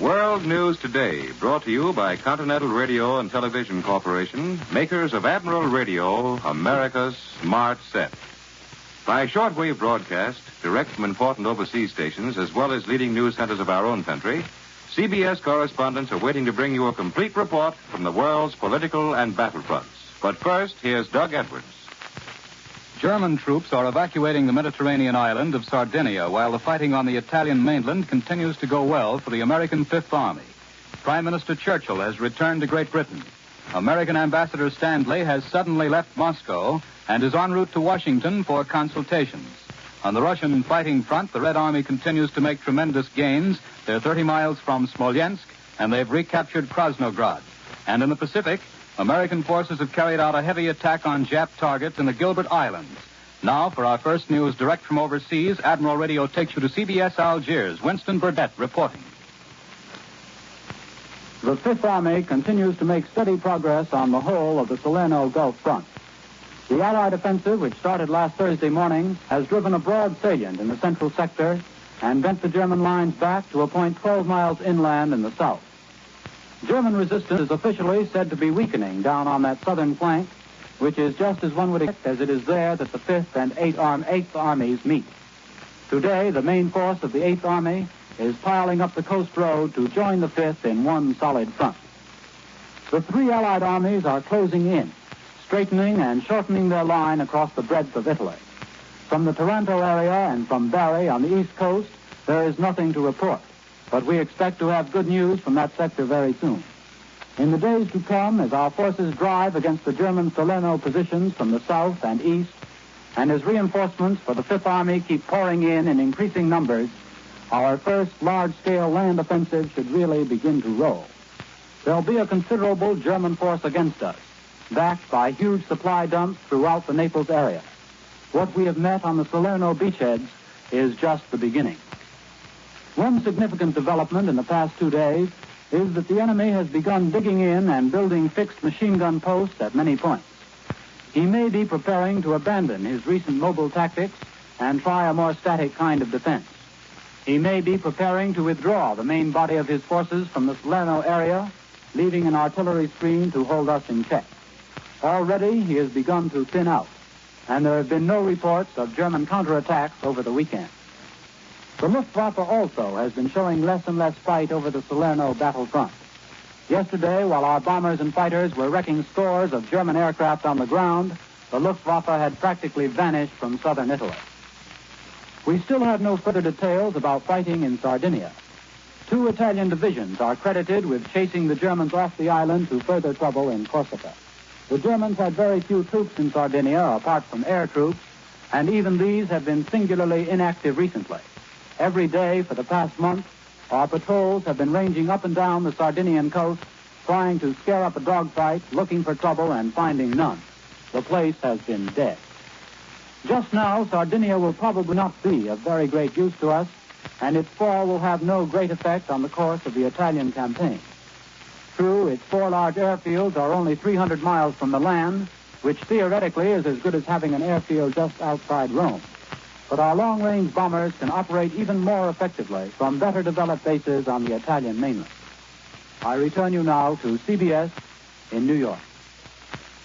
World News Today, brought to you by Continental Radio and Television Corporation, makers of Admiral Radio, America's smart set. By shortwave broadcast, direct from important overseas stations, as well as leading news centers of our own country, CBS correspondents are waiting to bring you a complete report from the world's political and battlefronts. But first, here's Doug Edwards. German troops are evacuating the Mediterranean island of Sardinia while the fighting on the Italian mainland continues to go well for the American Fifth Army. Prime Minister Churchill has returned to Great Britain. American Ambassador Stanley has suddenly left Moscow and is en route to Washington for consultations. On the Russian fighting front, the Red Army continues to make tremendous gains. They're 30 miles from Smolensk, and they've recaptured Krasnograd. And in the Pacific, American forces have carried out a heavy attack on Jap targets in the Gilbert Islands. Now, for our first news direct from overseas, Admiral Radio takes you to CBS Algiers. Winston Burdett reporting. The Fifth Army continues to make steady progress on the whole of the Salerno Gulf front. The Allied offensive, which started last Thursday morning, has driven a broad salient in the central sector and bent the German lines back to a point 12 miles inland in the south. German resistance is officially said to be weakening down on that southern flank, which is just as one would expect, as it is there that the 5th and 8th Armies meet. Today, the main force of the 8th Army is piling up the coast road to join the 5th in one solid front. The three Allied armies are closing in, straightening and shortening their line across the breadth of Italy. From the Taranto area and from Bari on the east coast, there is nothing to report. But we expect to have good news from that sector very soon. In the days to come, as our forces drive against the German Salerno positions from the south and east, and as reinforcements for the Fifth Army keep pouring in increasing numbers, our first large-scale land offensive should really begin to roll. There'll be a considerable German force against us, backed by huge supply dumps throughout the Naples area. What we have met on the Salerno beachheads is just the beginning. One significant development in the past 2 days is that the enemy has begun digging in and building fixed machine gun posts at many points. He may be preparing to abandon his recent mobile tactics and try a more static kind of defense. He may be preparing to withdraw the main body of his forces from the Salerno area, leaving an artillery screen to hold us in check. Already he has begun to thin out, and there have been no reports of German counterattacks over the weekend. The Luftwaffe also has been showing less and less fight over the Salerno battlefront. Yesterday, while our bombers and fighters were wrecking scores of German aircraft on the ground, the Luftwaffe had practically vanished from southern Italy. We still have no further details about fighting in Sardinia. 2 Italian divisions are credited with chasing the Germans off the island to further trouble in Corsica. The Germans had very few troops in Sardinia, apart from air troops, and even these have been singularly inactive recently. Every day for the past month, our patrols have been ranging up and down the Sardinian coast, trying to scare up a dogfight, looking for trouble, and finding none. The place has been dead. Just now, Sardinia will probably not be of very great use to us, and its fall will have no great effect on the course of the Italian campaign. True, its 4 large airfields are only 300 miles from the land, which theoretically is as good as having an airfield just outside Rome. But our long-range bombers can operate even more effectively from better developed bases on the Italian mainland. I return you now to CBS in New York.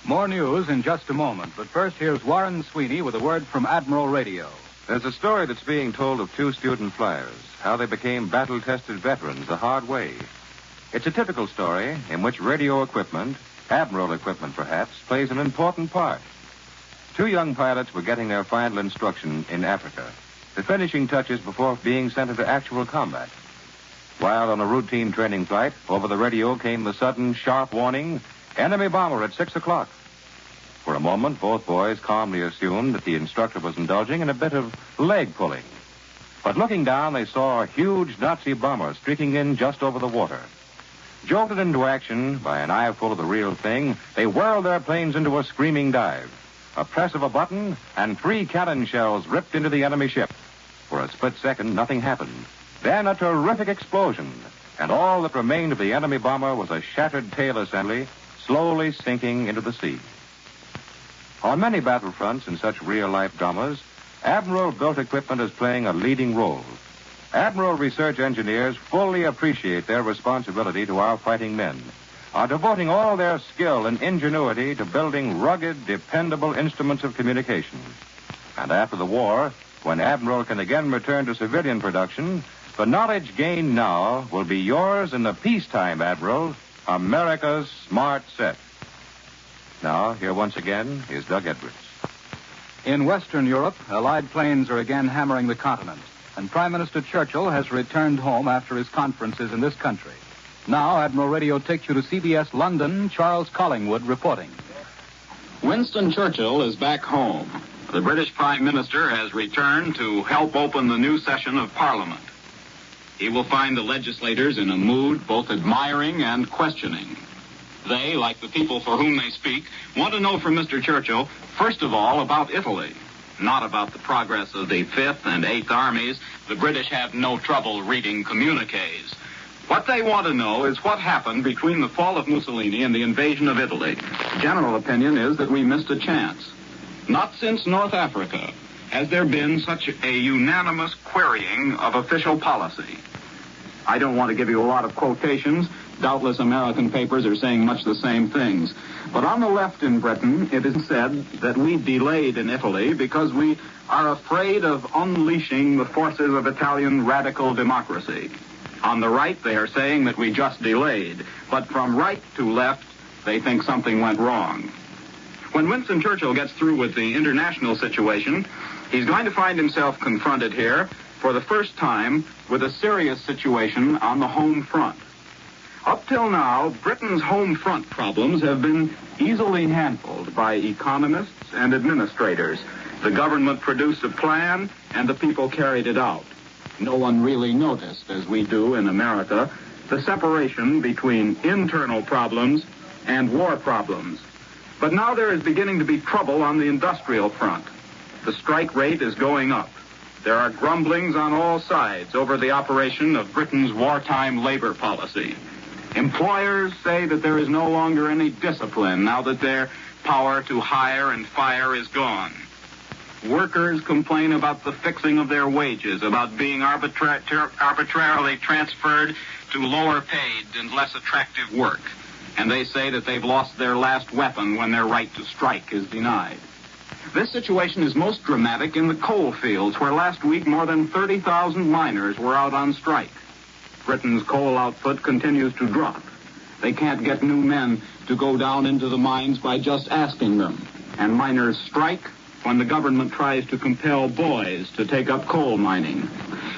More news in just a moment, but first here's Warren Sweeney with a word from Admiral Radio. There's a story that's being told of 2 student flyers, how they became battle-tested veterans the hard way. It's a typical story in which radio equipment, Admiral equipment perhaps, plays an important part. 2 young pilots were getting their final instruction in Africa, the finishing touches before being sent into actual combat. While on a routine training flight, over the radio came the sudden, sharp warning, enemy bomber at 6 o'clock. For a moment, both boys calmly assumed that the instructor was indulging in a bit of leg pulling. But looking down, they saw a huge Nazi bomber streaking in just over the water. Jolted into action by an eyeful of the real thing, they whirled their planes into a screaming dive. A press of a button, and 3 cannon shells ripped into the enemy ship. For a split second, nothing happened. Then a terrific explosion, and all that remained of the enemy bomber was a shattered tail assembly, slowly sinking into the sea. On many battlefronts in such real-life dramas, Admiral-built equipment is playing a leading role. Admiral research engineers fully appreciate their responsibility to our fighting men, are devoting all their skill and ingenuity to building rugged, dependable instruments of communication. And after the war, when Admiral can again return to civilian production, the knowledge gained now will be yours in the peacetime, Admiral, America's smart set. Now, here once again is Doug Edwards. In Western Europe, Allied planes are again hammering the continent, and Prime Minister Churchill has returned home after his conferences in this country. Now, Admiral Radio takes you to CBS London. Charles Collingwood reporting. Winston Churchill is back home. The British Prime Minister has returned to help open the new session of Parliament. He will find the legislators in a mood both admiring and questioning. They, like the people for whom they speak, want to know from Mr. Churchill, first of all, about Italy. Not about the progress of the 5th and 8th Armies. The British have no trouble reading communiques. What they want to know is what happened between the fall of Mussolini and the invasion of Italy. General opinion is that we missed a chance. Not since North Africa has there been such a unanimous querying of official policy. I don't want to give you a lot of quotations. Doubtless American papers are saying much the same things. But on the left in Britain, it is said that we delayed in Italy because we are afraid of unleashing the forces of Italian radical democracy. On the right, they are saying that we just delayed. But from right to left, they think something went wrong. When Winston Churchill gets through with the international situation, he's going to find himself confronted here for the first time with a serious situation on the home front. Up till now, Britain's home front problems have been easily handled by economists and administrators. The government produced a plan, and the people carried it out. No one really noticed, as we do in America, the separation between internal problems and war problems. But now there is beginning to be trouble on the industrial front. The strike rate is going up. There are grumblings on all sides over the operation of Britain's wartime labor policy. Employers say that there is no longer any discipline now that their power to hire and fire is gone. Workers complain about the fixing of their wages, about being arbitrarily transferred to lower paid and less attractive work. And they say that they've lost their last weapon when their right to strike is denied. This situation is most dramatic in the coal fields, where last week more than 30,000 miners were out on strike. Britain's coal output continues to drop. They can't get new men to go down into the mines by just asking them. And miners strike when the government tries to compel boys to take up coal mining.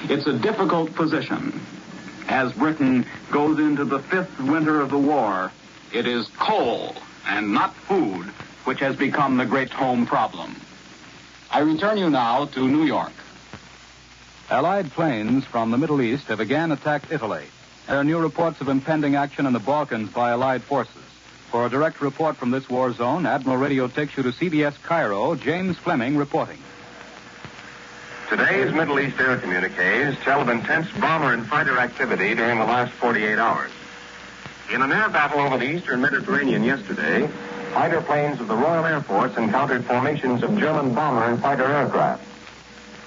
It's a difficult position. As Britain goes into the 5th winter of the war, it is coal and not food which has become the great home problem. I return you now to New York. Allied planes from the Middle East have again attacked Italy. There are new reports of impending action in the Balkans by Allied forces. For a direct report from this war zone, Admiral Radio takes you to CBS Cairo. James Fleming reporting. Today's Middle East air communiques tell of intense bomber and fighter activity during the last 48 hours. In an air battle over the eastern Mediterranean yesterday, fighter planes of the Royal Air Force encountered formations of German bomber and fighter aircraft.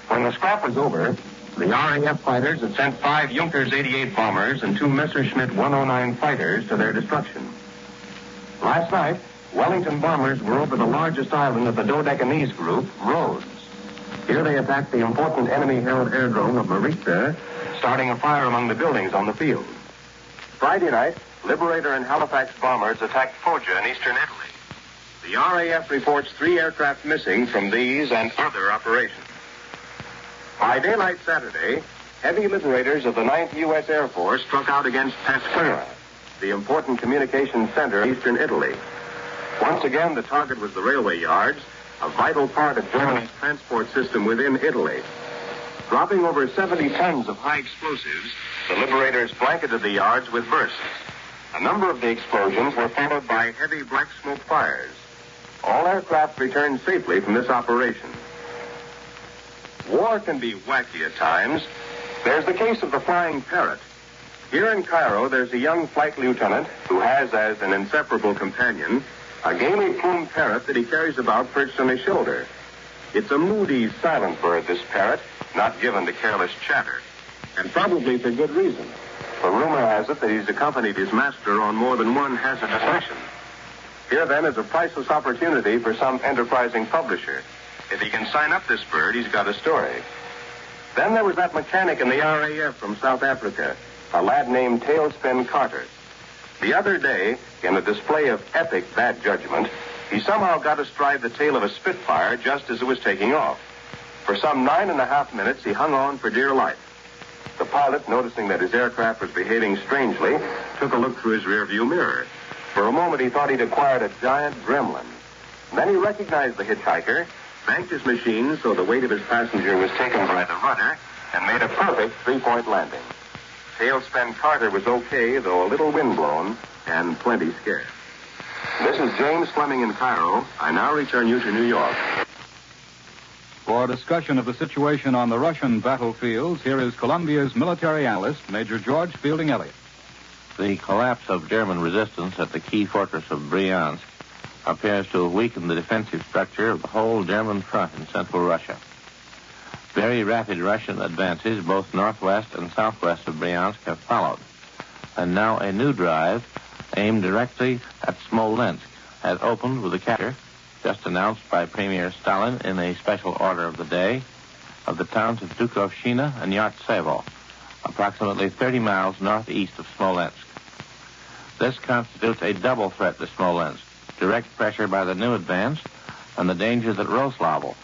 When the scrap was over, the RAF fighters had sent 5 Junkers 88 bombers and 2 Messerschmitt 109 fighters to their destruction. Last night, Wellington bombers were over the largest island of the Dodecanese group, Rhodes. Here they attacked the important enemy-held airdrome of Maritza, starting a fire among the buildings on the field. Friday night, Liberator and Halifax bombers attacked Foggia in eastern Italy. The RAF reports 3 aircraft missing from these and other operations. By daylight Saturday, heavy liberators of the 9th U.S. Air Force struck out against Pescara, the important communications center in eastern Italy. Once again, the target was the railway yards, a vital part of Germany's transport system within Italy. Dropping over 70 tons of high explosives, the liberators blanketed the yards with bursts. A number of the explosions were followed by heavy black smoke fires. All aircraft returned safely from this operation. War can be wacky at times. There's the case of the flying parrot. Here in Cairo, there's a young flight lieutenant who has as an inseparable companion a gaily plumed parrot that he carries about perched on his shoulder. It's a moody, silent bird, this parrot, not given to careless chatter. and probably for good reason. For rumor has it that he's accompanied his master on more than one hazardous mission. Here, then, is a priceless opportunity for some enterprising publisher. If he can sign up this bird, he's got a story. Then there was that mechanic in the RAF from South Africa, a lad named Tailspin Carter. The other day, in a display of epic bad judgment, he somehow got astride the tail of a Spitfire just as it was taking off. For some 9.5 minutes, he hung on for dear life. The pilot, noticing that his aircraft was behaving strangely, took a look through his rearview mirror. For a moment, he thought he'd acquired a giant gremlin. Then he recognized the hitchhiker, banked his machine so the weight of his passenger was taken by the rudder, and made a perfect three-point landing. Tailspin Carter was okay, though a little windblown and plenty scared. This is James Fleming in Cairo. I now return you to New York. For a discussion of the situation on the Russian battlefields, here is Columbia's military analyst, Major George Fielding Elliott. The collapse of German resistance at the key fortress of Bryansk appears to have weakened the defensive structure of the whole German front in central Russia. Very rapid Russian advances, both northwest and southwest of Bryansk, have followed. And now a new drive, aimed directly at Smolensk, has opened with the capture, just announced by Premier Stalin in a special order of the day, of the towns of Dukhovshchina and Yartsevo, approximately 30 miles northeast of Smolensk. This constitutes a double threat to Smolensk, direct pressure by the new advance, and the danger that Roslavel,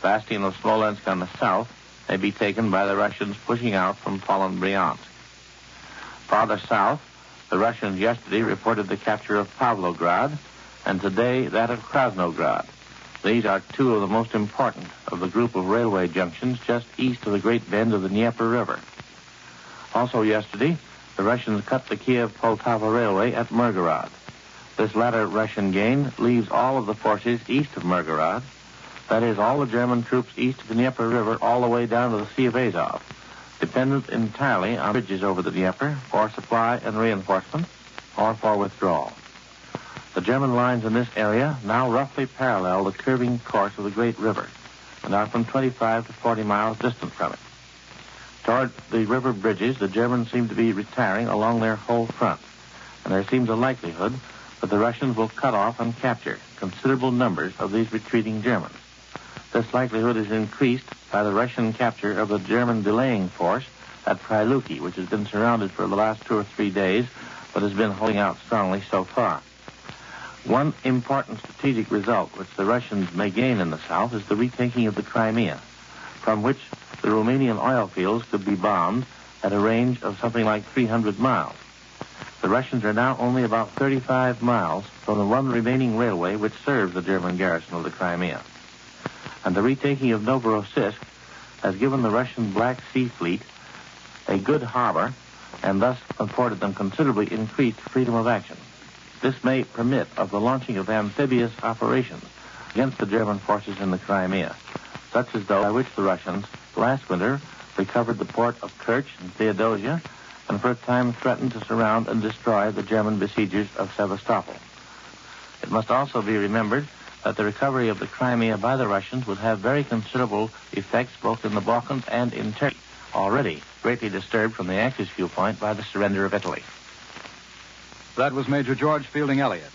bastion of Smolensk on the south, may be taken by the Russians pushing out from fallen Bryansk. Farther south, the Russians yesterday reported the capture of Pavlograd, and today that of Krasnograd. These are two of the most important of the group of railway junctions just east of the great bend of the Dnieper River. Also yesterday, the Russians cut the Kiev-Poltava Railway at Mirgorod. This latter Russian gain leaves all of the forces east of Mirgorod, that is, all the German troops east of the Dnieper River all the way down to the Sea of Azov, dependent entirely on bridges over the Dnieper for supply and reinforcement or for withdrawal. The German lines in this area now roughly parallel the curving course of the great river and are from 25 to 40 miles distant from it. Toward the river bridges, the Germans seem to be retiring along their whole front, and there seems a likelihood that the Russians will cut off and capture considerable numbers of these retreating Germans. This likelihood is increased by the Russian capture of the German belaying force at Pryluki, which has been surrounded for the last 2 or 3 days, but has been holding out strongly so far. One important strategic result which the Russians may gain in the south is the retaking of the Crimea, from which the Romanian oil fields could be bombed at a range of something like 300 miles. The Russians are now only about 35 miles from the one remaining railway which serves the German garrison of the Crimea. And the retaking of Novorossiysk has given the Russian Black Sea Fleet a good harbor and thus afforded them considerably increased freedom of action. This may permit of the launching of amphibious operations against the German forces in the Crimea, such as those by which the Russians last winter recovered the port of Kerch and Theodosia and for a time threatened to surround and destroy the German besiegers of Sevastopol. It must also be remembered that the recovery of the Crimea by the Russians would have very considerable effects both in the Balkans and in Turkey, already greatly disturbed from the Axis viewpoint by the surrender of Italy. That was Major George Fielding Elliott.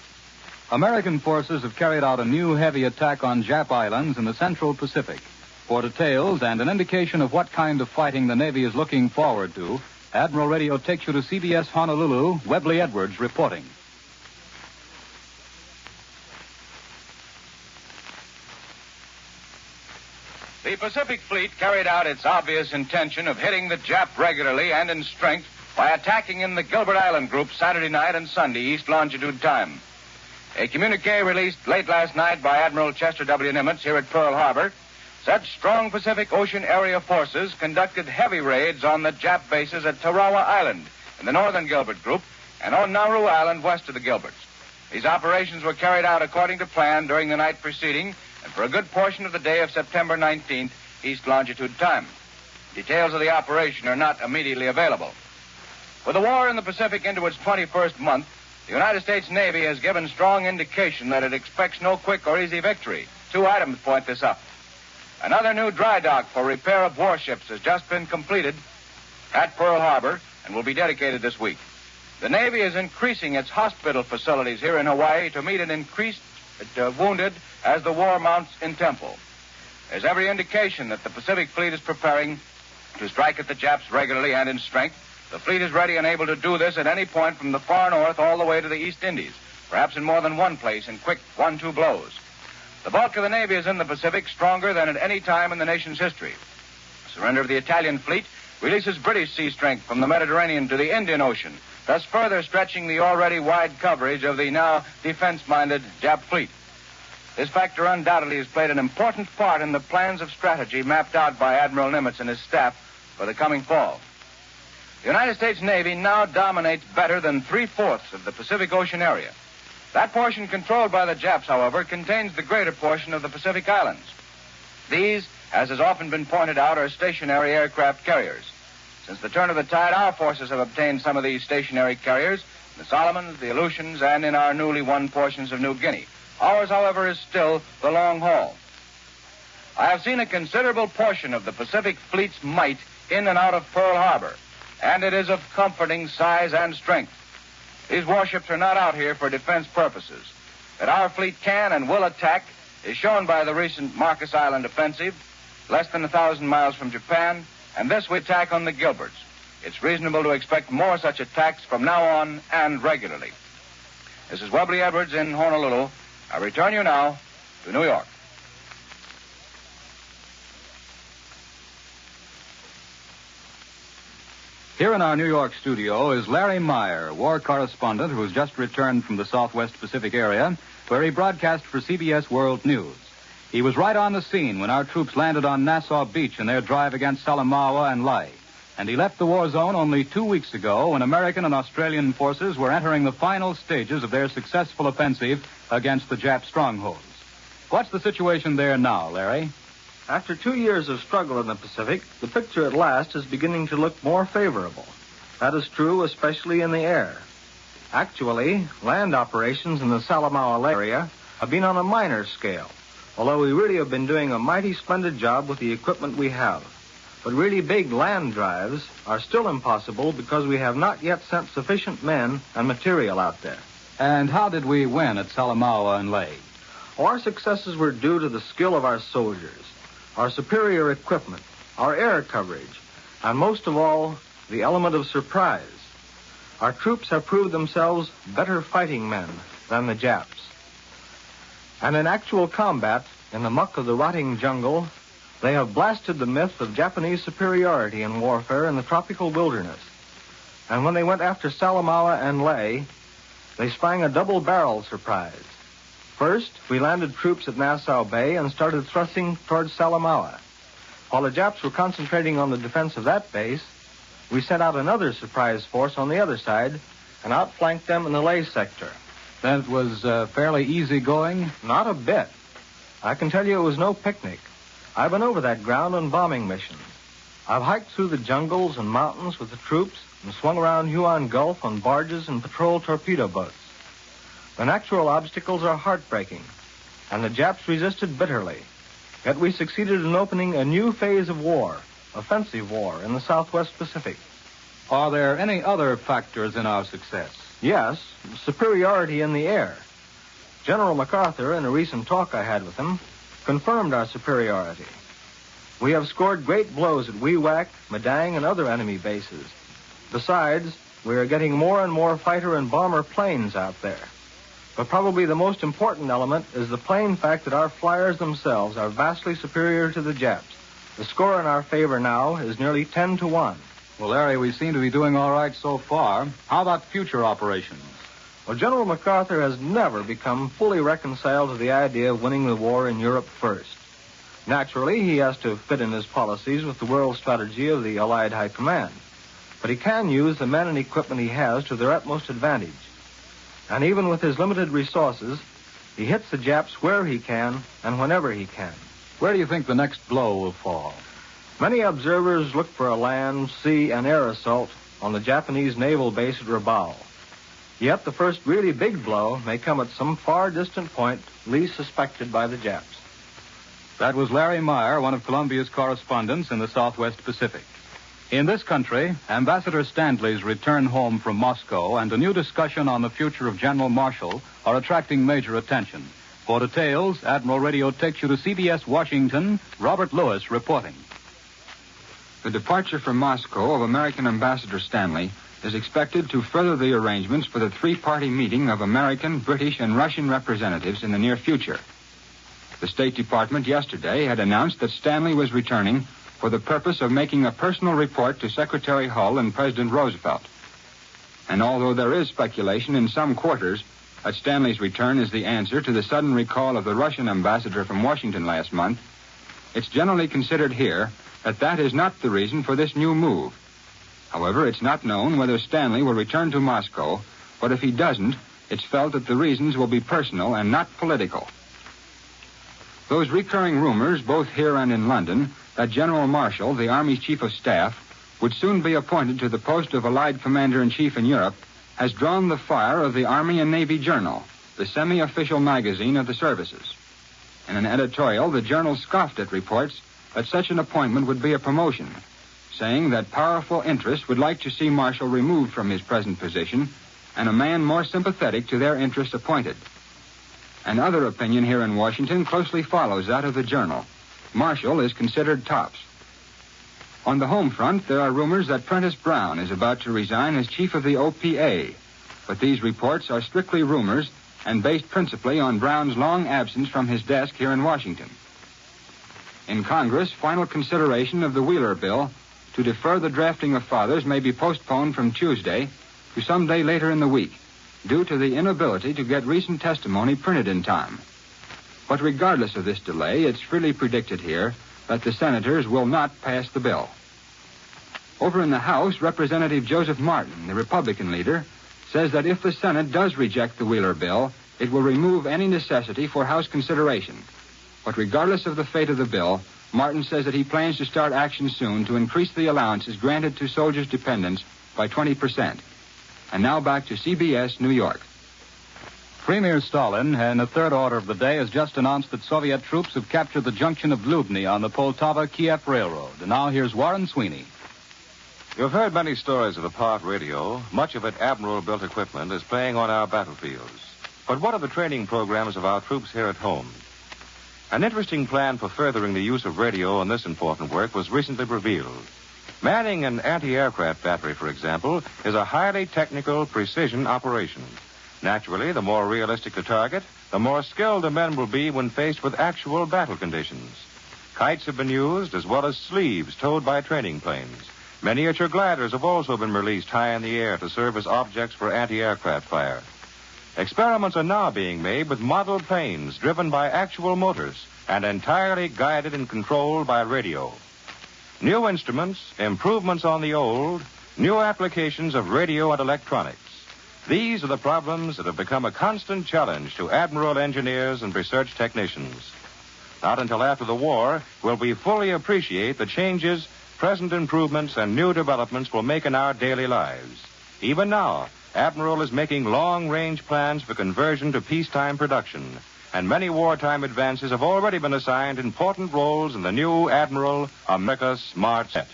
American forces have carried out a new heavy attack on Jap Islands in the Central Pacific. For details and an indication of what kind of fighting the Navy is looking forward to, Admiral Radio takes you to CBS Honolulu, Webley Edwards reporting. The Pacific Fleet carried out its obvious intention of hitting the Jap regularly and in strength by attacking in the Gilbert Island group Saturday night and Sunday East Longitude time. A communique released late last night by Admiral Chester W. Nimitz here at Pearl Harbor said strong Pacific Ocean area forces conducted heavy raids on the Jap bases at Tarawa Island in the northern Gilbert group and on Nauru Island west of the Gilberts. These operations were carried out according to plan during the night preceding and for a good portion of the day of September 19th, East Longitude time. Details of the operation are not immediately available. With the war in the Pacific into its 21st month, the United States Navy has given strong indication that it expects no quick or easy victory. 2 items point this up. Another new dry dock for repair of warships has just been completed. at Pearl Harbor and will be dedicated this week. The Navy is increasing its hospital facilities here in Hawaii to meet an increased wounded as the war mounts in tempo. There's every indication that the Pacific Fleet is preparing to strike at the Japs regularly and in strength. The fleet is ready and able to do this at any point from the far north all the way to the East Indies, perhaps in more than one place in quick 1-2 blows. The bulk of the Navy is in the Pacific, stronger than at any time in the nation's history. The surrender of the Italian fleet releases British sea strength from the Mediterranean to the Indian Ocean, thus further stretching the already wide coverage of the now defense-minded Jap fleet. This factor undoubtedly has played an important part in the plans of strategy mapped out by Admiral Nimitz and his staff for the coming fall. The United States Navy now dominates better than 3/4 of the Pacific Ocean area. That portion controlled by the Japs, however, contains the greater portion of the Pacific Islands. These, as has often been pointed out, are stationary aircraft carriers. Since the turn of the tide, our forces have obtained some of these stationary carriers in the Solomons, the Aleutians, and in our newly won portions of New Guinea. Ours, however, is still the long haul. I have seen a considerable portion of the Pacific Fleet's might in and out of Pearl Harbor, and it is of comforting size and strength. These warships are not out here for defense purposes. That our fleet can and will attack is shown by the recent Marcus Island offensive, less than 1,000 miles from Japan, and this we attack on the Gilberts. It's reasonable to expect more such attacks from now on and regularly. This is Webley Edwards in Honolulu. I return you now to New York. Here in our New York studio is Larry Meyer, war correspondent who has just returned from the Southwest Pacific area, where he broadcast for CBS World News. He was right on the scene when our troops landed on Nassau Beach in their drive against Salamaua and Lae. And he left the war zone only 2 weeks ago when American and Australian forces were entering the final stages of their successful offensive against the Jap strongholds. What's the situation there now, Larry? After 2 years of struggle in the Pacific, the picture at last is beginning to look more favorable. That is true, especially in the air. Actually, land operations in the Salamaua area have been on a minor scale, although we really have been doing a mighty splendid job with the equipment we have. But really big land drives are still impossible because we have not yet sent sufficient men and material out there. And how did we win at Salamaua and Lae? Our successes were due to the skill of our soldiers, our superior equipment, our air coverage, and most of all, the element of surprise. Our troops have proved themselves better fighting men than the Japs. And in actual combat, in the muck of the rotting jungle, they have blasted the myth of Japanese superiority in warfare in the tropical wilderness. And when they went after Salamaua and Lae, they sprang a double-barrel surprise. First, we landed troops at Nassau Bay and started thrusting towards Salamaua. While the Japs were concentrating on the defense of that base, we sent out another surprise force on the other side and outflanked them in the Lae sector. Then it was fairly easy going? Not a bit. I can tell you it was no picnic. I've been over that ground on bombing missions. I've hiked through the jungles and mountains with the troops and swung around Huon Gulf on barges and patrol torpedo boats. The natural obstacles are heartbreaking, and the Japs resisted bitterly. Yet we succeeded in opening a new phase of war, offensive war, in the Southwest Pacific. Are there any other factors in our success? Yes, superiority in the air. General MacArthur, in a recent talk I had with him, confirmed our superiority. We have scored great blows at Wewak, Madang, and other enemy bases. Besides, we are getting more and more fighter and bomber planes out there. But probably the most important element is the plain fact that our flyers themselves are vastly superior to the Japs. The score in our favor now is nearly 10-1. Well, Larry, we seem to be doing all right so far. How about future operations? Well, General MacArthur has never become fully reconciled to the idea of winning the war in Europe first. Naturally, he has to fit in his policies with the world strategy of the Allied High Command. But he can use the men and equipment he has to their utmost advantage. And even with his limited resources, he hits the Japs where he can and whenever he can. Where do you think the next blow will fall? Many observers look for a land, sea, and air assault on the Japanese naval base at Rabaul. Yet the first really big blow may come at some far distant point least suspected by the Japs. That was Larry Meyer, one of Columbia's correspondents in the Southwest Pacific. In this country, Ambassador Stanley's return home from Moscow and a new discussion on the future of General Marshall are attracting major attention. For details, Admiral Radio takes you to CBS Washington. Robert Lewis reporting. The departure from Moscow of American Ambassador Stanley is expected to further the arrangements for the three-party meeting of American, British, and Russian representatives in the near future. The State Department yesterday had announced that Stanley was returning for the purpose of making a personal report to Secretary Hull and President Roosevelt. And although there is speculation in some quarters that Stanley's return is the answer to the sudden recall of the Russian ambassador from Washington last month, it's generally considered here that that is not the reason for this new move. However, it's not known whether Stanley will return to Moscow, but if he doesn't, it's felt that the reasons will be personal and not political. Those recurring rumors, both here and in London, that General Marshall, the Army's Chief of Staff, would soon be appointed to the post of Allied Commander-in-Chief in Europe, has drawn the fire of the Army and Navy Journal, the semi-official magazine of the services. In an editorial, the journal scoffed at reports that such an appointment would be a promotion, saying that powerful interests would like to see Marshall removed from his present position and a man more sympathetic to their interests appointed. Another opinion here in Washington closely follows that of the journal. Marshall is considered tops. On the home front, there are rumors that Prentice Brown is about to resign as chief of the OPA, but these reports are strictly rumors and based principally on Brown's long absence from his desk here in Washington. In Congress, final consideration of the Wheeler bill to defer the drafting of fathers may be postponed from Tuesday to some day later in the week, due to the inability to get recent testimony printed in time. But regardless of this delay, it's freely predicted here that the senators will not pass the bill. Over in the House, Representative Joseph Martin, the Republican leader, says that if the Senate does reject the Wheeler bill, it will remove any necessity for House consideration. But regardless of the fate of the bill, Martin says that he plans to start action soon to increase the allowances granted to soldiers' dependents by 20%. And now back to CBS, New York. Premier Stalin, in the third order of the day, has just announced that Soviet troops have captured the junction of Lubny on the Poltava-Kiev Railroad. And now here's Warren Sweeney. You've heard many stories of the part radio. Much of it Admiral-built equipment is playing on our battlefields. But what are the training programs of our troops here at home? An interesting plan for furthering the use of radio in this important work was recently revealed. Manning an anti-aircraft battery, for example, is a highly technical precision operation. Naturally, the more realistic the target, the more skilled the men will be when faced with actual battle conditions. Kites have been used, as well as sleeves towed by training planes. Miniature gliders have also been released high in the air to serve as objects for anti-aircraft fire. Experiments are now being made with model planes driven by actual motors and entirely guided and controlled by radio. New instruments, improvements on the old, new applications of radio and electronics. These are the problems that have become a constant challenge to admiral engineers and research technicians. Not until after the war will we fully appreciate the changes, present improvements, and new developments will make in our daily lives. Even now, Admiral is making long-range plans for conversion to peacetime production, and many wartime advances have already been assigned important roles in the new Admiral America's Smart Set.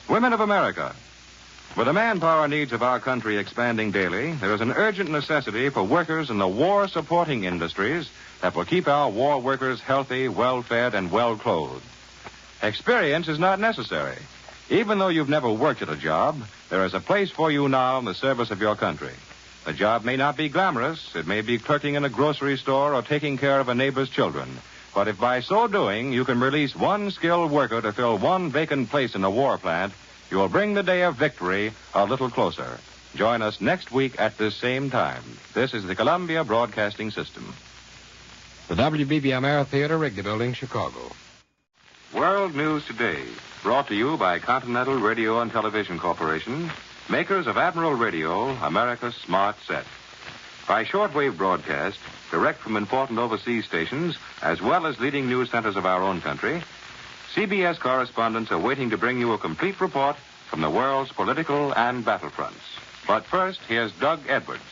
Women of America. With the manpower needs of our country expanding daily, there is an urgent necessity for workers in the war-supporting industries that will keep our war workers healthy, well-fed, and well-clothed. Experience is not necessary. Even though you've never worked at a job, there is a place for you now in the service of your country. The job may not be glamorous. It may be clerking in a grocery store or taking care of a neighbor's children. But if by so doing you can release one skilled worker to fill one vacant place in a war plant, you will bring the day of victory a little closer. Join us next week at this same time. This is the Columbia Broadcasting System. The WBBM Air Theater, Wrigley Building, Chicago. World News Today, brought to you by Continental Radio and Television Corporation, makers of Admiral Radio, America's Smart Set. By shortwave broadcast, direct from important overseas stations, as well as leading news centers of our own country, CBS correspondents are waiting to bring you a complete report from the world's political and battlefronts. But first, here's Doug Edwards.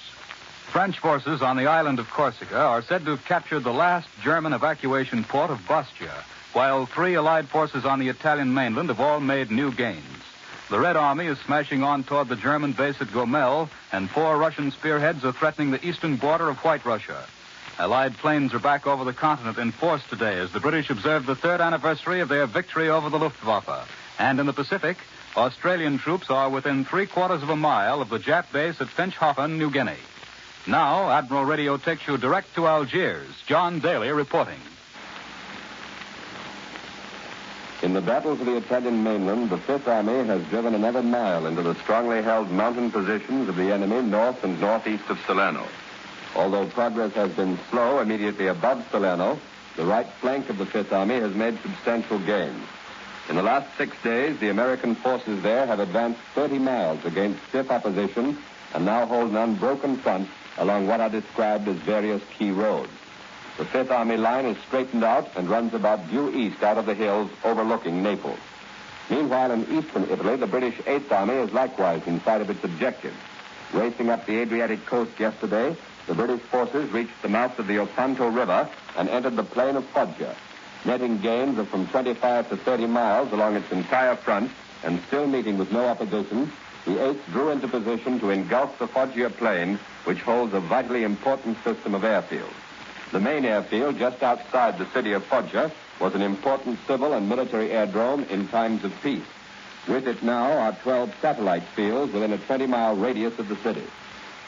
French forces on the island of Corsica are said to have captured the last German evacuation port of Bastia, while 3 Allied forces on the Italian mainland have all made new gains. The Red Army is smashing on toward the German base at Gomel, and 4 Russian spearheads are threatening the eastern border of White Russia. Allied planes are back over the continent in force today as the British observe the 3rd anniversary of their victory over the Luftwaffe. And in the Pacific, Australian troops are within 3/4 of a mile of the Jap base at Finchhofen, New Guinea. Now, Admiral Radio takes you direct to Algiers. John Daly reporting. In the battle for the Italian mainland, the Fifth Army has driven another mile into the strongly held mountain positions of the enemy north and northeast of Salerno. Although progress has been slow immediately above Salerno, the right flank of the Fifth Army has made substantial gains. In the last 6 days, the American forces there have advanced 30 miles against stiff opposition and now hold an unbroken front along what are described as various key roads. The Fifth Army line is straightened out and runs about due east out of the hills overlooking Naples. Meanwhile, in eastern Italy, the British Eighth Army is likewise in sight of its objective. Racing up the Adriatic coast yesterday, the British forces reached the mouth of the Opanto River and entered the plain of Foggia, netting gains of from 25 to 30 miles along its entire front, and still meeting with no opposition, the 8th drew into position to engulf the Foggia plain, which holds a vitally important system of airfields. The main airfield, just outside the city of Foggia, was an important civil and military aerodrome in times of peace. With it now are 12 satellite fields within a 20-mile radius of the city.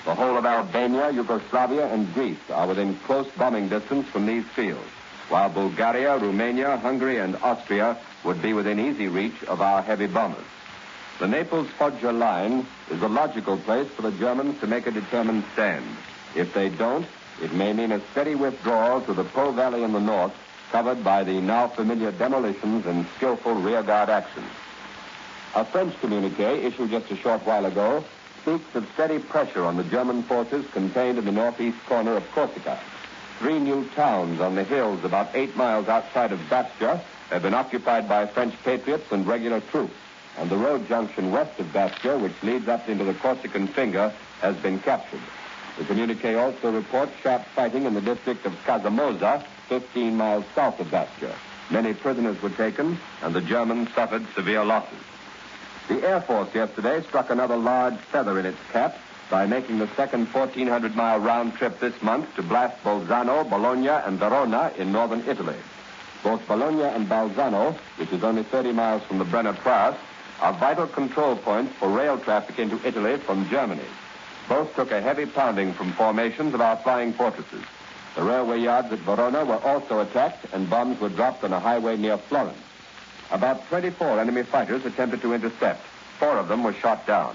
The whole of Albania, Yugoslavia, and Greece are within close bombing distance from these fields, while Bulgaria, Romania, Hungary, and Austria would be within easy reach of our heavy bombers. The Naples-Foggia line is a logical place for the Germans to make a determined stand. If they don't, it may mean a steady withdrawal to the Po Valley in the north, covered by the now familiar demolitions and skillful rearguard actions. A French communique, issued just a short while ago, speaks of steady pressure on the German forces contained in the northeast corner of Corsica. 3 new towns on the hills about 8 miles outside of Bastia have been occupied by French patriots and regular troops, and the road junction west of Bastia, which leads up into the Corsican finger, has been captured. The communique also reports sharp fighting in the district of Casamosa, 15 miles south of Bastia. Many prisoners were taken, and the Germans suffered severe losses. The Air Force yesterday struck another large feather in its cap by making the second 1,400-mile round trip this month to blast Bolzano, Bologna, and Verona in northern Italy. Both Bologna and Bolzano, which is only 30 miles from the Brenner Pass, are vital control points for rail traffic into Italy from Germany. Both took a heavy pounding from formations of our flying fortresses. The railway yards at Verona were also attacked, and bombs were dropped on a highway near Florence. About 24 enemy fighters attempted to intercept. 4 of them were shot down.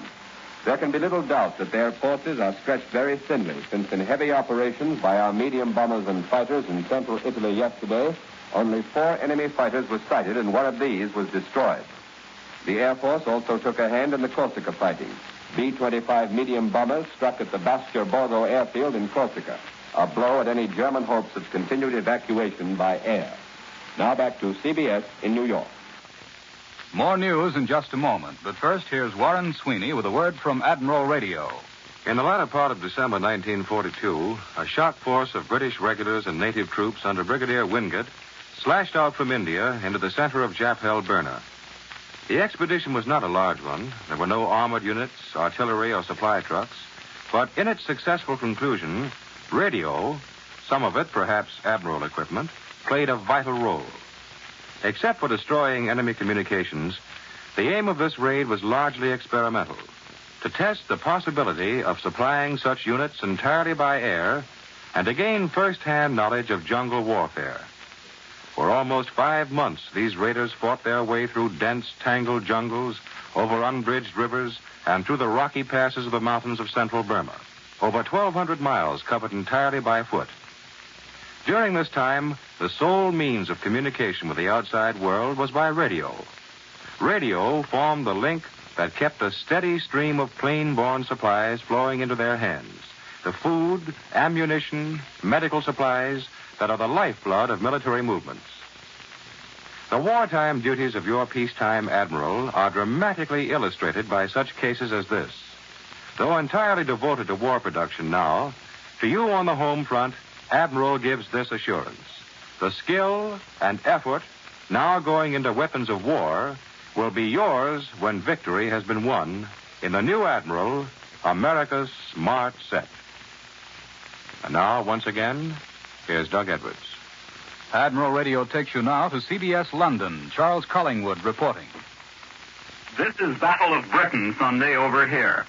There can be little doubt that their forces are stretched very thinly, since in heavy operations by our medium bombers and fighters in central Italy yesterday, only 4 enemy fighters were sighted, and one of these was destroyed. The Air Force also took a hand in the Corsica fighting. B-25 medium bombers struck at the Cherbourg airfield in Corsica, a blow at any German hopes of continued evacuation by air. Now back to CBS in New York. More news in just a moment, but first here's Warren Sweeney with a word from Admiral Radio. In the latter part of December 1942, a shock force of British regulars and native troops under Brigadier Wingate slashed out from India into the center of Jap-held Burma. The expedition was not a large one. There were no armored units, artillery, or supply trucks. But in its successful conclusion, radio, some of it perhaps Admiral equipment, played a vital role. Except for destroying enemy communications, the aim of this raid was largely experimental, to test the possibility of supplying such units entirely by air and to gain first-hand knowledge of jungle warfare. For almost 5 months, these raiders fought their way through dense, tangled jungles, over unbridged rivers, and through the rocky passes of the mountains of central Burma. Over 1,200 miles covered entirely by foot. During this time, the sole means of communication with the outside world was by radio. Radio formed the link that kept a steady stream of plane-borne supplies flowing into their hands. The food, ammunition, medical supplies that are the lifeblood of military movements. The wartime duties of your peacetime admiral are dramatically illustrated by such cases as this. Though entirely devoted to war production now, to you on the home front, Admiral gives this assurance. The skill and effort now going into weapons of war, will be yours when victory has been won in the new Admiral, America's Smart Set. And now, once again, here's Doug Edwards. Admiral Radio takes you now to CBS London. Charles Collingwood reporting. This is Battle of Britain Sunday over here.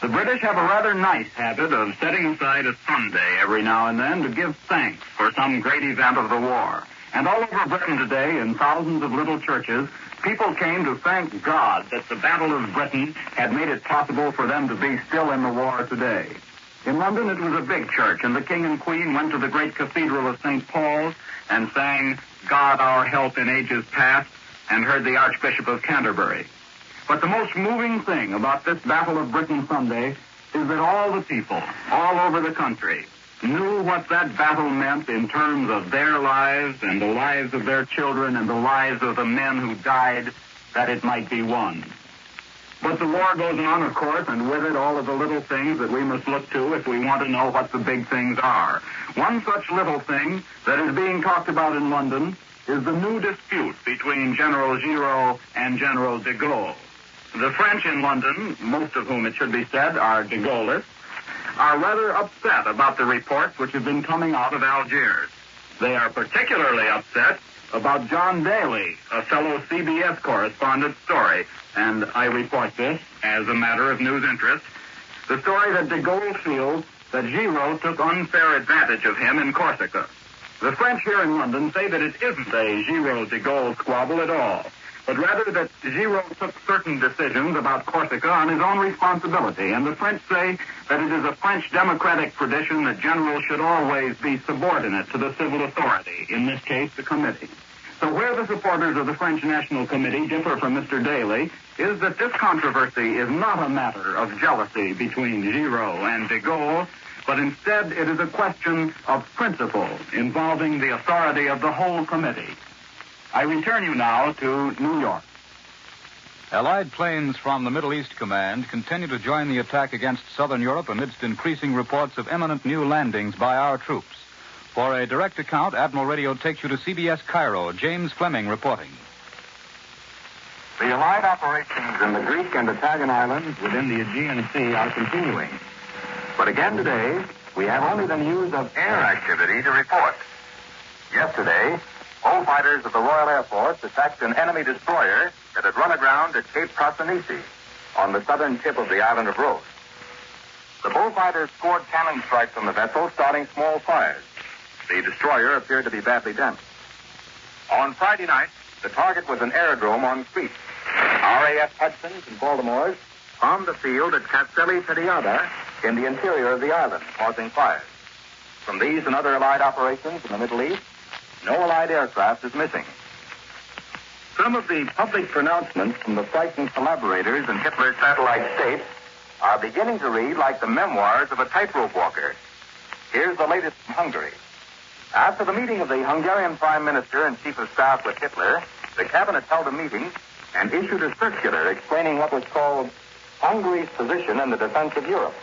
The British have a rather nice habit of setting aside a Sunday every now and then to give thanks for some great event of the war. And all over Britain today, in thousands of little churches, people came to thank God that the Battle of Britain had made it possible for them to be still in the war today. In London, it was a big church, and the King and Queen went to the great cathedral of St. Paul's and sang God Our Help in Ages Past and heard the Archbishop of Canterbury. But the most moving thing about this Battle of Britain Sunday is that all the people, all over the country, knew what that battle meant in terms of their lives and the lives of their children and the lives of the men who died that it might be won. But the war goes on, of course, and with it all of the little things that we must look to if we want to know what the big things are. One such little thing that is being talked about in London is the new dispute between General Giraud and General de Gaulle. The French in London, most of whom it should be said are de Gaullists, are rather upset about the reports which have been coming out of Algiers. They are particularly upset about John Daly, a fellow CBS correspondent's story, and I report this as a matter of news interest. The story that de Gaulle feels that Giraud took unfair advantage of him in Corsica. The French here in London say that it isn't a Giraud-de Gaulle squabble at all, but rather that Giraud took certain decisions about Corsica on his own responsibility, and the French say that it is a French democratic tradition that generals should always be subordinate to the civil authority, in this case, the committee. So where the supporters of the French National Committee differ from Mr. Daly is that this controversy is not a matter of jealousy between Giraud and de Gaulle, but instead it is a question of principle involving the authority of the whole committee. I return you now to New York. Allied planes from the Middle East Command continue to join the attack against southern Europe amidst increasing reports of imminent new landings by our troops. For a direct account, Admiral Radio takes you to CBS Cairo. James Fleming reporting. The Allied operations in the Greek and Italian islands within the Aegean Sea are continuing. But again today, we have only the news of air activity to report. Yesterday, bullfighters of the Royal Air Force attacked an enemy destroyer that had run aground at Cape Prosinisi on the southern tip of the island of Rhodes. The bullfighters scored cannon strikes on the vessel, starting small fires. The destroyer appeared to be badly damaged. On Friday night, the target was an aerodrome on Crete. RAF Hudson's and Baltimore's bombed the field at Castelli Pediada in the interior of the island, causing fires. From these and other Allied operations in the Middle East, no Allied aircraft is missing. Some of the public pronouncements from the frightened collaborators in Hitler's satellite states are beginning to read like the memoirs of a tightrope walker. Here's the latest from Hungary. After the meeting of the Hungarian Prime Minister and Chief of Staff with Hitler, the cabinet held a meeting and issued a circular explaining what was called Hungary's position in the defense of Europe.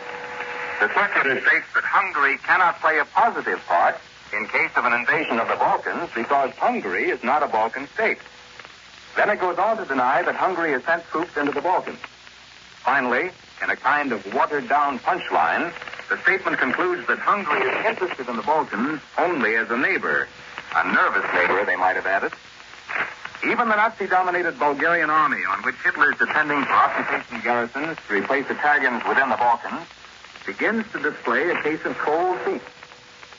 The circular states that Hungary cannot play a positive part in case of an invasion of the Balkans because Hungary is not a Balkan state. Then it goes on to deny that Hungary has sent troops into the Balkans. Finally, in a kind of watered-down punchline, the statement concludes that Hungary is interested in the Balkans only as a neighbor. A nervous neighbor, they might have added. Even the Nazi-dominated Bulgarian army, on which Hitler is depending for occupation garrisons to replace Italians within the Balkans, begins to display a case of cold feet.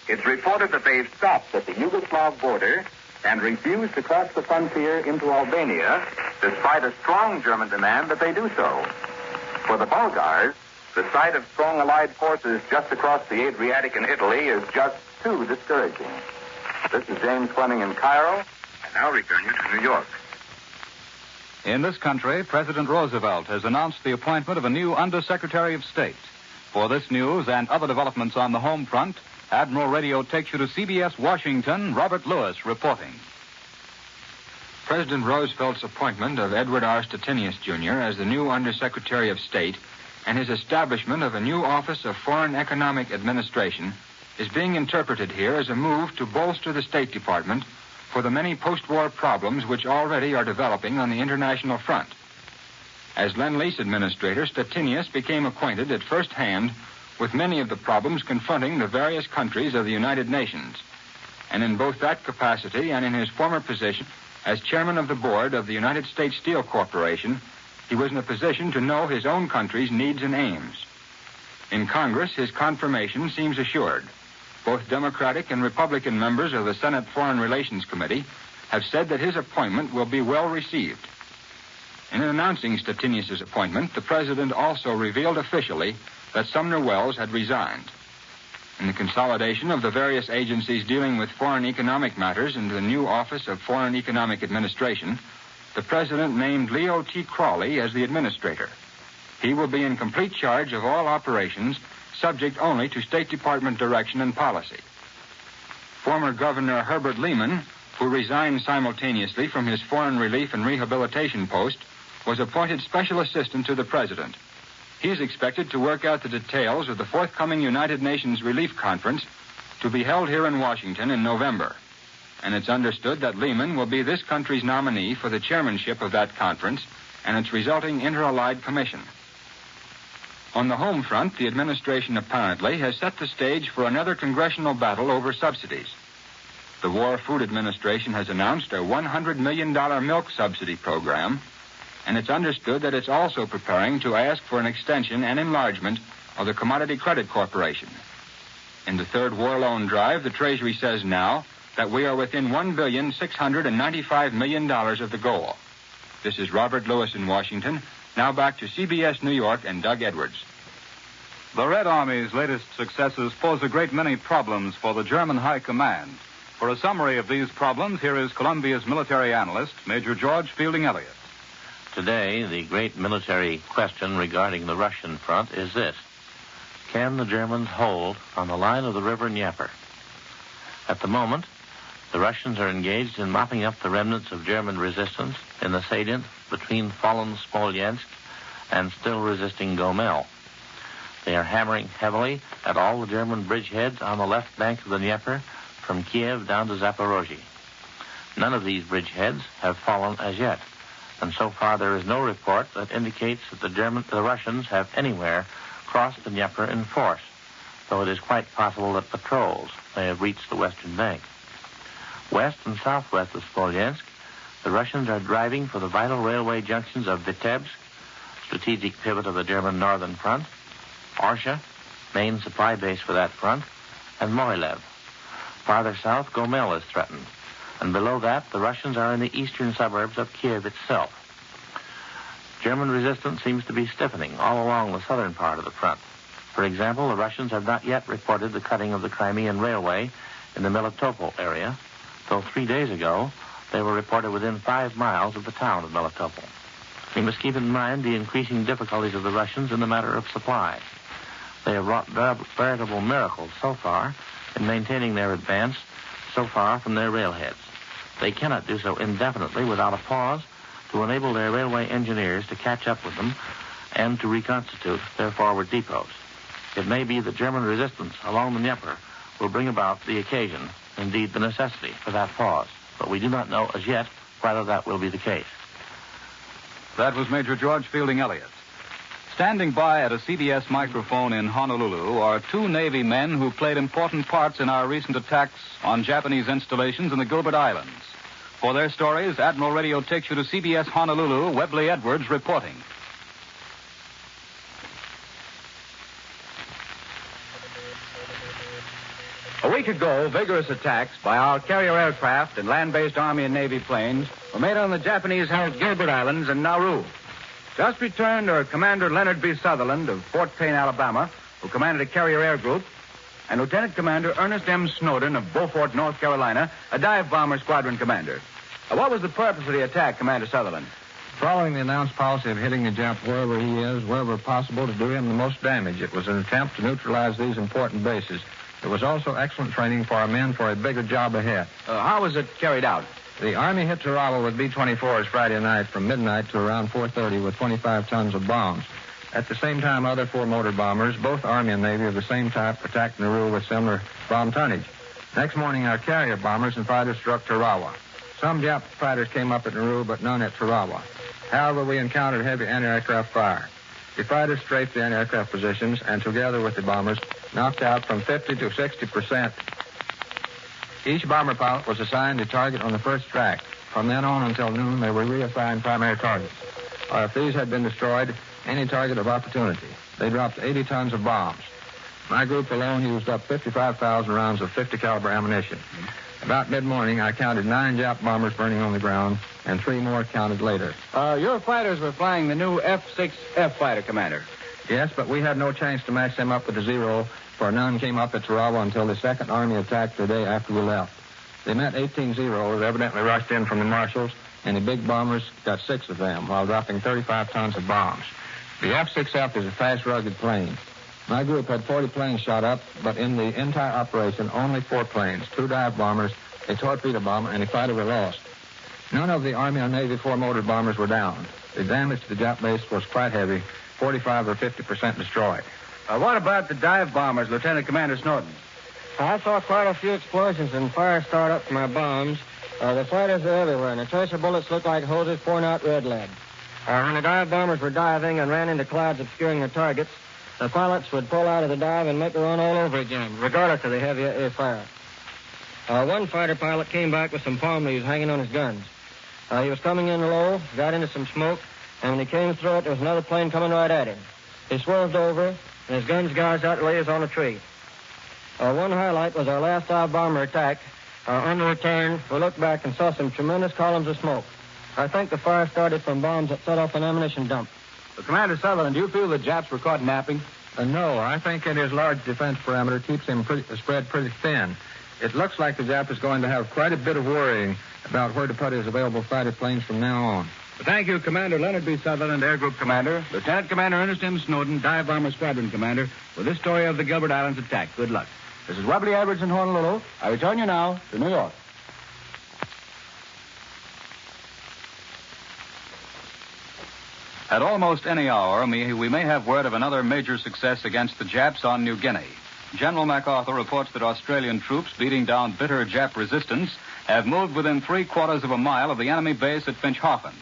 It's reported that they've stopped at the Yugoslav border and refused to cross the frontier into Albania, despite a strong German demand that they do so. For the Bulgars, the sight of strong Allied forces just across the Adriatic in Italy is just too discouraging. This is James Fleming in Cairo, and now return you to New York. In this country, President Roosevelt has announced the appointment of a new Undersecretary of State. For this news and other developments on the home front, Admiral Radio takes you to CBS Washington. Robert Lewis reporting. President Roosevelt's appointment of Edward R. Stettinius, Jr. as the new Undersecretary of State and his establishment of a new Office of Foreign Economic Administration is being interpreted here as a move to bolster the State Department for the many post-war problems which already are developing on the international front. As Lend-Lease Administrator, Stettinius became acquainted at first hand with many of the problems confronting the various countries of the United Nations. And in both that capacity and in his former position as chairman of the board of the United States Steel Corporation, he was in a position to know his own country's needs and aims. In Congress, his confirmation seems assured. Both Democratic and Republican members of the Senate Foreign Relations Committee have said that his appointment will be well received. In announcing Stettinius' appointment, the president also revealed officially that Sumner Welles had resigned. In the consolidation of the various agencies dealing with foreign economic matters into the new Office of Foreign Economic Administration, the president named Leo T. Crawley as the administrator. He will be in complete charge of all operations, subject only to State Department direction and policy. Former Governor Herbert Lehman, who resigned simultaneously from his foreign relief and rehabilitation post, was appointed special assistant to the president. He is expected to work out the details of the forthcoming United Nations Relief Conference to be held here in Washington in November. And it's understood that Lehman will be this country's nominee for the chairmanship of that conference and its resulting inter-allied commission. On the home front, the administration apparently has set the stage for another congressional battle over subsidies. The War Food Administration has announced a $100 million milk subsidy program, and it's understood that it's also preparing to ask for an extension and enlargement of the Commodity Credit Corporation. In the third war loan drive, the Treasury says now that we are within $1,695 million of the goal. This is Robert Lewis in Washington. Now back to CBS New York and Doug Edwards. The Red Army's latest successes pose a great many problems for the German High Command. For a summary of these problems, here is Columbia's military analyst, Major George Fielding Elliott. Today, the great military question regarding the Russian front is this: can the Germans hold on the line of the river Dnieper? At the moment, the Russians are engaged in mopping up the remnants of German resistance in the salient between fallen Smolensk and still resisting Gomel. They are hammering heavily at all the German bridgeheads on the left bank of the Dnieper from Kiev down to Zaporozhye. None of these bridgeheads have fallen as yet, and so far there is no report that indicates that the Russians have anywhere crossed the Dnieper in force, though it is quite possible that patrols may have reached the western bank. West and southwest of Smolensk, the Russians are driving for the vital railway junctions of Vitebsk, strategic pivot of the German northern front, Orsha, main supply base for that front, and Mohilev. Farther south, Gomel is threatened, and below that, the Russians are in the eastern suburbs of Kiev itself. German resistance seems to be stiffening all along the southern part of the front. For example, the Russians have not yet reported the cutting of the Crimean Railway in the Melitopol area, though 3 days ago they were reported within 5 miles of the town of Melitopol. We must keep in mind the increasing difficulties of the Russians in the matter of supply. They have wrought veritable miracles so far in maintaining their advance so far from their railheads. They cannot do so indefinitely without a pause to enable their railway engineers to catch up with them and to reconstitute their forward depots. It may be that German resistance along the Dnieper will bring about the occasion, indeed the necessity, for that pause. But we do not know as yet whether that will be the case. That was Major George Fielding Elliott. Standing by at a CBS microphone in Honolulu are 2 Navy men who played important parts in our recent attacks on Japanese installations in the Gilbert Islands. For their stories, Admiral Radio takes you to CBS Honolulu, Webley Edwards reporting. A week ago, vigorous attacks by our carrier aircraft and land-based Army and Navy planes were made on the Japanese-held Gilbert Islands and Nauru. Just returned are Commander Leonard B. Sutherland of Fort Payne, Alabama, who commanded a carrier air group, and Lieutenant Commander Ernest M. Snowden of Beaufort, North Carolina, a dive bomber squadron commander. What was the purpose of the attack, Commander Sutherland? Following the announced policy of hitting the Jap wherever he is, wherever possible, to do him the most damage, it was an attempt to neutralize these important bases. It was also excellent training for our men for a bigger job ahead. How was it carried out? The Army hit Tarawa with B-24s Friday night from midnight to around 4:30 with 25 tons of bombs. At the same time, other 4 motor bombers, both Army and Navy of the same type, attacked Nauru with similar bomb tonnage. Next morning, our carrier bombers and fighters struck Tarawa. Some Jap fighters came up at Nauru, but none at Tarawa. However, we encountered heavy anti-aircraft fire. The fighters strafed the anti-aircraft positions and, together with the bombers, knocked out from 50 to 60%. Each bomber pilot was assigned a target on the first track. From then on until noon, they were reassigned primary targets. Or if these had been destroyed, any target of opportunity. They dropped 80 tons of bombs. My group alone used up 55,000 rounds of 50 caliber ammunition. About mid-morning, I counted 9 Jap bombers burning on the ground, and 3 more counted later. Your fighters were flying the new F-6F fighter, Commander. Yes, but we had no chance to match them up with the Zero, for none came up at Tarawa until the Second Army attacked the day after we left. They met 18 Zeros, evidently rushed in from the marshals, and the big bombers got 6 of them while dropping 35 tons of bombs. The F-6F is a fast, rugged plane. My group had 40 planes shot up, but in the entire operation, only 4 planes, 2 dive bombers, a torpedo bomber, and a fighter were lost. None of the Army or Navy 4-motor bombers were down. The damage to the Jap base was quite heavy, 45 or 50% destroyed. What about the dive bombers, Lieutenant Commander Snowden? I saw quite a few explosions and fire start up from our bombs. The fighters are everywhere, and the tracer bullets look like hoses pouring out red lead. When the dive bombers were diving and ran into clouds obscuring their targets, the pilots would pull out of the dive and make a run all over again, regardless of the heavy air fire. One fighter pilot came back with some palm leaves hanging on his guns. He was coming in low, got into some smoke, and when he came through it, there was another plane coming right at him. He swerved over, and his guns gouged out layers on a tree. One highlight was our last dive bomber attack. On the return, we looked back and saw some tremendous columns of smoke. I think the fire started from bombs that set off an ammunition dump. Commander Sutherland, do you feel the Japs were caught napping? No, I think that his large defense parameter keeps him spread pretty thin. It looks like the Jap is going to have quite a bit of worrying about where to put his available fighter planes from now on. Thank you, Commander Leonard B. Sutherland, Air Group Commander. Lieutenant Commander Ernest M. Snowden, Dive Bomber Squadron Commander, with this story of the Gilbert Islands attack. Good luck. This is Webley Edwards in Honolulu. I return you now to New York. At almost any hour, we may have word of another major success against the Japs on New Guinea. General MacArthur reports that Australian troops beating down bitter Jap resistance have moved within 3/4 of a mile of the enemy base at Finchhofen.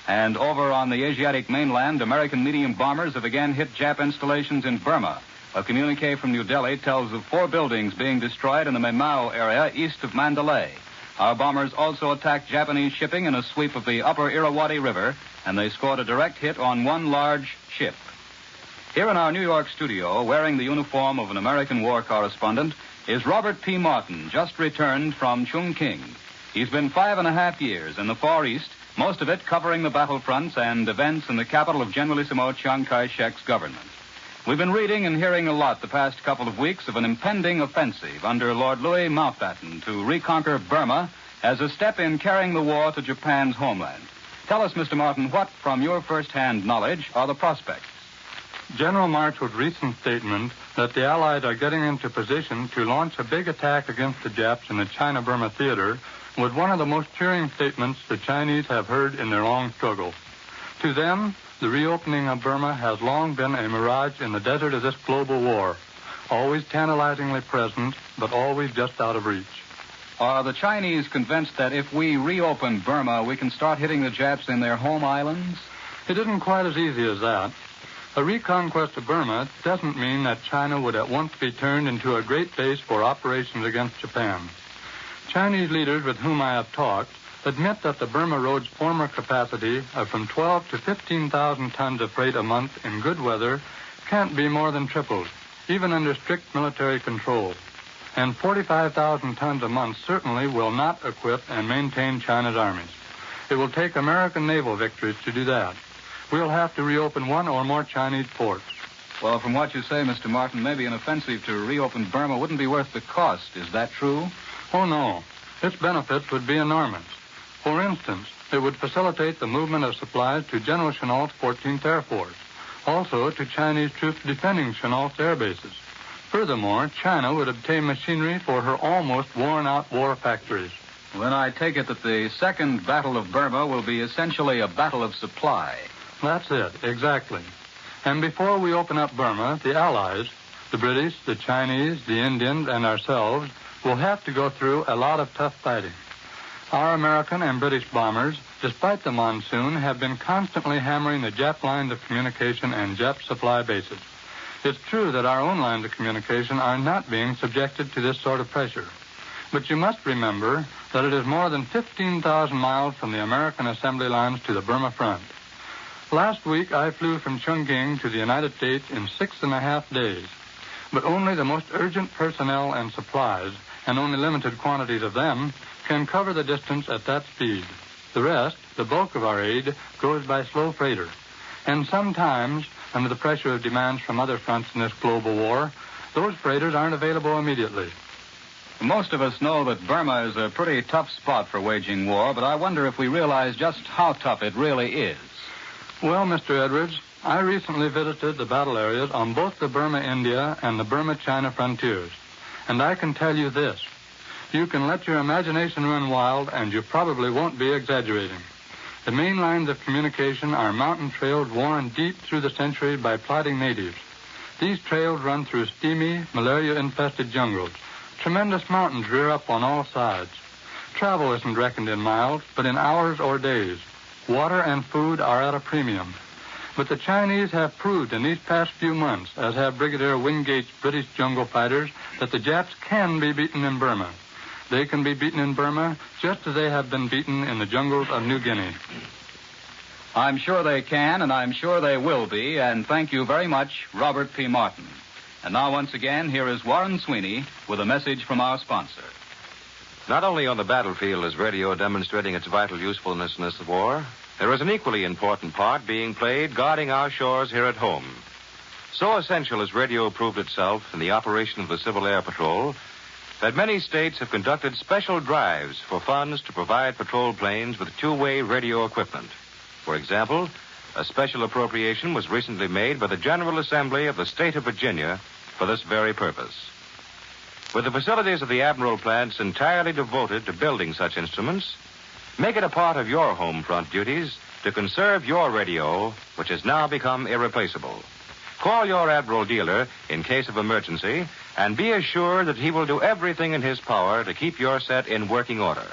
And over on the Asiatic mainland, American medium bombers have again hit Jap installations in Burma. A communique from New Delhi tells of 4 buildings being destroyed in the Memao area east of Mandalay. Our bombers also attacked Japanese shipping in a sweep of the upper Irrawaddy River, and they scored a direct hit on 1 large ship. Here in our New York studio, wearing the uniform of an American war correspondent, is Robert P. Martin, just returned from Chongqing. He's been 5.5 years in the Far East, most of it covering the battlefronts and events in the capital of Generalissimo Chiang Kai-shek's government. We've been reading and hearing a lot the past couple of weeks of an impending offensive under Lord Louis Mountbatten to reconquer Burma as a step in carrying the war to Japan's homeland. Tell us, Mr. Martin, what, from your first-hand knowledge, are the prospects? General Marshall's recent statement that the Allies are getting into position to launch a big attack against the Japs in the China-Burma theater was one of the most cheering statements the Chinese have heard in their long struggle. To them, the reopening of Burma has long been a mirage in the desert of this global war, always tantalizingly present, but always just out of reach. Are the Chinese convinced that if we reopen Burma, we can start hitting the Japs in their home islands? It isn't quite as easy as that. A reconquest of Burma doesn't mean that China would at once be turned into a great base for operations against Japan. Chinese leaders with whom I have talked admit that the Burma Road's former capacity of from 12 to 15,000 tons of freight a month in good weather can't be more than tripled, even under strict military control. And 45,000 tons a month certainly will not equip and maintain China's armies. It will take American naval victories to do that. We'll have to reopen 1 or more Chinese ports. Well, from what you say, Mr. Martin, maybe an offensive to reopen Burma wouldn't be worth the cost. Is that true? Oh, no. Its benefits would be enormous. For instance, it would facilitate the movement of supplies to General Chennault's 14th Air Force, also to Chinese troops defending Chennault's air bases. Furthermore, China would obtain machinery for her almost worn-out war factories. Then I take it that the Second Battle of Burma will be essentially a battle of supply. That's it, exactly. And before we open up Burma, the Allies, the British, the Chinese, the Indians, and ourselves, will have to go through a lot of tough fighting. Our American and British bombers, despite the monsoon, have been constantly hammering the Jap lines of communication and Jap supply bases. It's true that our own lines of communication are not being subjected to this sort of pressure. But you must remember that it is more than 15,000 miles from the American assembly lines to the Burma front. Last week, I flew from Chongqing to the United States in 6.5 days. But only the most urgent personnel and supplies, and only limited quantities of them, can cover the distance at that speed. The rest, the bulk of our aid, goes by slow freighter. And sometimes, under the pressure of demands from other fronts in this global war, those freighters aren't available immediately. Most of us know that Burma is a pretty tough spot for waging war, but I wonder if we realize just how tough it really is. Well, Mr. Edwards, I recently visited the battle areas on both the Burma-India and the Burma-China frontiers. And I can tell you this. You can let your imagination run wild, and you probably won't be exaggerating. The main lines of communication are mountain trails worn deep through the centuries by plodding natives. These trails run through steamy, malaria-infested jungles. Tremendous mountains rear up on all sides. Travel isn't reckoned in miles, but in hours or days. Water and food are at a premium. But the Chinese have proved in these past few months, as have Brigadier Wingate's British jungle fighters, that the Japs can be beaten in Burma. They can be beaten in Burma just as they have been beaten in the jungles of New Guinea. I'm sure they can, and I'm sure they will be, and thank you very much, Robert P. Martin. And now, once again, here is Warren Sweeney with a message from our sponsor. Not only on the battlefield is radio demonstrating its vital usefulness in this war, there is an equally important part being played guarding our shores here at home. So essential has radio proved itself in the operation of the Civil Air Patrol that many states have conducted special drives for funds to provide patrol planes with two-way radio equipment. For example, a special appropriation was recently made by the General Assembly of the State of Virginia for this very purpose. With the facilities of the Admiral plants entirely devoted to building such instruments, make it a part of your home front duties to conserve your radio, which has now become irreplaceable. Call your Admiral dealer in case of emergency and be assured that he will do everything in his power to keep your set in working order.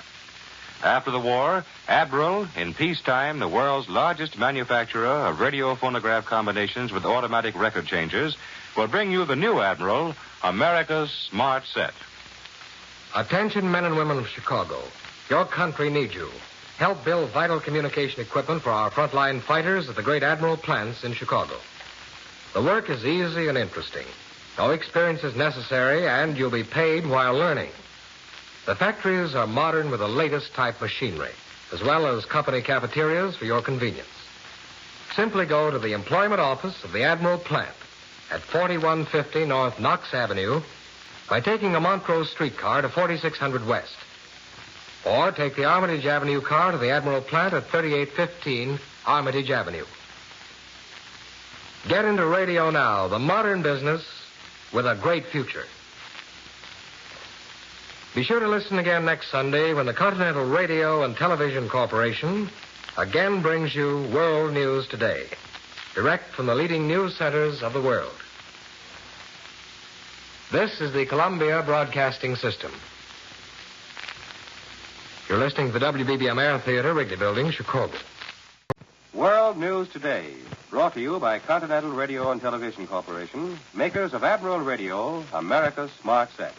After the war, Admiral, in peacetime, the world's largest manufacturer of radio phonograph combinations with automatic record changers, will bring you the new Admiral, America's Smart Set. Attention, men and women of Chicago. Your country needs you. Help build vital communication equipment for our frontline fighters at the great Admiral plants in Chicago. The work is easy and interesting. No experience is necessary, and you'll be paid while learning. The factories are modern with the latest type machinery, as well as company cafeterias for your convenience. Simply go to the employment office of the Admiral plant at 4150 North Knox Avenue by taking a Montrose streetcar to 4600 West. Or take the Armitage Avenue car to the Admiral plant at 3815 Armitage Avenue. Get into radio now, the modern business with a great future. Be sure to listen again next Sunday when the Continental Radio and Television Corporation again brings you World News Today, direct from the leading news centers of the world. This is the Columbia Broadcasting System. You're listening to the WBBM Air Theater, Wrigley Building, Chicago. World News Today, brought to you by Continental Radio and Television Corporation, makers of Admiral Radio, America's Smart Set.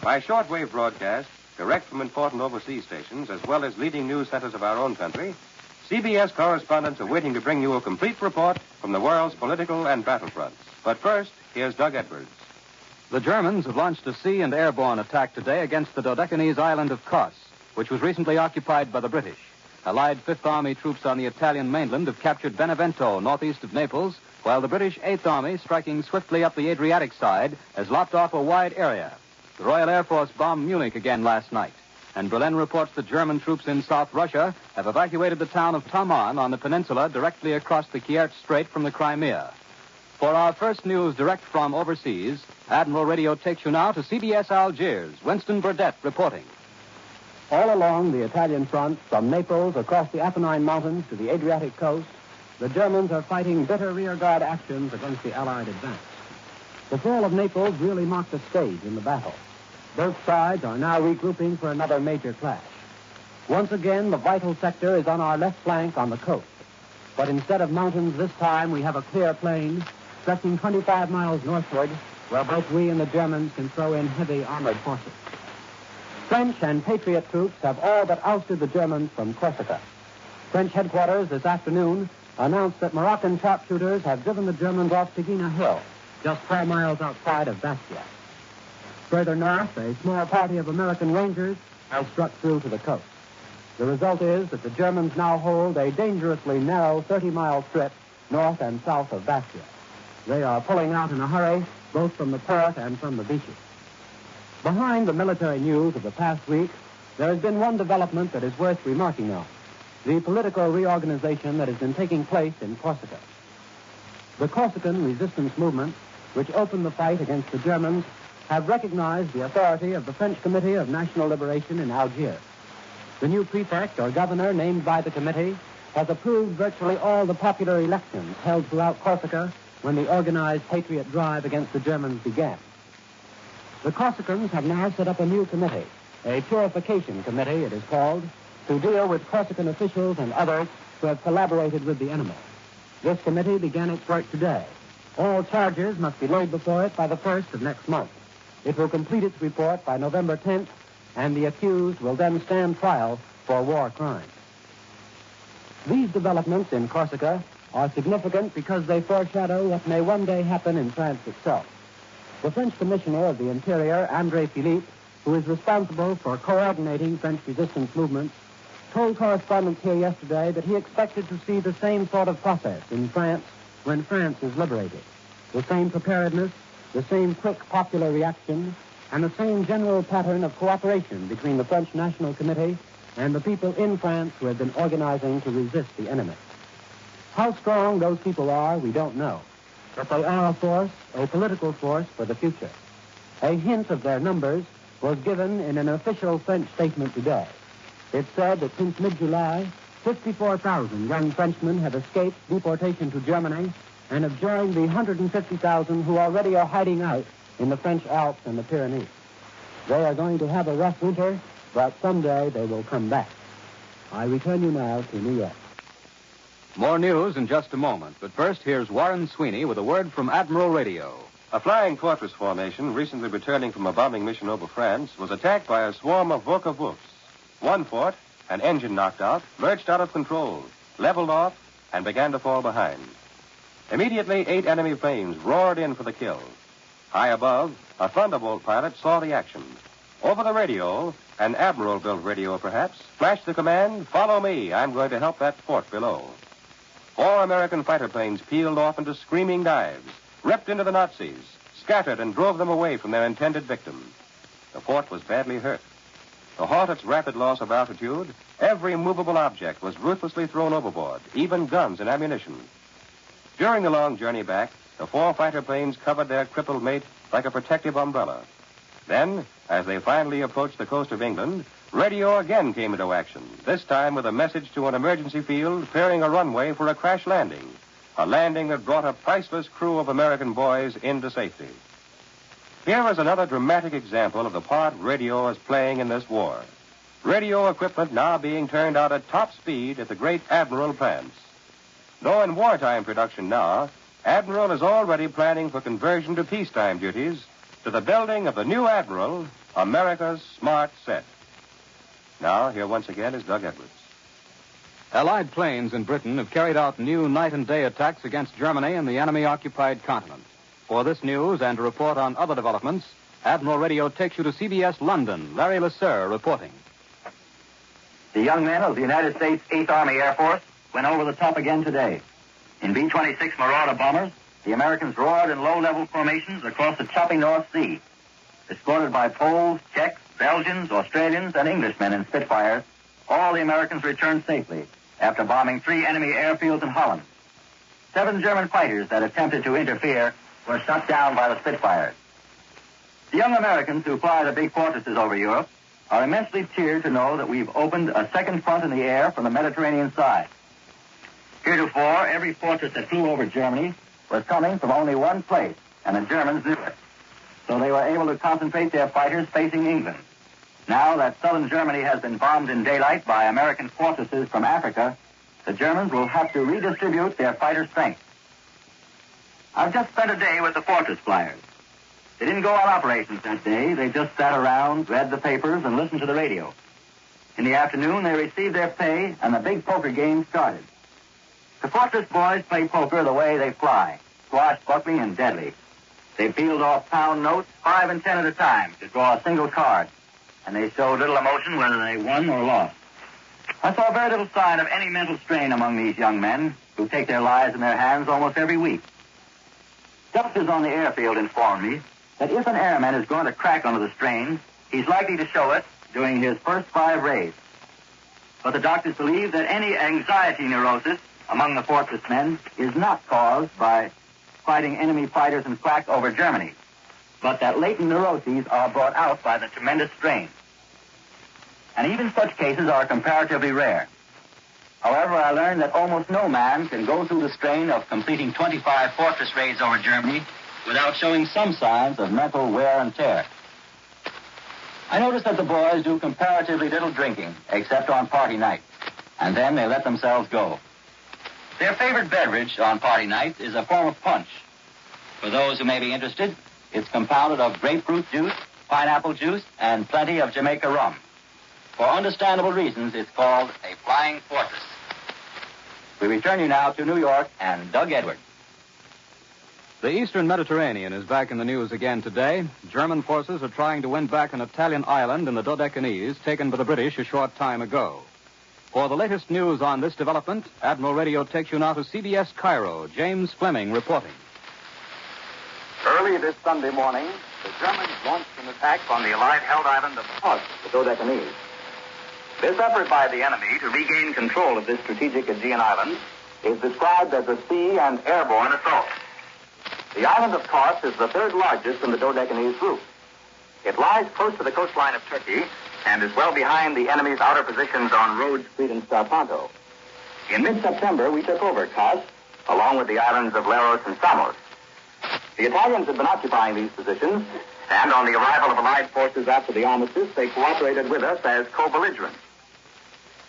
By shortwave broadcast, direct from important overseas stations, as well as leading news centers of our own country, CBS correspondents are waiting to bring you a complete report from the world's political and battlefronts. But first, here's Doug Edwards. The Germans have launched a sea and airborne attack today against the Dodecanese island of Kos, which was recently occupied by the British. Allied Fifth Army troops on the Italian mainland have captured Benevento, northeast of Naples, while the British Eighth Army, striking swiftly up the Adriatic side, has lopped off a wide area. The Royal Air Force bombed Munich again last night, and Berlin reports that German troops in South Russia have evacuated the town of Taman on the peninsula directly across the Kerch Strait from the Crimea. For our first news direct from overseas, Admiral Radio takes you now to CBS Algiers. Winston Burdett reporting. All along the Italian front, from Naples across the Apennine Mountains to the Adriatic coast, the Germans are fighting bitter rearguard actions against the Allied advance. The fall of Naples really marked a stage in the battle. Both sides are now regrouping for another major clash. Once again, the vital sector is on our left flank on the coast. But instead of mountains this time, we have a clear plain stretching 25 miles northward, where both we and the Germans can throw in heavy armored forces. French and Patriot troops have all but ousted the Germans from Corsica. French headquarters this afternoon announced that Moroccan sharpshooters have driven the Germans off Tigina Hill, just 4 miles outside of Bastia. Further north, a small party of American Rangers has struck through to the coast. The result is that the Germans now hold a dangerously narrow 30-mile strip north and south of Bastia. They are pulling out in a hurry, both from the port and from the beaches. Behind the military news of the past week, there has been one development that is worth remarking on: the political reorganization that has been taking place in Corsica. The Corsican resistance movement, which opened the fight against the Germans, have recognized the authority of the French Committee of National Liberation in Algiers. The new prefect or governor named by the committee has approved virtually all the popular elections held throughout Corsica when the organized patriot drive against the Germans began. The Corsicans have now set up a new committee, a purification committee it is called, to deal with Corsican officials and others who have collaborated with the enemy. This committee began its work today. All charges must be laid before it by the 1st of next month. It will complete its report by November 10th, and the accused will then stand trial for war crimes. These developments in Corsica are significant because they foreshadow what may one day happen in France itself. The French Commissioner of the Interior, André Philippe, who is responsible for coordinating French resistance movements, told correspondents here yesterday that he expected to see the same sort of process in France when France is liberated. The same preparedness, the same quick popular reaction, and the same general pattern of cooperation between the French National Committee and the people in France who have been organizing to resist the enemy. How strong those people are, we don't know. But they are a force, a political force for the future. A hint of their numbers was given in an official French statement today. It said that since mid-July, 54,000 young Frenchmen have escaped deportation to Germany and have joined the 150,000 who already are hiding out in the French Alps and the Pyrenees. They are going to have a rough winter, but someday they will come back. I return you now to New York. More news in just a moment, but first here's Warren Sweeney with a word from Admiral Radio. A flying fortress formation recently returning from a bombing mission over France was attacked by a swarm of Volker-Wolfs. One fort, an engine knocked out, lurched out of control, leveled off, and began to fall behind. Immediately, 8 enemy planes roared in for the kill. High above, a Thunderbolt pilot saw the action. Over the radio, an Admiral-built radio perhaps, flashed the command, "Follow me, I'm going to help that fort below." 4 American fighter planes peeled off into screaming dives, ripped into the Nazis, scattered and drove them away from their intended victim. The fort was badly hurt. To halt its rapid loss of altitude, every movable object was ruthlessly thrown overboard, even guns and ammunition. During the long journey back, the 4 fighter planes covered their crippled mate like a protective umbrella. Then, as they finally approached the coast of England, radio again came into action, this time with a message to an emergency field clearing a runway for a crash landing, a landing that brought a priceless crew of American boys into safety. Here is another dramatic example of the part radio is playing in this war. Radio equipment now being turned out at top speed at the great Admiral plants. Though in wartime production now, Admiral is already planning for conversion to peacetime duties to the building of the new Admiral, America's smart set. Now, here once again is Doug Edwards. Allied planes in Britain have carried out new night and day attacks against Germany and the enemy-occupied continent. For this news and to report on other developments, Admiral Radio takes you to CBS London. Larry Lasser reporting. The young men of the United States 8th Army Air Force went over the top again today. In B-26 Marauder bombers, the Americans roared in low-level formations across the choppy North Sea. Escorted by Poles, Czechs, Belgians, Australians, and Englishmen in Spitfires, all the Americans returned safely after bombing 3 enemy airfields in Holland. 7 German fighters that attempted to interfere were shot down by the Spitfires. The young Americans who fly the big fortresses over Europe are immensely cheered to know that we've opened a second front in the air from the Mediterranean side. Heretofore, every fortress that flew over Germany was coming from only one place, and the Germans knew it. so they were able to concentrate their fighters facing England. Now that southern Germany has been bombed in daylight by American fortresses from Africa, the Germans will have to redistribute their fighter strength. I've just spent a day with the fortress flyers. They didn't go on operations that day. They just sat around, read the papers, and listened to the radio. In the afternoon, they received their pay, and the big poker game started. The fortress boys play poker the way they fly, swashbuckling and deadly. They peeled off pound notes, 5 and 10 at a time, to draw a single card, and they showed little emotion whether they won or lost. I saw very little sign of any mental strain among these young men who take their lives in their hands almost every week. Doctors on the airfield informed me that if an airman is going to crack under the strain, he's likely to show it during his first 5 raids. But the doctors believe that any anxiety neurosis among the fortress men is not caused by fighting enemy fighters in flak over Germany, but that latent neuroses are brought out by the tremendous strain. And even such cases are comparatively rare. However, I learned that almost no man can go through the strain of completing 25 fortress raids over Germany without showing some signs of mental wear and tear. I noticed that the boys do comparatively little drinking, except on party night, and then they let themselves go. Their favorite beverage on party night is a form of punch. For those who may be interested, it's compounded of grapefruit juice, pineapple juice, and plenty of Jamaica rum. For understandable reasons, it's called a flying fortress. We return you now to New York and Doug Edwards. The eastern Mediterranean is back in the news again today. German forces are trying to win back an Italian island in the Dodecanese taken by the British a short time ago. For the latest news on this development, Admiral Radio takes you now to CBS Cairo. James Fleming reporting. Early this Sunday morning, the Germans launched an attack on the Allied-held island of Corsica, the Dodecanese. This effort by the enemy to regain control of this strategic Aegean island is described as a sea and airborne assault. The island of Kos is the third largest in the Dodecanese group. It lies close to the coastline of Turkey and is well behind the enemy's outer positions on Rhodes Street and Starpanto. In mid-September, we took over Kos, along with the islands of Leros and Samos. The Italians had been occupying these positions, and on the arrival of Allied forces after the armistice, they cooperated with us as co-belligerents.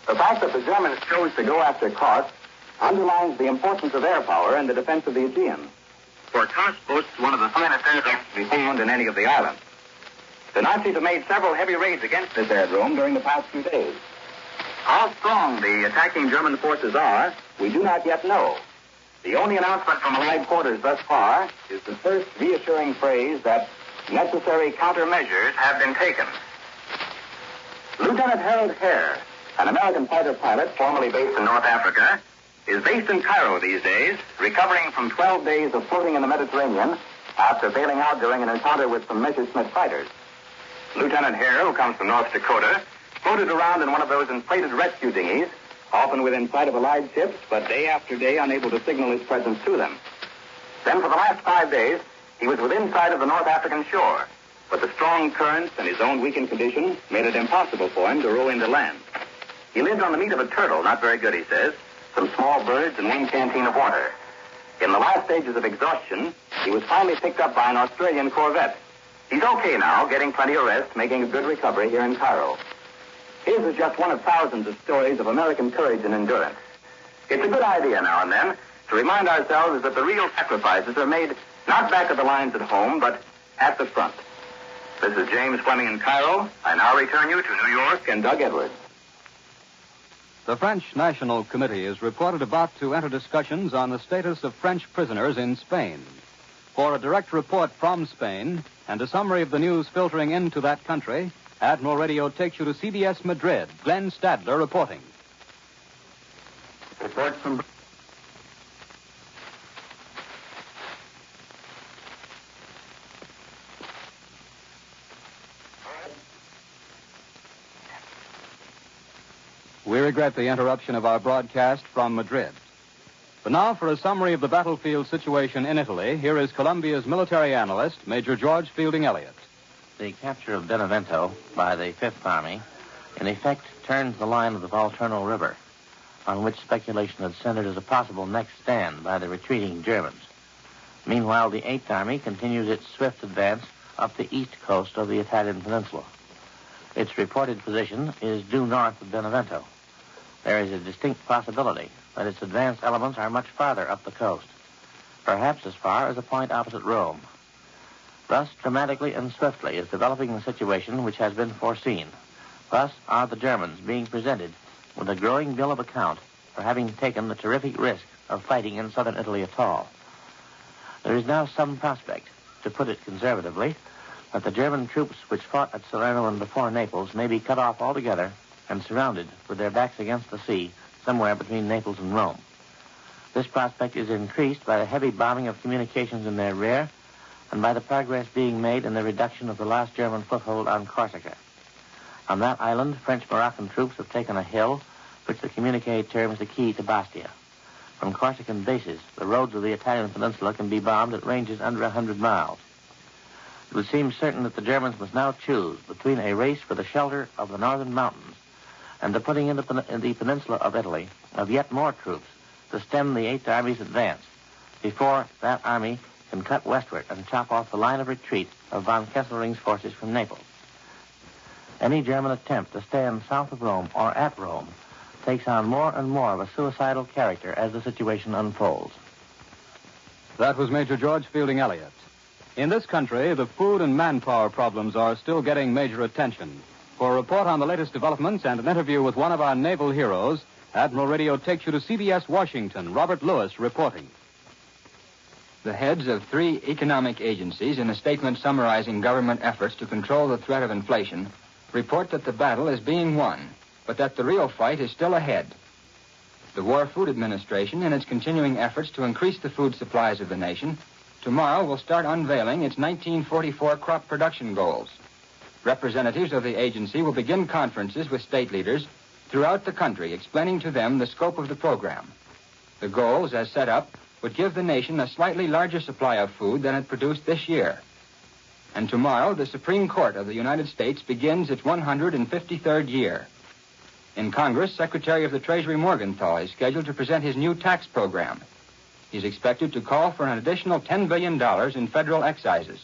The fact that the Germans chose to go after Kos underlines the importance of air power in the defense of the Aegean. For Kos boasts one of the finest aircraft to be found in any of the islands. The Nazis have made several heavy raids against this aerodrome during the past few days. How strong the attacking German forces are, we do not yet know. The only announcement from Allied quarters thus far is the first reassuring phrase that necessary countermeasures have been taken. Lieutenant Harold Hare, an American fighter pilot formerly based in North Africa, is based in Cairo these days, recovering from 12 days of floating in the Mediterranean after bailing out during an encounter with some Messerschmitt fighters. Lieutenant Hare, who comes from North Dakota, floated around in one of those inflated rescue dinghies, often within sight of Allied ships, but day after day unable to signal his presence to them. Then for the last 5 days, he was within sight of the North African shore, but the strong currents and his own weakened condition made it impossible for him to row into land. He lived on the meat of a turtle, not very good, he says, some small birds, and one canteen of water. In the last stages of exhaustion, he was finally picked up by an Australian corvette. He's okay now, getting plenty of rest, making a good recovery here in Cairo. His is just one of thousands of stories of American courage and endurance. It's a good idea now and then to remind ourselves that the real sacrifices are made not back at the lines at home, but at the front. This is James Fleming in Cairo. I now return you to New York and Doug Edwards. The French National Committee is reported about to enter discussions on the status of French prisoners in Spain. For a direct report from Spain and a summary of the news filtering into that country, Admiral Radio takes you to CBS Madrid. Glenn Stadler reporting. Report from... We regret the interruption of our broadcast from Madrid. But now for a summary of the battlefield situation in Italy, here is Columbia's military analyst, Major George Fielding Elliott. The capture of Benevento by the Fifth Army, in effect, turns the line of the Volturno River, on which speculation had centered as a possible next stand by the retreating Germans. Meanwhile, the Eighth Army continues its swift advance up the east coast of the Italian peninsula. Its reported position is due north of Benevento. There is a distinct possibility that its advanced elements are much farther up the coast, perhaps as far as a point opposite Rome. Thus, dramatically and swiftly is developing the situation which has been foreseen. Thus are the Germans being presented with a growing bill of account for having taken the terrific risk of fighting in southern Italy at all. There is now some prospect, to put it conservatively, that the German troops which fought at Salerno and before Naples may be cut off altogether and surrounded with their backs against the sea somewhere between Naples and Rome. This prospect is increased by the heavy bombing of communications in their rear and by the progress being made in the reduction of the last German foothold on Corsica. On that island, French-Moroccan troops have taken a hill which the communique terms the key to Bastia. From Corsican bases, the roads of the Italian peninsula can be bombed at ranges under 100 miles. It would seem certain that the Germans must now choose between a race for the shelter of the northern mountains and the putting in the peninsula of Italy of yet more troops to stem the Eighth Army's advance before that army can cut westward and chop off the line of retreat of von Kesselring's forces from Naples. Any German attempt to stand south of Rome or at Rome takes on more and more of a suicidal character as the situation unfolds. That was Major George Fielding Elliott. In this country, the food and manpower problems are still getting major attention. For a report on the latest developments and an interview with one of our naval heroes, Admiral Radio takes you to CBS Washington. Robert Lewis reporting. The heads of 3 economic agencies, in a statement summarizing government efforts to control the threat of inflation, report that the battle is being won, but that the real fight is still ahead. The War Food Administration, in its continuing efforts to increase the food supplies of the nation, tomorrow will start unveiling its 1944 crop production goals. Representatives of the agency will begin conferences with state leaders throughout the country, explaining to them the scope of the program. The goals, as set up, would give the nation a slightly larger supply of food than it produced this year. And tomorrow, the Supreme Court of the United States begins its 153rd year. In Congress, Secretary of the Treasury Morgenthau is scheduled to present his new tax program. He's expected to call for an additional $10 billion in federal excises.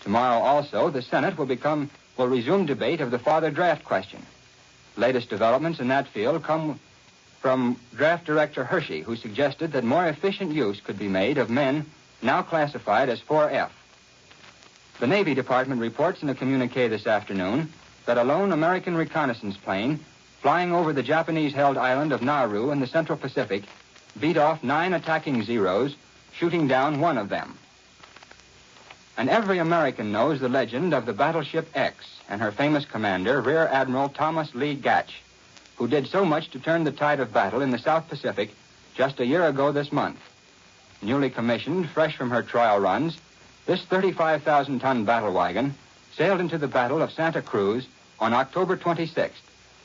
Tomorrow also, the Senate will resume debate of the father draft question. Latest developments in that field come from Draft Director Hershey, who suggested that more efficient use could be made of men now classified as 4F. The Navy Department reports in a communique this afternoon that a lone American reconnaissance plane flying over the Japanese-held island of Nauru in the Central Pacific beat off 9 attacking Zeros, shooting down one of them. And every American knows the legend of the battleship X and her famous commander, Rear Admiral Thomas Lee Gatch, who did so much to turn the tide of battle in the South Pacific just a year ago this month. Newly commissioned, fresh from her trial runs, this 35,000-ton battle wagon sailed into the Battle of Santa Cruz on October 26th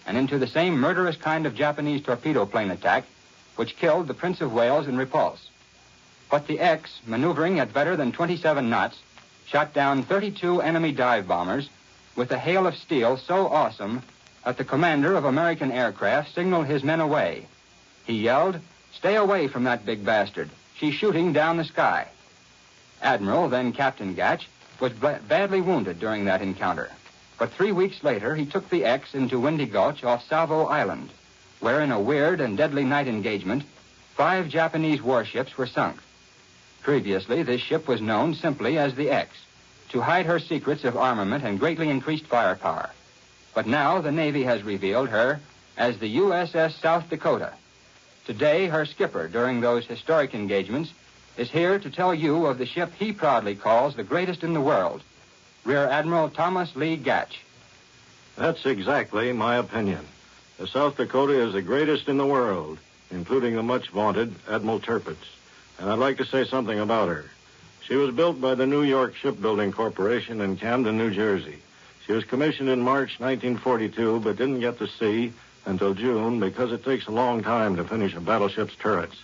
and into the same murderous kind of Japanese torpedo plane attack which killed the Prince of Wales in repulse. But the X, maneuvering at better than 27 knots, shot down 32 enemy dive bombers with a hail of steel so awesome that the commander of American aircraft signaled his men away. He yelled, "Stay away from that big bastard. She's shooting down the sky." Admiral, then Captain Gatch, was badly wounded during that encounter. But 3 weeks later, he took the X into Windy Gulch off Salvo Island, where in a weird and deadly night engagement, 5 Japanese warships were sunk. Previously, this ship was known simply as the X, to hide her secrets of armament and greatly increased firepower. But now the Navy has revealed her as the USS South Dakota. Today, her skipper, during those historic engagements, is here to tell you of the ship he proudly calls the greatest in the world, Rear Admiral Thomas Lee Gatch. That's exactly my opinion. The South Dakota is the greatest in the world, including the much-vaunted Admiral Tirpitz. And I'd like to say something about her. She was built by the New York Shipbuilding Corporation in Camden, New Jersey. She was commissioned in March 1942, but didn't get to sea until June because it takes a long time to finish a battleship's turrets.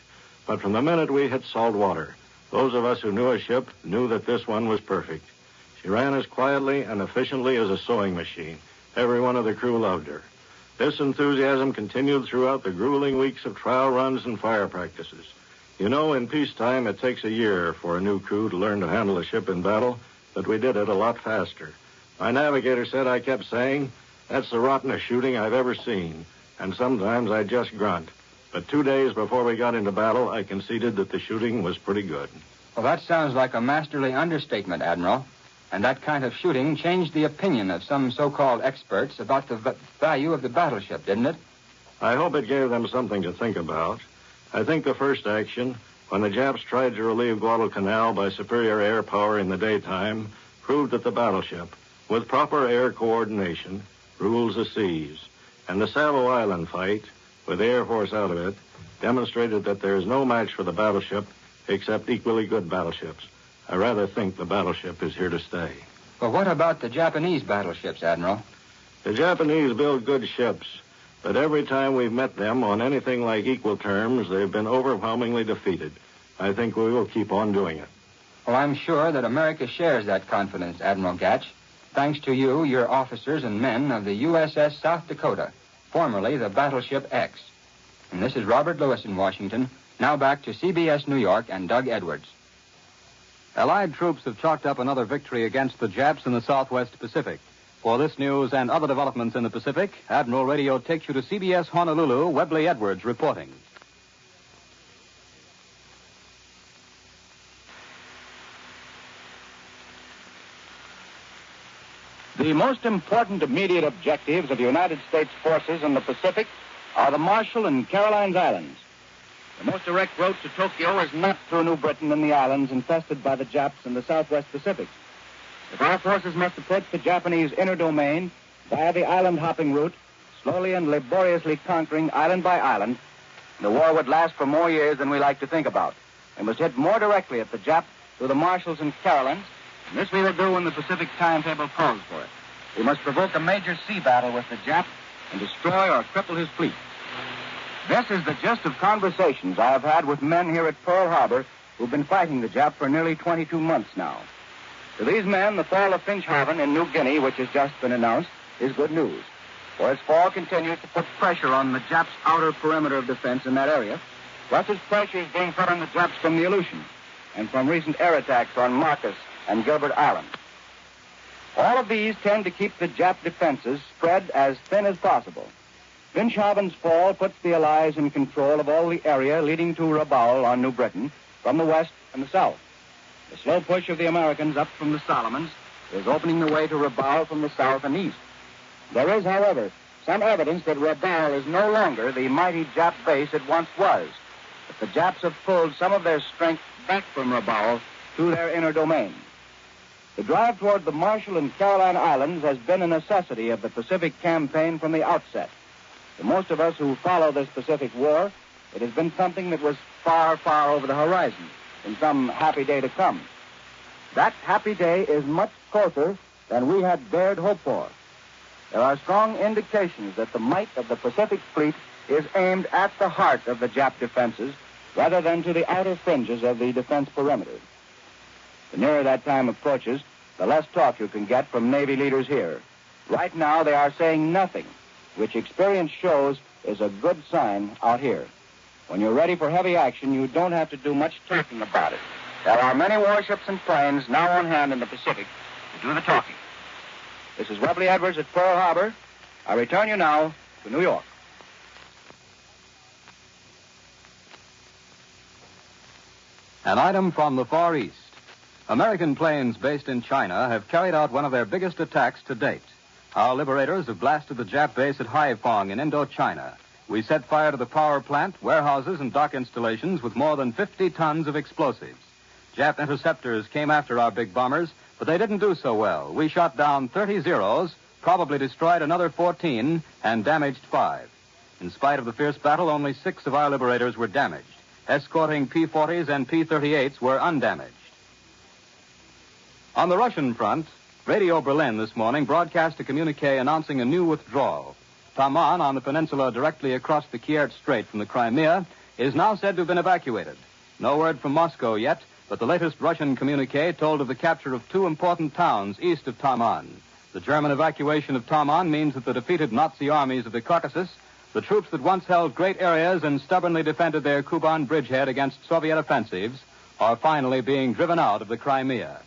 But from the minute we hit salt water, those of us who knew a ship knew that this one was perfect. She ran as quietly and efficiently as a sewing machine. Every one of the crew loved her. This enthusiasm continued throughout the grueling weeks of trial runs and fire practices. You know, in peacetime, it takes a year for a new crew to learn to handle a ship in battle, but we did it a lot faster. My navigator said I kept saying, "That's the rottenest shooting I've ever seen," and sometimes I just grunt. But 2 days before we got into battle, I conceded that the shooting was pretty good. Well, that sounds like a masterly understatement, Admiral. And that kind of shooting changed the opinion of some so-called experts about the value of the battleship, didn't it? I hope it gave them something to think about. I think the first action, when the Japs tried to relieve Guadalcanal by superior air power in the daytime, proved that the battleship, with proper air coordination, rules the seas. And the Savo Island fight, with the Air Force out of it, demonstrated that there is no match for the battleship except equally good battleships. I rather think the battleship is here to stay. Well, what about the Japanese battleships, Admiral? The Japanese build good ships, but every time we've met them on anything like equal terms, they've been overwhelmingly defeated. I think we will keep on doing it. Well, I'm sure that America shares that confidence, Admiral Gatch, thanks to you, your officers and men of the USS South Dakota, formerly the Battleship X. And this is Robert Lewis in Washington. Now back to CBS New York and Doug Edwards. Allied troops have chalked up another victory against the Japs in the Southwest Pacific. For this news and other developments in the Pacific, Admiral Radio takes you to CBS Honolulu, Webley Edwards reporting. The most important immediate objectives of the United States forces in the Pacific are the Marshall and Carolines Islands. The most direct route to Tokyo is not through New Britain and the islands infested by the Japs in the Southwest Pacific. If our forces must approach the Japanese inner domain via the island-hopping route, slowly and laboriously conquering island by island, the war would last for more years than we like to think about. We must hit more directly at the Jap through the Marshalls and Carolines, and this we will do when the Pacific timetable calls for it. We must provoke a major sea battle with the Jap and destroy or cripple his fleet. This is the gist of conversations I have had with men here at Pearl Harbor who've been fighting the Jap for nearly 22 months now. To these men, the fall of Finchhaven in New Guinea, which has just been announced, is good news. For its fall continues to put pressure on the Japs' outer perimeter of defense in that area. Plus, its pressure is being put on the Japs from the Aleutian and from recent air attacks on Marcus and Gilbert Island. All of these tend to keep the Jap defenses spread as thin as possible. Finchhaven's fall puts the Allies in control of all the area leading to Rabaul on New Britain from the west and the south. The slow push of the Americans up from the Solomons is opening the way to Rabaul from the south and east. There is, however, some evidence that Rabaul is no longer the mighty Jap base it once was. That the Japs have pulled some of their strength back from Rabaul to their inner domain. The drive toward the Marshall and Caroline Islands has been a necessity of the Pacific campaign from the outset. To most of us who follow this Pacific War, it has been something that was far, far over the horizon, in some happy day to come. That happy day is much closer than we had dared hope for. There are strong indications that the might of the Pacific Fleet is aimed at the heart of the Jap defenses rather than to the outer fringes of the defense perimeter. The nearer that time approaches, the less talk you can get from Navy leaders here. Right now, they are saying nothing, which experience shows is a good sign out here. When you're ready for heavy action, you don't have to do much talking about it. There are many warships and planes now on hand in the Pacific to do the talking. This is Webley Edwards at Pearl Harbor. I return you now to New York. An item from the Far East. American planes based in China have carried out one of their biggest attacks to date. Our liberators have blasted the Jap base at Haiphong in Indochina. We set fire to the power plant, warehouses, and dock installations with more than 50 tons of explosives. Jap interceptors came after our big bombers, but they didn't do so well. We shot down 30 Zeros, probably destroyed another 14, and damaged 5. In spite of the fierce battle, only 6 of our liberators were damaged. Escorting P-40s and P-38s were undamaged. On the Russian front, Radio Berlin this morning broadcast a communique announcing a new withdrawal. Taman, on the peninsula directly across the Kiev Strait from the Crimea, is now said to have been evacuated. No word from Moscow yet, but the latest Russian communique told of the capture of 2 important towns east of Taman. The German evacuation of Taman means that the defeated Nazi armies of the Caucasus, the troops that once held great areas and stubbornly defended their Kuban bridgehead against Soviet offensives, are finally being driven out of the Crimea.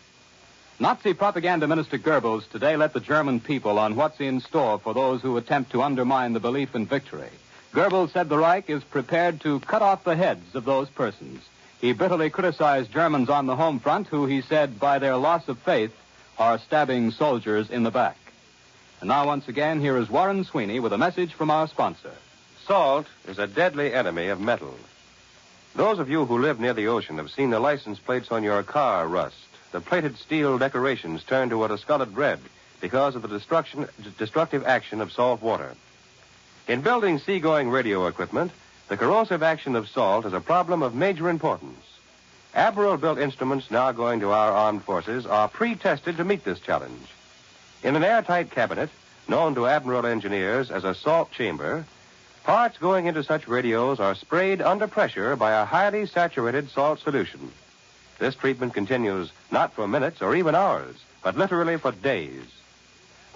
Nazi propaganda minister Goebbels today let the German people on what's in store for those who attempt to undermine the belief in victory. Goebbels said the Reich is prepared to cut off the heads of those persons. He bitterly criticized Germans on the home front who, he said, by their loss of faith, are stabbing soldiers in the back. And now, once again, here is Warren Sweeney with a message from our sponsor. Salt is a deadly enemy of metal. Those of you who live near the ocean have seen the license plates on your car rust, the plated steel decorations turn to a discolored red because of the destructive action of salt water. In building seagoing radio equipment, the corrosive action of salt is a problem of major importance. Admiral-built instruments now going to our armed forces are pre-tested to meet this challenge. In an airtight cabinet, known to Admiral engineers as a salt chamber, parts going into such radios are sprayed under pressure by a highly saturated salt solution. This treatment continues not for minutes or even hours, but literally for days.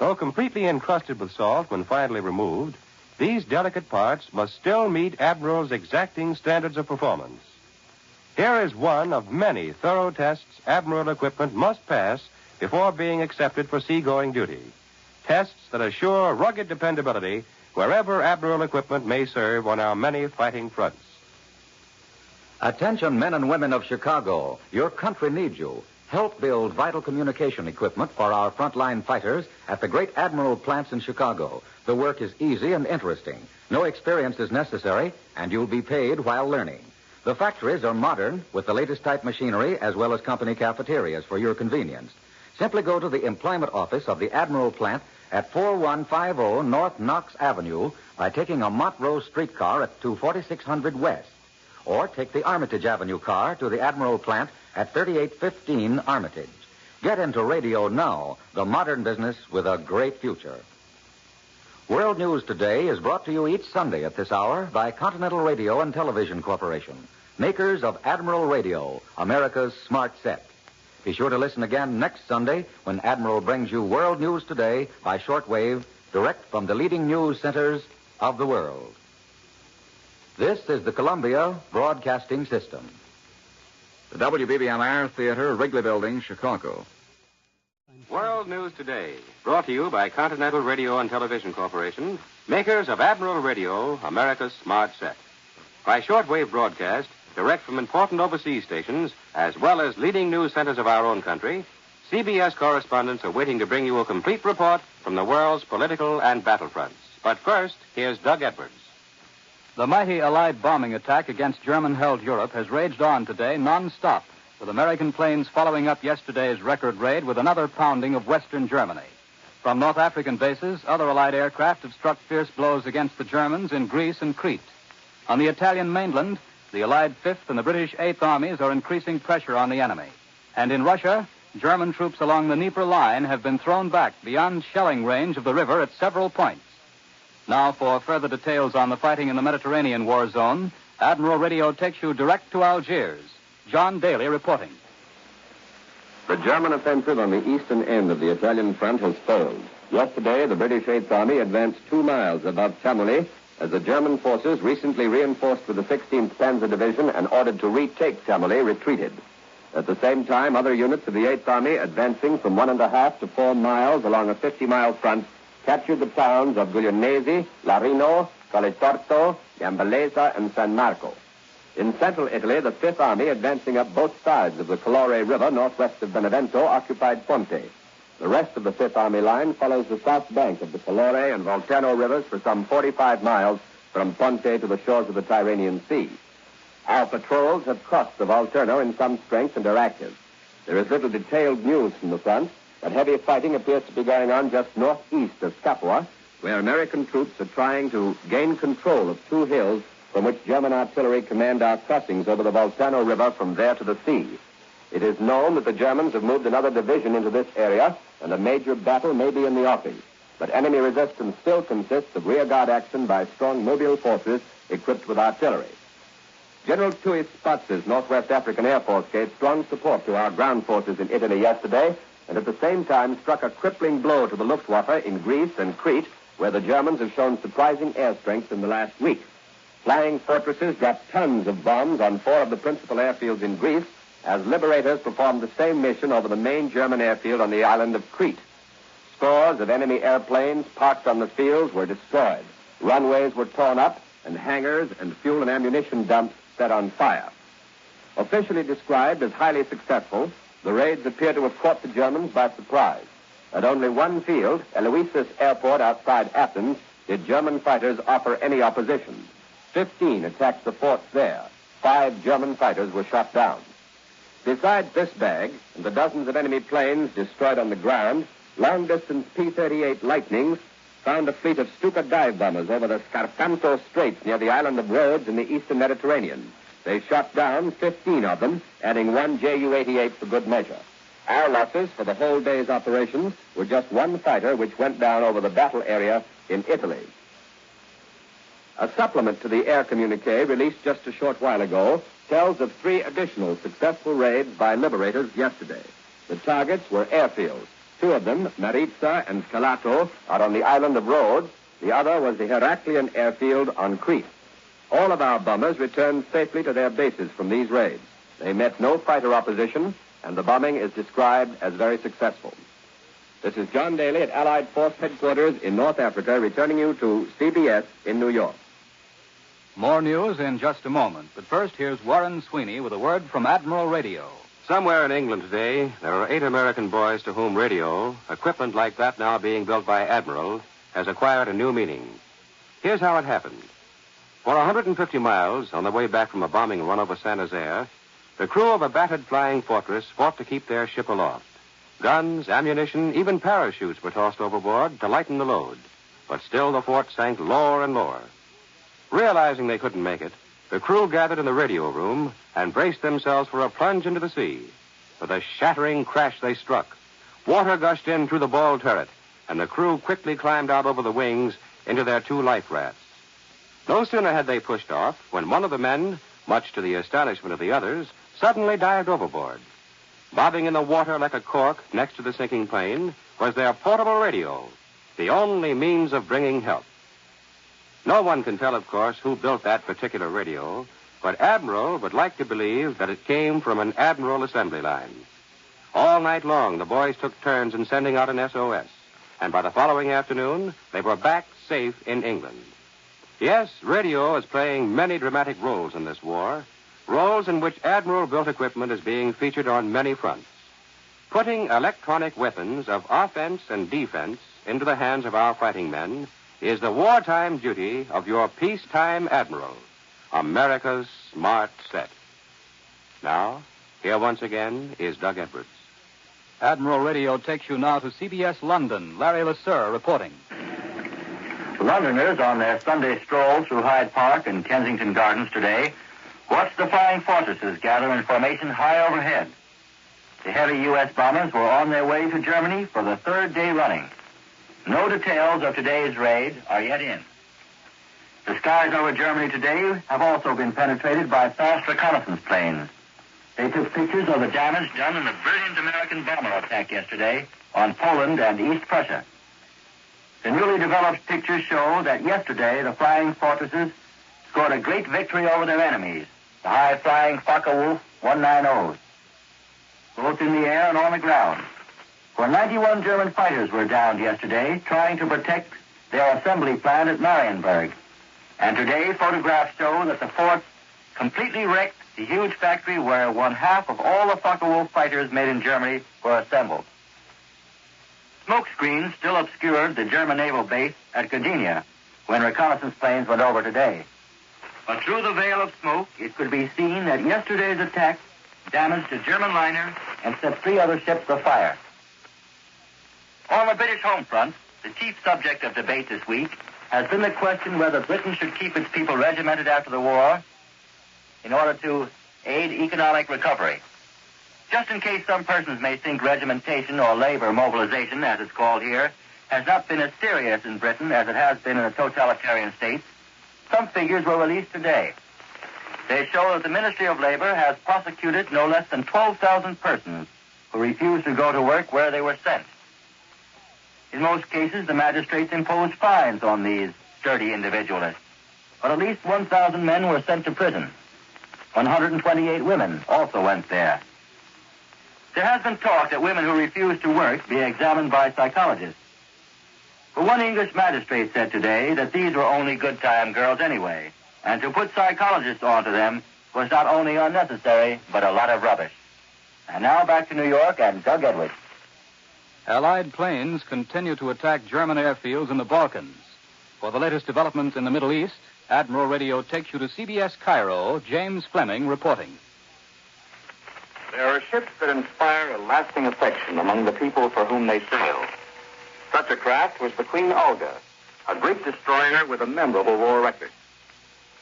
Though completely encrusted with salt when finally removed, these delicate parts must still meet Admiral's exacting standards of performance. Here is one of many thorough tests Admiral equipment must pass before being accepted for seagoing duty. Tests that assure rugged dependability wherever Admiral equipment may serve on our many fighting fronts. Attention, men and women of Chicago. Your country needs you. Help build vital communication equipment for our frontline fighters at the great Admiral plants in Chicago. The work is easy and interesting. No experience is necessary, and you'll be paid while learning. The factories are modern with the latest type machinery as well as company cafeterias for your convenience. Simply go to the employment office of the Admiral plant at 4150 North Knox Avenue by taking a Montrose streetcar at 24600 West. Or take the Armitage Avenue car to the Admiral plant at 3815 Armitage. Get into radio now, the modern business with a great future. World News Today is brought to you each Sunday at this hour by Continental Radio and Television Corporation, makers of Admiral Radio, America's smart set. Be sure to listen again next Sunday when Admiral brings you World News Today by shortwave, direct from the leading news centers of the world. This is the Columbia Broadcasting System. The WBBM Theater, Wrigley Building, Chicago. World News Today, brought to you by Continental Radio and Television Corporation, makers of Admiral Radio, America's smart set. By shortwave broadcast, direct from important overseas stations, as well as leading news centers of our own country, CBS correspondents are waiting to bring you a complete report from the world's political and battlefronts. But first, here's Doug Edwards. The mighty Allied bombing attack against German-held Europe has raged on today non-stop, with American planes following up yesterday's record raid with another pounding of Western Germany. From North African bases, other Allied aircraft have struck fierce blows against the Germans in Greece and Crete. On the Italian mainland, the Allied 5th and the British 8th Armies are increasing pressure on the enemy. And in Russia, German troops along the Dnieper line have been thrown back beyond shelling range of the river at several points. Now, for further details on the fighting in the Mediterranean war zone, Admiral Radio takes you direct to Algiers. John Daly reporting. The German offensive on the eastern end of the Italian front has failed. Yesterday, the British 8th Army advanced 2 miles above Chamouly as the German forces, recently reinforced with the 16th Panzer Division and ordered to retake Chamouly, retreated. At the same time, other units of the 8th Army, advancing from 1.5 to 4 miles along a 50-mile front, captured the towns of Guglielmesi, Larino, Colletorto, Gambellesa, and San Marco. In central Italy, the 5th Army, advancing up both sides of the Calore River northwest of Benevento, occupied Ponte. The rest of the 5th Army line follows the south bank of the Calore and Volturno rivers for some 45 miles from Ponte to the shores of the Tyrrhenian Sea. Our patrols have crossed the Volturno in some strength and are active. There is little detailed news from the front, but heavy fighting appears to be going on just northeast of Capua, where American troops are trying to gain control of 2 hills from which German artillery command our crossings over the Volturno River from there to the sea. It is known that the Germans have moved another division into this area, and a major battle may be in the offing. But enemy resistance still consists of rearguard action by strong mobile forces equipped with artillery. General Tui Spatz's Northwest African Air Force gave strong support to our ground forces in Italy yesterday, and at the same time struck a crippling blow to the Luftwaffe in Greece and Crete, where the Germans have shown surprising air strength in the last week. Flying fortresses dropped tons of bombs on 4 of the principal airfields in Greece, as liberators performed the same mission over the main German airfield on the island of Crete. Scores of enemy airplanes parked on the fields were destroyed. Runways were torn up, and hangars and fuel and ammunition dumps set on fire. Officially described as highly successful, the raids appear to have caught the Germans by surprise. At only one field, Eleusis Airport outside Athens, did German fighters offer any opposition. 15 attacked the forts there. 5 German fighters were shot down. Besides this bag and the dozens of enemy planes destroyed on the ground, long-distance P-38 Lightnings found a fleet of Stuka dive bombers over the Scarpanto Straits near the island of Rhodes in the eastern Mediterranean. They shot down 15 of them, adding 1 Ju-88 for good measure. Our losses for the whole day's operations were just 1 fighter which went down over the battle area in Italy. A supplement to the air communique released just a short while ago tells of 3 additional successful raids by liberators yesterday. The targets were airfields. 2 of them, Maritza and Scalato, are on the island of Rhodes. The other was the Heraklion airfield on Crete. All of our bombers returned safely to their bases from these raids. They met no fighter opposition, and the bombing is described as very successful. This is John Daly at Allied Force Headquarters in North Africa, returning you to CBS in New York. More news in just a moment. But first, here's Warren Sweeney with a word from Admiral Radio. Somewhere in England today, there are 8 American boys to whom radio, equipment like that now being built by Admiral, has acquired a new meaning. Here's how it happened. For 150 miles, on the way back from a bombing run over Saint-Nazaire, the crew of a battered flying fortress fought to keep their ship aloft. Guns, ammunition, even parachutes were tossed overboard to lighten the load. But still the fort sank lower and lower. Realizing they couldn't make it, the crew gathered in the radio room and braced themselves for a plunge into the sea. With a shattering crash, they struck. Water gushed in through the ball turret, and the crew quickly climbed out over the wings into their 2 life rafts. No sooner had they pushed off when one of the men, much to the astonishment of the others, suddenly dived overboard. Bobbing in the water like a cork next to the sinking plane was their portable radio, the only means of bringing help. No one can tell, of course, who built that particular radio, but Admiral would like to believe that it came from an Admiral assembly line. All night long, the boys took turns in sending out an SOS, and by the following afternoon, they were back safe in England. Yes, radio is playing many dramatic roles in this war, roles in which Admiral-built equipment is being featured on many fronts. Putting electronic weapons of offense and defense into the hands of our fighting men is the wartime duty of your peacetime Admiral, America's smart set. Now, here once again is Doug Edwards. Admiral Radio takes you now to CBS London. Larry Lasser reporting. Londoners on their Sunday stroll through Hyde Park and Kensington Gardens today watched the flying fortresses gather in formation high overhead. The heavy U.S. bombers were on their way to Germany for the 3rd day running. No details of today's raid are yet in. The skies over Germany today have also been penetrated by fast reconnaissance planes. They took pictures of the damage done in the brilliant American bomber attack yesterday on Poland and East Prussia. The newly developed pictures show that yesterday the flying fortresses scored a great victory over their enemies, the high-flying Focke-Wulf 190s, both in the air and on the ground. For 91 German fighters were downed yesterday trying to protect their assembly plant at Marienburg. And today, photographs show that the forts completely wrecked the huge factory where 1/2 of all the Focke-Wulf fighters made in Germany were assembled. Smoke screens still obscured the German naval base at Gdynia when reconnaissance planes went over today. But through the veil of smoke, it could be seen that yesterday's attack damaged a German liner and set 3 other ships afire. On the British home front, the chief subject of debate this week has been the question whether Britain should keep its people regimented after the war in order to aid economic recovery. Just in case some persons may think regimentation or labor mobilization, as it's called here, has not been as serious in Britain as it has been in the totalitarian states, some figures were released today. They show that the Ministry of Labor has prosecuted no less than 12,000 persons who refused to go to work where they were sent. In most cases, the magistrates imposed fines on these sturdy individualists, but at least 1,000 men were sent to prison. 128 women also went there, There has been talk that women who refuse to work be examined by psychologists. But one English magistrate said today that these were only good-time girls anyway, and to put psychologists onto them was not only unnecessary, but a lot of rubbish. And now back to New York and Doug Edwards. Allied planes continue to attack German airfields in the Balkans. For the latest developments in the Middle East, Admiral Radio takes you to CBS Cairo. James Fleming reporting. There are ships that inspire a lasting affection among the people for whom they sail. Such a craft was the Queen Olga, a Greek destroyer with a memorable war record.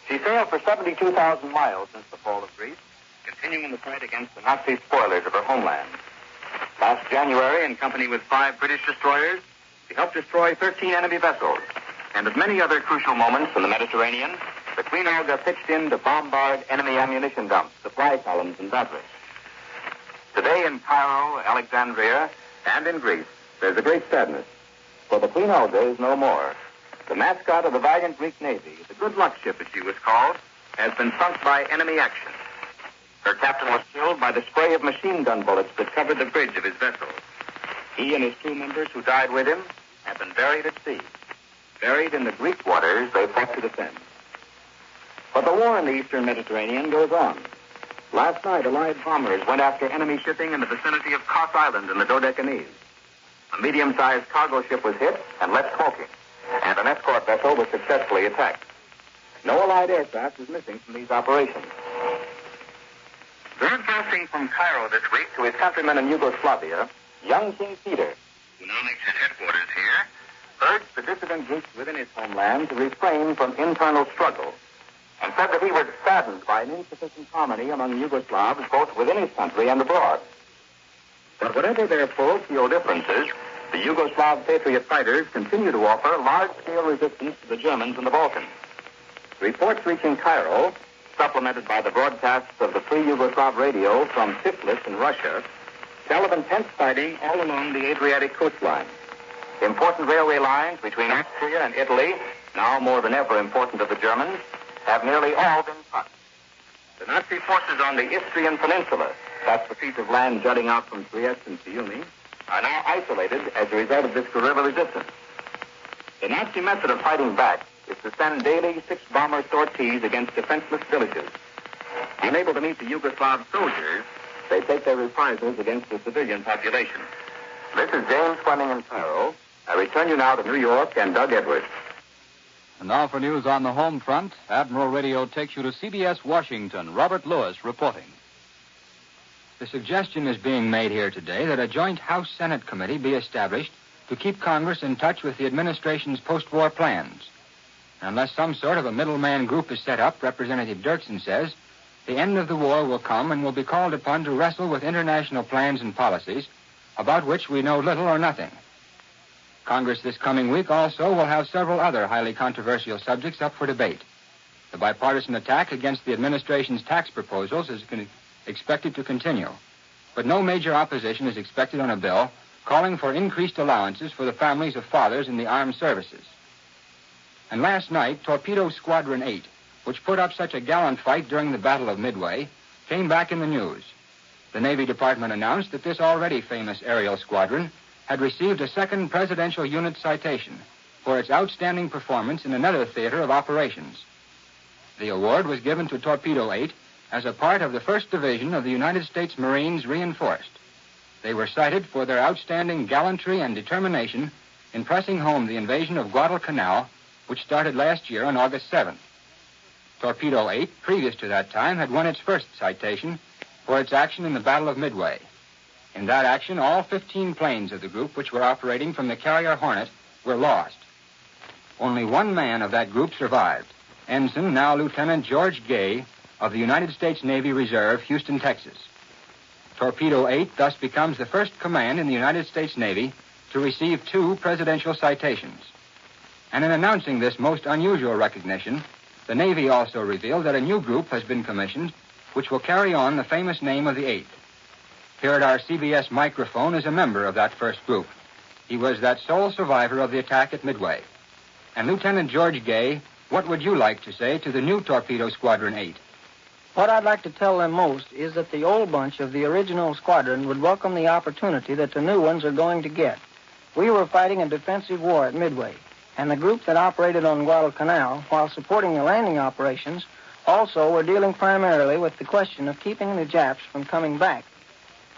She sailed for 72,000 miles since the fall of Greece, continuing the fight against the Nazi spoilers of her homeland. Last January, in company with 5 British destroyers, she helped destroy 13 enemy vessels. And at many other crucial moments in the Mediterranean, the Queen Olga pitched in to bombard enemy ammunition dumps, supply columns, and batteries. Today in Cairo, Alexandria, and in Greece, there's a great sadness. For the Queen Olga is no more. The mascot of the valiant Greek Navy, the good luck ship as she was called, has been sunk by enemy action. Her captain was killed by the spray of machine gun bullets that covered the bridge of his vessel. He and his crew members who died with him have been buried at sea. Buried in the Greek waters they fought to defend. But the war in the eastern Mediterranean goes on. Last night, Allied bombers went after enemy shipping in the vicinity of Kos Island in the Dodecanese. A medium-sized cargo ship was hit and left smoking, and an escort vessel was successfully attacked. No Allied aircraft is missing from these operations. Broadcasting from Cairo this week to his countrymen in Yugoslavia, young King Peter, who now makes his headquarters here, urged the dissident Greeks within his homeland to refrain from internal struggle, and said that he was saddened by an insufficient harmony among Yugoslavs both within his country and abroad. But whatever their parochial differences, the Yugoslav patriot fighters continue to offer large-scale resistance to the Germans in the Balkans. Reports reaching Cairo, supplemented by the broadcasts of the Free Yugoslav radio from Tiflis in Russia, tell of intense fighting all along the Adriatic coastline. Important railway lines between Austria and Italy, now more than ever important to the Germans, have nearly all been cut. The Nazi forces on the Istrian Peninsula, that's the piece of land jutting out from Trieste and Fiume, are now isolated as a result of this guerrilla resistance. The Nazi method of fighting back is to send daily 6 bomber sorties against defenseless villages. Unable to meet the Yugoslav soldiers, they take their reprisals against the civilian population. This is James Fleming in Cairo. I return you now to New York and Doug Edwards. And now for news on the home front, Admiral Radio takes you to CBS Washington. Robert Lewis reporting. The suggestion is being made here today that a joint House-Senate committee be established to keep Congress in touch with the administration's post-war plans. Unless some sort of a middleman group is set up, Representative Dirksen says, the end of the war will come and will be called upon to wrestle with international plans and policies about which we know little or nothing. Congress this coming week also will have several other highly controversial subjects up for debate. The bipartisan attack against the administration's tax proposals is expected to continue, but no major opposition is expected on a bill calling for increased allowances for the families of fathers in the armed services. And last night, Torpedo Squadron 8, which put up such a gallant fight during the Battle of Midway, came back in the news. The Navy Department announced that this already famous aerial squadron had received a second Presidential Unit citation for its outstanding performance in another theater of operations. The award was given to Torpedo 8 as a part of the 1st Division of the United States Marines Reinforced. They were cited for their outstanding gallantry and determination in pressing home the invasion of Guadalcanal, which started last year on August 7th. Torpedo 8, previous to that time, had won its first citation for its action in the Battle of Midway. In that action, all 15 planes of the group which were operating from the carrier Hornet were lost. Only one man of that group survived, Ensign, now Lieutenant George Gay, of the United States Navy Reserve, Houston, Texas. Torpedo 8 thus becomes the first command in the United States Navy to receive 2 presidential citations. And in announcing this most unusual recognition, the Navy also revealed that a new group has been commissioned which will carry on the famous name of the 8th. Here at our CBS microphone is a member of that first group. He was that sole survivor of the attack at Midway. And Lieutenant George Gay, what would you like to say to the new Torpedo Squadron 8? What I'd like to tell them most is that the old bunch of the original squadron would welcome the opportunity that the new ones are going to get. We were fighting a defensive war at Midway, and the group that operated on Guadalcanal, while supporting the landing operations, also were dealing primarily with the question of keeping the Japs from coming back.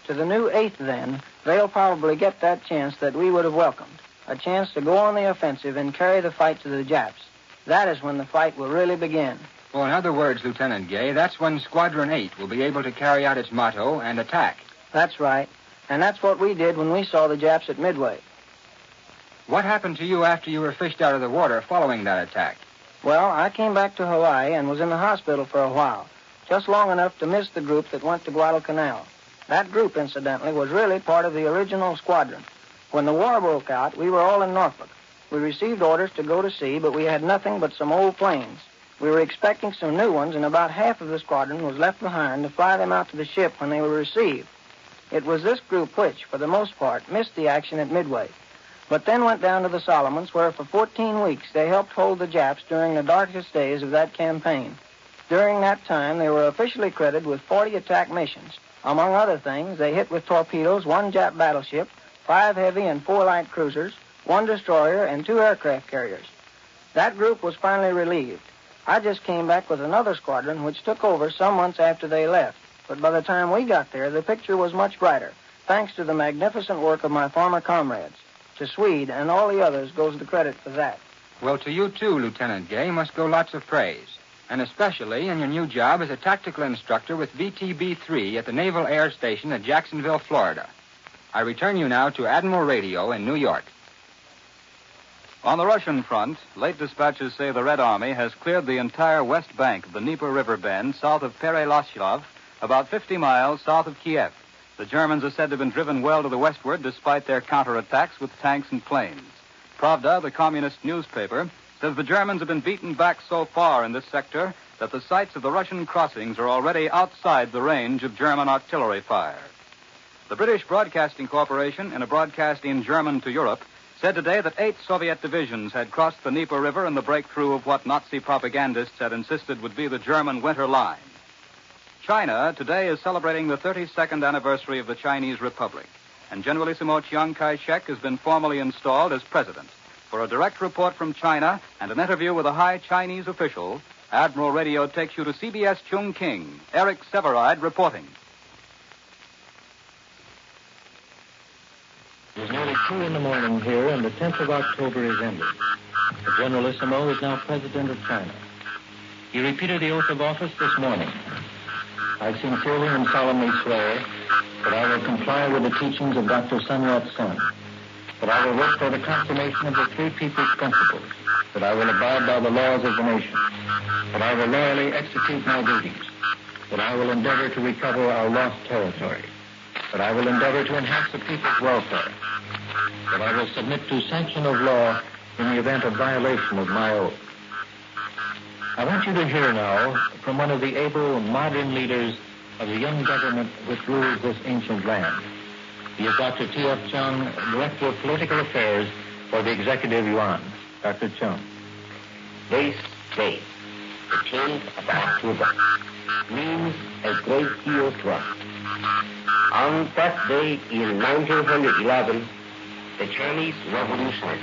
To the new 8th, then, they'll probably get that chance that we would have welcomed, a chance to go on the offensive and carry the fight to the Japs. That is when the fight will really begin. Well, in other words, Lieutenant Gay, that's when Squadron 8 will be able to carry out its motto and attack. That's right. And that's what we did when we saw the Japs at Midway. What happened to you after you were fished out of the water following that attack? Well, I came back to Hawaii and was in the hospital for a while, just long enough to miss the group that went to Guadalcanal. That group, incidentally, was really part of the original squadron. When the war broke out, we were all in Norfolk. We received orders to go to sea, but we had nothing but some old planes. We were expecting some new ones, and about half of the squadron was left behind to fly them out to the ship when they were received. It was this group which, for the most part, missed the action at Midway, but then went down to the Solomons, where for 14 weeks they helped hold the Japs during the darkest days of that campaign. During that time, they were officially credited with 40 attack missions. Among other things, they hit with torpedoes 1 Jap battleship, 5 heavy and 4 light cruisers, 1 destroyer, and 2 aircraft carriers. That group was finally relieved. I just came back with another squadron, which took over some months after they left. But by the time we got there, the picture was much brighter, thanks to the magnificent work of my former comrades. To Swede and all the others goes the credit for that. Well, to you, too, Lieutenant Gay, must go lots of praise. And especially in your new job as a tactical instructor with VTB-3 at the Naval Air Station at Jacksonville, Florida. I return you now to Admiral Radio in New York. On the Russian front, late dispatches say the Red Army has cleared the entire west bank of the Dnieper River bend south of Pereyaslav, about 50 miles south of Kiev. The Germans are said to have been driven well to the westward despite their counterattacks with tanks and planes. Pravda, the communist newspaper, says the Germans have been beaten back so far in this sector that the sites of the Russian crossings are already outside the range of German artillery fire. The British Broadcasting Corporation, in a broadcast in German to Europe, said today that 8 Soviet divisions had crossed the Dnieper River in the breakthrough of what Nazi propagandists had insisted would be the German Winter Line. China today is celebrating the 32nd anniversary of the Chinese Republic, and Generalissimo Chiang Kai-shek has been formally installed as president. For a direct report from China and an interview with a high Chinese official, Admiral Radio takes you to CBS Chongqing. Eric Severide reporting. It is nearly 2 in the morning here, and the 10th of October is ended. The Generalissimo is now President of China. He repeated the oath of office this morning. I sincerely and solemnly swear that I will comply with the teachings of Dr. Sun Yat-sen, that I will work for the confirmation of the Three People's Principles, that I will abide by the laws of the nation, that I will loyally execute my duties, that I will endeavor to recover our lost territory, that I will endeavor to enhance the people's welfare, that I will submit to sanction of law in the event of violation of my oath. I want you to hear now from one of the able modern leaders of the young government which rules this ancient land. He is Dr. T.F. Chung, Director of Political Affairs for the Executive Yuan. Dr. Chung. This day, the 10th of October, means a great deal to us. On that day in 1911, the Chinese Revolution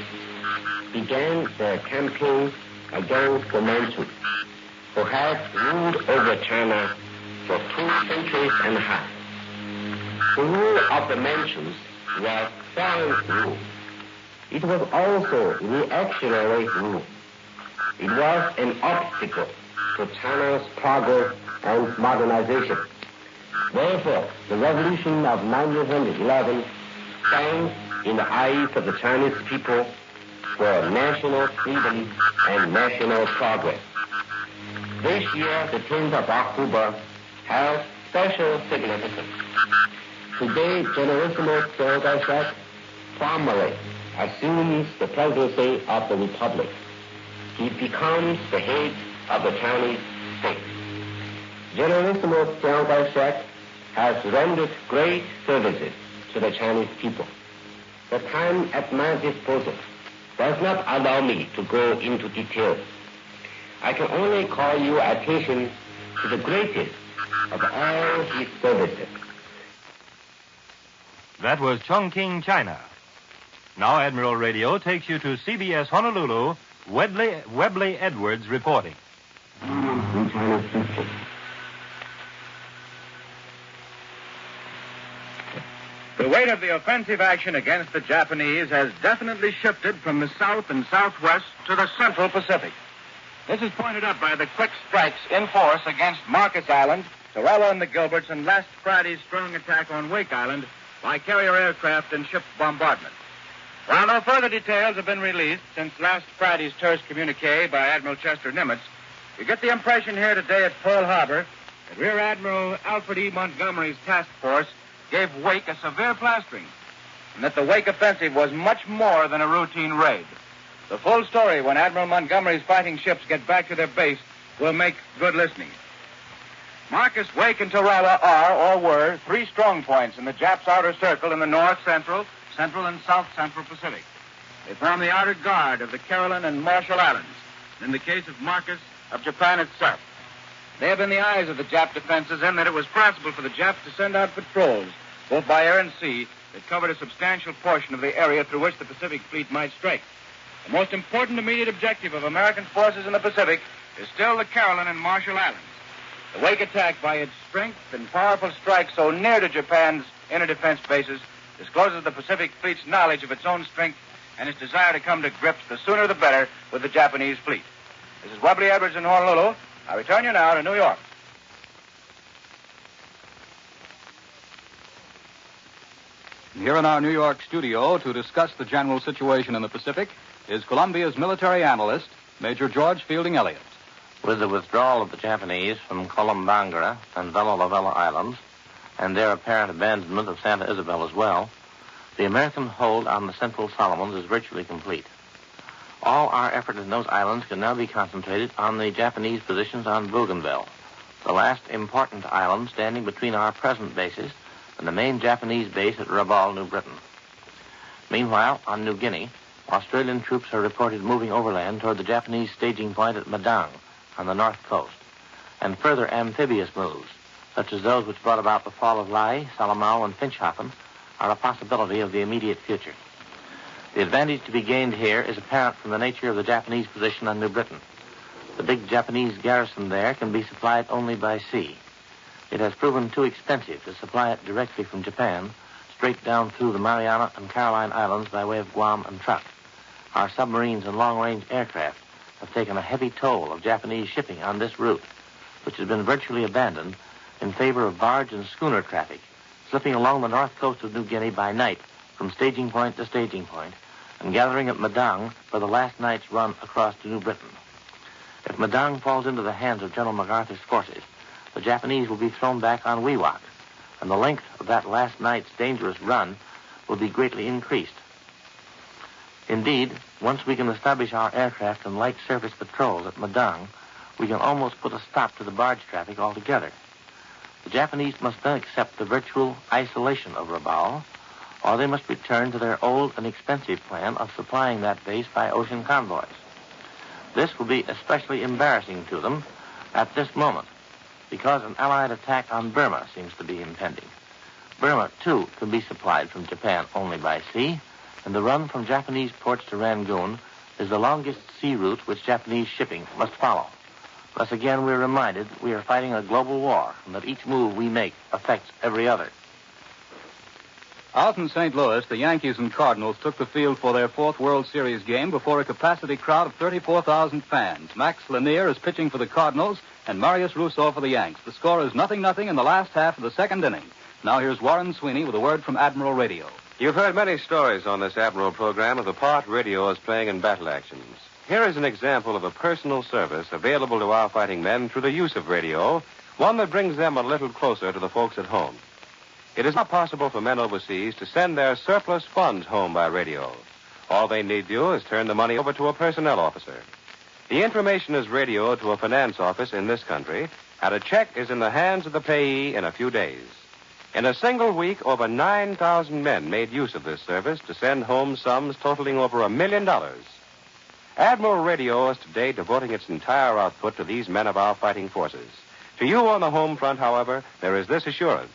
began their campaign against the Manchus, who had ruled over China for 2 centuries and a half. The rule of the Manchus was foreign rule. It was also reactionary rule. It was an obstacle to China's progress and modernization. Therefore, the revolution of 1911 stands in the eyes of the Chinese people for national freedom and national progress. This year, the 10th of October, has special significance. Today, Generalissimo Chiang Kai-shek formally assumes the presidency of the Republic. He becomes the head of the Chinese state. Generalissimo Chiang Kai-shek has rendered great services to the Chinese people. The time at my disposal does not allow me to go into details. I can only call your attention to the greatest of all his services. That was Chongqing, China. Now Admiral Radio takes you to CBS Honolulu, Webley Edwards reporting. From China Central. The weight of the offensive action against the Japanese has definitely shifted from the south and southwest to the central Pacific. This is pointed out by the quick strikes in force against Marcus Island, Torello and the Gilberts, and last Friday's strong attack on Wake Island by carrier aircraft and ship bombardment. While no further details have been released since last Friday's terse communique by Admiral Chester Nimitz, we get the impression here today at Pearl Harbor that Rear Admiral Alfred E. Montgomery's task force gave Wake a severe plastering, and that the Wake offensive was much more than a routine raid. The full story, when Admiral Montgomery's fighting ships get back to their base, will make good listening. Marcus, Wake, and Torella are, or were, three strong points in the Japs' outer circle in the north central, and south central Pacific. They form the outer guard of the Caroline and Marshall Islands, and in the case of Marcus, of Japan itself. They have been the eyes of the Jap defenses in that it was possible for the Japs to send out patrols, both by air and sea, that covered a substantial portion of the area through which the Pacific Fleet might strike. The most important immediate objective of American forces in the Pacific is still the Caroline and Marshall Islands. The Wake attack, by its strength and powerful strike so near to Japan's inner defense bases, discloses the Pacific Fleet's knowledge of its own strength and its desire to come to grips, the sooner the better, with the Japanese fleet. This is Webley Edwards in Honolulu. I return you now to New York. Here in our New York studio to discuss the general situation in the Pacific is Columbia's military analyst, Major George Fielding Elliott. With the withdrawal of the Japanese from Columbangara and Vela Lavella Islands, and their apparent abandonment of Santa Isabel as well, the American hold on the Central Solomons is virtually complete. All our effort in those islands can now be concentrated on the Japanese positions on Bougainville, the last important island standing between our present bases and the main Japanese base at Rabaul, New Britain. Meanwhile, on New Guinea, Australian troops are reported moving overland toward the Japanese staging point at Madang on the north coast, and further amphibious moves, such as those which brought about the fall of Lai, Salamau, and Finchhafen, are a possibility of the immediate future. The advantage to be gained here is apparent from the nature of the Japanese position on New Britain. The big Japanese garrison there can be supplied only by sea. It has proven too expensive to supply it directly from Japan, straight down through the Mariana and Caroline Islands by way of Guam and Truk. Our submarines and long-range aircraft have taken a heavy toll of Japanese shipping on this route, which has been virtually abandoned in favor of barge and schooner traffic, slipping along the north coast of New Guinea by night from staging point to staging point, and gathering at Madang for the last night's run across to New Britain. If Madang falls into the hands of General MacArthur's forces, the Japanese will be thrown back on Wewak, and the length of that last night's dangerous run will be greatly increased. Indeed, once we can establish our aircraft and light surface patrols at Madang, we can almost put a stop to the barge traffic altogether. The Japanese must then accept the virtual isolation of Rabaul, or they must return to their old and expensive plan of supplying that base by ocean convoys. This will be especially embarrassing to them at this moment, because an Allied attack on Burma seems to be impending. Burma, too, can be supplied from Japan only by sea, and the run from Japanese ports to Rangoon is the longest sea route which Japanese shipping must follow. Thus again we're reminded we are fighting a global war, and that each move we make affects every other. Out in St. Louis, the Yankees and Cardinals took the field for their fourth World Series game before a capacity crowd of 34,000 fans. Max Lanier is pitching for the Cardinals and Marius Rousseau for the Yanks. The score is 0-0 in the last half of the second inning. Now here's Warren Sweeney with a word from Admiral Radio. You've heard many stories on this Admiral program of the part radio is playing in battle actions. Here is an example of a personal service available to our fighting men through the use of radio, one that brings them a little closer to the folks at home. It is not possible for men overseas to send their surplus funds home by radio. All they need do is turn the money over to a personnel officer. The information is radioed to a finance office in this country, and a check is in the hands of the payee in a few days. In a single week, over 9,000 men made use of this service to send home sums totaling over $1 million. Admiral Radio is today devoting its entire output to these men of our fighting forces. To you on the home front, however, there is this assurance.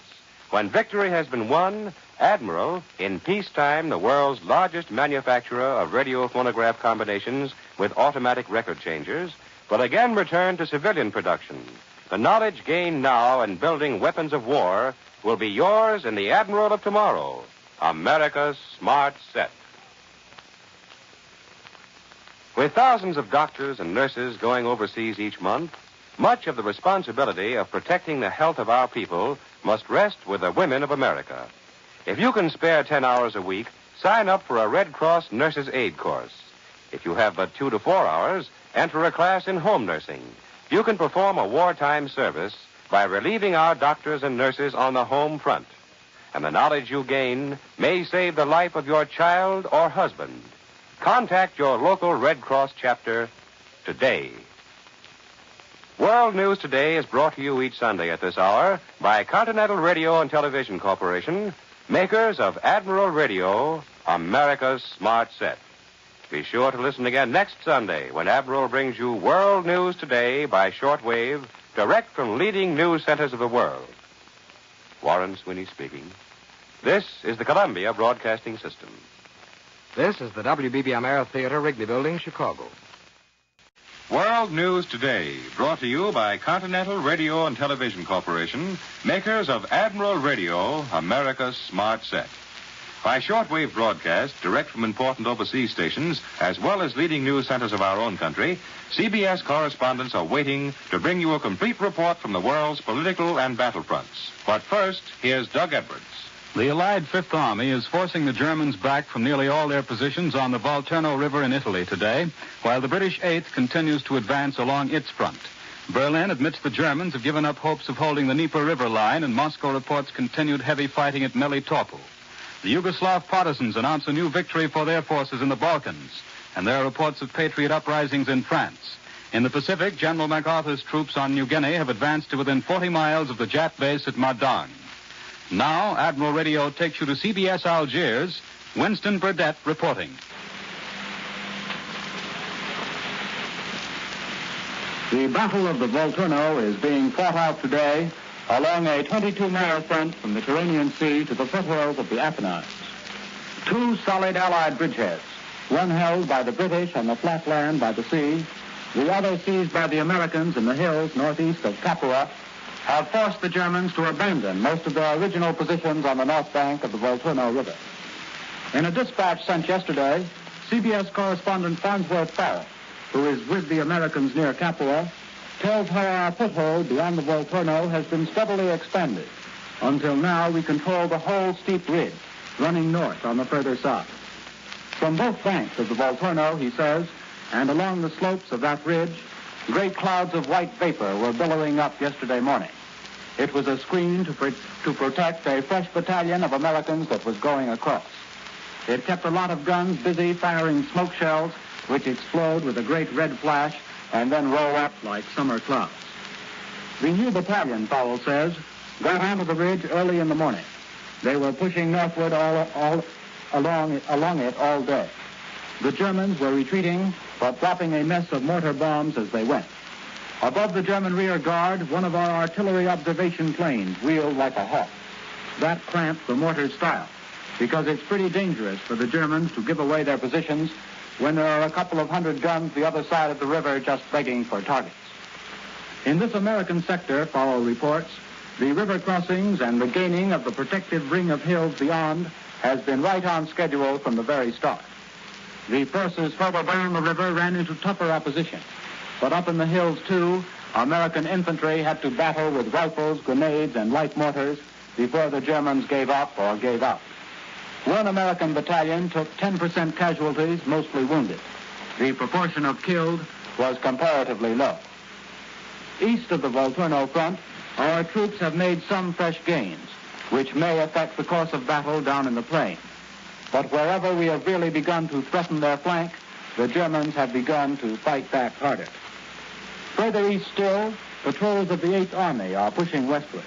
When victory has been won, Admiral, in peacetime the world's largest manufacturer of radio phonograph combinations with automatic record changers, will again return to civilian production. The knowledge gained now in building weapons of war will be yours in the Admiral of tomorrow, America's Smart Set. With thousands of doctors and nurses going overseas each month, much of the responsibility of protecting the health of our people must rest with the women of America. If you can spare 10 hours a week, sign up for a Red Cross Nurses Aid course. If you have but 2 to 4 hours, enter a class in home nursing. You can perform a wartime service by relieving our doctors and nurses on the home front. And the knowledge you gain may save the life of your child or husband. Contact your local Red Cross chapter today. World News Today is brought to you each Sunday at this hour by Continental Radio and Television Corporation, makers of Admiral Radio, America's Smart Set. Be sure to listen again next Sunday when Admiral brings you World News Today by shortwave, direct from leading news centers of the world. Warren Sweeney speaking. This is the Columbia Broadcasting System. This is the WBBM Theater, Wrigley Building, Chicago. World News Today, brought to you by Continental Radio and Television Corporation, makers of Admiral Radio, America's Smart Set. By shortwave broadcast, direct from important overseas stations, as well as leading news centers of our own country, CBS correspondents are waiting to bring you a complete report from the world's political and battle fronts. But first, here's Doug Edwards. The Allied Fifth Army is forcing the Germans back from nearly all their positions on the Volturno River in Italy today, while the British Eighth continues to advance along its front. Berlin admits the Germans have given up hopes of holding the Dnieper River line, and Moscow reports continued heavy fighting at Melitopol. The Yugoslav partisans announce a new victory for their forces in the Balkans, and there are reports of patriot uprisings in France. In the Pacific, General MacArthur's troops on New Guinea have advanced to within 40 miles of the Jap base at Madang. Now, Admiral Radio takes you to CBS Algiers. Winston Burdett reporting. The Battle of the Volturno is being fought out today along a 22-mile front from the Tyrrhenian Sea to the foothills of the Apennines. 2 solid Allied bridgeheads, one held by the British on the flat land by the sea, the other seized by the Americans in the hills northeast of Capua, have forced the Germans to abandon most of their original positions on the north bank of the Volturno River. In a dispatch sent yesterday, CBS correspondent Farnsworth Farrell, who is with the Americans near Capua, tells how our foothold beyond the Volturno has been steadily expanded. Until now, we control the whole steep ridge running north on the further side. From both banks of the Volturno, he says, and along the slopes of that ridge, great clouds of white vapor were billowing up yesterday morning. It was a screen to protect a fresh battalion of Americans that was going across. It kept a lot of guns busy firing smoke shells, which explode with a great red flash and then roll up like summer clouds. The new battalion, Powell says, got onto the ridge early in the morning. They were pushing northward all along it all day. The Germans were retreating, but dropping a mess of mortar bombs as they went. Above the German rear guard, one of our artillery observation planes wheeled like a hawk. That cramped the mortar's style, because it's pretty dangerous for the Germans to give away their positions when there are a couple of hundred guns the other side of the river just begging for targets. In this American sector, Powell reports, the river crossings and the gaining of the protective ring of hills beyond has been right on schedule from the very start. The forces further down the river ran into tougher opposition, but up in the hills, too, American infantry had to battle with rifles, grenades, and light mortars before the Germans gave up or gave out. One American battalion took 10% casualties, mostly wounded. The proportion of killed was comparatively low. East of the Volturno front, our troops have made some fresh gains, which may affect the course of battle down in the plain. But wherever we have really begun to threaten their flank, the Germans have begun to fight back harder. Further east still, patrols of the 8th Army are pushing westward.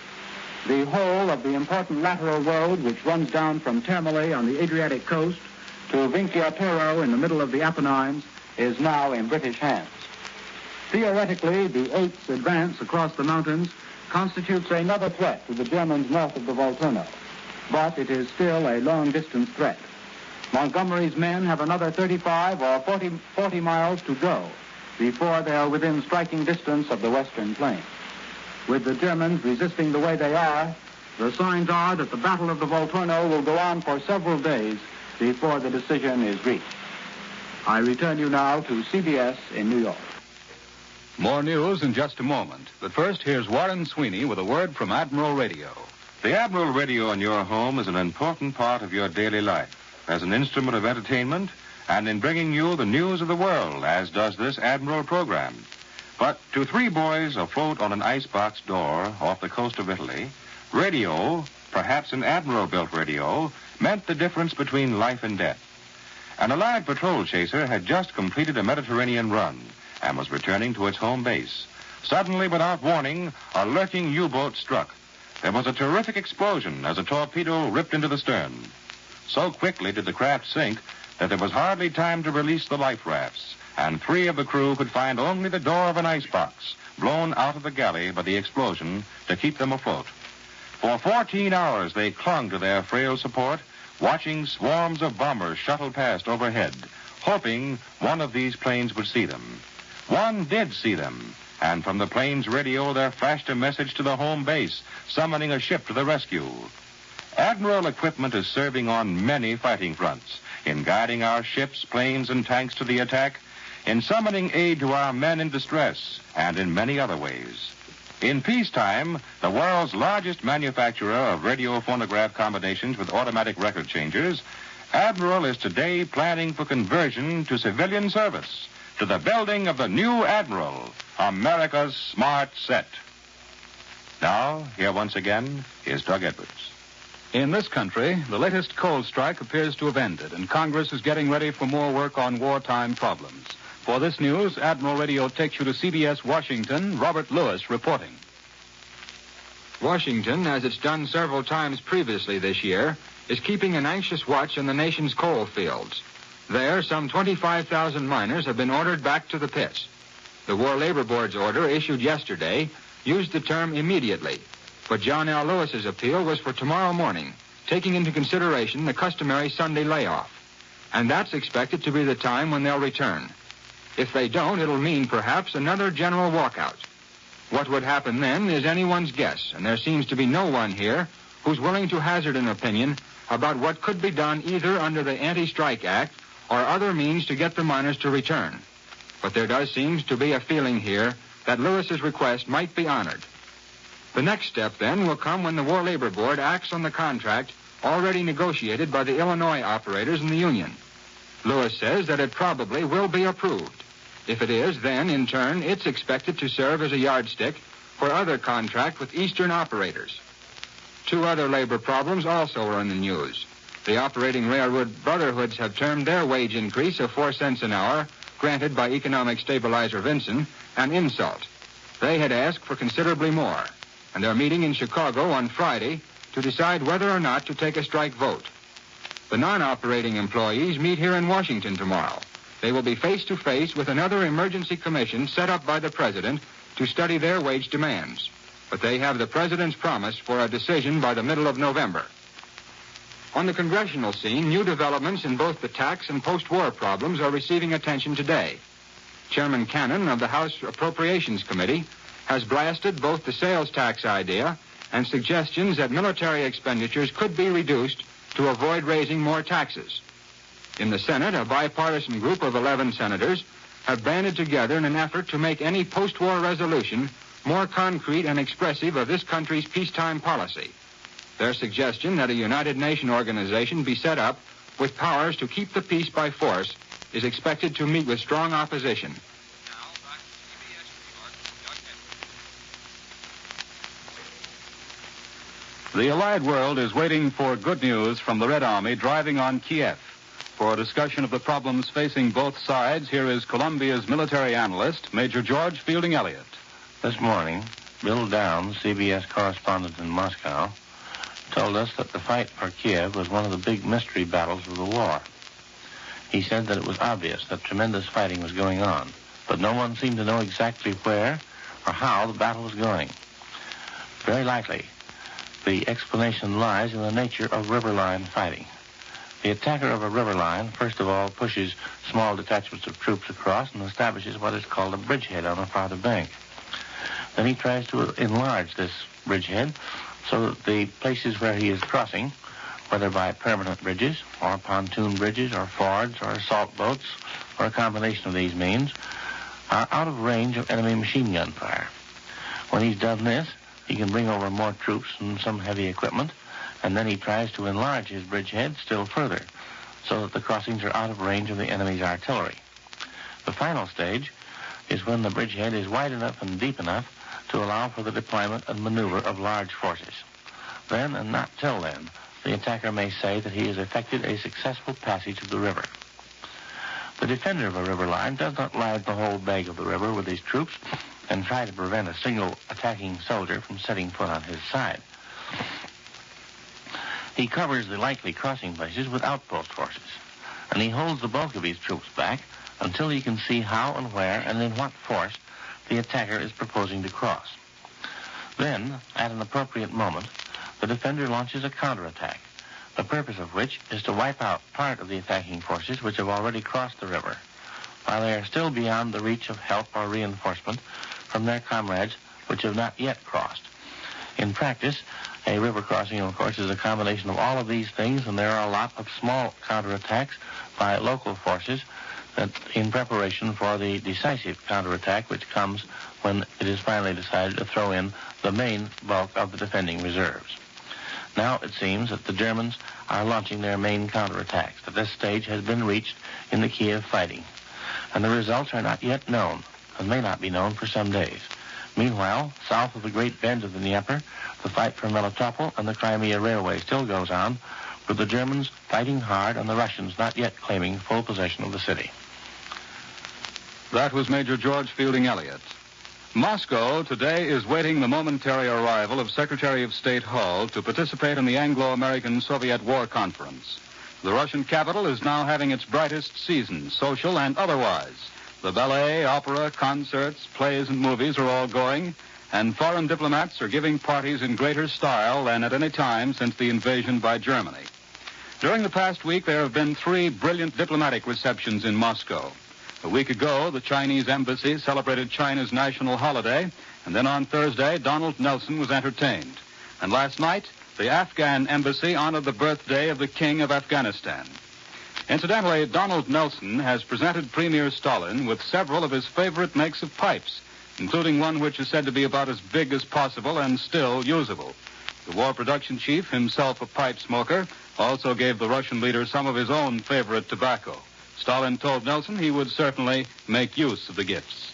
The whole of the important lateral road, which runs down from Termoli on the Adriatic coast to Vinciatoro in the middle of the Apennines, is now in British hands. Theoretically, the 8th's advance across the mountains constitutes another threat to the Germans north of the Volturno, but it is still a long-distance threat. Montgomery's men have another 35 or 40 miles to go before they are within striking distance of the western plain. With the Germans resisting the way they are, the signs are that the Battle of the Volturno will go on for several days before the decision is reached. I return you now to CBS in New York. More news in just a moment. But first, here's Warren Sweeney with a word from Admiral Radio. The Admiral Radio in your home is an important part of your daily life as an instrument of entertainment and in bringing you the news of the world, as does this Admiral program. But to three boys afloat on an icebox door off the coast of Italy, radio, perhaps an Admiral-built radio, meant the difference between life and death. An Allied patrol chaser had just completed a Mediterranean run and was returning to its home base. Suddenly, without warning, a lurking U-boat struck. There was a terrific explosion as a torpedo ripped into the stern. So quickly did the craft sink that there was hardly time to release the life rafts, and three of the crew could find only the door of an icebox, blown out of the galley by the explosion, to keep them afloat. For 14 hours they clung to their frail support, watching swarms of bombers shuttle past overhead, hoping one of these planes would see them. One did see them, and from the plane's radio there flashed a message to the home base, summoning a ship to the rescue. Admiral equipment is serving on many fighting fronts, in guiding our ships, planes, and tanks to the attack, in summoning aid to our men in distress, and in many other ways. In peacetime, the world's largest manufacturer of radio phonograph combinations with automatic record changers, Admiral is today planning for conversion to civilian service, to the building of the new Admiral, America's smart set. Now, here once again is Doug Edwards. In this country, the latest coal strike appears to have ended, and Congress is getting ready for more work on wartime problems. For this news, Admiral Radio takes you to CBS Washington. Robert Lewis reporting. Washington, as it's done several times previously this year, is keeping an anxious watch on the nation's coal fields. There, some 25,000 miners have been ordered back to the pits. The War Labor Board's order, issued yesterday, used the term immediately, but John L. Lewis's appeal was for tomorrow morning, taking into consideration the customary Sunday layoff. And that's expected to be the time when they'll return. If they don't, it'll mean perhaps another general walkout. What would happen then is anyone's guess, and there seems to be no one here who's willing to hazard an opinion about what could be done either under the Anti-Strike Act or other means to get the miners to return. But there does seem to be a feeling here that Lewis's request might be honored. The next step, then, will come when the War Labor Board acts on the contract already negotiated by the Illinois operators and the union. Lewis says that it probably will be approved. If it is, then, in turn, it's expected to serve as a yardstick for other contract with Eastern operators. Two other labor problems also are in the news. The operating railroad brotherhoods have termed their wage increase of 4 cents an hour, granted by economic stabilizer Vinson, an insult. They had asked for considerably more, and they're meeting in Chicago on Friday to decide whether or not to take a strike vote. The non-operating employees meet here in Washington tomorrow. They will be face-to-face with another emergency commission set up by the President to study their wage demands. But they have the President's promise for a decision by the middle of November. On the congressional scene, new developments in both the tax and post-war problems are receiving attention today. Chairman Cannon of the House Appropriations Committee has blasted both the sales tax idea and suggestions that military expenditures could be reduced to avoid raising more taxes. In the Senate, a bipartisan group of 11 senators have banded together in an effort to make any post-war resolution more concrete and expressive of this country's peacetime policy. Their suggestion that a United Nations organization be set up with powers to keep the peace by force is expected to meet with strong opposition. The Allied world is waiting for good news from the Red Army driving on Kiev. For a discussion of the problems facing both sides, here is Columbia's military analyst, Major George Fielding Elliott. This morning, Bill Downs, CBS correspondent in Moscow, told us that the fight for Kiev was one of the big mystery battles of the war. He said that it was obvious that tremendous fighting was going on, but no one seemed to know exactly where or how the battle was going. Very likely, the explanation lies in the nature of riverline fighting. The attacker of a riverline, first of all, pushes small detachments of troops across and establishes what is called a bridgehead on the farther bank. Then he tries to enlarge this bridgehead so that the places where he is crossing, whether by permanent bridges or pontoon bridges or fords or assault boats or a combination of these means, are out of range of enemy machine gun fire. When he's done this, he can bring over more troops and some heavy equipment, and then he tries to enlarge his bridgehead still further so that the crossings are out of range of the enemy's artillery. The final stage is when the bridgehead is wide enough and deep enough to allow for the deployment and maneuver of large forces. Then, and not till then, the attacker may say that he has effected a successful passage of the river. The defender of a river line does not line the whole bank of the river with his troops and try to prevent a single attacking soldier from setting foot on his side. He covers the likely crossing places with outpost forces, and he holds the bulk of his troops back until he can see how and where and in what force the attacker is proposing to cross. Then, at an appropriate moment, the defender launches a counterattack, the purpose of which is to wipe out part of the attacking forces which have already crossed the river, while they are still beyond the reach of help or reinforcement from their comrades which have not yet crossed. In practice, a river crossing, of course, is a combination of all of these things, and there are a lot of small counterattacks by local forces that in preparation for the decisive counterattack which comes when it is finally decided to throw in the main bulk of the defending reserves. Now it seems that the Germans are launching their main counterattacks, that this stage has been reached in the Kiev fighting, and the results are not yet known and may not be known for some days. Meanwhile, south of the great bend of the Dnieper, the fight for Melitopol and the Crimea Railway still goes on, with the Germans fighting hard and the Russians not yet claiming full possession of the city. That was Major George Fielding Elliott. Moscow today is waiting the momentary arrival of Secretary of State Hull to participate in the Anglo-American Soviet War Conference. The Russian capital is now having its brightest season, social and otherwise. The ballet, opera, concerts, plays, and movies are all going, and foreign diplomats are giving parties in greater style than at any time since the invasion by Germany. During the past week, there have been 3 brilliant diplomatic receptions in Moscow. A week ago, the Chinese embassy celebrated China's national holiday, and then on Thursday, Donald Nelson was entertained. And last night, the Afghan embassy honored the birthday of the King of Afghanistan. Incidentally, Donald Nelson has presented Premier Stalin with several of his favorite makes of pipes, including one which is said to be about as big as possible and still usable. The war production chief, himself a pipe smoker, also gave the Russian leader some of his own favorite tobacco. Stalin told Nelson he would certainly make use of the gifts.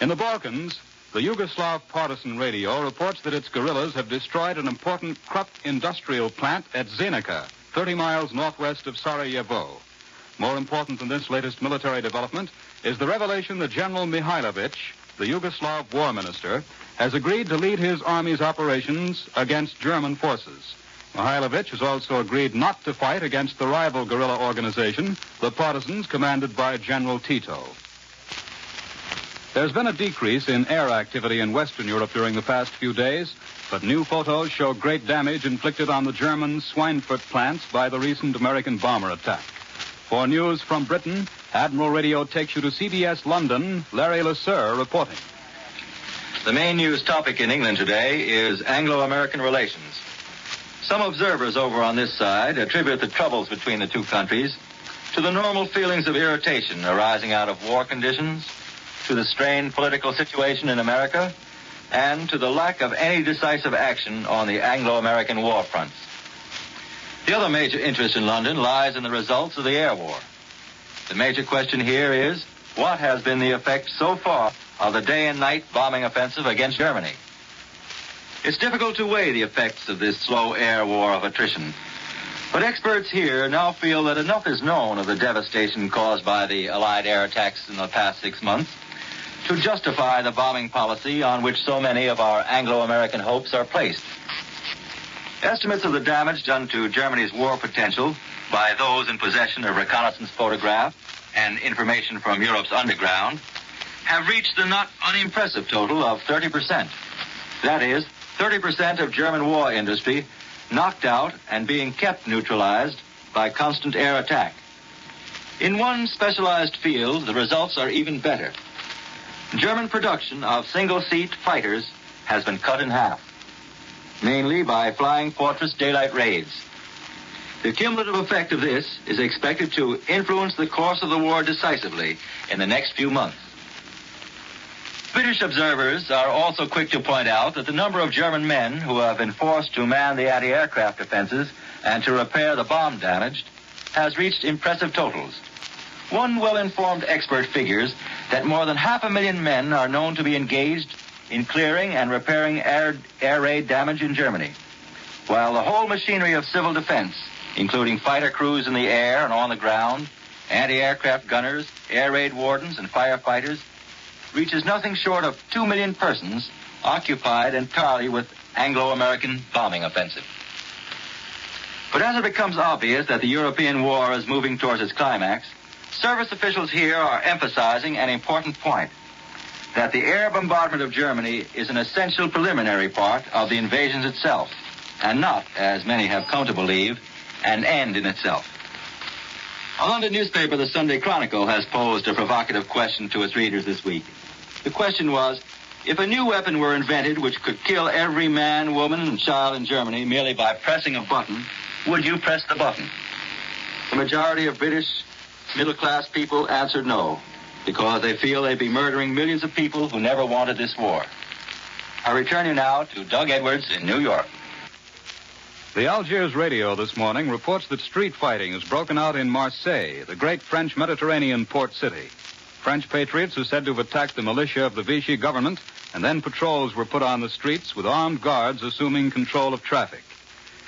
In the Balkans, the Yugoslav partisan radio reports that its guerrillas have destroyed an important Krupp industrial plant at Zenica, 30 miles northwest of Sarajevo. More important than this latest military development is the revelation that General Mihailovich, the Yugoslav war minister, has agreed to lead his army's operations against German forces. Mihailovich has also agreed not to fight against the rival guerrilla organization, the Partisans, commanded by General Tito. There's been a decrease in air activity in Western Europe during the past few days, but new photos show great damage inflicted on the German Schweinfurt plants by the recent American bomber attack. For news from Britain, Admiral Radio takes you to CBS London. Larry Lasser reporting. The main news topic in England today is Anglo-American relations. Some observers over on this side attribute the troubles between the two countries to the normal feelings of irritation arising out of war conditions, to the strained political situation in America, and to the lack of any decisive action on the Anglo-American war fronts. The other major interest in London lies in the results of the air war. The major question here is, what has been the effect so far of the day and night bombing offensive against Germany? It's difficult to weigh the effects of this slow air war of attrition. But experts here now feel that enough is known of the devastation caused by the Allied air attacks in the past 6 months to justify the bombing policy on which so many of our Anglo-American hopes are placed. Estimates of the damage done to Germany's war potential by those in possession of reconnaissance photographs and information from Europe's underground have reached the not unimpressive total of 30%. That is, 30% of German war industry knocked out and being kept neutralized by constant air attack. In one specialized field, the results are even better. German production of single-seat fighters has been cut in half, mainly by flying fortress daylight raids. The cumulative effect of this is expected to influence the course of the war decisively in the next few months. British observers are also quick to point out that the number of German men who have been forced to man the anti-aircraft defenses and to repair the bomb damaged has reached impressive totals. One well-informed expert figures that more than 500,000 men are known to be engaged in clearing and repairing air raid damage in Germany, while the whole machinery of civil defense, including fighter crews in the air and on the ground, anti-aircraft gunners, air raid wardens, and firefighters, reaches nothing short of 2 million persons occupied entirely with Anglo-American bombing offensive. But as it becomes obvious that the European war is moving towards its climax, service officials here are emphasizing an important point, that the air bombardment of Germany is an essential preliminary part of the invasions itself, and not, as many have come to believe, an end in itself. A London newspaper, the Sunday Chronicle, has posed a provocative question to its readers this week. The question was, if a new weapon were invented which could kill every man, woman, and child in Germany merely by pressing a button, would you press the button? The majority of British middle-class people answered no, because they feel they'd be murdering millions of people who never wanted this war. I return you now to Doug Edwards in New York. The Algiers radio this morning reports that street fighting has broken out in Marseille, the great French Mediterranean port city. French patriots are said to have attacked the militia of the Vichy government, and then patrols were put on the streets with armed guards assuming control of traffic.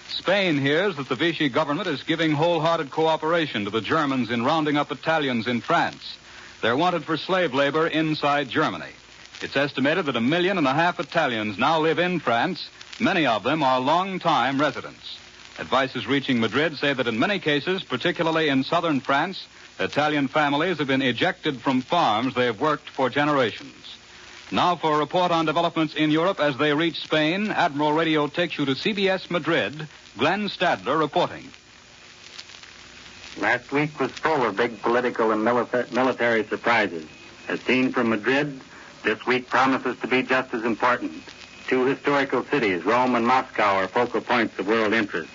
Spain hears that the Vichy government is giving wholehearted cooperation to the Germans in rounding up Italians in France. They're wanted for slave labor inside Germany. It's estimated that 1.5 million Italians now live in France. Many of them are long-time residents. Advices reaching Madrid say that in many cases, particularly in southern France, Italian families have been ejected from farms they have worked for generations. Now for a report on developments in Europe as they reach Spain, Admiral Radio takes you to CBS Madrid. Glenn Stadler reporting. Last week was full of big political and military surprises. As seen from Madrid, this week promises to be just as important. Two historical cities, Rome and Moscow, are focal points of world interest.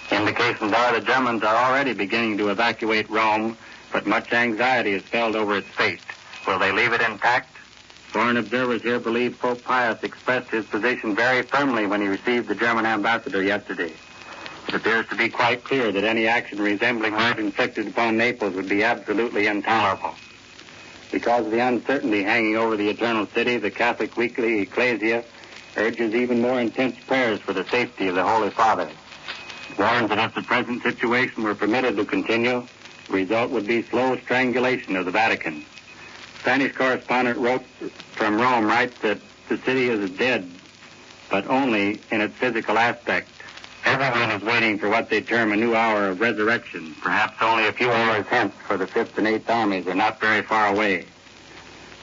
Indications are the Germans are already beginning to evacuate Rome, but much anxiety is felt over its fate. Will they leave it intact? Foreign observers here believe Pope Pius expressed his position very firmly when he received the German ambassador yesterday. It appears to be quite clear that any action resembling that inflicted upon Naples would be absolutely intolerable. Because of the uncertainty hanging over the Eternal City, the Catholic weekly Ecclesia urges even more intense prayers for the safety of the Holy Father. It warns that if the present situation were permitted to continue, the result would be slow strangulation of the Vatican. Spanish correspondent from Rome writes that the city is dead, but only in its physical aspect. Everyone is waiting for what they term a new hour of resurrection. Perhaps only a few hours hence, for the 5th and 8th Armies are not very far away.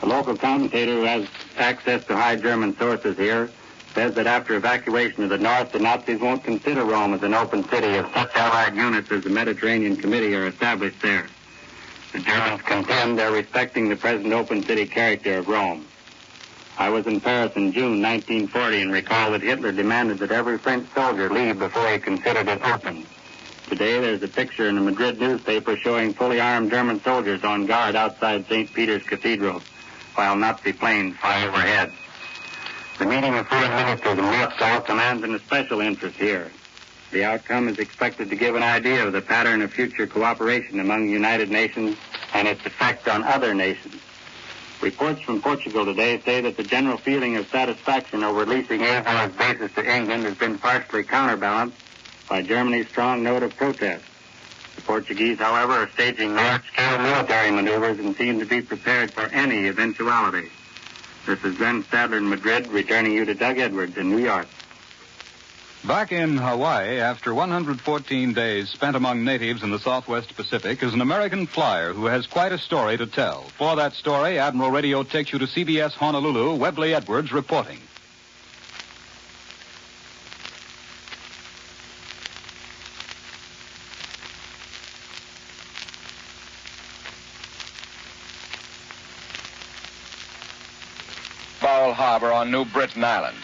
A local commentator who has access to high German sources here says that after evacuation of the north, the Nazis won't consider Rome as an open city if such allied units as the Mediterranean Committee are established there. The Germans contend they're respecting the present open city character of Rome. I was in Paris in June 1940 and recall that Hitler demanded that every French soldier leave before he considered it open. Today there's a picture in a Madrid newspaper showing fully armed German soldiers on guard outside St. Peter's Cathedral, while Nazi planes fly overhead. The meeting of foreign ministers in Moscow commands an especial interest here. The outcome is expected to give an idea of the pattern of future cooperation among the United Nations and its effect on other nations. Reports from Portugal today say that the general feeling of satisfaction over leasing airborne bases to England has been partially counterbalanced by Germany's strong note of protest. The Portuguese, however, are staging large-scale military maneuvers and seem to be prepared for any eventuality. This is Glenn Stadler in Madrid, returning you to Doug Edwards in New York. Back in Hawaii, after 114 days spent among natives in the Southwest Pacific, is an American flyer who has quite a story to tell. For that story, Admiral Radio takes you to CBS Honolulu. Webley Edwards reporting. Pearl Harbor on New Britain Island.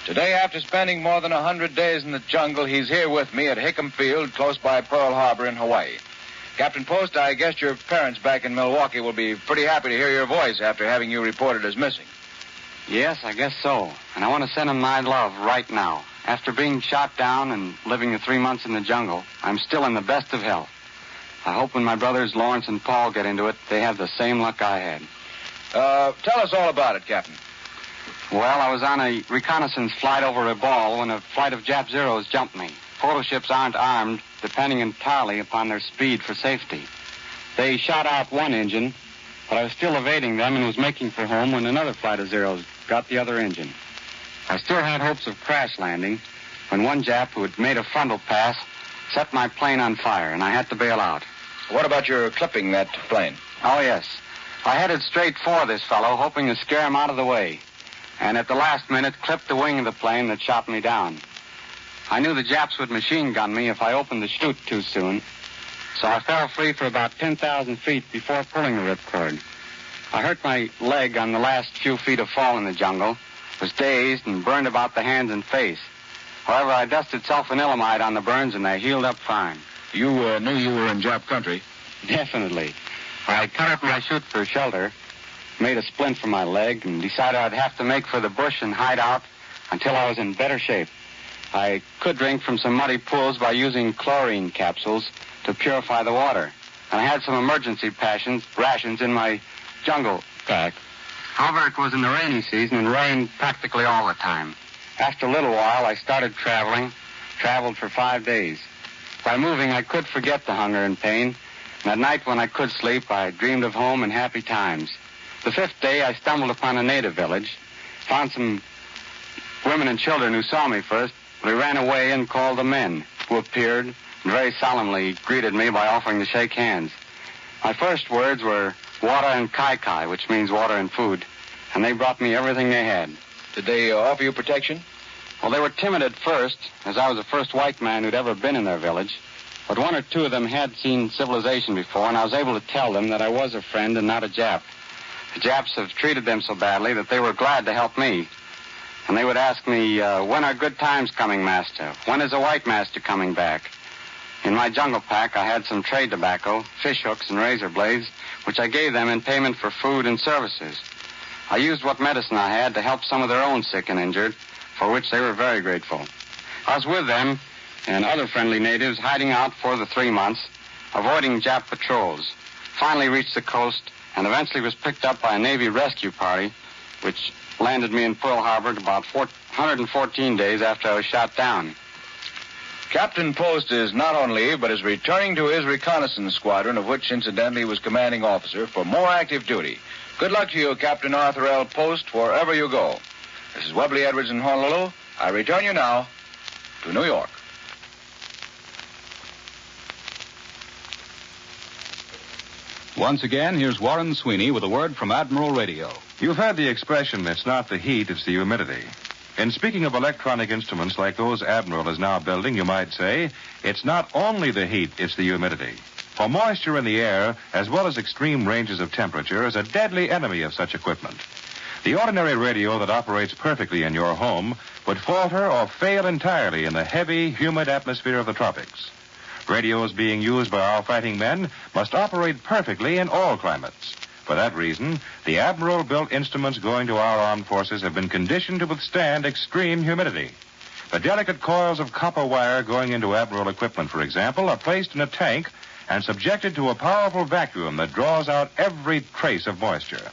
Today, after spending more than 100 days in the jungle, he's here with me at Hickam Field, close by Pearl Harbor in Hawaii. Captain Post, I guess your parents back in Milwaukee will be pretty happy to hear your voice after having you reported as missing. Yes, I guess so. And I want to send them my love right now. After being shot down and living the 3 months in the jungle, I'm still in the best of health. I hope when my brothers Lawrence and Paul get into it, they have the same luck I had. Tell us all about it, Captain. Well, I was on a reconnaissance flight over Revolt when a flight of Jap Zeros jumped me. Photo ships aren't armed, depending entirely upon their speed for safety. They shot out one engine, but I was still evading them and was making for home when another flight of Zeros got the other engine. I still had hopes of crash landing when one Jap who had made a frontal pass set my plane on fire, and I had to bail out. What about your clipping that plane? Oh, yes. I headed straight for this fellow, hoping to scare him out of the way, and at the last minute clipped the wing of the plane that shot me down. I knew the Japs would machine gun me if I opened the chute too soon, so I fell free for about 10,000 feet before pulling the ripcord. I hurt my leg on the last few feet of fall in the jungle, was dazed and burned about the hands and face. However, I dusted sulfanilamide on the burns and they healed up fine. You knew you were in Jap country? Definitely. I cut up my chute for shelter, made a splint for my leg, and decided I'd have to make for the bush and hide out until I was in better shape. I could drink from some muddy pools by using chlorine capsules to purify the water. And I had some emergency rations in my jungle pack. However, it was in the rainy season and rained practically all the time. After a little while, I started traveled for 5 days. By moving, I could forget the hunger and pain, and at night when I could sleep, I dreamed of home and happy times. The 5th day, I stumbled upon a native village, found some women and children who saw me first. They ran away and called the men, who appeared and very solemnly greeted me by offering to shake hands. My first words were water and kai-kai, which means water and food, and they brought me everything they had. Did they offer you protection? Well, they were timid at first, as I was the first white man who'd ever been in their village. But one or two of them had seen civilization before, and I was able to tell them that I was a friend and not a Jap. The Japs have treated them so badly that they were glad to help me. And they would ask me, when are good times coming, master? When is a white master coming back? In my jungle pack, I had some trade tobacco, fish hooks, and razor blades, which I gave them in payment for food and services. I used what medicine I had to help some of their own sick and injured, for which they were very grateful. I was with them and other friendly natives hiding out for the 3 months, avoiding Jap patrols. Finally reached the coast and eventually was picked up by a Navy rescue party, which landed me in Pearl Harbor about 114 days after I was shot down. Captain Post is not on leave, but is returning to his reconnaissance squadron, of which, incidentally, he was commanding officer, for more active duty. Good luck to you, Captain Arthur L. Post, wherever you go. This is Webley Edwards in Honolulu. I return you now to New York. Once again, here's Warren Sweeney with a word from Admiral Radio. You've heard the expression, it's not the heat, it's the humidity. In speaking of electronic instruments like those Admiral is now building, you might say, it's not only the heat, it's the humidity. For moisture in the air, as well as extreme ranges of temperature, is a deadly enemy of such equipment. The ordinary radio that operates perfectly in your home would falter or fail entirely in the heavy, humid atmosphere of the tropics. Radios being used by our fighting men must operate perfectly in all climates. For that reason, the Admiral-built instruments going to our armed forces have been conditioned to withstand extreme humidity. The delicate coils of copper wire going into Admiral equipment, for example, are placed in a tank and subjected to a powerful vacuum that draws out every trace of moisture.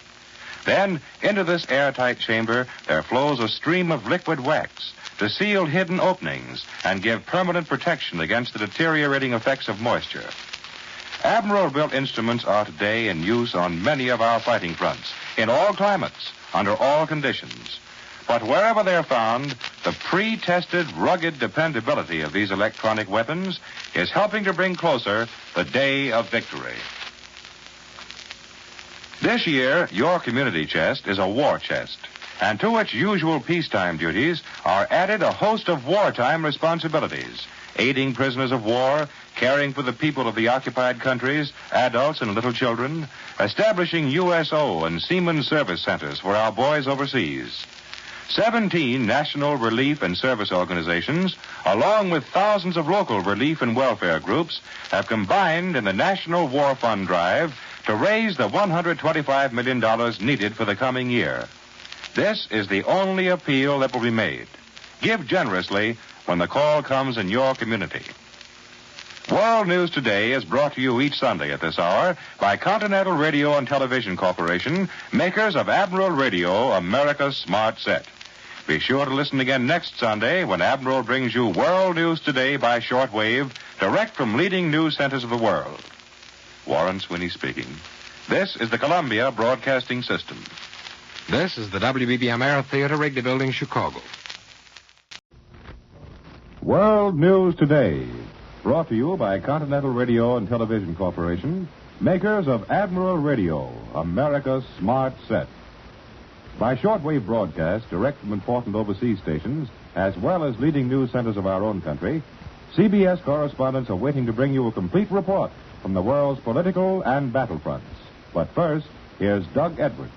Then, into this airtight chamber, there flows a stream of liquid wax to seal hidden openings and give permanent protection against the deteriorating effects of moisture. Admiral-built instruments are today in use on many of our fighting fronts, in all climates, under all conditions. But wherever they're found, the pre-tested, rugged dependability of these electronic weapons is helping to bring closer the day of victory. This year, your community chest is a war chest, and to its usual peacetime duties are added a host of wartime responsibilities, aiding prisoners of war, caring for the people of the occupied countries, adults and little children, establishing USO and Seaman Service Centers for our boys overseas. 17 national relief and service organizations, along with thousands of local relief and welfare groups, have combined in the National War Fund drive to raise the $125 million needed for the coming year. This is the only appeal that will be made. Give generously when the call comes in your community. World News Today is brought to you each Sunday at this hour by Continental Radio and Television Corporation, makers of Admiral Radio, America's Smart Set. Be sure to listen again next Sunday when Admiral brings you World News Today by shortwave, direct from leading news centers of the world. Warren Sweeney speaking. This is the Columbia Broadcasting System. This is the WBBM Air Theater, Wrigley Building, Chicago. World News Today, brought to you by Continental Radio and Television Corporation, makers of Admiral Radio, America's Smart Set. By shortwave broadcast direct from important overseas stations, as well as leading news centers of our own country, CBS correspondents are waiting to bring you a complete report from the world's political and battlefronts. But first, here's Doug Edwards.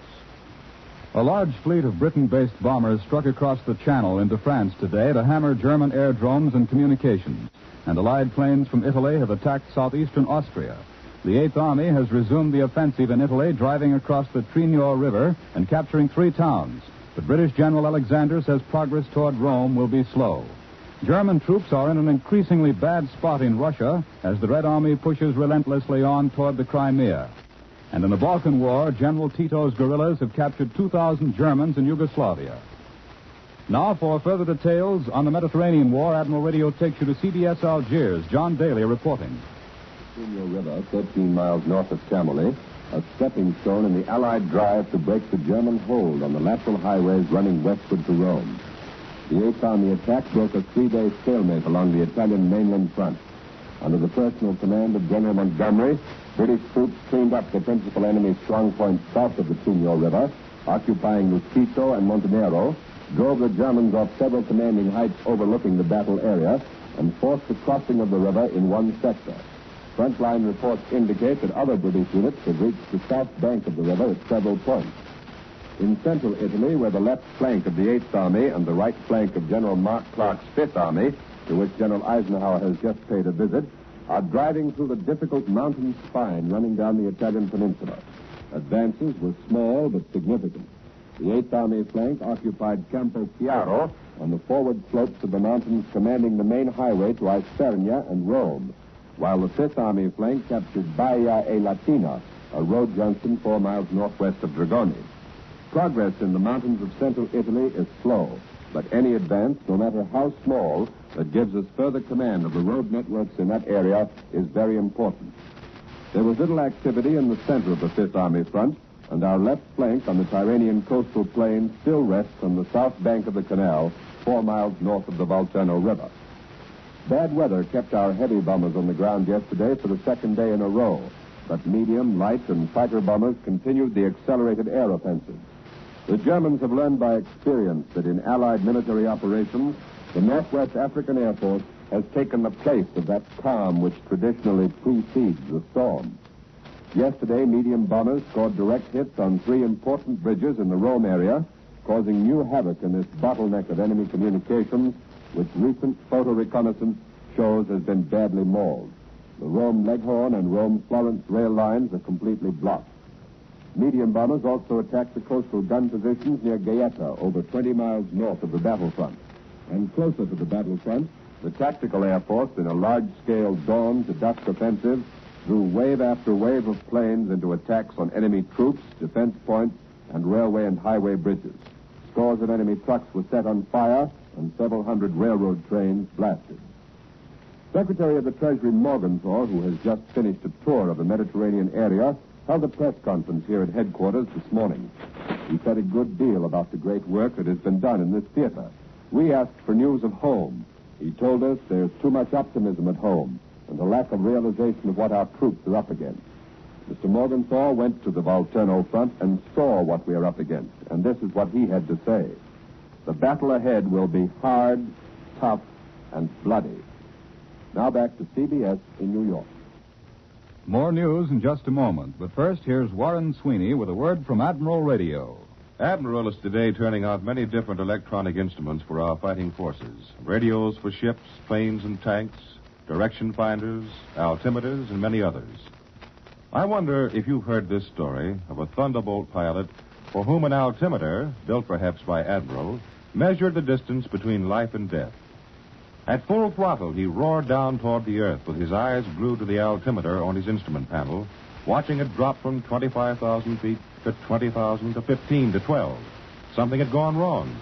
A large fleet of Britain-based bombers struck across the Channel into France today to hammer German aerodromes and communications, and Allied planes from Italy have attacked southeastern Austria. The 8th Army has resumed the offensive in Italy, driving across the Trinio River and capturing 3 towns. But British General Alexander says progress toward Rome will be slow. German troops are in an increasingly bad spot in Russia as the Red Army pushes relentlessly on toward the Crimea. And in the Balkan War, General Tito's guerrillas have captured 2,000 Germans in Yugoslavia. Now, for further details on the Mediterranean War, Admiral Radio takes you to CBS Algiers. John Daly reporting. Trinio River, 13 miles north of Chamonix, a stepping stone in the Allied drive to break the German hold on the lateral highways running westward to Rome. The 8th Army attack broke a 3-day stalemate along the Italian mainland front. Under the personal command of General Montgomery, British troops cleaned up the principal enemy strong points south of the Trinio River, occupying Rusquito and Montenero, drove the Germans off several commanding heights overlooking the battle area, and forced the crossing of the river in one sector. Frontline reports indicate that other British units had reached the south bank of the river at several points. In central Italy, where the left flank of the 8th Army and the right flank of General Mark Clark's 5th Army, to which General Eisenhower has just paid a visit, are driving through the difficult mountain spine running down the Italian peninsula. Advances were small but significant. The 8th Army flank occupied Campo Chiaro on the forward slopes of the mountains commanding the main highway to Isernia and Rome, while the 5th Army flank captured Baia e Latina, a road junction 4 miles northwest of Dragoni. Progress in the mountains of central Italy is slow, but any advance, no matter how small, that gives us further command of the road networks in that area is very important. There was little activity in the center of the 5th Army front, and our left flank on the Tyrrhenian coastal plain still rests on the south bank of the canal, 4 miles north of the Volturno River. Bad weather kept our heavy bombers on the ground yesterday for the 2nd day in a row, but medium, light, and fighter bombers continued the accelerated air offensive. The Germans have learned by experience that in Allied military operations, the Northwest African Air Force has taken the place of that calm which traditionally precedes the storm. Yesterday, medium bombers scored direct hits on 3 important bridges in the Rome area, causing new havoc in this bottleneck of enemy communications, which recent photo reconnaissance shows has been badly mauled. The Rome Leghorn and Rome-Florence rail lines are completely blocked. Medium bombers also attacked the coastal gun positions near Gaeta, over 20 miles north of the battlefront. And closer to the battlefront, the tactical air force, in a large-scale dawn-to-dusk offensive, drew wave after wave of planes into attacks on enemy troops, defense points, and railway and highway bridges. Scores of enemy trucks were set on fire, and several hundred railroad trains blasted. Secretary of the Treasury Morgenthau, who has just finished a tour of the Mediterranean area, held a press conference here at headquarters this morning. He said a good deal about the great work that has been done in this theater. We asked for news of home. He told us there's too much optimism at home and a lack of realization of what our troops are up against. Mr. Morgenthau went to the Volturno front and saw what we are up against, and this is what he had to say. The battle ahead will be hard, tough, and bloody. Now back to CBS in New York. More news in just a moment, but first, here's Warren Sweeney with a word from Admiral Radio. Admiral is today turning out many different electronic instruments for our fighting forces. Radios for ships, planes, and tanks, direction finders, altimeters, and many others. I wonder if you've heard this story of a Thunderbolt pilot for whom an altimeter, built perhaps by Admiral, measured the distance between life and death. At full throttle, he roared down toward the earth with his eyes glued to the altimeter on his instrument panel, watching it drop from 25,000 feet to 20,000 to 15 to 12. Something had gone wrong.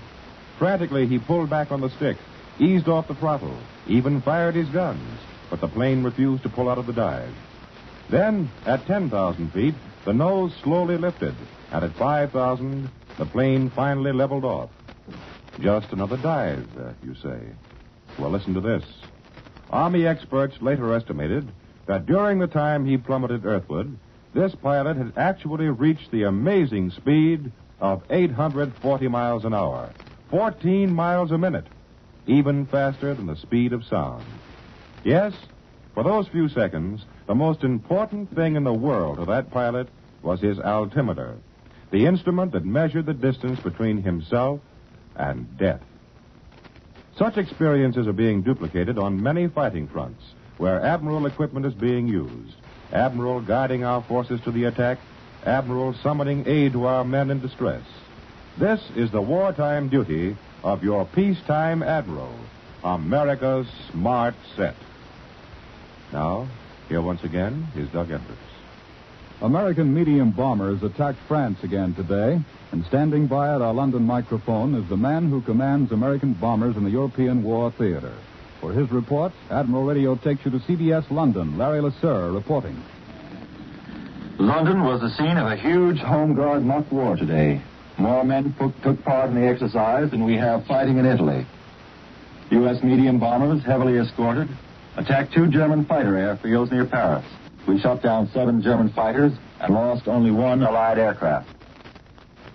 Frantically, he pulled back on the stick, eased off the throttle, even fired his guns, but the plane refused to pull out of the dive. Then, at 10,000 feet, the nose slowly lifted, and at 5,000, the plane finally leveled off. Just another dive, you say. Well, listen to this. Army experts later estimated that during the time he plummeted earthward, this pilot had actually reached the amazing speed of 840 miles an hour, 14 miles a minute, even faster than the speed of sound. Yes, for those few seconds, the most important thing in the world to that pilot was his altimeter, the instrument that measured the distance between himself and death. Such experiences are being duplicated on many fighting fronts where Admiral equipment is being used. Admiral guiding our forces to the attack, Admiral summoning aid to our men in distress. This is the wartime duty of your peacetime Admiral, America's smart set. Now, here once again is Doug Edwards. American medium bombers attacked France again today, and standing by at our London microphone is the man who commands American bombers in the European War Theater. For his report, Admiral Radio takes you to CBS London. Larry Lasser reporting. London was the scene of a huge home guard mock war today. More men took part in the exercise than we have fighting in Italy. U.S. medium bombers, heavily escorted, attacked 2 German fighter airfields near Paris. We shot down 7 German fighters and lost only 1 Allied aircraft.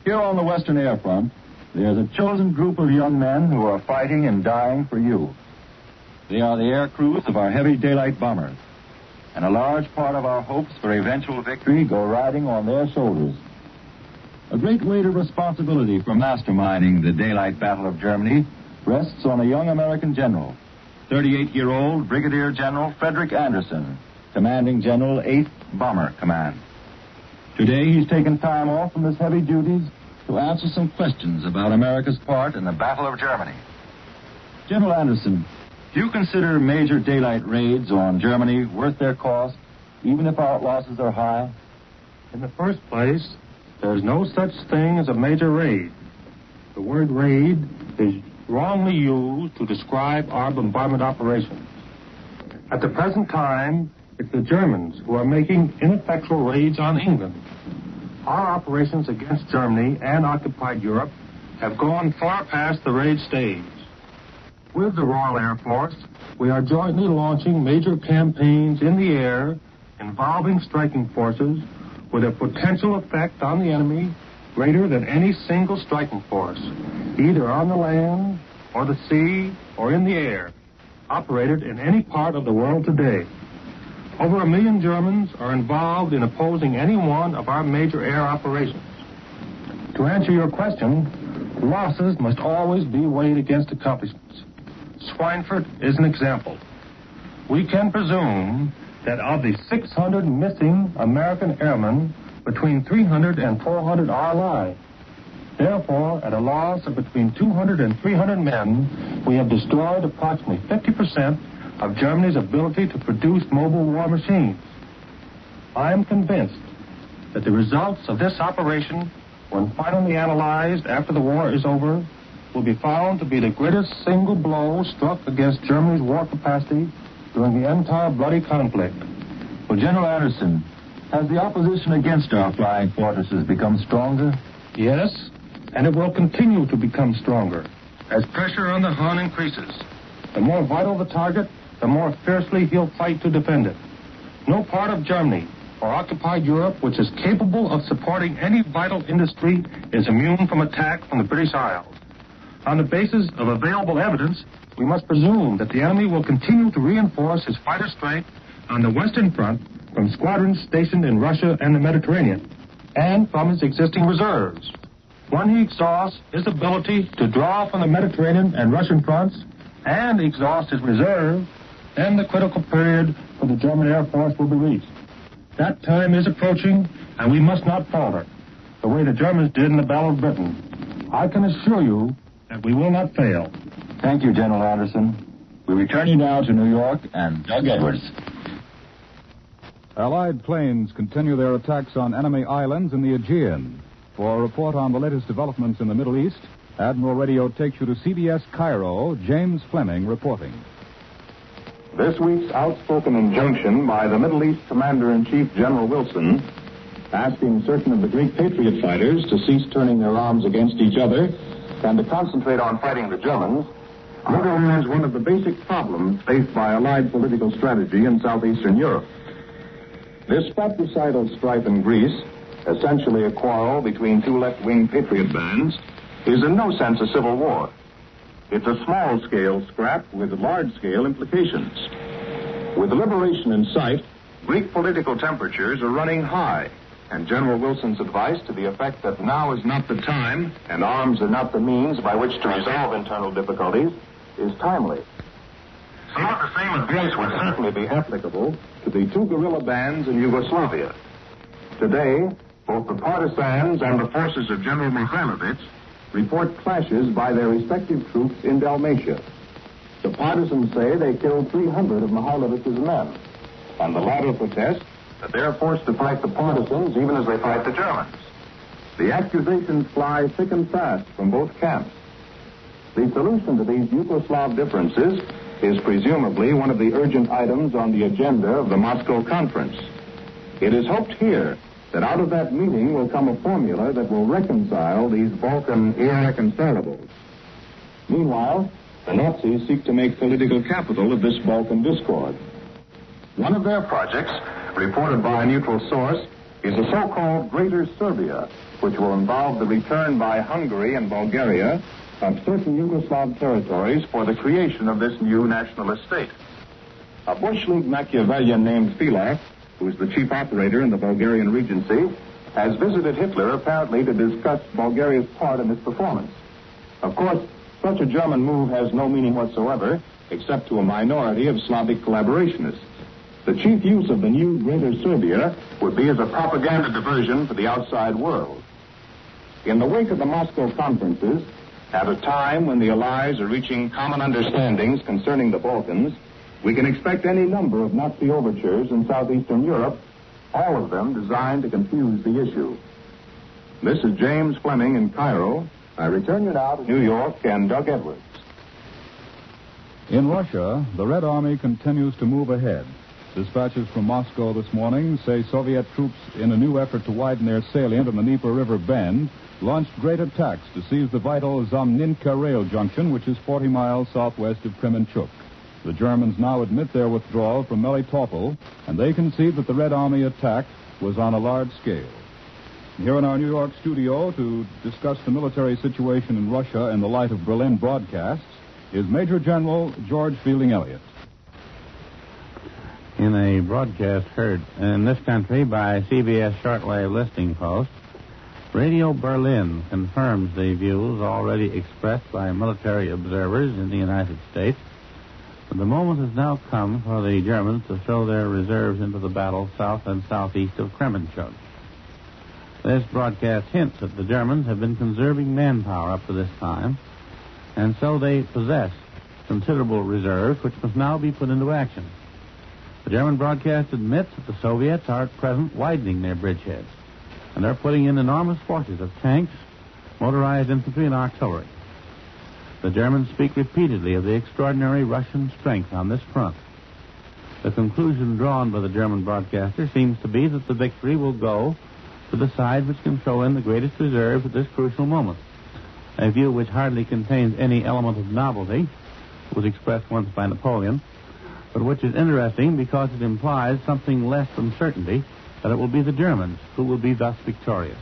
Here on the Western Air Front, there's a chosen group of young men who are fighting and dying for you. They are the air crews of our heavy daylight bombers, and a large part of our hopes for eventual victory go riding on their shoulders. A great weight of responsibility for masterminding the daylight battle of Germany rests on a young American general, 38-year-old Brigadier General Frederick Anderson, commanding General 8th Bomber Command. Today, he's taken time off from his heavy duties to answer some questions about America's part in the Battle of Germany. General Anderson, do you consider major daylight raids on Germany worth their cost, even if our losses are high? In the first place, there's no such thing as a major raid. The word raid is wrongly used to describe our bombardment operations. At the present time, it's the Germans who are making ineffectual raids on England. Our operations against Germany and occupied Europe have gone far past the raid stage. With the Royal Air Force, we are jointly launching major campaigns in the air involving striking forces with a potential effect on the enemy greater than any single striking force, either on the land or the sea or in the air, operated in any part of the world today. Over 1 million Germans are involved in opposing any one of our major air operations. To answer your question, losses must always be weighed against accomplishments. Schweinfurt is an example. We can presume that of the 600 missing American airmen, between 300 and 400 are alive. Therefore, at a loss of between 200 and 300 men, we have destroyed approximately 50% of Germany's ability to produce mobile war machines. I am convinced that the results of this operation, when finally analyzed after the war is over, will be found to be the greatest single blow struck against Germany's war capacity during the entire bloody conflict. Well, General Anderson, has the opposition against our flying fortresses become stronger? Yes, and it will continue to become stronger as pressure on the Hun increases. The more vital the target, the more fiercely he'll fight to defend it. No part of Germany or occupied Europe which is capable of supporting any vital industry is immune from attack from the British Isles. On the basis of available evidence, we must presume that the enemy will continue to reinforce his fighter strength on the Western Front from squadrons stationed in Russia and the Mediterranean, and from his existing reserves. When he exhausts his ability to draw from the Mediterranean and Russian fronts and exhaust his reserve, then the critical period for the German Air Force will be reached. That time is approaching, and we must not falter, the way the Germans did in the Battle of Britain. I can assure you that we will not fail. Thank you, General Anderson. We return you now to New York and Doug Edwards. Allied planes continue their attacks on enemy islands in the Aegean. For a report on the latest developments in the Middle East, Admiral Radio takes you to CBS Cairo. James Fleming reporting. This week's outspoken injunction by the Middle East Commander-in-Chief General Wilson, asking certain of the Greek Patriot fighters to cease turning their arms against each other and to concentrate on fighting the Germans, underlines one of the basic problems faced by Allied political strategy in southeastern Europe. This fratricidal strife in Greece, essentially a quarrel between two left-wing patriot bands, is in no sense a civil war. It's a small-scale scrap with large-scale implications. With liberation in sight, Greek political temperatures are running high, and General Wilson's advice to the effect that now is not the time and arms are not the means by which to resolve internal difficulties is timely. Somewhat the same advice would certainly be applicable to the two guerrilla bands in Yugoslavia. Today, both the partisans and the forces of General Mihailovich report clashes by their respective troops in Dalmatia. The partisans say they killed 300 of Mihailovich's men, and the latter protest that they are forced to fight the partisans even as they fight the Germans. The accusations fly thick and fast from both camps. The solution to these Yugoslav differences is presumably one of the urgent items on the agenda of the Moscow conference. It is hoped here that out of that meeting will come a formula that will reconcile these Balkan irreconcilables. Meanwhile, the Nazis seek to make political capital of this Balkan discord. One of their projects, reported by a neutral source, is a so-called Greater Serbia, which will involve the return by Hungary and Bulgaria of certain Yugoslav territories for the creation of this new nationalist state. A Bush League Machiavellian named Filak, who is the chief operator in the Bulgarian Regency, has visited Hitler apparently to discuss Bulgaria's part in this performance. Of course, such a German move has no meaning whatsoever, except to a minority of Slavic collaborationists. The chief use of the new Greater Serbia would be as a propaganda diversion for the outside world. In the wake of the Moscow conferences, at a time when the Allies are reaching common understandings concerning the Balkans, we can expect any number of Nazi overtures in southeastern Europe, all of them designed to confuse the issue. This is James Fleming in Cairo. I return you now to New York and Doug Edwards. In Russia, the Red Army continues to move ahead. Dispatches from Moscow this morning say Soviet troops, in a new effort to widen their salient in the Dnieper River bend, launched great attacks to seize the vital Zamninka rail junction, which is 40 miles southwest of Kremenchuk. The Germans now admit their withdrawal from Melitopol, and they concede that the Red Army attack was on a large scale. Here in our New York studio to discuss the military situation in Russia in the light of Berlin broadcasts is Major General George Fielding Elliott. In a broadcast heard in this country by CBS shortwave listening post, Radio Berlin confirms the views already expressed by military observers in the United States. But the moment has now come for the Germans to throw their reserves into the battle south and southeast of Kremenchuk. This broadcast hints that the Germans have been conserving manpower up to this time, and so they possess considerable reserves which must now be put into action. The German broadcast admits that the Soviets are at present widening their bridgeheads, and they're putting in enormous forces of tanks, motorized infantry, and artillery. The Germans speak repeatedly of the extraordinary Russian strength on this front. The conclusion drawn by the German broadcaster seems to be that the victory will go to the side which can throw in the greatest reserves at this crucial moment, a view which hardly contains any element of novelty. It was expressed once by Napoleon, but which is interesting because it implies something less than certainty that it will be the Germans who will be thus victorious.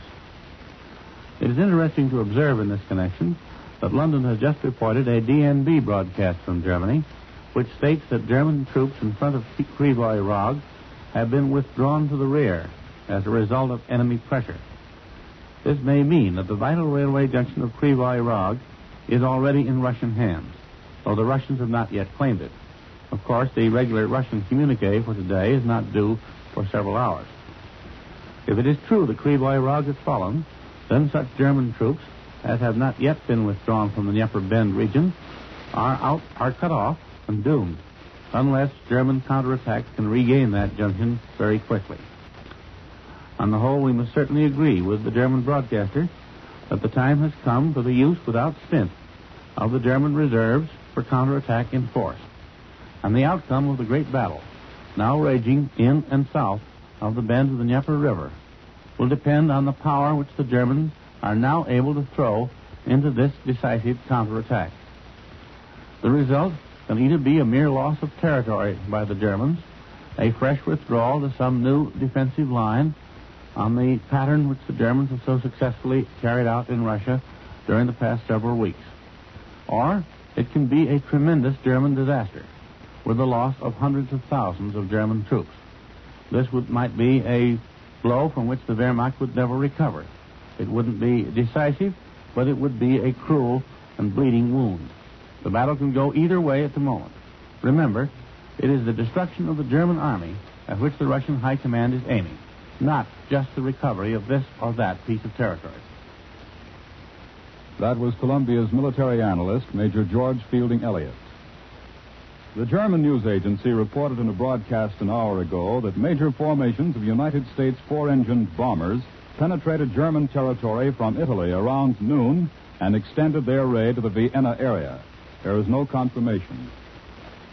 It is interesting to observe in this connection that London has just reported a DNB broadcast from Germany, which states that German troops in front of Krivoy Rog have been withdrawn to the rear as a result of enemy pressure. This may mean that the vital railway junction of Krivoy Rog is already in Russian hands, though the Russians have not yet claimed it. Of course, the regular Russian communique for today is not due for several hours. If it is true that Krivoy Rog has fallen, then such German troops as have not yet been withdrawn from the Dnieper Bend region are cut off and doomed, unless German counterattacks can regain that junction very quickly. On the whole, we must certainly agree with the German broadcaster that the time has come for the use without stint of the German reserves for counterattack in force. And the outcome of the great battle, now raging in and south of the bend of the Dnieper River, will depend on the power which the Germans are now able to throw into this decisive counterattack. The result can either be a mere loss of territory by the Germans, a fresh withdrawal to some new defensive line on the pattern which the Germans have so successfully carried out in Russia during the past several weeks, or it can be a tremendous German disaster with the loss of hundreds of thousands of German troops. This might be a blow from which the Wehrmacht would never recover. It wouldn't be decisive, but it would be a cruel and bleeding wound. The battle can go either way at the moment. Remember, it is the destruction of the German army at which the Russian High Command is aiming, not just the recovery of this or that piece of territory. That was Columbia's military analyst, Major George Fielding Elliott. The German news agency reported in a broadcast an hour ago that major formations of United States four-engined bombers penetrated German territory from Italy around noon and extended their raid to the Vienna area. There is no confirmation.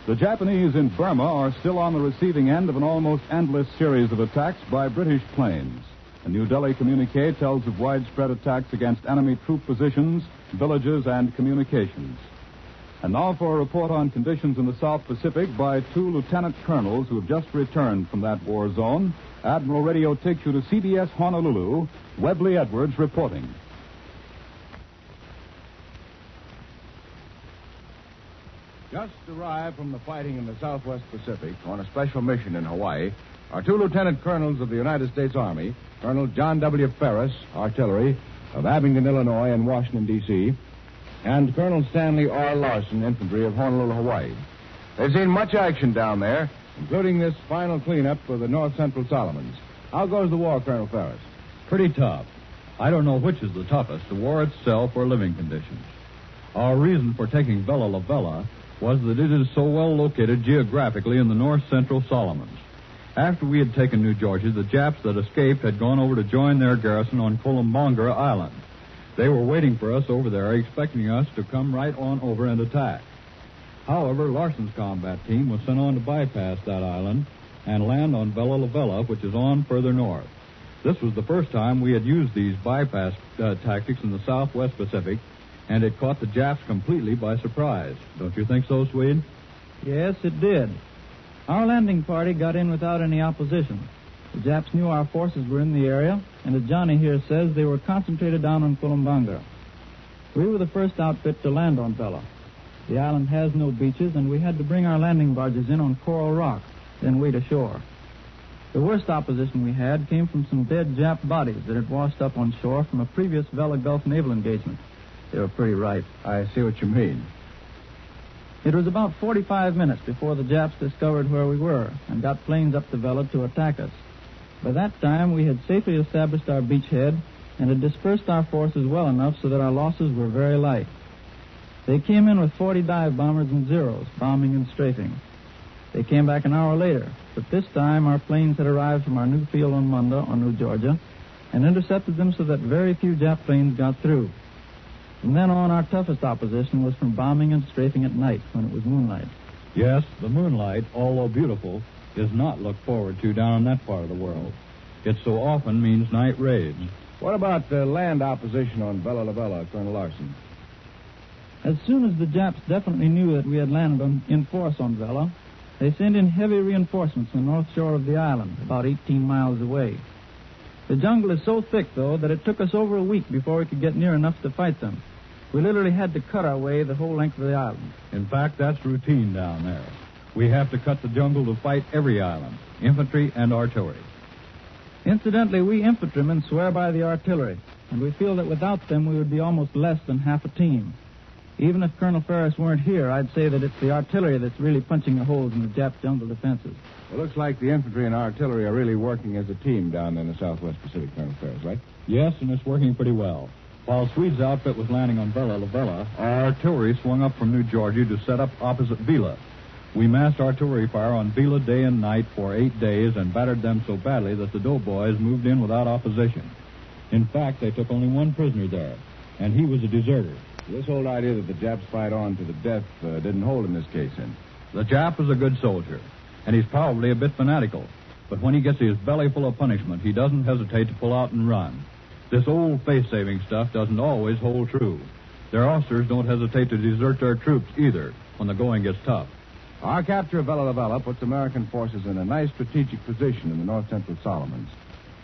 The Japanese in Burma are still on the receiving end of an almost endless series of attacks by British planes. A New Delhi communique tells of widespread attacks against enemy troop positions, villages, and communications. And now for a report on conditions in the South Pacific by two lieutenant colonels who have just returned from that war zone. Admiral Radio takes you to CBS Honolulu. Webley Edwards reporting. Just arrived from the fighting in the Southwest Pacific on a special mission in Hawaii are two lieutenant colonels of the United States Army, Colonel John W. Ferris, artillery, of Abingdon, Illinois, and Washington, D.C., and Colonel Stanley R. Larson, infantry, of Honolulu, Hawaii. They've seen much action down there, including this final cleanup for the North Central Solomons. How goes the war, Colonel Ferris? Pretty tough. I don't know which is the toughest, the war itself or living conditions. Our reason for taking Bella La Bella was that it is so well located geographically in the North Central Solomons. After we had taken New Georgia, the Japs that escaped had gone over to join their garrison on Columbanga Island. They were waiting for us over there, expecting us to come right on over and attack. However, Larson's combat team was sent on to bypass that island and land on Bella La Bella, which is on further north. This was the first time we had used these bypass tactics in the Southwest Pacific, and it caught the Japs completely by surprise. Don't you think so, Swede? Yes, it did. Our landing party got in without any opposition. The Japs knew our forces were in the area, and as Johnny here says, they were concentrated down on Columbanga. We were the first outfit to land on Bella. The island has no beaches, and we had to bring our landing barges in on Coral Rock, then wait ashore. The worst opposition we had came from some dead Jap bodies that had washed up on shore from a previous Vela Gulf naval engagement. They were pretty ripe. I see what you mean. It was about 45 minutes before the Japs discovered where we were and got planes up to Vela to attack us. By that time, we had safely established our beachhead and had dispersed our forces well enough so that our losses were very light. They came in with 40 dive bombers and Zeros, bombing and strafing. They came back an hour later, but this time our planes had arrived from our new field on Munda, on New Georgia, and intercepted them so that very few Jap planes got through. From then on, our toughest opposition was from bombing and strafing at night when it was moonlight. Yes, the moonlight, although beautiful, is not looked forward to down in that part of the world. It so often means night raids. What about the land opposition on Bella La Bella, Colonel Larson? As soon as the Japs definitely knew that we had landed in force on Bella, they sent in heavy reinforcements on the north shore of the island, about 18 miles away. The jungle is so thick, though, that it took us over a week before we could get near enough to fight them. We literally had to cut our way the whole length of the island. In fact, that's routine down there. We have to cut the jungle to fight every island, infantry and artillery. Incidentally, we infantrymen swear by the artillery, and we feel that without them we would be almost less than half a team. Even if Colonel Ferris weren't here, I'd say that it's the artillery that's really punching the holes in the Jap jungle defenses. It looks like the infantry and artillery are really working as a team down there in the Southwest Pacific, Colonel Ferris, right? Yes, and it's working pretty well. While Swede's outfit was landing on Bella La Bella, our artillery swung up from New Georgia to set up opposite Vila. We massed artillery fire on Vila day and night for 8 days and battered them so badly that the doughboys moved in without opposition. In fact, they took only one prisoner there, and he was a deserter. This whole idea that the Japs fight on to the death didn't hold in this case, then. The Jap is a good soldier, and he's probably a bit fanatical. But when he gets his belly full of punishment, he doesn't hesitate to pull out and run. This old face-saving stuff doesn't always hold true. Their officers don't hesitate to desert their troops either when the going gets tough. Our capture of Bella La Bella puts American forces in a nice strategic position in the north-central Solomons.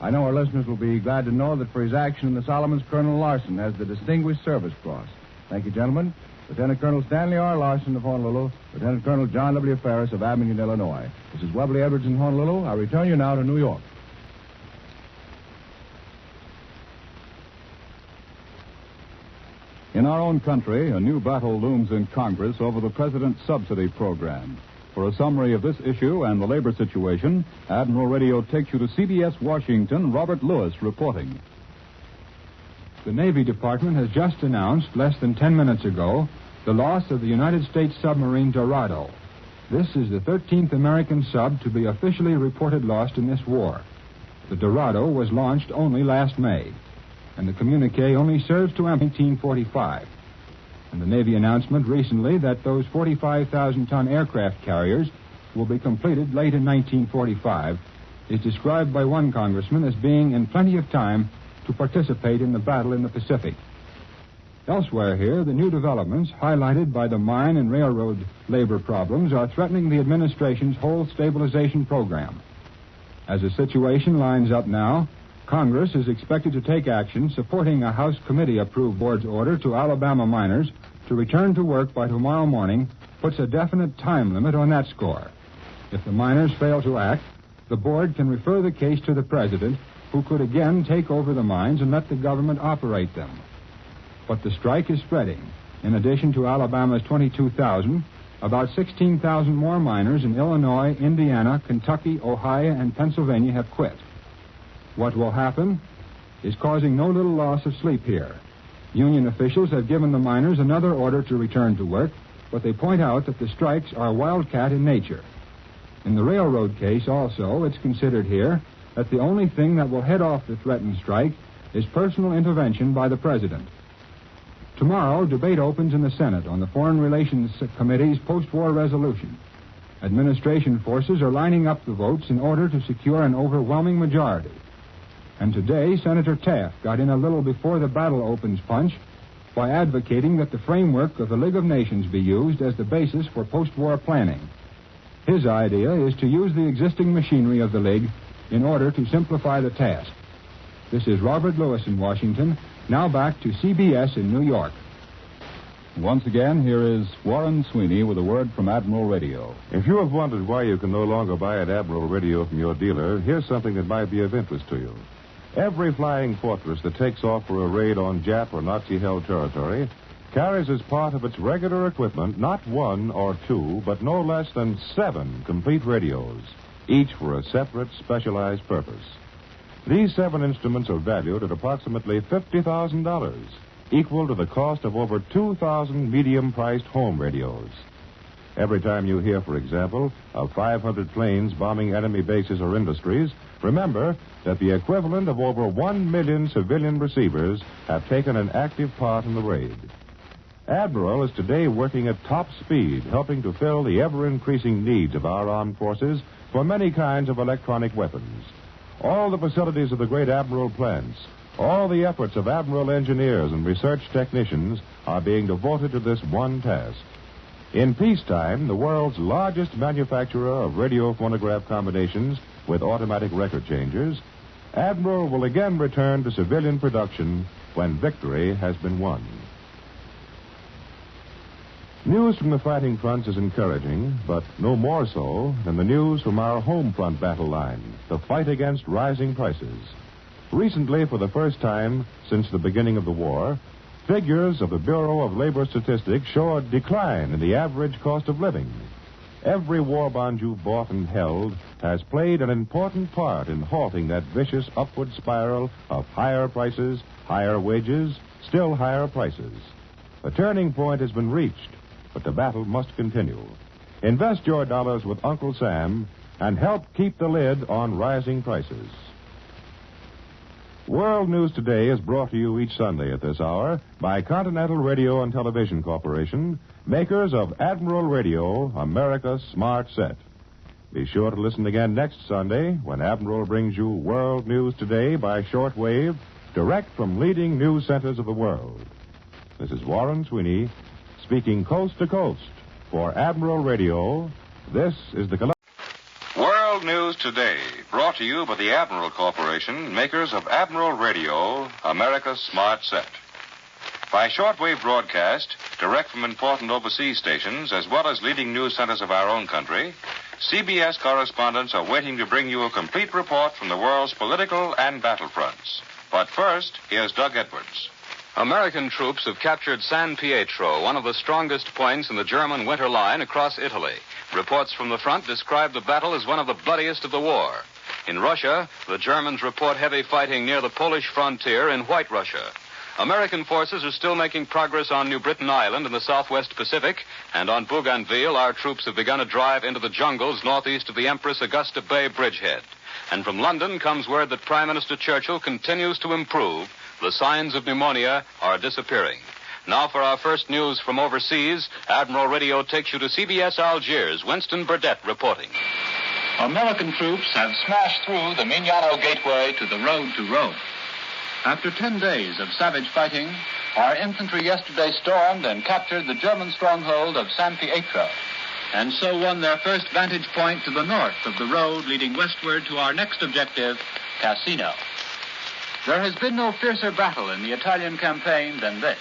I know our listeners will be glad to know that for his action in the Solomons, Colonel Larson has the Distinguished Service Cross. Thank you, gentlemen. Lieutenant Colonel Stanley R. Larson of Honolulu, Lieutenant Colonel John W. Ferris of Abingdon, Illinois. This is Webley Edwards in Honolulu. I return you now to New York. In our own country, a new battle looms in Congress over the President's subsidy program. For a summary of this issue and the labor situation, Admiral Radio takes you to CBS Washington, Robert Lewis reporting. The Navy Department has just announced, less than 10 minutes ago, the loss of the United States submarine Dorado. This is the 13th American sub to be officially reported lost in this war. The Dorado was launched only last May, and the communique only serves to 1945. And the Navy announcement recently that those 45,000-ton aircraft carriers will be completed late in 1945 is described by one congressman as being in plenty of time to participate in the battle in the Pacific. Elsewhere here, the new developments, highlighted by the mine and railroad labor problems, are threatening the administration's whole stabilization program. As the situation lines up now, Congress is expected to take action supporting a House committee-approved board's order to Alabama miners to return to work by tomorrow morning puts a definite time limit on that score. If the miners fail to act, the board can refer the case to the president, who could again take over the mines and let the government operate them. But the strike is spreading. In addition to Alabama's 22,000, about 16,000 more miners in Illinois, Indiana, Kentucky, Ohio, and Pennsylvania have quit. What will happen is causing no little loss of sleep here. Union officials have given the miners another order to return to work, but they point out that the strikes are wildcat in nature. In the railroad case also, it's considered here that the only thing that will head off the threatened strike is personal intervention by the president. Tomorrow, debate opens in the Senate on the Foreign Relations Committee's post-war resolution. Administration forces are lining up the votes in order to secure an overwhelming majority. And today, Senator Taft got in a little before the battle opens punch by advocating that the framework of the League of Nations be used as the basis for post-war planning. His idea is to use the existing machinery of the League in order to simplify the task. This is Robert Lewis in Washington. Now back to CBS in New York. Once again, here is Warren Sweeney with a word from Admiral Radio. If you have wondered why you can no longer buy an Admiral Radio from your dealer, here's something that might be of interest to you. Every flying fortress that takes off for a raid on Jap or Nazi-held territory carries as part of its regular equipment not one or two, but no less than 7 complete radios, each for a separate, specialized purpose. These 7 instruments are valued at approximately $50,000, equal to the cost of over 2,000 medium-priced home radios. Every time you hear, for example, of 500 planes bombing enemy bases or industries, remember that the equivalent of over 1 million civilian receivers have taken an active part in the raid. Admiral is today working at top speed, helping to fill the ever-increasing needs of our armed forces for many kinds of electronic weapons. All the facilities of the great Admiral plants, all the efforts of Admiral engineers and research technicians are being devoted to this one task. In peacetime, the world's largest manufacturer of radio phonograph combinations with automatic record changers, Admiral will again return to civilian production when victory has been won. News from the fighting fronts is encouraging, but no more so than the news from our home front battle line, the fight against rising prices. Recently, for the first time since the beginning of the war, figures of the Bureau of Labor Statistics show a decline in the average cost of living. Every war bond you've bought and held has played an important part in halting that vicious upward spiral of higher prices, higher wages, still higher prices. A turning point has been reached, but the battle must continue. Invest your dollars with Uncle Sam and help keep the lid on rising prices. World News Today is brought to you each Sunday at this hour by Continental Radio and Television Corporation, makers of Admiral Radio, America's Smart Set. Be sure to listen again next Sunday when Admiral brings you World News Today by shortwave, direct from leading news centers of the world. This is Warren Sweeney, speaking coast to coast for Admiral Radio. This is the World News Today, brought to you by the Admiral Corporation, makers of Admiral Radio, America's Smart Set. By shortwave broadcast, direct from important overseas stations, as well as leading news centers of our own country, CBS correspondents are waiting to bring you a complete report from the world's political and battlefronts. But first, here's Doug Edwards. American troops have captured San Pietro, one of the strongest points in the German winter line across Italy. Reports from the front describe the battle as one of the bloodiest of the war. In Russia, the Germans report heavy fighting near the Polish frontier in White Russia. American forces are still making progress on New Britain Island in the southwest Pacific, and on Bougainville, our troops have begun to drive into the jungles northeast of the Empress Augusta Bay bridgehead. And from London comes word that Prime Minister Churchill continues to improve. The signs of pneumonia are disappearing. Now for our first news from overseas, Admiral Radio takes you to CBS Algiers. Winston Burdett reporting. American troops have smashed through the Mignano Gateway to the road to Rome. After 10 days of savage fighting, our infantry yesterday stormed and captured the German stronghold of San Pietro, and so won their first vantage point to the north of the road leading westward to our next objective, Cassino. There has been no fiercer battle in the Italian campaign than this.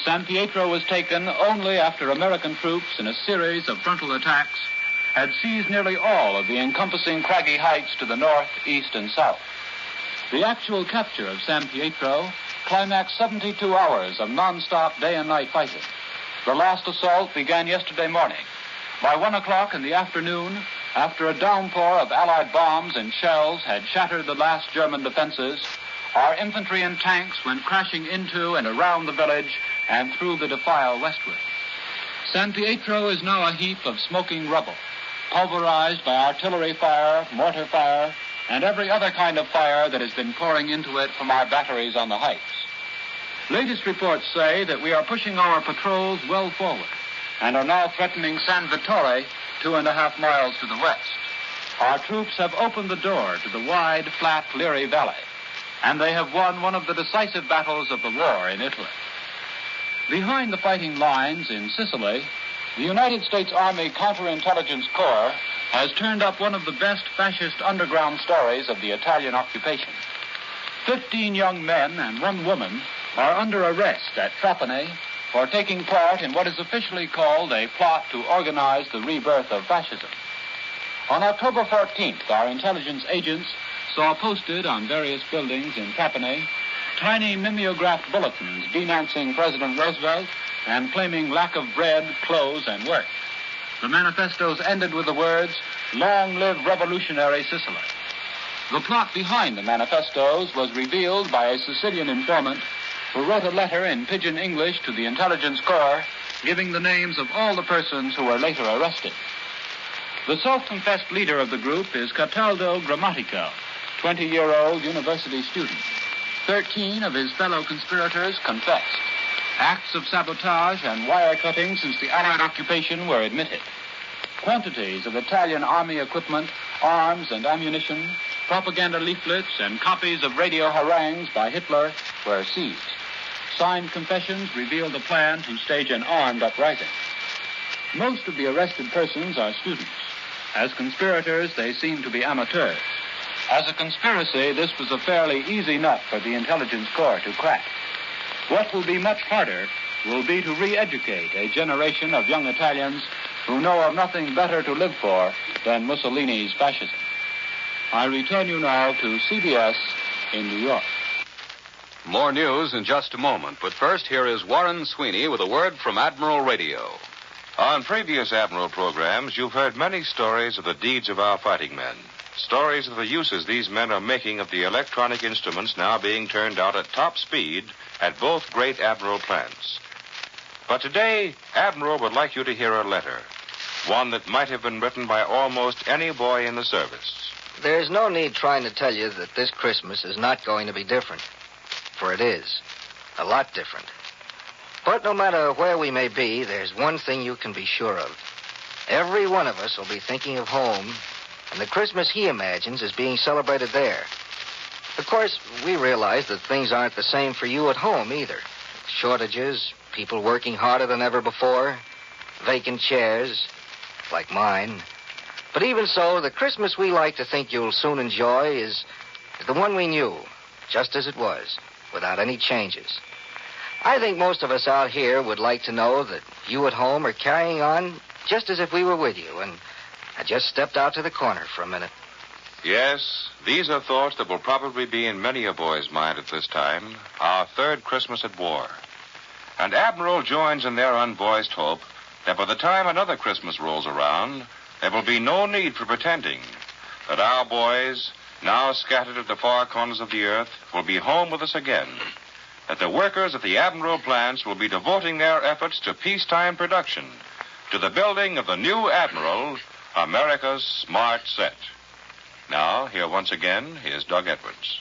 San Pietro was taken only after American troops, in a series of frontal attacks, had seized nearly all of the encompassing craggy heights to the north, east, and south. The actual capture of San Pietro climaxed 72 hours of non-stop day and night fighting. The last assault began yesterday morning. By 1 o'clock in the afternoon, after a downpour of Allied bombs and shells had shattered the last German defenses, our infantry and tanks went crashing into and around the village and through the defile westward. San Pietro is now a heap of smoking rubble, pulverized by artillery fire, mortar fire, and every other kind of fire that has been pouring into it from our batteries on the heights. Latest reports say that we are pushing our patrols well forward and are now threatening San Vittore 2.5 miles to the west. Our troops have opened the door to the wide, flat Liri Valley, and they have won one of the decisive battles of the war in Italy. Behind the fighting lines in Sicily, the United States Army Counterintelligence Corps has turned up one of the best fascist underground stories of the Italian occupation. 15 young men and 1 woman are under arrest at Trapani for taking part in what is officially called a plot to organize the rebirth of fascism. On October 14th, our intelligence agents saw posted on various buildings in Trapani tiny mimeographed bulletins denouncing President Roosevelt and claiming lack of bread, clothes, and work. The manifestos ended with the words, "Long live revolutionary Sicily." The plot behind the manifestos was revealed by a Sicilian informant who wrote a letter in pidgin English to the Intelligence Corps giving the names of all the persons who were later arrested. The self-confessed leader of the group is Cataldo Grammatico, 20-year-old university student. 13 of his fellow conspirators confessed. Acts of sabotage and wire-cutting since the Allied occupation were admitted. Quantities of Italian army equipment, arms and ammunition, propaganda leaflets, and copies of radio harangues by Hitler were seized. Signed confessions revealed a plan to stage an armed uprising. Most of the arrested persons are students. As conspirators, they seem to be amateurs. As a conspiracy, this was a fairly easy nut for the Intelligence Corps to crack. What will be much harder will be to re-educate a generation of young Italians who know of nothing better to live for than Mussolini's fascism. I return you now to CBS in New York. More news in just a moment, but first here is Warren Sweeney with a word from Admiral Radio. On previous Admiral programs, you've heard many stories of the deeds of our fighting men. Stories of the uses these men are making of the electronic instruments now being turned out at top speed at both great Admiral plants. But today, Admiral would like you to hear a letter, one that might have been written by almost any boy in the service. There's no need trying to tell you that this Christmas is not going to be different, for it is. A lot different. But no matter where we may be, there's one thing you can be sure of. Every one of us will be thinking of home, and the Christmas he imagines is being celebrated there. Of course, we realize that things aren't the same for you at home either. Shortages, people working harder than ever before, vacant chairs, like mine. But even so, the Christmas we like to think you'll soon enjoy is the one we knew, just as it was, without any changes. I think most of us out here would like to know that you at home are carrying on just as if we were with you, and I just stepped out to the corner for a minute. Yes, these are thoughts that will probably be in many a boy's mind at this time, our third Christmas at war. And Admiral joins in their unvoiced hope that by the time another Christmas rolls around, there will be no need for pretending that our boys, now scattered at the far corners of the earth, will be home with us again. That the workers at the Admiral plants will be devoting their efforts to peacetime production, to the building of the new Admiral, America's Smart Set. Now, here once again is Doug Edwards.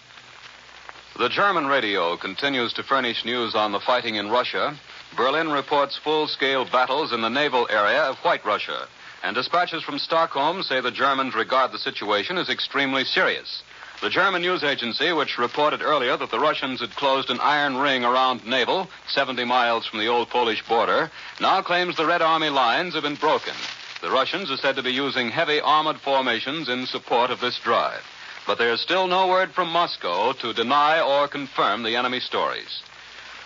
The German radio continues to furnish news on the fighting in Russia. Berlin reports full-scale battles in the naval area of White Russia. And dispatches from Stockholm say the Germans regard the situation as extremely serious. The German news agency, which reported earlier that the Russians had closed an iron ring around Naval, 70 miles from the old Polish border, now claims the Red Army lines have been broken. The Russians are said to be using heavy armored formations in support of this drive. But there's still no word from Moscow to deny or confirm the enemy stories.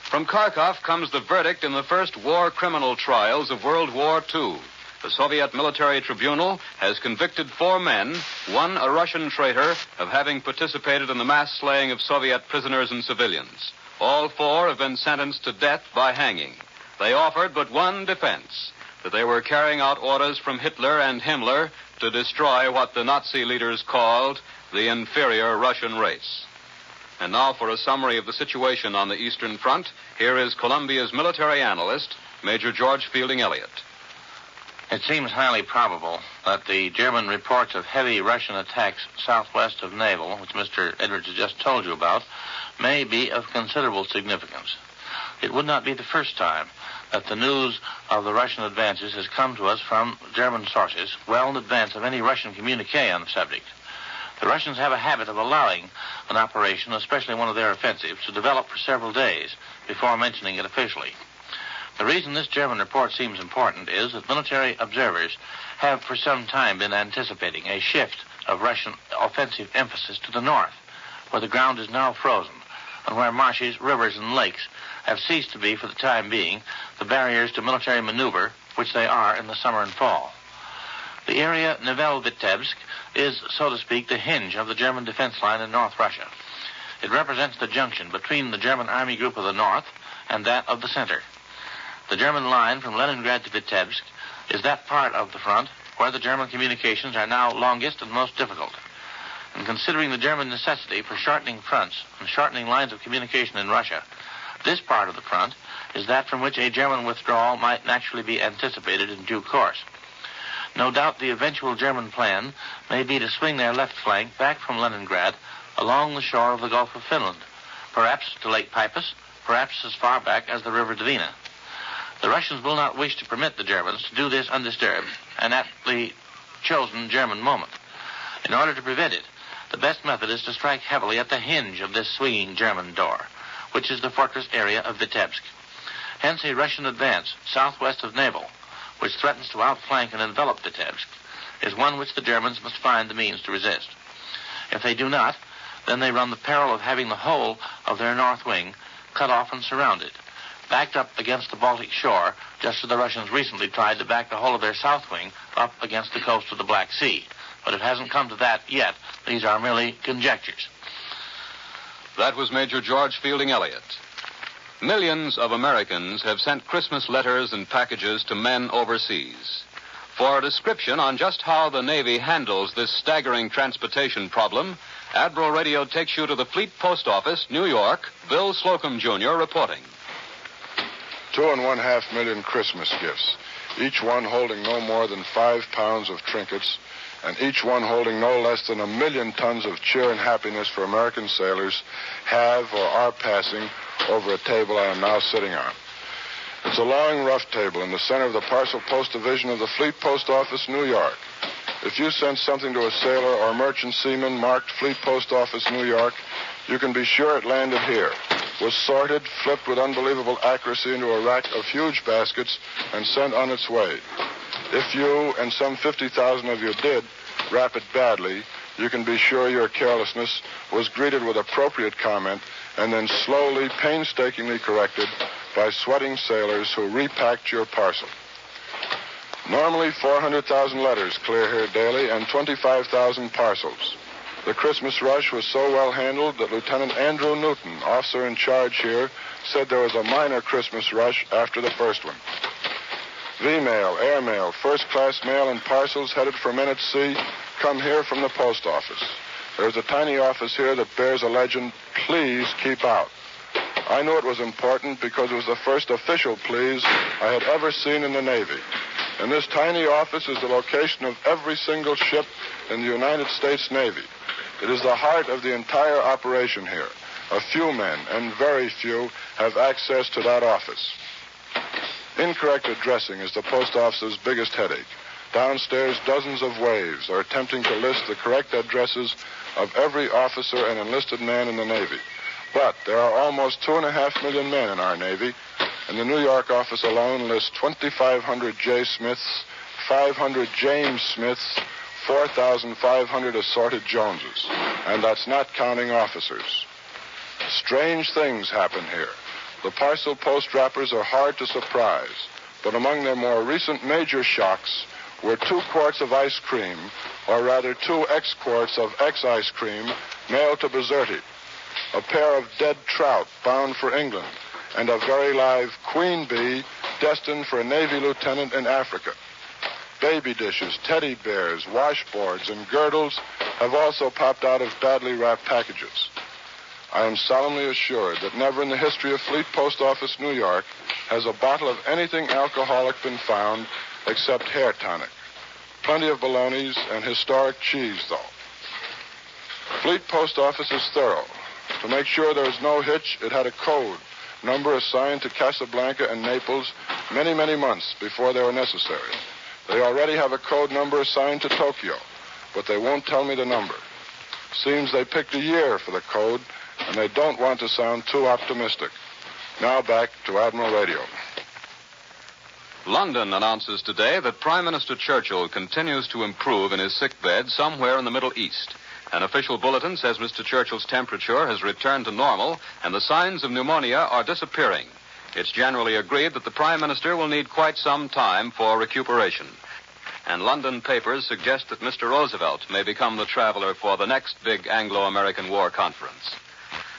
From Kharkov comes the verdict in the first war criminal trials of World War II. The Soviet military tribunal has convicted 4 men, one a Russian traitor, of having participated in the mass slaying of Soviet prisoners and civilians. All 4 have been sentenced to death by hanging. They offered but one defense, that they were carrying out orders from Hitler and Himmler to destroy what the Nazi leaders called the inferior Russian race. And now for a summary of the situation on the Eastern Front, here is Columbia's military analyst, Major George Fielding Elliott. It seems highly probable that the German reports of heavy Russian attacks southwest of Naval, which Mr. Edwards has just told you about, may be of considerable significance. It would not be the first time that the news of the Russian advances has come to us from German sources well in advance of any Russian communique on the subject. The Russians have a habit of allowing an operation, especially one of their offensives, to develop for several days before mentioning it officially. The reason this German report seems important is that military observers have for some time been anticipating a shift of Russian offensive emphasis to the north, where the ground is now frozen, and where marshes, rivers, and lakes have ceased to be, for the time being, the barriers to military maneuver, which they are in the summer and fall. The area Nivelle-Vitebsk is, so to speak, the hinge of the German defense line in North Russia. It represents the junction between the German Army Group of the North and that of the center. The German line from Leningrad to Vitebsk is that part of the front where the German communications are now longest and most difficult. And considering the German necessity for shortening fronts and shortening lines of communication in Russia, this part of the front is that from which a German withdrawal might naturally be anticipated in due course. No doubt the eventual German plan may be to swing their left flank back from Leningrad along the shore of the Gulf of Finland, perhaps to Lake Peipus, perhaps as far back as the River Dvina. The Russians will not wish to permit the Germans to do this undisturbed and at the chosen German moment. In order to prevent it, the best method is to strike heavily at the hinge of this swinging German door, which is the fortress area of Vitebsk. Hence a Russian advance southwest of Naval, which threatens to outflank and envelop Vitebsk, is one which the Germans must find the means to resist. If they do not, then they run the peril of having the whole of their north wing cut off and surrounded, backed up against the Baltic shore, just as the Russians recently tried to back the whole of their south wing up against the coast of the Black Sea. But it hasn't come to that yet. These are merely conjectures. That was Major George Fielding Elliott. Millions of Americans have sent Christmas letters and packages to men overseas. For a description on just how the Navy handles this staggering transportation problem, Admiral Radio takes you to the Fleet Post Office, New York. Bill Slocum, Jr. reporting. 2.5 million Christmas gifts, each one holding no more than 5 pounds of trinkets, and each one holding no less than 1 million tons of cheer and happiness for American sailors, have or are passing over a table I am now sitting on. It's a long, rough table in the center of the Parcel Post Division of the Fleet Post Office, New York. If you sent something to a sailor or merchant seaman marked Fleet Post Office, New York, you can be sure it landed here, was sorted, flipped with unbelievable accuracy into a rack of huge baskets, and sent on its way. If you, and some 50,000 of you did, wrap it badly, you can be sure your carelessness was greeted with appropriate comment and then slowly, painstakingly corrected by sweating sailors who repacked your parcel. Normally, 400,000 letters clear here daily and 25,000 parcels. The Christmas rush was so well handled that Lieutenant Andrew Newton, officer in charge here, said there was a minor Christmas rush after the first one. V-mail, airmail, first-class mail, and parcels headed for men at sea come here from the post office. There's a tiny office here that bears a legend, "Please keep out." I knew it was important because it was the first official please I had ever seen in the Navy. And this tiny office is the location of every single ship in the United States Navy. It is the heart of the entire operation here. A few men, and very few, have access to that office. Incorrect addressing is the post office's biggest headache. Downstairs, dozens of waves are attempting to list the correct addresses of every officer and enlisted man in the Navy. But there are almost 2.5 million men in our Navy, and the New York office alone lists 2,500 J. Smiths, 500 James Smiths, 4,500 assorted Joneses. And that's not counting officers. Strange things happen here. The parcel post wrappers are hard to surprise, but among their more recent major shocks were 2 quarts of ice cream, or rather 2 X-quarts of X-ice cream, mailed to Bizerti, a pair of dead trout bound for England, and a very live queen bee destined for a Navy lieutenant in Africa. Baby dishes, teddy bears, washboards, and girdles have also popped out of badly wrapped packages. I am solemnly assured that never in the history of Fleet Post Office, New York, has a bottle of anything alcoholic been found except hair tonic. Plenty of bolognas and historic cheese, though. Fleet Post Office is thorough. To make sure there is no hitch, it had a code number assigned to Casablanca and Naples many, many months before they were necessary. They already have a code number assigned to Tokyo, but they won't tell me the number. Seems they picked a year for the code, and they don't want to sound too optimistic. Now back to Admiral Radio. London announces today that Prime Minister Churchill continues to improve in his sickbed somewhere in the Middle East. An official bulletin says Mr. Churchill's temperature has returned to normal and the signs of pneumonia are disappearing. It's generally agreed that the Prime Minister will need quite some time for recuperation. And London papers suggest that Mr. Roosevelt may become the traveler for the next big Anglo-American war conference.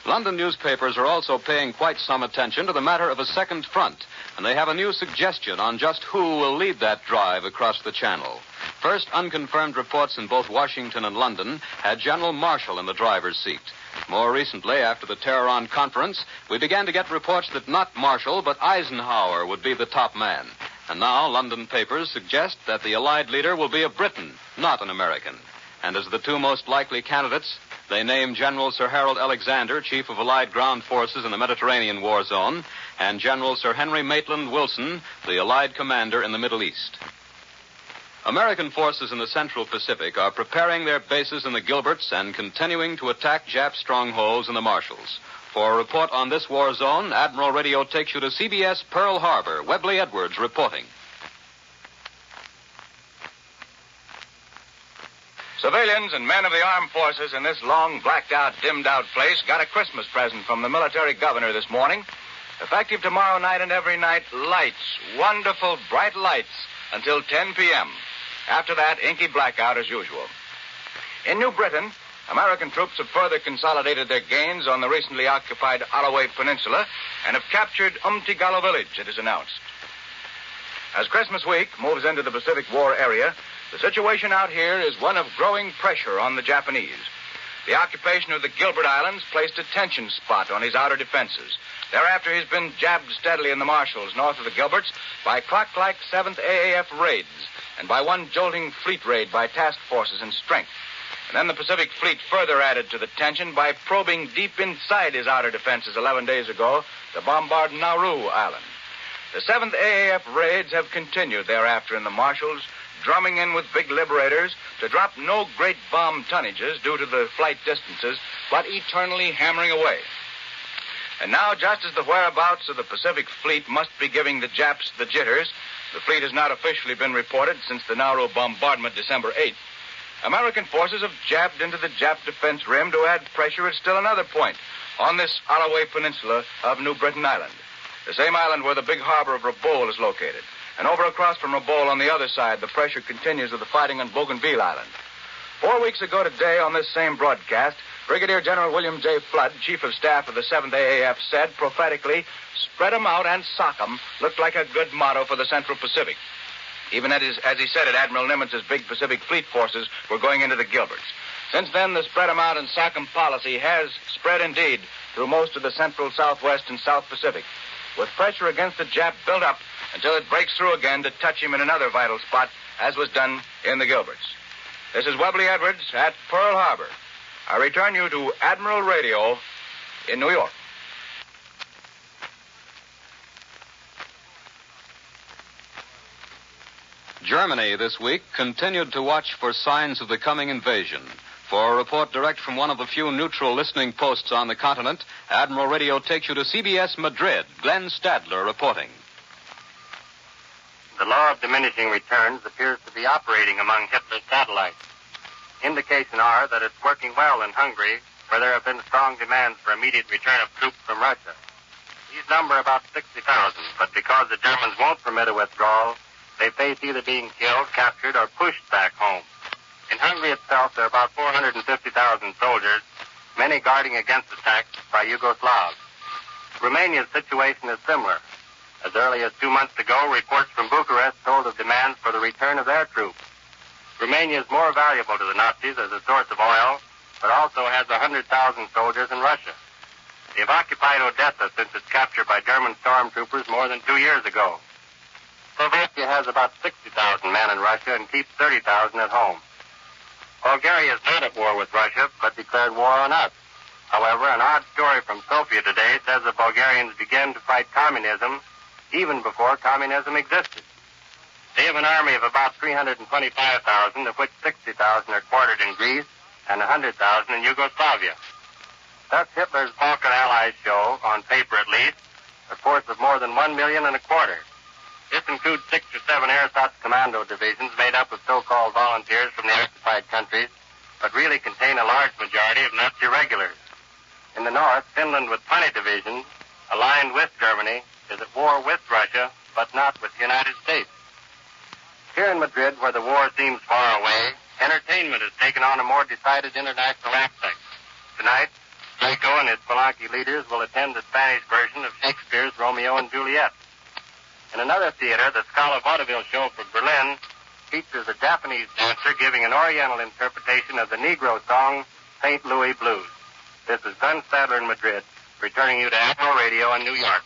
London newspapers are also paying quite some attention to the matter of a second front, and they have a new suggestion on just who will lead that drive across the Channel. First, unconfirmed reports in both Washington and London had General Marshall in the driver's seat. More recently, after the Tehran conference, we began to get reports that not Marshall, but Eisenhower would be the top man. And now London papers suggest that the Allied leader will be a Briton, not an American. And as the 2 most likely candidates, they name General Sir Harold Alexander, Chief of Allied Ground Forces in the Mediterranean War Zone, and General Sir Henry Maitland Wilson, the Allied commander in the Middle East. American forces in the Central Pacific are preparing their bases in the Gilberts and continuing to attack Jap strongholds in the Marshalls. For a report on this war zone, Admiral Radio takes you to CBS Pearl Harbor. Webley Edwards reporting. Civilians and men of the armed forces in this long, blacked-out, dimmed-out place got a Christmas present from the military governor this morning. Effective tomorrow night and every night, lights, wonderful bright lights, until 10 p.m. After that, inky blackout as usual. In New Britain, American troops have further consolidated their gains on the recently occupied Alloway Peninsula and have captured Umtigalo village, it is announced. As Christmas week moves into the Pacific War area, the situation out here is one of growing pressure on the Japanese. The occupation of the Gilbert Islands placed a tension spot on his outer defenses. Thereafter, he's been jabbed steadily in the Marshalls north of the Gilberts by clock-like 7th AAF raids and by one jolting fleet raid by task forces in strength. And then the Pacific Fleet further added to the tension by probing deep inside his outer defenses 11 days ago to bombard Nauru Island. The 7th AAF raids have continued thereafter in the Marshalls, drumming in with big liberators to drop no great bomb tonnages due to the flight distances, but eternally hammering away. And now, just as the whereabouts of the Pacific Fleet must be giving the Japs the jitters, the fleet has not officially been reported since the Nauru bombardment December 8th. American forces have jabbed into the Jap defense rim to add pressure at still another point on this Alloway Peninsula of New Britain Island, the same island where the big harbor of Revolt is located. And over across from Revolt on the other side, the pressure continues with the fighting on Bougainville Island. 4 weeks ago today on this same broadcast, Brigadier General William J. Flood, Chief of Staff of the 7th AAF, said prophetically, "Spread 'em out and sock 'em" looked like a good motto for the Central Pacific. Even as he said it, Admiral Nimmon's big Pacific Fleet forces were going into the Gilberts. Since then, the spread 'em out and sock 'em policy has spread indeed through most of the Central, Southwest, and South Pacific, with pressure against the Jap built up until it breaks through again to touch him in another vital spot, as was done in the Gilberts. This is Webley Edwards at Pearl Harbor. I return you to Admiral Radio in New York. Germany this week continued to watch for signs of the coming invasion. For a report direct from one of the few neutral listening posts on the continent, Admiral Radio takes you to CBS Madrid. Glenn Stadler reporting. The law of diminishing returns appears to be operating among Hitler's satellites. Indications are that it's working well in Hungary, where there have been strong demands for immediate return of troops from Russia. These number about 60,000, but because the Germans won't permit a withdrawal, they face either being killed, captured, or pushed back home. In Hungary itself, there are about 450,000 soldiers, many guarding against attacks by Yugoslavs. Romania's situation is similar. As early as 2 months ago, reports from Bucharest told of demands for the return of their troops. Romania is more valuable to the Nazis as a source of oil, but also has 100,000 soldiers in Russia. They have occupied Odessa since its capture by German stormtroopers more than 2 years ago. Slovakia has about 60,000 men in Russia and keeps 30,000 at home. Bulgaria is not at war with Russia, but declared war on us. However, an odd story from Sofia today says the Bulgarians began to fight communism even before communism existed. They have an army of about 325,000, of which 60,000 are quartered in Greece and 100,000 in Yugoslavia. Thus, Hitler's Balkan allies show, on paper at least, a force of more than 1.25 million. This includes 6 or 7 ersatz commando divisions made up of so-called volunteers from the occupied countries, but really contain a large majority of Nazi regulars. In the north, Finland, with 20 divisions, aligned with Germany, is at war with Russia, but not with the United States. Here in Madrid, where the war seems far away, entertainment has taken on a more decided international aspect. Tonight, Draco and his Palanque leaders will attend the Spanish version of Shakespeare's Romeo and Juliet. In another theater, the Scala Vaudeville show for Berlin features a Japanese dancer giving an Oriental interpretation of the Negro song, St. Louis Blues. This is Glenn Stadler in Madrid, returning you to Admiral Radio in New York.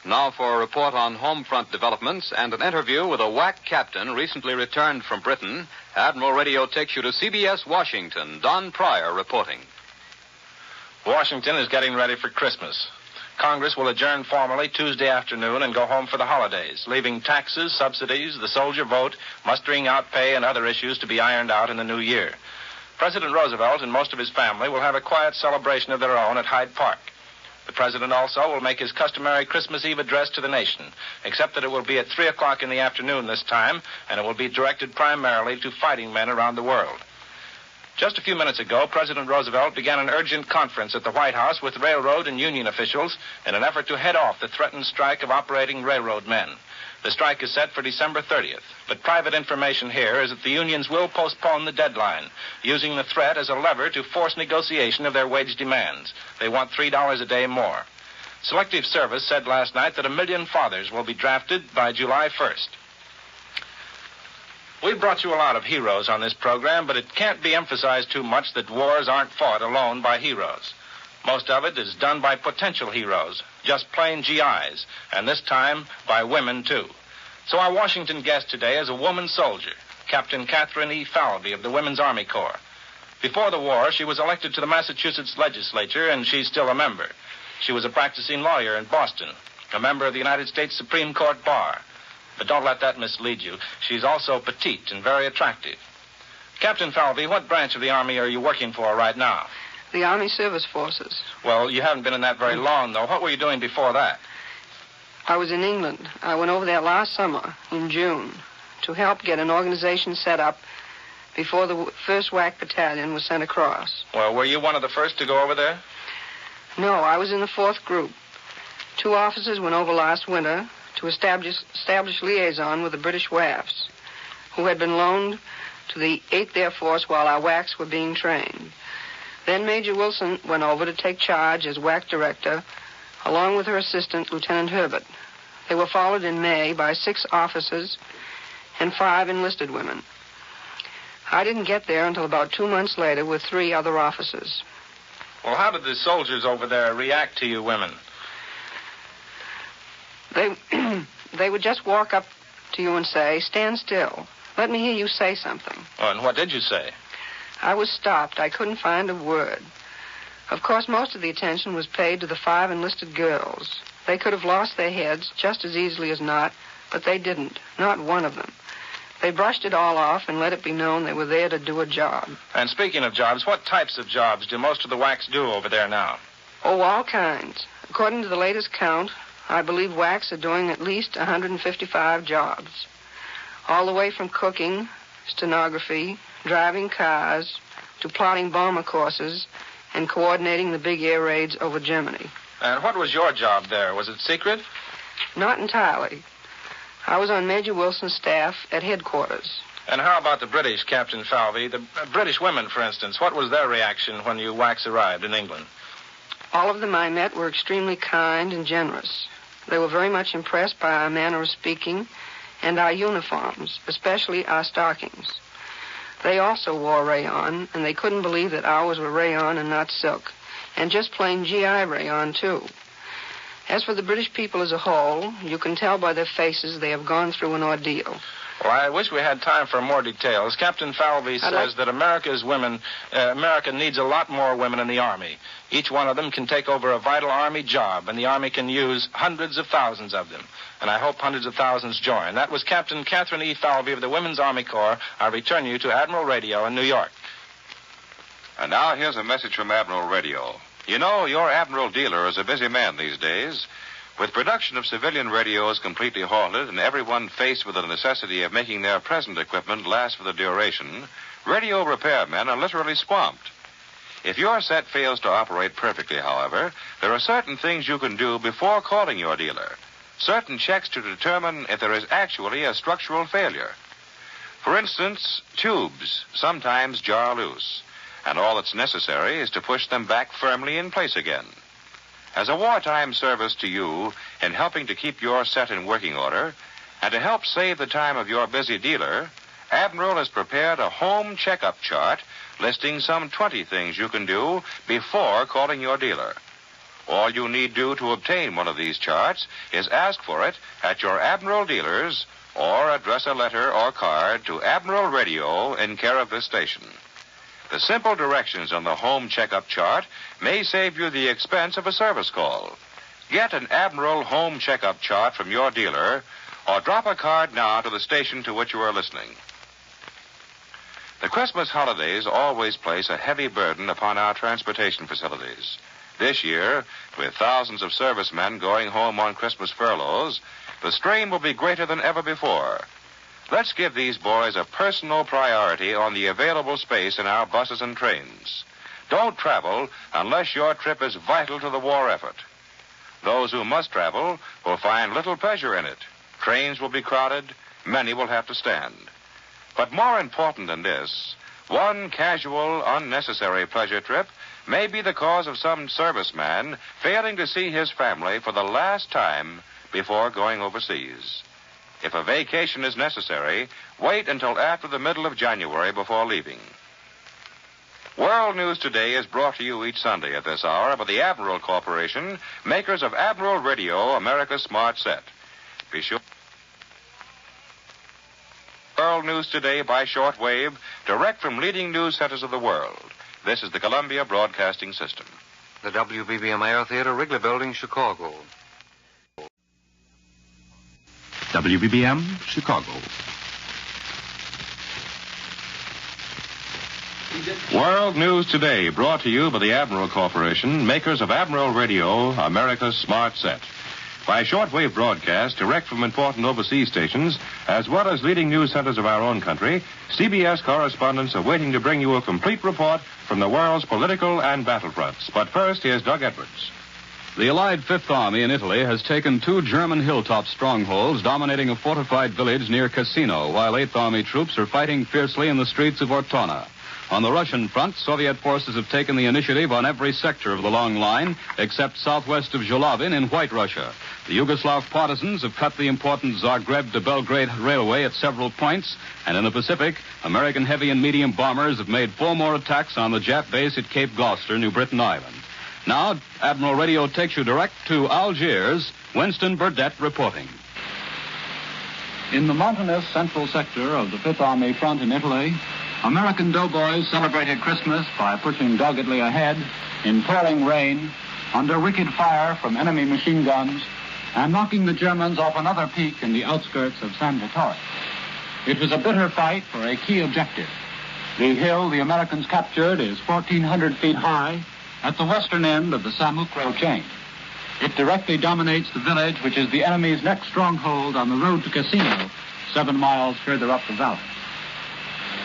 Now for a report on home front developments and an interview with a WAC captain recently returned from Britain. Admiral Radio takes you to CBS Washington. Don Pryor reporting. Washington is getting ready for Christmas. Congress will adjourn formally Tuesday afternoon and go home for the holidays, leaving taxes, subsidies, the soldier vote, mustering out pay, and other issues to be ironed out in the new year. President Roosevelt and most of his family will have a quiet celebration of their own at Hyde Park. The president also will make his customary Christmas Eve address to the nation, except that it will be at 3 o'clock in the afternoon this time, and it will be directed primarily to fighting men around the world. Just a few minutes ago, President Roosevelt began an urgent conference at the White House with railroad and union officials in an effort to head off the threatened strike of operating railroad men. The strike is set for December 30th, but private information here is that the unions will postpone the deadline, using the threat as a lever to force negotiation of their wage demands. They want $3 a day more. Selective Service said last night that 1 million fathers will be drafted by July 1st. We've brought you a lot of heroes on this program, but it can't be emphasized too much that wars aren't fought alone by heroes. Most of it is done by potential heroes, just plain GIs, and this time by women, too. So our Washington guest today is a woman soldier, Captain Catherine E. Falvey of the Women's Army Corps. Before the war, she was elected to the Massachusetts legislature, and she's still a member. She was a practicing lawyer in Boston, a member of the United States Supreme Court Bar. But don't let that mislead you. She's also petite and very attractive. Captain Falvey, what branch of the Army are you working for right now? The Army Service Forces. Well, you haven't been in that very long, though. What were you doing before that? I was in England. I went over there last summer, in June, to help get an organization set up before the 1st WAC Battalion was sent across. Well, were you one of the first to go over there? No, I was in the 4th group. 2 officers went over last winter to establish liaison with the British WAFs, who had been loaned to the 8th Air Force while our WACs were being trained. Then Major Wilson went over to take charge as WAC director, along with her assistant, Lieutenant Herbert. They were followed in May by 6 officers and 5 enlisted women. I didn't get there until about 2 months later with 3 other officers. Well, how did the soldiers over there react to you women? They would just walk up to you and say, "Stand still. Let me hear you say something." Oh, and what did you say? I was stopped. I couldn't find a word. Of course, most of the attention was paid to the 5 enlisted girls. They could have lost their heads just as easily as not, but they didn't. Not one of them. They brushed it all off and let it be known they were there to do a job. And speaking of jobs, what types of jobs do most of the WACs do over there now? Oh, all kinds. According to the latest count, I believe WACs are doing at least 155 jobs. All the way from cooking, stenography, driving cars, to plotting bomber courses and coordinating the big air raids over Germany. And what was your job there? Was it secret? Not entirely. I was on Major Wilson's staff at headquarters. And how about the British, Captain Falvey? The British women, for instance. What was their reaction when you WACs arrived in England? All of them I met were extremely kind and generous. They were very much impressed by our manner of speaking and our uniforms, especially our stockings. They also wore rayon, and they couldn't believe that ours were rayon and not silk, and just plain GI rayon, too. As for the British people as a whole, you can tell by their faces they have gone through an ordeal. Well, I wish we had time for more details. Captain Falvey says that America needs a lot more women in the Army. Each one of them can take over a vital Army job, and the Army can use hundreds of thousands of them. And I hope hundreds of thousands join. That was Captain Catherine E. Falvey of the Women's Army Corps. I return you to Admiral Radio in New York. And now here's a message from Admiral Radio. You know, your Admiral dealer is a busy man these days. With production of civilian radios completely halted and everyone faced with the necessity of making their present equipment last for the duration, radio repairmen are literally swamped. If your set fails to operate perfectly, however, there are certain things you can do before calling your dealer. Certain checks to determine if there is actually a structural failure. For instance, tubes sometimes jar loose, and all that's necessary is to push them back firmly in place again. As a wartime service to you in helping to keep your set in working order, and to help save the time of your busy dealer, Admiral has prepared a home checkup chart listing some 20 things you can do before calling your dealer. All you need do to obtain one of these charts is ask for it at your Admiral dealers or address a letter or card to Admiral Radio in care of this station. The simple directions on the home checkup chart may save you the expense of a service call. Get an Admiral home checkup chart from your dealer or drop a card now to the station to which you are listening. The Christmas holidays always place a heavy burden upon our transportation facilities. This year, with thousands of servicemen going home on Christmas furloughs, the strain will be greater than ever before. Let's give these boys a personal priority on the available space in our buses and trains. Don't travel unless your trip is vital to the war effort. Those who must travel will find little pleasure in it. Trains will be crowded. Many will have to stand. But more important than this, one casual, unnecessary pleasure trip may be the cause of some serviceman failing to see his family for the last time before going overseas. If a vacation is necessary, wait until after the middle of January before leaving. World News Today is brought to you each Sunday at this hour by the Admiral Corporation, makers of Admiral Radio, America's Smart Set. Be sure. World News Today by shortwave, direct from leading news centers of the world. This is the Columbia Broadcasting System. The WBBM Air Theater, Wrigley Building, Chicago. WBBM, Chicago. World News Today, brought to you by the Admiral Corporation, makers of Admiral Radio, America's Smart Set. By shortwave broadcast, direct from important overseas stations, as well as leading news centers of our own country, CBS correspondents are waiting to bring you a complete report from the world's political and battlefronts. But first, here's Doug Edwards. The Allied Fifth Army in Italy has taken 2 German hilltop strongholds dominating a fortified village near Cassino, while Eighth Army troops are fighting fiercely in the streets of Ortona. On the Russian front, Soviet forces have taken the initiative on every sector of the long line, except southwest of Zhilovin in White Russia. The Yugoslav partisans have cut the important Zagreb to Belgrade railway at several points, and in the Pacific, American heavy and medium bombers have made 4 more attacks on the Jap base at Cape Gloucester, New Britain Island. Now, Admiral Radio takes you direct to Algiers. Winston Burdett reporting. In the mountainous central sector of the Fifth Army front in Italy, American doughboys celebrated Christmas by pushing doggedly ahead in pouring rain, under wicked fire from enemy machine guns, and knocking the Germans off another peak in the outskirts of San Pietro. It was a bitter fight for a key objective. The hill the Americans captured is 1,400 feet high at the western end of the Samukro chain. It directly dominates the village, which is the enemy's next stronghold on the road to Cassino, 7 miles further up the valley.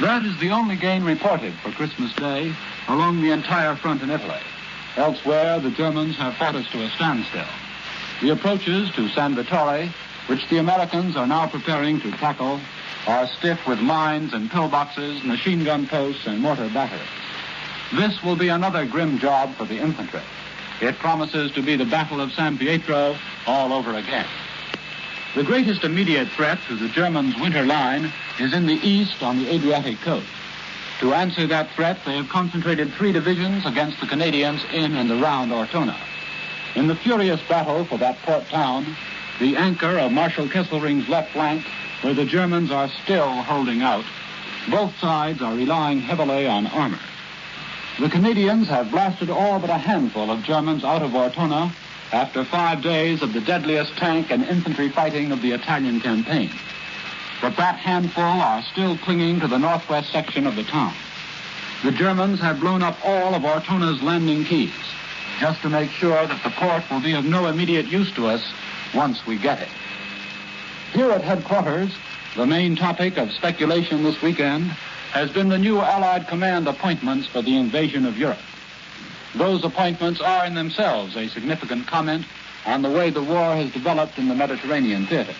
That is the only gain reported for Christmas Day along the entire front in Italy. Elsewhere, the Germans have fought us to a standstill. The approaches to San Vittore, which the Americans are now preparing to tackle, are stiff with mines and pillboxes, machine gun posts, and mortar batteries. This will be another grim job for the infantry. It promises to be the Battle of San Pietro all over again. The greatest immediate threat to the Germans' winter line is in the east on the Adriatic coast. To answer that threat, they have concentrated 3 divisions against the Canadians in and around Ortona. In the furious battle for that port town, the anchor of Marshal Kesselring's left flank, where the Germans are still holding out, both sides are relying heavily on armor. The Canadians have blasted all but a handful of Germans out of Ortona after 5 days of the deadliest tank and infantry fighting of the Italian campaign. But that handful are still clinging to the northwest section of the town. The Germans have blown up all of Ortona's landing keys, just to make sure that the port will be of no immediate use to us once we get it. Here at headquarters, the main topic of speculation this weekend has been the new Allied command appointments for the invasion of Europe. Those appointments are in themselves a significant comment on the way the war has developed in the Mediterranean theater.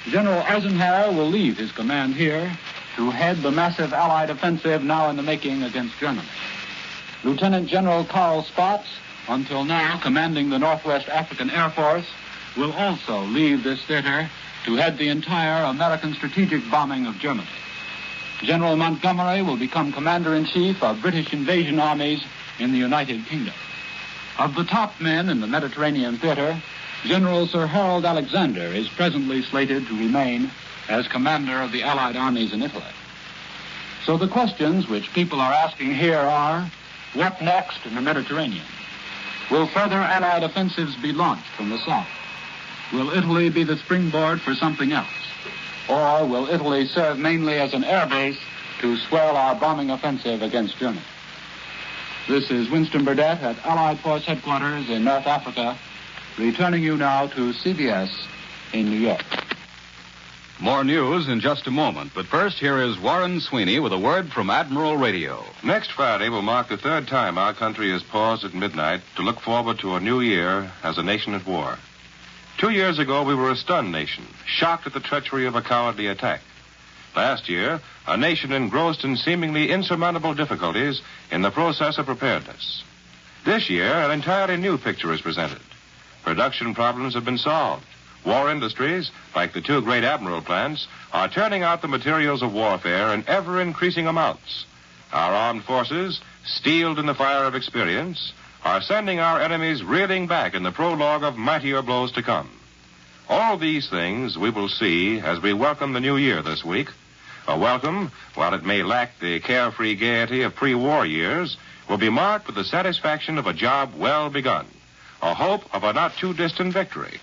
General Eisenhower will leave his command here to head the massive Allied offensive now in the making against Germany. Lieutenant General Karl Spaatz, until now commanding the Northwest African Air Force, will also leave this theater to head the entire American strategic bombing of Germany. General Montgomery will become Commander-in-Chief of British invasion armies in the United Kingdom. Of the top men in the Mediterranean theater, General Sir Harold Alexander is presently slated to remain as commander of the Allied armies in Italy. So the questions which people are asking here are, what next in the Mediterranean? Will further Allied offensives be launched from the south? Will Italy be the springboard for something else? Or will Italy serve mainly as an air base to swell our bombing offensive against Germany? This is Winston Burdett at Allied Force Headquarters in North Africa, returning you now to CBS in New York. More news in just a moment, but first here is Warren Sweeney with a word from Admiral Radio. Next Friday will mark the third time our country has paused at midnight to look forward to a new year as a nation at war. 2 years ago, we were a stunned nation, shocked at the treachery of a cowardly attack. Last year, a nation engrossed in seemingly insurmountable difficulties in the process of preparedness. This year, an entirely new picture is presented. Production problems have been solved. War industries, like the two great Admiral plants, are turning out the materials of warfare in ever-increasing amounts. Our armed forces, steeled in the fire of experience, are sending our enemies reeling back in the prologue of mightier blows to come. All these things we will see as we welcome the new year this week. A welcome, while it may lack the carefree gaiety of pre-war years, will be marked with the satisfaction of a job well begun, a hope of a not-too-distant victory.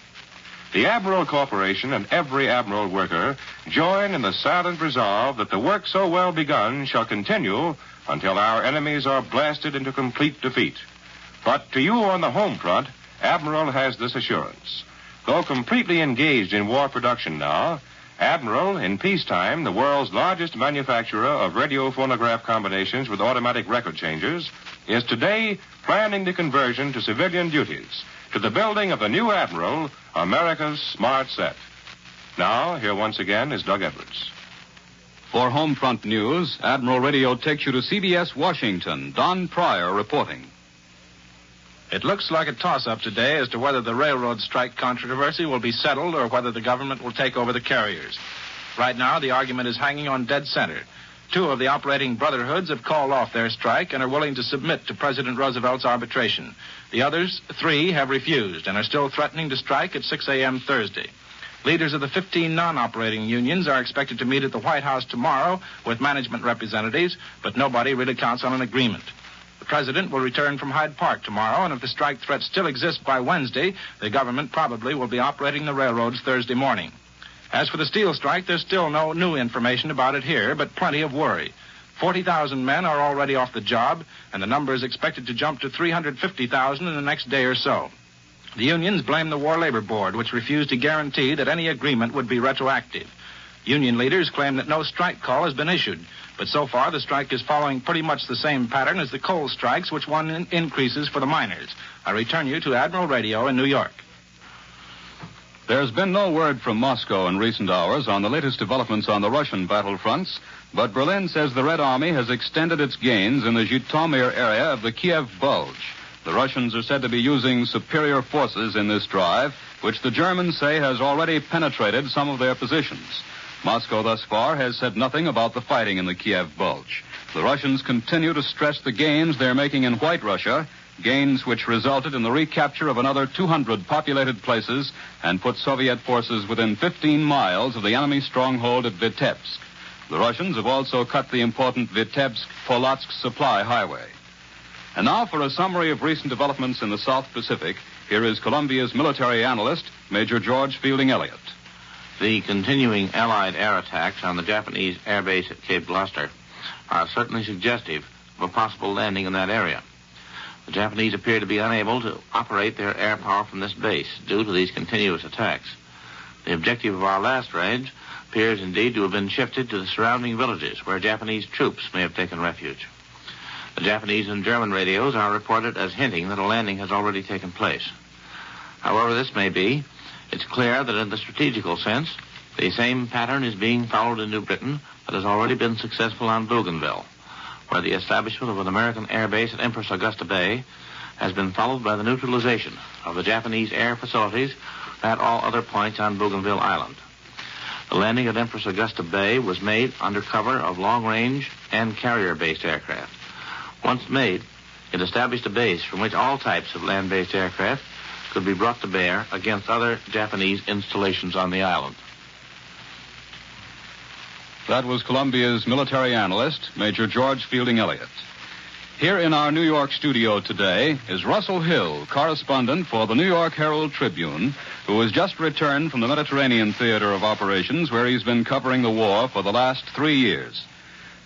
The Admiral Corporation and every Admiral worker join in the silent resolve that the work so well begun shall continue until our enemies are blasted into complete defeat. But to you on the home front, Admiral has this assurance. Though completely engaged in war production now, Admiral, in peacetime, the world's largest manufacturer of radio phonograph combinations with automatic record changers, is today planning the conversion to civilian duties, to the building of the new Admiral, America's smart set. Now, here once again is Doug Edwards. For Homefront News, Admiral Radio takes you to CBS Washington. Don Pryor reporting. It looks like a toss-up today as to whether the railroad strike controversy will be settled or whether the government will take over the carriers. Right now, the argument is hanging on dead center. 2 of the operating brotherhoods have called off their strike and are willing to submit to President Roosevelt's arbitration. The others, 3, have refused and are still threatening to strike at 6 a.m. Thursday. Leaders of the 15 non-operating unions are expected to meet at the White House tomorrow with management representatives, but nobody really counts on an agreement. The president will return from Hyde Park tomorrow, and if the strike threat still exists by Wednesday, the government probably will be operating the railroads Thursday morning. As for the steel strike, there's still no new information about it here, but plenty of worry. 40,000 men are already off the job, and the number is expected to jump to 350,000 in the next day or so. The unions blame the War Labor Board, which refused to guarantee that any agreement would be retroactive. Union leaders claim that no strike call has been issued, but so far the strike is following pretty much the same pattern as the coal strikes, which won increases for the miners. I return you to Admiral Radio in New York. There's been no word from Moscow in recent hours on the latest developments on the Russian battlefronts, but Berlin says the Red Army has extended its gains in the Zhytomyr area of the Kiev Bulge. The Russians are said to be using superior forces in this drive, which the Germans say has already penetrated some of their positions. Moscow thus far has said nothing about the fighting in the Kiev Bulge. The Russians continue to stress the gains they're making in White Russia, gains which resulted in the recapture of another 200 populated places and put Soviet forces within 15 miles of the enemy stronghold at Vitebsk. The Russians have also cut the important Vitebsk-Polotsk supply highway. And now for a summary of recent developments in the South Pacific, here is Columbia's military analyst, Major George Fielding Elliott. The continuing Allied air attacks on the Japanese air base at Cape Gloucester are certainly suggestive of a possible landing in that area. The Japanese appear to be unable to operate their air power from this base due to these continuous attacks. The objective of our last raid appears indeed to have been shifted to the surrounding villages where Japanese troops may have taken refuge. The Japanese and German radios are reported as hinting that a landing has already taken place. However this may be, it's clear that in the strategical sense, the same pattern is being followed in New Britain that has already been successful on Bougainville, where the establishment of an American air base at Empress Augusta Bay has been followed by the neutralization of the Japanese air facilities at all other points on Bougainville Island. The landing at Empress Augusta Bay was made under cover of long-range and carrier-based aircraft. Once made, it established a base from which all types of land-based aircraft could be brought to bear against other Japanese installations on the island. That was Columbia's military analyst, Major George Fielding Elliott. Here in our New York studio today is Russell Hill, correspondent for the New York Herald Tribune, who has just returned from the Mediterranean theater of operations where he's been covering the war for the last 3 years.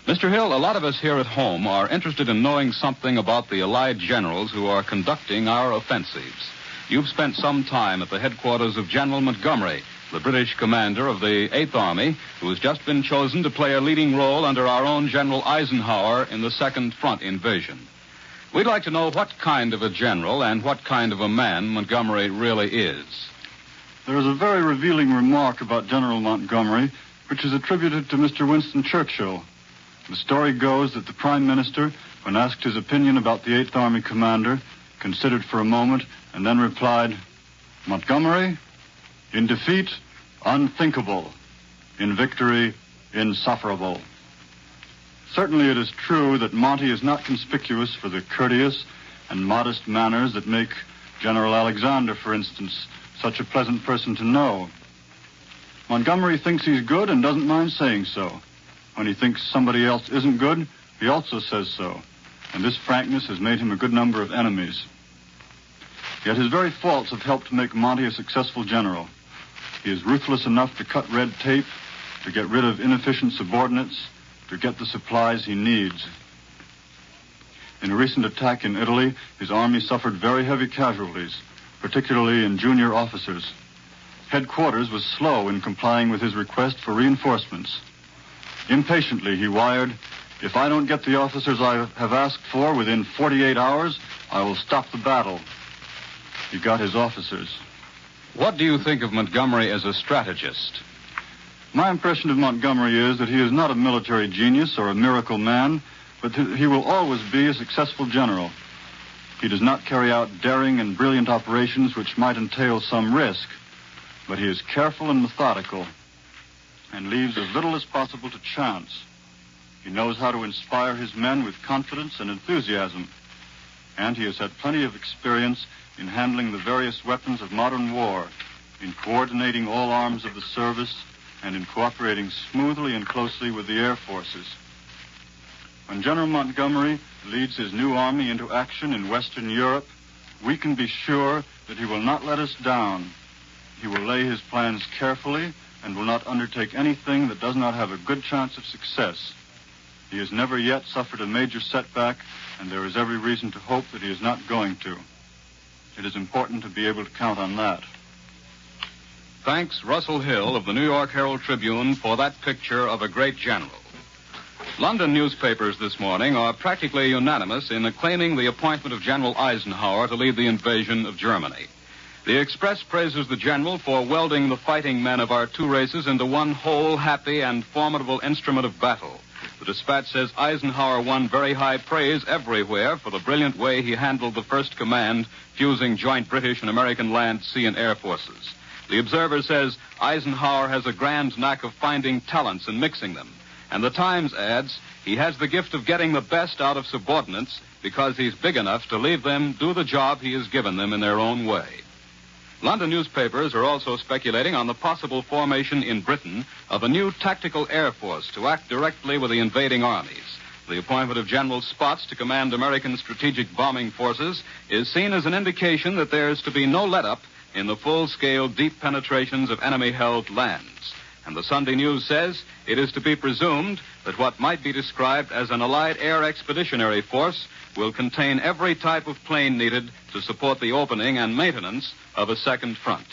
Mr. Hill, a lot of us here at home are interested in knowing something about the Allied generals who are conducting our offensives. You've spent some time at the headquarters of General Montgomery, the British commander of the 8th Army, who has just been chosen to play a leading role under our own General Eisenhower in the Second Front invasion. We'd like to know what kind of a general and what kind of a man Montgomery really is. There is a very revealing remark about General Montgomery, which is attributed to Mr. Winston Churchill. The story goes that the Prime Minister, when asked his opinion about the 8th Army commander, considered for a moment and then replied, "Montgomery, in defeat, unthinkable. In victory, insufferable." Certainly it is true that Monty is not conspicuous for the courteous and modest manners that make General Alexander, for instance, such a pleasant person to know. Montgomery thinks he's good and doesn't mind saying so. When he thinks somebody else isn't good, he also says so. And this frankness has made him a good number of enemies. Yet his very faults have helped to make Monty a successful general. He is ruthless enough to cut red tape, to get rid of inefficient subordinates, to get the supplies he needs. In a recent attack in Italy, his army suffered very heavy casualties, particularly in junior officers. Headquarters was slow in complying with his request for reinforcements. Impatiently, he wired, "If I don't get the officers I have asked for within 48 hours, I will stop the battle." He got his officers. What do you think of Montgomery as a strategist? My impression of Montgomery is that he is not a military genius or a miracle man, but that he will always be a successful general. He does not carry out daring and brilliant operations which might entail some risk, but he is careful and methodical and leaves as little as possible to chance. He knows how to inspire his men with confidence and enthusiasm, and he has had plenty of experience in handling the various weapons of modern war, in coordinating all arms of the service, and in cooperating smoothly and closely with the air forces. When General Montgomery leads his new army into action in Western Europe, we can be sure that he will not let us down. He will lay his plans carefully and will not undertake anything that does not have a good chance of success. He has never yet suffered a major setback, and there is every reason to hope that he is not going to. It is important to be able to count on that. Thanks, Russell Hill of the New York Herald Tribune, for that picture of a great general. London newspapers this morning are practically unanimous in acclaiming the appointment of General Eisenhower to lead the invasion of Germany. The Express praises the general for welding the fighting men of our two races into one whole, happy, and formidable instrument of battle. The Dispatch says Eisenhower won very high praise everywhere for the brilliant way he handled the First Command, fusing joint British and American land, sea, and air forces. The Observer says Eisenhower has a grand knack of finding talents and mixing them. And the Times adds he has the gift of getting the best out of subordinates because he's big enough to leave them do the job he has given them in their own way. London newspapers are also speculating on the possible formation in Britain of a new tactical air force to act directly with the invading armies. The appointment of General Spots to command American strategic bombing forces is seen as an indication that there is to be no let-up in the full-scale deep penetrations of enemy-held lands. And the Sunday News says it is to be presumed that what might be described as an Allied air expeditionary force will contain every type of plane needed to support the opening and maintenance of a second front.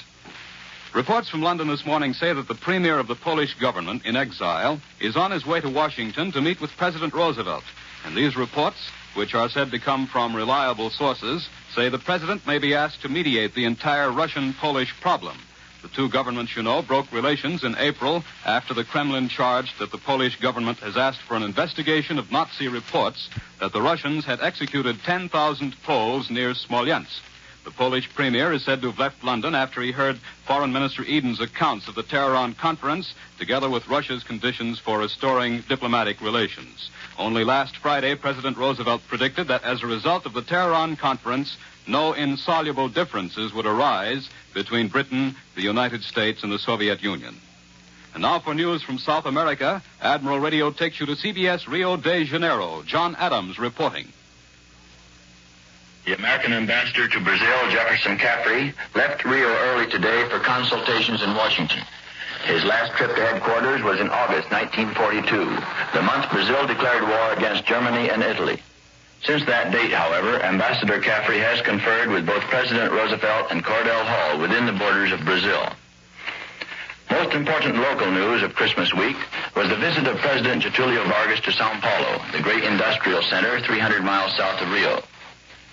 Reports from London this morning say that the premier of the Polish government in exile is on his way to Washington to meet with President Roosevelt. And these reports, which are said to come from reliable sources, say the president may be asked to mediate the entire Russian-Polish problem. The two governments, you know, broke relations in April after the Kremlin charged that the Polish government has asked for an investigation of Nazi reports that the Russians had executed 10,000 Poles near Smolensk. The Polish premier is said to have left London after he heard Foreign Minister Eden's accounts of the Tehran conference, together with Russia's conditions for restoring diplomatic relations. Only last Friday, President Roosevelt predicted that as a result of the Tehran conference, no insoluble differences would arise between Britain, the United States, and the Soviet Union. And now for news from South America, Admiral Radio takes you to CBS Rio de Janeiro. John Adams reporting. The American ambassador to Brazil, Jefferson Caffrey, left Rio early today for consultations in Washington. His last trip to headquarters was in August 1942, the month Brazil declared war against Germany and Italy. Since that date, however, Ambassador Caffrey has conferred with both President Roosevelt and Cordell Hull within the borders of Brazil. most important local news of Christmas week was the visit of President Getulio Vargas to Sao Paulo, the great industrial center 300 miles south of Rio.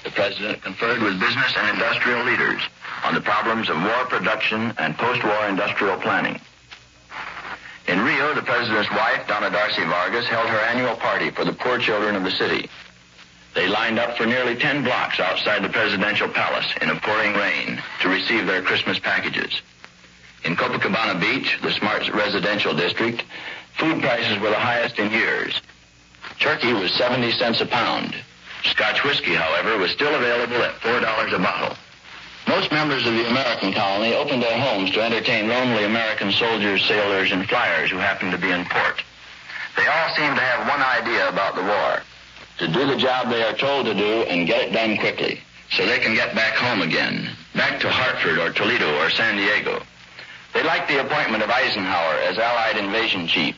The president conferred with business and industrial leaders on the problems of war production and post-war industrial planning. In Rio, the president's wife, Donna Darcy Vargas, held her annual party for the poor children of the city. They lined up for nearly 10 blocks outside the presidential palace in a pouring rain to receive their Christmas packages. In Copacabana Beach, the smart residential district, food prices were the highest in years. Turkey was 70 cents a pound. Scotch whiskey, however, was still available at $4 a bottle. Most members of the American colony opened their homes to entertain lonely American soldiers, sailors, and flyers who happened to be in port. They all seemed to have one idea about the war: to do the job they are told to do and get it done quickly, so they can get back home again, back to Hartford or Toledo or San Diego. They liked the appointment of Eisenhower as Allied invasion chief,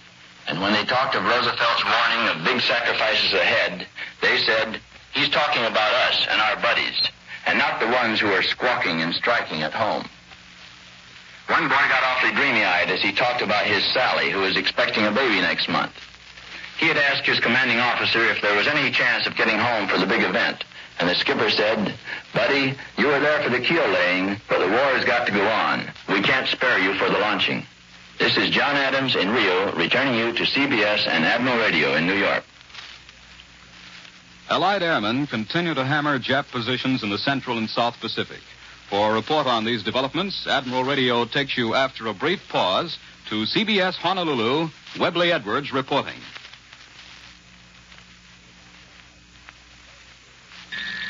and when they talked of Roosevelt's warning of big sacrifices ahead, they said, "He's talking about us and our buddies, and not the ones who are squawking and striking at home." One boy got awfully dreamy-eyed as he talked about his Sally, who was expecting a baby next month. He had asked his commanding officer if there was any chance of getting home for the big event, and the skipper said, "Buddy, you were there for the keel laying, but the war has got to go on. We can't spare you for the launching." This is John Adams in Rio, returning you to CBS and Admiral Radio in New York. Allied airmen continue to hammer Jap positions in the Central and South Pacific. For a report on these developments, Admiral Radio takes you after a brief pause to CBS Honolulu, Webley Edwards reporting.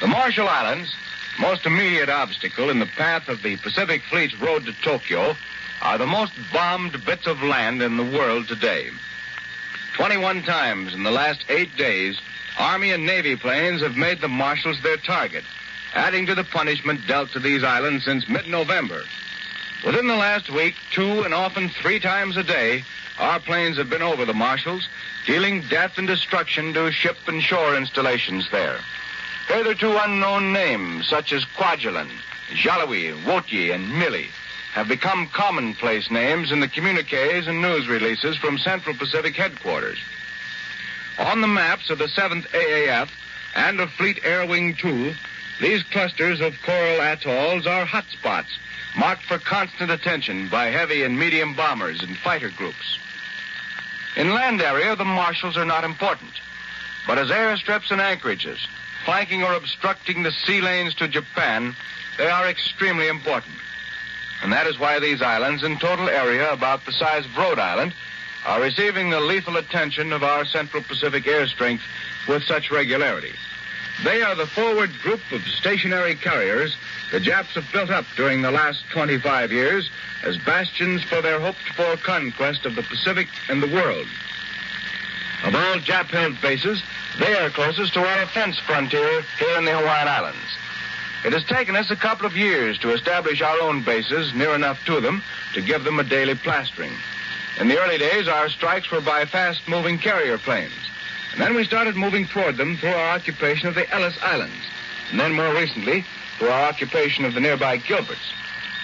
The Marshall Islands, most immediate obstacle in the path of the Pacific Fleet's road to Tokyo, are the most bombed bits of land in the world today. 21 times in the last 8 days, Army and Navy planes have made the Marshalls their target, adding to the punishment dealt to these islands since mid-November. Within the last week, 2 and often 3 times a day, our planes have been over the Marshalls, dealing death and destruction to ship and shore installations there. Hitherto unknown names such as Kwajalein, Jaloi, Wotye, and Mili have become commonplace names in the communiques and news releases from Central Pacific headquarters. On the maps of the 7th AAF and of Fleet Air Wing 2, these clusters of coral atolls are hotspots, marked for constant attention by heavy and medium bombers and fighter groups. In land area, the Marshalls are not important, but as airstrips and anchorages, flanking or obstructing the sea lanes to Japan, they are extremely important. And that is why these islands, in total area about the size of Rhode Island, are receiving the lethal attention of our Central Pacific air strength with such regularity. They are the forward group of stationary carriers the Japs have built up during the last 25 years as bastions for their hoped-for conquest of the Pacific and the world. Of all Jap-held bases, they are closest to our fence frontier here in the Hawaiian Islands. It has taken us a couple of years to establish our own bases near enough to them to give them a daily plastering. In the early days, our strikes were by fast-moving carrier planes. And then we started moving toward them through our occupation of the Ellis Islands. And then more recently, through our occupation of the nearby Gilberts.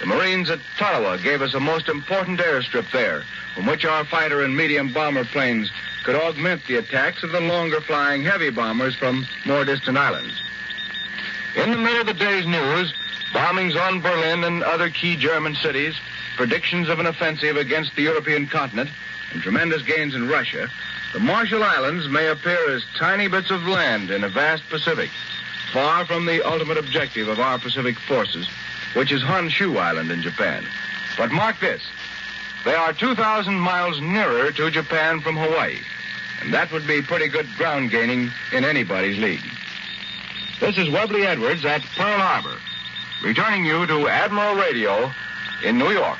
The Marines at Tarawa gave us a most important airstrip there, from which our fighter and medium bomber planes could augment the attacks of the longer-flying heavy bombers from more distant islands. In the middle of the day's news, bombings on Berlin and other key German cities, predictions of an offensive against the European continent, and tremendous gains in Russia, the Marshall Islands may appear as tiny bits of land in a vast Pacific, far from the ultimate objective of our Pacific forces, which is Honshu Island in Japan. But mark this, they are 2,000 miles nearer to Japan from Hawaii, and that would be pretty good ground gaining in anybody's league. This is Webley Edwards at Pearl Harbor, returning you to Admiral Radio in New York.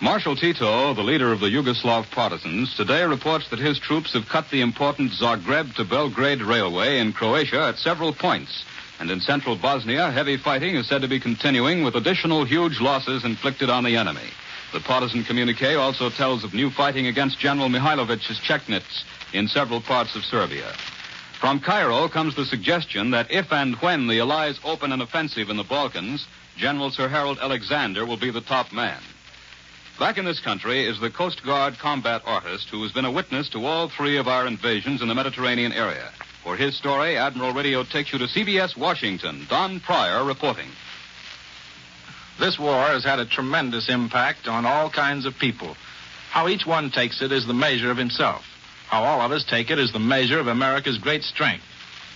Marshal Tito, the leader of the Yugoslav partisans, today reports that his troops have cut the important Zagreb to Belgrade railway in Croatia at several points. And in central Bosnia, heavy fighting is said to be continuing with additional huge losses inflicted on the enemy. The partisan communique also tells of new fighting against General Mihailovic's Chechnits in several parts of Serbia. From Cairo comes the suggestion that if and when the Allies open an offensive in the Balkans, General Sir Harold Alexander will be the top man. Back in this country is the Coast Guard combat artist who has been a witness to all three of our invasions in the Mediterranean area. For his story, Admiral Radio takes you to CBS Washington. Don Pryor reporting. This war has had a tremendous impact on all kinds of people. How each one takes it is the measure of himself. How all of us take it is the measure of America's great strength.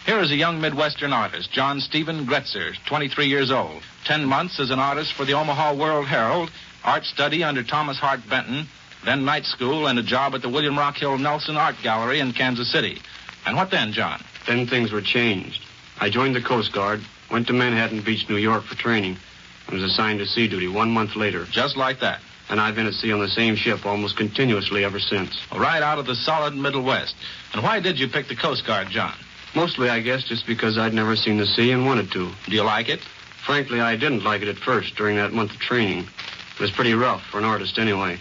Here is a young Midwestern artist, John Stephen Gretzer, 23 years old. 10 months as an artist for the Omaha World Herald, art study under Thomas Hart Benton, then night school and a job at the William Rockhill Nelson Art Gallery in Kansas City. And what then, John? Then things were changed. I joined the Coast Guard, went to Manhattan Beach, New York for training, and was assigned to sea duty 1 month later. Just like that? And I've been at sea on the same ship almost continuously ever since. Right out of the solid Middle West. And why did you pick the Coast Guard, John? Mostly, I guess, just because I'd never seen the sea and wanted to. Do you like it? Frankly, I didn't like it at first during that month of training. It was pretty rough for an artist anyway.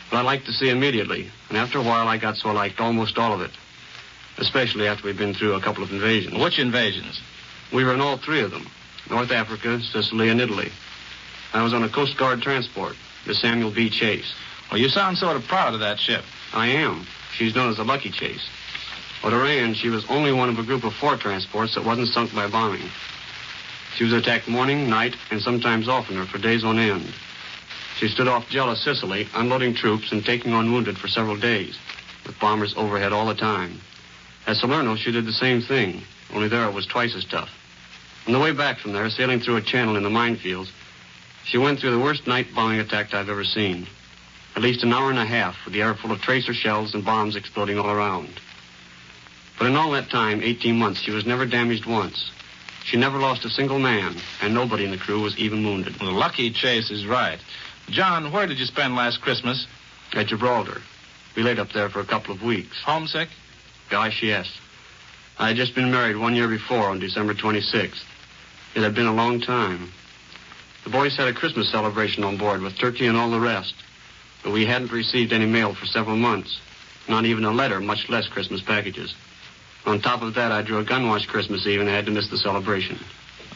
But I liked the sea immediately, and after a while I got so I liked almost all of it. Especially after we'd been through a couple of invasions. Which invasions? We were in all three of them. North Africa, Sicily, and Italy. I was on a Coast Guard transport, the Samuel B. Chase. Well, you sound sort of proud of that ship. I am. She's known as the Lucky Chase. At her end, she was only one of a group of 4 transports that wasn't sunk by bombing. She was attacked morning, night, and sometimes oftener for days on end. She stood off Gela, Sicily, unloading troops and taking on wounded for several days, with bombers overhead all the time. At Salerno, she did the same thing, only there it was twice as tough. On the way back from there, sailing through a channel in the minefields, she went through the worst night bombing attack I've ever seen. At least an hour and a half with the air full of tracer shells and bombs exploding all around. But in all that time, 18 months, she was never damaged once. She never lost a single man, and nobody in the crew was even wounded. Well, Lucky Chase is right. John, where did you spend last Christmas? At Gibraltar. We laid up there for a couple of weeks. Homesick? Gosh, yes. I had just been married 1 year before on December 26th. It had been a long time. The boys had a Christmas celebration on board with turkey and all the rest. But we hadn't received any mail for several months. Not even a letter, much less Christmas packages. On top of that, I drew a gun wash Christmas Eve and had to miss the celebration.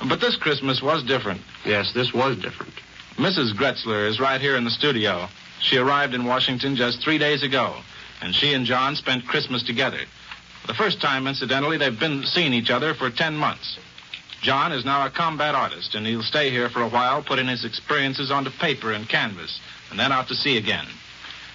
But this Christmas was different. Yes, this was different. Mrs. Gretzler is right here in the studio. She arrived in Washington just 3 days ago, and she and John spent Christmas together. For the first time, incidentally, they've been seeing each other for 10 months. John is now a combat artist, and he'll stay here for a while, putting his experiences onto paper and canvas, and then out to sea again.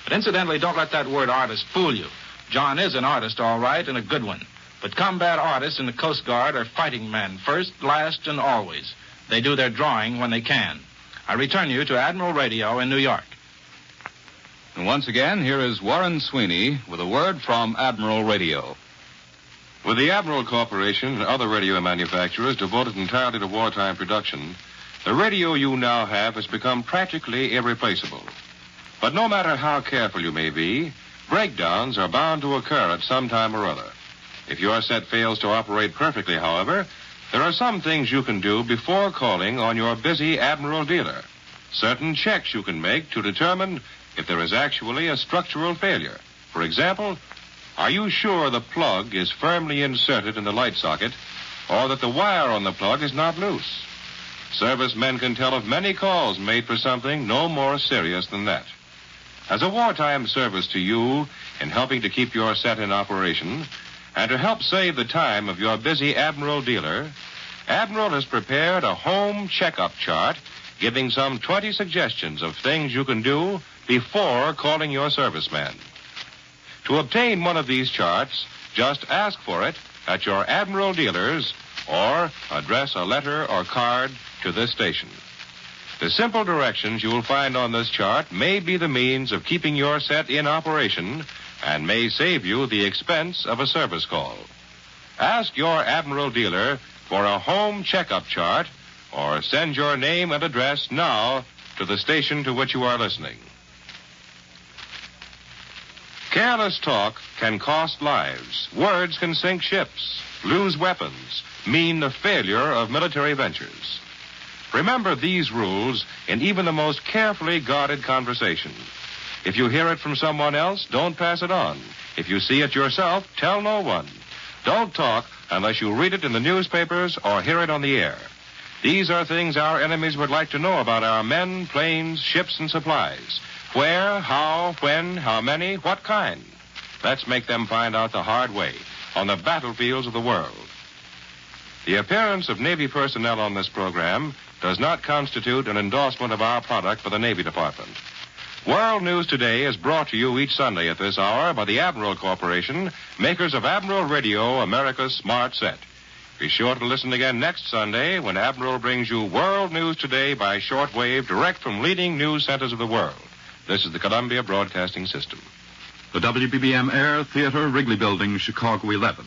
But incidentally, don't let that word artist fool you. John is an artist, all right, and a good one. But combat artists in the Coast Guard are fighting men, first, last, and always. They do their drawing when they can. I return you to Admiral Radio in New York. And once again, here is Warren Sweeney with a word from Admiral Radio. With the Admiral Corporation and other radio manufacturers devoted entirely to wartime production, the radio you now have has become practically irreplaceable. But no matter how careful you may be, breakdowns are bound to occur at some time or other. If your set fails to operate perfectly, however, there are some things you can do before calling on your busy Admiral dealer. Certain checks you can make to determine if there is actually a structural failure. For example, are you sure the plug is firmly inserted in the light socket or that the wire on the plug is not loose? Servicemen can tell of many calls made for something no more serious than that. As a wartime service to you in helping to keep your set in operation, and to help save the time of your busy Admiral dealer, Admiral has prepared a home checkup chart giving some 20 suggestions of things you can do before calling your serviceman. To obtain one of these charts, just ask for it at your Admiral dealers or address a letter or card to this station. The simple directions you will find on this chart may be the means of keeping your set in operation and may save you the expense of a service call. Ask your Admiral dealer for a home checkup chart or send your name and address now to the station to which you are listening. Careless talk can cost lives. Words can sink ships, lose weapons, mean the failure of military ventures. Remember these rules in even the most carefully guarded conversation. If you hear it from someone else, don't pass it on. If you see it yourself, tell no one. Don't talk unless you read it in the newspapers or hear it on the air. These are things our enemies would like to know about our men, planes, ships, and supplies. Where, how, when, how many, what kind. Let's make them find out the hard way on the battlefields of the world. The appearance of Navy personnel on this program does not constitute an endorsement of our product for the Navy Department. World News Today is brought to you each Sunday at this hour by the Admiral Corporation, makers of Admiral Radio, America's Smart Set. Be sure to listen again next Sunday when Admiral brings you World News Today by shortwave direct from leading news centers of the world. This is the Columbia Broadcasting System. The WBBM Air Theater, Wrigley Building, Chicago 11.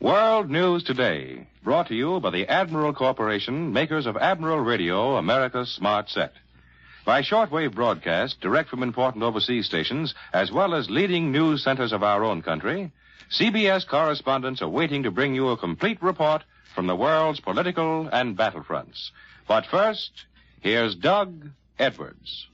World News Today, brought to you by the Admiral Corporation, makers of Admiral Radio, America's Smart Set. By shortwave broadcast, direct from important overseas stations, as well as leading news centers of our own country, CBS correspondents are waiting to bring you a complete report from the world's political and battlefronts. But first, here's Doug Edwards.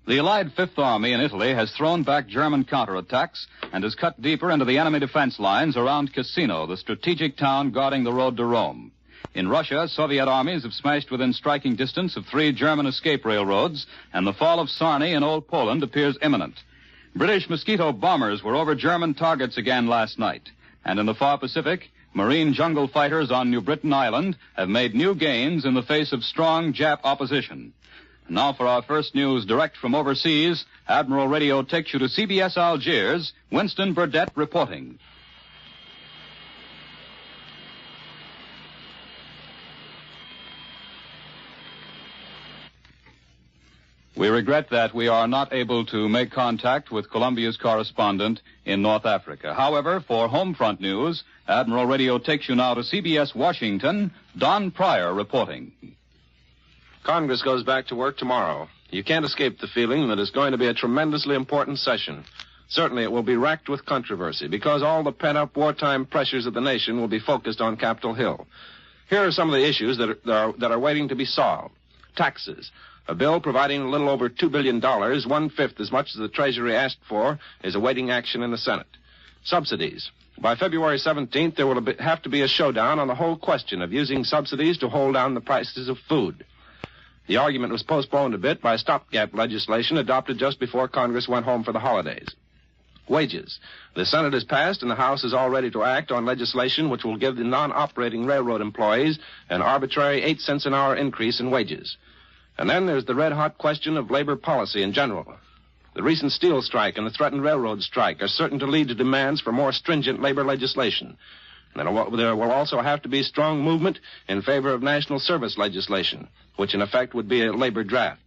The Allied Fifth Army in Italy has thrown back German counterattacks and has cut deeper into the enemy defense lines around Cassino, the strategic town guarding the road to Rome. In Russia, Soviet armies have smashed within striking distance of 3 German escape railroads, and the fall of Sarny in Old Poland appears imminent. British Mosquito bombers were over German targets again last night. And in the far Pacific, Marine jungle fighters on New Britain Island have made new gains in the face of strong Jap opposition. Now for our first news direct from overseas, Admiral Radio takes you to CBS Algiers, Winston Burdett reporting. We regret that we are not able to make contact with Columbia's correspondent in North Africa. However, for home front news, Admiral Radio takes you now to CBS Washington, Don Pryor reporting. Congress goes back to work tomorrow. You can't escape the feeling that it's going to be a tremendously important session. Certainly it will be racked with controversy because all the pent-up wartime pressures of the nation will be focused on Capitol Hill. Here are some of the issues that are waiting to be solved. Taxes. A bill providing a little over $2 billion, 1/5 as much as the Treasury asked for, is awaiting action in the Senate. Subsidies. By February 17th, there will have to be a showdown on the whole question of using subsidies to hold down the prices of food. The argument was postponed a bit by stopgap legislation adopted just before Congress went home for the holidays. Wages. The Senate has passed and the House is all ready to act on legislation which will give the non-operating railroad employees an arbitrary 8 cents an hour increase in wages. And then there's the red-hot question of labor policy in general. The recent steel strike and the threatened railroad strike are certain to lead to demands for more stringent labor legislation. There will also have to be strong movement in favor of national service legislation, which in effect would be a labor draft.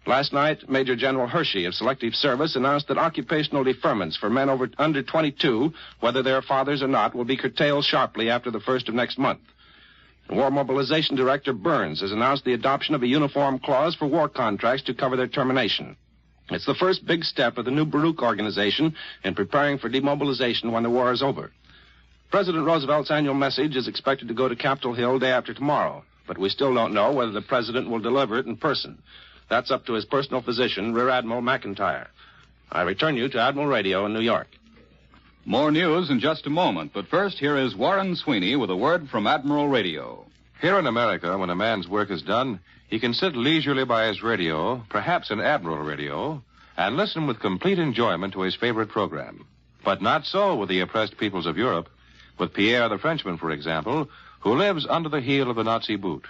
Last night, Major General Hershey of Selective Service announced that occupational deferments for men under 22, whether they're fathers or not, will be curtailed sharply after the 1st of next month. War Mobilization Director Burns has announced the adoption of a uniform clause for war contracts to cover their termination. It's the first big step of the new Baruch organization in preparing for demobilization when the war is over. President Roosevelt's annual message is expected to go to Capitol Hill day after tomorrow, but we still don't know whether the president will deliver it in person. That's up to his personal physician, Rear Admiral McIntyre. I return you to Admiral Radio in New York. More news in just a moment, but first here is Warren Sweeney with a word from Admiral Radio. Here in America, when a man's work is done, he can sit leisurely by his radio, perhaps an Admiral radio, and listen with complete enjoyment to his favorite program. But not so with the oppressed peoples of Europe. With Pierre the Frenchman, for example, who lives under the heel of the Nazi boot.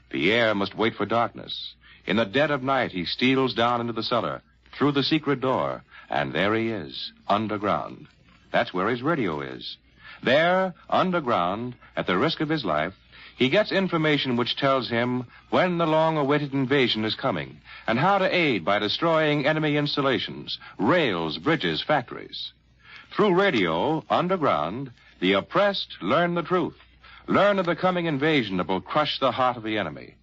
Pierre must wait for darkness. In the dead of night, he steals down into the cellar, through the secret door, and there he is, underground. That's where his radio is. There, underground, at the risk of his life, he gets information which tells him when the long-awaited invasion is coming, and how to aid by destroying enemy installations, rails, bridges, factories. Through radio, underground, the oppressed learn the truth, learn of the coming invasion that will crush the heart of the enemy.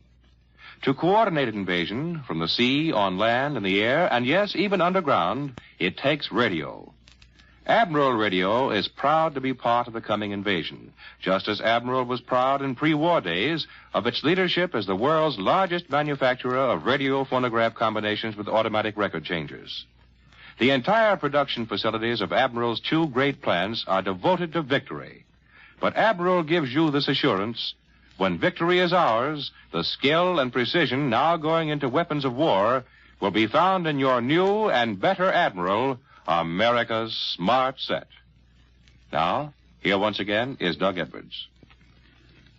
To coordinate an invasion from the sea, on land, in the air, and yes, even underground, it takes radio. Admiral Radio is proud to be part of the coming invasion, just as Admiral was proud in pre-war days of its leadership as the world's largest manufacturer of radio phonograph combinations with automatic record changers. The entire production facilities of Admiral's two great plants are devoted to victory. But Admiral gives you this assurance: when victory is ours, the skill and precision now going into weapons of war will be found in your new and better Admiral, America's Smart Set. Now, here once again is Doug Edwards.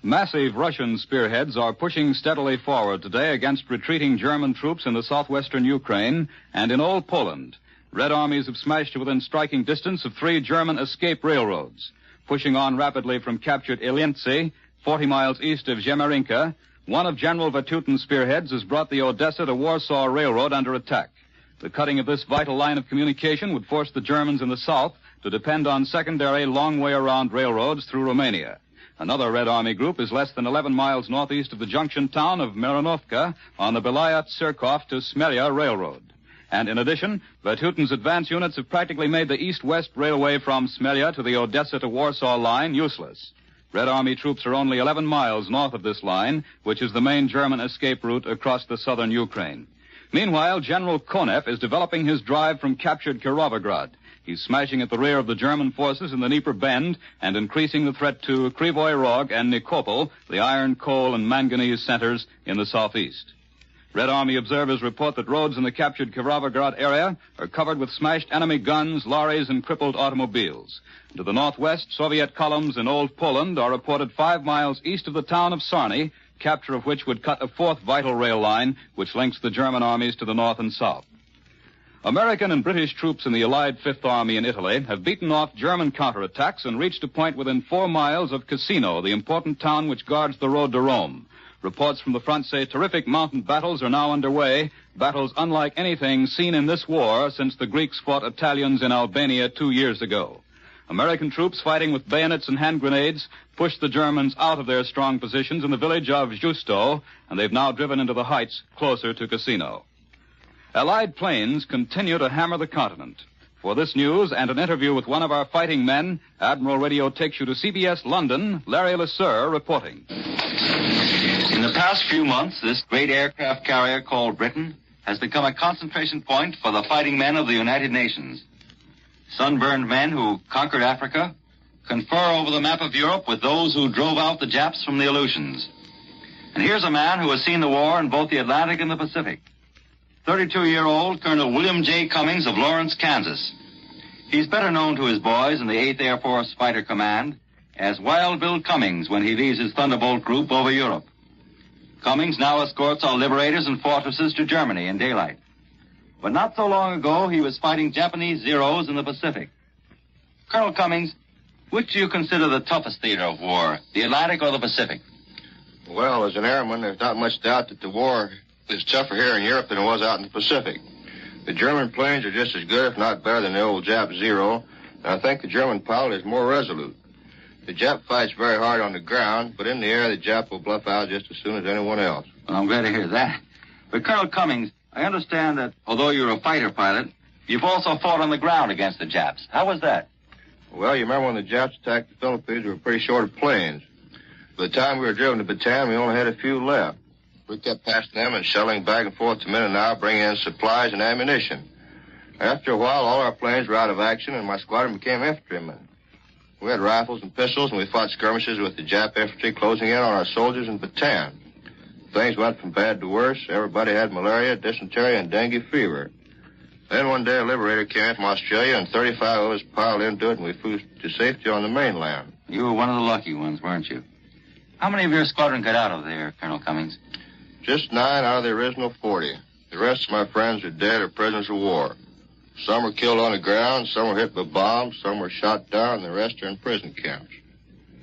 Massive Russian spearheads are pushing steadily forward today against retreating German troops in the southwestern Ukraine and in Old Poland. Red armies have smashed to within striking distance of 3 German escape railroads. Pushing on rapidly from captured Ilyinsky, 40 miles east of Zhemerinka, one of General Vatutin's spearheads has brought the Odessa to Warsaw Railroad under attack. The cutting of this vital line of communication would force the Germans in the south to depend on secondary long-way-around railroads through Romania. Another Red Army group is less than 11 miles northeast of the junction town of Miranovka on the Belayat-Sirkov to Smelia Railroad. And in addition, Vatutin's advance units have practically made the east-west railway from Smelia to the Odessa to Warsaw line useless. Red Army troops are only 11 miles north of this line, which is the main German escape route across the southern Ukraine. Meanwhile, General Konev is developing his drive from captured Kirovograd. He's smashing at the rear of the German forces in the Dnieper Bend and increasing the threat to Krivoy Rog and Nikopol, the iron, coal, and manganese centers in the southeast. Red Army observers report that roads in the captured Kirovograd area are covered with smashed enemy guns, lorries, and crippled automobiles. To the northwest, Soviet columns in Old Poland are reported 5 miles east of the town of Sarny, capture of which would cut a 4th vital rail line which links the German armies to the north and south. American and British troops in the Allied Fifth Army in Italy have beaten off German counterattacks and reached a point within 4 miles of Cassino, the important town which guards the road to Rome. Reports from the front say terrific mountain battles are now underway, battles unlike anything seen in this war since the Greeks fought Italians in Albania 2 years ago. American troops fighting with bayonets and hand grenades pushed the Germans out of their strong positions in the village of Justo, and they've now driven into the heights closer to Cassino. Allied planes continue to hammer the continent. For this news and an interview with one of our fighting men, Admiral Radio takes you to CBS London. Larry LeSueur reporting. In the past few months, this great aircraft carrier called Britain has become a concentration point for the fighting men of the United Nations. Sunburned men who conquered Africa confer over the map of Europe with those who drove out the Japs from the Aleutians. And here's a man who has seen the war in both the Atlantic and the Pacific. 32-year-old Colonel William J. Cummings of Lawrence, Kansas. He's better known to his boys in the 8th Air Force Fighter Command as Wild Bill Cummings when he leads his Thunderbolt group over Europe. Cummings now escorts our liberators and fortresses to Germany in daylight. But not so long ago, he was fighting Japanese Zeros in the Pacific. Colonel Cummings, which do you consider the toughest theater of war, the Atlantic or the Pacific? Well, as an airman, there's not much doubt that the war is tougher here in Europe than it was out in the Pacific. The German planes are just as good, if not better, than the old Jap Zero, and I think the German pilot is more resolute. The Jap fights very hard on the ground, but in the air, the Jap will bluff out just as soon as anyone else. Well, I'm glad to hear that. But, Colonel Cummings, I understand that although you're a fighter pilot, you've also fought on the ground against the Japs. How was that? Well, you remember when the Japs attacked the Philippines, we were pretty short of planes. By the time we were driven to Bataan, we only had a few left. We kept passing them and shelling back and forth to Mindanao, bringing in supplies and ammunition. After a while, all our planes were out of action, and my squadron became infantrymen. We had rifles and pistols, and we fought skirmishes with the Jap infantry closing in on our soldiers in Bataan. Things went from bad to worse. Everybody had malaria, dysentery, and dengue fever. Then one day a liberator came in from Australia, and 35 of us piled into it, and we flew to safety on the mainland. You were one of the lucky ones, weren't you? How many of your squadron got out of there, Colonel Cummings? Just 9 out of the original 40. The rest of my friends are dead or prisoners of war. Some were killed on the ground, some were hit by bombs, some were shot down, and the rest are in prison camps.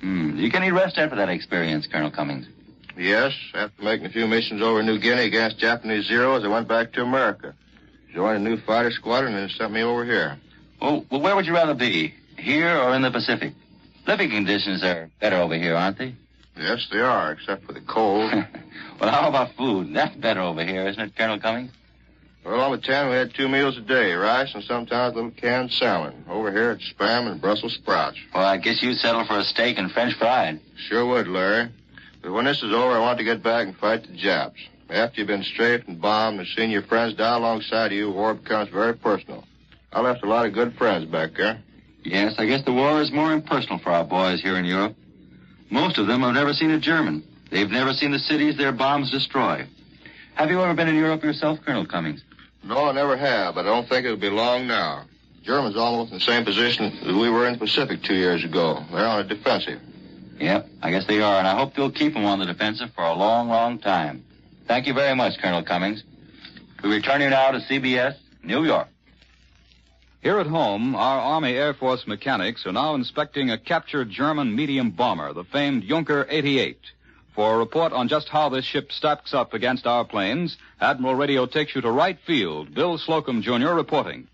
Did you get any rest after that experience, Colonel Cummings? Yes. After making a few missions over New Guinea against Japanese Zeros, I went back to America. Joined a new fighter squadron, and they sent me over here. Well, where would you rather be, here or in the Pacific? Living conditions are better over here, aren't they? Yes, they are, except for the cold. Well, how about food? That's better over here, isn't it, Colonel Cummings? Well, on Bataan, we had 2 meals a day, rice and sometimes a little canned salmon. Over here, it's spam and Brussels sprouts. Well, I guess you'd settle for a steak and French fried. Sure would, Larry. But when this is over, I want to get back and fight the Japs. After you've been strafed and bombed and seen your friends die alongside you, war becomes very personal. I left a lot of good friends back there. Yes, I guess the war is more impersonal for our boys here in Europe. Most of them have never seen a German. They've never seen the cities their bombs destroy. Have you ever been in Europe yourself, Colonel Cummings? No, I never have. I don't think it'll be long now. Germans almost in the same position as we were in the Pacific 2 years ago. They're on the defensive. Yep, I guess they are, and I hope they'll keep them on the defensive for a long, long time. Thank you very much, Colonel Cummings. We return you now to CBS, New York. Here at home, our Army Air Force mechanics are now inspecting a captured German medium bomber, the famed Junker 88. For a report on just how this ship stacks up against our planes, Admiral Radio takes you to Wright Field. Bill Slocum, Jr. reporting.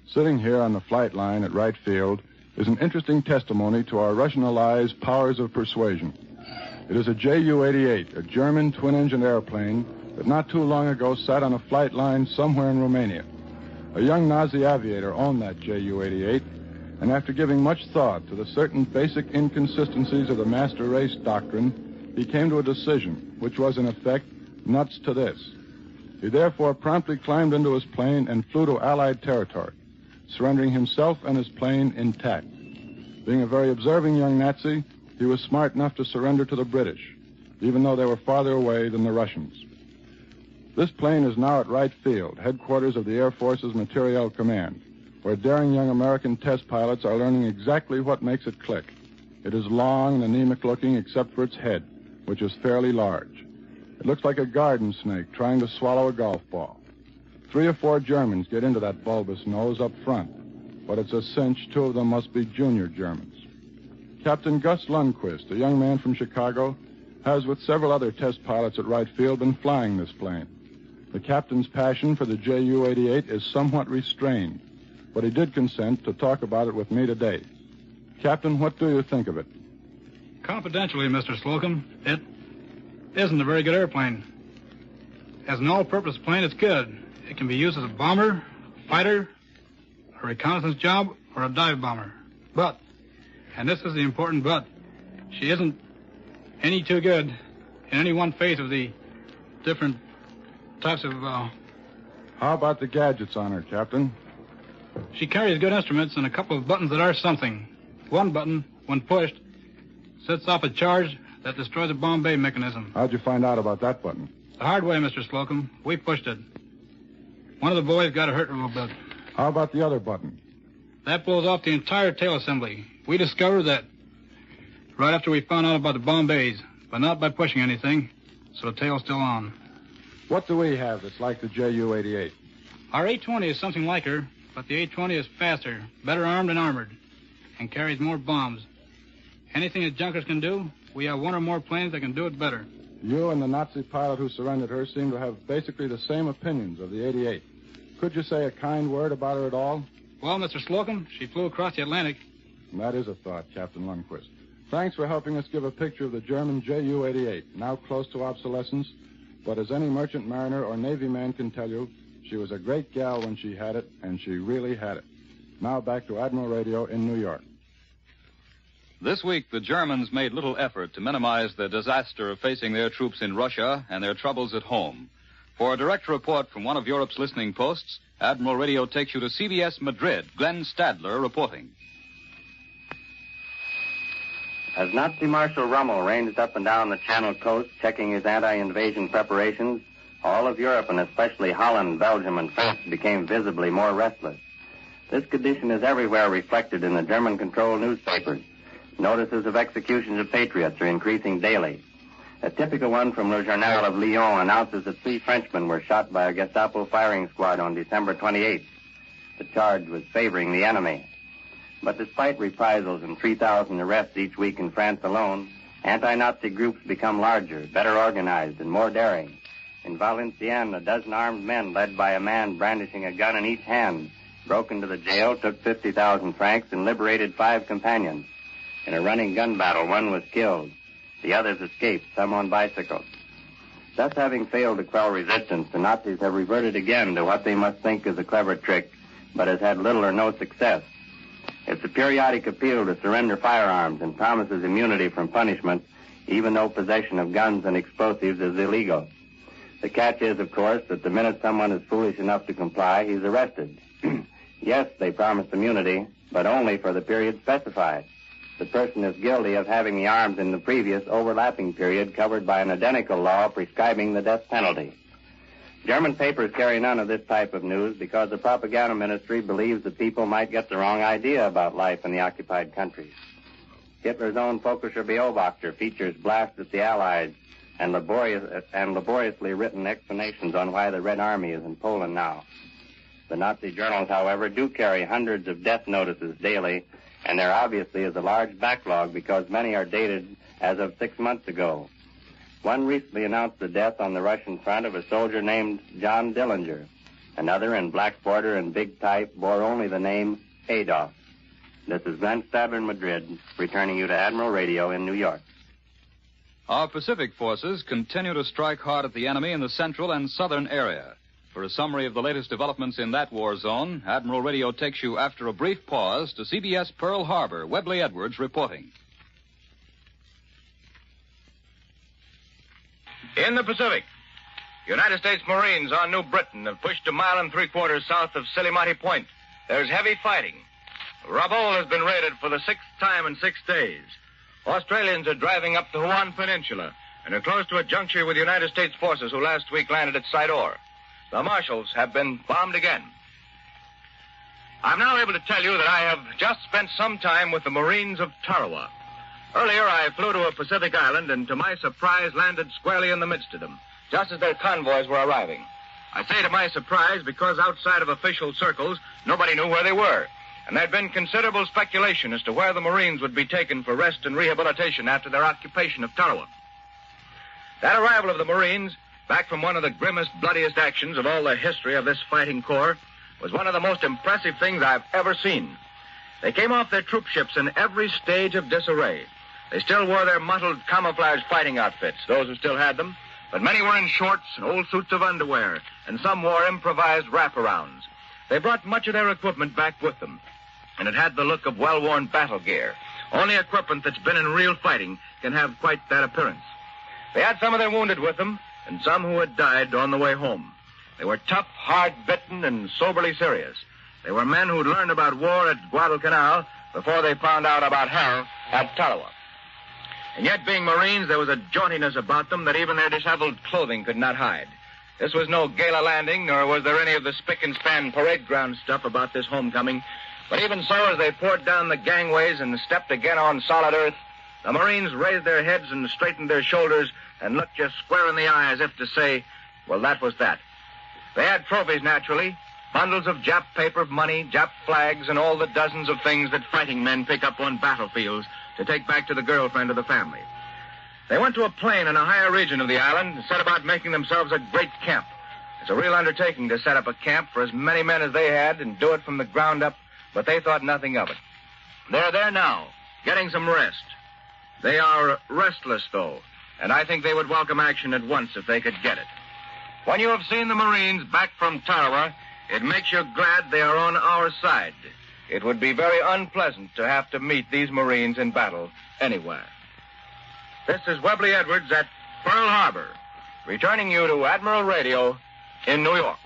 Sitting here on the flight line at Wright Field is an interesting testimony to our Russian allies' powers of persuasion. It is a Ju-88, a German twin-engine airplane that not too long ago sat on a flight line somewhere in Romania. A young Nazi aviator owned that Ju-88, and after giving much thought to the certain basic inconsistencies of the master race doctrine, he came to a decision, which was, in effect, nuts to this. He therefore promptly climbed into his plane and flew to Allied territory, surrendering himself and his plane intact. Being a very observing young Nazi, he was smart enough to surrender to the British, even though they were farther away than the Russians. This plane is now at Wright Field, headquarters of the Air Force's Materiel Command, where daring young American test pilots are learning exactly what makes it click. It is long and anemic-looking except for its head, which is fairly large. It looks like a garden snake trying to swallow a golf ball. 3 or 4 Germans get into that bulbous nose up front, but it's a cinch 2 of them must be junior Germans. Captain Gus Lundquist, a young man from Chicago, has, with several other test pilots at Wright Field, been flying this plane. The captain's passion for the Ju-88 is somewhat restrained, but he did consent to talk about it with me today. Captain, what do you think of it? Confidentially, Mr. Slocum, it isn't a very good airplane. As an all-purpose plane, it's good. It can be used as a bomber, fighter, a reconnaissance job, or a dive bomber. But, and this is the important but, she isn't any too good in any one phase of the different types of, How about the gadgets on her, Captain? She carries good instruments and a couple of buttons that are something. One button, when pushed, sets off a charge that destroys a bomb bay mechanism. How'd you find out about that button? The hard way, Mr. Slocum. We pushed it. One of the boys got hurt a little bit. How about the other button? That blows off the entire tail assembly. We discovered that right after we found out about the bomb bays, but not by pushing anything, so the tail's still on. What do we have that's like the Ju-88? Our A-20 is something like her, but the A-20 is faster, better armed and armored, and carries more bombs. Anything that Junkers can do, we have 1 or more planes that can do it better. You and the Nazi pilot who surrendered her seem to have basically the same opinions of the 88. Could you say a kind word about her at all? Well, Mr. Slocum, she flew across the Atlantic. And that is a thought, Captain Lundquist. Thanks for helping us give a picture of the German Ju-88, now close to obsolescence. But as any merchant mariner or Navy man can tell you, she was a great gal when she had it, and she really had it. Now back to Admiral Radio in New York. This week, the Germans made little effort to minimize the disaster of facing their troops in Russia and their troubles at home. For a direct report from one of Europe's listening posts, Admiral Radio takes you to CBS Madrid. Glenn Stadler reporting. As Nazi Marshal Rommel ranged up and down the Channel coast checking his anti-invasion preparations, all of Europe, and especially Holland, Belgium, and France, became visibly more restless. This condition is everywhere reflected in the German-controlled newspapers. Notices of executions of patriots are increasing daily. A typical one from Le Journal of Lyon announces that 3 Frenchmen were shot by a Gestapo firing squad on December 28th. The charge was favoring the enemy. But despite reprisals and 3,000 arrests each week in France alone, anti-Nazi groups become larger, better organized, and more daring. In Valenciennes, a dozen armed men, led by a man brandishing a gun in each hand, broke into the jail, took 50,000 francs, and liberated 5 companions. In a running gun battle, 1 was killed. The others escaped, some on bicycles. Thus, having failed to quell resistance, the Nazis have reverted again to what they must think is a clever trick, but has had little or no success. It's a periodic appeal to surrender firearms and promises immunity from punishment, even though possession of guns and explosives is illegal. The catch is, of course, that the minute someone is foolish enough to comply, he's arrested. Yes, they promised immunity, but only for the period specified. The person is guilty of having the arms in the previous overlapping period covered by an identical law prescribing the death penalty. German papers carry none of this type of news because the propaganda ministry believes that people might get the wrong idea about life in the occupied countries. Hitler's own Völkischer Beobachter features blasts at the Allies and laboriously written explanations on why the Red Army is in Poland now. The Nazi journals, however, do carry hundreds of death notices daily, and there obviously is a large backlog because many are dated as of 6 months ago. One recently announced the death on the Russian front of a soldier named John Dillinger. Another, in black border and big type, bore only the name Adolf. This is Glenn Stabber in Madrid, returning you to Admiral Radio in New York. Our Pacific forces continue to strike hard at the enemy in the central and southern area. For a summary of the latest developments in that war zone, Admiral Radio takes you after a brief pause to CBS Pearl Harbor. Webley Edwards reporting. In the Pacific, United States Marines on New Britain have pushed 1 3/4 miles south of Silimati Point. There's heavy fighting. Revolt has been raided for the 6th time in 6 days. Australians are driving up the Huon Peninsula and are close to a juncture with United States forces who last week landed at Sidor. The marshals have been bombed again. I'm now able to tell you that I have just spent some time with the Marines of Tarawa. Earlier, I flew to a Pacific island and, to my surprise, landed squarely in the midst of them, just as their convoys were arriving. I say to my surprise because outside of official circles, nobody knew where they were, and there'd been considerable speculation as to where the Marines would be taken for rest and rehabilitation after their occupation of Tarawa. That arrival of the Marines, back from one of the grimmest, bloodiest actions of all the history of this fighting corps, was one of the most impressive things I've ever seen. They came off their troop ships in every stage of disarray. They still wore their mottled camouflage fighting outfits, those who still had them, but many were in shorts and old suits of underwear, and some wore improvised wraparounds. They brought much of their equipment back with them, and it had the look of well-worn battle gear. Only equipment that's been in real fighting can have quite that appearance. They had some of their wounded with them, and some who had died on the way home. They were tough, hard-bitten, and soberly serious. They were men who'd learned about war at Guadalcanal before they found out about hell at Tarawa. And yet, being Marines, there was a jauntiness about them that even their disheveled clothing could not hide. This was no gala landing, nor was there any of the spick-and-span parade ground stuff about this homecoming. But even so, as they poured down the gangways and stepped again on solid earth, the Marines raised their heads and straightened their shoulders and looked just square in the eye as if to say, well, that was that. They had trophies, naturally, bundles of Jap paper, money, Jap flags, and all the dozens of things that fighting men pick up on battlefields to take back to the girlfriend of the family. They went to a plain in a higher region of the island and set about making themselves a great camp. It's a real undertaking to set up a camp for as many men as they had and do it from the ground up, but they thought nothing of it. They're there now, getting some rest. They are restless, though, and I think they would welcome action at once if they could get it. When you have seen the Marines back from Tarawa, it makes you glad they are on our side. It would be very unpleasant to have to meet these Marines in battle anywhere. This is Webley Edwards at Pearl Harbor, returning you to Admiral Radio in New York.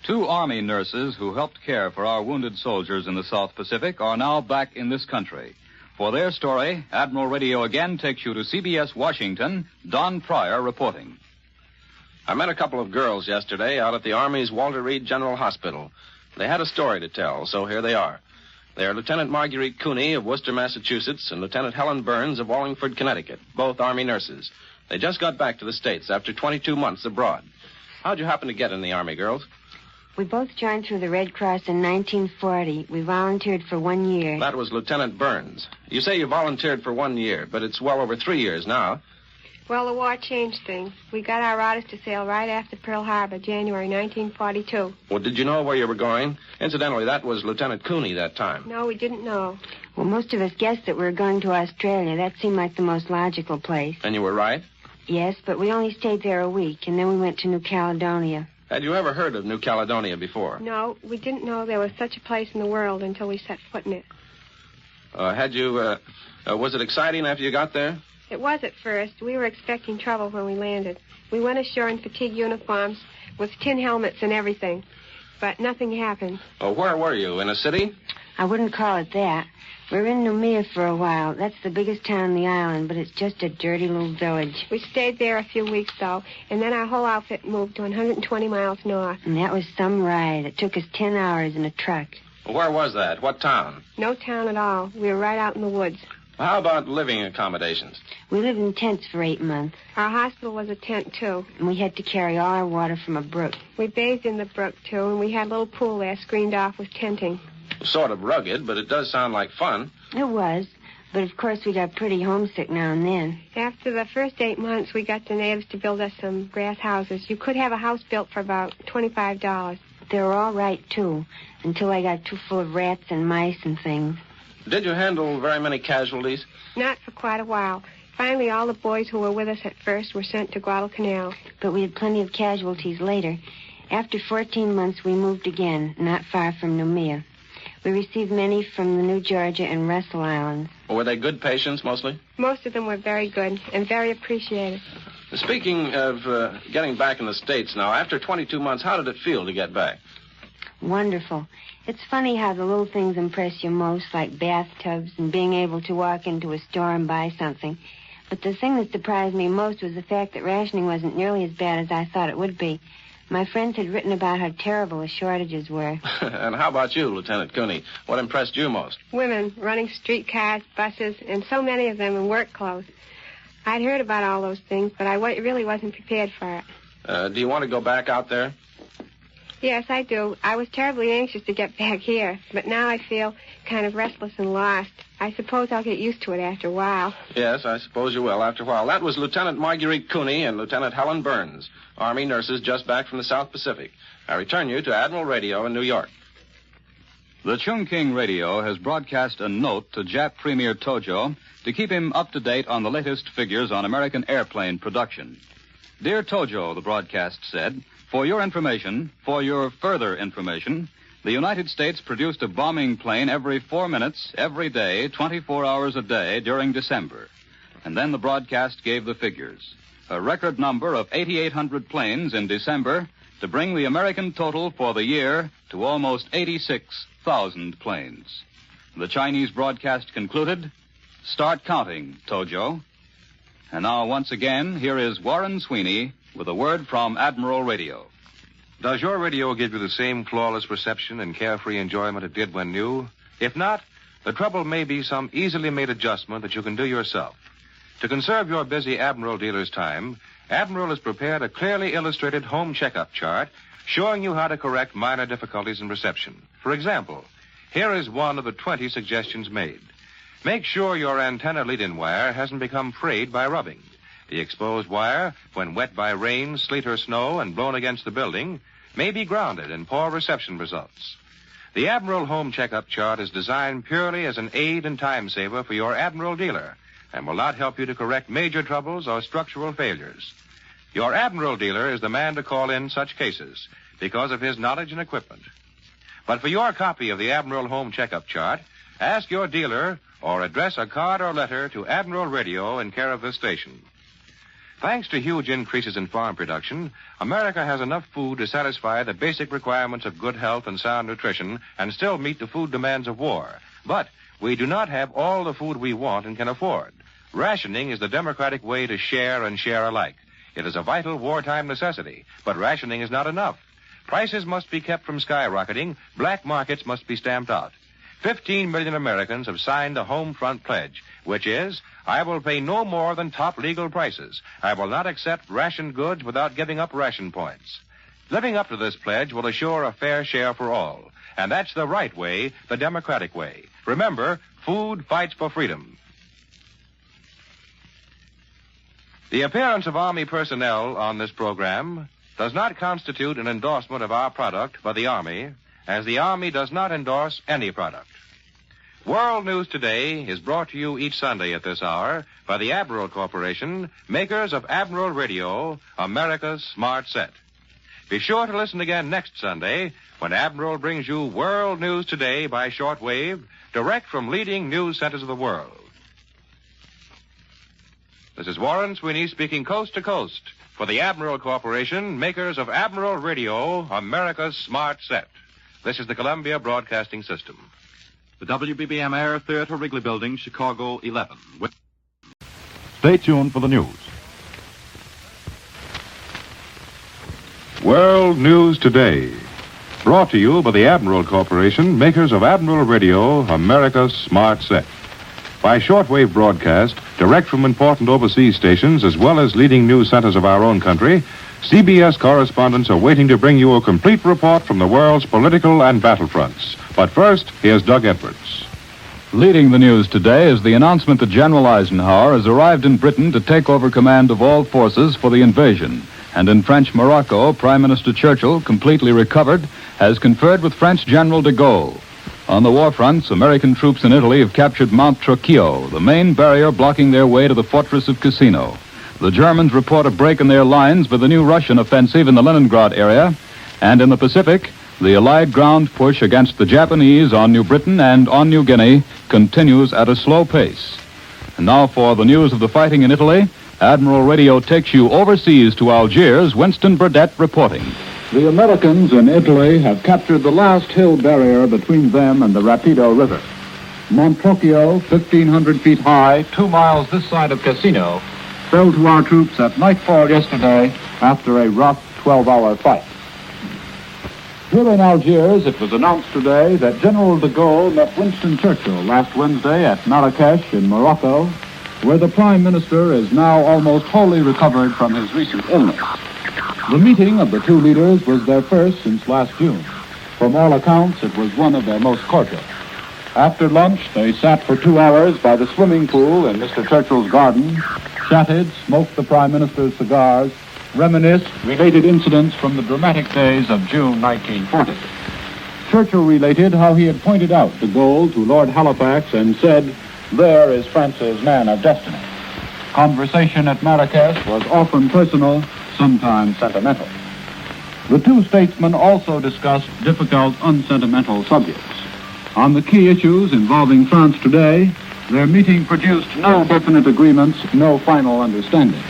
Two Army nurses who helped care for our wounded soldiers in the South Pacific are now back in this country. For their story, Admiral Radio again takes you to CBS Washington. Don Pryor reporting. I met a couple of girls yesterday out at the Army's Walter Reed General Hospital. They had a story to tell, so here they are. They are Lieutenant Marguerite Cooney of Worcester, Massachusetts, and Lieutenant Helen Burns of Wallingford, Connecticut, both Army nurses. They just got back to the States after 22 months abroad. How'd you happen to get in the Army, girls? We both joined through the Red Cross in 1940. We volunteered for 1 year. That was Lieutenant Burns. You say you volunteered for 1 year, but it's well over 3 years now. Well, the war changed things. We got our orders to sail right after Pearl Harbor, January 1942. Well, did you know where you were going? Incidentally, that was Lieutenant Cooney that time. No, we didn't know. Well, most of us guessed that we were going to Australia. That seemed like the most logical place. And you were right? Yes, but we only stayed there a week, and then we went to New Caledonia. Had you ever heard of New Caledonia before? No, we didn't know there was such a place in the world until we set foot in it. Was it exciting after you got there? It was at first. We were expecting trouble when we landed. We went ashore in fatigue uniforms with tin helmets and everything. But nothing happened. Oh, where were you? In a city? I wouldn't call it that. We were in Noumea for a while. That's the biggest town on the island, but it's just a dirty little village. We stayed there a few weeks, though, and then our whole outfit moved to 120 miles north. And that was some ride. It took us 10 hours in a truck. Well, where was that? What town? No town at all. We were right out in the woods. Well, how about living accommodations? We lived in tents for 8 months. Our hospital was a tent, too. And we had to carry all our water from a brook. We bathed in the brook, too, and we had a little pool there screened off with tenting. Sort of rugged, but it does sound like fun. It was. But, of course, we got pretty homesick now and then. After the first 8 months, we got the natives to build us some grass houses. You could have a house built for about $25. They were all right, too, until I got too full of rats and mice and things. Did you handle very many casualties? Not for quite a while. Finally, all the boys who were with us at first were sent to Guadalcanal. But we had plenty of casualties later. After 14 months, we moved again, not far from Noumea. We received many from the New Georgia and Russell Islands. Were they good patients, mostly? Most of them were very good and very appreciated. Speaking of getting back in the States now, after 22 months, how did it feel to get back? Wonderful. It's funny how the little things impress you most, like bathtubs and being able to walk into a store and buy something. But the thing that surprised me most was the fact that rationing wasn't nearly as bad as I thought it would be. My friends had written about how terrible the shortages were. And how about you, Lieutenant Cooney? What impressed you most? Women running streetcars, buses, and so many of them in work clothes. I'd heard about all those things, but I really wasn't prepared for it. Do you want to go back out there? Yes, I do. I was terribly anxious to get back here, but now I feel kind of restless and lost. I suppose I'll get used to it after a while. Yes, I suppose you will after a while. That was Lieutenant Marguerite Cooney and Lieutenant Helen Burns, Army nurses just back from the South Pacific. I return you to Admiral Radio in New York. The Chungking Radio has broadcast a note to Jap Premier Tojo to keep him up to date on the latest figures on American airplane production. Dear Tojo, the broadcast said, for your information, for your further information, the United States produced a bombing plane every 4 minutes, every day, 24 hours a day during December. And then the broadcast gave the figures. A record number of 8,800 planes in December to bring the American total for the year to almost 86,000 planes. The Chinese broadcast concluded, start counting, Tojo. And now, once again, here is Warren Sweeney with a word from Admiral Radio. Does your radio give you the same flawless reception and carefree enjoyment it did when new? If not, the trouble may be some easily made adjustment that you can do yourself. To conserve your busy Admiral dealer's time, Admiral has prepared a clearly illustrated home checkup chart showing you how to correct minor difficulties in reception. For example, here is one of the 20 suggestions made. Make sure your antenna lead-in wire hasn't become frayed by rubbing. The exposed wire, when wet by rain, sleet, or snow and blown against the building, may be grounded in poor reception results. The Admiral Home Checkup Chart is designed purely as an aid and time saver for your Admiral dealer and will not help you to correct major troubles or structural failures. Your Admiral dealer is the man to call in such cases because of his knowledge and equipment. But for your copy of the Admiral Home Checkup Chart, ask your dealer or address a card or letter to Admiral Radio in care of this station. Thanks to huge increases in farm production, America has enough food to satisfy the basic requirements of good health and sound nutrition and still meet the food demands of war. But we do not have all the food we want and can afford. Rationing is the democratic way to share and share alike. It is a vital wartime necessity, but rationing is not enough. Prices must be kept from skyrocketing. Black markets must be stamped out. 15 million Americans have signed the Home Front Pledge, which is, I will pay no more than top legal prices. I will not accept rationed goods without giving up ration points. Living up to this pledge will assure a fair share for all. And that's the right way, the democratic way. Remember, food fights for freedom. The appearance of Army personnel on this program does not constitute an endorsement of our product by the Army, as the Army does not endorse any product. World News Today is brought to you each Sunday at this hour by the Admiral Corporation, makers of Admiral Radio, America's smart set. Be sure to listen again next Sunday when Admiral brings you World News Today by shortwave, direct from leading news centers of the world. This is Warren Sweeney speaking coast to coast for the Admiral Corporation, makers of Admiral Radio, America's smart set. This is the Columbia Broadcasting System. The WBBM Air Theater, Wrigley Building, Chicago 11. Stay tuned for the news. World News Today. Brought to you by the Admiral Corporation, makers of Admiral Radio, America's smart set. By shortwave broadcast, direct from important overseas stations as well as leading news centers of our own country, CBS correspondents are waiting to bring you a complete report from the world's political and battlefronts. But first, here's Doug Edwards. Leading the news today is the announcement that General Eisenhower has arrived in Britain to take over command of all forces for the invasion. And in French Morocco, Prime Minister Churchill, completely recovered, has conferred with French General de Gaulle. On the war fronts, American troops in Italy have captured Mount Trocchio, the main barrier blocking their way to the fortress of Cassino. The Germans report a break in their lines with the new Russian offensive in the Leningrad area. And in the Pacific, the Allied ground push against the Japanese on New Britain and on New Guinea continues at a slow pace. And now for the news of the fighting in Italy, Admiral Radio takes you overseas to Algiers. Winston Burdett reporting. The Americans in Italy have captured the last hill barrier between them and the Rapido River. Mount Trocchio, 1,500 feet high, 2 miles this side of Cassino, fell to our troops at nightfall yesterday after a rough 12-hour fight. Here in Algiers, it was announced today that General de Gaulle met Winston Churchill last Wednesday at Marrakesh in Morocco, where the Prime Minister is now almost wholly recovered from his recent illness. The meeting of the two leaders was their first since last June. From all accounts, it was one of their most cordial. After lunch, they sat for 2 hours by the swimming pool in Mr. Churchill's garden, chatted, smoked the Prime Minister's cigars, reminisced, related incidents from the dramatic days of June 1940. Churchill related how he had pointed out de Gaulle to Lord Halifax and said, "There is France's man of destiny." Conversation at Marrakesh was often personal, sometimes sentimental. The two statesmen also discussed difficult, unsentimental subjects. On the key issues involving France today, their meeting produced no definite agreements, no final understanding.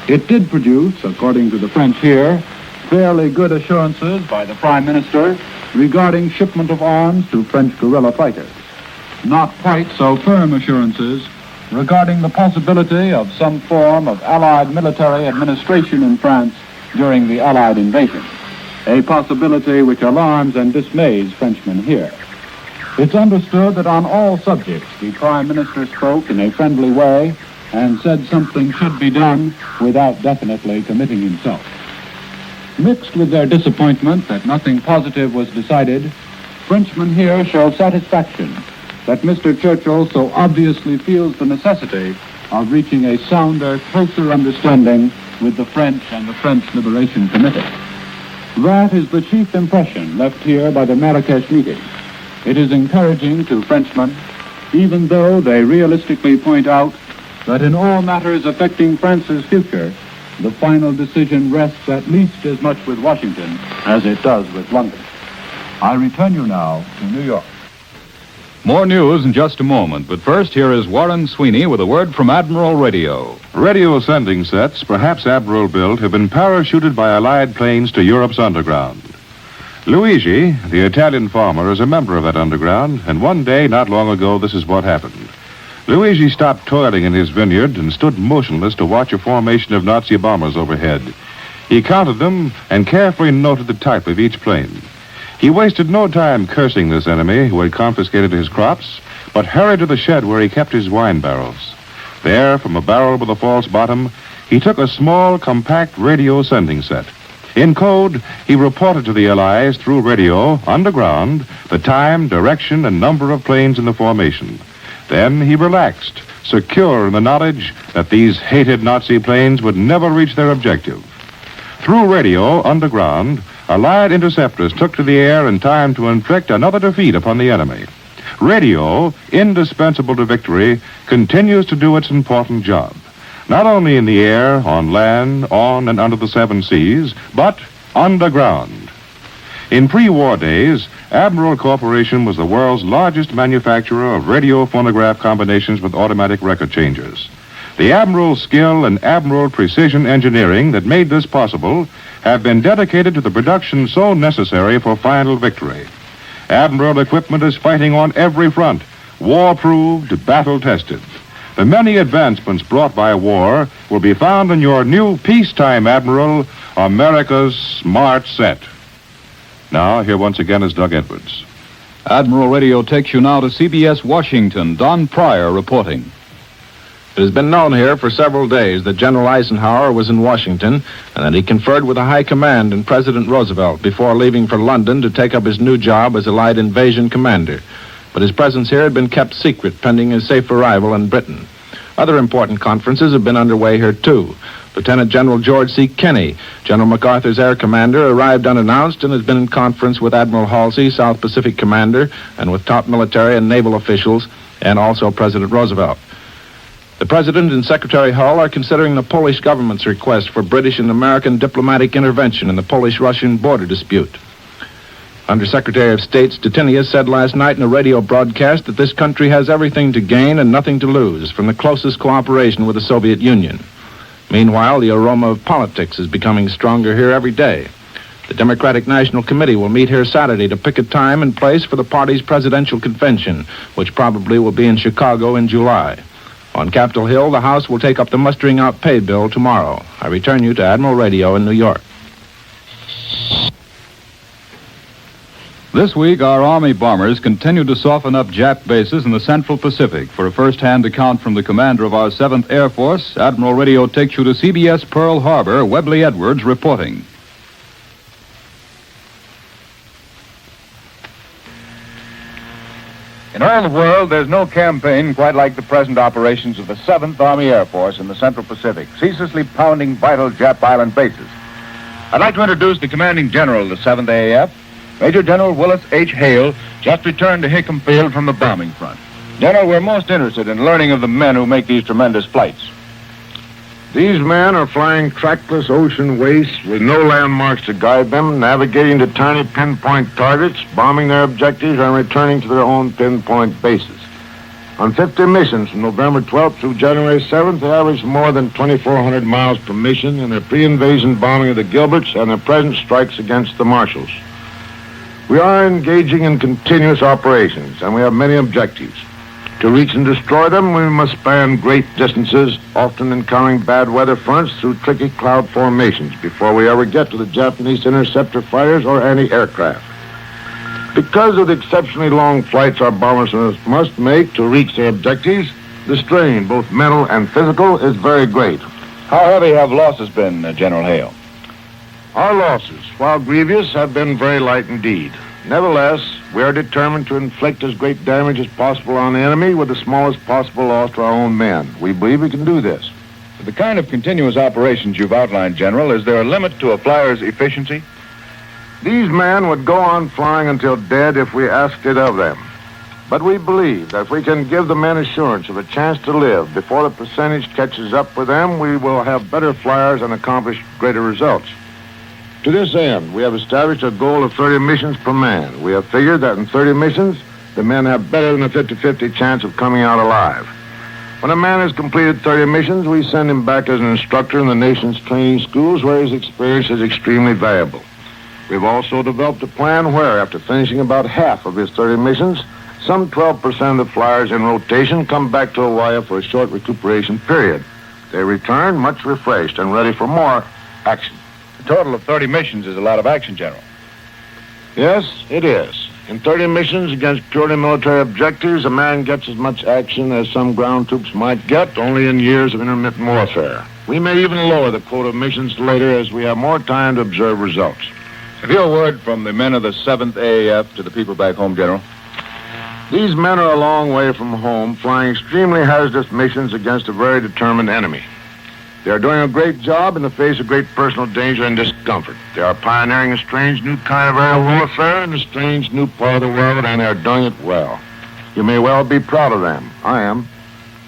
It did produce, according to the French here, fairly good assurances by the Prime Minister regarding shipment of arms to French guerrilla fighters. Not quite so firm assurances regarding the possibility of some form of Allied military administration in France during the Allied invasion, a possibility which alarms and dismays Frenchmen here. It's understood that on all subjects the Prime Minister spoke in a friendly way and said something should be done without definitely committing himself. Mixed with their disappointment that nothing positive was decided, Frenchmen here show satisfaction that Mr. Churchill so obviously feels the necessity of reaching a sounder, closer understanding with the French and the French Liberation Committee. That is the chief impression left here by the Marrakesh meeting. It is encouraging to Frenchmen, even though they realistically point out that in all matters affecting France's future, the final decision rests at least as much with Washington as it does with London. I return you now to New York. More news in just a moment, but first here is Warren Sweeney with a word from Admiral Radio. Radio sending sets, perhaps Admiral built, have been parachuted by Allied planes to Europe's underground. Luigi, the Italian farmer, is a member of that underground, and one day, not long ago, this is what happened. Luigi stopped toiling in his vineyard and stood motionless to watch a formation of Nazi bombers overhead. He counted them and carefully noted the type of each plane. He wasted no time cursing this enemy who had confiscated his crops, but hurried to the shed where he kept his wine barrels. There, from a barrel with a false bottom, he took a small, compact radio sending set. In code, he reported to the Allies through radio, underground, the time, direction, and number of planes in the formation. Then he relaxed, secure in the knowledge that these hated Nazi planes would never reach their objective. Through radio, underground, Allied interceptors took to the air in time to inflict another defeat upon the enemy. Radio, indispensable to victory, continues to do its important job. Not only in the air, on land, on and under the seven seas, but underground. In pre-war days, Admiral Corporation was the world's largest manufacturer of radio phonograph combinations with automatic record changers. The admiral's skill and admiral precision engineering that made this possible have been dedicated to the production so necessary for final victory. Admiral equipment is fighting on every front, war-proved, battle-tested. The many advancements brought by war will be found in your new peacetime admiral, America's Smart Set. Now, here once again is Doug Edwards. Admiral Radio takes you now to CBS Washington. Don Pryor reporting. It has been known here for several days that General Eisenhower was in Washington and that he conferred with the high command and President Roosevelt before leaving for London to take up his new job as Allied invasion commander. But his presence here had been kept secret pending his safe arrival in Britain. Other important conferences have been underway here, too. Lieutenant General George C. Kenney, General MacArthur's air commander, arrived unannounced and has been in conference with Admiral Halsey, South Pacific commander, and with top military and naval officials, and also President Roosevelt. The President and Secretary Hull are considering the Polish government's request for British and American diplomatic intervention in the Polish-Russian border dispute. Undersecretary of State Stettinius said last night in a radio broadcast that this country has everything to gain and nothing to lose from the closest cooperation with the Soviet Union. Meanwhile, the aroma of politics is becoming stronger here every day. The Democratic National Committee will meet here Saturday to pick a time and place for the party's presidential convention, which probably will be in Chicago in July. On Capitol Hill, the House will take up the mustering out pay bill tomorrow. I return you to Admiral Radio in New York. This week, our Army bombers continue to soften up Jap bases in the Central Pacific. For a first-hand account from the commander of our 7th Air Force, Admiral Radio takes you to CBS Pearl Harbor. Webley Edwards reporting. In all the world, there's no campaign quite like the present operations of the 7th Army Air Force in the Central Pacific, ceaselessly pounding vital Jap island bases. I'd like to introduce the commanding general of the 7th AAF, Major General Willis H. Hale, just returned to Hickam Field from the bombing front. General, we're most interested in learning of the men who make these tremendous flights. These men are flying trackless ocean wastes with no landmarks to guide them, navigating to tiny pinpoint targets, bombing their objectives, and returning to their own pinpoint bases. On 50 missions from November 12th through January 7th, they averaged more than 2,400 miles per mission in their pre-invasion bombing of the Gilberts and their present strikes against the Marshalls. We are engaging in continuous operations, and we have many objectives. To reach and destroy them, we must span great distances, often encountering bad weather fronts through tricky cloud formations before we ever get to the Japanese interceptor fighters or anti-aircraft. Because of the exceptionally long flights our bombers must make to reach their objectives, the strain, both mental and physical, is very great. How heavy have losses been, General Hale? Our losses, while grievous, have been very light indeed. Nevertheless, we are determined to inflict as great damage as possible on the enemy with the smallest possible loss to our own men. We believe we can do this. For the kind of continuous operations you've outlined, General, is there a limit to a flyer's efficiency? These men would go on flying until dead if we asked it of them. But we believe that if we can give the men assurance of a chance to live before the percentage catches up with them, we will have better flyers and accomplish greater results. To this end, we have established a goal of 30 missions per man. We have figured that in 30 missions, the men have better than a 50-50 chance of coming out alive. When a man has completed 30 missions, we send him back as an instructor in the nation's training schools where his experience is extremely valuable. We've also developed a plan where, after finishing about half of his 30 missions, some 12% of the flyers in rotation come back to Hawaii for a short recuperation period. They return much refreshed and ready for more action. A total of 30 missions is a lot of action, General. Yes, it is. In 30 missions against purely military objectives, a man gets as much action as some ground troops might get, only in years of intermittent warfare. We may even lower the quota of missions later as we have more time to observe results. Have you a word from the men of the 7th AAF to the people back home, General? These men are a long way from home, flying extremely hazardous missions against a very determined enemy. They are doing a great job in the face of great personal danger and discomfort. They are pioneering a strange new kind of aerial warfare in a strange new part of the world, and they are doing it well. You may well be proud of them. I am.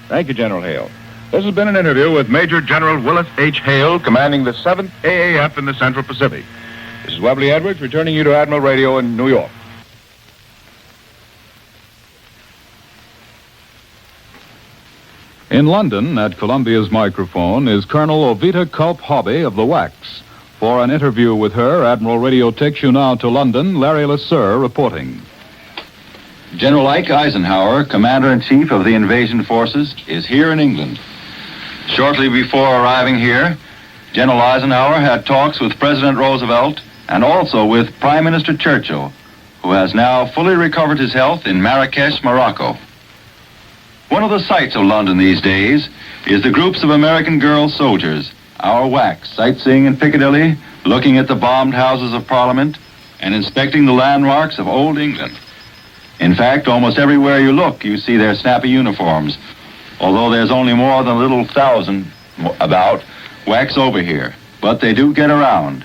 Thank you, General Hale. This has been an interview with Major General Willis H. Hale, commanding the 7th AAF in the Central Pacific. This is Webley Edwards, returning you to Admiral Radio in New York. In In London, at Columbia's microphone, is Colonel Ovita Culp Hobby of the WACS. For an interview with her, Admiral Radio takes you now to London. Larry LeSueur reporting. General Ike Eisenhower, Commander-in-Chief of the invasion forces, is here in England. Shortly before arriving here, General Eisenhower had talks with President Roosevelt and also with Prime Minister Churchill, who has now fully recovered his health in Marrakesh, Morocco. One of the sights of London these days is the groups of American girl soldiers, our WACS, sightseeing in Piccadilly, looking at the bombed Houses of Parliament, and inspecting the landmarks of old England. In fact, almost everywhere you look, you see their snappy uniforms, although there's only more than a little thousand about WACS over here, but they do get around.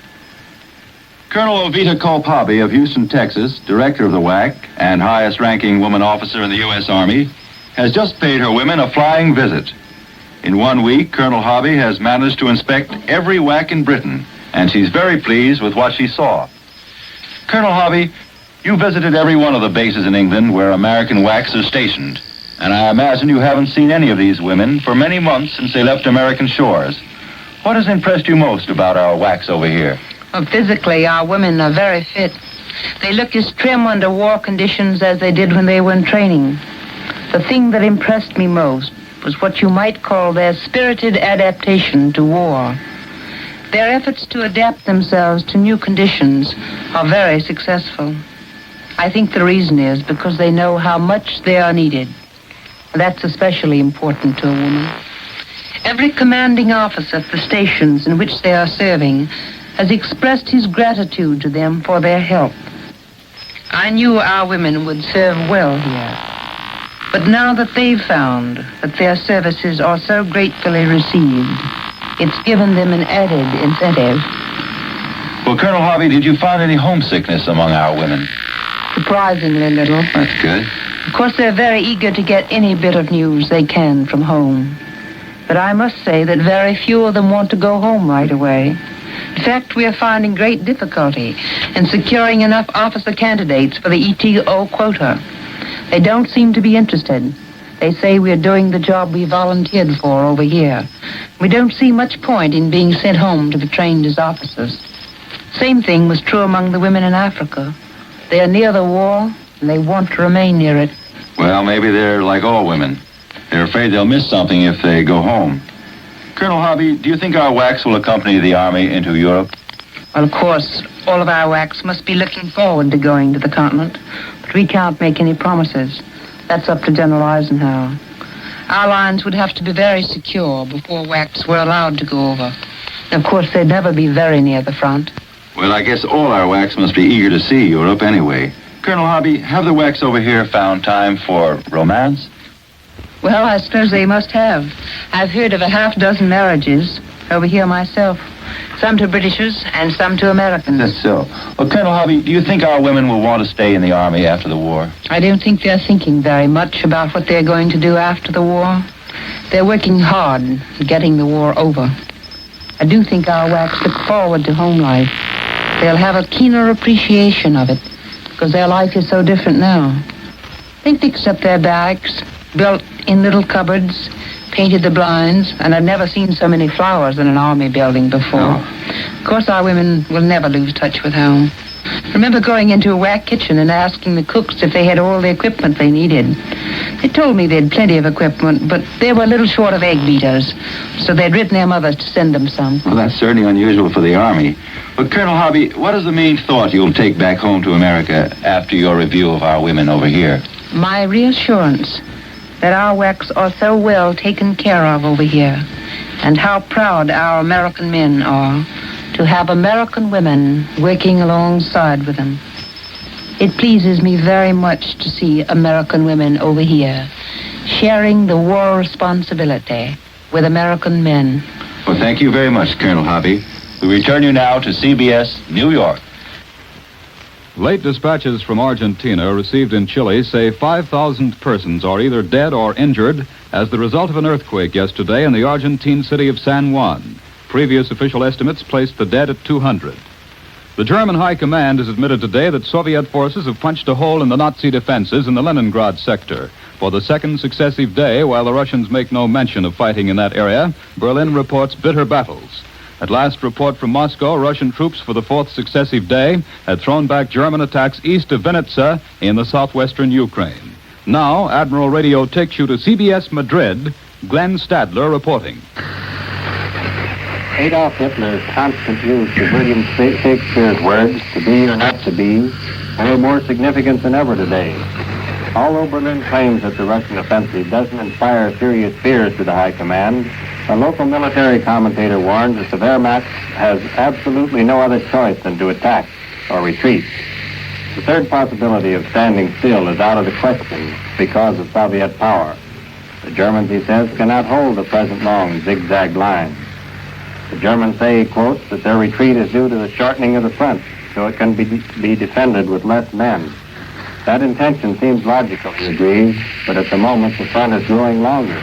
Colonel Ovita Culp Hobby of Houston, Texas, director of the WAC and highest-ranking woman officer in the U.S. Army, has just paid her women a flying visit. In 1 week, Colonel Hobby has managed to inspect every WAC in Britain, and she's very pleased with what she saw. Colonel Hobby, you visited every one of the bases in England where American WACs are stationed, and I imagine you haven't seen any of these women for many months since they left American shores. What has impressed you most about our WACs over here? Well, physically, our women are very fit. They look as trim under war conditions as they did when they were in training. The thing that impressed me most was what you might call their spirited adaptation to war. Their efforts to adapt themselves to new conditions are very successful. I think the reason is because they know how much they are needed. That's especially important to a woman. Every commanding officer at the stations in which they are serving has expressed his gratitude to them for their help. I knew our women would serve well here. But now that they've found that their services are so gratefully received, it's given them an added incentive. Well, Colonel Hobby, did you find any homesickness among our women? Surprisingly little. That's good. Of course, they're very eager to get any bit of news they can from home. But I must say that very few of them want to go home right away. In fact, we are finding great difficulty in securing enough officer candidates for the ETO quota. They don't seem to be interested. They say we're doing the job we volunteered for over here. We don't see much point in being sent home to be trained as officers. Same thing was true among the women in Africa. They are near the war, and they want to remain near it. Well, maybe they're like all women. They're afraid they'll miss something if they go home. Colonel Hobby, do you think our WACs will accompany the Army into Europe? Well, of course, all of our WACs must be looking forward to going to the continent. But we can't make any promises. That's up to General Eisenhower. Our lines would have to be very secure before WACs were allowed to go over. And of course, they'd never be very near the front. Well, I guess all our WACs must be eager to see Europe anyway. Colonel Hobby, have the WACs over here found time for romance? Well, I suppose they must have. I've heard of a half-dozen marriages over here myself. Some to Britishers and some to Americans. That's so. Well, Colonel Hobby, do you think our women will want to stay in the Army after the war? I don't think they're thinking very much about what they're going to do after the war. They're working hard at getting the war over. I do think our WACs look forward to home life. They'll have a keener appreciation of it because their life is so different now. They fixed up their barracks, built in little cupboards, painted the blinds, and I've never seen so many flowers in an army building before. No. Of course, our women will never lose touch with home. Remember going into a WAC kitchen and asking the cooks if they had all the equipment they needed. They told me they had plenty of equipment, but they were a little short of egg beaters, so they'd written their mothers to send them some. Well, that's certainly unusual for the Army. But, Colonel Hobby, what is the main thought you'll take back home to America after your review of our women over here? My reassurance that our WACs are so well taken care of over here, and how proud our American men are to have American women working alongside with them. It pleases me very much to see American women over here sharing the war responsibility with American men. Well, thank you very much, Colonel Hobby. We return you now to CBS New York. Late dispatches from Argentina received in Chile say 5,000 persons are either dead or injured as the result of an earthquake yesterday in the Argentine city of San Juan. Previous official estimates placed the dead at 200. The German High Command has admitted today that Soviet forces have punched a hole in the Nazi defenses in the Leningrad sector. For the second successive day, while the Russians make no mention of fighting in that area, Berlin reports bitter battles. At last report from Moscow, Russian troops for the fourth successive day had thrown back German attacks east of Vinnytsia in the southwestern Ukraine. Now, Admiral Radio takes you to CBS Madrid. Glenn Stadler reporting. Adolf Hitler's constant use of William Shakespeare's words, to be or not to be, hold more significance than ever today. Although Berlin claims that the Russian offensive doesn't inspire serious fears to the High Command, a local military commentator warns that the Wehrmacht has absolutely no other choice than to attack or retreat. The third possibility of standing still is out of the question because of Soviet power. The Germans, he says, cannot hold the present long zigzag line. The Germans say, he quotes, that their retreat is due to the shortening of the front, so it can be defended with less men. That intention seems logical, he agrees, but at the moment the front is growing longer.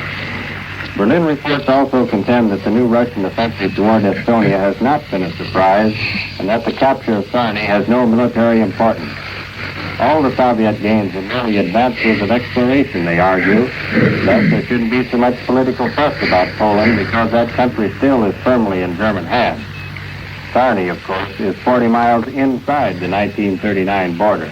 Berlin reports also contend that the new Russian offensive toward Estonia has not been a surprise, and that the capture of Sarny has no military importance. All the Soviet gains are merely advances of exploration, they argue. Thus, there shouldn't be so much political fuss about Poland because that country still is firmly in German hands. Sarny, of course, is 40 miles inside the 1939 border.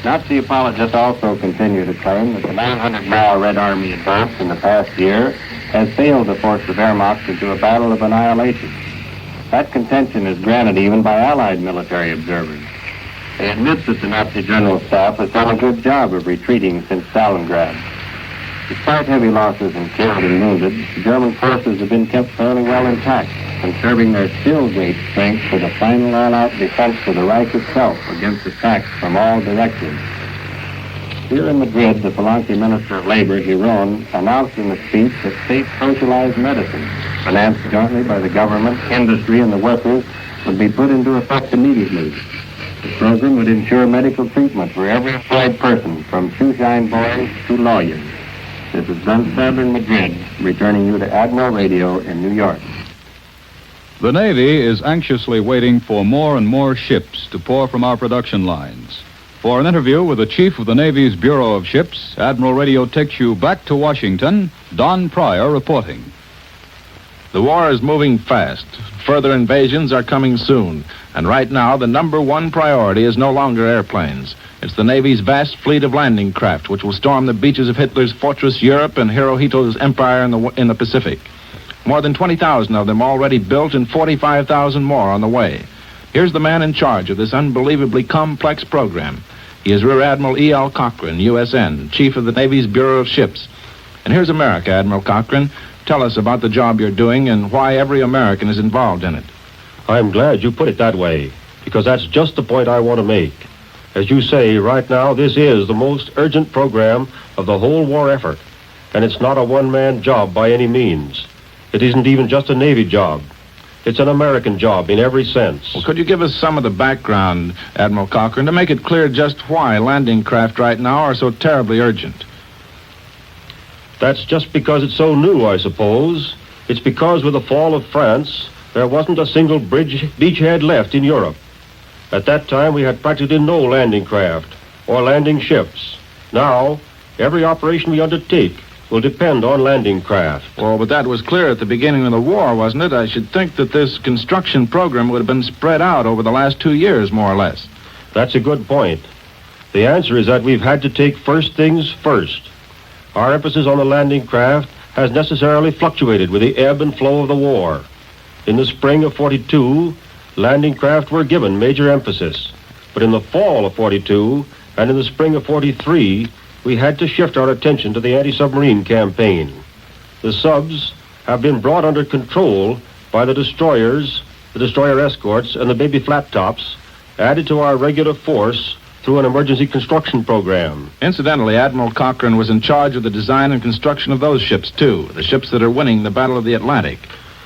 Nazi apologists also continue to claim that the 900-mile Red Army advance in the past year has failed to force the Wehrmacht into a battle of annihilation. That contention is granted even by Allied military observers. They admit that the Nazi General Staff has done a good job of retreating since Stalingrad. Despite heavy losses in killed and wounded, the German forces have been kept fairly well intact, conserving their still great strength for the final all-out defense of the Reich itself against attacks from all directions. Here in Madrid, the Palenque Minister of Labor, Giron, announced in a speech that state-socialized medicine, financed jointly by the government, industry, and the workers, would be put into effect immediately. The program would ensure medical treatment for every employed person, from shoeshine boys to lawyers. This is Glenn Stadler in Madrid, returning you to Admiral Radio in New York. The Navy is anxiously waiting for more and more ships to pour from our production lines. For an interview with the chief of the Navy's Bureau of Ships, Admiral Radio takes you back to Washington. Don Pryor reporting. The war is moving fast. Further invasions are coming soon. And right now, the number one priority is no longer airplanes. It's the Navy's vast fleet of landing craft, which will storm the beaches of Hitler's fortress Europe and Hirohito's empire in the Pacific. More than 20,000 of them already built and 45,000 more on the way. Here's the man in charge of this unbelievably complex program. He is Rear Admiral E.L. Cochran, USN, Chief of the Navy's Bureau of Ships. And here's America, Admiral Cochran. Tell us about the job you're doing and why every American is involved in it. I'm glad you put it that way, because that's just the point I want to make. As you say, right now, this is the most urgent program of the whole war effort, and it's not a one-man job by any means. It isn't even just a Navy job. It's an American job in every sense. Well, could you give us some of the background, Admiral Cochran, to make it clear just why landing craft right now are so terribly urgent? That's just because it's so new, I suppose. It's because with the fall of France, there wasn't a single beachhead left in Europe. At that time, we had practically no landing craft or landing ships. Now, every operation we undertake will depend on landing craft. Well, but that was clear at the beginning of the war, wasn't it? I should think that this construction program would have been spread out over the last 2 years, more or less. That's a good point. The answer is that we've had to take first things first. Our emphasis on the landing craft has necessarily fluctuated with the ebb and flow of the war. In the spring of 42, landing craft were given major emphasis. But in the fall of 42 and in the spring of 43, we had to shift our attention to the anti-submarine campaign. The subs have been brought under control by the destroyers, the destroyer escorts, and the baby flat tops, added to our regular force through an emergency construction program. Incidentally, Admiral Cochran was in charge of the design and construction of those ships, too, the ships that are winning the Battle of the Atlantic.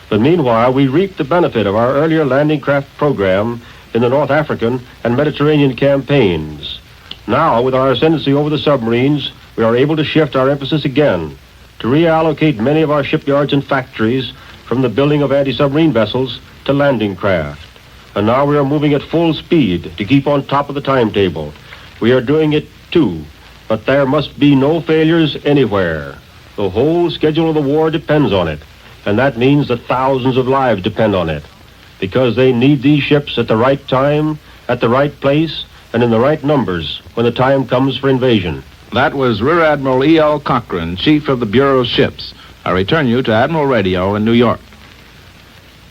But meanwhile, we reaped the benefit of our earlier landing craft program in the North African and Mediterranean campaigns. Now, with our ascendancy over the submarines, we are able to shift our emphasis again to reallocate many of our shipyards and factories from the building of anti-submarine vessels to landing craft. And now we are moving at full speed to keep on top of the timetable. We are doing it, too, But there must be no failures anywhere. The whole schedule of the war depends on it, and that means that thousands of lives depend on it, because they need these ships at the right time, at the right place, and in the right numbers when the time comes for invasion. That was Rear Admiral E.L. Cochran, Chief of the Bureau of Ships. I return you to Admiral Radio in New York.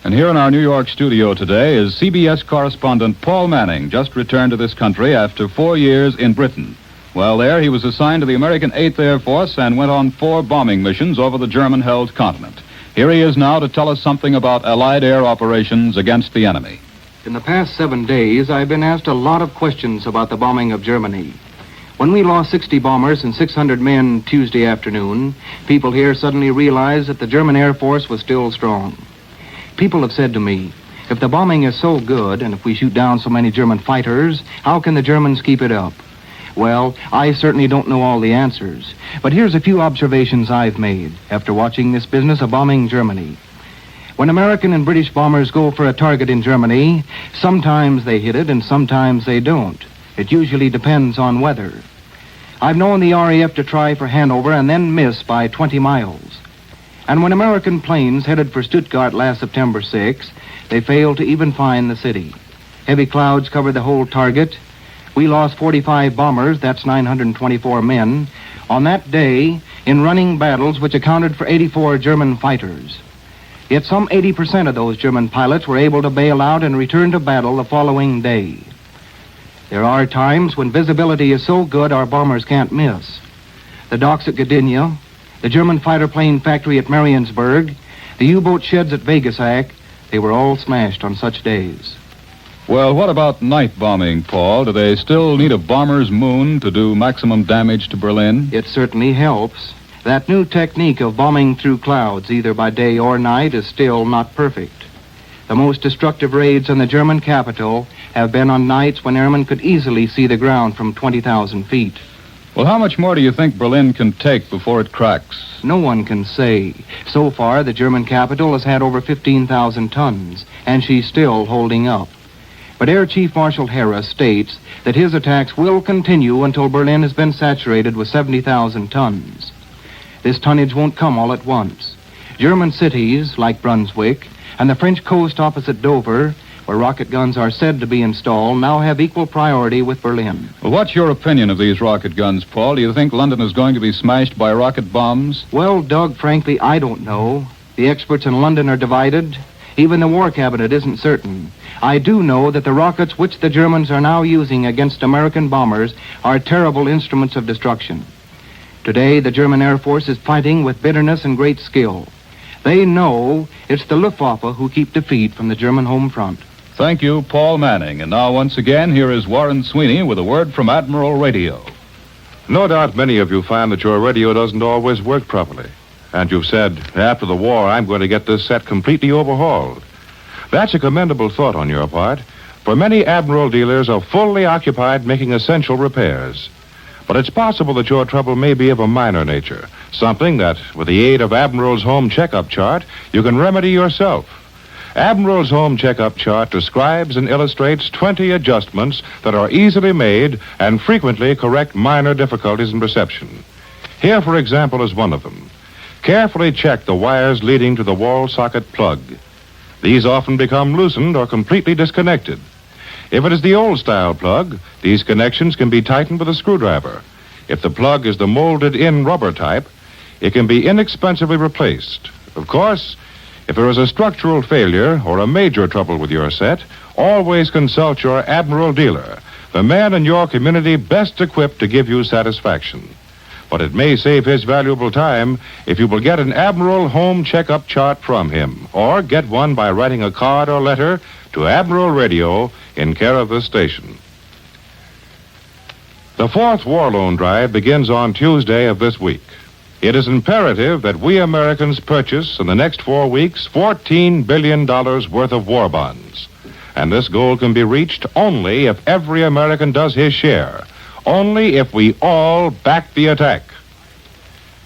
And here in our New York studio today is CBS correspondent Paul Manning, just returned to this country after 4 years in Britain. While there, he was assigned to the American 8th Air Force and went on 4 bombing missions over the German-held continent. Here he is now to tell us something about Allied air operations against the enemy. In the past 7 days, I've been asked a lot of questions about the bombing of Germany. When we lost 60 bombers and 600 men Tuesday afternoon, people here suddenly realized that the German Air Force was still strong. People have said to me, if the bombing is so good and if we shoot down so many German fighters, how can the Germans keep it up? Well, I certainly don't know all the answers, but here's a few observations I've made after watching this business of bombing Germany. When American and British bombers go for a target in Germany, sometimes they hit it and sometimes they don't. It usually depends on weather. I've known the RAF to try for Hanover and then miss by 20 miles. And when American planes headed for Stuttgart last September 6, they failed to even find the city. Heavy clouds covered the whole target. We lost 45 bombers, that's 924 men, on that day in running battles which accounted for 84 German fighters. Yet some 80% of those German pilots were able to bail out and return to battle the following day. There are times when visibility is so good our bombers can't miss. The docks at Gdynia, the German fighter plane factory at Mariensburg, the U-boat sheds at Vegasack, they were all smashed on such days. Well, what about night bombing, Paul? Do they still need a bomber's moon to do maximum damage to Berlin? It certainly helps. That new technique of bombing through clouds, either by day or night, is still not perfect. The most destructive raids on the German capital have been on nights when airmen could easily see the ground from 20,000 feet. Well, how much more do you think Berlin can take before it cracks? No one can say. So far, the German capital has had over 15,000 tons, and she's still holding up. But Air Chief Marshal Harris states that his attacks will continue until Berlin has been saturated with 70,000 tons. This tonnage won't come all at once. German cities, like Brunswick, and the French coast opposite Dover, where rocket guns are said to be installed, now have equal priority with Berlin. Well, what's your opinion of these rocket guns, Paul? Do you think London is going to be smashed by rocket bombs? Well, Doug, frankly, I don't know. The experts in London are divided. Even the War Cabinet isn't certain. I do know that the rockets which the Germans are now using against American bombers are terrible instruments of destruction. Today, the German Air Force is fighting with bitterness and great skill. They know it's the Luftwaffe who keep defeat from the German home front. Thank you, Paul Manning. And now, once again, here is Warren Sweeney with a word from Admiral Radio. No doubt many of you find that your radio doesn't always work properly. And you've said, after the war, I'm going to get this set completely overhauled. That's a commendable thought on your part, for many Admiral dealers are fully occupied making essential repairs. But it's possible that your trouble may be of a minor nature, something that, with the aid of Admiral's Home Checkup Chart, you can remedy yourself. Admiral's Home Checkup Chart describes and illustrates 20 adjustments that are easily made and frequently correct minor difficulties in perception. Here, for example, is one of them. Carefully check the wires leading to the wall socket plug. These often become loosened or completely disconnected. If it is the old-style plug, these connections can be tightened with a screwdriver. If the plug is the molded-in rubber type, it can be inexpensively replaced. Of course, if there is a structural failure or a major trouble with your set, always consult your Admiral dealer, the man in your community best equipped to give you satisfaction. But it may save his valuable time if you will get an Admiral Home Checkup Chart from him, or get one by writing a card or letter to Admiral Radio in care of this station. The 4th War Loan Drive begins on Tuesday of this week. It is imperative that we Americans purchase in the next 4 weeks $14 billion worth of war bonds. And this goal can be reached only if every American does his share. Only if we all back the attack.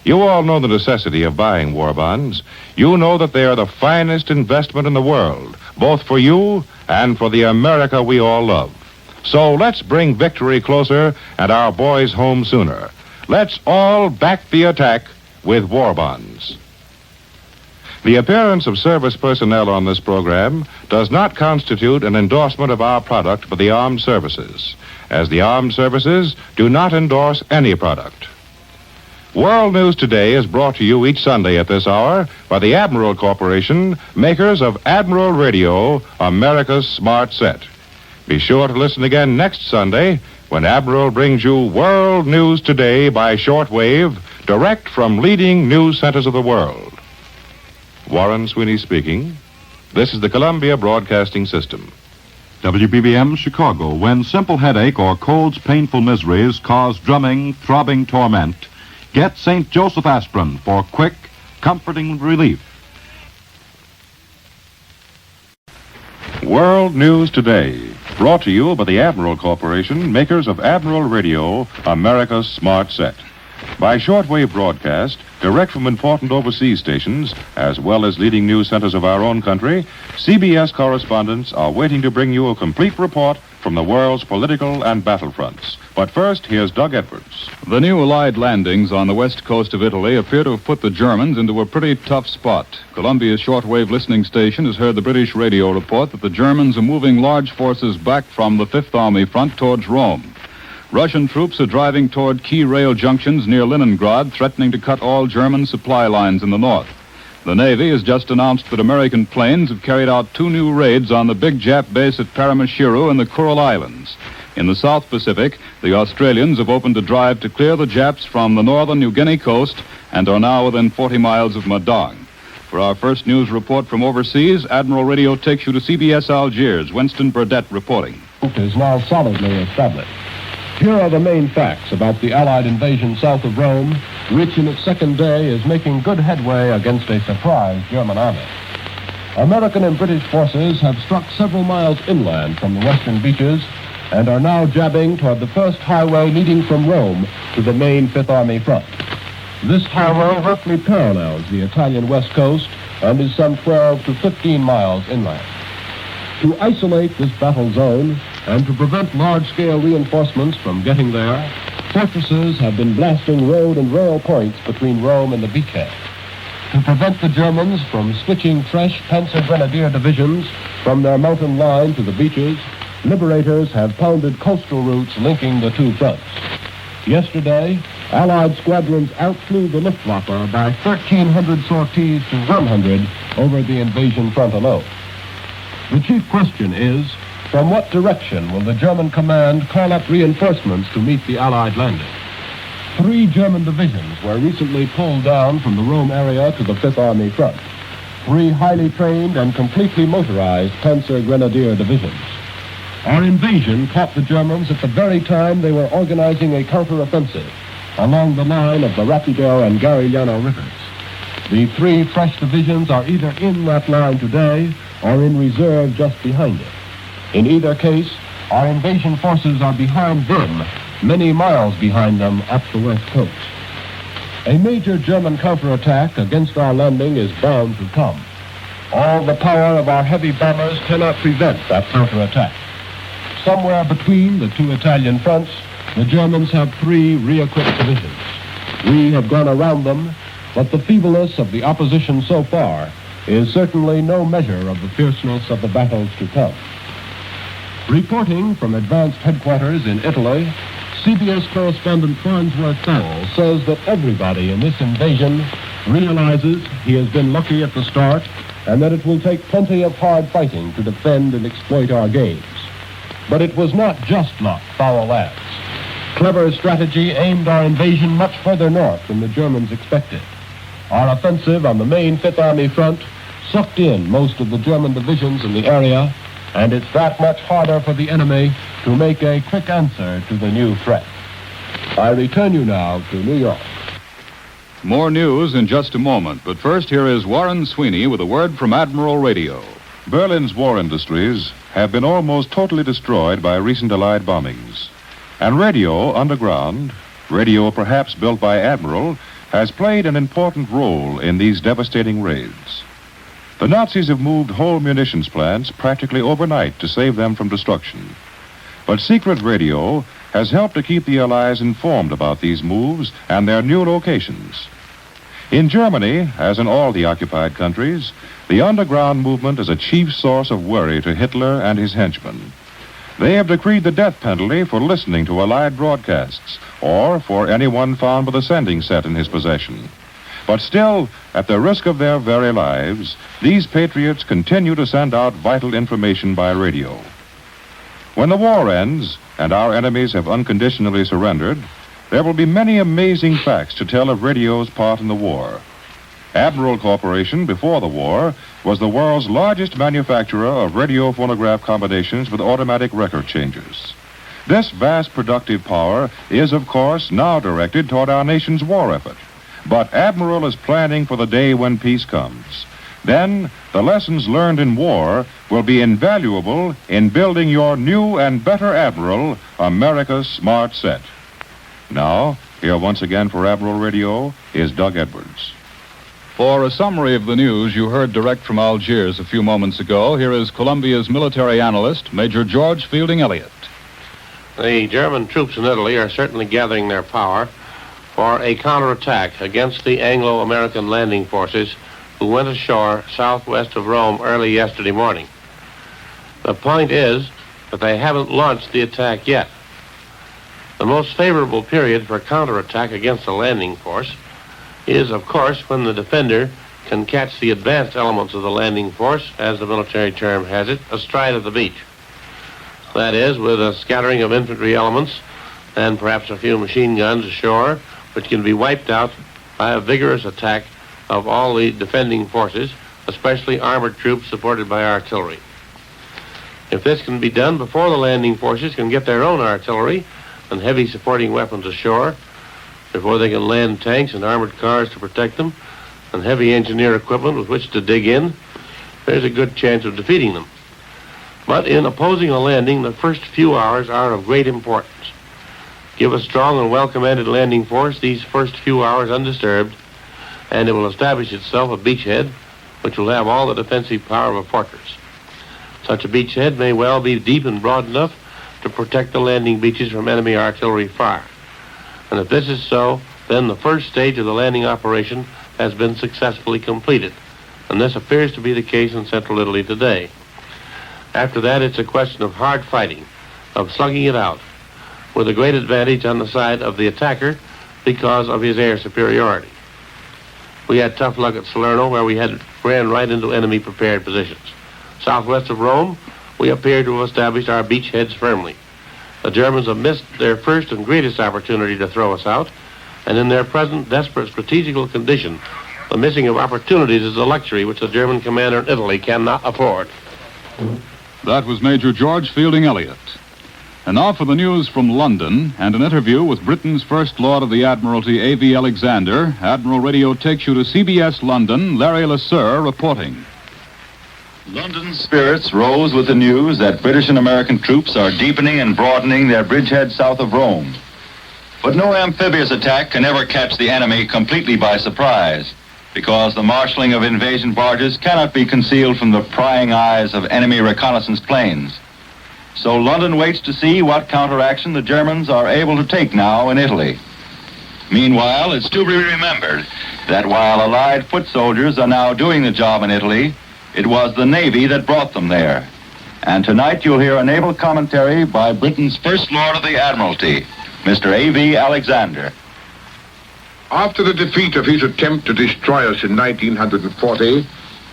You all know the necessity of buying war bonds. You know that they are the finest investment in the world, both for you and for the America we all love. So let's bring victory closer and our boys home sooner. Let's all back the attack with war bonds. The appearance of service personnel on this program does not constitute an endorsement of our product by the armed services, as the armed services do not endorse any product. World News Today is brought to you each Sunday at this hour by the Admiral Corporation, makers of Admiral Radio, America's smart set. Be sure to listen again next Sunday when Admiral brings you World News Today by shortwave, direct from leading news centers of the world. Warren Sweeney speaking. This is the Columbia Broadcasting System. WBBM Chicago. When simple headache or cold's painful miseries cause drumming, throbbing torment, get St. Joseph aspirin for quick, comforting relief. World News Today, brought to you by the Admiral Corporation, makers of Admiral Radio, America's smart set. By shortwave broadcast, direct from important overseas stations, as well as leading news centers of our own country, CBS correspondents are waiting to bring you a complete report from the world's political and battlefronts. But first, here's Doug Edwards. The new Allied landings on the west coast of Italy appear to have put the Germans into a pretty tough spot. Columbia's shortwave listening station has heard the British radio report that the Germans are moving large forces back from the Fifth Army front towards Rome. Russian troops are driving toward key rail junctions near Leningrad, threatening to cut all German supply lines in the north. The Navy has just announced that American planes have carried out 2 new raids on the big Jap base at Paramushiro in the Kuril Islands. In the South Pacific, the Australians have opened a drive to clear the Japs from the northern New Guinea coast and are now within 40 miles of Madang. For our first news report from overseas, Admiral Radio takes you to CBS Algiers. Winston Burdett reporting. Is now solidly established. Here are the main facts about the Allied invasion south of Rome, which in its second day is making good headway against a surprise German army. American and British forces have struck several miles inland from the western beaches and are now jabbing toward the first highway leading from Rome to the main Fifth Army front. This highway roughly parallels the Italian west coast and is some 12 to 15 miles inland. To isolate this battle zone and to prevent large-scale reinforcements from getting there, fortresses have been blasting road and rail points between Rome and the beachhead. To prevent the Germans from switching fresh Panzer Grenadier divisions from their mountain line to the beaches, liberators have pounded coastal routes linking the two fronts. Yesterday, Allied squadrons outflew the Luftwaffe by 1,300 sorties to 100 over the invasion front alone. The chief question is, from what direction will the German command call up reinforcements to meet the Allied landing? 3 German divisions were recently pulled down from the Rome area to the Fifth Army front. 3 highly trained and completely motorized Panzer Grenadier divisions. Our invasion caught the Germans at the very time they were organizing a counteroffensive along the line of the Rapido and Garigliano rivers. The 3 fresh divisions are either in that line today or in reserve just behind it. In either case, our invasion forces are behind them, many miles behind them up the west coast. A major German counterattack against our landing is bound to come. All the power of our heavy bombers cannot prevent that counterattack. Somewhere between the 2 Italian fronts, the Germans have 3 re-equipped divisions. We have gone around them, but the feebleness of the opposition so far is certainly no measure of the fierceness of the battles to come. Reporting from advanced headquarters in Italy, CBS correspondent Farnsworth Fowle says that everybody in this invasion realizes he has been lucky at the start and that it will take plenty of hard fighting to defend and exploit our gains. But it was not just luck, Fowle adds. Clever strategy aimed our invasion much further north than the Germans expected. Our offensive on the main Fifth Army front sucked in most of the German divisions in the area, and it's that much harder for the enemy to make a quick answer to the new threat. I return you now to New York. More news in just a moment, but first here is Warren Sweeney with a word from Admiral Radio. Berlin's war industries have been almost totally destroyed by recent Allied bombings. And radio underground, radio perhaps built by Admiral, has played an important role in these devastating raids. The Nazis have moved whole munitions plants practically overnight to save them from destruction. But secret radio has helped to keep the Allies informed about these moves and their new locations. In Germany, as in all the occupied countries, the underground movement is a chief source of worry to Hitler and his henchmen. They have decreed the death penalty for listening to Allied broadcasts or for anyone found with a sending set in his possession. But still, at the risk of their very lives, these patriots continue to send out vital information by radio. When the war ends and our enemies have unconditionally surrendered, there will be many amazing facts to tell of radio's part in the war. Admiral Corporation, before the war, was the world's largest manufacturer of radio phonograph combinations with automatic record changers. This vast productive power is, of course, now directed toward our nation's war effort. But Admiral is planning for the day when peace comes. Then, the lessons learned in war will be invaluable in building your new and better Admiral, America's smart set. Now, here once again for Admiral Radio is Doug Edwards. For a summary of the news you heard direct from Algiers a few moments ago, here is Columbia's military analyst, Major George Fielding Elliott. The German troops in Italy are certainly gathering their power for a counterattack against the Anglo-American landing forces who went ashore southwest of Rome early yesterday morning. The point is that they haven't launched the attack yet. The most favorable period for counterattack against a landing force is, of course, when the defender can catch the advanced elements of the landing force, as the military term has it, astride of the beach. That is, with a scattering of infantry elements and perhaps a few machine guns ashore, which can be wiped out by a vigorous attack of all the defending forces, especially armored troops supported by artillery. If this can be done before the landing forces can get their own artillery and heavy supporting weapons ashore, before they can land tanks and armored cars to protect them, and heavy engineer equipment with which to dig in, there's a good chance of defeating them. But in opposing a landing, the first few hours are of great importance. Give a strong and well-commanded landing force these first few hours undisturbed, and it will establish itself a beachhead which will have all the defensive power of a fortress. Such a beachhead may well be deep and broad enough to protect the landing beaches from enemy artillery fire. And if this is so, then the first stage of the landing operation has been successfully completed. And this appears to be the case in central Italy today. After that, it's a question of hard fighting, of slugging it out, with a great advantage on the side of the attacker because of his air superiority. We had tough luck at Salerno, where we ran right into enemy prepared positions. Southwest of Rome, we appear to have established our beachheads firmly. The Germans have missed their first and greatest opportunity to throw us out, and in their present desperate strategical condition, the missing of opportunities is a luxury which the German commander in Italy cannot afford. That was Major George Fielding Elliott. And now for the news from London and an interview with Britain's First Lord of the Admiralty, A.V. Alexander. Admiral Radio takes you to CBS London. Larry LeSueur reporting. London's spirits rose with the news that British and American troops are deepening and broadening their bridgehead south of Rome. But no amphibious attack can ever catch the enemy completely by surprise, because the marshaling of invasion barges cannot be concealed from the prying eyes of enemy reconnaissance planes. So London waits to see what counteraction the Germans are able to take now in Italy. Meanwhile, it's to be remembered that while Allied foot soldiers are now doing the job in Italy, it was the Navy that brought them there. And tonight you'll hear a naval commentary by Britain's First Lord of the Admiralty, Mr. A.V. Alexander. After the defeat of his attempt to destroy us in 1940,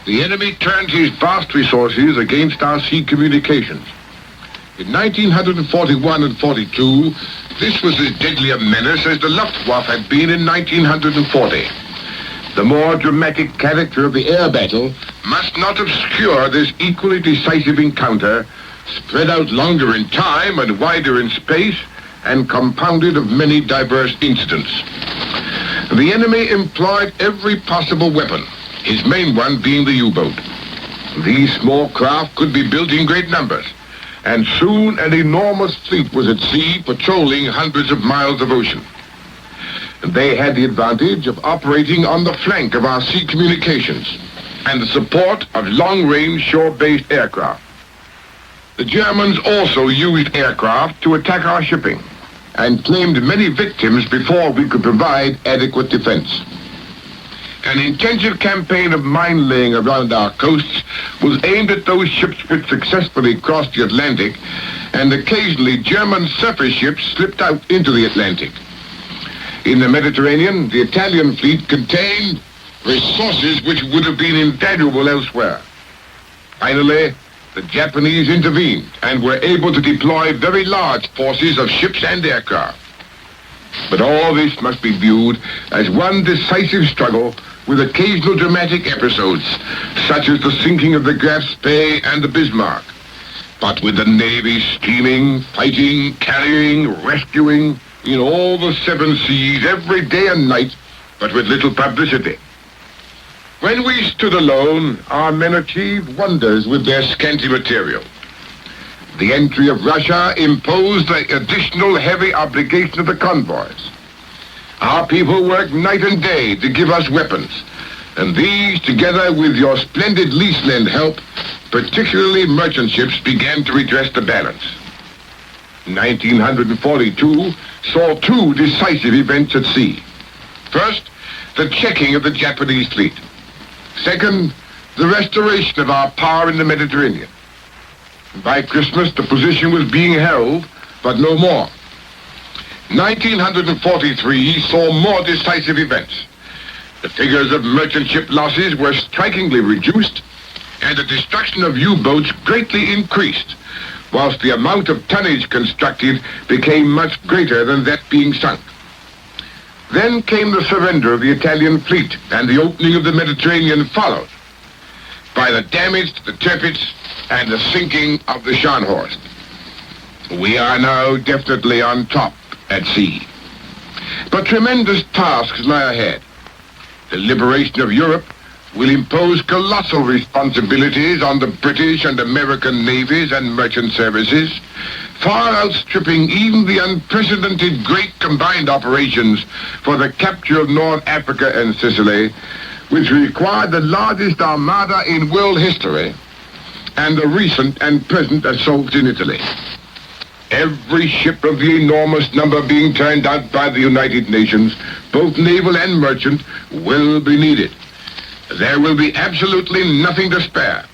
the enemy turned his vast resources against our sea communications. In 1941 and 42, this was as deadly a menace as the Luftwaffe had been in 1940. The more dramatic character of the air battle must not obscure this equally decisive encounter, spread out longer in time and wider in space, and compounded of many diverse incidents. The enemy employed every possible weapon, his main one being the U-boat. These small craft could be built in great numbers, and soon an enormous fleet was at sea patrolling hundreds of miles of ocean. They had the advantage of operating on the flank of our sea communications and the support of long-range shore-based aircraft. The Germans also used aircraft to attack our shipping, and claimed many victims before we could provide adequate defense. An intensive campaign of mine-laying around our coasts was aimed at those ships which successfully crossed the Atlantic, and occasionally German surface ships slipped out into the Atlantic. In the Mediterranean, the Italian fleet contained resources which would have been invaluable elsewhere. Finally, the Japanese intervened and were able to deploy very large forces of ships and aircraft. But all this must be viewed as one decisive struggle with occasional dramatic episodes, such as the sinking of the Graf Spee and the Bismarck, but with the Navy steaming, fighting, carrying, rescuing in all the 7 seas every day and night, but with little publicity. When we stood alone, our men achieved wonders with their scanty material. The entry of Russia imposed the additional heavy obligation of the convoys. Our people worked night and day to give us weapons, and these, together with your splendid lease-lend help, particularly merchant ships, began to redress the balance. 1942 saw 2 decisive events at sea. First, the checking of the Japanese fleet. Second, the restoration of our power in the Mediterranean. By Christmas, the position was being held, but no more. 1943 saw more decisive events. The figures of merchant ship losses were strikingly reduced, and the destruction of U-boats greatly increased, whilst the amount of tonnage constructed became much greater than that being sunk. Then came the surrender of the Italian fleet, and the opening of the Mediterranean followed by the damage to the Tirpitz and the sinking of the Scharnhorst. We are now definitely on top at sea. But tremendous tasks lie ahead. The liberation of Europe will impose colossal responsibilities on the British and American navies and merchant services, far outstripping even the unprecedented great combined operations for the capture of North Africa and Sicily, which required the largest armada in world history, and the recent and present assaults in Italy. Every ship of the enormous number being turned out by the United Nations, both naval and merchant, will be needed. There will be absolutely nothing to spare.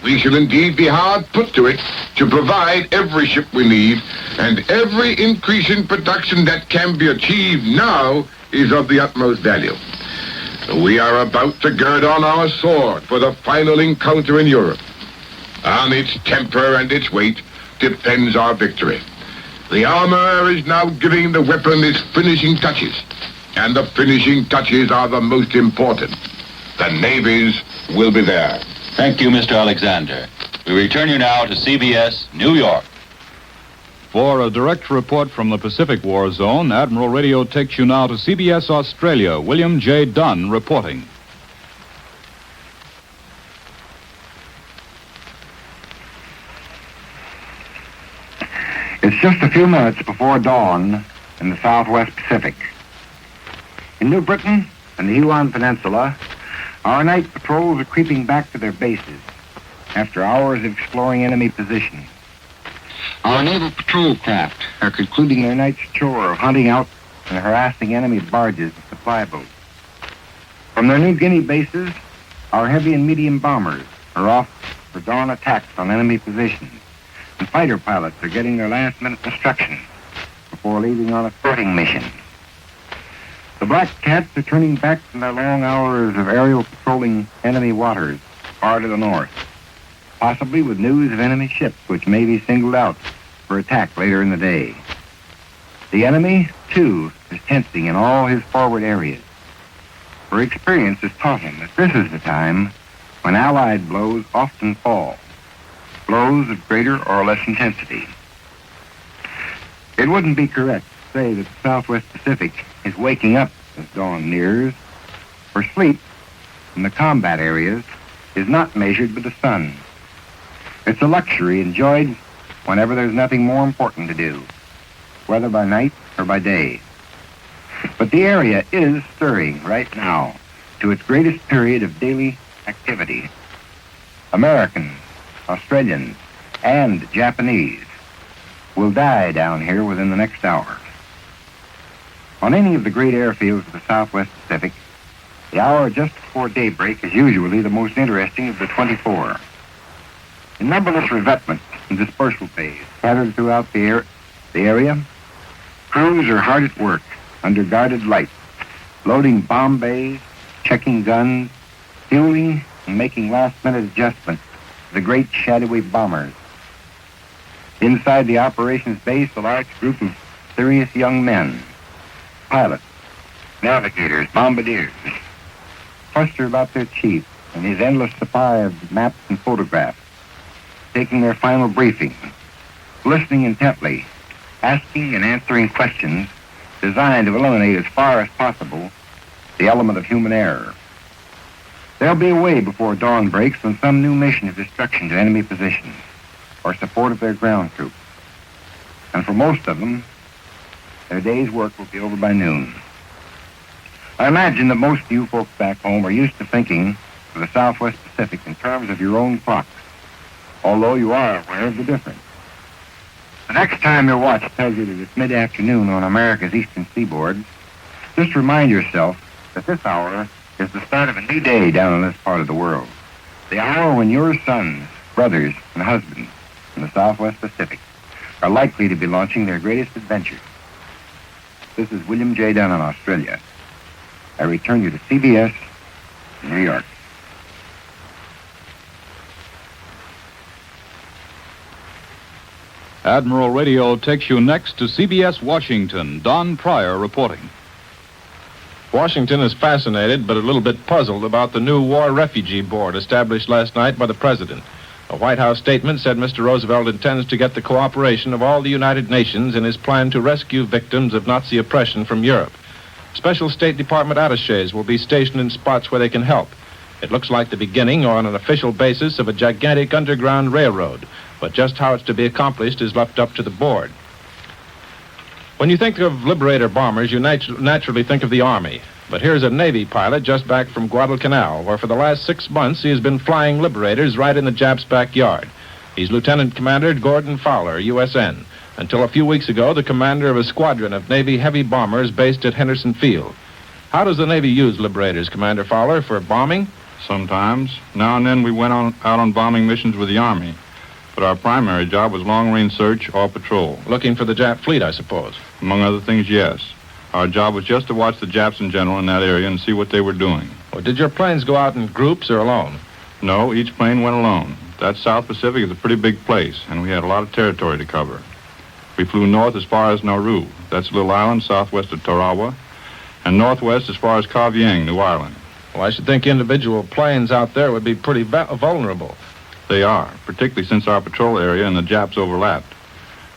We shall indeed be hard put to it to provide every ship we need, and every increase in production that can be achieved now is of the utmost value. We are about to gird on our sword for the final encounter in Europe. On its temper and its weight depends our victory. The armor is now giving the weapon its finishing touches, and the finishing touches are the most important. The navies will be there. Thank you, Mr. Alexander. We return you now to CBS, New York. For a direct report from the Pacific War Zone, Admiral Radio takes you now to CBS Australia. William J. Dunn reporting. It's just a few minutes before dawn in the Southwest Pacific. In New Britain and the Huon Peninsula, our night patrols are creeping back to their bases after hours of exploring enemy positions. Our naval patrol craft are concluding their night's chore of hunting out and harassing enemy barges and supply boats. From their New Guinea bases, our heavy and medium bombers are off for dawn attacks on enemy positions, and fighter pilots are getting their last-minute instructions before leaving on a sorting mission. The Black Cats are turning back from their long hours of aerial patrolling enemy waters far to the north, possibly with news of enemy ships which may be singled out for attack later in the day. The enemy, too, is tensing in all his forward areas, for experience has taught him that this is the time when Allied blows often fall, blows of greater or less intensity. It wouldn't be correct to say that the Southwest Pacific is waking up as dawn nears, for sleep in the combat areas is not measured with the sun. It's a luxury enjoyed whenever there's nothing more important to do, whether by night or by day. But the area is stirring right now to its greatest period of daily activity. Americans, Australians, and Japanese will die down here within the next hour. On any of the great airfields of the Southwest Pacific, the hour just before daybreak is usually the most interesting of the 24. In numberless revetments and dispersal bays scattered throughout the area, crews are hard at work under guarded lights, loading bomb bays, checking guns, fueling, and making last-minute adjustments to the great shadowy bombers. Inside the operations base, a large group of serious young men, pilots, navigators, bombardiers, cluster about their chief and his endless supply of maps and photographs, taking their final briefing, listening intently, asking and answering questions designed to eliminate as far as possible the element of human error. They'll be away before dawn breaks on some new mission of destruction to enemy positions or support of their ground troops. And for most of them, their day's work will be over by noon. I imagine that most of you folks back home are used to thinking of the Southwest Pacific in terms of your own clocks, although you are aware of the difference. The next time your watch tells you that it's mid-afternoon on America's eastern seaboard, just remind yourself that this hour is the start of a new day down in this part of the world. The hour when your sons, brothers, and husbands in the Southwest Pacific are likely to be launching their greatest adventures. This is William J. Dunn in Australia. I return you to CBS in New York. Admiral Radio takes you next to CBS Washington. Don Pryor reporting. Washington is fascinated but a little bit puzzled about the new War Refugee Board established last night by the President. A White House statement said Mr. Roosevelt intends to get the cooperation of all the United Nations in his plan to rescue victims of Nazi oppression from Europe. Special State Department attachés will be stationed in spots where they can help. It looks like the beginning on an official basis of a gigantic underground railroad, but just how it's to be accomplished is left up to the board. When you think of Liberator bombers, you naturally think of the Army. But here's a Navy pilot just back from Guadalcanal, where for the last 6 months he has been flying Liberators right in the Japs' backyard. He's Lieutenant Commander Gordon Fowler, USN. Until a few weeks ago, the commander of a squadron of Navy heavy bombers based at Henderson Field. How does the Navy use Liberators, Commander Fowler, for bombing? Sometimes. Now and then we went out on bombing missions with the Army. But our primary job was long-range search or patrol. Looking for the Jap fleet, I suppose. Among other things, yes. Our job was just to watch the Japs in general in that area and see what they were doing. Well, did your planes go out in groups or alone? No, each plane went alone. That South Pacific is a pretty big place, and we had a lot of territory to cover. We flew north as far as Nauru. That's a little island southwest of Tarawa, and northwest as far as Koh Vieng, New Ireland. Well, I should think individual planes out there would be pretty vulnerable. They are, particularly since our patrol area and the Japs overlapped.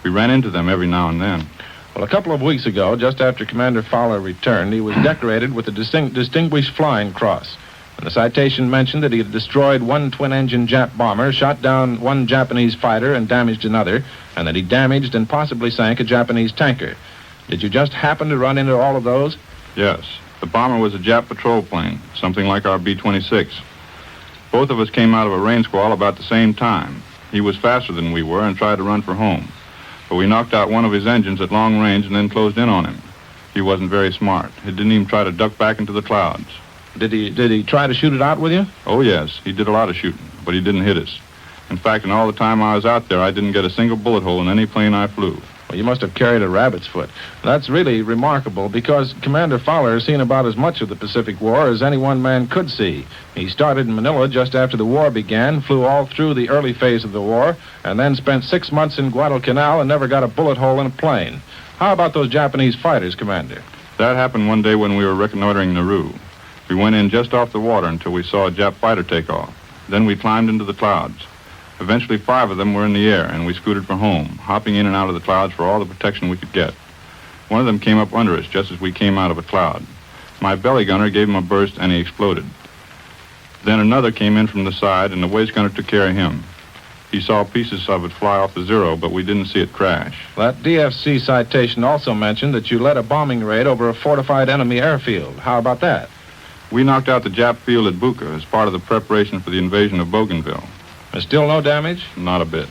We ran into them every now and then. Well, a couple of weeks ago, just after Commander Fowler returned, he was decorated with the Distinguished Flying Cross. And the citation mentioned that he had destroyed one twin-engine Jap bomber, shot down one Japanese fighter, and damaged another, and that he damaged and possibly sank a Japanese tanker. Did you just happen to run into all of those? Yes. The bomber was a Jap patrol plane, something like our B-26. Both of us came out of a rain squall about the same time. He was faster than we were and tried to run for home. But we knocked out one of his engines at long range and then closed in on him. He wasn't very smart. He didn't even try to duck back into the clouds. Did he try to shoot it out with you? Oh, yes. He did a lot of shooting, but he didn't hit us. In fact, in all the time I was out there, I didn't get a single bullet hole in any plane I flew. Well, you must have carried a rabbit's foot. That's really remarkable because Commander Fowler has seen about as much of the Pacific War as any one man could see. He started in Manila just after the war began, flew all through the early phase of the war, and then spent 6 months in Guadalcanal and never got a bullet hole in a plane. How about those Japanese fighters, Commander? That happened one day when we were reconnoitering Nauru. We went in just off the water until we saw a Jap fighter take off. Then we climbed into the clouds. Eventually 5 of them were in the air, and we scooted for home, hopping in and out of the clouds for all the protection we could get. One of them came up under us just as we came out of a cloud. My belly gunner gave him a burst, and he exploded. Then another came in from the side, and the waist gunner took care of him. He saw pieces of it fly off the Zero, but we didn't see it crash. That DFC citation also mentioned that you led a bombing raid over a fortified enemy airfield. How about that? We knocked out the Jap field at Buka as part of the preparation for the invasion of Bougainville. There's still no damage? Not a bit.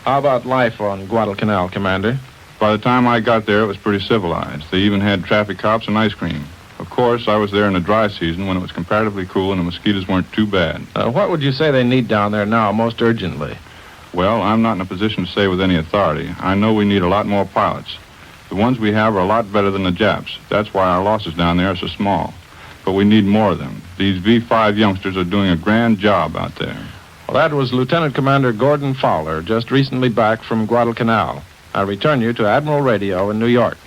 How about life on Guadalcanal, Commander? By the time I got there, it was pretty civilized. They even had traffic cops and ice cream. Of course, I was there in the dry season when it was comparatively cool and the mosquitoes weren't too bad. What would you say they need down there now most urgently? Well, I'm not in a position to say with any authority. I know we need a lot more pilots. The ones we have are a lot better than the Japs. That's why our losses down there are so small. But we need more of them. These V-5 youngsters are doing a grand job out there. Well, that was Lieutenant Commander Gordon Fowler, just recently back from Guadalcanal. I return you to Admiral Radio in New York.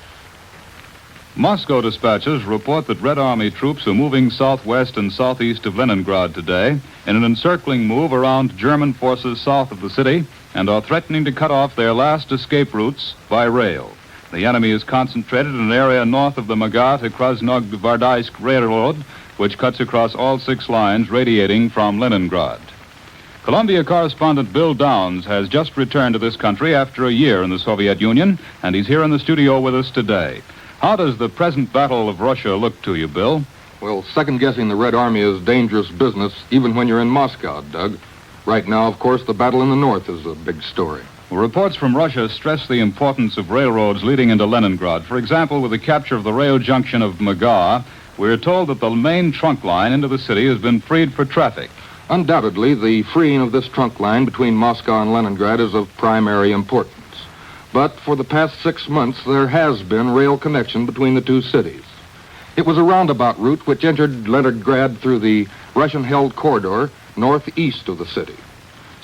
Moscow dispatches report that Red Army troops are moving southwest and southeast of Leningrad today in an encircling move around German forces south of the city and are threatening to cut off their last escape routes by rail. The enemy is concentrated in an area north of the Magat-Krasnogvardeysk Railroad, which cuts across all 6 lines radiating from Leningrad. Columbia correspondent Bill Downs has just returned to this country after a year in the Soviet Union, and he's here in the studio with us today. How does the present battle of Russia look to you, Bill? Well, second-guessing the Red Army is dangerous business, even when you're in Moscow, Doug. Right now, of course, the battle in the north is a big story. Well, reports from Russia stress the importance of railroads leading into Leningrad. For example, with the capture of the rail junction of Magar, we're told that the main trunk line into the city has been freed for traffic. Undoubtedly, the freeing of this trunk line between Moscow and Leningrad is of primary importance. But for the past 6 months, there has been rail connection between the two cities. It was a roundabout route which entered Leningrad through the Russian-held corridor northeast of the city.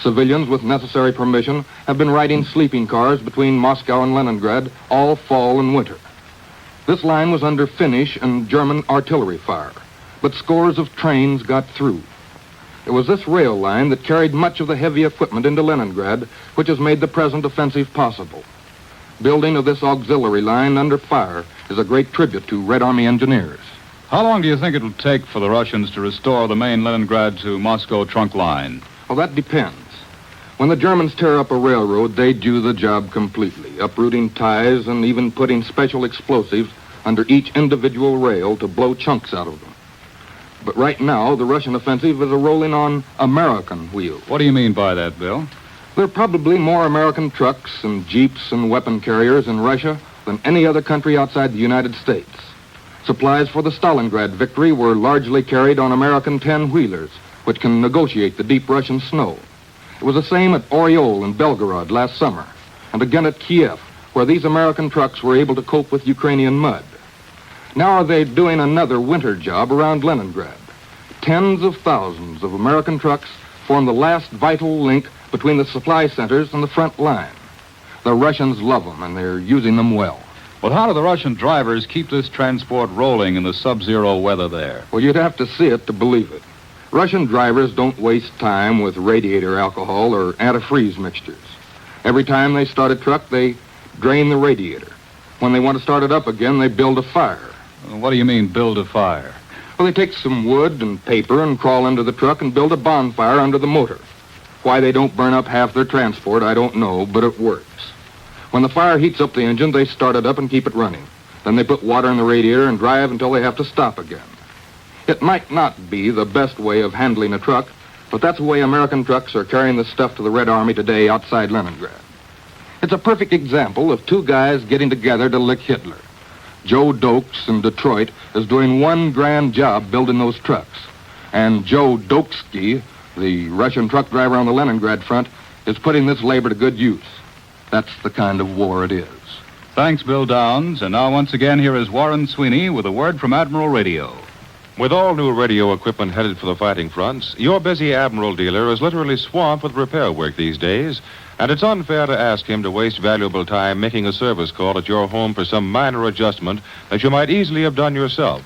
Civilians with necessary permission have been riding sleeping cars between Moscow and Leningrad all fall and winter. This line was under Finnish and German artillery fire, but scores of trains got through. It was this rail line that carried much of the heavy equipment into Leningrad, which has made the present offensive possible. Building of this auxiliary line under fire is a great tribute to Red Army engineers. How long do you think it'll take for the Russians to restore the main Leningrad to Moscow trunk line? Well, that depends. When the Germans tear up a railroad, they do the job completely, uprooting ties and even putting special explosives under each individual rail to blow chunks out of them. But right now, the Russian offensive is a rolling on American wheels. What do you mean by that, Bill? There are probably more American trucks and jeeps and weapon carriers in Russia than any other country outside the United States. Supplies for the Stalingrad victory were largely carried on American 10-wheelers, which can negotiate the deep Russian snow. It was the same at Oryol and Belgorod last summer, and again at Kiev, where these American trucks were able to cope with Ukrainian mud. Now they're doing another winter job around Leningrad. Tens of thousands of American trucks form the last vital link between the supply centers and the front line. The Russians love them, and they're using them well. Well, how do the Russian drivers keep this transport rolling in the sub-zero weather there? Well, you'd have to see it to believe it. Russian drivers don't waste time with radiator alcohol or antifreeze mixtures. Every time they start a truck, they drain the radiator. When they want to start it up again, they build a fire. What do you mean, build a fire? Well, they take some wood and paper and crawl into the truck and build a bonfire under the motor. Why they don't burn up half their transport, I don't know, but it works. When the fire heats up the engine, they start it up and keep it running. Then they put water in the radiator and drive until they have to stop again. It might not be the best way of handling a truck, but that's the way American trucks are carrying the stuff to the Red Army today outside Leningrad. It's a perfect example of two guys getting together to lick Hitler. Joe Dokes in Detroit is doing one grand job building those trucks. And Joe Doksky, the Russian truck driver on the Leningrad front, is putting this labor to good use. That's the kind of war it is. Thanks, Bill Downs. And now once again, here is Warren Sweeney with a word from Admiral Radio. With all new radio equipment headed for the fighting fronts, your busy Admiral dealer is literally swamped with repair work these days, and it's unfair to ask him to waste valuable time making a service call at your home for some minor adjustment that you might easily have done yourself.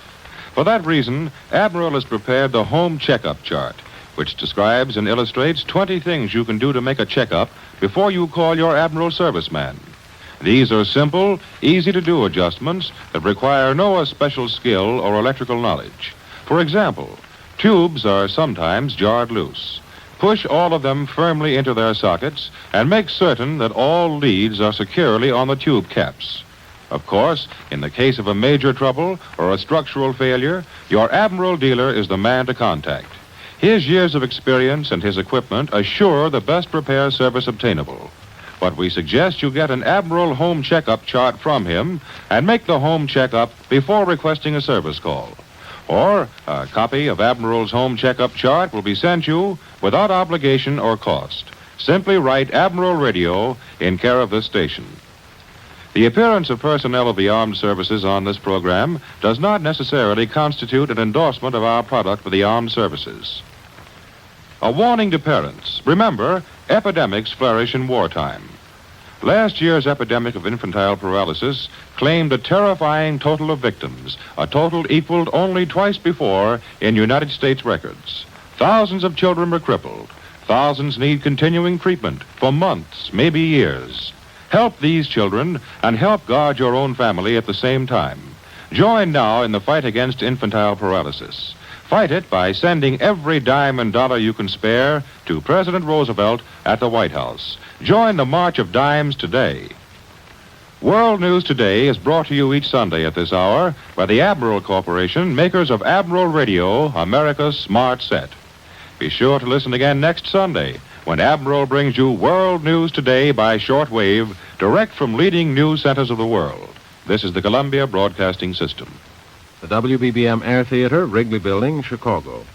For that reason, Admiral has prepared the Home Checkup Chart, which describes and illustrates 20 things you can do to make a checkup before you call your Admiral serviceman. These are simple, easy-to-do adjustments that require no special skill or electrical knowledge. For example, tubes are sometimes jarred loose. Push all of them firmly into their sockets and make certain that all leads are securely on the tube caps. Of course, in the case of a major trouble or a structural failure, your Admiral dealer is the man to contact. His years of experience and his equipment assure the best repair service obtainable. but we suggest you get an Admiral home checkup chart from him and make the home checkup before requesting a service call. Or a copy of Admiral's home checkup chart will be sent you without obligation or cost. Simply write Admiral Radio in care of this station. The appearance of personnel of the armed services on this program does not necessarily constitute an endorsement of our product for the armed services. A warning to parents. Remember, epidemics flourish in wartime. Last year's epidemic of infantile paralysis claimed a terrifying total of victims, a total equaled only twice before in United States records. Thousands of children were crippled. Thousands need continuing treatment for months, maybe years. Help these children and help guard your own family at the same time. Join now in the fight against infantile paralysis. Fight it by sending every dime and dollar you can spare to President Roosevelt at the White House. Join the March of Dimes today. World News Today is brought to you each Sunday at this hour by the Admiral Corporation, makers of Admiral Radio, America's smart set. Be sure to listen again next Sunday when Admiral brings you World News Today by shortwave, direct from leading news centers of the world. This is the Columbia Broadcasting System. The WBBM Air Theater, Wrigley Building, Chicago.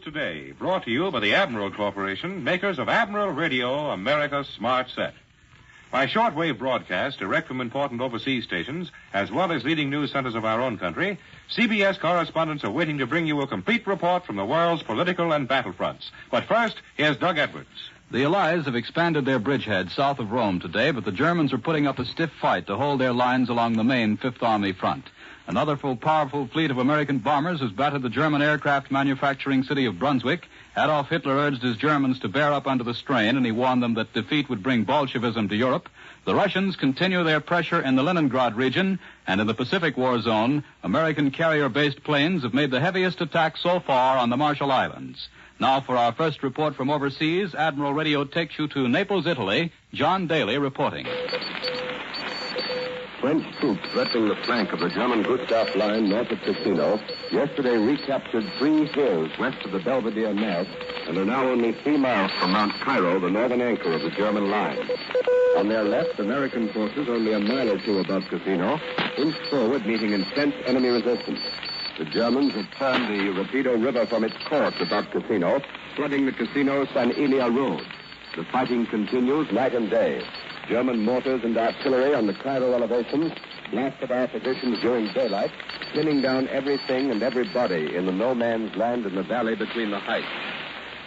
Today, brought to you by the Admiral Corporation, makers of Admiral Radio, America's smart set. By shortwave broadcast, direct from important overseas stations, as well as leading news centers of our own country, CBS correspondents are waiting to bring you a complete report from the world's political and battlefronts. But first, here's Doug Edwards. The Allies have expanded their bridgehead south of Rome today, but the Germans are putting up a stiff fight to hold their lines along the main Fifth Army front. Another powerful fleet of American bombers has battered the German aircraft manufacturing city of Brunswick. Adolf Hitler urged his Germans to bear up under the strain, and he warned them that defeat would bring Bolshevism to Europe. The Russians continue their pressure in the Leningrad region, and in the Pacific War Zone, American carrier-based planes have made the heaviest attack so far on the Marshall Islands. Now for our first report from overseas, Admiral Radio takes you to Naples, Italy. John Daly reporting. French troops threatening the flank of the German Gustav line north of Cassino yesterday recaptured 3 hills west of the Belvedere Nest and are now only 3 miles from Mount Cairo, the northern anchor of the German line. On their left, American forces only a mile or 2 above Cassino inched forward, meeting intense enemy resistance. The Germans have turned the Rapido River from its course above Cassino, flooding the Cassino-San Elia road. The fighting continues night and day. German mortars and artillery on the Cairo elevations blasted our positions during daylight, pinning down everything and everybody in the no-man's land in the valley between the heights.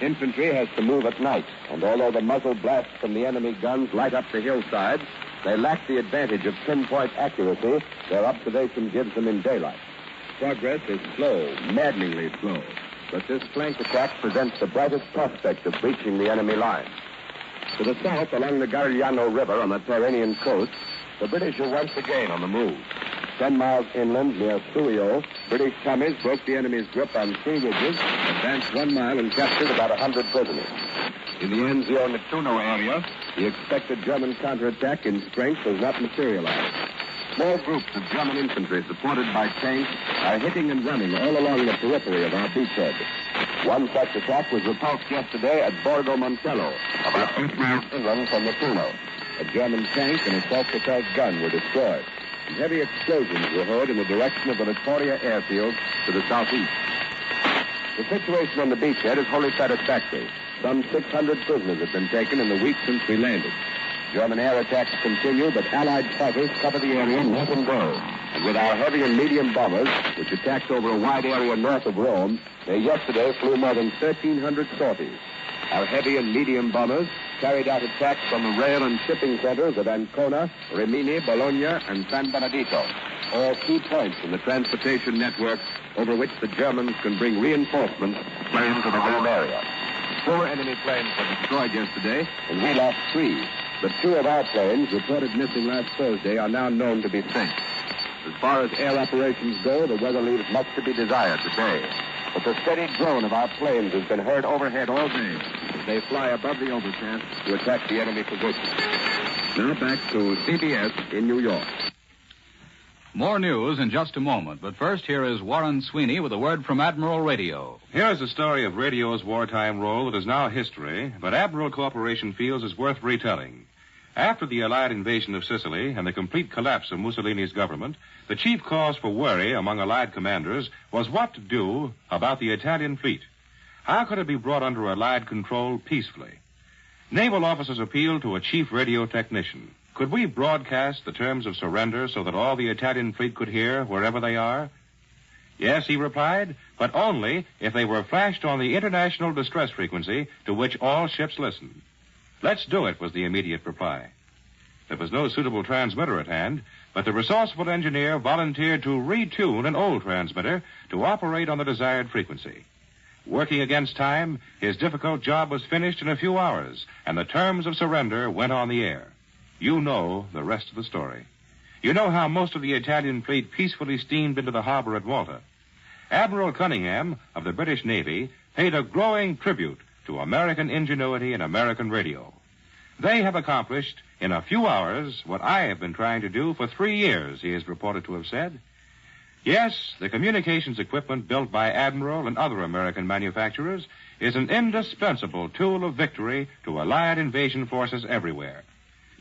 Infantry has to move at night, and although the muzzle blasts from the enemy guns light up the hillsides, they lack the advantage of pinpoint accuracy their observation gives them in daylight. Progress is slow, maddeningly slow, but this flank attack presents the brightest prospect of breaching the enemy line. To the south, along the Garigliano River on the Tyrrhenian coast, the British are once again on the move. 10 miles inland near Suio, British Tommies broke the enemy's grip on 3 ridges, advanced 1 mile and captured about 100 prisoners. In the Enzio-Nettuno area, the expected German counterattack in strength has not materialized. Small groups of German infantry supported by tanks are hitting and running all along the periphery of our beachhead. One such attack was repulsed yesterday at Borgo Montello, about 8 miles inland from Nettuno. A German tank and a self-propelled gun were destroyed. And heavy explosions were heard in the direction of the Vittoria airfield to the southeast. The situation on the beachhead is wholly satisfactory. Some 600 prisoners have been taken in the week since we landed. German air attacks continue, but Allied fighters cover the area night and day. And with our heavy and medium bombers, which attacked over a wide area north of Rome, they yesterday flew more than 1,300 sorties. Our heavy and medium bombers carried out attacks from the rail and shipping centers of Ancona, Rimini, Bologna, and San Benedito, all key points in the transportation network over which the Germans can bring reinforcements planes to the Rome area. 4 enemy planes were destroyed yesterday, and we lost 3. But 2 of our planes, reported missing last Thursday, are now known to be sunk. As far as air operations go, the weather leaves much to be desired today. But the steady drone of our planes has been heard overhead all day as they fly above the overpass to attack the enemy position. Now back to CBS in New York. More news in just a moment, but first here is Warren Sweeney with a word from Admiral Radio. Here's the story of radio's wartime role that is now history, but Admiral Corporation feels is worth retelling. After the Allied invasion of Sicily and the complete collapse of Mussolini's government, the chief cause for worry among Allied commanders was what to do about the Italian fleet. How could it be brought under Allied control peacefully? Naval officers appealed to a chief radio technician. Could we broadcast the terms of surrender so that all the Italian fleet could hear wherever they are? Yes, he replied, but only if they were flashed on the international distress frequency to which all ships listen. Let's do it, was the immediate reply. There was no suitable transmitter at hand, but the resourceful engineer volunteered to retune an old transmitter to operate on the desired frequency. Working against time, his difficult job was finished in a few hours, and the terms of surrender went on the air. You know the rest of the story. You know how most of the Italian fleet peacefully steamed into the harbor at Malta. Admiral Cunningham of the British Navy paid a glowing tribute to American ingenuity and American radio. They have accomplished in a few hours what I have been trying to do for 3 years, he is reported to have said. Yes, the communications equipment built by Admiral and other American manufacturers is an indispensable tool of victory to Allied invasion forces everywhere.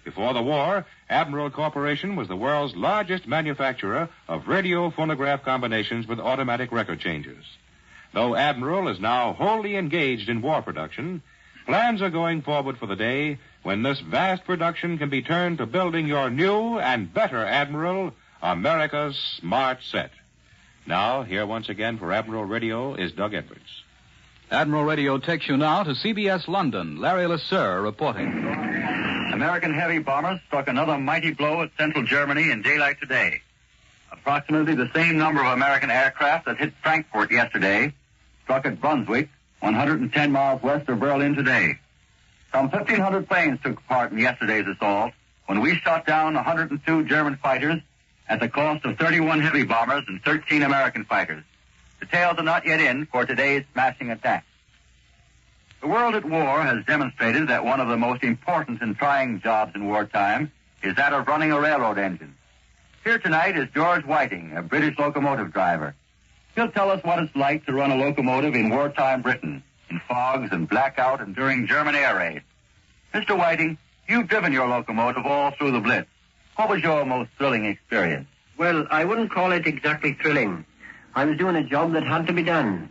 Before the war, Admiral Corporation was the world's largest manufacturer of radio phonograph combinations with automatic record changers. Though Admiral is now wholly engaged in war production, plans are going forward for the day when this vast production can be turned to building your new and better Admiral, America's smart set. Now, here once again for Admiral Radio is Doug Edwards. Admiral Radio takes you now to CBS London. Larry Lasser reporting. American heavy bombers struck another mighty blow at central Germany in daylight today. Approximately the same number of American aircraft that hit Frankfurt yesterday struck at Brunswick, 110 miles west of Berlin today. Some 1,500 planes took part in yesterday's assault when we shot down 102 German fighters at the cost of 31 heavy bombers and 13 American fighters. Details are not yet in for today's smashing attack. The world at war has demonstrated that one of the most important and trying jobs in wartime is that of running a railroad engine. Here tonight is George Whiting, a British locomotive driver. He'll tell us what it's like to run a locomotive in wartime Britain, in fogs and blackout and during German air raids. Mr. Whiting, you've driven your locomotive all through the Blitz. What was your most thrilling experience? Well, I wouldn't call it exactly thrilling. I was doing a job that had to be done.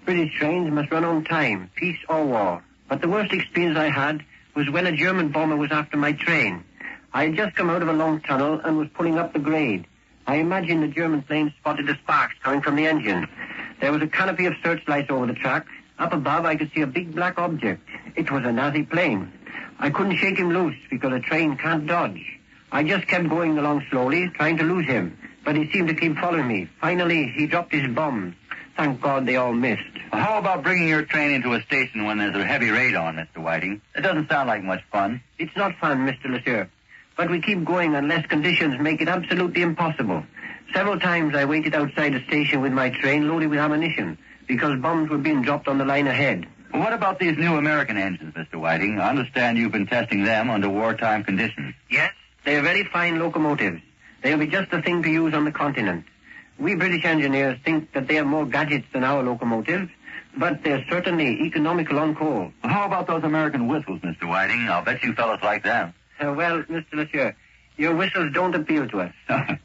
British trains must run on time, peace or war. But the worst experience I had was when a German bomber was after my train. I had just come out of a long tunnel and was pulling up the grade. I imagined the German plane spotted the sparks coming from the engine. There was a canopy of searchlights over the track. Up above, I could see a big black object. It was a Nazi plane. I couldn't shake him loose because a train can't dodge. I just kept going along slowly, trying to lose him. But he seemed to keep following me. Finally, he dropped his bomb. Thank God they all missed. Well, how about bringing your train into a station when there's a heavy raid on, Mr. Whiting? It doesn't sound like much fun. It's not fun, Mr. Lasser. But we keep going unless conditions make it absolutely impossible. Several times I waited outside the station with my train loaded with ammunition because bombs were being dropped on the line ahead. Well, what about these new American engines, Mr. Whiting? I understand you've been testing them under wartime conditions. Yes, they're very fine locomotives. They'll be just the thing to use on the continent. We British engineers think that they have more gadgets than our locomotives, but they're certainly economical on coal. Well, how about those American whistles, Mr. Whiting? I'll bet you fellas like them. Well, Mr. Lasser, your whistles don't appeal to us.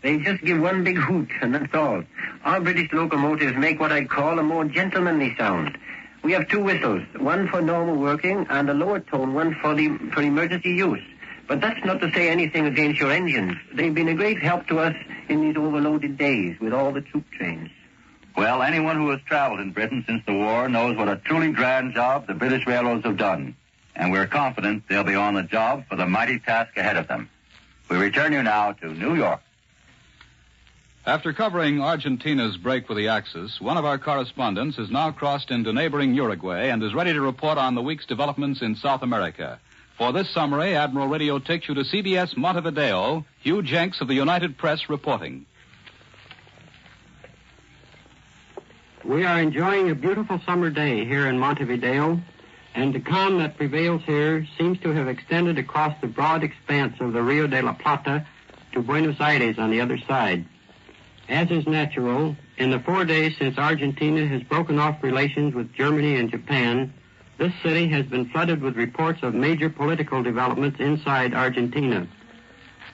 They just give one big hoot, and that's all. Our British locomotives make what I'd call a more gentlemanly sound. We have two whistles, one for normal working and a lower tone one for emergency use. But that's not to say anything against your engines. They've been a great help to us in these overloaded days with all the troop trains. Well, anyone who has traveled in Britain since the war knows what a truly grand job the British railroads have done. And we're confident they'll be on the job for the mighty task ahead of them. We return you now to New York. After covering Argentina's break with the Axis, one of our correspondents has now crossed into neighboring Uruguay and is ready to report on the week's developments in South America. For this summary, Admiral Radio takes you to CBS Montevideo. Hugh Jenks of the United Press reporting. We are enjoying a beautiful summer day here in Montevideo, and the calm that prevails here seems to have extended across the broad expanse of the Rio de la Plata to Buenos Aires on the other side. As is natural, in the 4 days since Argentina has broken off relations with Germany and Japan, this city has been flooded with reports of major political developments inside Argentina.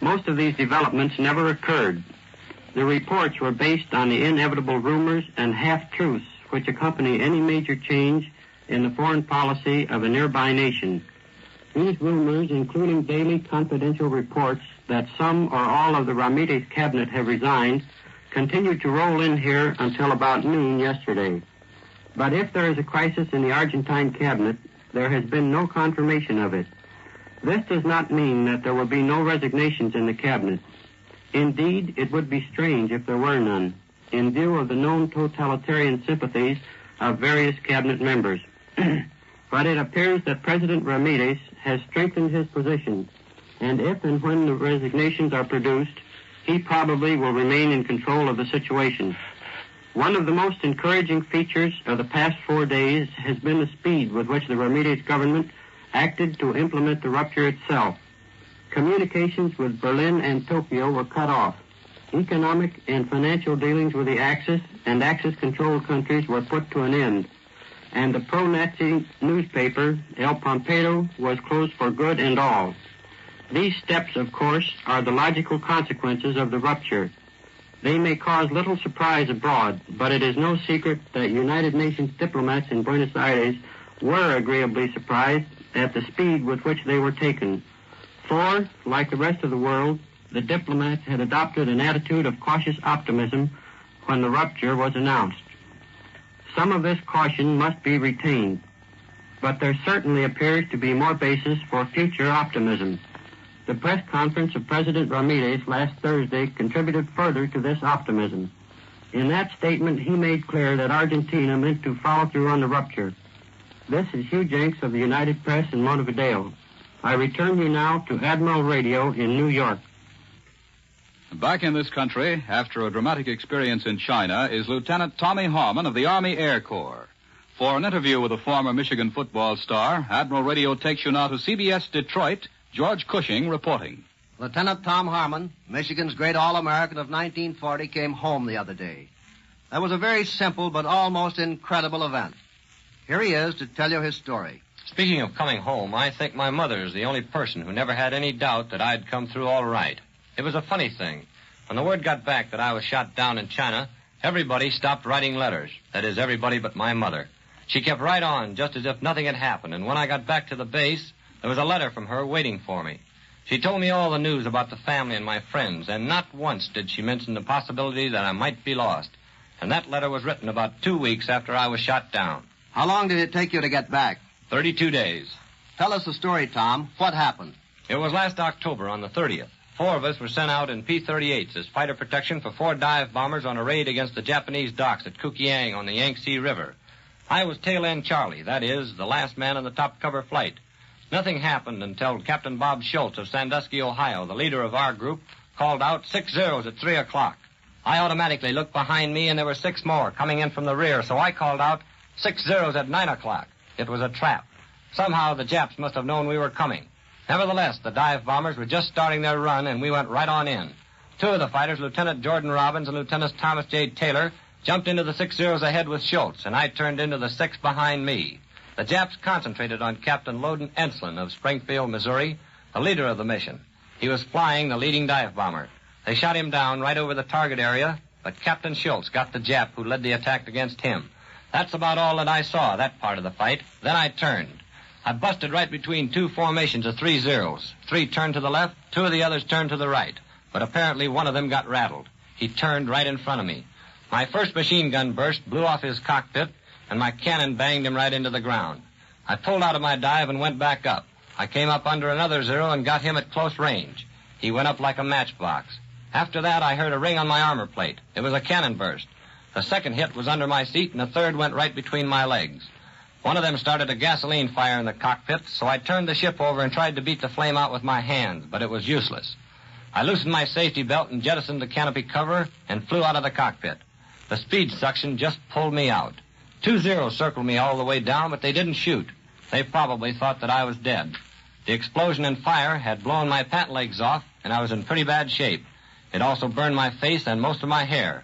Most of these developments never occurred. The reports were based on the inevitable rumors and half-truths which accompany any major change in the foreign policy of a nearby nation. These rumors, including daily confidential reports that some or all of the Ramirez cabinet have resigned, continued to roll in here until about noon yesterday. But if there is a crisis in the Argentine cabinet, there has been no confirmation of it. This does not mean that there will be no resignations in the cabinet. Indeed, it would be strange if there were none, in view of the known totalitarian sympathies of various cabinet members. But it appears that President Ramirez has strengthened his position, and if and when the resignations are produced, he probably will remain in control of the situation. One of the most encouraging features of the past 4 days has been the speed with which the Ramirez government acted to implement the rupture itself. Communications with Berlin and Tokyo were cut off. Economic and financial dealings with the Axis and Axis-controlled countries were put to an end. And the pro-Nazi newspaper, El Pampero, was closed for good and all. These steps, of course, are the logical consequences of the rupture. They may cause little surprise abroad, but it is no secret that United Nations diplomats in Buenos Aires were agreeably surprised at the speed with which they were taken. For, like the rest of the world, the diplomats had adopted an attitude of cautious optimism when the rupture was announced. Some of this caution must be retained, but there certainly appears to be more basis for future optimism. The press conference of President Ramirez last Thursday contributed further to this optimism. In that statement, he made clear that Argentina meant to follow through on the rupture. This is Hugh Jenks of the United Press in Montevideo. I return you now to Admiral Radio in New York. Back in this country, after a dramatic experience in China, is Lieutenant Tommy Harmon of the Army Air Corps. For an interview with a former Michigan football star, Admiral Radio takes you now to CBS Detroit. George Cushing reporting. Lieutenant Tom Harmon, Michigan's great All-American of 1940, came home the other day. That was a very simple but almost incredible event. Here he is to tell you his story. Speaking of coming home, I think my mother is the only person who never had any doubt that I'd come through all right. It was a funny thing. When the word got back that I was shot down in China, everybody stopped writing letters. That is, everybody but my mother. She kept right on, just as if nothing had happened, and when I got back to the base, there was a letter from her waiting for me. She told me all the news about the family and my friends, and not once did she mention the possibility that I might be lost. And that letter was written about 2 weeks after I was shot down. How long did it take you to get back? 32 days. Tell us the story, Tom. What happened? It was last October on the 30th. 4 of us were sent out in P-38s as fighter protection for 4 dive bombers on a raid against the Japanese docks at Kukiang on the Yangtze River. I was tail end Charlie, that is, the last man on the top cover flight. Nothing happened until Captain Bob Schultz of Sandusky, Ohio, the leader of our group, called out 6 zeros at 3 o'clock. I automatically looked behind me, and there were 6 more coming in from the rear, so I called out 6 zeros at 9 o'clock. It was a trap. Somehow the Japs must have known we were coming. Nevertheless, the dive bombers were just starting their run, and we went right on in. 2 of the fighters, Lieutenant Jordan Robbins and Lieutenant Thomas J. Taylor, jumped into the 6 zeros ahead with Schultz, and I turned into the 6 behind me. The Japs concentrated on Captain Loden Enslin of Springfield, Missouri, the leader of the mission. He was flying the leading dive bomber. They shot him down right over the target area, but Captain Schultz got the Jap who led the attack against him. That's about all that I saw, that part of the fight. Then I turned. I busted right between 2 formations of 3 zeros. 3 turned to the left, 2 of the others turned to the right. But apparently one of them got rattled. He turned right in front of me. My first machine gun burst, blew off his cockpit, and my cannon banged him right into the ground. I pulled out of my dive and went back up. I came up under another zero and got him at close range. He went up like a matchbox. After that, I heard a ring on my armor plate. It was a cannon burst. The second hit was under my seat, and the third went right between my legs. One of them started a gasoline fire in the cockpit, so I turned the ship over and tried to beat the flame out with my hands, but it was useless. I loosened my safety belt and jettisoned the canopy cover and flew out of the cockpit. The speed suction just pulled me out. 2 zeros circled me all the way down, but they didn't shoot. They probably thought that I was dead. The explosion and fire had blown my pant legs off, and I was in pretty bad shape. It also burned my face and most of my hair.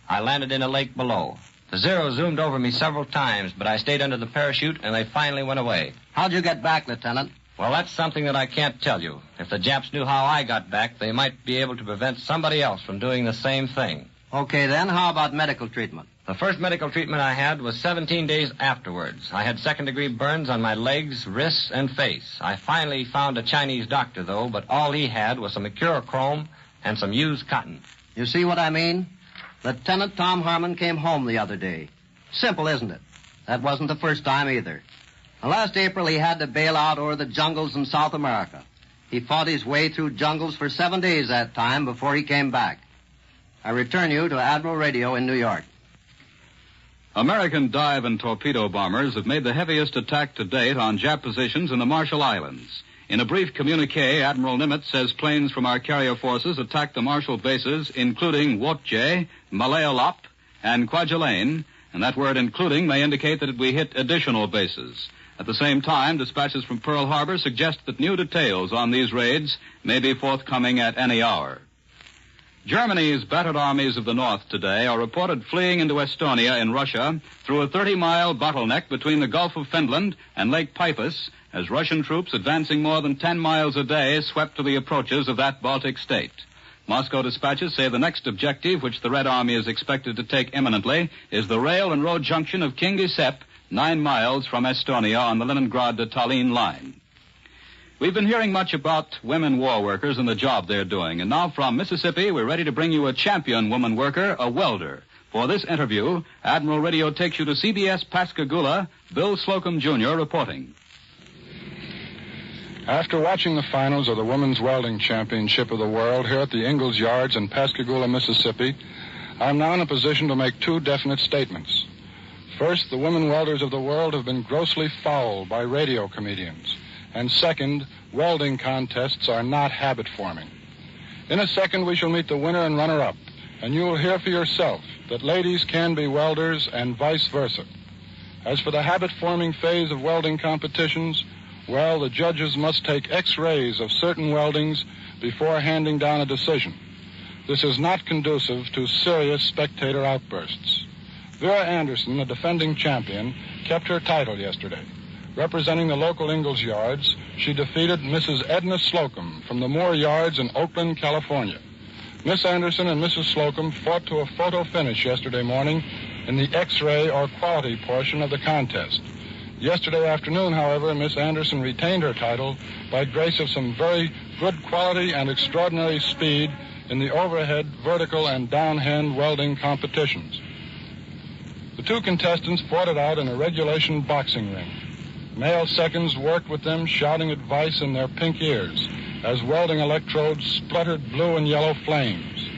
I landed in a lake below. The Zero zoomed over me several times, but I stayed under the parachute, and they finally went away. How'd you get back, Lieutenant? Well, that's something that I can't tell you. If the Japs knew how I got back, they might be able to prevent somebody else from doing the same thing. Okay, then, how about medical treatment? The first medical treatment I had was 17 days afterwards. I had second-degree burns on my legs, wrists, and face. I finally found a Chinese doctor, though, but all he had was some mercurochrome and some used cotton. You see what I mean? Lieutenant Tom Harmon came home the other day. Simple, isn't it? That wasn't the first time either. Now, last April, he had to bail out over the jungles in South America. He fought his way through jungles for 7 days that time before he came back. I return you to Admiral Radio in New York. American dive and torpedo bombers have made the heaviest attack to date on Jap positions in the Marshall Islands. In a brief communique, Admiral Nimitz says planes from our carrier forces attacked the Marshall bases, including Wotje, Malaolap, and Kwajalein, and that word including may indicate that we hit additional bases. At the same time, dispatches from Pearl Harbor suggest that new details on these raids may be forthcoming at any hour. Germany's battered armies of the north today are reported fleeing into Estonia in Russia through a 30-mile bottleneck between the Gulf of Finland and Lake Peipus as Russian troops advancing more than 10 miles a day swept to the approaches of that Baltic state. Moscow dispatches say the next objective, which the Red Army is expected to take imminently, is the rail and road junction of Kingisepp, 9 miles from Estonia on the Leningrad to Tallinn line. We've been hearing much about women war workers and the job they're doing. And now from Mississippi, we're ready to bring you a champion woman worker, a welder. For this interview, Admiral Radio takes you to CBS Pascagoula, Bill Slocum Jr. reporting. After watching the finals of the Women's Welding Championship of the World here at the Ingalls Yards in Pascagoula, Mississippi, I'm now in a position to make 2 definite statements. First, the women welders of the world have been grossly fouled by radio comedians. And second, welding contests are not habit-forming. In a second, we shall meet the winner and runner-up, and you will hear for yourself that ladies can be welders and vice versa. As for the habit-forming phase of welding competitions, well, the judges must take X-rays of certain weldings before handing down a decision. This is not conducive to serious spectator outbursts. Vera Anderson, the defending champion, kept her title yesterday. Representing the local Ingalls Yards, she defeated Mrs. Edna Slocum from the Moore Yards in Oakland, California. Miss Anderson and Mrs. Slocum fought to a photo finish yesterday morning in the X-ray or quality portion of the contest. Yesterday afternoon, however, Miss Anderson retained her title by grace of some very good quality and extraordinary speed in the overhead, vertical, and downhand welding competitions. The 2 contestants fought it out in a regulation boxing ring. Male seconds worked with them, shouting advice in their pink ears as welding electrodes spluttered blue and yellow flames.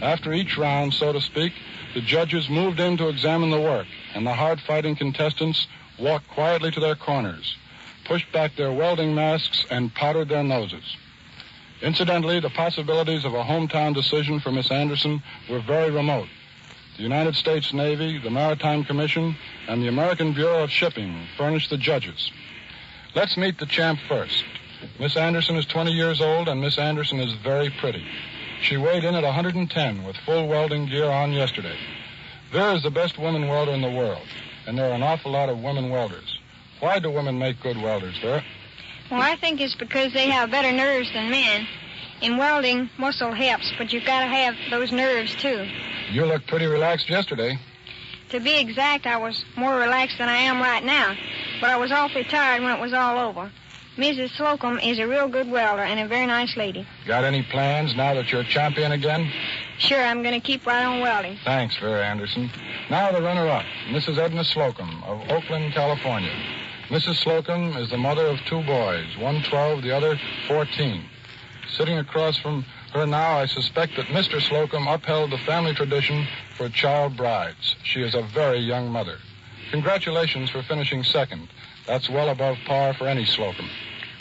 After each round, so to speak, the judges moved in to examine the work, and the hard-fighting contestants walked quietly to their corners, pushed back their welding masks, and powdered their noses. Incidentally, the possibilities of a hometown decision for Miss Anderson were very remote. The United States Navy, the Maritime Commission, and the American Bureau of Shipping furnished the judges. Let's meet the champ first. Miss Anderson is 20 years old, and Miss Anderson is very pretty. She weighed in at 110 with full welding gear on yesterday. Vera is the best woman welder in the world, and there are an awful lot of women welders. Why do women make good welders, Vera? Well, I think it's because they have better nerves than men. In welding, muscle helps, but you've got to have those nerves, too. You looked pretty relaxed yesterday. To be exact, I was more relaxed than I am right now, but I was awfully tired when it was all over. Mrs. Slocum is a real good welder and a very nice lady. Got any plans now that you're champion again? Sure, I'm going to keep right on welding. Thanks, Vera Anderson. Now the runner-up, Mrs. Edna Slocum of Oakland, California. Mrs. Slocum is the mother of 2 boys, one 12, the other 14. Sitting across from her now, I suspect that Mr. Slocum upheld the family tradition for child brides. She is a very young mother. Congratulations for finishing second. That's well above par for any Slocum.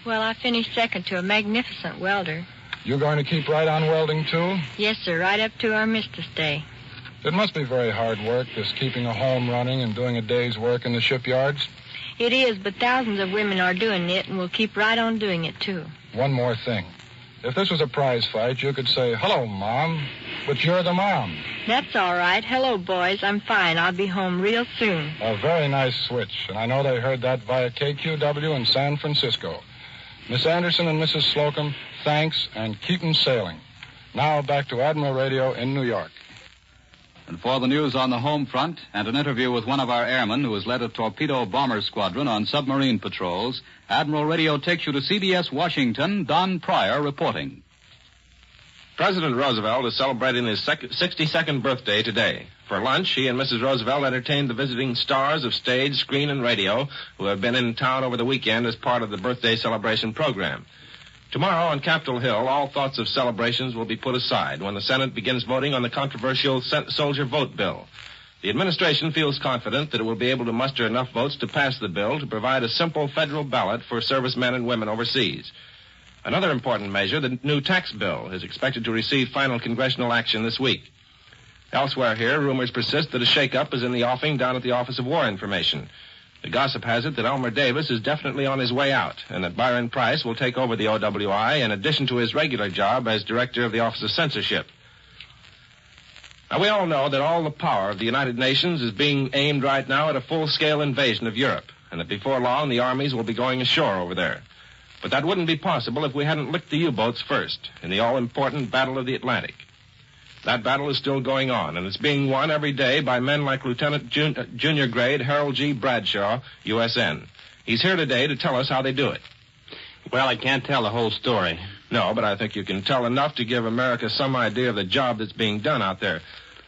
Well, I finished second to a magnificent welder. You going to keep right on welding, too? Yes, sir, right up to Armistice Day. It must be very hard work, this keeping a home running and doing a day's work in the shipyards. It is, but thousands of women are doing it and will keep right on doing it, too. One more thing. If this was a prize fight, you could say, hello, Mom, but you're the mom. That's all right. Hello, boys. I'm fine. I'll be home real soon. A very nice switch, and I know they heard that via KQW in San Francisco. Miss Anderson and Mrs. Slocum, thanks, and keep 'em sailing. Now back to Admiral Radio in New York. And for the news on the home front and an interview with one of our airmen who has led a torpedo bomber squadron on submarine patrols, Admiral Radio takes you to CBS Washington. Don Pryor reporting. President Roosevelt is celebrating his 62nd birthday today. For lunch, he and Mrs. Roosevelt entertained the visiting stars of stage, screen, and radio who have been in town over the weekend as part of the birthday celebration program. Tomorrow on Capitol Hill, all thoughts of celebrations will be put aside when the Senate begins voting on the controversial soldier vote bill. The administration feels confident that it will be able to muster enough votes to pass the bill to provide a simple federal ballot for servicemen and women overseas. Another important measure, the new tax bill, is expected to receive final congressional action this week. Elsewhere here, rumors persist that a shakeup is in the offing down at the Office of War Information. The gossip has it that Elmer Davis is definitely on his way out, and that Byron Price will take over the OWI in addition to his regular job as director of the Office of Censorship. Now, we all know that all the power of the United Nations is being aimed right now at a full-scale invasion of Europe, and that before long the armies will be going ashore over there. But that wouldn't be possible if we hadn't licked the U-boats first in the all-important Battle of the Atlantic. That battle is still going on, and it's being won every day by men like Lieutenant Junior Grade Harold G. Bradshaw, USN. He's here today to tell us how they do it. Well, I can't tell the whole story. No, but I think you can tell enough to give America some idea of the job that's being done out there.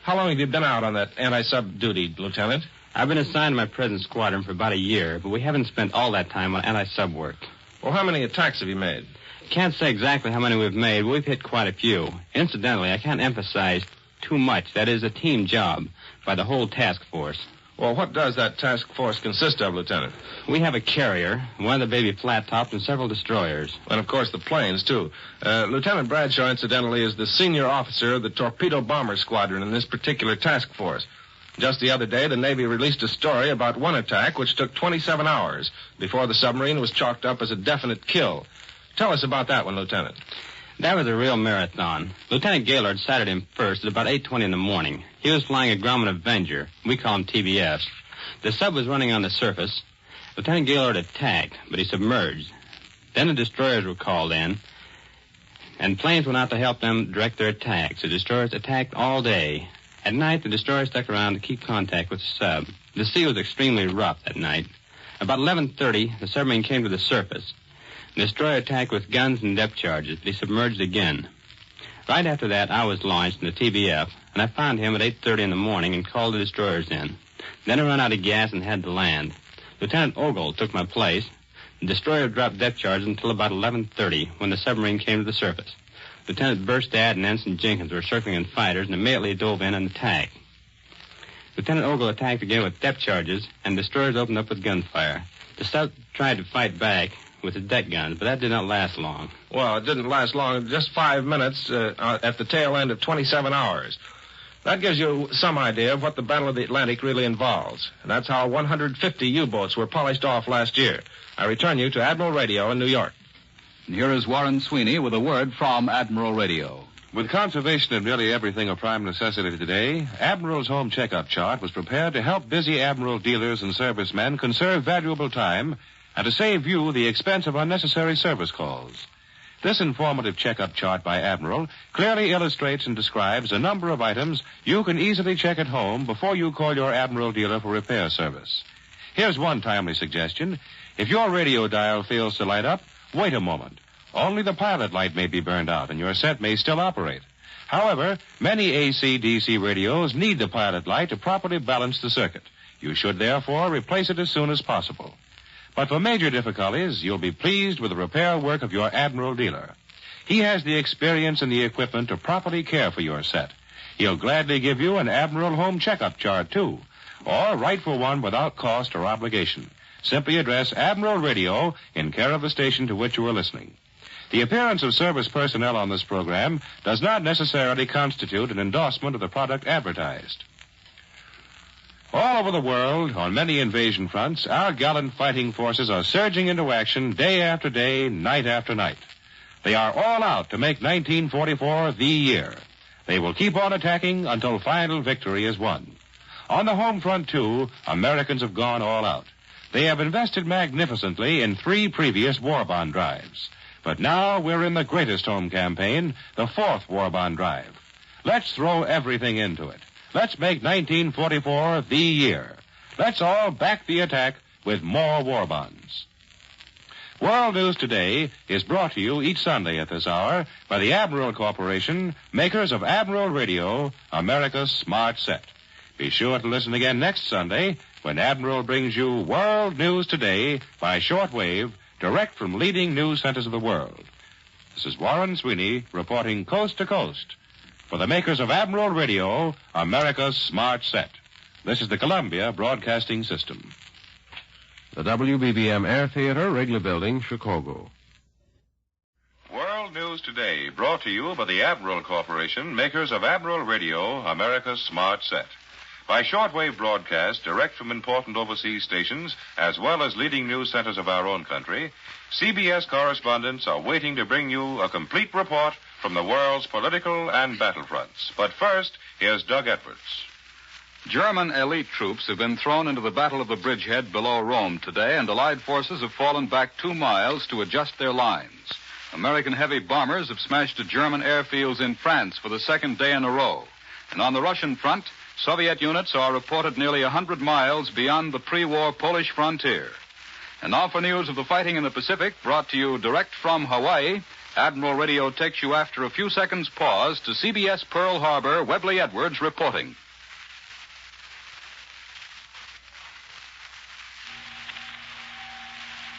How long have you been out on that anti-sub duty, Lieutenant? I've been assigned to my present squadron for about a year, but we haven't spent all that time on anti-sub work. Well, how many attacks have you made? Can't say exactly how many we've made, but we've hit quite a few. Incidentally, I can't emphasize too much. That is a team job by the whole task force. Well, what does that task force consist of, Lieutenant? We have a carrier, one of the baby flat tops, and several destroyers. And, of course, the planes, too. Lieutenant Bradshaw, incidentally, is the senior officer of the torpedo bomber squadron in this particular task force. Just the other day, the Navy released a story about one attack which took 27 hours before the submarine was chalked up as a definite kill. Tell us about that one, Lieutenant. That was a real marathon. Lieutenant Gaylord sighted him first at about 8:20 in the morning. He was flying a Grumman Avenger. We call him TBS. The sub was running on the surface. Lieutenant Gaylord attacked, but he submerged. Then the destroyers were called in, and planes went out to help them direct their attacks. The destroyers attacked all day. At night, the destroyers stuck around to keep contact with the sub. The sea was extremely rough that night. About 11:30, the submarine came to the surface. The destroyer attacked with guns and depth charges, but he submerged again. Right after that, I was launched in the TBF, and I found him at 8:30 in the morning and called the destroyers in. Then I ran out of gas and had to land. Lieutenant Ogle took my place. The destroyer dropped depth charges until about 11:30, when the submarine came to the surface. Lieutenant Burstad and Ensign Jenkins were circling in fighters and immediately dove in and attacked. Lieutenant Ogle attacked again with depth charges, and destroyers opened up with gunfire. The sub tried to fight back with the deck guns, but that did not last long. Well, it didn't last long, just 5 minutes at the tail end of 27 hours. That gives you some idea of what the Battle of the Atlantic really involves. And that's how 150 U-boats were polished off last year. I return you to Admiral Radio in New York. And here is Warren Sweeney with a word from Admiral Radio. With conservation of nearly everything of prime necessity today, Admiral's Home Checkup Chart was prepared to help busy Admiral dealers and servicemen conserve valuable time and to save you the expense of unnecessary service calls. This informative checkup chart by Admiral clearly illustrates and describes a number of items you can easily check at home before you call your Admiral dealer for repair service. Here's one timely suggestion. If your radio dial fails to light up, wait a moment. Only the pilot light may be burned out and your set may still operate. However, many AC/DC radios need the pilot light to properly balance the circuit. You should therefore replace it as soon as possible. But for major difficulties, you'll be pleased with the repair work of your Admiral dealer. He has the experience and the equipment to properly care for your set. He'll gladly give you an Admiral Home Checkup Chart, too, or write for one without cost or obligation. Simply address Admiral Radio in care of the station to which you are listening. The appearance of service personnel on this program does not necessarily constitute an endorsement of the product advertised. All over the world, on many invasion fronts, our gallant fighting forces are surging into action day after day, night after night. They are all out to make 1944 the year. They will keep on attacking until final victory is won. On the home front, too, Americans have gone all out. They have invested magnificently in 3 previous war bond drives. But now we're in the greatest home campaign, the 4th war bond drive. Let's throw everything into it. Let's make 1944 the year. Let's all back the attack with more war bonds. World News Today is brought to you each Sunday at this hour by the Admiral Corporation, makers of Admiral Radio, America's smart set. Be sure to listen again next Sunday when Admiral brings you World News Today by shortwave, direct from leading news centers of the world. This is Warren Sweeney reporting coast to coast for the makers of Admiral Radio, America's smart set. This is the Columbia Broadcasting System. The WBBM Air Theater, Wrigley Building, Chicago. World News Today, brought to you by the Admiral Corporation, makers of Admiral Radio, America's smart set. By shortwave broadcast direct from important overseas stations, as well as leading news centers of our own country, CBS correspondents are waiting to bring you a complete report from the world's political and battlefronts. But first, here's Doug Edwards. German elite troops have been thrown into the Battle of the Bridgehead below Rome today, and Allied forces have fallen back 2 miles to adjust their lines. American heavy bombers have smashed German airfields in France for the 2nd day in a row. And on the Russian front, Soviet units are reported nearly 100 miles beyond the pre-war Polish frontier. And now for news of the fighting in the Pacific, brought to you direct from Hawaii, Admiral Radio takes you after a few seconds' pause to CBS Pearl Harbor, Webley Edwards reporting.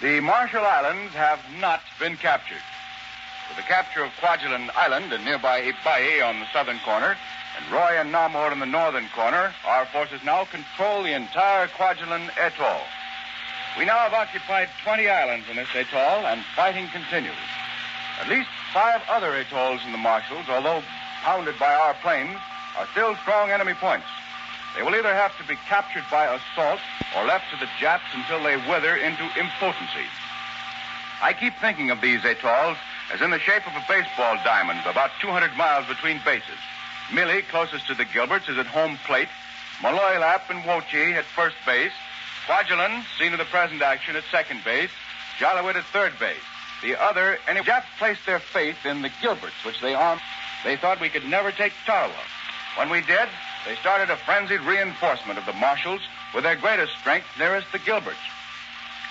The Marshall Islands have not been captured. With the capture of Kwajalein Island and nearby Ibai on the southern corner, and Roy and Namor in the northern corner, our forces now control the entire Kwajalein Atoll. We now have occupied 20 islands in this atoll, and fighting continues. At least 5 other atolls in the Marshalls, although pounded by our planes, are still strong enemy points. They will either have to be captured by assault or left to the Japs until they wither into impotency. I keep thinking of these atolls as in the shape of a baseball diamond, about 200 miles between bases. Mili, closest to the Gilberts, is at home plate. Maloylap and Wochi at first base. Kwajalein, scene of the present action, at second base. Jalawit at third base. The other, and the Japs placed their faith in the Gilberts, which they armed. They thought we could never take Tarawa. When we did, they started a frenzied reinforcement of the Marshalls with their greatest strength nearest the Gilberts.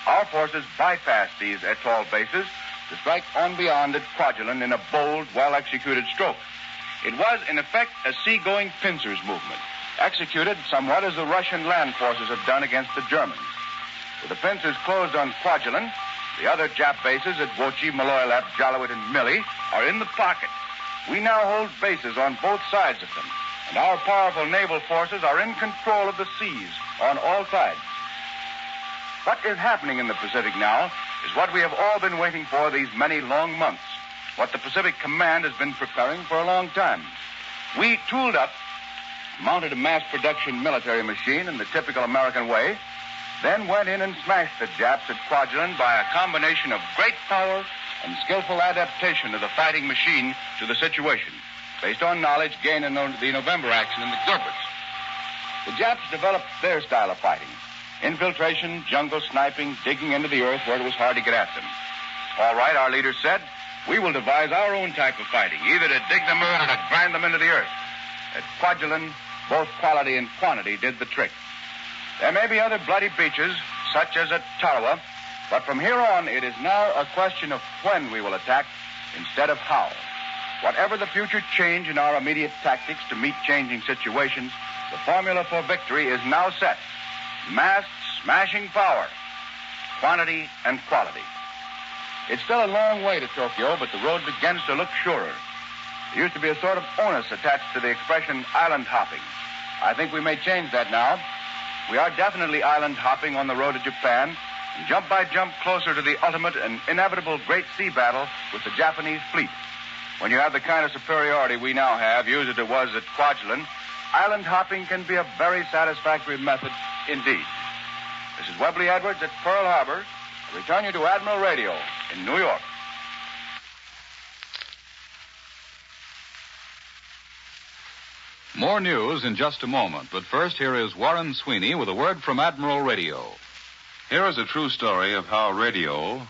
Our forces bypassed these atoll bases to strike on beyond at Kwajalein in a bold, well-executed stroke. It was, in effect, a sea-going pincers movement, executed somewhat as the Russian land forces have done against the Germans. With the pincers closed on Kwajalein, the other Jap bases at Wochi, Maloylap, Jalawit, and Mili are in the pocket. We now hold bases on both sides of them, and our powerful naval forces are in control of the seas on all sides. What is happening in the Pacific now is what we have all been waiting for these many long months, what the Pacific Command has been preparing for a long time. We tooled up, mounted a mass production military machine in the typical American way, then went in and smashed the Japs at Kwajalein by a combination of great power and skillful adaptation of the fighting machine to the situation, based on knowledge gained in the November action in the Gilberts. The Japs developed their style of fighting: infiltration, jungle sniping, digging into the earth where it was hard to get at them. All right, our leaders said, we will devise our own type of fighting, either to dig them in or to grind them into the earth. At Kwajalein, both quality and quantity did the trick. There may be other bloody beaches, such as at Tarawa, but from here on, it is now a question of when we will attack instead of how. Whatever the future change in our immediate tactics to meet changing situations, the formula for victory is now set. Mass smashing power, quantity and quality. It's still a long way to Tokyo, but the road begins to look surer. There used to be a sort of onus attached to the expression island hopping. I think we may change that now. We are definitely island hopping on the road to Japan, and jump by jump closer to the ultimate and inevitable great sea battle with the Japanese fleet. When you have the kind of superiority we now have, used as it was at Kwajalein, island hopping can be a very satisfactory method indeed. This is Webley Edwards at Pearl Harbor. I return you to Admiral Radio in New York. More news in just a moment, but first here is Warren Sweeney with a word from Admiral Radio. Here is a true story of how radio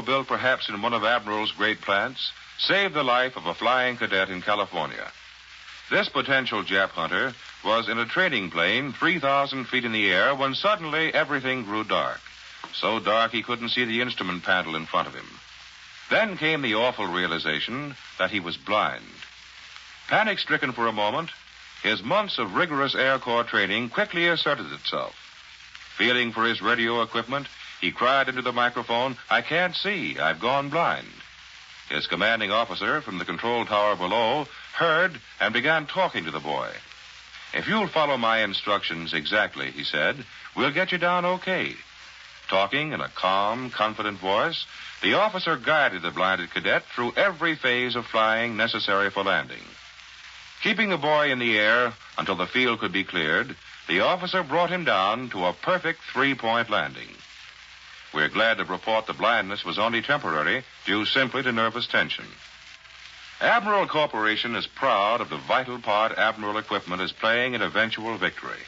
built perhaps in one of Admiral's great plants, saved the life of a flying cadet in California. This potential Jap hunter was in a training plane 3,000 feet in the air when suddenly everything grew dark. So dark he couldn't see the instrument panel in front of him. Then came the awful realization that he was blind. Panic-stricken for a moment, his months of rigorous Air Corps training quickly asserted itself. Feeling for his radio equipment, he cried into the microphone, "I can't see. I've gone blind." His commanding officer from the control tower below heard and began talking to the boy. "If you'll follow my instructions exactly," he said, "we'll get you down okay." Talking in a calm, confident voice, the officer guided the blinded cadet through every phase of flying necessary for landing. Keeping the boy in the air until the field could be cleared, the officer brought him down to a perfect three-point landing. We're glad to report the blindness was only temporary, due simply to nervous tension. Admiral Corporation is proud of the vital part Admiral equipment is playing in eventual victory.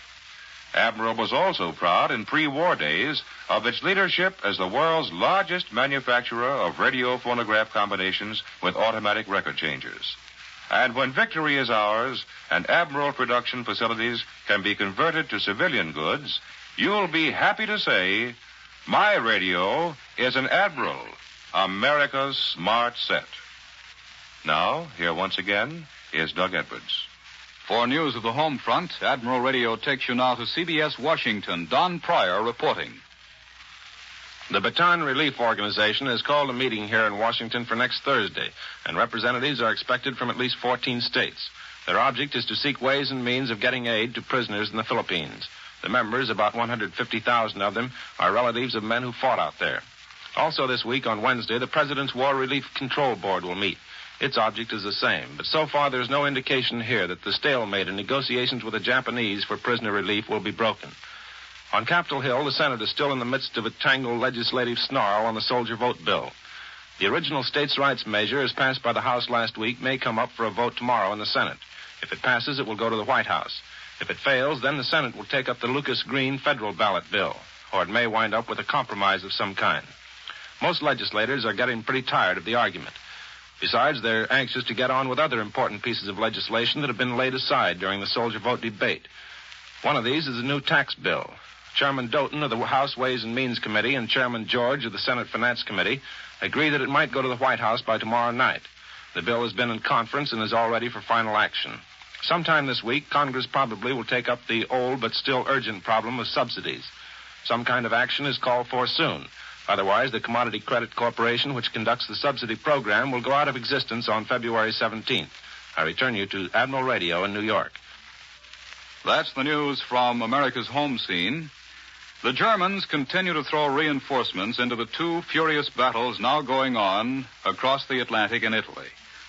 Admiral was also proud in pre-war days of its leadership as the world's largest manufacturer of radio phonograph combinations with automatic record changers. And when victory is ours and Admiral production facilities can be converted to civilian goods, you'll be happy to say, my radio is an Admiral, America's smart set. Now, here once again is Doug Edwards. For news of the home front, Admiral Radio takes you now to CBS Washington. Don Pryor reporting. The Baton Relief Organization has called a meeting here in Washington for next Thursday, and representatives are expected from at least 14 states. Their object is to seek ways and means of getting aid to prisoners in the Philippines. The members, about 150,000 of them, are relatives of men who fought out there. Also this week, on Wednesday, the President's War Relief Control Board will meet. Its object is the same, but so far there's no indication here that the stalemate in negotiations with the Japanese for prisoner relief will be broken. On Capitol Hill, the Senate is still in the midst of a tangled legislative snarl on the soldier vote bill. The original states' rights measure, as passed by the House last week, may come up for a vote tomorrow in the Senate. If it passes, it will go to the White House. If it fails, then the Senate will take up the Lucas Green federal ballot bill, or it may wind up with a compromise of some kind. Most legislators are getting pretty tired of the argument. Besides, they're anxious to get on with other important pieces of legislation that have been laid aside during the soldier vote debate. One of these is a new tax bill. Chairman Doughton of the House Ways and Means Committee and Chairman George of the Senate Finance Committee agree that it might go to the White House by tomorrow night. The bill has been in conference and is all ready for final action. Sometime this week, Congress probably will take up the old but still urgent problem of subsidies. Some kind of action is called for soon. Otherwise, the Commodity Credit Corporation, which conducts the subsidy program, will go out of existence on February 17th. I return you to Admiral Radio in New York. That's the news from America's home scene. The Germans continue to throw reinforcements into the two furious battles now going on across the Atlantic in Italy.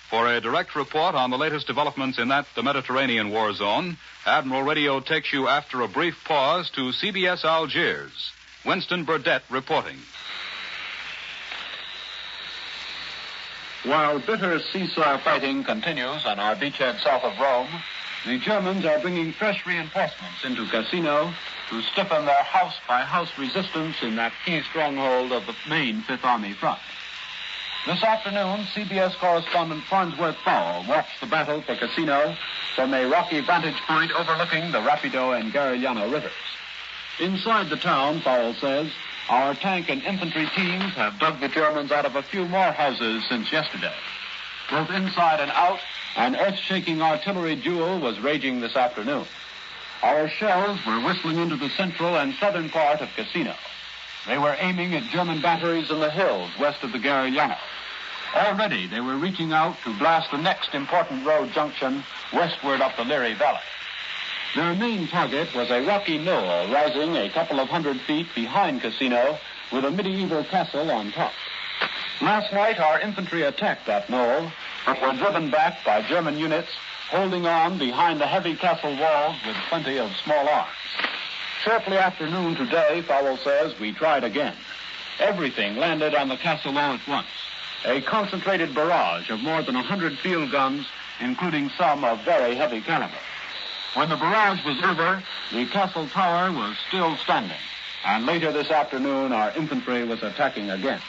For a direct report on the latest developments in the Mediterranean war zone, Admiral Radio takes you after a brief pause to CBS Algiers. Winston Burdett reporting. While bitter seesaw fighting continues on our beachhead south of Rome, the Germans are bringing fresh reinforcements into Cassino to stiffen their house-by-house resistance in that key stronghold of the main Fifth Army front. This afternoon, CBS correspondent Farnsworth Fowle watched the battle for Cassino from a rocky vantage point overlooking the Rapido and Garigliano rivers. Inside the town, Fowle says, our tank and infantry teams have dug the Germans out of a few more houses since yesterday. Both inside and out, an earth-shaking artillery duel was raging this afternoon. Our shells were whistling into the central and southern part of Cassino. They were aiming at German batteries in the hills west of the Garigliano. Already they were reaching out to blast the next important road junction westward up the Liri Valley. Their main target was a rocky knoll rising a couple of 100 feet behind Cassino with a medieval castle on top. Last night, our infantry attacked that knoll, but were driven back by German units holding on behind the heavy castle walls with plenty of small arms. Shortly after noon today, Fowle says, we tried again. Everything landed on the castle all at once. A concentrated barrage of more than 100 field guns, including some of very heavy caliber. When the barrage was over, the castle tower was still standing. And later this afternoon, our infantry was attacking again.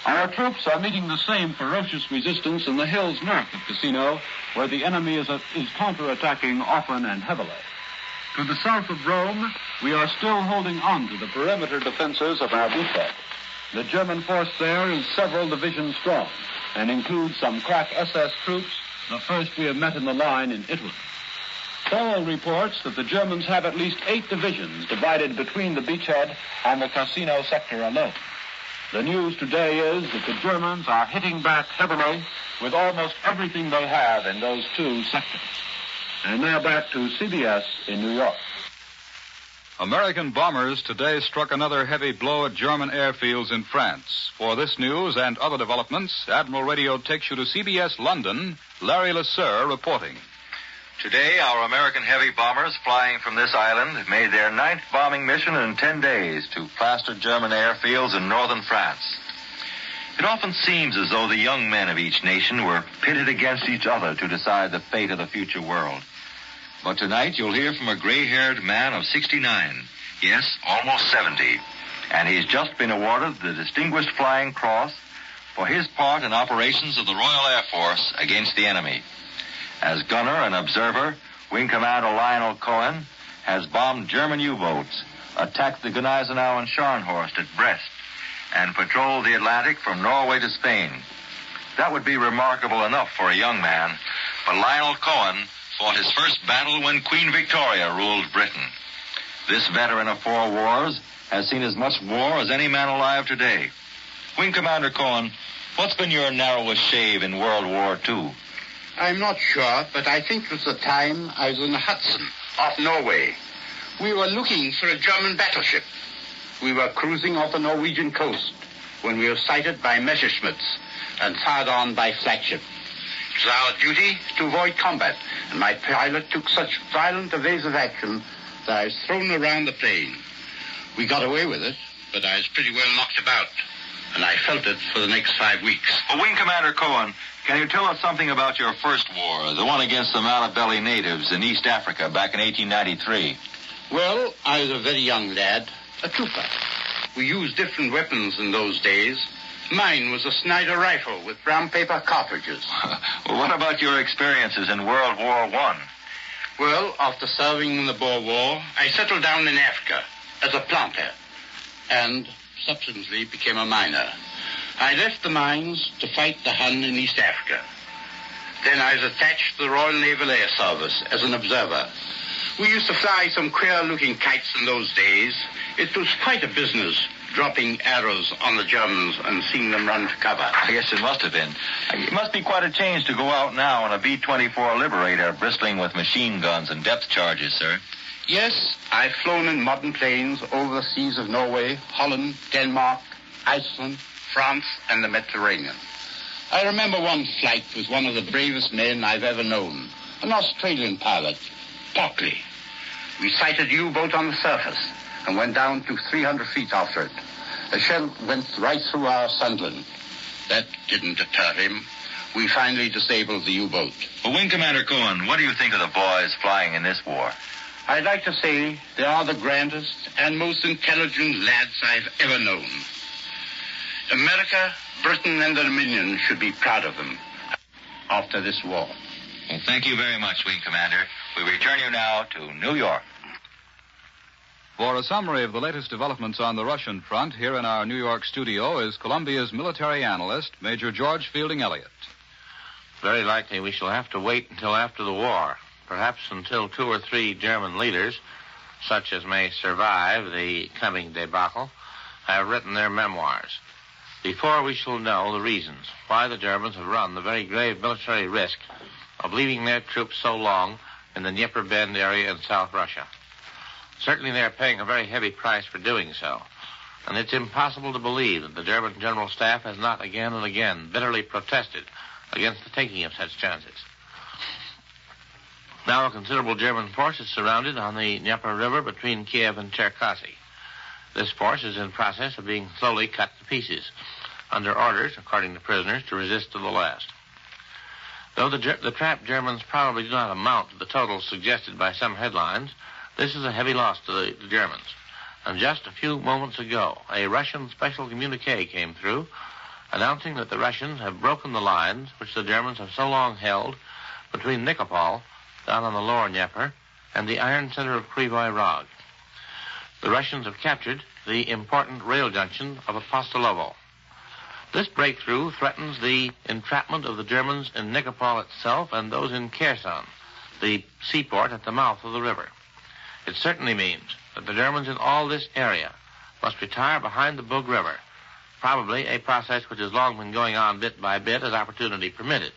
Our troops are meeting the same ferocious resistance in the hills north of Cassino, where the enemy is counterattacking often and heavily. To the south of Rome, we are still holding on to the perimeter defenses of our beachhead. The German force there is several divisions strong and includes some crack SS troops, the first we have met in the line in Italy. Powell reports that the Germans have at least 8 divisions divided between the beachhead and the Cassino sector alone. The news today is that the Germans are hitting back heavily with almost everything they have in those 2 sectors. And now back to CBS in New York. American bombers today struck another heavy blow at German airfields in France. For this news and other developments, Admiral Radio takes you to CBS London. Larry LeSueur reporting. Today, our American heavy bombers flying from this island made their 9th bombing mission in 10 days to plaster German airfields in northern France. It often seems as though the young men of each nation were pitted against each other to decide the fate of the future world. But tonight you'll hear from a gray-haired man of 69. Yes, almost 70. And he's just been awarded the Distinguished Flying Cross for his part in operations of the Royal Air Force against the enemy. As gunner and observer, Wing Commander Lionel Cohen has bombed German U-boats, attacked the Gneisenau and Scharnhorst at Brest, and patrolled the Atlantic from Norway to Spain. That would be remarkable enough for a young man, but Lionel Cohen fought his first battle when Queen Victoria ruled Britain. This veteran of 4 wars has seen as much war as any man alive today. Wing Commander Cohen, what's been your narrowest shave in World War II? I'm not sure, but I think it was the time I was in the Hudson off Norway. We were looking for a German battleship. We were cruising off the Norwegian coast when we were sighted by Messerschmitts and fired on by flagship. It was our duty to avoid combat, and my pilot took such violent evasive action that I was thrown around the plane. We got away with it, but I was pretty well knocked about, and I felt it for the next 5 weeks. Well, Wing Commander Cohen, can you tell us something about your first war, the one against the Malabeli natives in East Africa back in 1893? Well, I was a very young lad, a trooper. We used different weapons in those days. Mine was a Snyder rifle with brown paper cartridges. Well, what about your experiences in World War I? Well, after serving in the Boer War, I settled down in Africa as a planter and subsequently became a miner. I left the mines to fight the Hun in East Africa. Then I was attached to the Royal Naval Air Service as an observer. We used to fly some queer-looking kites in those days. It was quite a business, dropping arrows on the Germans and seeing them run for cover. I guess it must have been. It must be quite a change to go out now on a B-24 Liberator bristling with machine guns and depth charges, sir. Yes, I've flown in modern planes over the seas of Norway, Holland, Denmark, Iceland, France, and the Mediterranean. I remember one flight with one of the bravest men I've ever known, an Australian pilot, Tockley. We sighted a U-boat on the surface and went down to 300 feet after it. A shell went right through our Sunderland. That didn't deter him. We finally disabled the U-boat. Well, Wing Commander Cohen, what do you think of the boys flying in this war? I'd like to say they are the grandest and most intelligent lads I've ever known. America, Britain, and the Dominion should be proud of them after this war. Well, thank you very much, Wing Commander. We return you now to New York. For a summary of the latest developments on the Russian front, here in our New York studio is Columbia's military analyst, Major George Fielding Elliott. Very likely we shall have to wait until after the war, perhaps until 2 or 3 German leaders, such as may survive the coming debacle, have written their memoirs. Before we shall know the reasons why the Germans have run the very grave military risk of leaving their troops so long in the Dnieper Bend area in South Russia. Certainly they are paying a very heavy price for doing so, and it's impossible to believe that the German General Staff has not again and again bitterly protested against the taking of such chances. Now a considerable German force is surrounded on the Dnieper River between Kiev and Cherkasy. This force is in process of being slowly cut to pieces, under orders, according to prisoners, to resist to the last. Though the trapped Germans probably do not amount to the total suggested by some headlines, this is a heavy loss to the Germans. And just a few moments ago, a Russian special communique came through announcing that the Russians have broken the lines which the Germans have so long held between Nikopol, down on the lower Dnieper, and the iron center of Krivoy Rog. The Russians have captured the important rail junction of Apostolovo. This breakthrough threatens the entrapment of the Germans in Nikopol itself and those in Kherson, the seaport at the mouth of the river. It certainly means that the Germans in all this area must retire behind the Bug River, probably a process which has long been going on bit by bit as opportunity permitted.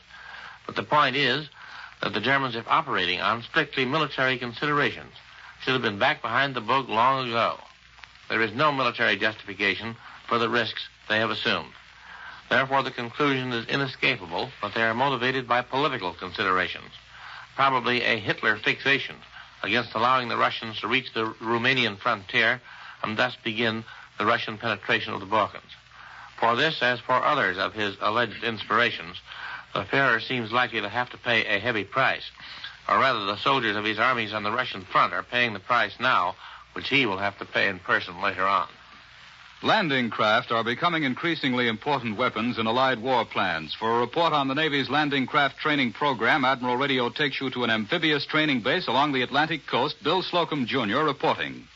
But the point is that the Germans, if operating on strictly military considerations, should have been back behind the Bug long ago. There is no military justification for the risks they have assumed. Therefore, the conclusion is inescapable that they are motivated by political considerations, probably a Hitler fixation against allowing the Russians to reach the Romanian frontier and thus begin the Russian penetration of the Balkans. For this, as for others of his alleged inspirations, the Führer seems likely to have to pay a heavy price, or rather the soldiers of his armies on the Russian front are paying the price now, which he will have to pay in person later on. Landing craft are becoming increasingly important weapons in Allied war plans. For a report on the Navy's landing craft training program, Admiral Radio takes you to an amphibious training base along the Atlantic coast. Bill Slocum, Jr. reporting.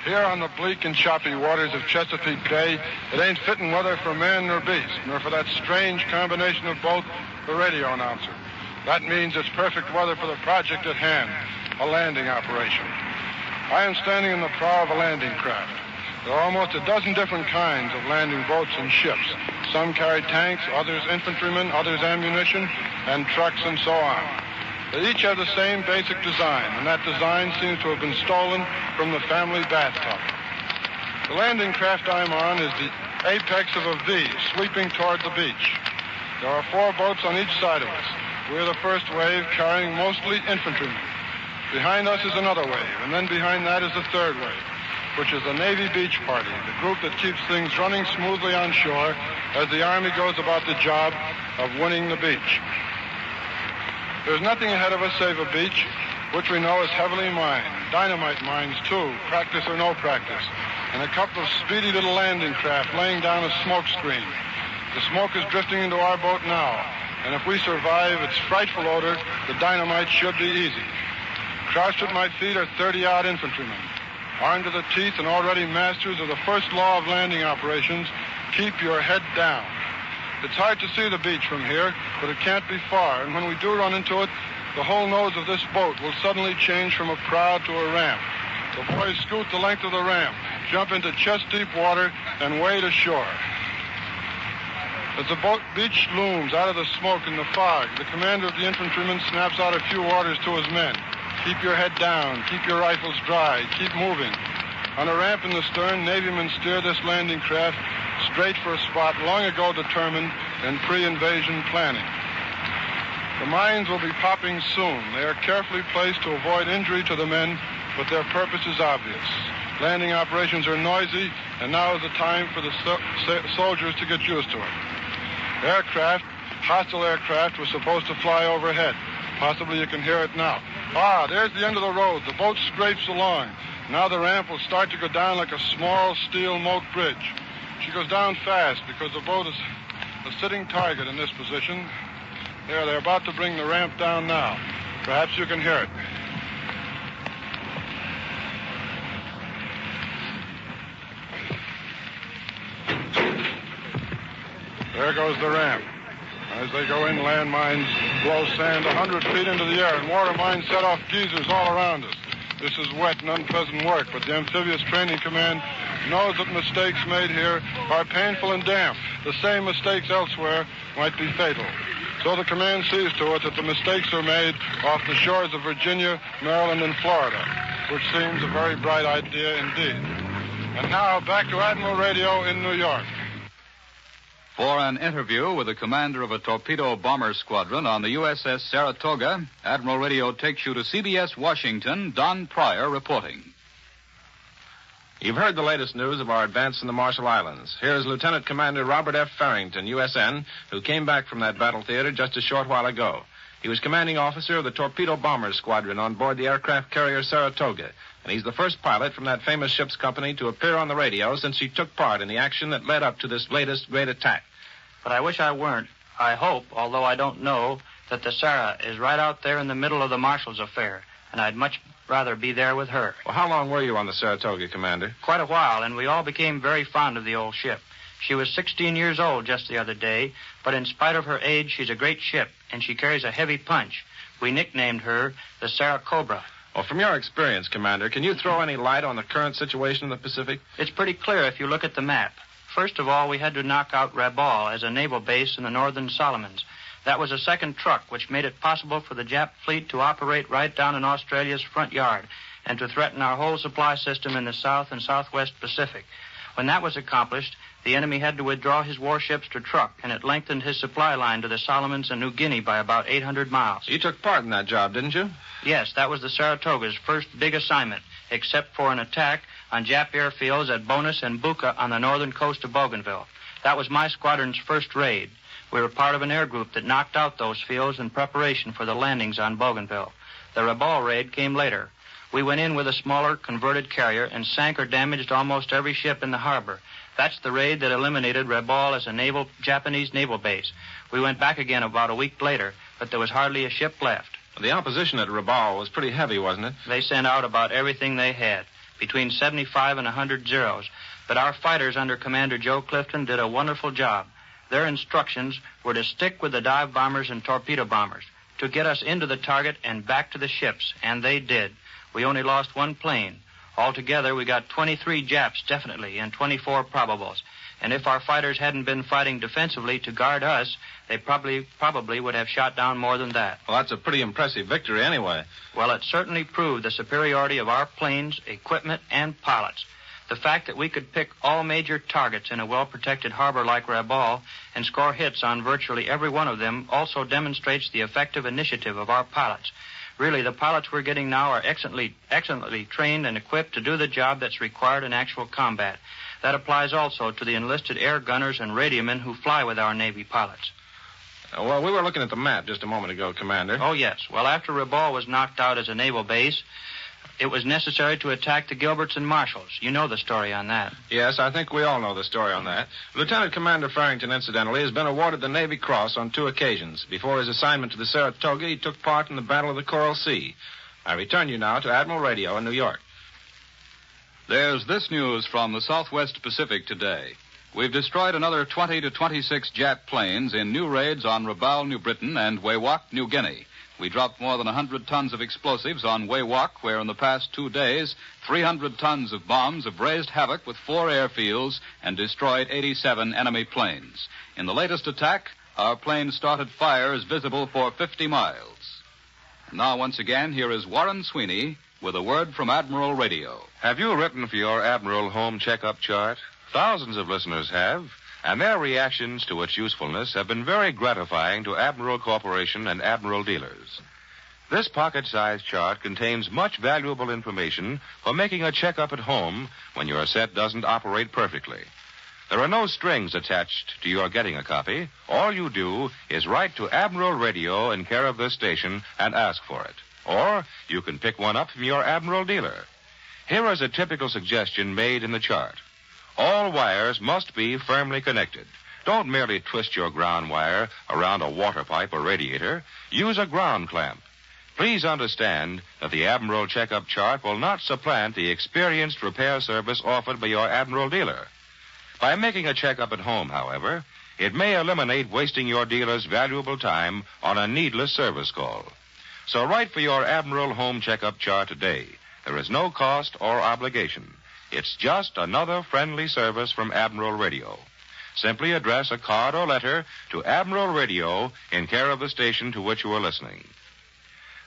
Here on the bleak and choppy waters of Chesapeake Bay, it ain't fitting weather for man nor beast, nor for that strange combination of both, the radio announcer. That means it's perfect weather for the project at hand, a landing operation. I am standing in the prow of a landing craft. There are almost a dozen different kinds of landing boats and ships. Some carry tanks, others infantrymen, others ammunition, and trucks and so on. They each have the same basic design, and that design seems to have been stolen from the family bathtub. The landing craft I'm on is the apex of a V, sweeping toward the beach. There are 4 boats on each side of us. We're the first wave, carrying mostly infantrymen. Behind us is another wave, and then behind that is the third wave, which is the Navy Beach Party, the group that keeps things running smoothly on shore as the Army goes about the job of winning the beach. There's nothing ahead of us save a beach, which we know is heavily mined. Dynamite mines, too, practice or no practice. And a couple of speedy little landing craft laying down a smoke screen. The smoke is drifting into our boat now. And if we survive its frightful odor, the dynamite should be easy. Crouched at my feet are 30-odd infantrymen, armed to the teeth and already masters of the first law of landing operations, keep your head down. It's hard to see the beach from here, but it can't be far, and when we do run into it, the whole nose of this boat will suddenly change from a prow to a ramp. The boys scoot the length of the ramp, jump into chest-deep water, and wade ashore. As the beach looms out of the smoke and the fog, the commander of the infantrymen snaps out a few orders to his men. Keep your head down, keep your rifles dry, keep moving. On a ramp in the stern, Navymen steer this landing craft straight for a spot long ago determined in pre-invasion planning. The mines will be popping soon. They are carefully placed to avoid injury to the men, but their purpose is obvious. Landing operations are noisy, and now is the time for the soldiers to get used to it. Aircraft, hostile aircraft, was supposed to fly overhead. Possibly you can hear it now. Ah, there's the end of the road. The boat scrapes along. Now the ramp will start to go down like a small steel moat bridge. She goes down fast because the boat is a sitting target in this position. There, they're about to bring the ramp down now. Perhaps you can hear it. There goes the ramp. As they go in, landmines blow sand 100 feet into the air, and water mines set off geysers all around us. This is wet and unpleasant work, but the Amphibious Training Command knows that mistakes made here are painful and damp. The same mistakes elsewhere might be fatal. So the command sees to it that the mistakes are made off the shores of Virginia, Maryland, and Florida, which seems a very bright idea indeed. And now back to Admiral Radio in New York. For an interview with the commander of a torpedo bomber squadron on the USS Saratoga, Admiral Radio takes you to CBS Washington, Don Pryor reporting. You've heard the latest news of our advance in the Marshall Islands. Here's Lieutenant Commander Robert F. Farrington, USN, who came back from that battle theater just a short while ago. He was commanding officer of the torpedo bombers squadron on board the aircraft carrier Saratoga, and he's the first pilot from that famous ship's company to appear on the radio since he took part in the action that led up to this latest great attack. But I wish I weren't. I hope, although I don't know, that the Sarah is right out there in the middle of the Marshall's affair, and I'd much rather be there with her. Well, how long were you on the Saratoga, Commander? Quite a while, and we all became very fond of the old ship. She was 16 years old just the other day, but in spite of her age, she's a great ship, and she carries a heavy punch. We nicknamed her the Sarah Cobra. Well, from your experience, Commander, can you throw any light on the current situation in the Pacific? It's pretty clear if you look at the map. First of all, we had to knock out Revolt as a naval base in the northern Solomons. That was a second truck, which made it possible for the Jap fleet to operate right down in Australia's front yard and to threaten our whole supply system in the South and Southwest Pacific. When that was accomplished, the enemy had to withdraw his warships to Truk, and it lengthened his supply line to the Solomons and New Guinea by about 800 miles. You took part in that job, didn't you? Yes, that was the Saratoga's first big assignment, except for an attack on Jap airfields at Bonus and Buka on the northern coast of Bougainville. That was my squadron's first raid. We were part of an air group that knocked out those fields in preparation for the landings on Bougainville. The Revolt raid came later. We went in with a smaller converted carrier and sank or damaged almost every ship in the harbor. That's the raid that eliminated Revolt as a Japanese naval base. We went back again about a week later, but there was hardly a ship left. The opposition at Revolt was pretty heavy, wasn't it? They sent out about everything they had, between 75 and 100 Zeros. But our fighters under Commander Joe Clifton did a wonderful job. Their instructions were to stick with the dive bombers and torpedo bombers, to get us into the target and back to the ships, and they did. We only lost one plane. Altogether, we got 23 Japs, definitely, and 24 probables. And if our fighters hadn't been fighting defensively to guard us, they probably would have shot down more than that. Well, that's a pretty impressive victory anyway. Well, it certainly proved the superiority of our planes, equipment, and pilots. The fact that we could pick all major targets in a well-protected harbor like Revolt and score hits on virtually every one of them also demonstrates the effective initiative of our pilots. Really, the pilots we're getting now are excellently trained and equipped to do the job that's required in actual combat. That applies also to the enlisted air gunners and radiomen who fly with our Navy pilots. Well, we were looking at the map just a moment ago, Commander. Oh, yes. Well, after Revolt was knocked out as a naval base, it was necessary to attack the Gilberts and Marshalls. You know the story on that. Yes, I think we all know the story on that. Lieutenant Commander Farrington, incidentally, has been awarded the Navy Cross on 2 occasions. Before his assignment to the Saratoga, he took part in the Battle of the Coral Sea. I return you now to Admiral Radio in New York. There's this news from the Southwest Pacific today. We've destroyed another 20 to 26 Jap planes in new raids on Rabaul, New Britain, and Wewak, New Guinea. We dropped more than 100 tons of explosives on Wewak, where in the past 2 days, 300 tons of bombs have raised havoc with 4 airfields and destroyed 87 enemy planes. In the latest attack, our planes started fires visible for 50 miles. And now, once again, here is Warren Sweeney with a word from Admiral Radio. Have you written for your Admiral Home Checkup Chart? Thousands of listeners have. And their reactions to its usefulness have been very gratifying to Admiral Corporation and Admiral dealers. This pocket-sized chart contains much valuable information for making a checkup at home when your set doesn't operate perfectly. There are no strings attached to your getting a copy. All you do is write to Admiral Radio in care of this station and ask for it. Or you can pick one up from your Admiral dealer. Here is a typical suggestion made in the chart. All wires must be firmly connected. Don't merely twist your ground wire around a water pipe or radiator. Use a ground clamp. Please understand that the Admiral Checkup Chart will not supplant the experienced repair service offered by your Admiral dealer. By making a checkup at home, however, it may eliminate wasting your dealer's valuable time on a needless service call. So write for your Admiral Home Checkup Chart today. There is no cost or obligation. It's just another friendly service from Admiral Radio. Simply address a card or letter to Admiral Radio in care of the station to which you are listening.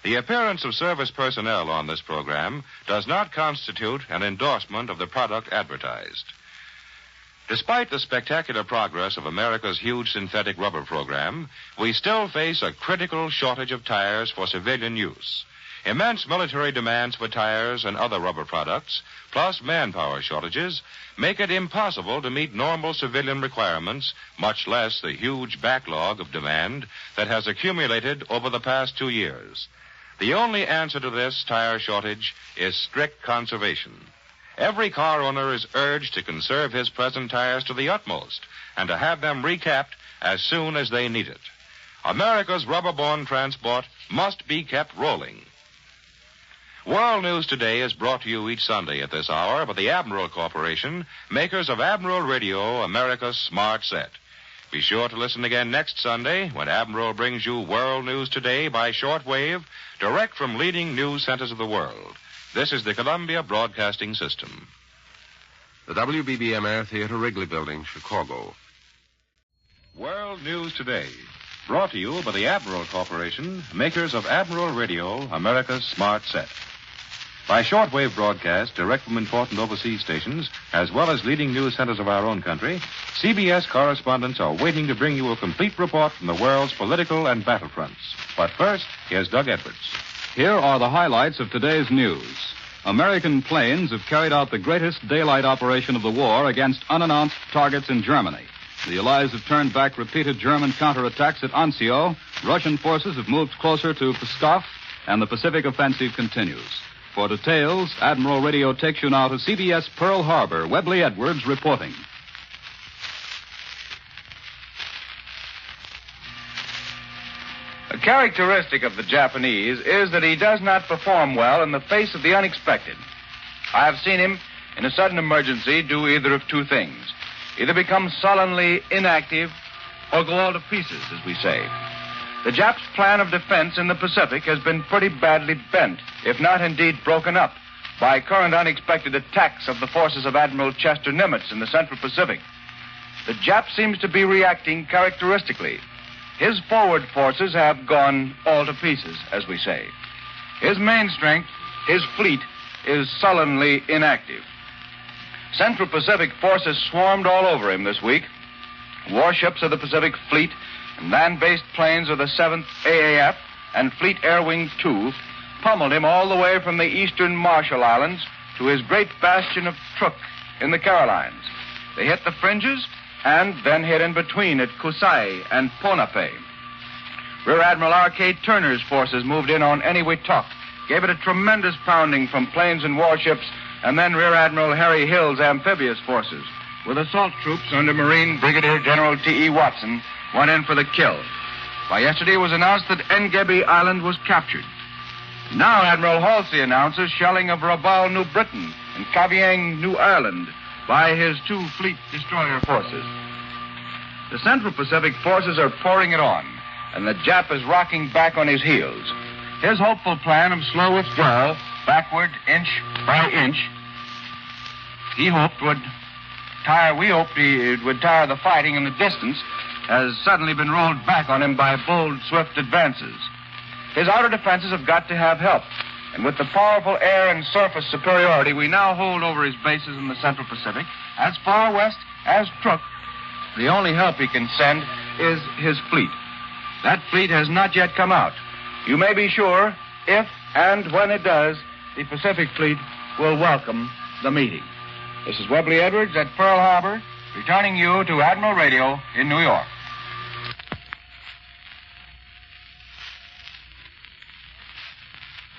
The appearance of service personnel on this program does not constitute an endorsement of the product advertised. Despite the spectacular progress of America's huge synthetic rubber program, we still face a critical shortage of tires for civilian use. Immense military demands for tires and other rubber products, plus manpower shortages, make it impossible to meet normal civilian requirements, much less the huge backlog of demand that has accumulated over the past 2 years. The only answer to this tire shortage is strict conservation. Every car owner is urged to conserve his present tires to the utmost and to have them recapped as soon as they need it. America's rubber-borne transport must be kept rolling. World News Today is brought to you each Sunday at this hour by the Admiral Corporation, makers of Admiral Radio, America's smart set. Be sure to listen again next Sunday when Admiral brings you World News Today by shortwave, direct from leading news centers of the world. This is the Columbia Broadcasting System. The WBBM Air Theater, Wrigley Building, Chicago. World News Today, brought to you by the Admiral Corporation, makers of Admiral Radio, America's smart set. By shortwave broadcast, direct from important overseas stations, as well as leading news centers of our own country, CBS correspondents are waiting to bring you a complete report from the world's political and battlefronts. But first, here's Doug Edwards. Here are the highlights of today's news. American planes have carried out the greatest daylight operation of the war against unannounced targets in Germany. The Allies have turned back repeated German counterattacks at Anzio. Russian forces have moved closer to Pskov, and the Pacific offensive continues. For details, Admiral Radio takes you now to CBS Pearl Harbor. Webley Edwards reporting. A characteristic of the Japanese is that he does not perform well in the face of the unexpected. I have seen him, in a sudden emergency, do either of two things. Either become sullenly inactive or go all to pieces, as we say. The Japs' plan of defense in the Pacific has been pretty badly bent, if not indeed broken up, by current unexpected attacks of the forces of Admiral Chester Nimitz in the Central Pacific. The Jap seems to be reacting characteristically. His forward forces have gone all to pieces, as we say. His main strength, his fleet, is sullenly inactive. Central Pacific forces swarmed all over him this week. Warships of the Pacific Fleet and land-based planes of the 7th AAF and Fleet Air Wing 2 pummeled him all the way from the eastern Marshall Islands to his great bastion of Truk in the Carolines. They hit the fringes and then hit in between at Kusai and Ponape. Rear Admiral R.K. Turner's forces moved in on Eniwetok, gave it a tremendous pounding from planes and warships, and then Rear Admiral Harry Hill's amphibious forces, with assault troops under Marine Brigadier General T.E. Watson, went in for the kill. By yesterday it was announced that Engebe Island was captured. Now Admiral Halsey announces shelling of Rabaul, New Britain, and Kavieng, New Ireland, by his 2 fleet destroyer forces. The Central Pacific forces are pouring it on, and the Jap is rocking back on his heels. His hopeful plan of slow withdrawal, backward inch by inch, we hoped it would tire the fighting in the distance, has suddenly been rolled back on him by bold, swift advances. His outer defenses have got to have help, and with the powerful air and surface superiority we now hold over his bases in the Central Pacific, as far west as Truk, the only help he can send is his fleet. That fleet has not yet come out. You may be sure, if and when it does, the Pacific Fleet will welcome the meeting. This is Webley Edwards at Pearl Harbor, returning you to Admiral Radio in New York.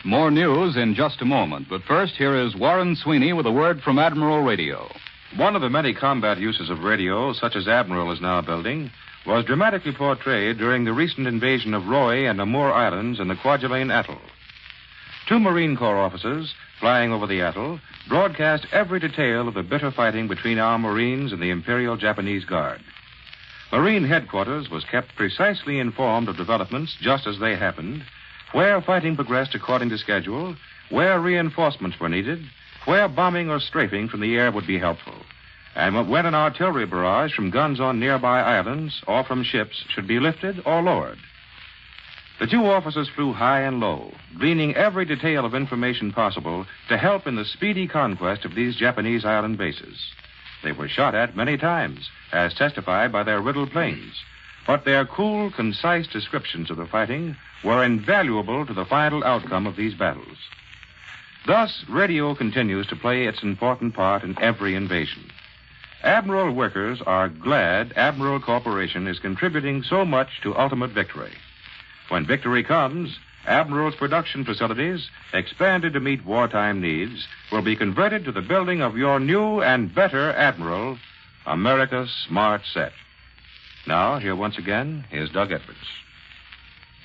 More news in just a moment, but first here is Warren Sweeney with a word from Admiral Radio. One of the many combat uses of radio, such as Admiral is now building, was dramatically portrayed during the recent invasion of Roy and Amur Islands in the Kwajalein Atoll. 2 Marine Corps officers, flying over the atoll, broadcast every detail of the bitter fighting between our Marines and the Imperial Japanese Guard. Marine headquarters was kept precisely informed of developments just as they happened, where fighting progressed according to schedule, where reinforcements were needed, where bombing or strafing from the air would be helpful, and when an artillery barrage from guns on nearby islands or from ships should be lifted or lowered. The 2 officers flew high and low, gleaning every detail of information possible to help in the speedy conquest of these Japanese island bases. They were shot at many times, as testified by their riddled planes. but their cool, concise descriptions of the fighting were invaluable to the final outcome of these battles. Thus, radio continues to play its important part in every invasion. Admiral workers are glad Admiral Corporation is contributing so much to ultimate victory. When victory comes, Admiral's production facilities, expanded to meet wartime needs, will be converted to the building of your new and better Admiral, America's Smart Set. Now, here once again is Doug Edwards.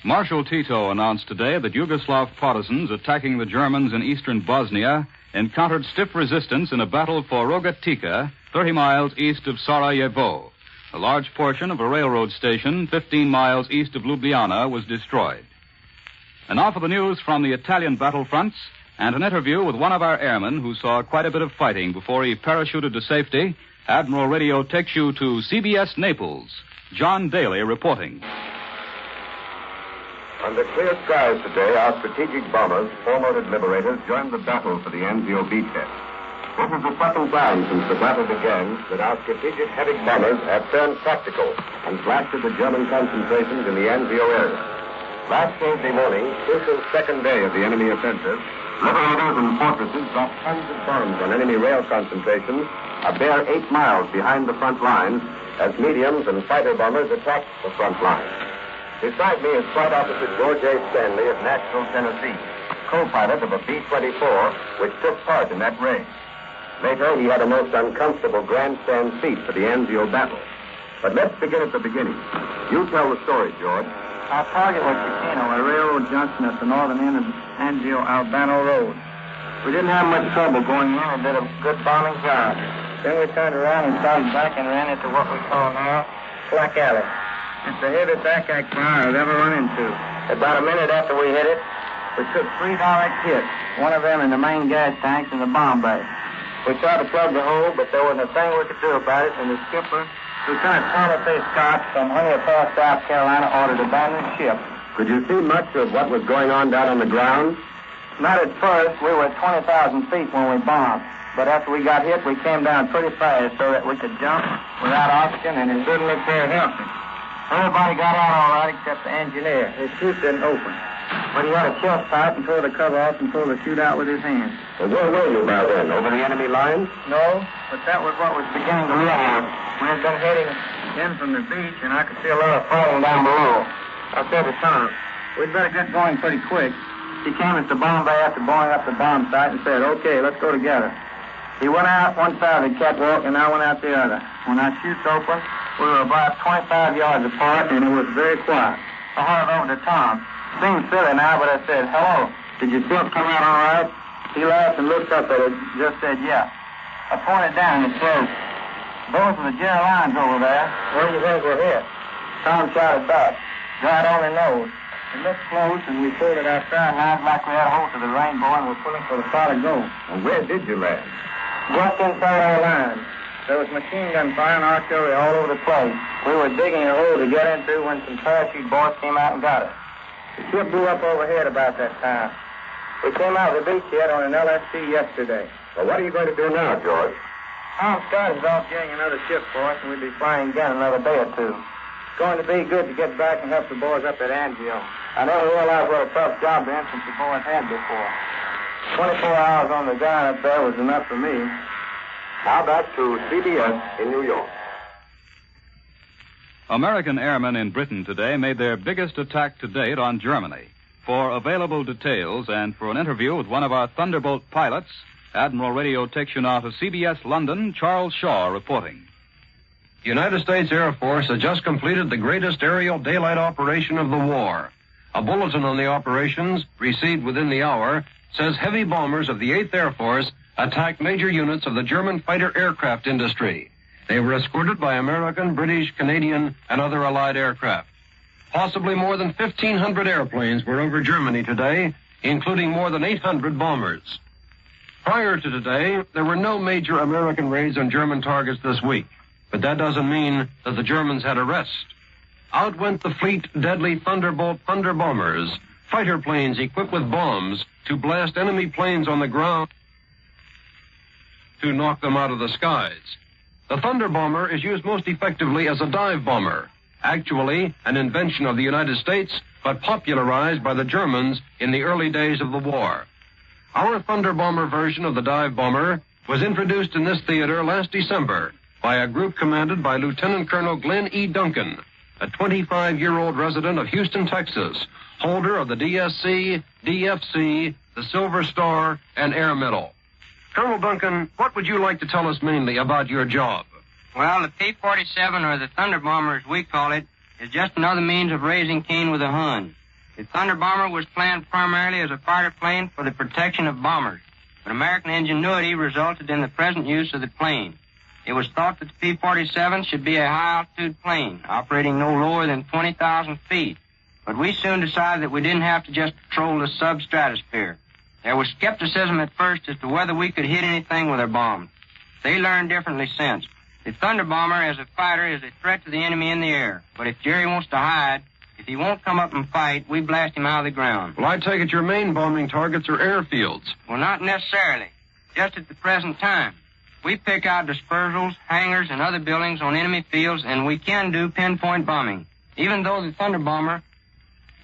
Marshal Tito announced today that Yugoslav partisans attacking the Germans in eastern Bosnia encountered stiff resistance in a battle for Rogatica, 30 miles east of Sarajevo. A large portion of a railroad station 15 miles east of Ljubljana was destroyed. And now for the news from the Italian battlefronts and an interview with one of our airmen who saw quite a bit of fighting before he parachuted to safety. Admiral Radio takes you to CBS Naples. John Daly reporting. Under clear skies today, our strategic bombers, four-motored liberators, joined the battle for the Anzio beachhead. This is the second time since the battle began that our strategic heavy bombers have turned practical and blasted the German concentrations in the Anzio area. Last Thursday morning, crucial second day of the enemy offensive, liberators and fortresses dropped tons of bombs on enemy rail concentrations a bare 8 miles behind the front lines as mediums and fighter bombers attacked the front line. Beside me is Flight Officer George A. Stanley of Nashville, Tennessee, co-pilot of a B-24 which took part in that raid. Later, he had a most uncomfortable grandstand seat for the Anzio battle. But let's begin at the beginning. You tell the story, George. Our target was Ticino, a railroad junction at the northern end of Anzio-Albano Road. We didn't have much trouble going in and did a good bombing job. Then we turned around and started back and ran into what we call now Slack Alley. It's the heaviest attack fire I've ever run into. About a minute after we hit it, we took 3 direct hits, one of them in the main gas tanks in the bomb bay. We tried to plug the hole, but there wasn't a thing we could do about it, and the skipper, Lieutenant Thomas A. Scott from Honea Falls, South Carolina, ordered abandoned ship. Could you see much of what was going on down on the ground? Not at first. We were at 20,000 feet when we bombed. But after we got hit, we came down pretty fast so that we could jump without oxygen, and it didn't look very healthy. Everybody got out all right except the engineer. His chute didn't open. But he had a chest tight and tore the cover off and pulled the chute out with his hand. Well, where were you by then? Over the enemy lines? No, but that was what was beginning to happen. We had been heading in from the beach, and I could see a lot of fighting down below. I said to Tom, we'd better get going pretty quick. He came at the bomb bay after blowing up the bomb site and said, okay, let's go together. He went out one side of the catwalk, and I went out the other. When our chutes opened, we were about 25 yards apart, and it was very quiet. I hurried over to Tom. Seemed silly now, but I said, hello, did your silk come out all right? He laughed and looked up at it, just said, yeah. I pointed down and said, those are the Jerry lines over there. Where do you think we're hit? Tom shouted back, God only knows. We looked close, and we pulled at our side lines like we had a hold to the rainbow, and we're pulling for the solid goal. And where did you land? Just inside our lines. There was machine gun fire and artillery all over the place. We were digging a hole to get into when some parachute boys came out and got us. The ship blew up overhead about that time. We came out of the beachhead on an LSC yesterday. Well, what are you going to do now, George? Tom Scott is off getting another ship for us, and we'll be flying again another day or two. It's going to be good to get back and help the boys up at Anzio. I never realized what a tough job the infantry boys had before. 24 hours on the ground up there was enough for me. Now back to CBS in New York. American airmen in Britain today made their biggest attack to date on Germany. For available details and for an interview with one of our Thunderbolt pilots, Admiral Radio takes you now to CBS London. Charles Shaw reporting. The United States Air Force has just completed the greatest aerial daylight operation of the war. A bulletin on the operations, received within the hour, says heavy bombers of the 8th Air Force attacked major units of the German fighter aircraft industry. They were escorted by American, British, Canadian, and other Allied aircraft. Possibly more than 1,500 airplanes were over Germany today, including more than 800 bombers. Prior to today, there were no major American raids on German targets this week, but that doesn't mean that the Germans had a rest. Out went the fleet deadly Thunderbolt Thunder bombers, fighter planes equipped with bombs to blast enemy planes on the ground to knock them out of the skies. The Thunder bomber is used most effectively as a dive bomber, actually an invention of the United States, but popularized by the Germans in the early days of the war. Our Thunder Bomber version of the dive bomber was introduced in this theater last December by a group commanded by Lieutenant Colonel Glenn E. Duncan, a 25-year-old resident of Houston, Texas, holder of the DSC, DFC, the Silver Star, and Air Medal. Colonel Duncan, what would you like to tell us mainly about your job? Well, the P-47, or the Thunder Bomber as we call it, is just another means of raising Cain with a Hun. The Thunder Bomber was planned primarily as a fighter plane for the protection of bombers, but American ingenuity resulted in the present use of the plane. It was thought that the P-47 should be a high-altitude plane, operating no lower than 20,000 feet. But we soon decided that we didn't have to just patrol the substratosphere. There was skepticism at first as to whether we could hit anything with our bombs. They learned differently since. The Thunder Bomber, as a fighter, is a threat to the enemy in the air. But if Jerry wants to hide, if he won't come up and fight, we blast him out of the ground. Well, I take it your main bombing targets are airfields. Well, not necessarily. Just at the present time. We pick out dispersals, hangars, and other buildings on enemy fields, and we can do pinpoint bombing. Even though the Thunder Bomber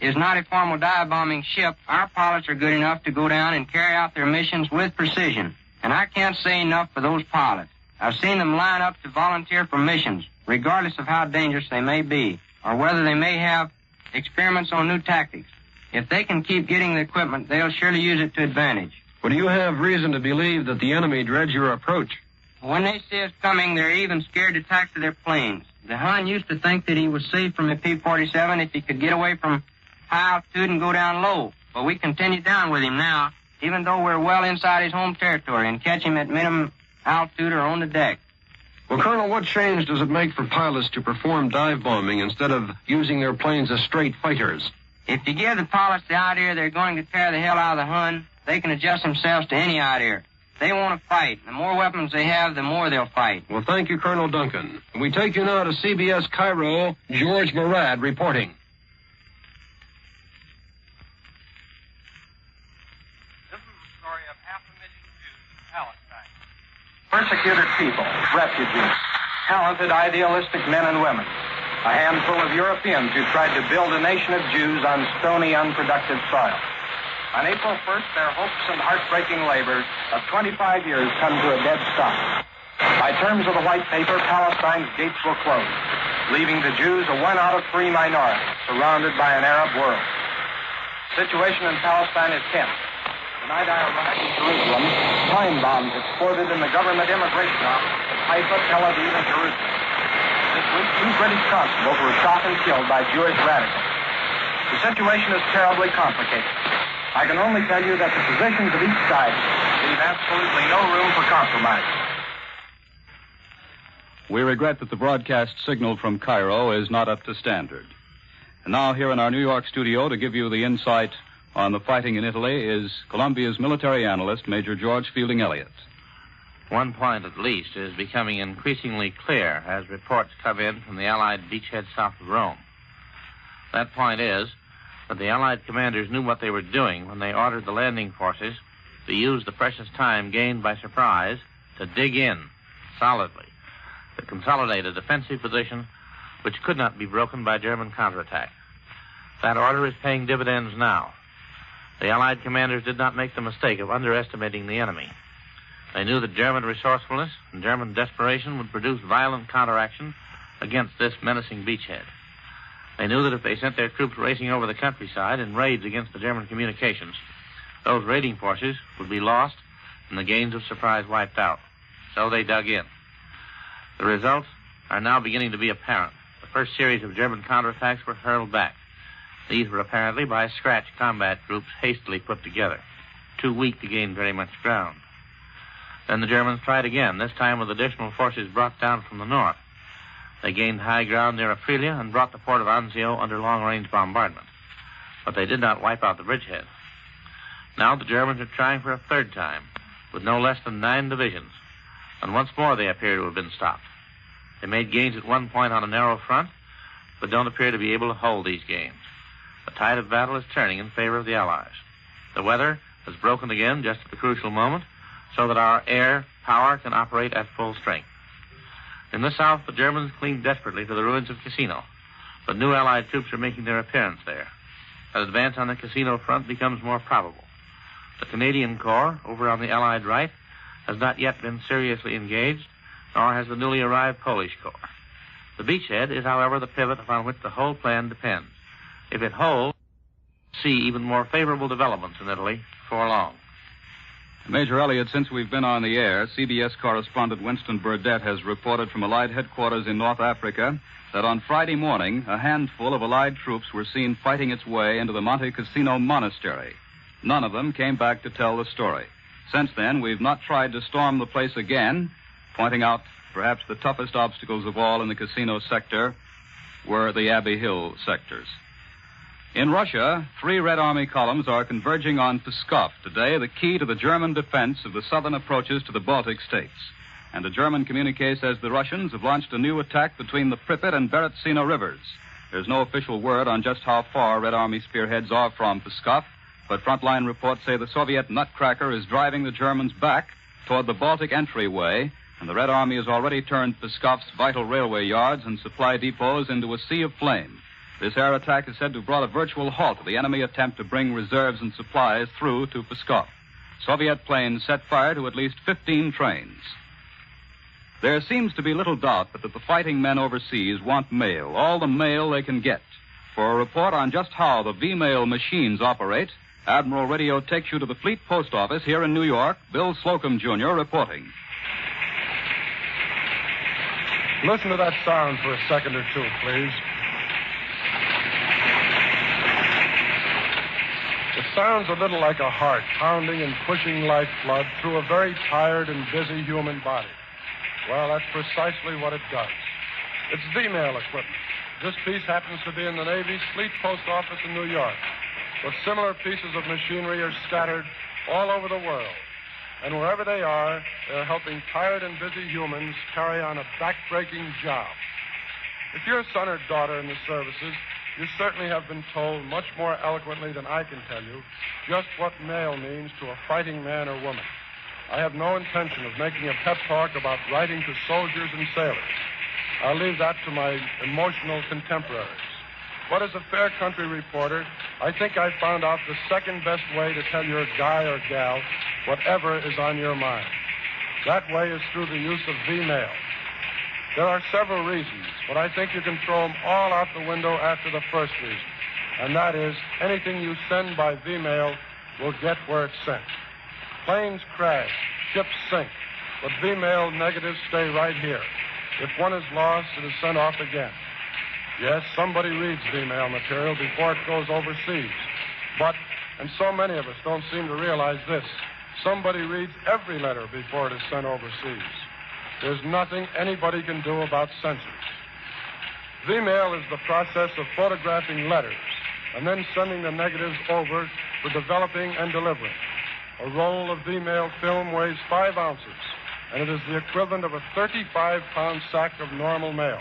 is not a formal dive-bombing ship, our pilots are good enough to go down and carry out their missions with precision. And I can't say enough for those pilots. I've seen them line up to volunteer for missions, regardless of how dangerous they may be, or whether they may have experiments on new tactics. If they can keep getting the equipment, they'll surely use it to advantage. Well, do you have reason to believe that the enemy dreads your approach? When they see us coming, they're even scared to taxi their planes. The Hun used to think that he was safe from the P-47 if he could get away from high altitude and go down low. But we continue down with him now, even though we're well inside his home territory, and catch him at minimum altitude or on the deck. Well, Colonel, what change does it make for pilots to perform dive bombing instead of using their planes as straight fighters? If you give the pilots the idea they're going to tear the hell out of the Hun, they can adjust themselves to any idea. They want to fight. The more weapons they have, the more they'll fight. Well, thank you, Colonel Duncan. We take you now to CBS Cairo, George Murad reporting. This is the story of 500,000 Jews in Palestine. Persecuted people, refugees, talented, idealistic men and women. A handful of Europeans who tried to build a nation of Jews on stony, unproductive soil. On April 1st, their hopes and heartbreaking labors of 25 years come to a dead stop. By terms of the white paper, Palestine's gates will close, leaving the Jews a 1 out of 3 minority, surrounded by an Arab world. The situation in Palestine is tense. The night I arrived in Jerusalem, time bombs exploded in the government immigration office at Haifa, Tel Aviv, and Jerusalem. This week, 2 British constables were shot and killed by Jewish radicals. The situation is terribly complicated. I can only tell you that the positions of each side leave absolutely no room for compromise. We regret that the broadcast signal from Cairo is not up to standard. And now here in our New York studio to give you the insight on the fighting in Italy is Columbia's military analyst, Major George Fielding Elliott. One point at least is becoming increasingly clear as reports come in from the Allied beachhead south of Rome. That point is that the Allied commanders knew what they were doing when they ordered the landing forces to use the precious time gained by surprise to dig in solidly, to consolidate a defensive position which could not be broken by German counterattack. That order is paying dividends now. The Allied commanders did not make the mistake of underestimating the enemy. They knew that German resourcefulness and German desperation would produce violent counteraction against this menacing beachhead. They knew that if they sent their troops racing over the countryside in raids against the German communications, those raiding forces would be lost and the gains of surprise wiped out. So they dug in. The results are now beginning to be apparent. The first series of German counterattacks were hurled back. These were apparently by scratch combat groups hastily put together, too weak to gain very much ground. Then the Germans tried again, this time with additional forces brought down from the north. They gained high ground near Aprilia and brought the port of Anzio under long-range bombardment. But they did not wipe out the bridgehead. Now the Germans are trying for a third time, with no less than 9 divisions, and once more they appear to have been stopped. They made gains at one point on a narrow front, but don't appear to be able to hold these gains. The tide of battle is turning in favor of the Allies. The weather has broken again just at the crucial moment, so that our air power can operate at full strength. In the south, the Germans cling desperately to the ruins of Cassino, but new Allied troops are making their appearance there. An advance on the casino front becomes more probable. The Canadian Corps, over on the Allied right, has not yet been seriously engaged, nor has the newly arrived Polish Corps. The beachhead is, however, the pivot upon which the whole plan depends. If it holds, we'll see even more favorable developments in Italy before long. Major Elliott, since we've been on the air, CBS correspondent Winston Burdett has reported from Allied headquarters in North Africa that on Friday morning, a handful of Allied troops were seen fighting its way into the Monte Cassino Monastery. None of them came back to tell the story. Since then, we've not tried to storm the place again, pointing out perhaps the toughest obstacles of all in the casino sector were the Abbey Hill sectors. In Russia, 3 Red Army columns are converging on Pskov today, the key to the German defense of the southern approaches to the Baltic states. And a German communique says the Russians have launched a new attack between the Pripyat and Berezina rivers. There's no official word on just how far Red Army spearheads are from Pskov, but frontline reports say the Soviet nutcracker is driving the Germans back toward the Baltic entryway, and the Red Army has already turned Pskov's vital railway yards and supply depots into a sea of flame. This air attack is said to have brought a virtual halt to the enemy attempt to bring reserves and supplies through to Pskov. Soviet planes set fire to at least 15 trains. There seems to be little doubt but that the fighting men overseas want mail, all the mail they can get. For a report on just how the V-mail machines operate, Admiral Radio takes you to the Fleet Post Office here in New York. Bill Slocum, Jr. reporting. Listen to that sound for a second or two, please. It sounds a little like a heart pounding and pushing lifeblood through a very tired and busy human body. Well, that's precisely what it does. It's V-mail equipment. This piece happens to be in the Navy's Fleet Post Office in New York. But similar pieces of machinery are scattered all over the world. And wherever they are, they're helping tired and busy humans carry on a back-breaking job. If you're a son or daughter in the services, you certainly have been told much more eloquently than I can tell you just what mail means to a fighting man or woman. I have no intention of making a pep talk about writing to soldiers and sailors. I'll leave that to my emotional contemporaries. But as a fair country reporter, I think I found out the second best way to tell your guy or gal whatever is on your mind. That way is through the use of V-mail. There are several reasons, but I think you can throw them all out the window after the first reason. And that is, anything you send by V-mail will get where it's sent. Planes crash, ships sink, but V-mail negatives stay right here. If one is lost, it is sent off again. Yes, somebody reads V-mail material before it goes overseas. But, and so many of us don't seem to realize this, somebody reads every letter before it is sent overseas. There's nothing anybody can do about censors. V-mail is the process of photographing letters and then sending the negatives over for developing and delivering. A roll of V-mail film weighs 5 ounces, and it is the equivalent of a 35-pound sack of normal mail.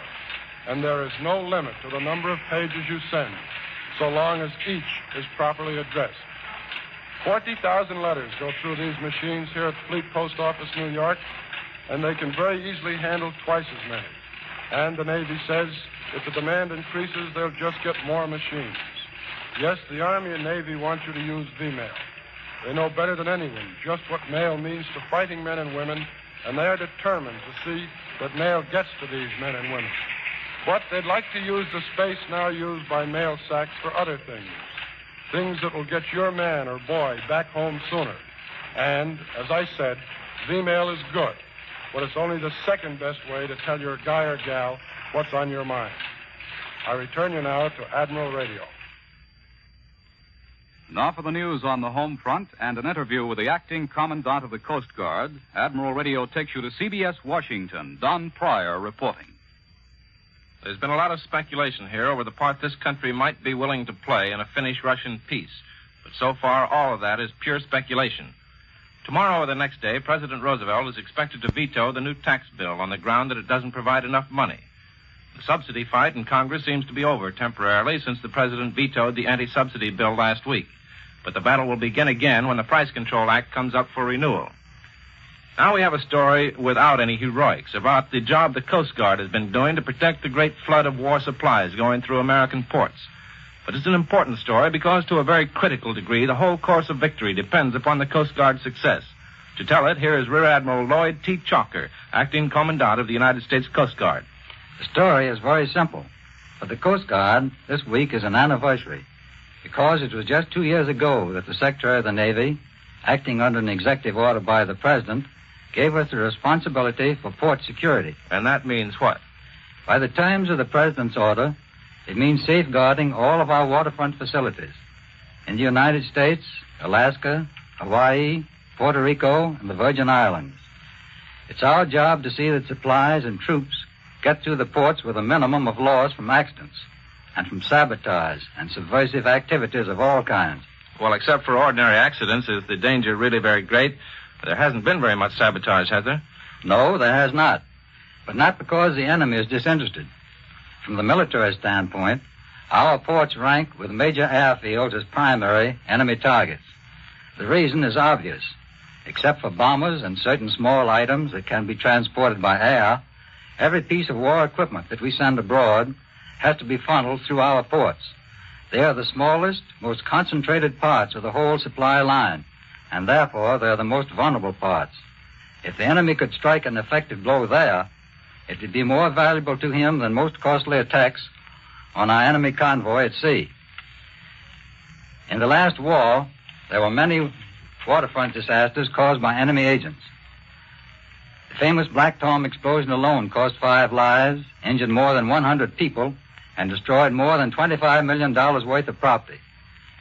And there is no limit to the number of pages you send, so long as each is properly addressed. 40,000 letters go through these machines here at Fleet Post Office, New York, and they can very easily handle twice as many. And the Navy says if the demand increases, they'll just get more machines. Yes, the Army and Navy want you to use V-mail. They know better than anyone just what mail means to fighting men and women, and they are determined to see that mail gets to these men and women. But they'd like to use the space now used by mail sacks for other things. Things that will get your man or boy back home sooner. And, as I said, V-mail is good. But it's only the second best way to tell your guy or gal what's on your mind. I return you now to Admiral Radio. Now for the news on the home front and an interview with the acting commandant of the Coast Guard. Admiral Radio takes you to CBS Washington. Don Pryor reporting. There's been a lot of speculation here over the part this country might be willing to play in a Finnish-Russian peace. But so far, all of that is pure speculation. Tomorrow or the next day, President Roosevelt is expected to veto the new tax bill on the ground that it doesn't provide enough money. The subsidy fight in Congress seems to be over temporarily since the president vetoed the anti-subsidy bill last week. But the battle will begin again when the Price Control Act comes up for renewal. Now we have a story without any heroics about the job the Coast Guard has been doing to protect the great flood of war supplies going through American ports. But it's an important story because to a very critical degree, the whole course of victory depends upon the Coast Guard's success. To tell it, here is Rear Admiral Lloyd T. Chalker, acting Commandant of the United States Coast Guard. The story is very simple. For the Coast Guard, this week is an anniversary because it was just 2 years ago that the Secretary of the Navy, acting under an executive order by the President, gave us the responsibility for port security. And that means what? By the terms of the President's order, it means safeguarding all of our waterfront facilities in the United States, Alaska, Hawaii, Puerto Rico, and the Virgin Islands. It's our job to see that supplies and troops get through the ports with a minimum of loss from accidents and from sabotage and subversive activities of all kinds. Well, except for ordinary accidents, is the danger really very great? There hasn't been very much sabotage, has there? No, there has not. But not because the enemy is disinterested. From the military standpoint, our ports rank with major airfields as primary enemy targets. The reason is obvious. Except for bombers and certain small items that can be transported by air, every piece of war equipment that we send abroad has to be funneled through our ports. They are the smallest, most concentrated parts of the whole supply line, and therefore they're the most vulnerable parts. If the enemy could strike an effective blow there, it would be more valuable to him than most costly attacks on our enemy convoy at sea. In the last war, there were many waterfront disasters caused by enemy agents. The famous Black Tom explosion alone cost 5 lives, injured more than 100 people, and destroyed more than $25 million worth of property.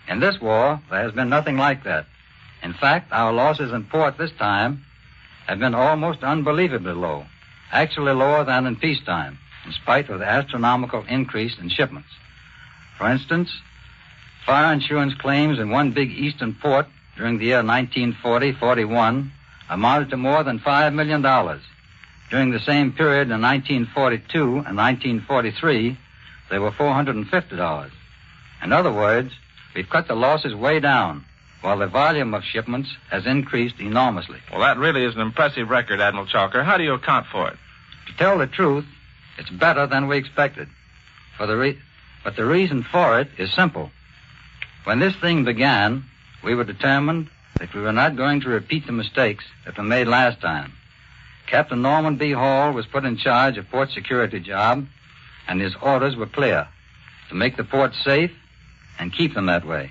In this war, there has been nothing like that. In fact, our losses in port this time have been almost unbelievably low, actually lower than in peacetime, in spite of the astronomical increase in shipments. For instance, fire insurance claims in one big eastern port during the year 1940-41 amounted to more than $5 million. During the same period in 1942 and 1943, they were $450. In other words, we've cut the losses way down, while the volume of shipments has increased enormously. Well, that really is an impressive record, Admiral Chalker. How do you account for it? To tell the truth, it's better than we expected. But the reason for it is simple. When this thing began, we were determined that we were not going to repeat the mistakes that were made last time. Captain Norman B. Hall was put in charge of port security job, and his orders were clear: to make the ports safe and keep them that way.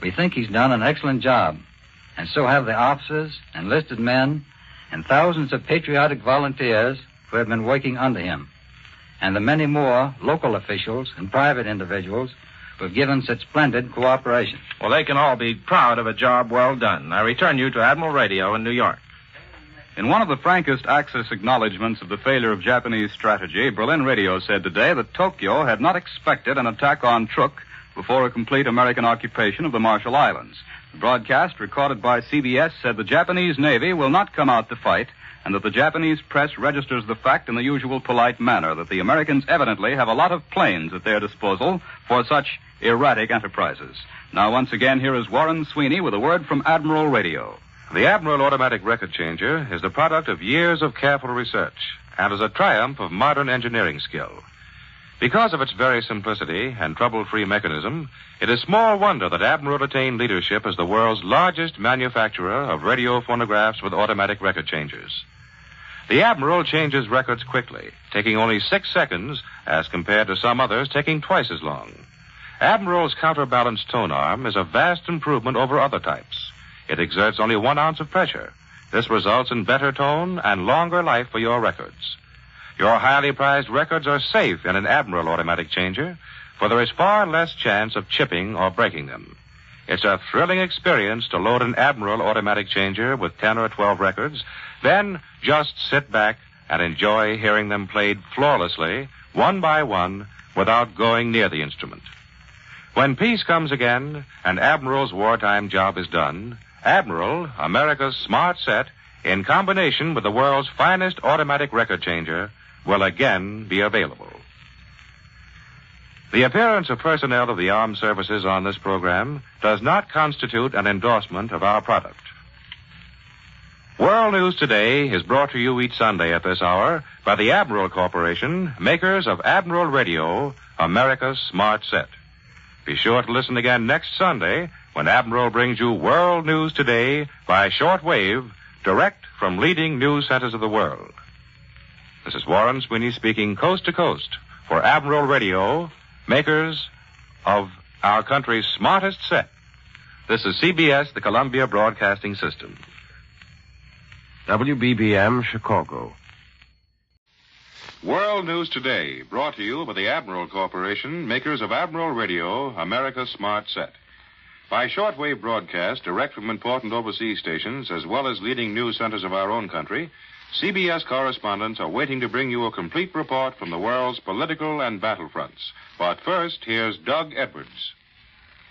We think he's done an excellent job, and so have the officers, enlisted men, and thousands of patriotic volunteers who have been working under him, and the many more local officials and private individuals who have given such splendid cooperation. Well, they can all be proud of a job well done. I return you to Admiral Radio in New York. In one of the frankest Axis acknowledgments of the failure of Japanese strategy, Berlin Radio said today that Tokyo had not expected an attack on Truk before a complete American occupation of the Marshall Islands. The broadcast, recorded by CBS, said the Japanese Navy will not come out to fight, and that the Japanese press registers the fact in the usual polite manner that the Americans evidently have a lot of planes at their disposal for such erratic enterprises. Now, once again, here is Warren Sweeney with a word from Admiral Radio. The Admiral automatic record changer is the product of years of careful research and is a triumph of modern engineering skill. Because of its very simplicity and trouble-free mechanism, it is small wonder that Admiral attained leadership as the world's largest manufacturer of radio phonographs with automatic record changers. The Admiral changes records quickly, taking only 6 seconds as compared to some others taking twice as long. Admiral's counterbalanced tone arm is a vast improvement over other types. It exerts only 1 ounce of pressure. This results in better tone and longer life for your records. Your highly prized records are safe in an Admiral automatic changer, for there is far less chance of chipping or breaking them. It's a thrilling experience to load an Admiral automatic changer with 10 or 12 records, then just sit back and enjoy hearing them played flawlessly, one by one, without going near the instrument. When peace comes again and Admiral's wartime job is done, Admiral, America's smart set, in combination with the world's finest automatic record changer, will again be available. The appearance of personnel of the armed services on this program does not constitute an endorsement of our product. World News Today is brought to you each Sunday at this hour by the Admiral Corporation, makers of Admiral Radio, America's smart set. Be sure to listen again next Sunday when Admiral brings you World News Today by shortwave, direct from leading news centers of the world. This is Warren Sweeney speaking coast to coast for Admiral Radio, makers of our country's smartest set. This is CBS, the Columbia Broadcasting System. WBBM, Chicago. World News Today, brought to you by the Admiral Corporation, makers of Admiral Radio, America's smart set. By shortwave broadcast, direct from important overseas stations, as well as leading news centers of our own country, CBS correspondents are waiting to bring you a complete report from the world's political and battlefronts. But first, here's Doug Edwards.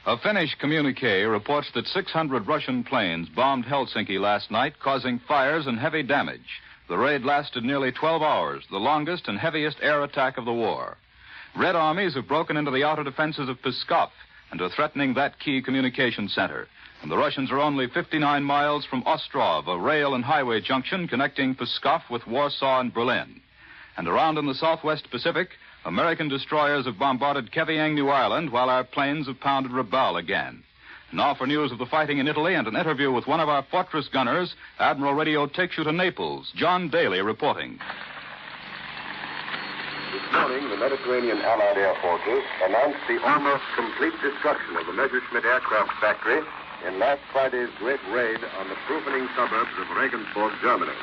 A Finnish communique reports that 600 Russian planes bombed Helsinki last night, causing fires and heavy damage. The raid lasted nearly 12 hours, the longest and heaviest air attack of the war. Red armies have broken into the outer defenses of Pskov and are threatening that key communication center. And the Russians are only 59 miles from Ostrov, a rail and highway junction connecting Pskov with Warsaw and Berlin. And around in the southwest Pacific, American destroyers have bombarded Keviang, New Ireland, while our planes have pounded Rabaul again. Now for news of the fighting in Italy and an interview with one of our fortress gunners, Admiral Radio takes you to Naples. John Daly reporting. This morning, the Mediterranean Allied Air Forces announced the almost complete destruction of the Messerschmitt aircraft factory in last Friday's great raid on the proofing suburbs of Regensburg, Germany.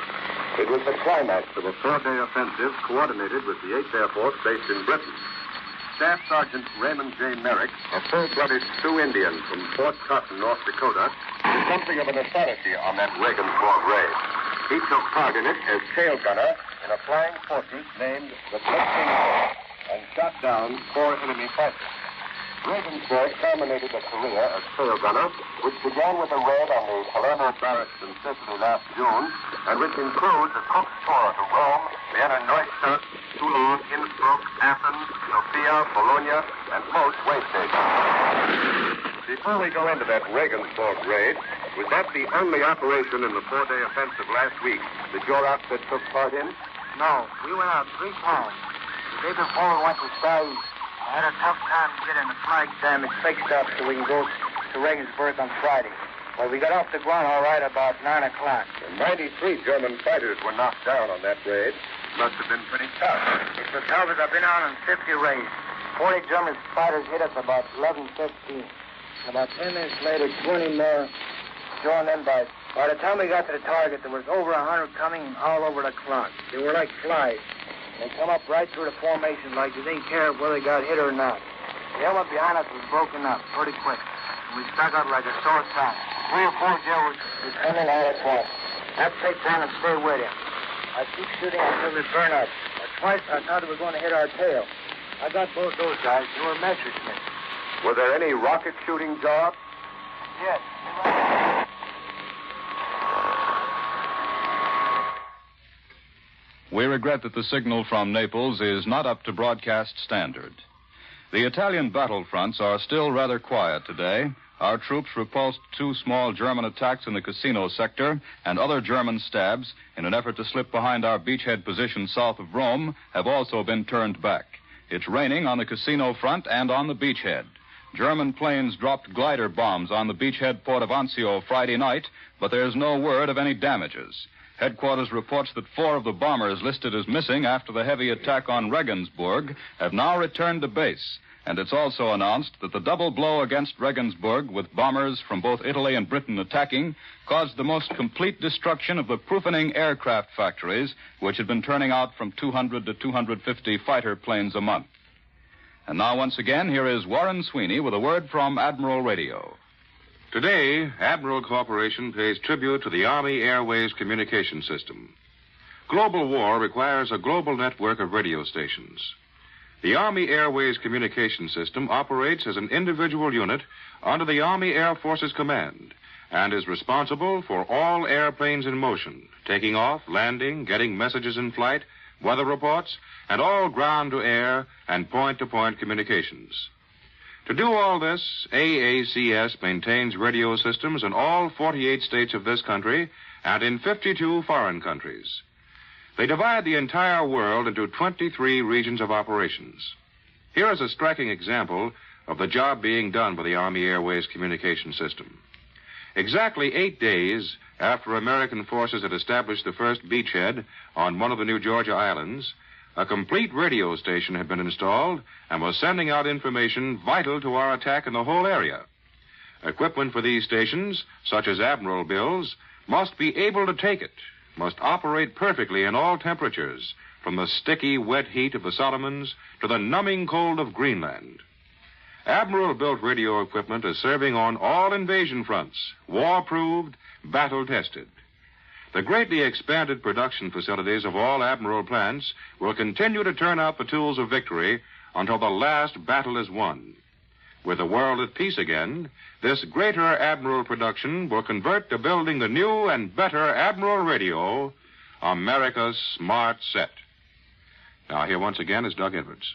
It was the climax of a four-day offensive coordinated with the 8th Air Force based in Britain. Staff Sergeant Raymond J. Merrick, a full-blooded Sioux Indian from Fort Cotton, North Dakota, was something of an authority on that Regensburg raid. He took part in it as tail gunner in a flying fortress named the Blitzing Force and shot down 4 enemy fighters. Regensburg culminated a career as tail gunner, which began with a raid on the Palermo barracks in Sicily last June, and which includes a Cook's tour to Rome, Vienna, Neustadt, Toulon, Innsbruck, Athens, Sofia, Bologna, and most way stations. Before we go into that Regensburg raid, was that the only operation in the four-day offensive last week that your outfit took part in? No, we went out 3 times. The day before we went to Saïd. I had a tough time getting the flag damage fixed up so we can go to Regensburg on Friday. Well, we got off the ground all right about 9 o'clock. And 93 German fighters were knocked down on that raid. Must have been pretty tough. It's the toughest I've been on in 50 raids. 40 German fighters hit us about 11:15. About 10 minutes later, 20 more joined in by the time we got to the target, there was over 100 coming all over the clock. They were like flies. They come up right through the formation like they didn't care whether they got hit or not. The element behind us was broken up pretty quick. And we stuck up like a sore thumb. 3 or 4 Germans was coming all at once. I'd take time and stay with him. I'd keep shooting until they burn up. Twice I thought they were going to hit our tail. I got both those guys. They were Messerschmitt. Were there any rocket shooting jobs? Yes. We regret that the signal from Naples is not up to broadcast standard. The Italian battlefronts are still rather quiet today. Our troops repulsed 2 small German attacks in the casino sector, and other German stabs, in an effort to slip behind our beachhead position south of Rome, have also been turned back. It's raining on the casino front and on the beachhead. German planes dropped glider bombs on the beachhead port of Anzio Friday night, but there's no word of any damages. Headquarters reports that 4 of the bombers listed as missing after the heavy attack on Regensburg have now returned to base. And it's also announced that the double blow against Regensburg, with bombers from both Italy and Britain attacking, caused the most complete destruction of the Prufening aircraft factories, which had been turning out from 200 to 250 fighter planes a month. And now, once again, here is Warren Sweeney with a word from Admiral Radio. Today, Admiral Corporation pays tribute to the Army Airways communication system. Global war requires a global network of radio stations. The Army Airways communication system operates as an individual unit under the Army Air Forces Command and is responsible for all airplanes in motion, taking off, landing, getting messages in flight, weather reports, and all ground-to-air and point-to-point communications. To do all this, AACS maintains radio systems in all 48 states of this country and in 52 foreign countries. They divide the entire world into 23 regions of operations. Here is a striking example of the job being done by the Army Airways communication system. Exactly 8 days after American forces had established the first beachhead on one of the New Georgia islands, a complete radio station had been installed and was sending out information vital to our attack in the whole area. Equipment for these stations, such as Admiral bills, must be able to take it, must operate perfectly in all temperatures, from the sticky, wet heat of the Solomons to the numbing cold of Greenland. Admiral-built radio equipment is serving on all invasion fronts, war-proved, battle-tested. The greatly expanded production facilities of all Admiral plants will continue to turn out the tools of victory until the last battle is won. With the world at peace again, this greater Admiral production will convert to building the new and better Admiral radio, America's smart set. Now, here once again is Doug Edwards.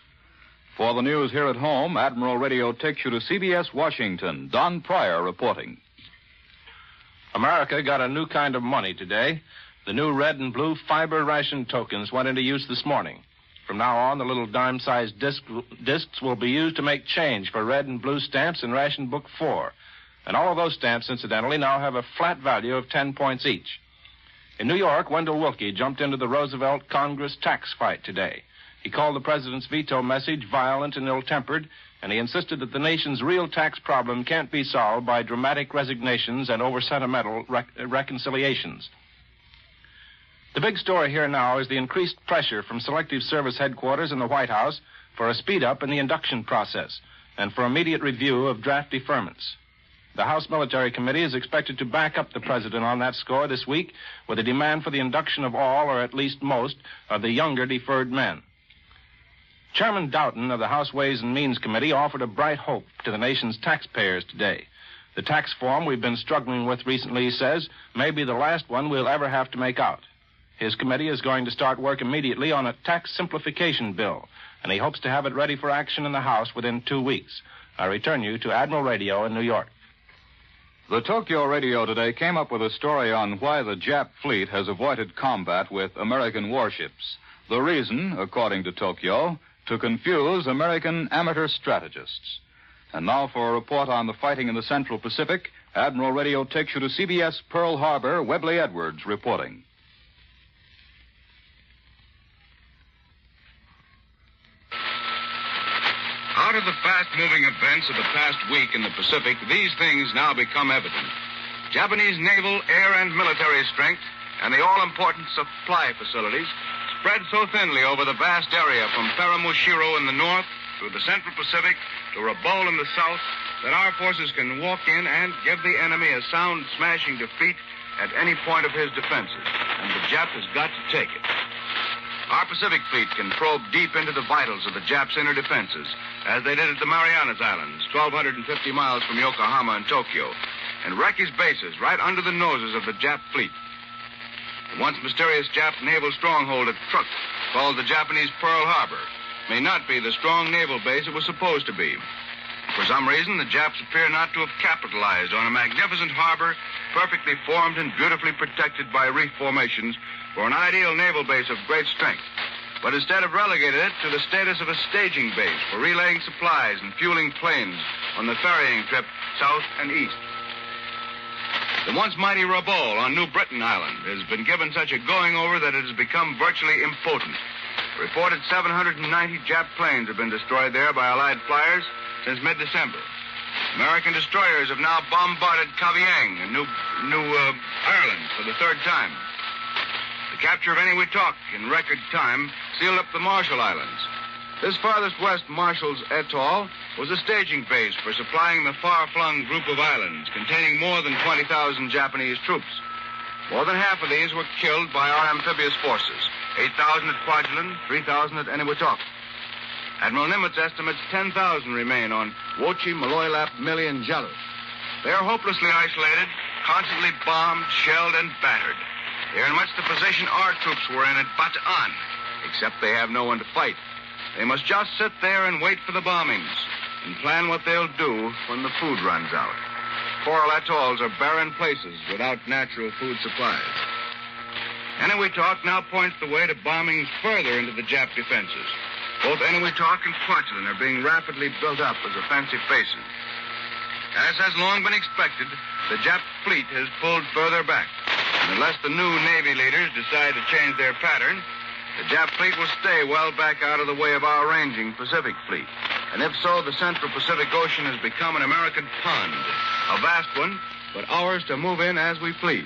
For the news here at home, Admiral Radio takes you to CBS Washington. Don Pryor reporting. America got a new kind of money today. The new red and blue fiber ration tokens went into use this morning. From now on, the little dime-sized discs will be used to make change for red and blue stamps in Ration Book 4. And all of those stamps, incidentally, now have a flat value of 10 points each. In New York, Wendell Willkie jumped into the Roosevelt Congress tax fight today. He called the president's veto message violent and ill-tempered, and he insisted that the nation's real tax problem can't be solved by dramatic resignations and over-sentimental reconciliations. The big story here now is the increased pressure from Selective Service headquarters in the White House for a speed-up in the induction process and for immediate review of draft deferments. The House Military Committee is expected to back up the president on that score this week with a demand for the induction of all, or at least most, of the younger deferred men. Chairman Doughton of the House Ways and Means Committee offered a bright hope to the nation's taxpayers today. The tax form we've been struggling with recently, he says, may be the last one we'll ever have to make out. His committee is going to start work immediately on a tax simplification bill, and he hopes to have it ready for action in the House within 2 weeks. I return you to Admiral Radio in New York. The Tokyo Radio today came up with a story on why the Jap fleet has avoided combat with American warships. The reason, according to Tokyo, to confuse American amateur strategists. And now for a report on the fighting in the Central Pacific, Admiral Radio takes you to CBS Pearl Harbor. Webley Edwards reporting. Out of the fast-moving events of the past week in the Pacific, these things now become evident. Japanese naval, air, and military strength, and the all-important supply facilities spread so thinly over the vast area from Paramushiro in the north through the Central Pacific to Revolt in the south that our forces can walk in and give the enemy a sound, smashing defeat at any point of his defenses, and the Jap has got to take it. Our Pacific Fleet can probe deep into the vitals of the Japs' inner defenses, as they did at the Marianas Islands, 1,250 miles from Yokohama and Tokyo, and wreck his bases right under the noses of the Jap fleet. The once mysterious Jap naval stronghold at Truk, called the Japanese Pearl Harbor, may not be the strong naval base it was supposed to be. For some reason, the Japs appear not to have capitalized on a magnificent harbor, perfectly formed and beautifully protected by reef formations, for an ideal naval base of great strength, but instead have relegated it to the status of a staging base for relaying supplies and fueling planes on the ferrying trip south and east. The once mighty Revolt on New Britain Island has been given such a going-over that it has become virtually impotent. Reported 790 Jap planes have been destroyed there by Allied flyers since mid-December. American destroyers have now bombarded Kavieng in New Ireland for the third time. The capture of Eniwetok in record time sealed up the Marshall Islands. This farthest west Marshall's Atoll was a staging base for supplying the far-flung group of islands containing more than 20,000 Japanese troops. More than half of these were killed by our amphibious forces, 8,000 at Kwajalein, 3,000 at Eniwetok. Admiral Nimitz estimates 10,000 remain on Wochi, Maloylap, Mili, and Jalus. They are hopelessly isolated, constantly bombed, shelled, and battered. They are in much the position our troops were in at Bataan, except they have no one to fight. They must just sit there and wait for the bombings and plan what they'll do when the food runs out. coral atolls are barren places without natural food supplies. Eniwetok now points the way to bombing further into the Jap defenses. Both Eniwetok and Kwajalein are being rapidly built up as offensive bases. As has long been expected, the Jap fleet has pulled further back. And unless the new Navy leaders decide to change their pattern, the Jap fleet will stay well back out of the way of our ranging Pacific fleet. And if so, the Central Pacific Ocean has become an American pond, a vast one, but ours to move in as we please.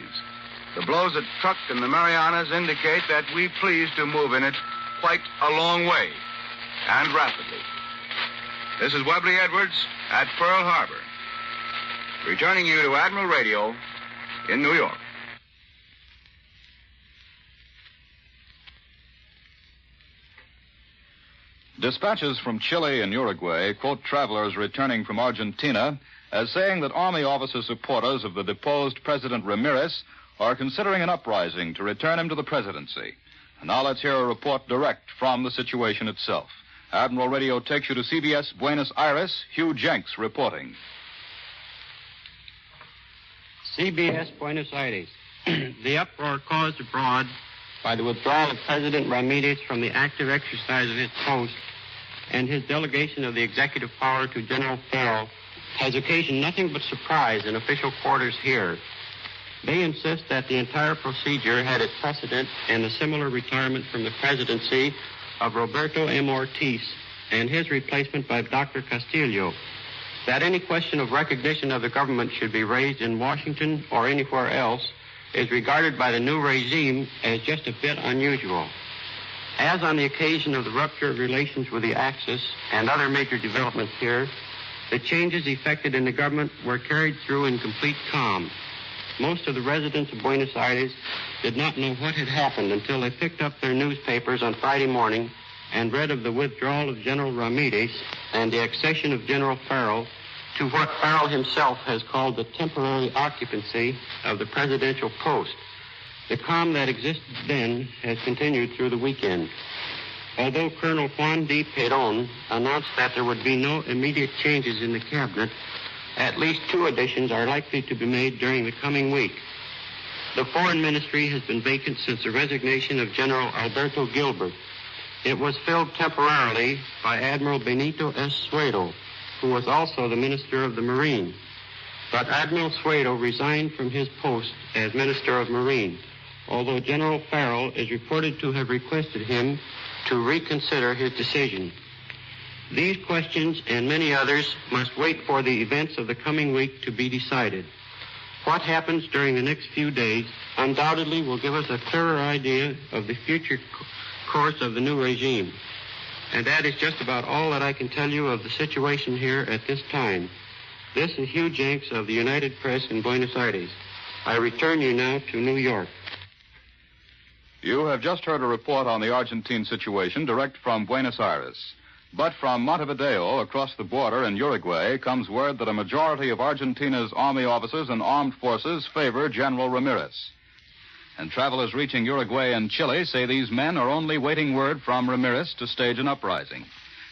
The blows at Truk and the Marianas indicate that we please to move in it quite a long way, and rapidly. This is Webley Edwards at Pearl Harbor, returning you to Admiral Radio in New York. Dispatches from Chile and Uruguay quote travelers returning from Argentina as saying that Army officer supporters of the deposed President Ramirez are considering an uprising to return him to the presidency. And now let's hear a report direct from the situation itself. Admiral Radio takes you to CBS Buenos Aires. Hugh Jenks reporting. CBS Buenos Aires. The uproar caused abroad by the withdrawal of President Ramirez from the active exercise of his post and his delegation of the executive power to General Farrell has occasioned nothing but surprise in official quarters here. They insist that the entire procedure had its precedent in the similar retirement from the presidency of Roberto M. Ortiz and his replacement by Dr. Castillo. That any question of recognition of the government should be raised in Washington or anywhere else is regarded by the new regime as just a bit unusual. As on the occasion of the rupture of relations with the Axis and other major developments here, the changes effected in the government were carried through in complete calm. Most of the residents of Buenos Aires did not know what had happened until they picked up their newspapers on Friday morning and read of the withdrawal of General Ramirez and the accession of General Farrell to what Farrell himself has called the temporary occupancy of the presidential post. The calm that existed then has continued through the weekend. Although Colonel Fondi announced that there would be no immediate changes in the cabinet, at least 2 additions are likely to be made during the coming week. The Foreign Ministry has been vacant since the resignation of General Alberto Gilbert. It was filled temporarily by Admiral Benito S. Suedo, who was also the Minister of the Marine. But Admiral Suedo resigned from his post as Minister of Marine, although General Farrell is reported to have requested him to reconsider his decision. These questions and many others must wait for the events of the coming week to be decided. What happens during the next few days undoubtedly will give us a clearer idea of the future course of the new regime. And that is just about all that I can tell you of the situation here at this time. This is Hugh Jenks of the United Press in Buenos Aires. I return you now to New York. You have just heard a report on the Argentine situation direct from Buenos Aires. But from Montevideo, across the border in Uruguay, comes word that a majority of Argentina's army officers and armed forces favor General Ramirez. And travelers reaching Uruguay and Chile say these men are only waiting word from Ramirez to stage an uprising.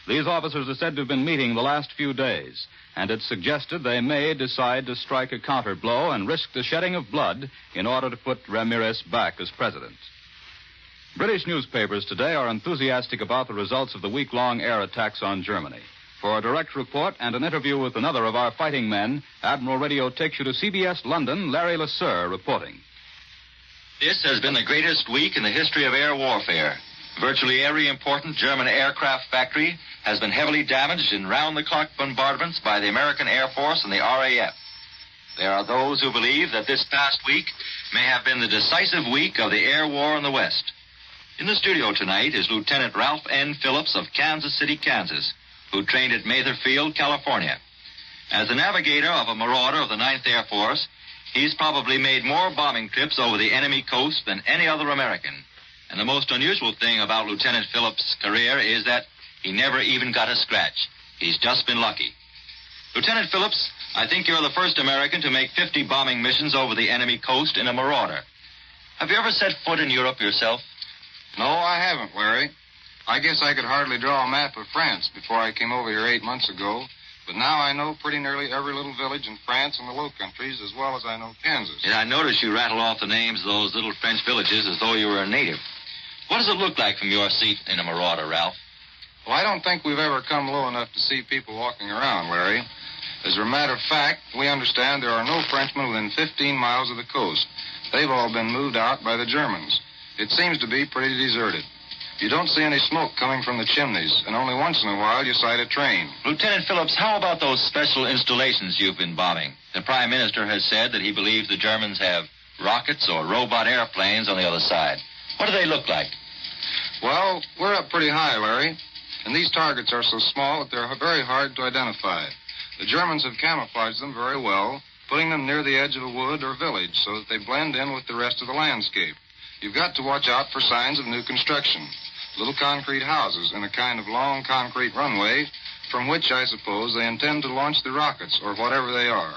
These officers are said to have been meeting the last few days, and it's suggested they may decide to strike a counter blow and risk the shedding of blood in order to put Ramirez back as president. British newspapers today are enthusiastic about the results of the week-long air attacks on Germany. For a direct report and an interview with another of our fighting men, Admiral Radio takes you to CBS London. Larry Lasser reporting. This has been the greatest week in the history of air warfare. Virtually every important German aircraft factory has been heavily damaged in round-the-clock bombardments by the American Air Force and the RAF. There are those who believe that this past week may have been the decisive week of the air war in the West. In the studio tonight is Lieutenant Ralph N. Phillips of Kansas City, Kansas, who trained at Mather Field, California. As the navigator of a Marauder of the 9th Air Force, he's probably made more bombing trips over the enemy coast than any other American. And the most unusual thing about Lieutenant Phillips' career is that he never even got a scratch. He's just been lucky. Lieutenant Phillips, I think you're the first American to make 50 bombing missions over the enemy coast in a Marauder. Have you ever set foot in Europe yourself? No, I haven't, Larry. I guess I could hardly draw a map of France before I came over here 8 months ago. But now I know pretty nearly every little village in France and the Low Countries as well as I know Kansas. Yeah, I noticed you rattle off the names of those little French villages as though you were a native. What does it look like from your seat in a marauder, Ralph? Well, I don't think we've ever come low enough to see people walking around, Larry. As a matter of fact, we understand there are no Frenchmen within 15 miles of the coast. They've all been moved out by the Germans. It seems to be pretty deserted. You don't see any smoke coming from the chimneys, and only once in a while you sight a train. Lieutenant Phillips, how about those special installations you've been bombing? The Prime Minister has said that he believes the Germans have rockets or robot airplanes on the other side. What do they look like? Well, we're up pretty high, Larry, and these targets are so small that they're very hard to identify. The Germans have camouflaged them very well, putting them near the edge of a wood or village so that they blend in with the rest of the landscape. You've got to watch out for signs of new construction. Little concrete houses and a kind of long concrete runway from which, I suppose, they intend to launch the rockets or whatever they are.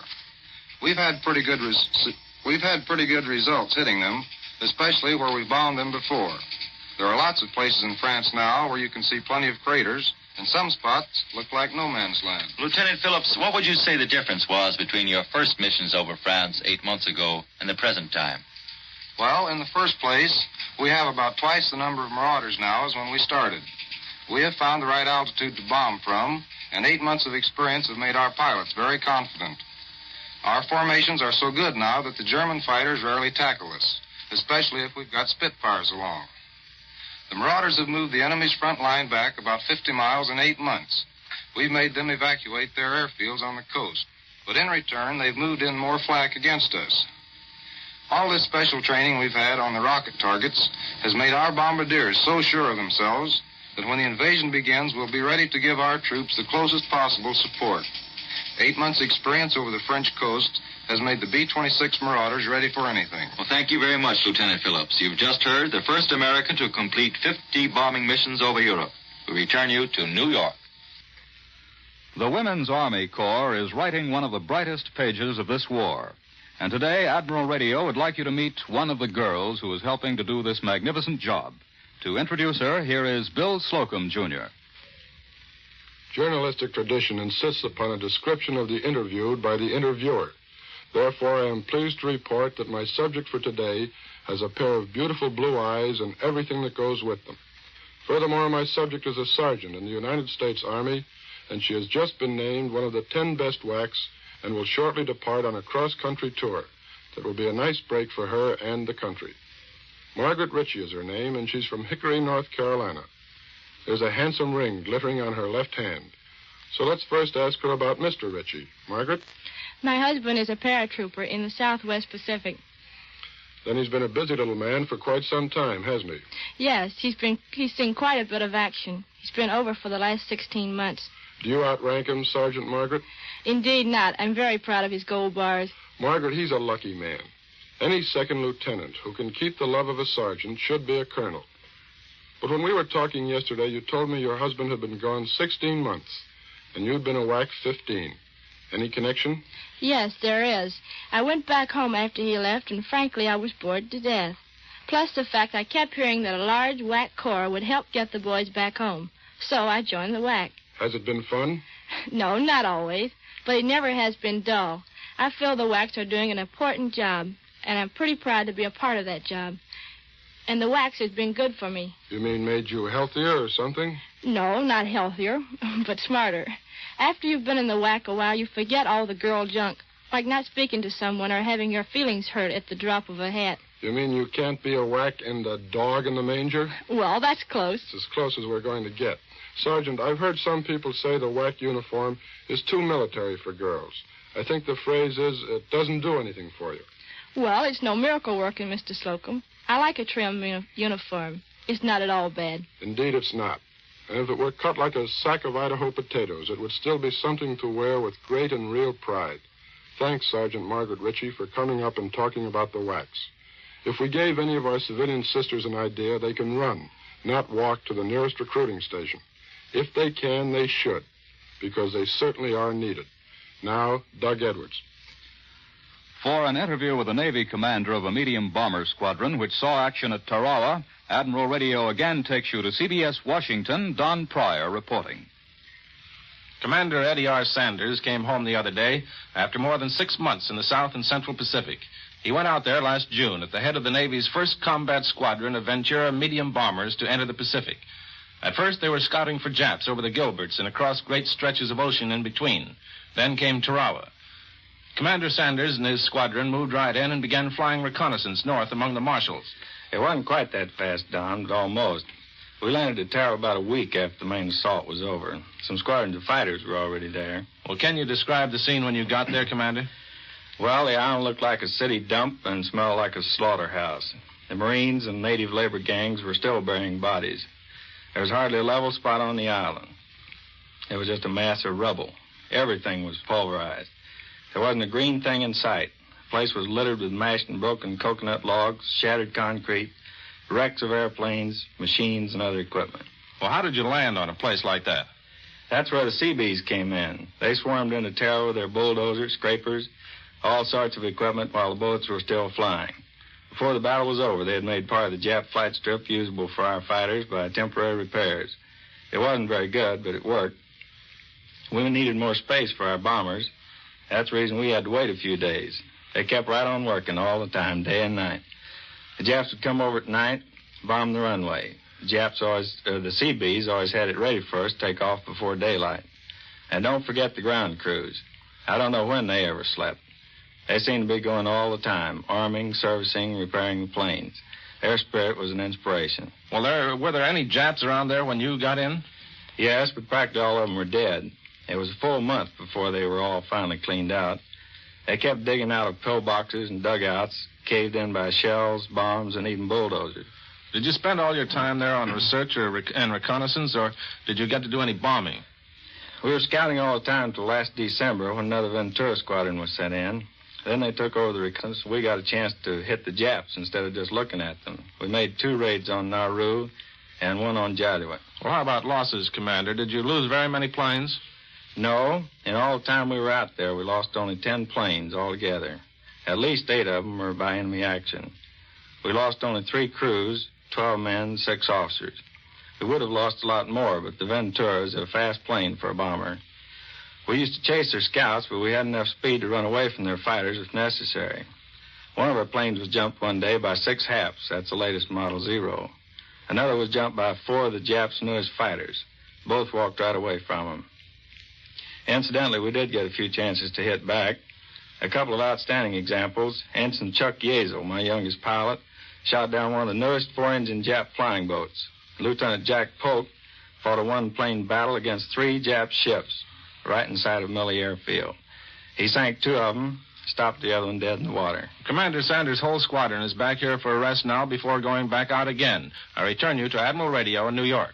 We've had pretty good results hitting them, especially where we bombed them before. There are lots of places in France now where you can see plenty of craters, and some spots look like no man's land. Lieutenant Phillips, what would you say the difference was between your first missions over France 8 months ago and the present time? Well, in the first place, we have about twice the number of marauders now as when we started. We have found the right altitude to bomb from, and 8 months of experience have made our pilots very confident. Our formations are so good now that the German fighters rarely tackle us, especially if we've got Spitfires along. The marauders have moved the enemy's front line back about 50 miles in 8 months. We've made them evacuate their airfields on the coast, but in return, they've moved in more flak against us. All this special training we've had on the rocket targets has made our bombardiers so sure of themselves that when the invasion begins, we'll be ready to give our troops the closest possible support. 8 months' experience over the French coast has made the B-26 Marauders ready for anything. Well, thank you very much, Lieutenant Phillips. You've just heard the first American to complete 50 bombing missions over Europe. We return you to New York. The Women's Army Corps is writing one of the brightest pages of this war. And today, Admiral Radio would like you to meet one of the girls who is helping to do this magnificent job. To introduce her, here is Bill Slocum, Jr. Journalistic tradition insists upon a description of the interviewed by the interviewer. Therefore, I am pleased to report that my subject for today has a pair of beautiful blue eyes and everything that goes with them. Furthermore, my subject is a sergeant in the United States Army, and she has just been named one of the 10 best whacks and will shortly depart on a cross-country tour that will be a nice break for her and the country. Margaret Ritchie is her name, and she's from Hickory, North Carolina. There's a handsome ring glittering on her left hand. So let's first ask her about Mr. Ritchie. Margaret? My husband is a paratrooper in the Southwest Pacific. Then he's been a busy little man for quite some time, hasn't he? Yes, he's seen quite a bit of action. He's been over for the last 16 months. Do you outrank him, Sergeant Margaret? Indeed not. I'm very proud of his gold bars. Margaret, he's a lucky man. Any second lieutenant who can keep the love of a sergeant should be a colonel. But when we were talking yesterday, you told me your husband had been gone 16 months, and you'd been a whack 15. Any connection? Yes, there is. I went back home after he left, and frankly, I was bored to death. Plus the fact I kept hearing that a large whack corps would help get the boys back home. So I joined the whack. Has it been fun? No, not always. But it never has been dull. I feel the whacks are doing an important job, and I'm pretty proud to be a part of that job. And the whacks has been good for me. You mean made you healthier or something? No, not healthier, but smarter. After you've been in the whack a while, you forget all the girl junk, like not speaking to someone or having your feelings hurt at the drop of a hat. You mean you can't be a whack and a dog in the manger? Well, that's close. It's as close as we're going to get. Sergeant, I've heard some people say the whack uniform is too military for girls. I think the phrase is, it doesn't do anything for you. Well, it's no miracle working, Mr. Slocum. I like a trim uniform. It's not at all bad. Indeed, it's not. And if it were cut like a sack of Idaho potatoes, it would still be something to wear with great and real pride. Thanks, Sergeant Margaret Ritchie, for coming up and talking about the whacks. If we gave any of our civilian sisters an idea, they can run, not walk to the nearest recruiting station. If they can, they should, because they certainly are needed. Now, Doug Edwards. For an interview with the Navy commander of a medium bomber squadron which saw action at Tarawa, Admiral Radio again takes you to CBS Washington, Don Pryor reporting. Commander Eddie R. Sanders came home the other day after more than 6 months in the South and Central Pacific. He went out there last June at the head of the Navy's first combat squadron of Ventura medium bombers to enter the Pacific. At first, they were scouting for Japs over the Gilberts and across great stretches of ocean in between. Then came Tarawa. Commander Sanders and his squadron moved right in and began flying reconnaissance north among the marshals. It wasn't quite that fast, Don, but almost. We landed at Tarawa about a week after the main assault was over. Some squadrons of fighters were already there. Well, can you describe the scene when you got there, Commander? Well, the island looked like a city dump and smelled like a slaughterhouse. The Marines and native labor gangs were still burying bodies. There was hardly a level spot on the island. It was just a mass of rubble. Everything was pulverized. There wasn't a green thing in sight. The place was littered with mashed and broken coconut logs, shattered concrete, wrecks of airplanes, machines, and other equipment. Well, how did you land on a place like that? That's where the Seabees came in. They swarmed into Tarawa with their bulldozers, scrapers, all sorts of equipment while the bullets were still flying. Before the battle was over, they had made part of the Jap flight strip usable for our fighters by temporary repairs. It wasn't very good, but it worked. We needed more space for our bombers. That's the reason we had to wait a few days. They kept right on working all the time, day and night. The Japs would come over at night, bomb the runway. The Seabees always had it ready for us to take off before daylight. And don't forget the ground crews. I don't know when they ever slept. They seemed to be going all the time, arming, servicing, repairing the planes. Their spirit was an inspiration. Well, were there any Japs around there when you got in? Yes, but practically all of them were dead. It was a full month before they were all finally cleaned out. They kept digging out of pillboxes and dugouts, caved in by shells, bombs, and even bulldozers. Did you spend all your time there on research and reconnaissance, or did you get to do any bombing? We were scouting all the time till last December when another Ventura squadron was sent in. Then they took over the reconnaissance. We got a chance to hit the Japs instead of just looking at them. We made 2 raids on Nauru and 1 on Jadua. Well, how about losses, Commander? Did you lose very many planes? No. In all the time we were out there, we lost only 10 planes altogether. At least 8 of them were by enemy action. We lost only 3 crews, 12 men, 6 officers. We would have lost a lot more, but the Ventura is a fast plane for a bomber. We used to chase their scouts, but we had enough speed to run away from their fighters if necessary. One of our planes was jumped one day by 6 Haps. That's the latest Model 0. Another was jumped by 4 of the Japs' newest fighters. Both walked right away from them. Incidentally, we did get a few chances to hit back. A couple of outstanding examples. Ensign Chuck Yezel, my youngest pilot, shot down one of the newest 4-engine Jap flying boats. Lieutenant Jack Polk fought a 1-plane battle against 3 Jap ships right inside of Millie Airfield. He sank 2 of them, stopped the other one dead in the water. Commander Sanders' whole squadron is back here for a rest now before going back out again. I return you to Admiral Radio in New York.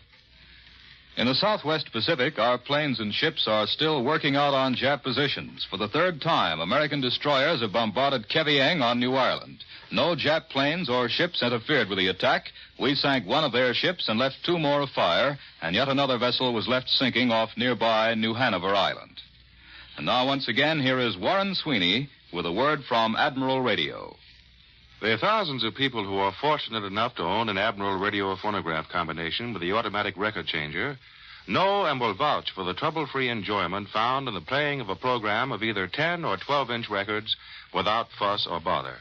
In the Southwest Pacific, our planes and ships are still working out on Jap positions. For the 3rd time, American destroyers have bombarded Keviang on New Ireland. No Jap planes or ships interfered with the attack. We sank 1 of their ships and left 2 more afire, and yet another vessel was left sinking off nearby New Hanover Island. And now, once again, here is Warren Sweeney with a word from Admiral Radio. There are thousands of people who are fortunate enough to own an Admiral radio phonograph combination with the automatic record changer, know and will vouch for the trouble-free enjoyment found in the playing of a program of either 10 or 12-inch records without fuss or bother.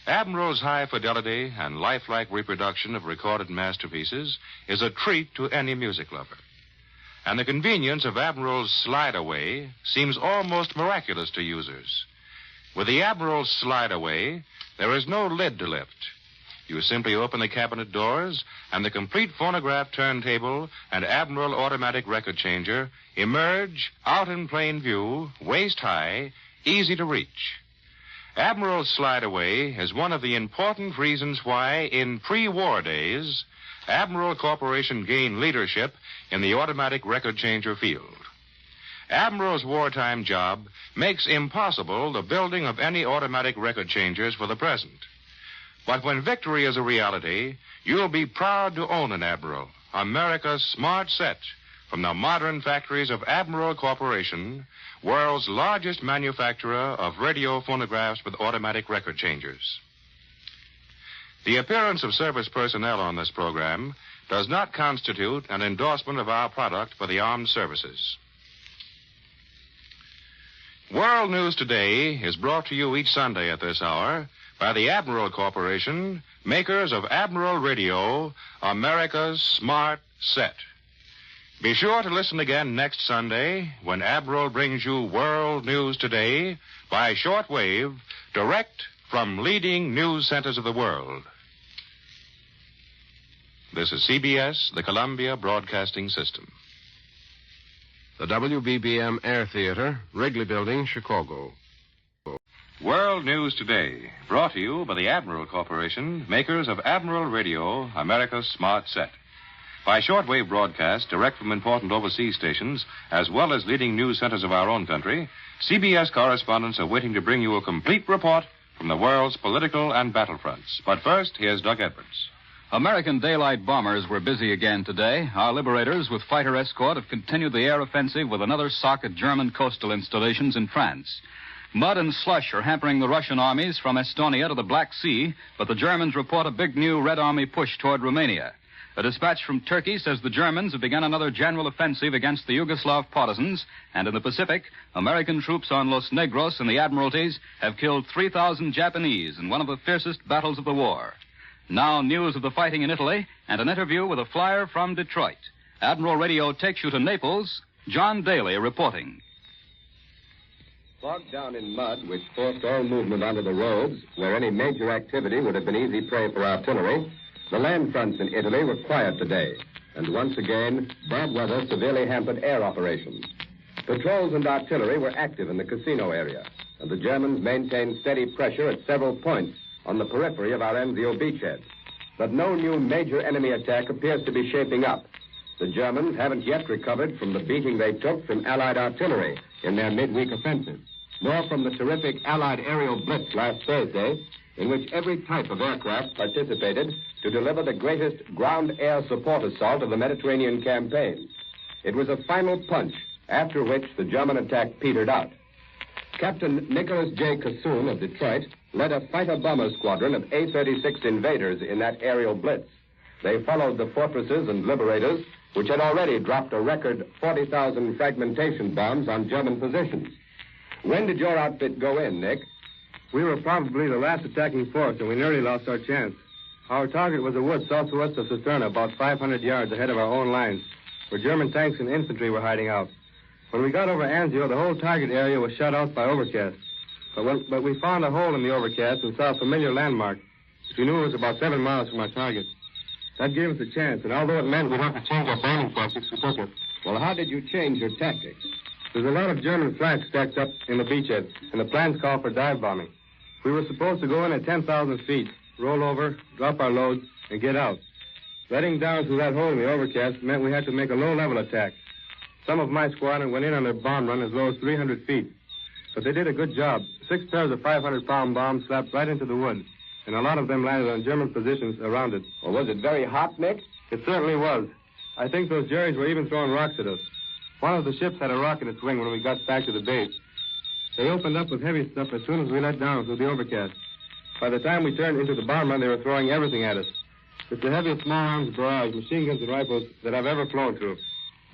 Admiral's high fidelity and lifelike reproduction of recorded masterpieces is a treat to any music lover. And the convenience of Admiral's slide-away seems almost miraculous to users. With the Admiral's slide-away, there is no lid to lift. You simply open the cabinet doors, and the complete phonograph turntable and Admiral automatic record changer emerge out in plain view, waist-high, easy to reach. Admiral's slide-away is one of the important reasons why, in pre-war days, Admiral Corporation gained leadership in the automatic record changer field. Admiral's wartime job makes impossible the building of any automatic record changers for the present. But when victory is a reality, you'll be proud to own an Admiral, America's smart set, from the modern factories of Admiral Corporation, world's largest manufacturer of radio phonographs with automatic record changers. The appearance of service personnel on this program does not constitute an endorsement of our product for the armed services. World News Today is brought to you each Sunday at this hour by the Admiral Corporation, makers of Admiral Radio, America's smart set. Be sure to listen again next Sunday when Admiral brings you World News Today by shortwave, direct from leading news centers of the world. This is CBS, the Columbia Broadcasting System. The WBBM Air Theater, Wrigley Building, Chicago. World News Today, brought to you by the Admiral Corporation, makers of Admiral Radio, America's smart set. By shortwave broadcast, direct from important overseas stations, as well as leading news centers of our own country, CBS correspondents are waiting to bring you a complete report from the world's political and battlefronts. But first, here's Doug Edwards. American daylight bombers were busy again today. Our liberators, with fighter escort, have continued the air offensive with another sock at German coastal installations in France. Mud and slush are hampering the Russian armies from Estonia to the Black Sea, but the Germans report a big new Red Army push toward Romania. A dispatch from Turkey says the Germans have begun another general offensive against the Yugoslav partisans, and in the Pacific, American troops on Los Negros and the Admiralties have killed 3,000 Japanese in one of the fiercest battles of the war. Now, news of the fighting in Italy and an interview with a flyer from Detroit. Admiral Radio takes you to Naples. John Daly reporting. Bogged down in mud, which forced all movement onto the roads, where any major activity would have been easy prey for artillery, the land fronts in Italy were quiet today. And once again, bad weather severely hampered air operations. Patrols and artillery were active in the casino area, and the Germans maintained steady pressure at several points on the periphery of our Anzio beachhead. But no new major enemy attack appears to be shaping up. The Germans haven't yet recovered from the beating they took from Allied artillery in their midweek offensive, nor from the terrific Allied aerial blitz last Thursday, in which every type of aircraft participated to deliver the greatest ground-air support assault of the Mediterranean campaign. It was a final punch, after which the German attack petered out. Captain Nicholas J. Cassoon of Detroit led a fighter-bomber squadron of A-36 invaders in that aerial blitz. They followed the fortresses and liberators, which had already dropped a record 40,000 fragmentation bombs on German positions. When did your outfit go in, Nick? We were probably the last attacking force, and we nearly lost our chance. Our target was a wood southwest of Cisterna, about 500 yards ahead of our own lines, where German tanks and infantry were hiding out. When we got over Anzio, the whole target area was shut out by overcast. But we found a hole in the overcast and saw a familiar landmark, which we knew was about 7 miles from our target. That gave us a chance, and although it meant we'd have to change our bombing tactics, we took it. Well, how did you change your tactics? There's a lot of German flags stacked up in the beachhead, and the plans call for dive bombing. We were supposed to go in at 10,000 feet, roll over, drop our loads, and get out. Letting down through that hole in the overcast meant we had to make a low-level attack. Some of my squadron went in on their bomb run as low as 300 feet. But they did a good job. 6 pairs of 500-pound bombs slapped right into the wood, and a lot of them landed on German positions around it. Well, was it very hot, Nick? It certainly was. I think those Jerrys were even throwing rocks at us. One of the ships had a rock in its wing when we got back to the base. They opened up with heavy stuff as soon as we let down through the overcast. By the time we turned into the bomb run, they were throwing everything at us. It's the heaviest small arms barrage, machine guns and rifles that I've ever flown through.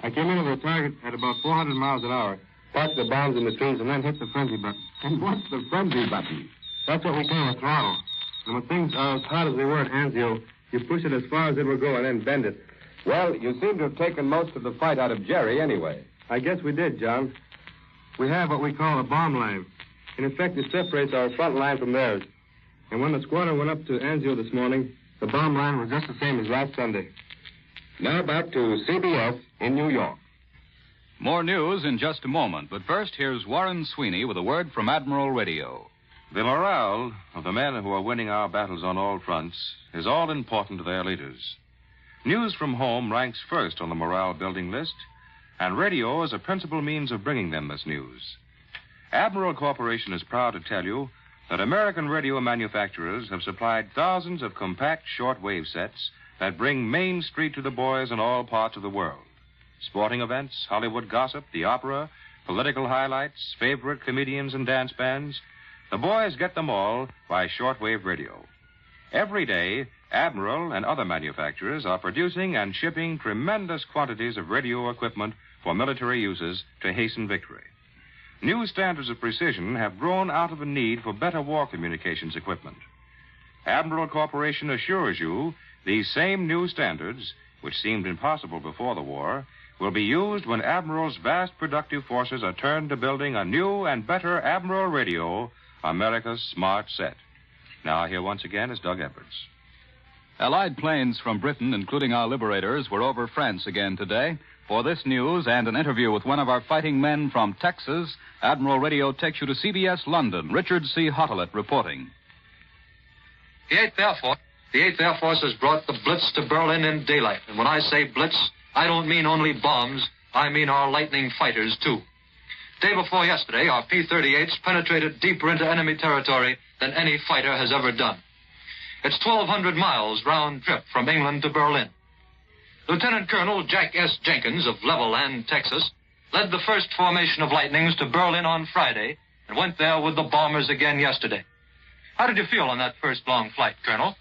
I came into the target at about 400 miles an hour, parked the bombs in the trees, and then hit the frenzy button. And what's the frenzy button? That's what we call a throttle. And when things are as hot as they were at Anzio, you push it as far as it will go and then bend it. Well, you seem to have taken most of the fight out of Jerry anyway. I guess we did, John. We have what we call a bomb line. In effect, it separates our front line from theirs. And when the squadron went up to Anzio this morning, the bomb line was just the same as last Sunday. Now back to CBS in New York. More news in just a moment, but first, here's Warren Sweeney with a word from Admiral Radio. The morale of the men who are winning our battles on all fronts is all important to their leaders. News from home ranks first on the morale-building list, and radio is a principal means of bringing them this news. Admiral Corporation is proud to tell you that American radio manufacturers have supplied thousands of compact short-wave sets that bring Main Street to the boys in all parts of the world. Sporting events, Hollywood gossip, the opera, political highlights, favorite comedians and dance bands. The boys get them all by shortwave radio. Every day, Admiral and other manufacturers are producing and shipping tremendous quantities of radio equipment for military uses to hasten victory. new standards of precision have grown out of a need for better war communications equipment. Admiral Corporation assures you these same new standards, which seemed impossible before the war, will be used when Admiral's vast productive forces are turned to building a new and better Admiral radio, America's smart set. Now, here once again is Doug Edwards. Allied planes from Britain, including our liberators, were over France again today. For this news and an interview with one of our fighting men from Texas, Admiral Radio takes you to CBS London. Richard C. Hottelet reporting. The 8th Air Force has brought the Blitz to Berlin in daylight. And when I say Blitz, I don't mean only bombs. I mean our lightning fighters, too. Day before yesterday, our P-38s penetrated deeper into enemy territory than any fighter has ever done. It's 1,200 miles round trip from England to Berlin. Lieutenant Colonel Jack S. Jenkins of Levelland, Texas, led the first formation of Lightnings to Berlin on Friday and went there with the bombers again yesterday. How did you feel on that first long flight, Colonel?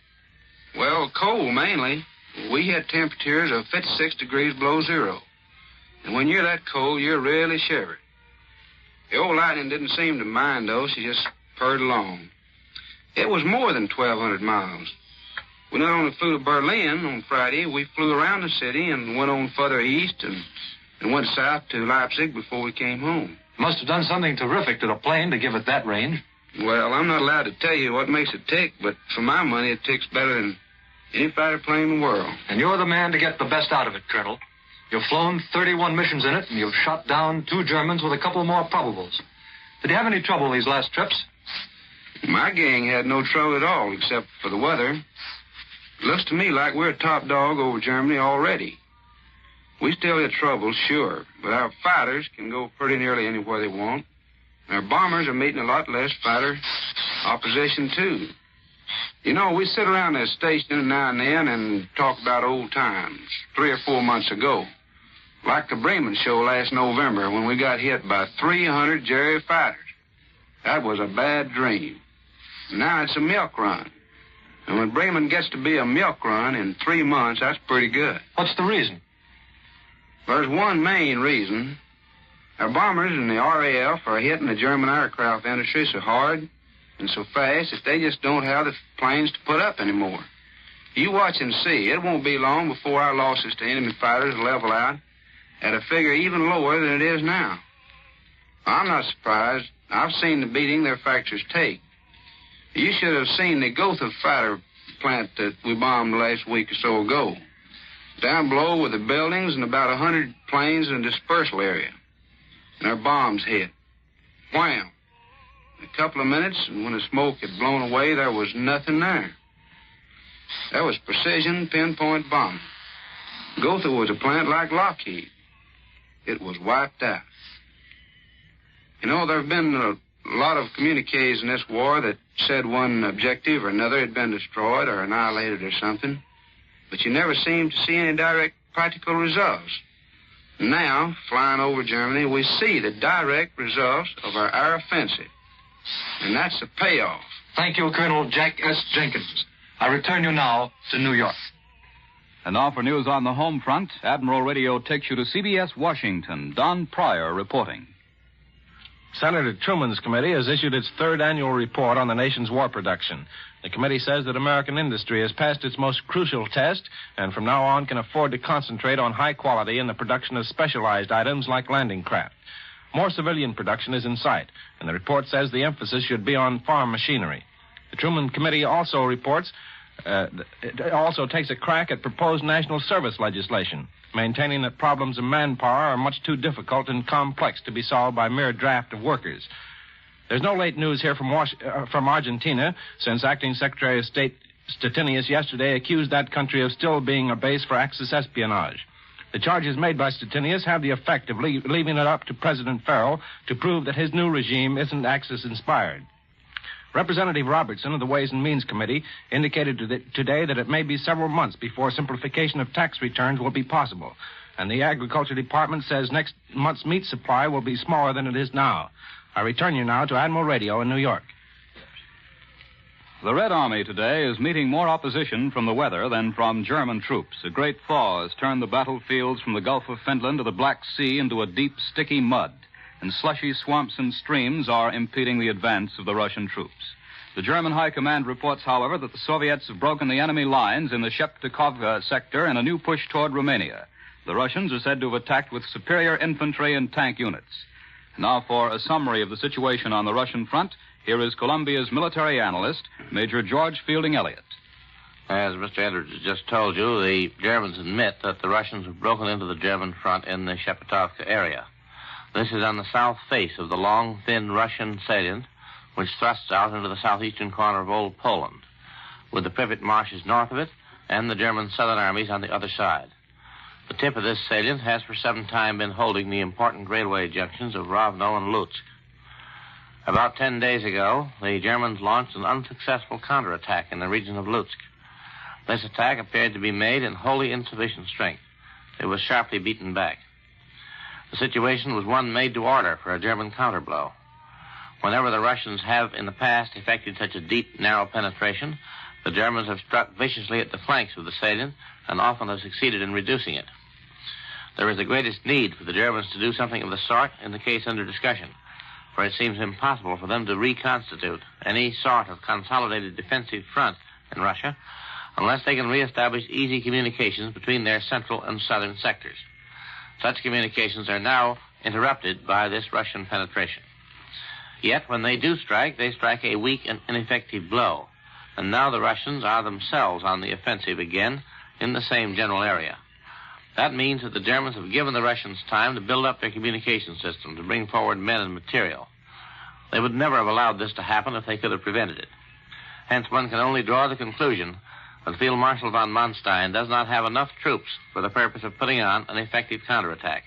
Well, cold mainly. We had temperatures of 56 degrees below zero. And when you're that cold, you're really shivered. The old Lightning didn't seem to mind, though. She just purred along. It was more than 1,200 miles. We not only flew to Berlin on Friday, we flew around the city and went on further east and went south to Leipzig before we came home. Must have done something terrific to the plane to give it that range. Well, I'm not allowed to tell you what makes it tick, but for my money, it ticks better than any fighter plane in the world. And you're the man to get the best out of it, Colonel. You've flown 31 missions in it, and you've shot down 2 Germans with a couple more probables. Did you have any trouble these last trips? My gang had no trouble at all, except for the weather. It looks to me like we're a top dog over Germany already. We still get trouble, sure, but our fighters can go pretty nearly anywhere they want. Our bombers are meeting a lot less fighter opposition, too. You know, we sit around the station now and then and talk about old times, 3 or 4 months ago. Like the Bremen show last November when we got hit by 300 Jerry fighters. That was a bad dream. Now it's a milk run. And when Bremen gets to be a milk run in 3 months, that's pretty good. What's the reason? There's one main reason. Our bombers and the RAF are hitting the German aircraft industry so hard and so fast that they just don't have the planes to put up anymore. You watch and see. It won't be long before our losses to enemy fighters level out at a figure even lower than it is now. I'm not surprised. I've seen the beating their factories take. You should have seen the Gotha fighter plant that we bombed last week or so ago. Down below were the buildings and about 100 planes in the dispersal area. And our bombs hit. Wham! In a couple of minutes, and when the smoke had blown away, there was nothing there. That was precision, pinpoint bombing. Gotha was a plant like Lockheed. It was wiped out. You know, there have been a lot of communiques in this war that said one objective or another had been destroyed or annihilated or something, but you never seem to see any direct practical results. Now, flying over Germany, we see the direct results of our air offensive, and that's the payoff. Thank you, Colonel Jack S. Jenkins. I return you now to New York. And now for news on the home front, Admiral Radio takes you to CBS Washington. Don Pryor reporting. Senator Truman's committee has issued its 3rd annual report on the nation's war production. The committee says that American industry has passed its most crucial test and from now on can afford to concentrate on high quality in the production of specialized items like landing craft. More civilian production is in sight, and the report says the emphasis should be on farm machinery. The Truman Committee also reports it also takes a crack at proposed national service legislation, maintaining that problems of manpower are much too difficult and complex to be solved by mere draft of workers. There's no late news here from Argentina, since Acting Secretary of State Stettinius yesterday accused that country of still being a base for Axis espionage. The charges made by Stettinius have the effect of leaving it up to President Farrell to prove that his new regime isn't Axis-inspired. Representative Robertson of the Ways and Means Committee indicated today that it may be several months before simplification of tax returns will be possible, and the Agriculture Department says next month's meat supply will be smaller than it is now. I return you now to Admiral Radio in New York. The Red Army today is meeting more opposition from the weather than from German troops. A great thaw has turned the battlefields from the Gulf of Finland to the Black Sea into a deep, sticky mud. and slushy swamps and streams are impeding the advance of the Russian troops. The German High Command reports, however, that the Soviets have broken the enemy lines in the Sheptikovka sector in a new push toward Romania. The Russians are said to have attacked with superior infantry and tank units. Now for a summary of the situation on the Russian front, here is Columbia's military analyst, Major George Fielding Elliott. As Mr. Edwards has just told you, the Germans admit that the Russians have broken into the German front in the Sheptikovka area. This is on the south face of the long, thin Russian salient, which thrusts out into the southeastern corner of Old Poland, with the Pripyat marshes north of it and the German southern armies on the other side. The tip of this salient has for some time been holding the important railway junctions of Rovno and Lutsk. About 10 days ago, the Germans launched an unsuccessful counterattack in the region of Lutsk. This attack appeared to be made in wholly insufficient strength. It was sharply beaten back. The situation was one made to order for a German counterblow. Whenever the Russians have in the past effected such a deep, narrow penetration, the Germans have struck viciously at the flanks of the salient and often have succeeded in reducing it. There is the greatest need for the Germans to do something of the sort in the case under discussion, for it seems impossible for them to reconstitute any sort of consolidated defensive front in Russia unless they can reestablish easy communications between their central and southern sectors. Such communications are now interrupted by this Russian penetration. Yet, when they do strike, they strike a weak and ineffective blow. And now the Russians are themselves on the offensive again in the same general area. That means that the Germans have given the Russians time to build up their communication system, to bring forward men and material. They would never have allowed this to happen if they could have prevented it. Hence, one can only draw the conclusion that Field Marshal von Manstein does not have enough troops for the purpose of putting on an effective counterattack.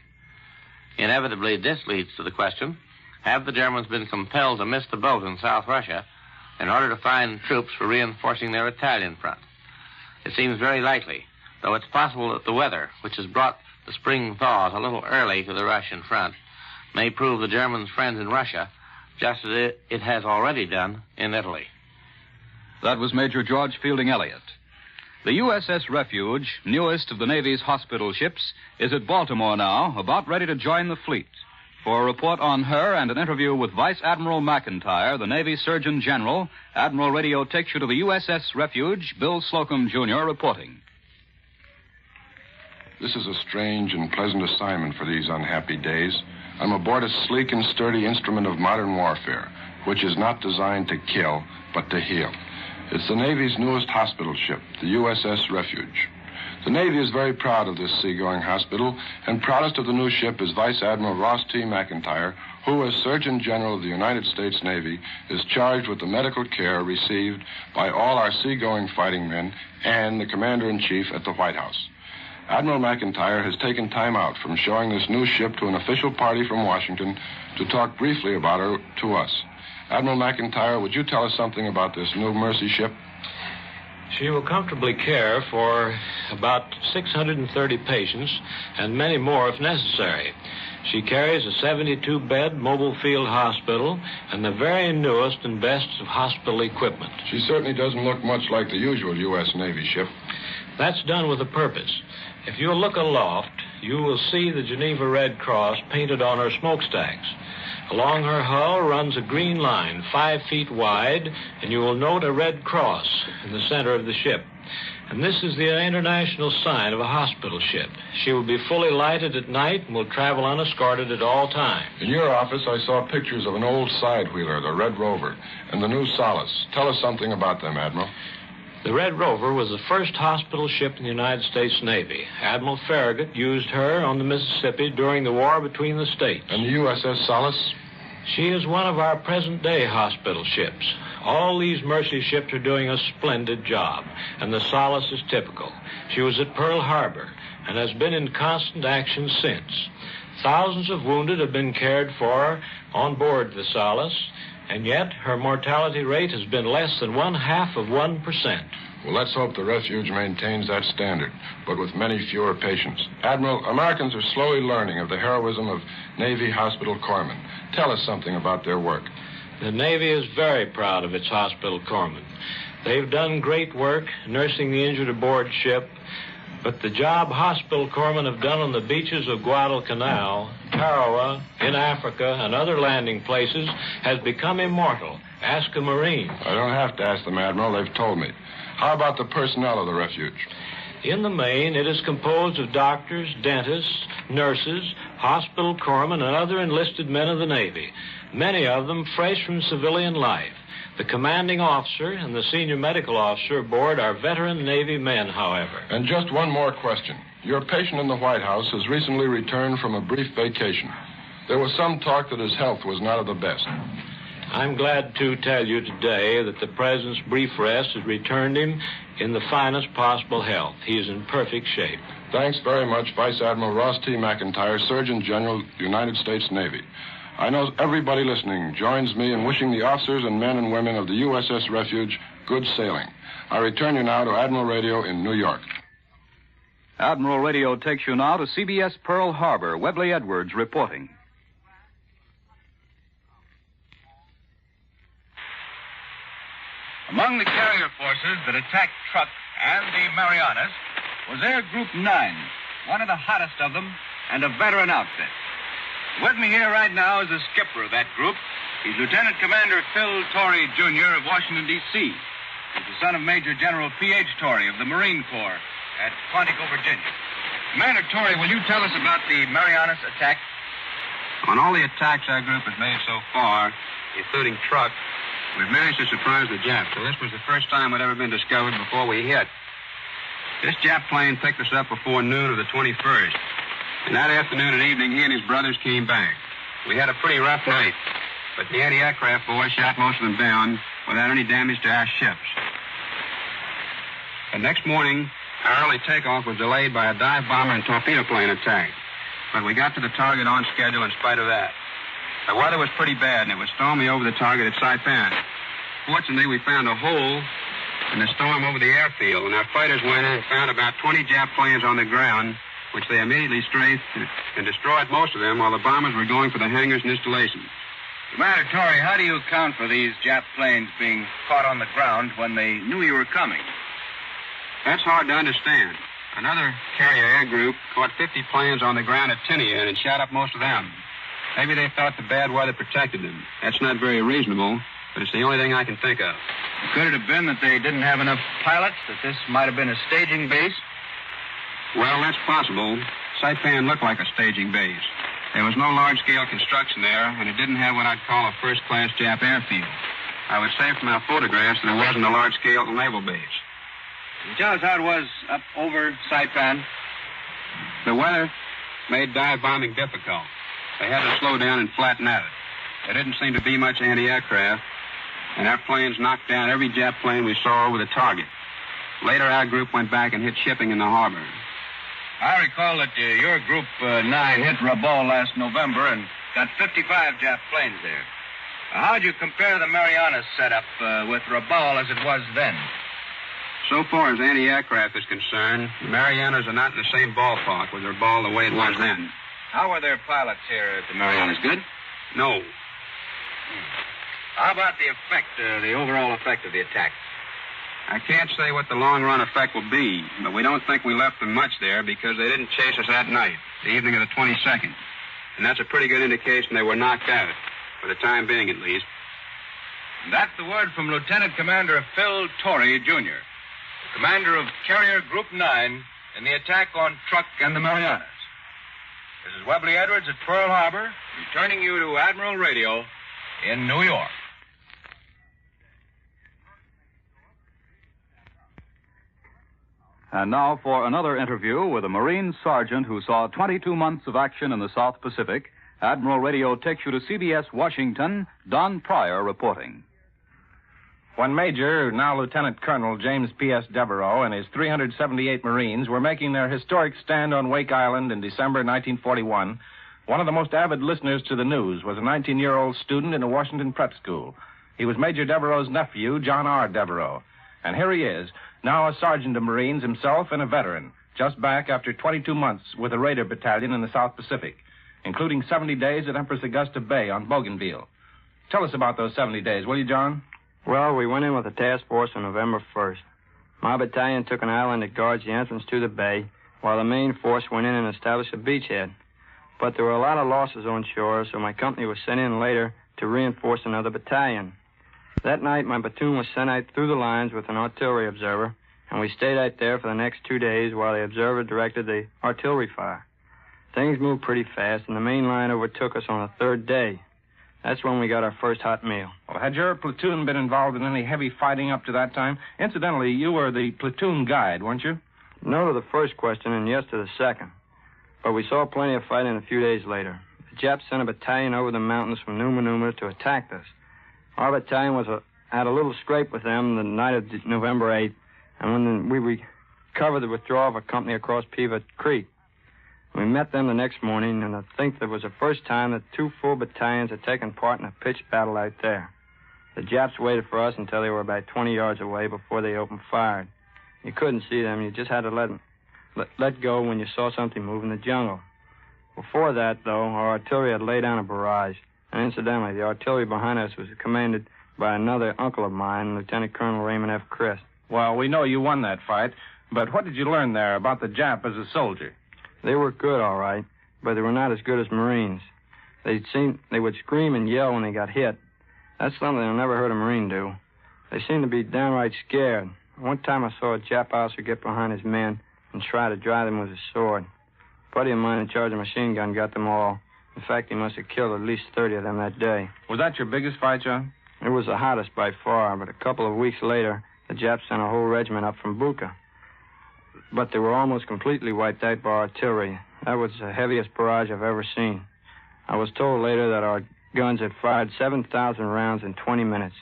Inevitably, this leads to the question, have the Germans been compelled to miss the boat in South Russia in order to find troops for reinforcing their Italian front? It seems very likely, though it's possible that the weather, which has brought the spring thaws a little early to the Russian front, may prove the Germans' friends in Russia, just as it has already done in Italy. That was Major George Fielding Elliott. The USS Refuge, newest of the Navy's hospital ships, is at Baltimore now, about ready to join the fleet. For a report on her and an interview with Vice Admiral McIntyre, the Navy Surgeon General, Admiral Radio takes you to the USS Refuge. Bill Slocum, Jr., reporting. This is a strange and pleasant assignment for these unhappy days. I'm aboard a sleek and sturdy instrument of modern warfare, which is not designed to kill, but to heal. It's the Navy's newest hospital ship, the USS Refuge. The Navy is very proud of this seagoing hospital, and proudest of the new ship is Vice Admiral Ross T. McIntyre, who, as Surgeon General of the United States Navy, is charged with the medical care received by all our seagoing fighting men and the Commander-in-Chief at the White House. Admiral McIntyre has taken time out from showing this new ship to an official party from Washington to talk briefly about her to us. Admiral McIntyre, would you tell us something about this new Mercy ship? She will comfortably care for about 630 patients and many more if necessary. She carries a 72-bed mobile field hospital and the very newest and best of hospital equipment. She certainly doesn't look much like the usual U.S. Navy ship. That's done with a purpose. If you'll look aloft, you will see the Geneva Red Cross painted on her smokestacks. Along her hull runs a green line 5 feet wide, and you will note a red cross in the center of the ship. And this is the international sign of a hospital ship. She will be fully lighted at night and will travel unescorted at all times. In your office, I saw pictures of an old side-wheeler, the Red Rover, and the new Solace. Tell us something about them, Admiral. The Red Rover was the first hospital ship in the United States Navy. Admiral Farragut used her on the Mississippi during the war between the states. And the USS Solace? She is one of our present-day hospital ships. All these Mercy ships are doing a splendid job, and the Solace is typical. She was at Pearl Harbor and has been in constant action since. Thousands of wounded have been cared for on board the Solace, and yet her mortality rate has been less than 0.5%. Well, let's hope the Refuge maintains that standard, but with many fewer patients. Admiral, Americans are slowly learning of the heroism of Navy hospital corpsmen. Tell us something about their work. The Navy is very proud of its hospital corpsmen. They've done great work nursing the injured aboard ship, But the job hospital corpsmen have done on the beaches of Guadalcanal, Tarawa, in Africa, and other landing places has become immortal. Ask a Marine. I don't have to ask them, Admiral. They've told me. How about the personnel of the refuge? In the main, it is composed of doctors, dentists, nurses, hospital corpsmen, and other enlisted men of the Navy, many of them fresh from civilian life. The commanding officer and the senior medical officer aboard are veteran Navy men, however. And just one more question. Your patient in the White House has recently returned from a brief vacation. There was some talk that his health was not of the best. I'm glad to tell you today that the President's brief rest has returned him in the finest possible health. He is in perfect shape. Thanks very much, Vice Admiral Ross T. McIntyre, Surgeon General, United States Navy. I know everybody listening joins me in wishing the officers and men and women of the USS Refuge good sailing. I return you now to Admiral Radio in New York. Admiral Radio takes you now to CBS Pearl Harbor. Webley Edwards reporting. Among the carrier forces that attacked Truk and the Marianas was Air Group 9, one of the hottest of them, and a veteran outfit. With me here right now is the skipper of that group. He's Lieutenant Commander Phil Torrey, Jr. of Washington, D.C. He's the son of Major General P.H. Torrey of the Marine Corps at Quantico, Virginia. Commander Torrey, will you tell us about the Marianas attack? On all the attacks our group has made so far, including Truk, we've managed to surprise the Japs. So this was the first time we'd ever been discovered before we hit. This Jap plane picked us up before noon of the 21st. And that afternoon and evening, he and his brothers came back. We had a pretty rough night, but the anti-aircraft boys shot most of them down without any damage to our ships. The next morning, our early takeoff was delayed by a dive bomber and torpedo plane attack. But we got to the target on schedule in spite of that. The weather was pretty bad, and it was stormy over the target at Saipan. Fortunately, we found a hole in the storm over the airfield, and our fighters went in and found about 20 Jap planes on the ground, which they immediately strafed and destroyed most of them while the bombers were going for the hangars and installations. Commander Torrey, how do you account for these Jap planes being caught on the ground when they knew you were coming? That's hard to understand. Another carrier air group caught 50 planes on the ground at Tinian and shot up most of them. Maybe they thought the bad weather protected them. That's not very reasonable, but it's the only thing I can think of. Could it have been that they didn't have enough pilots, that this might have been a staging base? Well, that's possible. Saipan looked like a staging base. There was no large-scale construction there, and it didn't have what I'd call a first-class Jap airfield. I would say from our photographs that it wasn't a large-scale naval base. Can you tell us how it was up over Saipan? The weather made dive bombing difficult. They had to slow down and flatten out. There didn't seem to be much anti-aircraft, and our planes knocked down every Jap plane we saw over the target. Later, our group went back and hit shipping in the harbor. I recall that your Group 9 hit Revolt last November and got 55 Jap planes there. How'd you compare the Marianas setup with Revolt as it was then? So far as anti-aircraft is concerned, the Marianas are not in the same ballpark with Revolt the way it was then. How were their pilots here at the Marianas? Good? No. How about the overall effect of the attack? I can't say what the long-run effect will be, but we don't think we left them much there because they didn't chase us that night, the evening of the 22nd. And that's a pretty good indication they were knocked out, for the time being at least. And that's the word from Lieutenant Commander Phil Torrey, Jr., commander of Carrier Group 9 in the attack on Truk and the Marianas. This is Webley Edwards at Pearl Harbor, returning you to Admiral Radio in New York. And now for another interview with a Marine sergeant who saw 22 months of action in the South Pacific. Admiral Radio takes you to CBS Washington. Don Pryor reporting. When Major, now Lieutenant Colonel James P.S. Devereaux and his 378 Marines were making their historic stand on Wake Island in December 1941, one of the most avid listeners to the news was a 19-year-old student in a Washington prep school. He was Major Devereaux's nephew, John R. Devereaux. And here he is, now a sergeant of Marines himself and a veteran, just back after 22 months with a Raider Battalion in the South Pacific, including 70 days at Empress Augusta Bay on Bougainville. Tell us about those 70 days, will you, John? Well, we went in with a task force on November 1st. My battalion took an island that guards the entrance to the bay, while the main force went in and established a beachhead. But there were a lot of losses on shore, so my company was sent in later to reinforce another battalion. That night, my platoon was sent out through the lines with an artillery observer, and we stayed out there for the next 2 days while the observer directed the artillery fire. Things moved pretty fast, and the main line overtook us on the third day. That's when we got our first hot meal. Well, had your platoon been involved in any heavy fighting up to that time? Incidentally, you were the platoon guide, weren't you? No to the first question and yes to the second. But we saw plenty of fighting a few days later. The Japs sent a battalion over the mountains from Numa to attack us. Our battalion had a little scrape with them the night of November 8th, and when we recovered the withdrawal of a company across Pivot Creek. We met them the next morning, and I think that was the first time that 2 full battalions had taken part in a pitched battle out there. The Japs waited for us until they were about 20 yards away before they opened fire. You couldn't see them. You just had to let go when you saw something move in the jungle. Before that, though, our artillery had laid down a barrage. And incidentally, the artillery behind us was commanded by another uncle of mine, Lieutenant Colonel Raymond F. Christ. Well, we know you won that fight, but what did you learn there about the Jap as a soldier? They were good, all right, but they were not as good as Marines. They would scream and yell when they got hit. That's something I never heard a Marine do. They seemed to be downright scared. One time I saw a Jap officer get behind his men and try to drive them with his sword. A buddy of mine in charge of a machine gun got them all. In fact, he must have killed at least 30 of them that day. Was that your biggest fight, John? It was the hottest by far, but a couple of weeks later, the Japs sent a whole regiment up from Buka. But they were almost completely wiped out by artillery. That was the heaviest barrage I've ever seen. I was told later that our guns had fired 7,000 rounds in 20 minutes.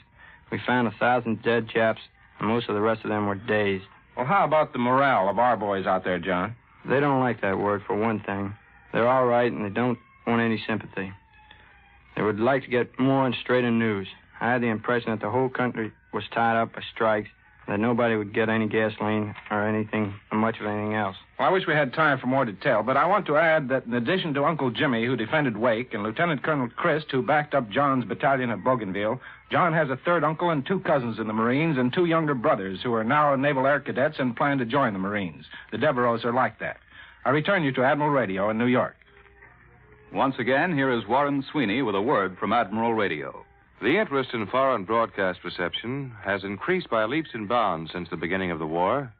We found 1,000 dead Japs, and most of the rest of them were dazed. Well, how about the morale of our boys out there, John? They don't like that word, for one thing. They're all right, and they don't want any sympathy. They would like to get more and straighter news. I had the impression that the whole country was tied up by strikes, that nobody would get any gasoline or anything, or much of anything else. Well, I wish we had time for more detail, but I want to add that in addition to Uncle Jimmy, who defended Wake, and Lieutenant Colonel Christ, who backed up John's battalion at Bougainville, John has a third uncle and 2 cousins in the Marines and 2 younger brothers who are now Naval Air Cadets and plan to join the Marines. The Devereaux are like that. I return you to Admiral Radio in New York. Once again, here is Warren Sweeney with a word from Admiral Radio. The interest in foreign broadcast reception has increased by leaps and bounds since the beginning of the war.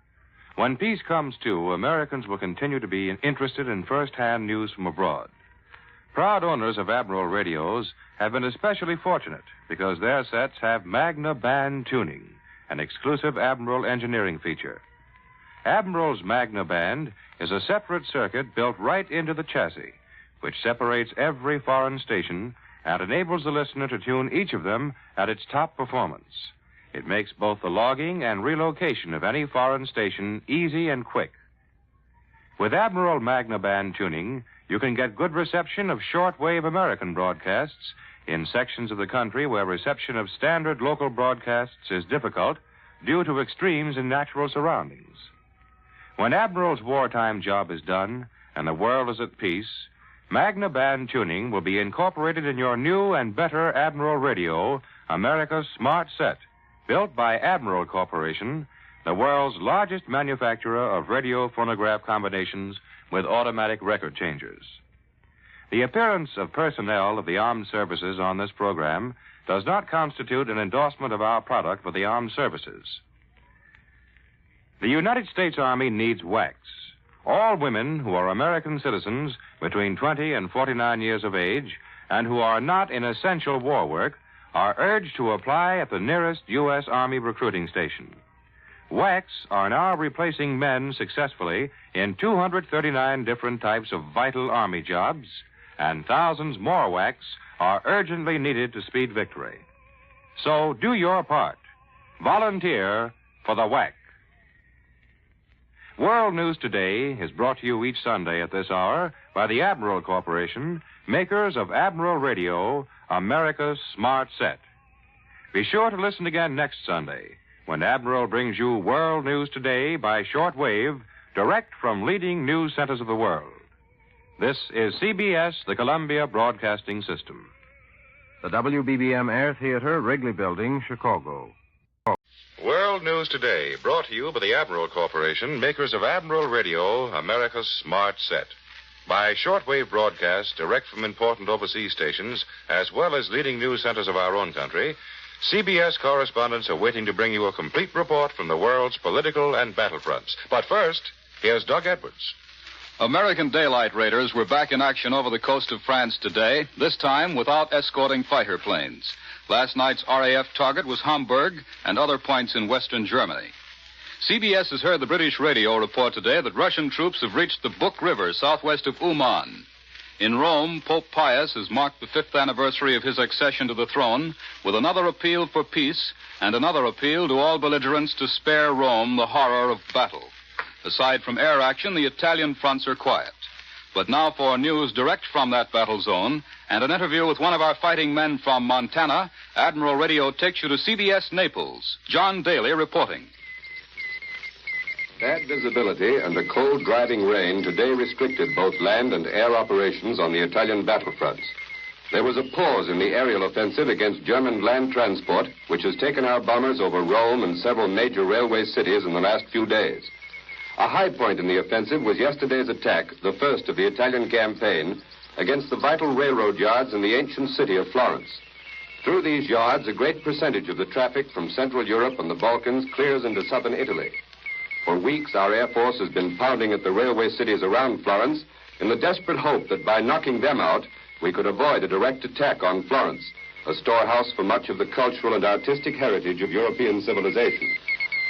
When peace comes, too, Americans will continue to be interested in first-hand news from abroad. Proud owners of Admiral radios have been especially fortunate because their sets have Magna Band tuning, an exclusive Admiral engineering feature. Admiral's Magna Band is a separate circuit built right into the chassis, which separates every foreign station and enables the listener to tune each of them at its top performance. It makes both the logging and relocation of any foreign station easy and quick. With Admiral Magna Band tuning, you can get good reception of shortwave American broadcasts in sections of the country where reception of standard local broadcasts is difficult due to extremes in natural surroundings. When Admiral's wartime job is done and the world is at peace, Magna Band tuning will be incorporated in your new and better Admiral Radio, America's smart set, built by Admiral Corporation, the world's largest manufacturer of radio phonograph combinations with automatic record changers. The appearance of personnel of the armed services on this program does not constitute an endorsement of our product for the armed services. The United States Army needs wax. All women who are American citizens between 20 and 49 years of age and who are not in essential war work are urged to apply at the nearest U.S. Army recruiting station. Wax are now replacing men successfully in 239 different types of vital Army jobs, and thousands more wax are urgently needed to speed victory. So do your part. Volunteer for the WAC. World News Today is brought to you each Sunday at this hour by the Admiral Corporation, makers of Admiral Radio, America's smart set. Be sure to listen again next Sunday when Admiral brings you World News Today by shortwave, direct from leading news centers of the world. This is CBS, the Columbia Broadcasting System. The WBBM Air Theater, Wrigley Building, Chicago. World News Today, brought to you by the Admiral Corporation, makers of Admiral Radio, America's smart set. By shortwave broadcast direct from important overseas stations, as well as leading news centers of our own country, CBS correspondents are waiting to bring you a complete report from the world's political and battlefronts. But first, here's Doug Edwards. American daylight raiders were back in action over the coast of France today, this time without escorting fighter planes. Last night's RAF target was Hamburg and other points in western Germany. CBS has heard the British radio report today that Russian troops have reached the Buk River southwest of Uman. In Rome, Pope Pius has marked the 5th anniversary of his accession to the throne with another appeal for peace and another appeal to all belligerents to spare Rome the horror of battle. Aside from air action, the Italian fronts are quiet. But now for news direct from that battle zone and an interview with one of our fighting men from Montana, Admiral Radio takes you to CBS Naples. John Daly reporting. Bad visibility and a cold, driving rain today restricted both land and air operations on the Italian battlefronts. There was a pause in the aerial offensive against German land transport, which has taken our bombers over Rome and several major railway cities in the last few days. A high point in the offensive was yesterday's attack, the first of the Italian campaign, against the vital railroad yards in the ancient city of Florence. Through these yards, a great percentage of the traffic from Central Europe and the Balkans clears into southern Italy. For weeks, our Air Force has been pounding at the railway cities around Florence in the desperate hope that by knocking them out, we could avoid a direct attack on Florence, a storehouse for much of the cultural and artistic heritage of European civilization.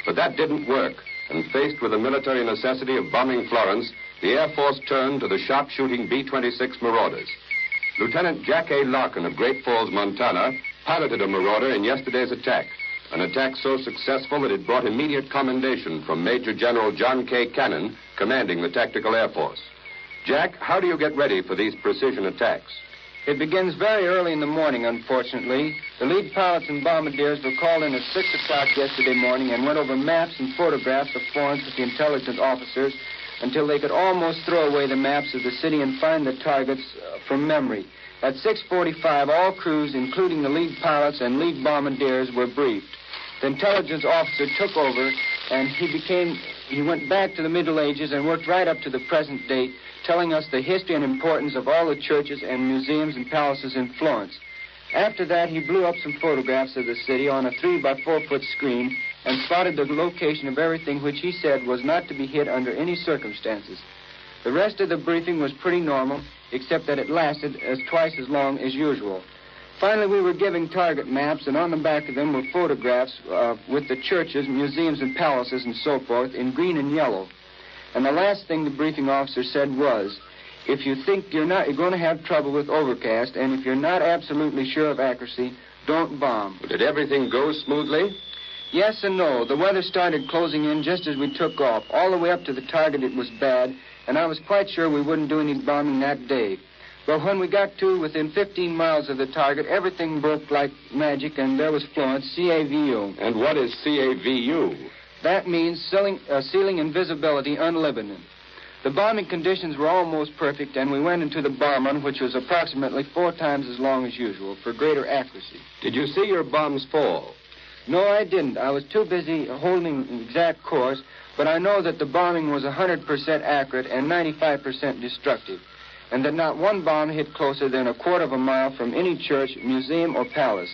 But that didn't work. And faced with the military necessity of bombing Florence, the Air Force turned to the sharpshooting B-26 Marauders. Lieutenant Jack A. Larkin of Great Falls, Montana, piloted a Marauder in yesterday's attack, an attack so successful that it brought immediate commendation from Major General John K. Cannon, commanding the Tactical Air Force. Jack, how do you get ready for these precision attacks? It begins very early in the morning, unfortunately. The lead pilots and bombardiers were called in at 6 o'clock yesterday morning and went over maps and photographs of Florence with the intelligence officers until they could almost throw away the maps of the city and find the targets from memory. At 6:45, all crews, including the lead pilots and lead bombardiers, were briefed. The intelligence officer took over, and he went back to the Middle Ages and worked right up to the present date, telling us the history and importance of all the churches and museums and palaces in Florence. After that, he blew up some photographs of the city on a 3-by-4-foot screen and spotted the location of everything which he said was not to be hit under any circumstances. The rest of the briefing was pretty normal, except that it lasted twice as long as usual. Finally, we were giving target maps, and on the back of them were photographs with the churches, museums, and palaces and so forth in green and yellow. And the last thing the briefing officer said was, if you think you're going to have trouble with overcast, and if you're not absolutely sure of accuracy, don't bomb. Did everything go smoothly? Yes and no. The weather started closing in just as we took off. All the way up to the target, it was bad, and I was quite sure we wouldn't do any bombing that day. But when we got to within 15 miles of the target, everything broke like magic, and there was Florence, CAVU. And what is CAVU? That means ceiling and visibility unlimited. The bombing conditions were almost perfect, and we went into the bomb-on, which was approximately 4 times as long as usual, for greater accuracy. Did you see your bombs fall? No, I didn't. I was too busy holding an exact course, but I know that the bombing was 100% accurate and 95% destructive, and that not one bomb hit closer than 1/4 mile from any church, museum, or palace.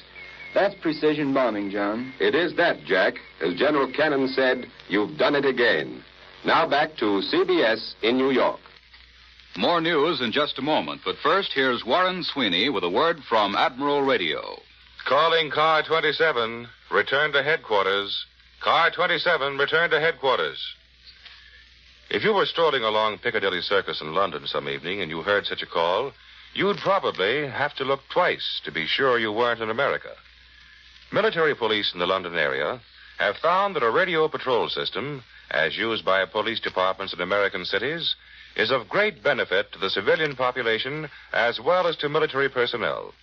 That's precision bombing, John. It is that, Jack. As General Cannon said, you've done it again. Now back to CBS in New York. More news in just a moment, but first, here's Warren Sweeney with a word from Admiral Radio. Calling Car 27, return to headquarters. Car 27, return to headquarters. If you were strolling along Piccadilly Circus in London some evening and you heard such a call, you'd probably have to look twice to be sure you weren't in America. Military police in the London area have found that a radio patrol system, as used by police departments in American cities, is of great benefit to the civilian population as well as to military personnel.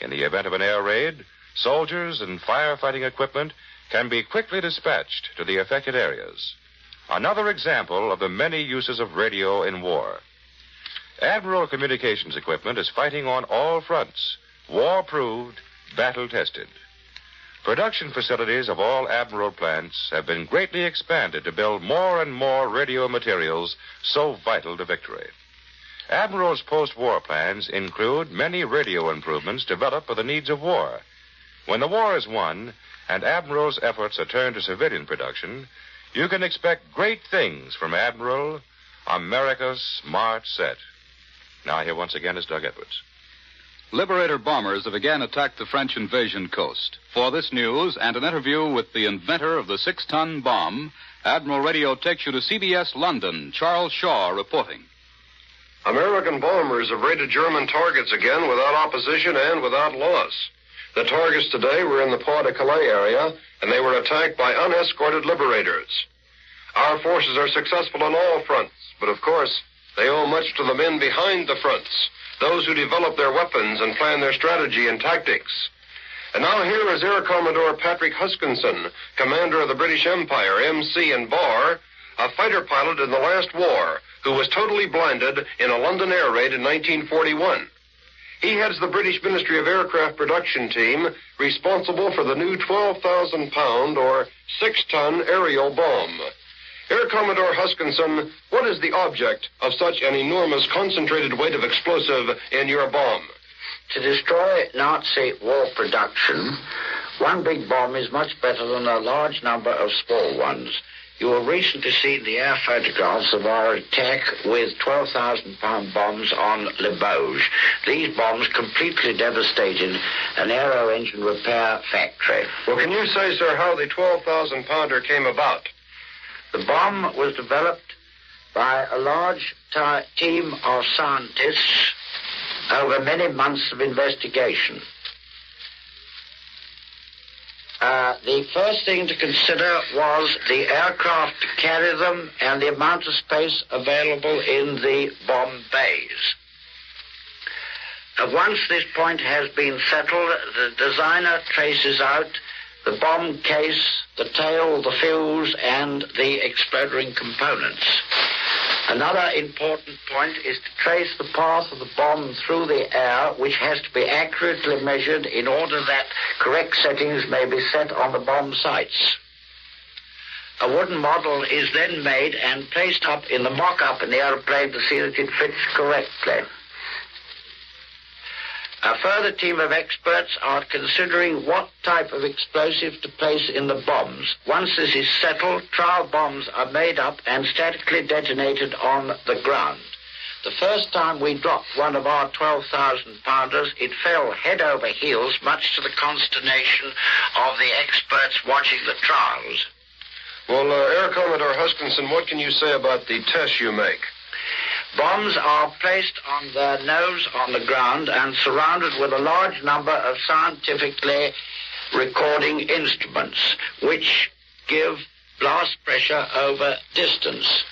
In the event of an air raid, soldiers and firefighting equipment can be quickly dispatched to the affected areas. Another example of the many uses of radio in war. Admiral communications equipment is fighting on all fronts, war-proved, battle-tested. Production facilities of all Admiral plants have been greatly expanded to build more and more radio materials so vital to victory. Admiral's post-war plans include many radio improvements developed for the needs of war. When the war is won and Admiral's efforts are turned to civilian production, you can expect great things from Admiral, America's smart set. Now here once again is Doug Edwards. Liberator bombers have again attacked the French invasion coast. For this news and an interview with the inventor of the 6-ton bomb, Admiral Radio takes you to CBS London. Charles Shaw reporting. American bombers have raided German targets again without opposition and without loss. The targets today were in the Pas-de-Calais area, and they were attacked by unescorted liberators. Our forces are successful on all fronts, but of course, they owe much to the men behind the fronts, those who develop their weapons and plan their strategy and tactics. And now here is Air Commodore Patrick Huskinson, commander of the British Empire, MC and Bar, a fighter pilot in the last war, who was totally blinded in a London air raid in 1941. He heads the British Ministry of Aircraft production team responsible for the new 12,000-pound or 6-ton aerial bomb. Air Commodore Huskinson, what is the object of such an enormous concentrated weight of explosive in your bomb? To destroy Nazi war production, one big bomb is much better than a large number of small ones. You will recently see the air photographs of our attack with 12,000-pound bombs on Le Bauge. These bombs completely devastated an aero engine repair factory. Well, can you say, sir, how the 12,000-pounder came about? The bomb was developed by a large team of scientists over many months of investigation. The first thing to consider was the aircraft to carry them and the amount of space available in the bomb bays. Once this point has been settled, the designer traces out the bomb case, the tail, the fuse, and the exploding components. Another important point is to trace the path of the bomb through the air, which has to be accurately measured in order that correct settings may be set on the bomb sites. A wooden model is then made and placed up in the mock-up in the aeroplane to see that it fits correctly. A further team of experts are considering what type of explosive to place in the bombs. Once this is settled, trial bombs are made up and statically detonated on the ground. The first time we dropped one of our 12,000-pounders, it fell head over heels, much to the consternation of the experts watching the trials. Well, Air Commodore Huskinson, what can you say about the tests you make? Bombs are placed on their nose on the ground and surrounded with a large number of scientifically recording instruments, which give blast pressure over distance.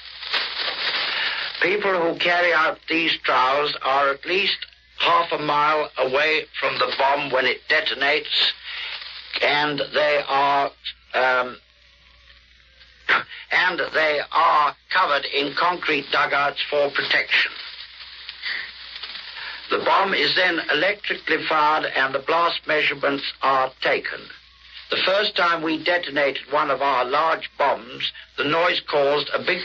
People who carry out these trials are at least half a mile away from the bomb when it detonates, and they are covered in concrete dugouts for protection. The bomb is then electrically fired and the blast measurements are taken. The first time we detonated one of our large bombs, the noise caused a big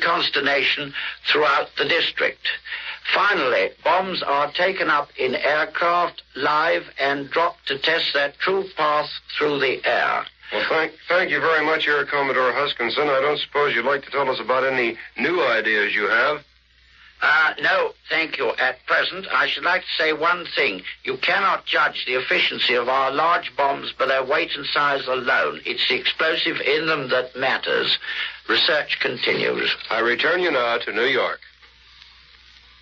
consternation throughout the district. Finally, bombs are taken up in aircraft, live, and dropped to test their true path through the air. Well, thank you very much, Air Commodore Huskinson. I don't suppose you'd like to tell us about any new ideas you have? No, thank you. At present, I should like to say one thing. You cannot judge the efficiency of our large bombs by their weight and size alone. It's the explosive in them that matters. Research continues. I return you now to New York.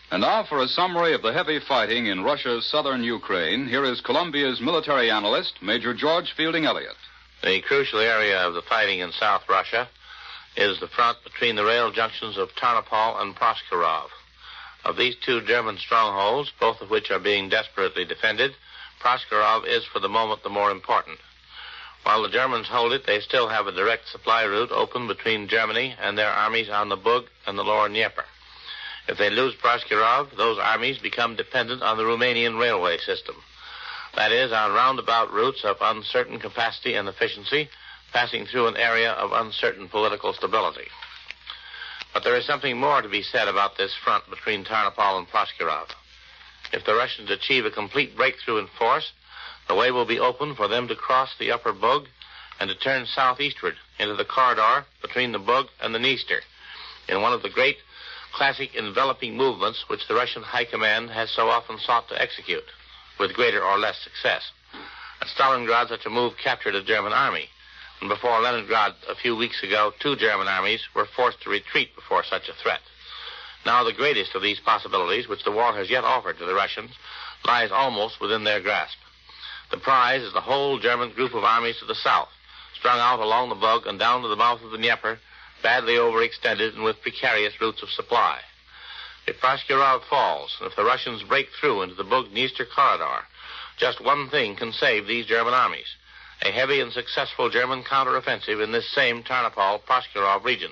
And now for a summary of the heavy fighting in Russia's southern Ukraine, here is Columbia's military analyst, Major George Fielding Elliott. The crucial area of the fighting in South Russia is the front between the rail junctions of Tarnopol and Proskurov. Of these two German strongholds, both of which are being desperately defended, Proskurov is for the moment the more important. While the Germans hold it, they still have a direct supply route open between Germany and their armies on the Bug and the lower Dnieper. If they lose Proskurov, those armies become dependent on the Romanian railway system. That is, on roundabout routes of uncertain capacity and efficiency, passing through an area of uncertain political stability. But there is something more to be said about this front between Tarnopol and Proskurov. If the Russians achieve a complete breakthrough in force, the way will be open for them to cross the upper Bug and to turn southeastward into the corridor between the Bug and the Dniester, in one of the great classic enveloping movements which the Russian High Command has so often sought to execute, with greater or less success. At Stalingrad, such a move captured a German army, and before Leningrad a few weeks ago, 2 German armies were forced to retreat before such a threat. Now the greatest of these possibilities, which the war has yet offered to the Russians, lies almost within their grasp. The prize is the whole German group of armies to the south, strung out along the Bug and down to the mouth of the Dnieper, badly overextended and with precarious routes of supply. If Proskurov falls, and if the Russians break through into the Bug-Dniester corridor, just one thing can save these German armies: a heavy and successful German counteroffensive in this same Tarnopol-Proskurov region.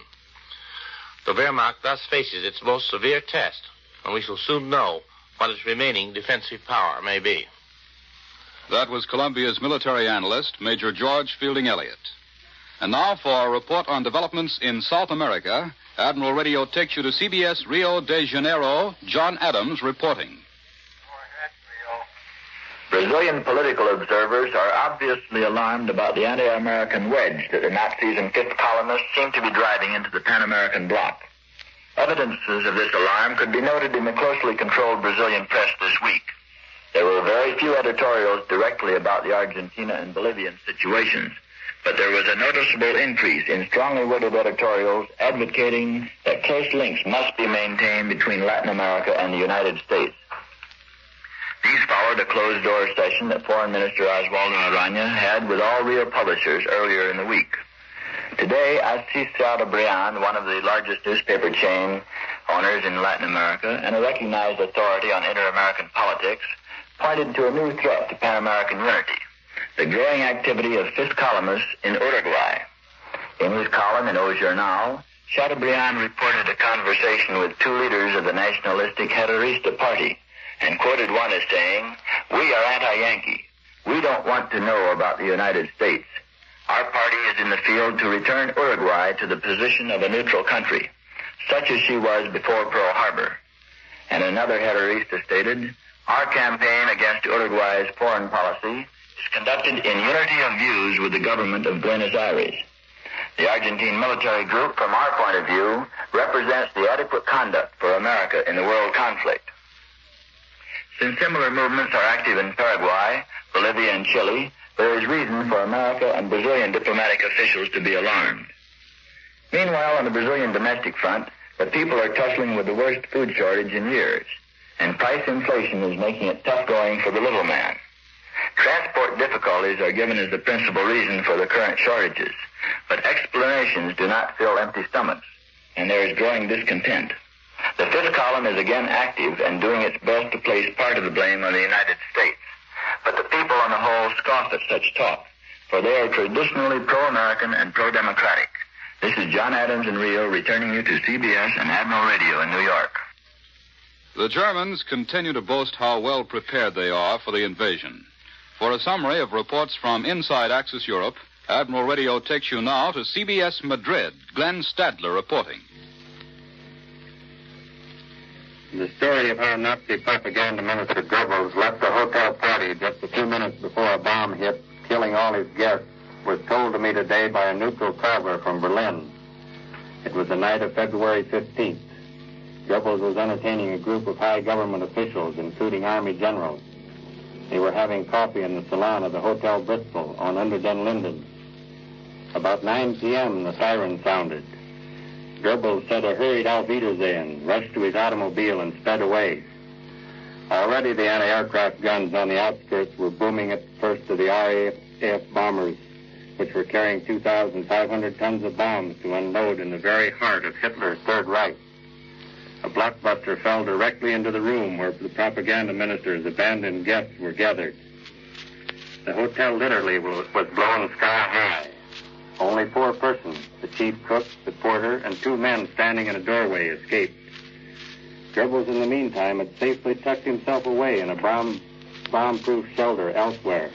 The Wehrmacht thus faces its most severe test, and we shall soon know what its remaining defensive power may be. That was Columbia's military analyst, Major George Fielding Elliott. And now for a report on developments in South America, Admiral Radio takes you to CBS Rio de Janeiro. John Adams reporting. Brazilian political observers are obviously alarmed about the anti-American wedge that the Nazis and Fifth Columnists seem to be driving into the Pan-American bloc. Evidences of this alarm could be noted in the closely controlled Brazilian press this week. There were very few editorials directly about the Argentina and Bolivian situations, but there was a noticeable increase in strongly worded editorials advocating that close links must be maintained between Latin America and the United States. These followed a closed-door session that Foreign Minister Oswaldo Aranha had with all real publishers earlier in the week. Today, Assis Chateaubriand, one of the largest newspaper chain owners in Latin America and a recognized authority on inter-American politics, pointed to a new threat to Pan-American unity: the growing activity of Fifth Columnists in Uruguay. In his column in O Jornal, Chateaubriand reported a conversation with 2 leaders of the nationalistic Herrerista party and quoted one as saying, "We are anti-Yankee. We don't want to know about the United States. Our party is in the field to return Uruguay to the position of a neutral country, such as she was before Pearl Harbor." And another Herrerista stated, "Our campaign against Uruguay's foreign policy is conducted in unity of views with the government of Buenos Aires. The Argentine military group, from our point of view, represents the adequate conduct for America in the world conflict." Since similar movements are active in Paraguay, Bolivia, and Chile, there is reason for America and Brazilian diplomatic officials to be alarmed. Meanwhile, on the Brazilian domestic front, the people are tussling with the worst food shortage in years, and price inflation is making it tough going for the little man. Transport difficulties are given as the principal reason for the current shortages, but explanations do not fill empty stomachs, and there is growing discontent. The Fifth Column is again active and doing its best to place part of the blame on the United States, but the people on the whole scoff at such talk, for they are traditionally pro-American and pro-democratic. This is John Adams in Rio, returning you to CBS and Admiral Radio in New York. The Germans continue to boast how well prepared they are for the invasion. For a summary of reports from inside Axis Europe, Admiral Radio takes you now to CBS Madrid. Glenn Stadler reporting. The story of how Nazi propaganda minister Goebbels left the hotel party just a few minutes before a bomb hit, killing all his guests, was told to me today by a neutral traveler from Berlin. It was the night of February 15th. Goebbels was entertaining a group of high government officials, including Army generals. They were having coffee in the salon of the Hotel Bristol on Under den Linden. About 9 p.m., the siren sounded. Goebbels said a hurried Auf Wiedersehen, rushed to his automobile, and sped away. Already the anti-aircraft guns on the outskirts were booming at the first of the RAF bombers, which were carrying 2,500 tons of bombs to unload in the very heart of Hitler's Third Reich. A blockbuster fell directly into the room where the propaganda minister's abandoned guests were gathered. The hotel literally was blown sky high. Only 4 persons, the chief cook, the porter, and 2 men standing in a doorway, escaped. Goebbels, in the meantime, had safely tucked himself away in a bomb-proof shelter elsewhere.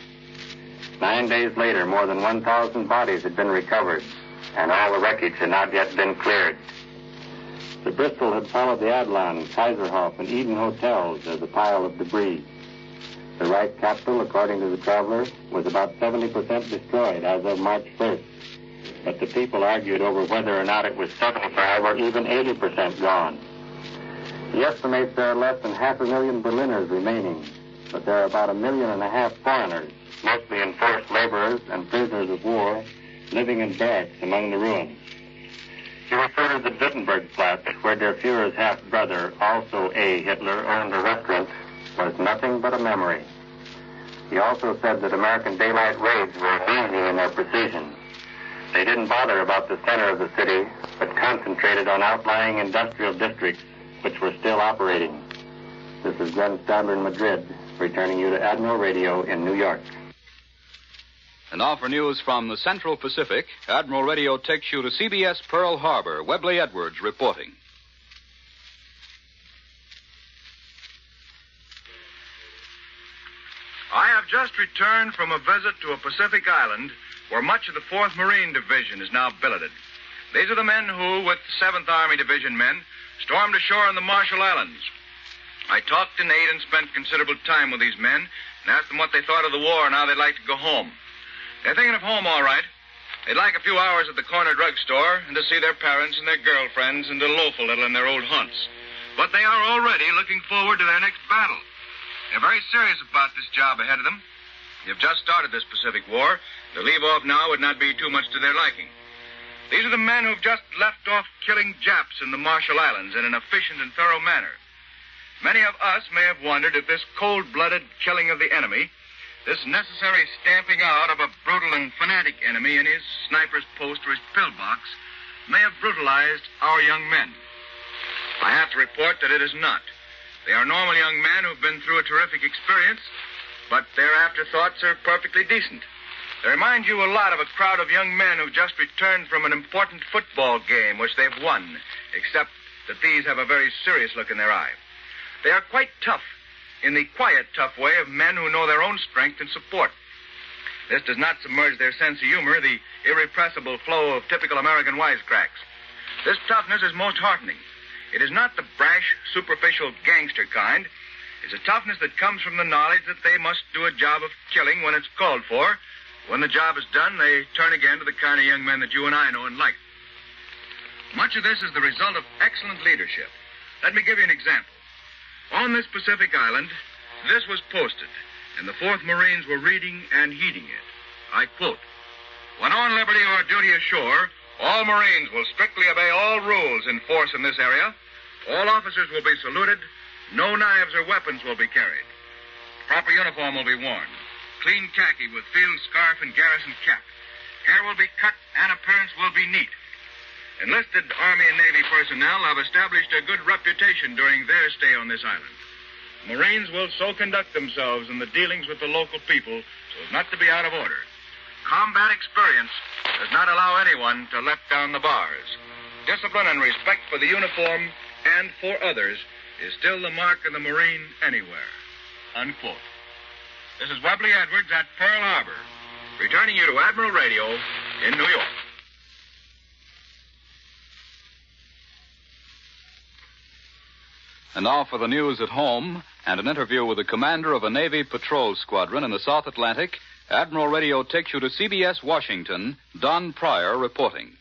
9 days later, more than 1,000 bodies had been recovered, and all the wreckage had not yet been cleared. The Bristol had followed the Adlon, Kaiserhof, and Eden hotels as a pile of debris. The Reich capital, according to the traveler, was about 70% destroyed as of March 1st. But the people argued over whether or not it was 75 or even 80% gone. He estimates there are less than 500,000 Berliners remaining, but there are about 1.5 million foreigners, mostly enforced laborers and prisoners of war, living in barracks among the ruins. He referred to the Wittenbergplatz, where Der Fuhrer's half-brother, also A. Hitler, owned a restaurant, was nothing but a memory. He also said that American daylight raids were easy in their precision. They didn't bother about the center of the city, but concentrated on outlying industrial districts, which were still operating. This is Glenn Stadler in Madrid, returning you to Admiral Radio in New York. And now for news from the Central Pacific, Admiral Radio takes you to CBS Pearl Harbor. Webley Edwards reporting. I have just returned from a visit to a Pacific island where much of the 4th Marine Division is now billeted. These are the men who, with the 7th Army Division men, stormed ashore in the Marshall Islands. I talked and ate and spent considerable time with these men and asked them what they thought of the war and how they'd like to go home. They're thinking of home, all right. They'd like a few hours at the corner drugstore and to see their parents and their girlfriends and to loaf a little in their old haunts. But they are already looking forward to their next battle. They're very serious about this job ahead of them. They've just started this Pacific War. To leave off now would not be too much to their liking. These are the men who've just left off killing Japs in the Marshall Islands in an efficient and thorough manner. Many of us may have wondered if this cold-blooded killing of the enemy, this necessary stamping out of a brutal and fanatic enemy in his sniper's post or his pillbox, may have brutalized our young men. I have to report that it is not. They are normal young men who've been through a terrific experience, but their afterthoughts are perfectly decent. They remind you a lot of a crowd of young men who've just returned from an important football game which they've won, except that these have a very serious look in their eye. They are quite tough, in the quiet, tough way of men who know their own strength and support. This does not submerge their sense of humor, the irrepressible flow of typical American wisecracks. This toughness is most heartening. It is not the brash, superficial gangster kind. It's a toughness that comes from the knowledge that they must do a job of killing when it's called for. When the job is done, they turn again to the kind of young men that you and I know and like. Much of this is the result of excellent leadership. Let me give you an example. On this Pacific island, this was posted, and the 4th Marines were reading and heeding it. I quote, "When on liberty or duty ashore, all Marines will strictly obey all rules in force in this area. All officers will be saluted. No knives or weapons will be carried. Proper uniform will be worn. Clean khaki with field scarf and garrison cap. Hair will be cut and appearance will be neat. Enlisted Army and Navy personnel have established a good reputation during their stay on this island. Marines will so conduct themselves in the dealings with the local people so as not to be out of order. Combat experience does not allow anyone to let down the bars. Discipline and respect for the uniform and for others is still the mark of the Marine anywhere." Unquote. This is Webley Edwards at Pearl Harbor, returning you to Admiral Radio in New York. And now for the news at home and an interview with the commander of a Navy patrol squadron in the South Atlantic. Admiral Radio takes you to CBS Washington. Don Pryor reporting.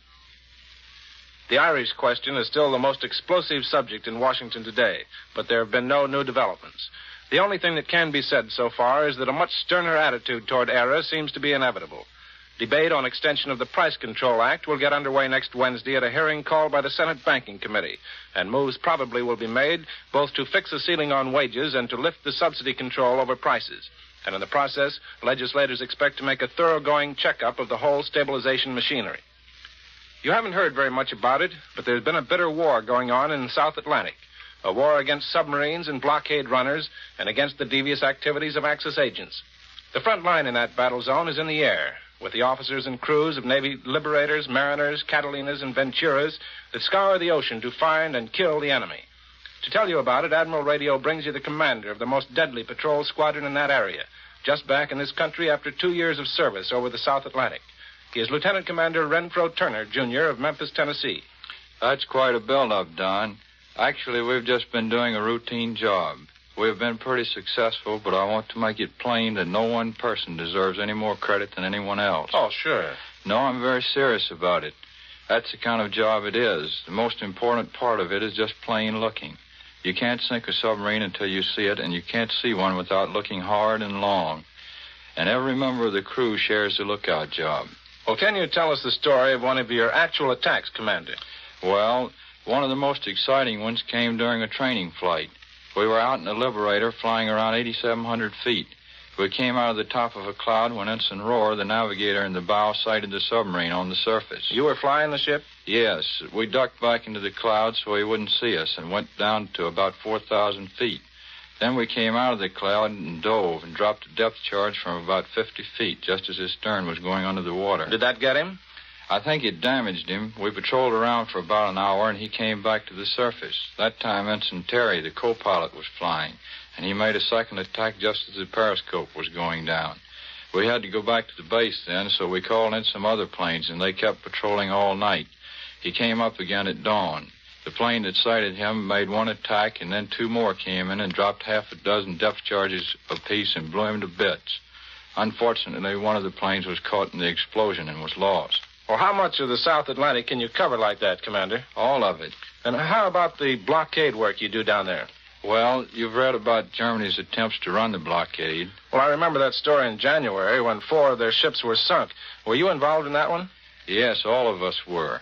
The Irish question is still the most explosive subject in Washington today, but there have been no new developments. The only thing that can be said so far is that a much sterner attitude toward ERA seems to be inevitable. Debate on extension of the Price Control Act will get underway next Wednesday at a hearing called by the Senate Banking Committee, and moves probably will be made both to fix a ceiling on wages and to lift the subsidy control over prices. And in the process, legislators expect to make a thoroughgoing checkup of the whole stabilization machinery. You haven't heard very much about it, but there's been a bitter war going on in the South Atlantic, a war against submarines and blockade runners and against the devious activities of Axis agents. The front line in that battle zone is in the air, with the officers and crews of Navy Liberators, Mariners, Catalinas, and Venturas that scour the ocean to find and kill the enemy. To tell you about it, Admiral Radio brings you the commander of the most deadly patrol squadron in that area, just back in this country after 2 years of service over the South Atlantic. He is Lieutenant Commander Renfro Turner, Jr. of Memphis, Tennessee. That's quite a build-up, Don. Actually, we've just been doing a routine job. We've been pretty successful, but I want to make it plain that no one person deserves any more credit than anyone else. Oh, sure. No, I'm very serious about it. That's the kind of job it is. The most important part of it is just plain looking. You can't sink a submarine until you see it, and you can't see one without looking hard and long. And every member of the crew shares the lookout job. Well, can you tell us the story of one of your actual attacks, Commander? Well, one of the most exciting ones came during a training flight. We were out in the Liberator flying around 8,700 feet. We came out of the top of a cloud when Ensign Rohr, the navigator in the bow, sighted the submarine on the surface. You were flying the ship? Yes. We ducked back into the clouds so he wouldn't see us and went down to about 4,000 feet. Then we came out of the cloud and dove and dropped a depth charge from about 50 feet just as his stern was going under the water. Did that get him? I think it damaged him. We patrolled around for about an hour, and he came back to the surface. That time, Ensign Terry, the co-pilot, was flying, and he made a second attack just as the periscope was going down. We had to go back to the base then, so we called in some other planes, and they kept patrolling all night. He came up again at dawn. The plane that sighted him made one attack, and then 2 more came in and dropped half a dozen depth charges apiece and blew him to bits. Unfortunately, one of the planes was caught in the explosion and was lost. Well, how much of the South Atlantic can you cover like that, Commander? All of it. And how about the blockade work you do down there? Well, you've read about Germany's attempts to run the blockade. Well, I remember that story in January when 4 of their ships were sunk. Were you involved in that one? Yes, all of us were.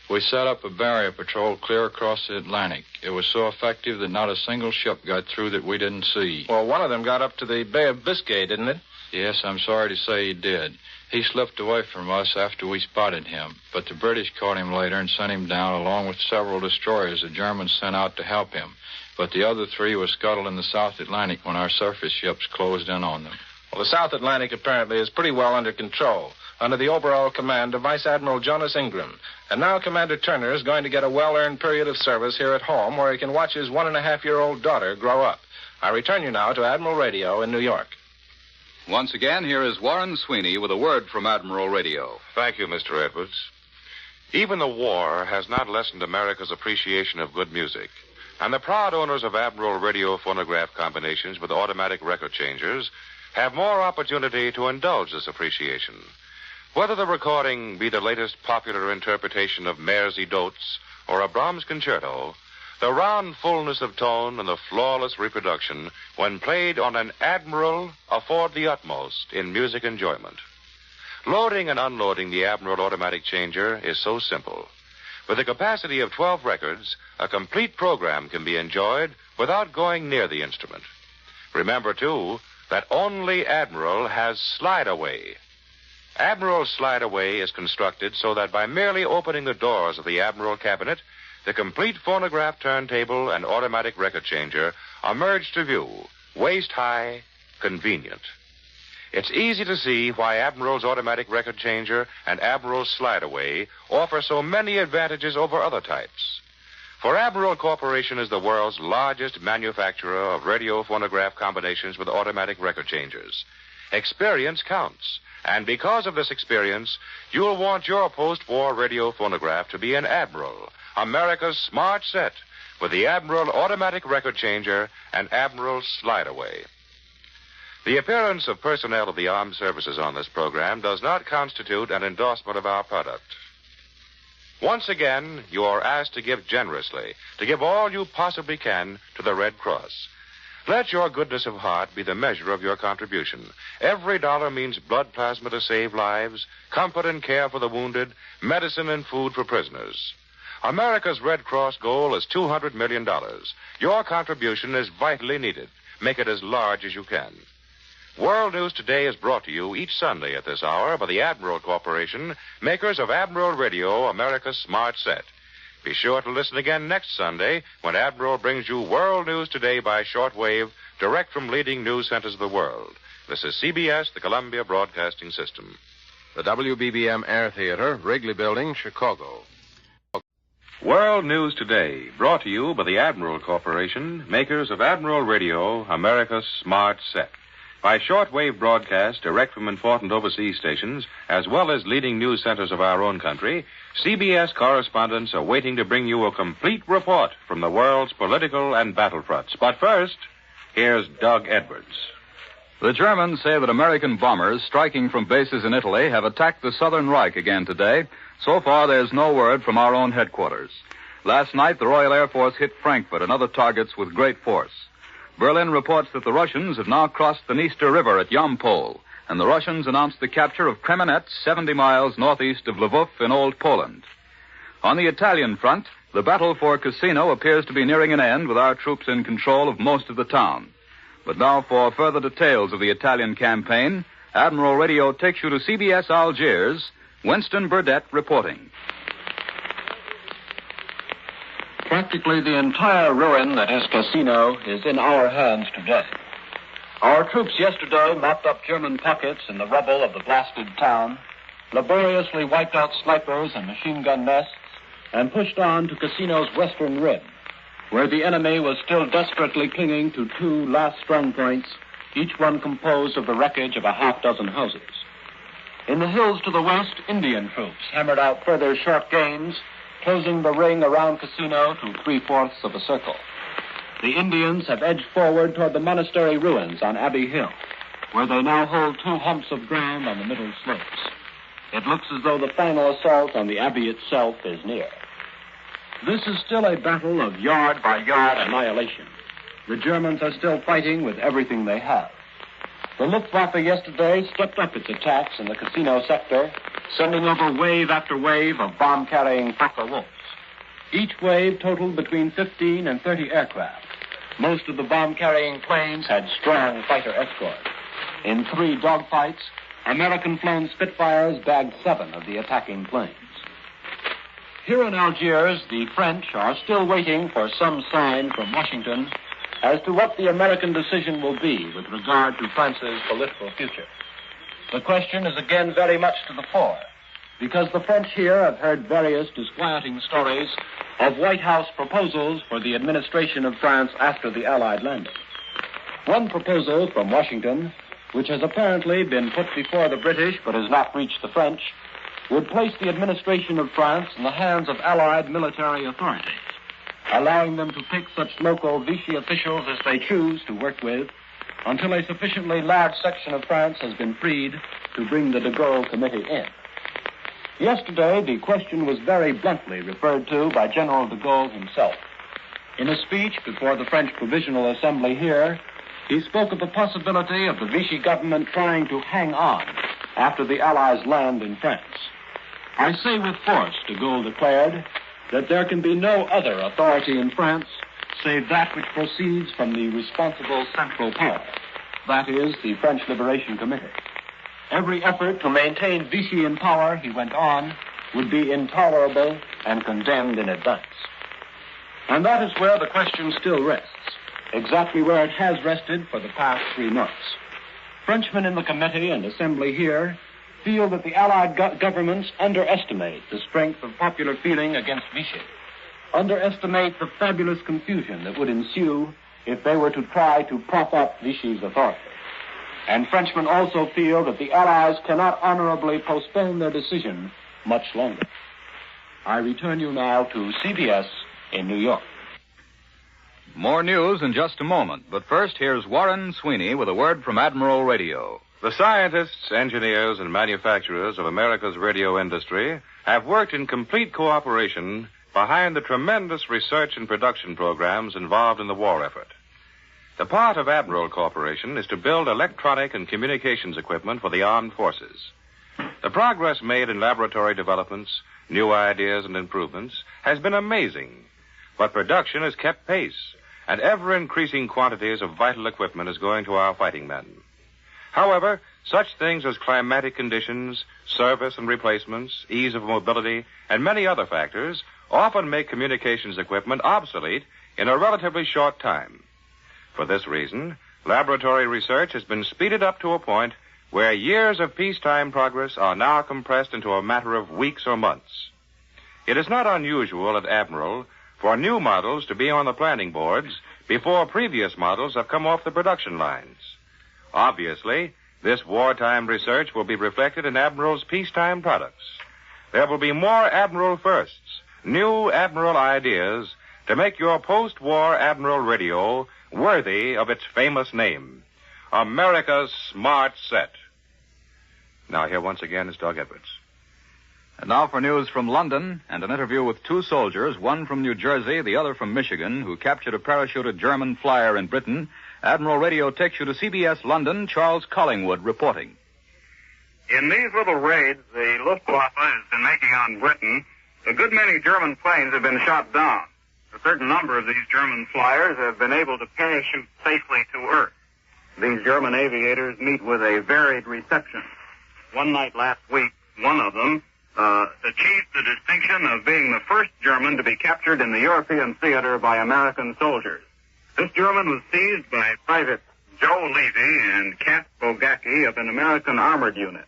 We set up a barrier patrol clear across the Atlantic. It was so effective that not a single ship got through that we didn't see. Well, one of them got up to the Bay of Biscay, didn't it? Yes, I'm sorry to say he did. He slipped away from us after we spotted him, but the British caught him later and sent him down along with several destroyers the Germans sent out to help him. But the other 3 were scuttled in the South Atlantic when our surface ships closed in on them. Well, the South Atlantic apparently is pretty well under control, under the overall command of Vice Admiral Jonas Ingram. And now Commander Turner is going to get a well-earned period of service here at home where he can watch his 1.5-year-old daughter grow up. I return you now to Admiral Radio in New York. Once again, here is Warren Sweeney with a word from Admiral Radio. Thank you, Mr. Edwards. Even the war has not lessened America's appreciation of good music. And the proud owners of Admiral Radio phonograph combinations with automatic record changers have more opportunity to indulge this appreciation. Whether the recording be the latest popular interpretation of Mairzy Dotes or a Brahms concerto, the round fullness of tone and the flawless reproduction, when played on an Admiral, afford the utmost in music enjoyment. Loading and unloading the Admiral automatic changer is so simple. With a capacity of 12 records, a complete program can be enjoyed without going near the instrument. Remember, too, that only Admiral has slide-away. Admiral slide-away is constructed so that by merely opening the doors of the Admiral cabinet, the complete phonograph turntable and automatic record changer are merged to view, waist-high, convenient. It's easy to see why Admiral's automatic record changer and Admiral's slide-away offer so many advantages over other types. For Admiral Corporation is the world's largest manufacturer of radio phonograph combinations with automatic record changers. Experience counts, and because of this experience, you'll want your post-war radio phonograph to be an Admiral, America's smart set, with the Admiral automatic record changer and Admiral slide-away. The appearance of personnel of the armed services on this program does not constitute an endorsement of our product. Once again, you are asked to give generously, to give all you possibly can to the Red Cross. Let your goodness of heart be the measure of your contribution. Every dollar means blood plasma to save lives, comfort and care for the wounded, medicine and food for prisoners. America's Red Cross goal is $200 million. Your contribution is vitally needed. Make it as large as you can. World News Today is brought to you each Sunday at this hour by the Admiral Corporation, makers of Admiral Radio, America's smart set. Be sure to listen again next Sunday when Admiral brings you World News Today by shortwave, direct from leading news centers of the world. This is CBS, the Columbia Broadcasting System. The WBBM Air Theater, Wrigley Building, Chicago. World News Today, brought to you by the Admiral Corporation, makers of Admiral Radio, America's smart set. By shortwave broadcast direct from important overseas stations, as well as leading news centers of our own country, CBS correspondents are waiting to bring you a complete report from the world's political and battlefronts. But first, here's Doug Edwards. The Germans say that American bombers striking from bases in Italy have attacked the Southern Reich again today. So far, there's no word from our own headquarters. Last night, the Royal Air Force hit Frankfurt and other targets with great force. Berlin reports that the Russians have now crossed the Dniester River at Yampol, and the Russians announced the capture of Kremenets, 70 miles northeast of Lvov in Old Poland. On the Italian front, the battle for Cassino appears to be nearing an end with our troops in control of most of the town. But now for further details of the Italian campaign, Admiral Radio takes you to CBS Algiers, Winston Burdett reporting. Practically the entire ruin that is Cassino is in our hands today. Our troops yesterday mopped up German pockets in the rubble of the blasted town, laboriously wiped out snipers and machine gun nests, and pushed on to Cassino's western rim, where the enemy was still desperately clinging to two last strong points, each one composed of the wreckage of a half-dozen houses. In the hills to the west, Indian troops hammered out further short gains, closing the ring around Cassino to 3/4 of a circle. The Indians have edged forward toward the monastery ruins on Abbey Hill, where they now hold two humps of ground on the middle slopes. It looks as though the final assault on the Abbey itself is near. This is still a battle of yard-by-yard annihilation. The Germans are still fighting with everything they have. The Luftwaffe yesterday stepped up its attacks in the Cassino sector, sending over wave after wave of bomb-carrying Fokker Wolves. Each wave totaled between 15 and 30 aircraft. Most of the bomb-carrying planes had strong fighter escort. In 3 dogfights, American-flown Spitfires bagged 7 of the attacking planes. Here in Algiers, the French are still waiting for some sign from Washington as to what the American decision will be with regard to France's political future. The question is again very much to the fore, because the French here have heard various disquieting stories of White House proposals for the administration of France after the Allied landing. One proposal from Washington, which has apparently been put before the British but has not reached the French, would place the administration of France in the hands of Allied military authorities, allowing them to pick such local Vichy officials as they choose to work with until a sufficiently large section of France has been freed to bring the de Gaulle Committee in. Yesterday, the question was very bluntly referred to by General de Gaulle himself. In a speech before the French Provisional Assembly here, he spoke of the possibility of the Vichy government trying to hang on after the Allies land in France. I say with force, de Gaulle declared, that there can be no other authority in France save that which proceeds from the responsible central power, that is, the French Liberation Committee. Every effort to maintain Vichy in power, he went on, would be intolerable and condemned in advance. And that is where the question still rests, exactly where it has rested for the past 3 months. Frenchmen in the committee and assembly here feel that the Allied governments underestimate the strength of popular feeling against Vichy, underestimate the fabulous confusion that would ensue if they were to try to prop up Vichy's authority. And Frenchmen also feel that the Allies cannot honorably postpone their decision much longer. I return you now to CBS in New York. More news in just a moment, but first here's Warren Sweeney with a word from Admiral Radio. The scientists, engineers, and manufacturers of America's radio industry have worked in complete cooperation behind the tremendous research and production programs involved in the war effort. The part of Admiral Corporation is to build electronic and communications equipment for the armed forces. The progress made in laboratory developments, new ideas, and improvements has been amazing, but production has kept pace, and ever-increasing quantities of vital equipment is going to our fighting men. However, such things as climatic conditions, service and replacements, ease of mobility, and many other factors often make communications equipment obsolete in a relatively short time. For this reason, laboratory research has been speeded up to a point where years of peacetime progress are now compressed into a matter of weeks or months. It is not unusual at Admiral for new models to be on the planning boards before previous models have come off the production lines. Obviously, this wartime research will be reflected in Admiral's peacetime products. There will be more Admiral firsts, new Admiral ideas to make your post-war Admiral radio worthy of its famous name, America's Smart Set. Now here once again is Doug Edwards. And now for news from London and an interview with two soldiers, one from New Jersey, the other from Michigan, who captured a parachuted German flyer in Britain. Admiral Radio takes you to CBS London. Charles Collingwood reporting. In these little raids the Luftwaffe has been making on Britain, a good many German planes have been shot down. A certain number of these German flyers have been able to parachute safely to Earth. These German aviators meet with a varied reception. One night last week, one of them achieved the distinction of being the first German to be captured in the European theater by American soldiers. This German was seized by Privates Joe Levy and Kat Bogacki of an American armored unit,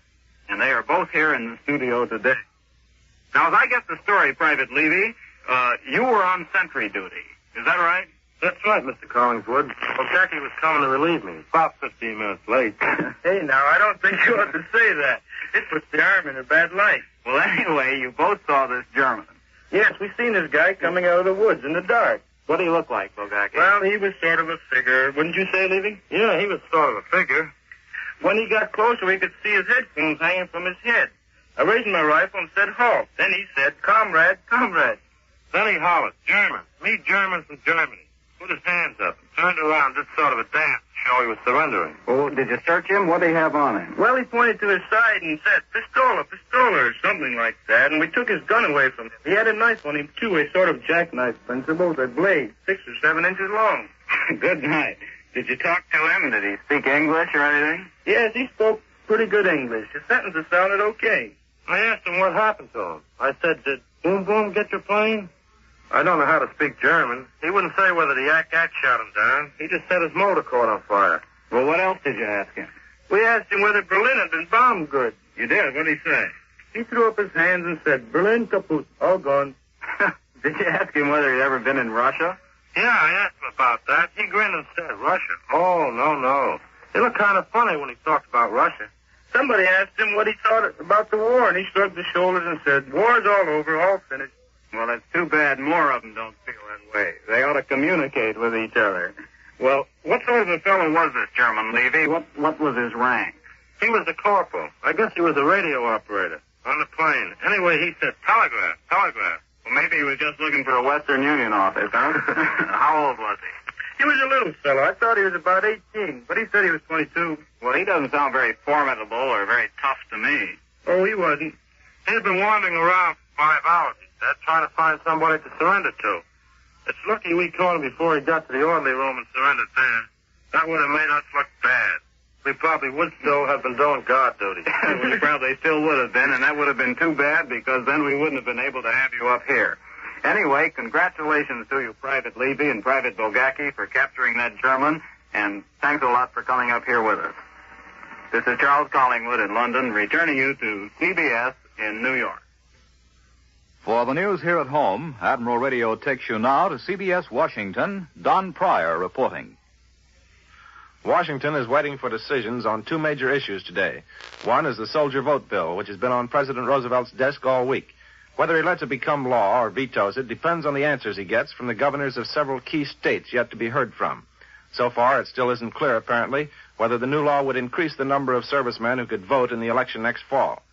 and they are both here in the studio today. Now, as I get the story, Private Levy, you were on sentry duty. Is that right? That's right, Mr. Collingswood. Bogacki was coming to relieve me. About 15 minutes late. Hey, now, I don't think you ought to say that. It puts the Army in a bad light. Well, anyway, you both saw this German. Yes, we seen this guy coming out of the woods in the dark. What did he look like, Bogacki? Well, he was sort of a figure. Wouldn't you say, Levy? Yeah, he was sort of a figure. When he got closer, we could see his headphones hanging from his head. I raised my rifle and said, halt. Then he said, comrade, comrade. Then he hollered, German. Me German from Germany. Put his hands up and turned around, did sort of a dance to show he was surrendering. Oh, did you search him? What did he have on him? Well, he pointed to his side and said, pistola, pistola, or something like that, and we took his gun away from him. He had a knife on him, too, a sort of jackknife principle, a blade, 6 or 7 inches long. Good night. Did you talk to him? Did he speak English or anything? Yes, he spoke pretty good English. His sentences sounded okay. I asked him what happened to him. I said, did Boom Boom get your plane? I don't know how to speak German. He wouldn't say whether the Yak-Yak shot him down. He just said his motor caught on fire. Well, what else did you ask him? We asked him whether Berlin had been bombed good. You did? What did he say? He threw up his hands and said, Berlin kaput, all gone. Did you ask him whether he'd ever been in Russia? Yeah, I asked him about that. He grinned and said, Russia? Oh, no. He looked kind of funny when he talked about Russia. Somebody asked him what he thought about the war, and he shrugged his shoulders and said, war's all over, all finished. Well, it's too bad more of them don't feel that way. They ought to communicate with each other. Well, what sort of a fellow was this German, Levy? What was his rank? He was a corporal. I guess he was a radio operator on the plane. Anyway, he said, telegraph. Well, maybe he was just looking for a Western Union office, huh? How old was he? He was a little fellow. I thought he was about 18, but he said he was 22. Well, he doesn't sound very formidable or very tough to me. Oh, he wasn't. He'd been wandering around for 5 hours, he said, trying to find somebody to surrender to. It's lucky we caught him before he got to the orderly room and surrendered there. That would have made us look bad. We probably would still have been doing guard duty. We probably still would have been, and that would have been too bad because then we wouldn't have been able to have you up here. Anyway, congratulations to you, Private Levy and Private Bogacki, for capturing that German, and thanks a lot for coming up here with us. This is Charles Collingwood in London, returning you to CBS in New York. For the news here at home, Admiral Radio takes you now to CBS Washington. Don Pryor reporting. Washington is waiting for decisions on 2 major issues today. One is the soldier vote bill, which has been on President Roosevelt's desk all week. Whether he lets it become law or vetoes it depends on the answers he gets from the governors of several key states yet to be heard from. So far, it still isn't clear, apparently, whether the new law would increase the number of servicemen who could vote in the election next fall.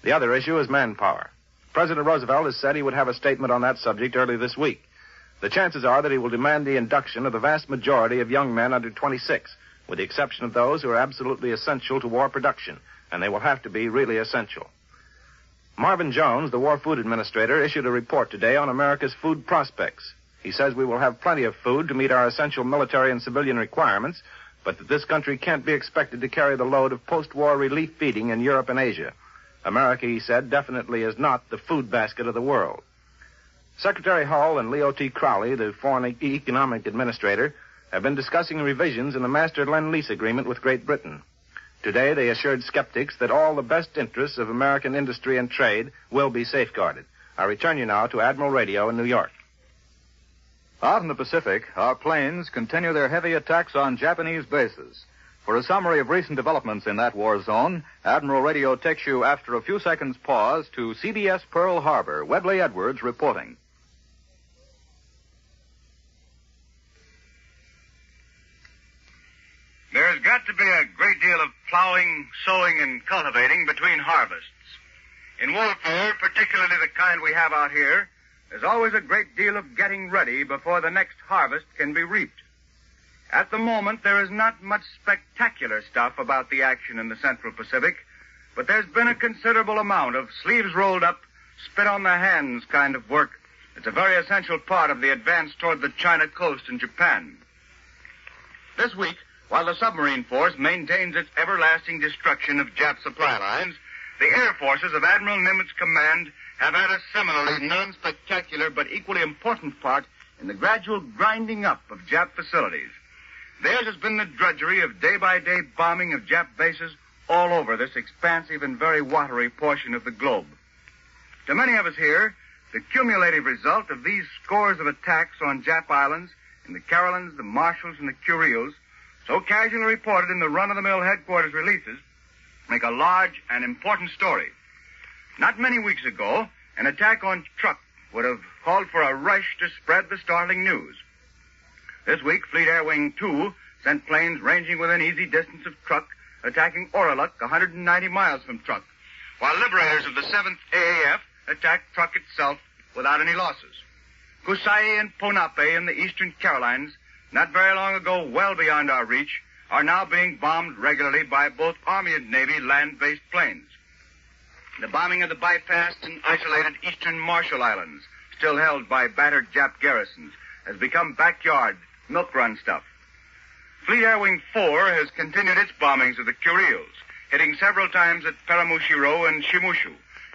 The other issue is manpower. President Roosevelt has said he would have a statement on that subject early this week. The chances are that he will demand the induction of the vast majority of young men under 26, with the exception of those who are absolutely essential to war production, and they will have to be really essential. Marvin Jones, the War Food Administrator, issued a report today on America's food prospects. He says we will have plenty of food to meet our essential military and civilian requirements, but that this country can't be expected to carry the load of post-war relief feeding in Europe and Asia. America, he said, definitely is not the food basket of the world. Secretary Hull and Leo T. Crowley, the Foreign Economic Administrator, have been discussing revisions in the Master Lend-Lease Agreement with Great Britain. Today, they assured skeptics that all the best interests of American industry and trade will be safeguarded. I return you now to Admiral Radio in New York. Out in the Pacific, our planes continue their heavy attacks on Japanese bases. For a summary of recent developments in that war zone, Admiral Radio takes you, after a few seconds' pause, to CBS Pearl Harbor. Webley Edwards reporting. There's got to be a great deal of plowing, sowing, and cultivating between harvests. In warfare, particularly the kind we have out here, there's always a great deal of getting ready before the next harvest can be reaped. At the moment, there is not much spectacular stuff about the action in the Central Pacific, but there's been a considerable amount of sleeves rolled up, spit on the hands kind of work. It's a very essential part of the advance toward the China coast and Japan. This week, while the submarine force maintains its everlasting destruction of Jap supply lines, the air forces of Admiral Nimitz' command have had a similarly non-spectacular but equally important part in the gradual grinding up of Jap facilities. Theirs has been the drudgery of day-by-day bombing of Jap bases all over this expansive and very watery portion of the globe. To many of us here, the cumulative result of these scores of attacks on Jap islands in the Carolines, the Marshalls, and the Kuriles, so casually reported in the run-of-the-mill headquarters releases, make a large and important story. Not many weeks ago, an attack on Truk would have called for a rush to spread the startling news. This week, Fleet Air Wing 2 sent planes ranging within easy distance of Truk, attacking Oraluk, 190 miles from Truk, while liberators of the 7th AAF attacked Truk itself without any losses. Kusai and Ponape in the eastern Carolines, not very long ago well beyond our reach, are now being bombed regularly by both Army and Navy land-based planes. The bombing of the bypassed and isolated eastern Marshall Islands, still held by battered Jap garrisons, has become backyard milk run stuff. Fleet Air Wing 4 has continued its bombings of the Kuriles, hitting several times at Paramushiro and Shimushu.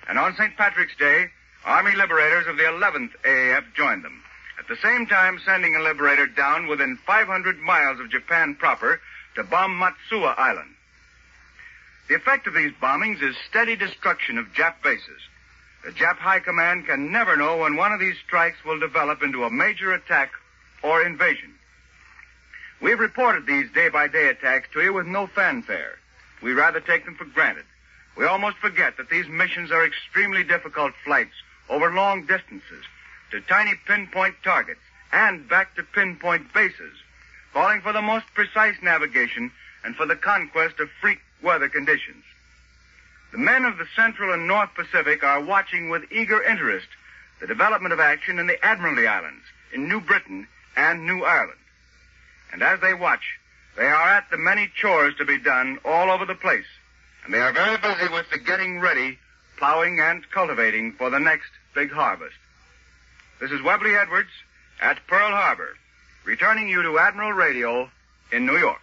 And on St. Patrick's Day, Army liberators of the 11th AAF joined them, at the same time sending a liberator down within 500 miles of Japan proper to bomb Matsuwa Island. The effect of these bombings is steady destruction of Jap bases. The Jap High Command can never know when one of these strikes will develop into a major attack or invasion. We've reported these day-by-day attacks to you with no fanfare. We rather take them for granted. We almost forget that these missions are extremely difficult flights over long distances to tiny pinpoint targets and back to pinpoint bases, calling for the most precise navigation and for the conquest of freak weather conditions. The men of the Central and North Pacific are watching with eager interest the development of action in the Admiralty Islands, in New Britain and New Ireland. And as they watch, they are at the many chores to be done all over the place, and they are very busy with the getting ready, plowing, and cultivating for the next big harvest. This is Webley Edwards at Pearl Harbor, returning you to Admiral Radio in New York.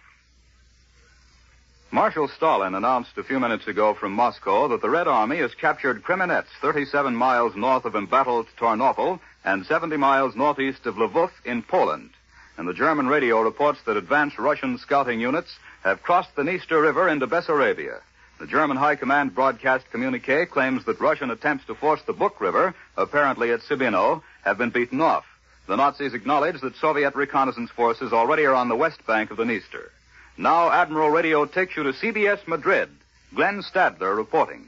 Marshal Stalin announced a few minutes ago from Moscow that the Red Army has captured Kremenets, 37 miles north of embattled Tarnopol and 70 miles northeast of Lvov in Poland. And the German radio reports that advanced Russian scouting units have crossed the Dniester River into Bessarabia. The German High Command broadcast communique claims that Russian attempts to force the Buk River, apparently at Sibino, have been beaten off. The Nazis acknowledge that Soviet reconnaissance forces already are on the west bank of the Dniester. Now Admiral Radio takes you to CBS Madrid. Glenn Stadler reporting.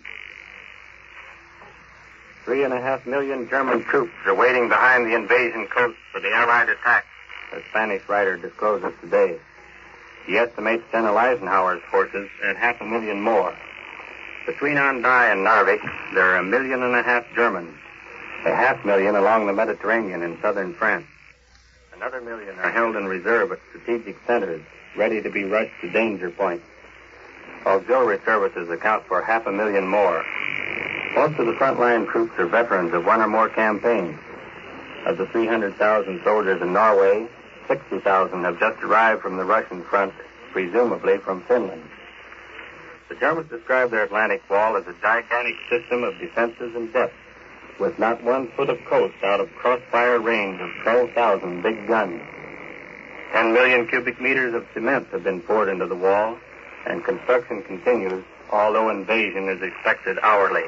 3.5 million German troops are waiting behind the invasion coast for the Allied attack, a Spanish writer discloses today. He estimates General Eisenhower's forces at 500,000 more. Between Andai and Narvik, there are 1.5 million Germans, 500,000 along the Mediterranean in southern France. Another 1 million are held in reserve at strategic centers, ready to be rushed to danger points. Auxiliary services account for 500,000 more. Most of the frontline troops are veterans of one or more campaigns. Of the 300,000 soldiers in Norway, 60,000 have just arrived from the Russian front, presumably from Finland. The Germans describe their Atlantic wall as a gigantic system of defenses and depths, with not 1 foot of coast out of crossfire range of 12,000 big guns. 10 million cubic meters of cement have been poured into the wall, and construction continues, although invasion is expected hourly.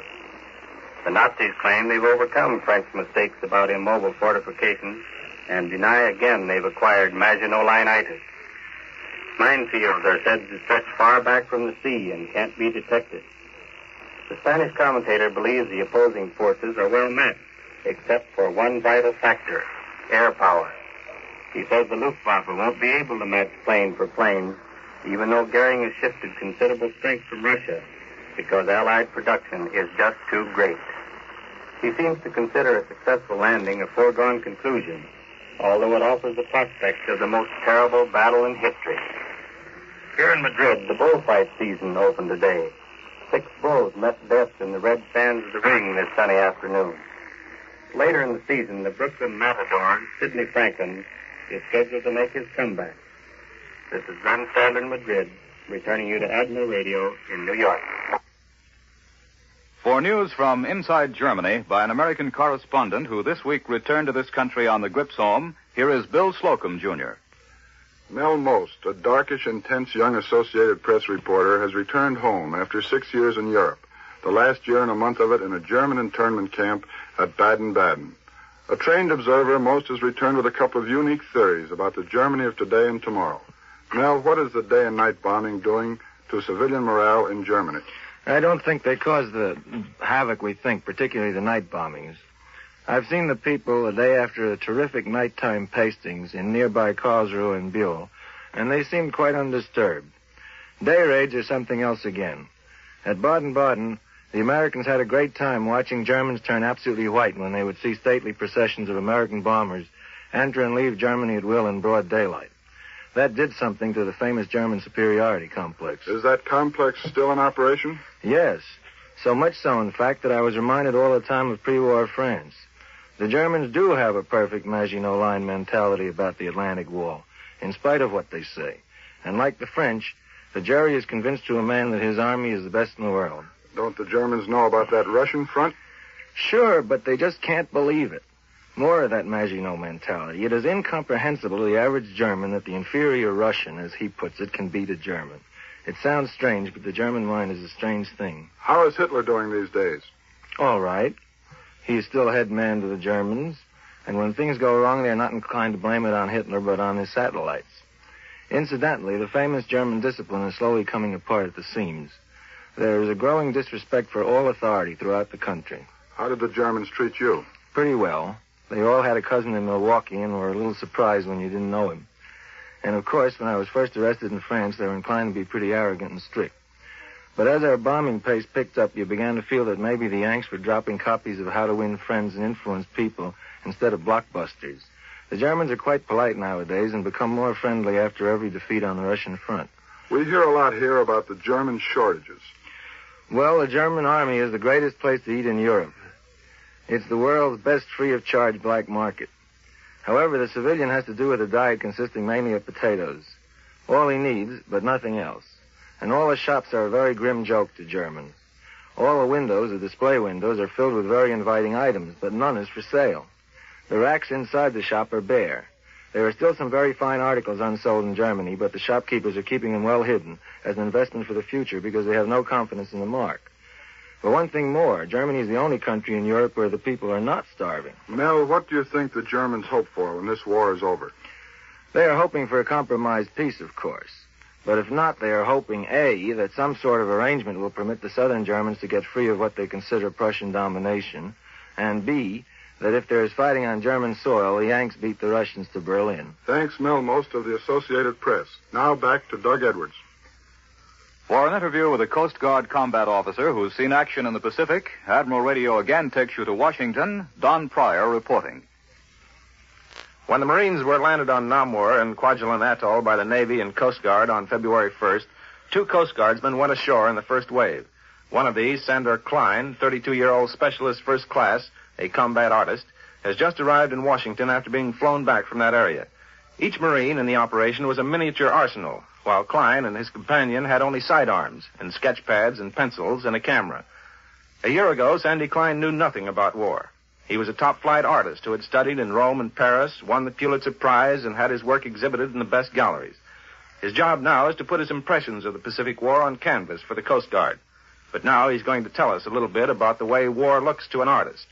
The Nazis claim they've overcome French mistakes about immobile fortifications and deny again they've acquired Maginot-Linitis. Minefields are said to stretch far back from the sea and can't be detected. The Spanish commentator believes the opposing forces are well met, except for one vital factor, air power. He says the Luftwaffe won't be able to match plane for plane, even though Goering has shifted considerable strength from Russia, because Allied production is just too great. He seems to consider a successful landing a foregone conclusion, although it offers the prospect of the most terrible battle in history. Here in Madrid, the bullfight season opened today. 6 bulls met death in the red sands of the ring this sunny afternoon. Later in the season, the Brooklyn matador, Sidney Franklin, is scheduled to make his comeback. This is Glenn Sadler in Madrid, returning you to Admiral Radio in New York. For news from inside Germany by an American correspondent who this week returned to this country on the Gripsholm, here is Bill Slocum, Jr. Mel Most, a darkish, intense young Associated Press reporter, has returned home after 6 years in Europe, the last year and a month of it in a German internment camp at Baden-Baden. A trained observer, Most has returned with a couple of unique theories about the Germany of today and tomorrow. Mel, what is the day and night bombing doing to civilian morale in Germany? I don't think they cause the havoc we think, particularly the night bombings. I've seen the people a day after a terrific nighttime pastings in nearby Karlsruhe and Buell, and they seemed quite undisturbed. Day raids are something else again. At Baden-Baden, the Americans had a great time watching Germans turn absolutely white when they would see stately processions of American bombers enter and leave Germany at will in broad daylight. That did something to the famous German superiority complex. Is that complex still in operation? Yes. So much so, in fact, that I was reminded all the time of pre-war France. The Germans do have a perfect Maginot Line mentality about the Atlantic Wall, in spite of what they say. And like the French, the jury is convinced to a man that his army is the best in the world. Don't the Germans know about that Russian front? Sure, but they just can't believe it. More of that Maginot mentality. It is incomprehensible to the average German that the inferior Russian, as he puts it, can beat a German. It sounds strange, but the German mind is a strange thing. How is Hitler doing these days? All right. He is still head man to the Germans, and when things go wrong, they're not inclined to blame it on Hitler, but on his satellites. Incidentally, the famous German discipline is slowly coming apart at the seams. There is a growing disrespect for all authority throughout the country. How did the Germans treat you? Pretty well. They all had a cousin in Milwaukee and were a little surprised when you didn't know him. And, of course, when I was first arrested in France, they were inclined to be pretty arrogant and strict. But as our bombing pace picked up, you began to feel that maybe the Yanks were dropping copies of How to Win Friends and Influence People instead of blockbusters. The Germans are quite polite nowadays and become more friendly after every defeat on the Russian front. We hear a lot here about the German shortages. Well, the German army is the greatest place to eat in Europe. It's the world's best free-of-charge black market. However, the civilian has to do with a diet consisting mainly of potatoes. All he needs, but nothing else. And all the shops are a very grim joke to Germans. All the windows, the display windows, are filled with very inviting items, but none is for sale. The racks inside the shop are bare. There are still some very fine articles unsold in Germany, but the shopkeepers are keeping them well hidden as an investment for the future because they have no confidence in the mark. But one thing more, Germany is the only country in Europe where the people are not starving. Mel, what do you think the Germans hope for when this war is over? They are hoping for a compromised peace, of course. But if not, they are hoping, A, that some sort of arrangement will permit the southern Germans to get free of what they consider Prussian domination, and B, that if there is fighting on German soil, the Yanks beat the Russians to Berlin. Thanks, Mel Most of the Associated Press. Now back to Doug Edwards. For an interview with a Coast Guard combat officer who's seen action in the Pacific, Admiral Radio again takes you to Washington. Don Pryor reporting. When the Marines were landed on Namur and Kwajalein Atoll by the Navy and Coast Guard on February 1st, 2 Coast Guardsmen went ashore in the first wave. One of these, Sandor Klein, 32-year-old specialist first class, a combat artist, has just arrived in Washington after being flown back from that area. Each Marine in the operation was a miniature arsenal, while Klein and his companion had only sidearms and sketch pads and pencils and a camera. A year ago, Sandy Klein knew nothing about war. He was a top-flight artist who had studied in Rome and Paris, won the Pulitzer Prize, and had his work exhibited in the best galleries. His job now is to put his impressions of the Pacific War on canvas for the Coast Guard. But now he's going to tell us a little bit about the way war looks to an artist.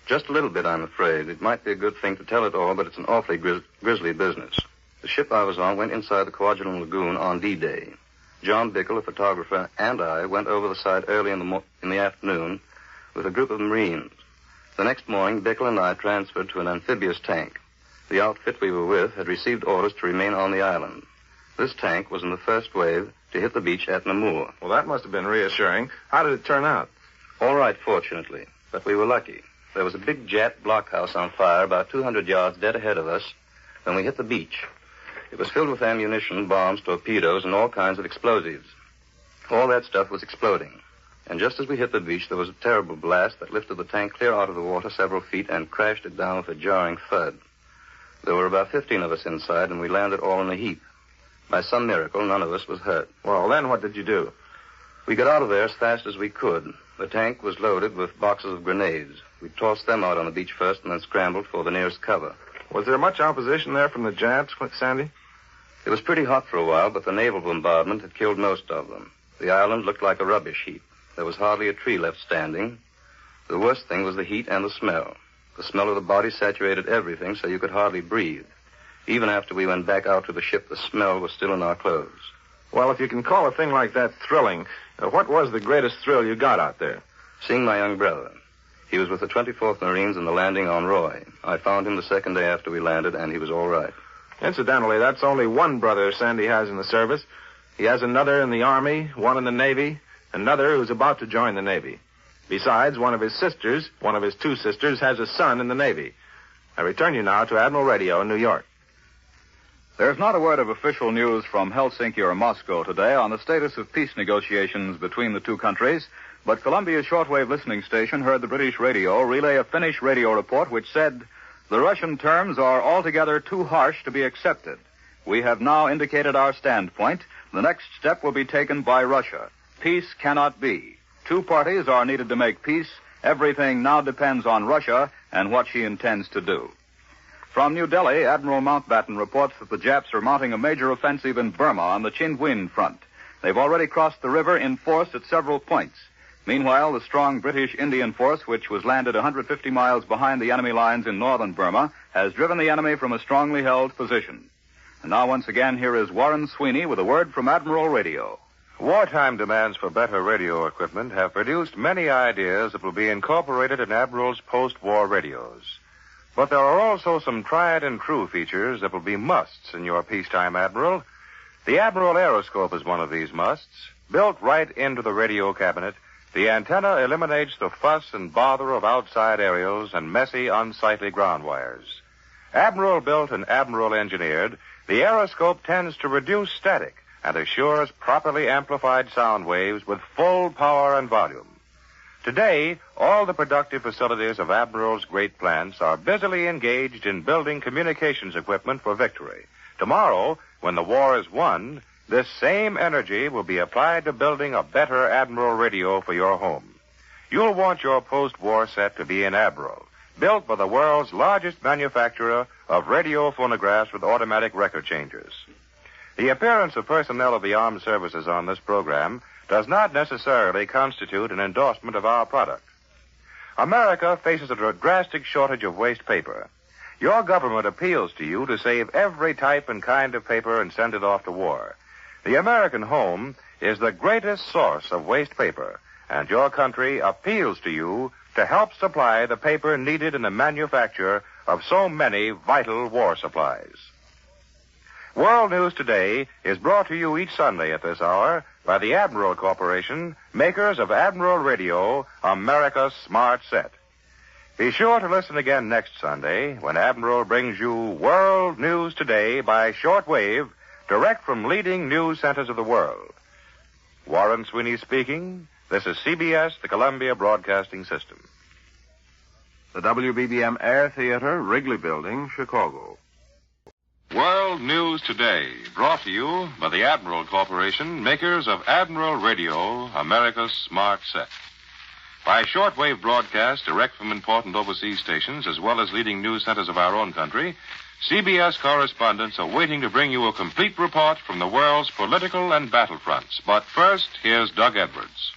Just a little bit, I'm afraid. It might be a good thing to tell it all, but it's an awfully grisly business. The ship I was on went inside the Kwajalein Lagoon on D-Day. John Bickle, a photographer, and I went over the side early in the afternoon with a group of Marines. The next morning, Bickle and I transferred to an amphibious tank. The outfit we were with had received orders to remain on the island. This tank was in the first wave to hit the beach at Namur. Well, that must have been reassuring. How did it turn out? All right, fortunately. But we were lucky. There was a big Jap blockhouse on fire about 200 yards dead ahead of us when we hit the beach. It was filled with ammunition, bombs, torpedoes, and all kinds of explosives. All that stuff was exploding. And just as we hit the beach, there was a terrible blast that lifted the tank clear out of the water several feet and crashed it down with a jarring thud. There were about 15 of us inside, and we landed all in a heap. By some miracle, none of us was hurt. Well, then what did you do? We got out of there as fast as we could. The tank was loaded with boxes of grenades. We tossed them out on the beach first and then scrambled for the nearest cover. Was there much opposition there from the Japs, Sandy? It was pretty hot for a while, but the naval bombardment had killed most of them. The island looked like a rubbish heap. There was hardly a tree left standing. The worst thing was the heat and the smell. The smell of the body saturated everything so you could hardly breathe. Even after we went back out to the ship, the smell was still in our clothes. Well, if you can call a thing like that thrilling, what was the greatest thrill you got out there? Seeing my young brother. He was with the 24th Marines in the landing on Roy. I found him the second day after we landed, and he was all right. Incidentally, that's only one brother Sandy has in the service. He has another in the Army, one in the Navy, another who's about to join the Navy. Besides, one of his two sisters, has a son in the Navy. I return you now to Admiral Radio in New York. There's not a word of official news from Helsinki or Moscow today on the status of peace negotiations between the two countries, but Columbia's shortwave listening station heard the British radio relay a Finnish radio report which said, "The Russian terms are altogether too harsh to be accepted. We have now indicated our standpoint. The next step will be taken by Russia. Peace cannot be. Two parties are needed to make peace. Everything now depends on Russia and what she intends to do." From New Delhi, Admiral Mountbatten reports that the Japs are mounting a major offensive in Burma on the Chinwin front. They've already crossed the river in force at several points. Meanwhile, the strong British Indian force, which was landed 150 miles behind the enemy lines in northern Burma, has driven the enemy from a strongly held position. And now, once again, here is Warren Sweeney with a word from Admiral Radio. Wartime demands for better radio equipment have produced many ideas that will be incorporated in Admiral's post-war radios. But there are also some tried-and-true features that will be musts in your peacetime Admiral. The Admiral Aeroscope is one of these musts. Built right into the radio cabinet, the antenna eliminates the fuss and bother of outside aerials and messy, unsightly ground wires. Admiral-built and Admiral-engineered, the Aeroscope tends to reduce static and assures properly amplified sound waves with full power and volume. Today, all the productive facilities of Admiral's great plants are busily engaged in building communications equipment for victory. Tomorrow, when the war is won, this same energy will be applied to building a better Admiral radio for your home. You'll want your post-war set to be an Admiral, built by the world's largest manufacturer of radio phonographs with automatic record changers. The appearance of personnel of the armed services on this program does not necessarily constitute an endorsement of our product. America faces a drastic shortage of waste paper. Your government appeals to you to save every type and kind of paper and send it off to war. The American home is the greatest source of waste paper, and your country appeals to you to help supply the paper needed in the manufacture of so many vital war supplies. World News Today is brought to you each Sunday at this hour by the Admiral Corporation, makers of Admiral Radio, America's smart set. Be sure to listen again next Sunday when Admiral brings you World News Today by shortwave, direct from leading news centers of the world. Warren Sweeney speaking. This is CBS, the Columbia Broadcasting System. The WBBM Air Theater, Wrigley Building, Chicago. World News Today, brought to you by the Admiral Corporation, makers of Admiral Radio, America's smart set. By shortwave broadcast direct from important overseas stations, as well as leading news centers of our own country, CBS correspondents are waiting to bring you a complete report from the world's political and battlefronts. But first, here's Doug Edwards.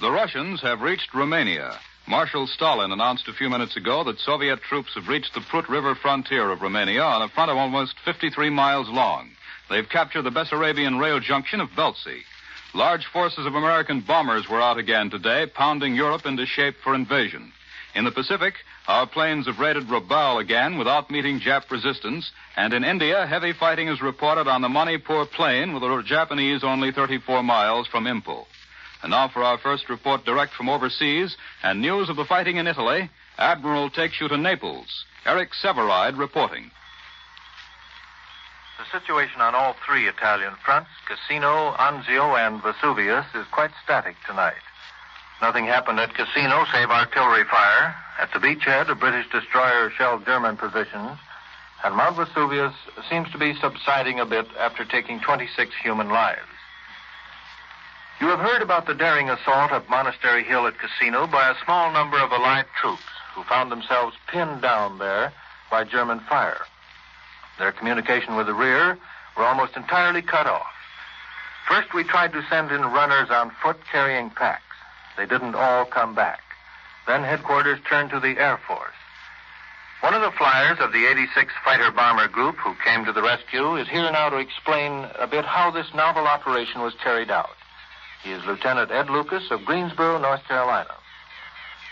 The Russians have reached Romania. Marshal Stalin announced a few minutes ago that Soviet troops have reached the Prut River frontier of Romania on a front of almost 53 miles long. They've captured the Bessarabian rail junction of Beltsy. Large forces of American bombers were out again today, pounding Europe into shape for invasion. In the Pacific, our planes have raided Rabaul again without meeting Jap resistance, and in India, heavy fighting is reported on the Manipur plain with the Japanese only 34 miles from Impel. And now for our first report direct from overseas and news of the fighting in Italy, Admiral takes you to Naples. Eric Severide reporting. The situation on all three Italian fronts, Cassino, Anzio, and Vesuvius, is quite static tonight. Nothing happened at Cassino save artillery fire. At the beachhead, a British destroyer shelled German positions, and Mount Vesuvius seems to be subsiding a bit after taking 26 human lives. You have heard about the daring assault of Monastery Hill at Cassino by a small number of Allied troops who found themselves pinned down there by German fire. Their communication with the rear were almost entirely cut off. First, we tried to send in runners on foot carrying packs. They didn't all come back. Then headquarters turned to the Air Force. One of the flyers of the 86th Fighter Bomber Group who came to the rescue is here now to explain a bit how this novel operation was carried out. He is Lieutenant Ed Lucas of Greensboro, North Carolina.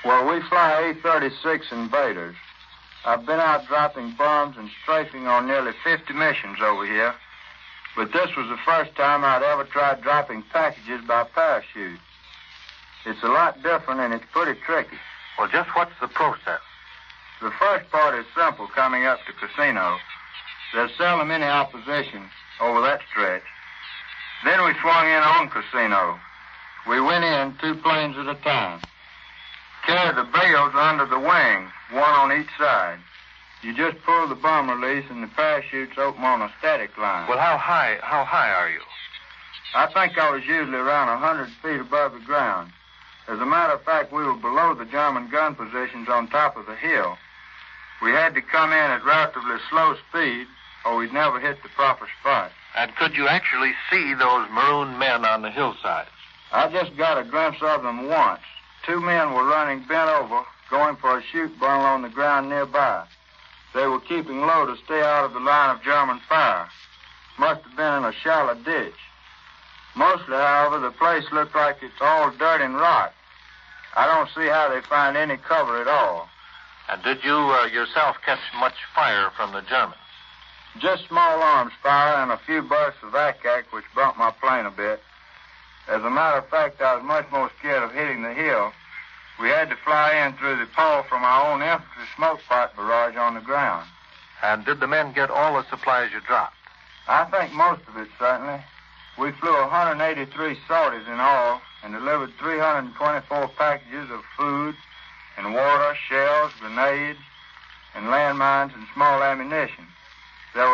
Well, we fly A-36 Invaders. I've been out dropping bombs and strafing on nearly 50 missions over here. But this was the first time I'd ever tried dropping packages by parachute. It's a lot different and it's pretty tricky. Well, just what's the process? The first part is simple coming up to Cassino. There's seldom any opposition over that stretch. Then we swung in on Cassino. We went in 2 planes at a time. Carried the bales under the wing, one on each side. You just pull the bomb release and the parachutes open on a static line. Well, how high are you? I think I was usually around 100 feet above the ground. As a matter of fact, we were below the German gun positions on top of the hill. We had to come in at relatively slow speed, or we'd never hit the proper spot. And could you actually see those maroon men on the hillsides? I just got a glimpse of them once. 2 men were running bent over, going for a chute bundle on the ground nearby. They were keeping low to stay out of the line of German fire. Must have been in a shallow ditch. Mostly, however, the place looked like it's all dirt and rock. I don't see how they find any cover at all. And did you yourself catch much fire from the Germans? Just small arms fire and a few bursts of ack-ack, which bumped my plane a bit. As a matter of fact, I was much more scared of hitting the hill. We had to fly in through the pole from our own infantry smoke pot barrage on the ground. And did the men get all the supplies you dropped? I think most of it, certainly. We flew 183 sorties in all and delivered 324 packages of food and water, shells, grenades, and landmines and small ammunition. There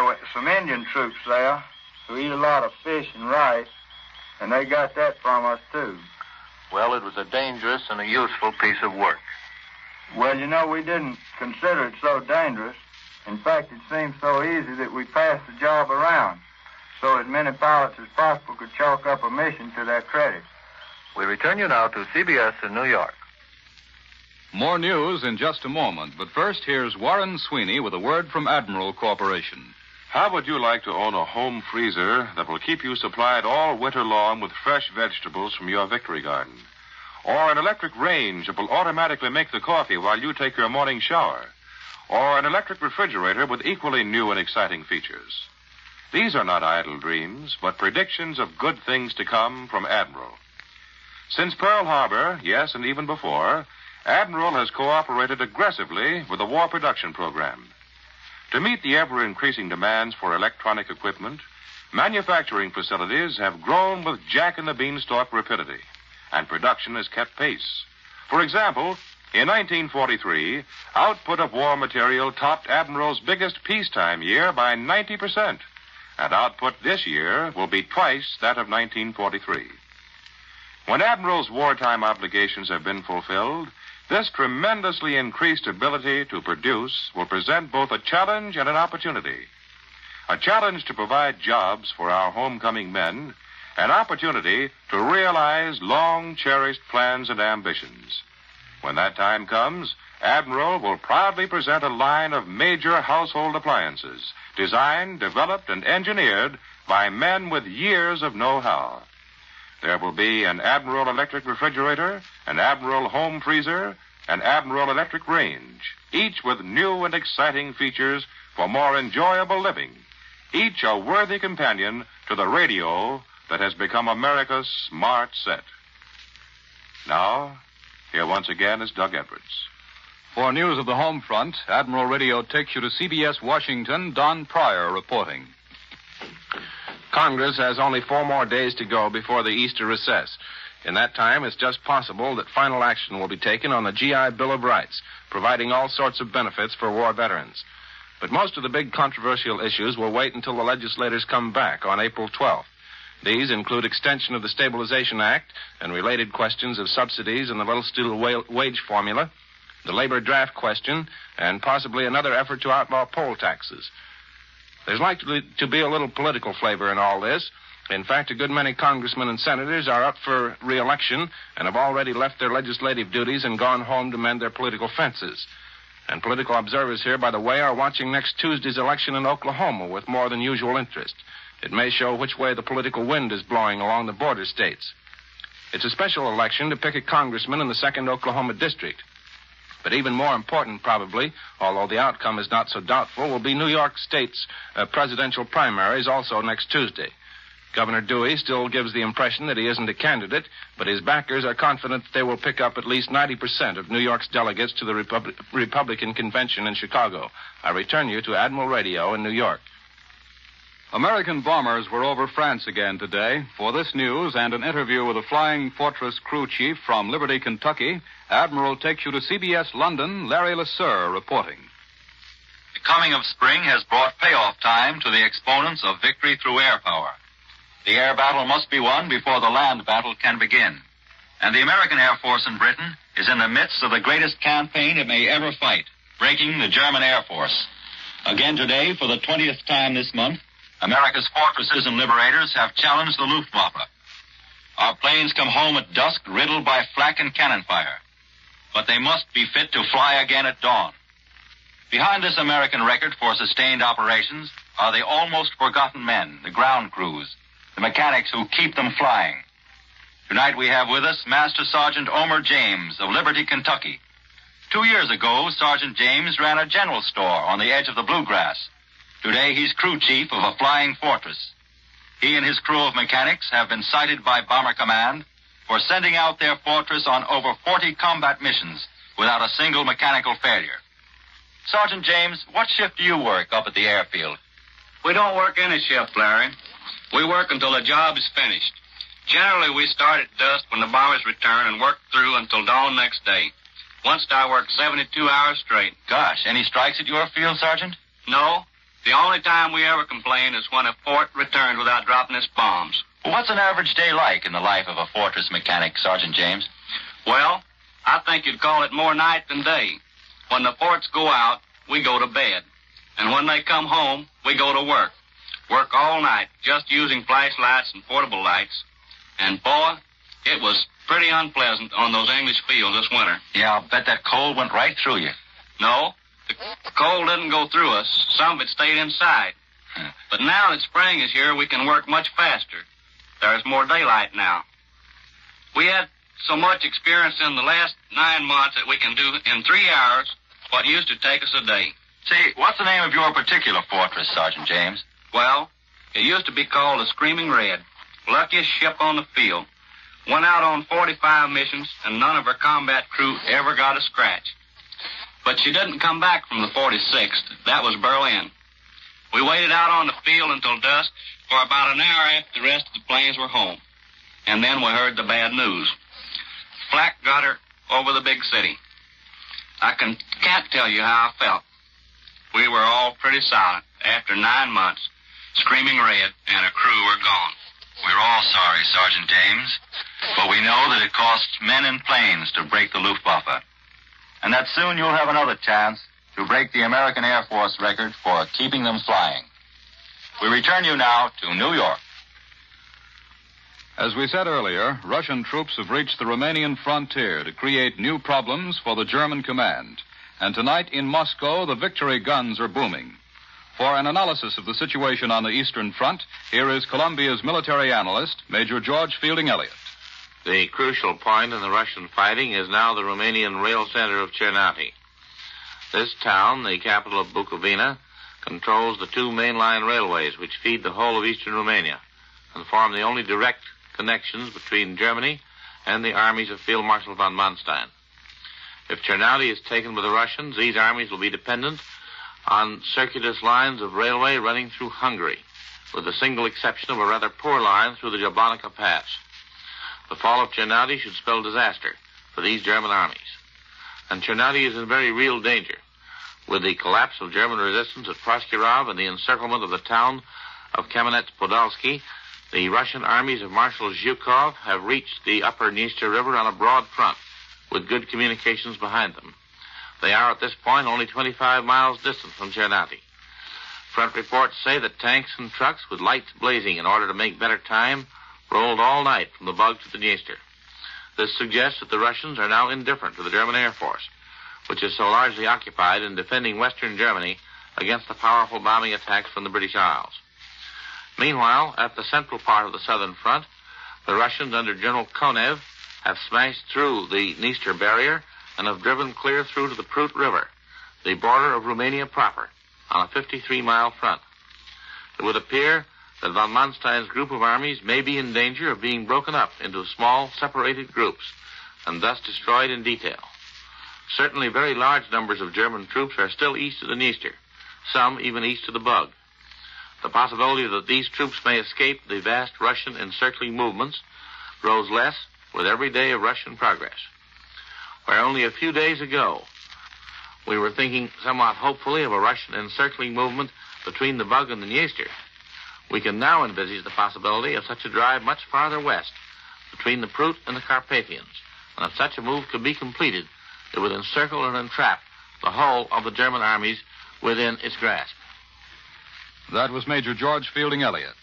were some Indian troops there who eat a lot of fish and rice, and they got that from us, too. Well, it was a dangerous and a useful piece of work. Well, you know, we didn't consider it so dangerous. In fact, it seemed so easy that we passed the job around, so as many pilots as possible could chalk up a mission to their credit. We return you now to CBS in New York. More news in just a moment, but first here's Warren Sweeney with a word from Admiral Corporation. How would you like to own a home freezer that will keep you supplied all winter long with fresh vegetables from your victory garden? Or an electric range that will automatically make the coffee while you take your morning shower? Or an electric refrigerator with equally new and exciting features? These are not idle dreams, but predictions of good things to come from Admiral. Since Pearl Harbor, yes, and even before, Admiral has cooperated aggressively with the War Production Program. To meet the ever-increasing demands for electronic equipment, manufacturing facilities have grown with jack-and-the-beanstalk rapidity, and production has kept pace. For example, in 1943, output of war material topped Admiral's biggest peacetime year by 90%, and output this year will be twice that of 1943. When Admiral's wartime obligations have been fulfilled, this tremendously increased ability to produce will present both a challenge and an opportunity. A challenge to provide jobs for our homecoming men, an opportunity to realize long-cherished plans and ambitions. When that time comes, Admiral will proudly present a line of major household appliances designed, developed, and engineered by men with years of know-how. There will be an Admiral electric refrigerator, an Admiral home freezer, an Admiral electric range, each with new and exciting features for more enjoyable living, each a worthy companion to the radio that has become America's smart set. Now, here once again is Doug Edwards. For news of the home front, Admiral Radio takes you to CBS Washington, Don Pryor reporting. Congress has only 4 more days to go before the Easter recess. In that time, it's just possible that final action will be taken on the GI Bill of Rights, providing all sorts of benefits for war veterans. But most of the big controversial issues will wait until the legislators come back on April 12th. These include extension of the Stabilization Act and related questions of subsidies and the Little Steel wage formula, the labor draft question, and possibly another effort to outlaw poll taxes. There's likely to be a little political flavor in all this. In fact, a good many congressmen and senators are up for re-election and have already left their legislative duties and gone home to mend their political fences. And political observers here, by the way, are watching next Tuesday's election in Oklahoma with more than usual interest. It may show which way the political wind is blowing along the border states. It's a special election to pick a congressman in the 2nd Oklahoma district. But even more important, probably, although the outcome is not so doubtful, will be New York State's presidential primaries also next Tuesday. Governor Dewey still gives the impression that he isn't a candidate, but his backers are confident that they will pick up at least 90% of New York's delegates to the Republican convention in Chicago. I return you to Admiral Radio in New York. American bombers were over France again today. For this news and an interview with a Flying Fortress crew chief from Liberty, Kentucky, Admiral takes you to CBS London, Larry LeSueur reporting. The coming of spring has brought payoff time to the exponents of victory through air power. The air battle must be won before the land battle can begin. And the American Air Force in Britain is in the midst of the greatest campaign it may ever fight, breaking the German Air Force. Again today, for the 20th time this month, America's fortresses and liberators have challenged the Luftwaffe. Our planes come home at dusk riddled by flak and cannon fire. But they must be fit to fly again at dawn. Behind this American record for sustained operations are the almost forgotten men, the ground crews, the mechanics who keep them flying. Tonight we have with us Master Sergeant Omer James of Liberty, Kentucky. 2 years ago, Sergeant James ran a general store on the edge of the Bluegrass. Today he's crew chief of a flying fortress. He and his crew of mechanics have been cited by Bomber Command for sending out their fortress on over 40 combat missions without a single mechanical failure. Sergeant James, what shift do you work up at the airfield? We don't work any shift, Larry. We work until the job is finished. Generally, we start at dusk when the bombers return and work through until dawn next day. Once I worked 72 hours straight. Gosh, any strikes at your field, Sergeant? No. The only time we ever complain is when a fort returns without dropping its bombs. Well, what's an average day like in the life of a fortress mechanic, Sergeant James? Well, I think you'd call it more night than day. When the forts go out, we go to bed. And when they come home, we go to work. Work all night, just using flashlights and portable lights. And, boy, it was pretty unpleasant on those English fields this winter. Yeah, I'll bet that cold went right through you. No, the cold didn't go through us. Some of it stayed inside. But now that spring is here, we can work much faster. There's more daylight now. We had so much experience in the last 9 months that we can do in 3 hours what used to take us a day. Say, what's the name of your particular fortress, Sergeant James? Well, it used to be called the Screaming Red. Luckiest ship on the field. Went out on 45 missions, and none of her combat crew ever got a scratch. But she didn't come back from the 46th. That was Berlin. We waited out on the field until dusk for about an hour after the rest of the planes were home. And then we heard the bad news. Flak got her over the big city. I can't tell you how I felt. We were all pretty silent. After 9 months, Screaming Red and her crew were gone. We're all sorry, Sergeant James, but we know that it costs men and planes to break the Luftwaffe, and that soon you'll have another chance to break the American Air Force record for keeping them flying. We return you now to New York. As we said earlier, Russian troops have reached the Romanian frontier to create new problems for the German command. And tonight in Moscow, the victory guns are booming. For an analysis of the situation on the Eastern Front, here is Columbia's military analyst, Major George Fielding Elliott. The crucial point in the Russian fighting is now the Romanian rail center of Chernobyl. This town, the capital of Bukovina, controls the two mainline railways which feed the whole of eastern Romania and form the only direct connections between Germany and the armies of Field Marshal von Manstein. If Chernobyl is taken by the Russians, these armies will be dependent on circuitous lines of railway running through Hungary, with the single exception of a rather poor line through the Jablonka Pass. The fall of Chernobyl should spell disaster for these German armies. And Chernobyl is in very real danger. With the collapse of German resistance at Proskirov and the encirclement of the town of Kamenets-Podolsky, the Russian armies of Marshal Zhukov have reached the upper Dniester River on a broad front, with good communications behind them. They are at this point only 25 miles distant from Chernobyl. Front reports say that tanks and trucks with lights blazing in order to make better time rolled all night from the Bug to the Dniester. This suggests that the Russians are now indifferent to the German Air Force, which is so largely occupied in defending western Germany against the powerful bombing attacks from the British Isles. Meanwhile, at the central part of the southern front, the Russians under General Konev have smashed through the Dniester barrier and have driven clear through to the Prut River, the border of Romania proper, on a 53-mile front. It would appear that von Manstein's group of armies may be in danger of being broken up into small, separated groups and thus destroyed in detail. Certainly very large numbers of German troops are still east of the Dniester, some even east of the Bug. The possibility that these troops may escape the vast Russian encircling movements grows less with every day of Russian progress. Where only a few days ago we were thinking somewhat hopefully of a Russian encircling movement between the Bug and the Dniester, we can now envisage the possibility of such a drive much farther west, between the Prut and the Carpathians. And if such a move could be completed, it would encircle and entrap the whole of the German armies within its grasp. That was Major George Fielding Elliott.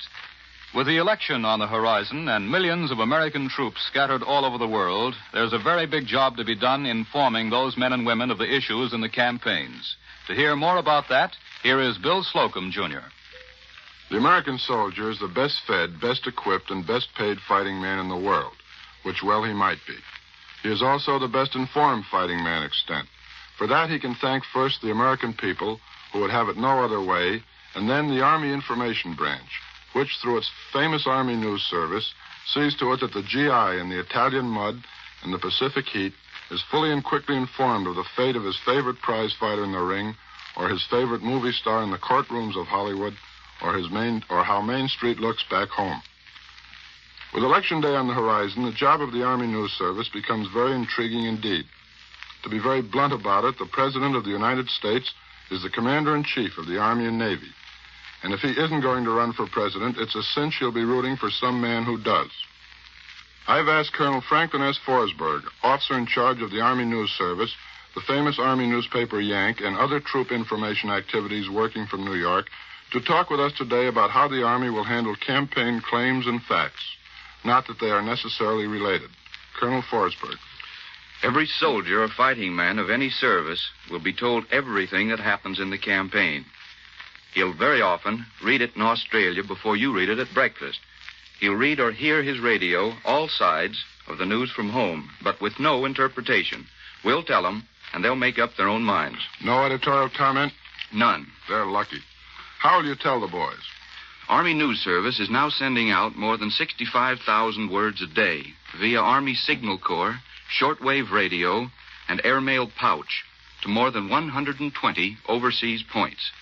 With the election on the horizon and millions of American troops scattered all over the world, there's a very big job to be done informing those men and women of the issues in the campaigns. To hear more about that, here is Bill Slocum, Jr. The American soldier is the best fed, best equipped, and best paid fighting man in the world, which well he might be. He is also the best informed fighting man extant. For that he can thank first the American people, who would have it no other way, and then the Army Information Branch, which through its famous Army News Service sees to it that the GI in the Italian mud and the Pacific heat is fully and quickly informed of the fate of his favorite prize fighter in the ring, or his favorite movie star in the courtrooms of Hollywood, or how Main Street looks back home. With Election Day on the horizon, the job of the Army News Service becomes very intriguing indeed. To be very blunt about it, the President of the United States is the Commander-in-Chief of the Army and Navy. And if he isn't going to run for president, it's a cinch he'll be rooting for some man who does. I've asked Colonel Franklin S. Forsberg, officer in charge of the Army News Service, the famous Army newspaper Yank, and other troop information activities working from New York, to talk with us today about how the Army will handle campaign claims and facts. Not that they are necessarily related. Colonel Forsberg. Every soldier or fighting man of any service will be told everything that happens in the campaign. He'll very often read it in Australia before you read it at breakfast. He'll read or hear his radio, all sides of the news from home, but with no interpretation. We'll tell them, and they'll make up their own minds. No editorial comment? None. They're lucky. How will you tell the boys? Army News Service is now sending out more than 65,000 words a day via Army Signal Corps, shortwave radio, and airmail pouch to more than 120 overseas points.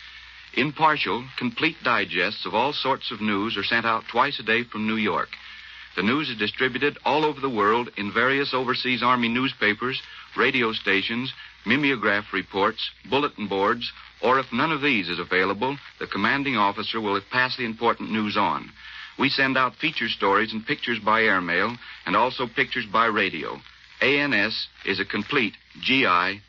Impartial, complete digests of all sorts of news are sent out twice a day from New York. The news is distributed all over the world in various overseas Army newspapers, radio stations, mimeograph reports, bulletin boards, or if none of these is available, the commanding officer will pass the important news on. We send out feature stories and pictures by airmail and also pictures by radio. ANS is a complete GI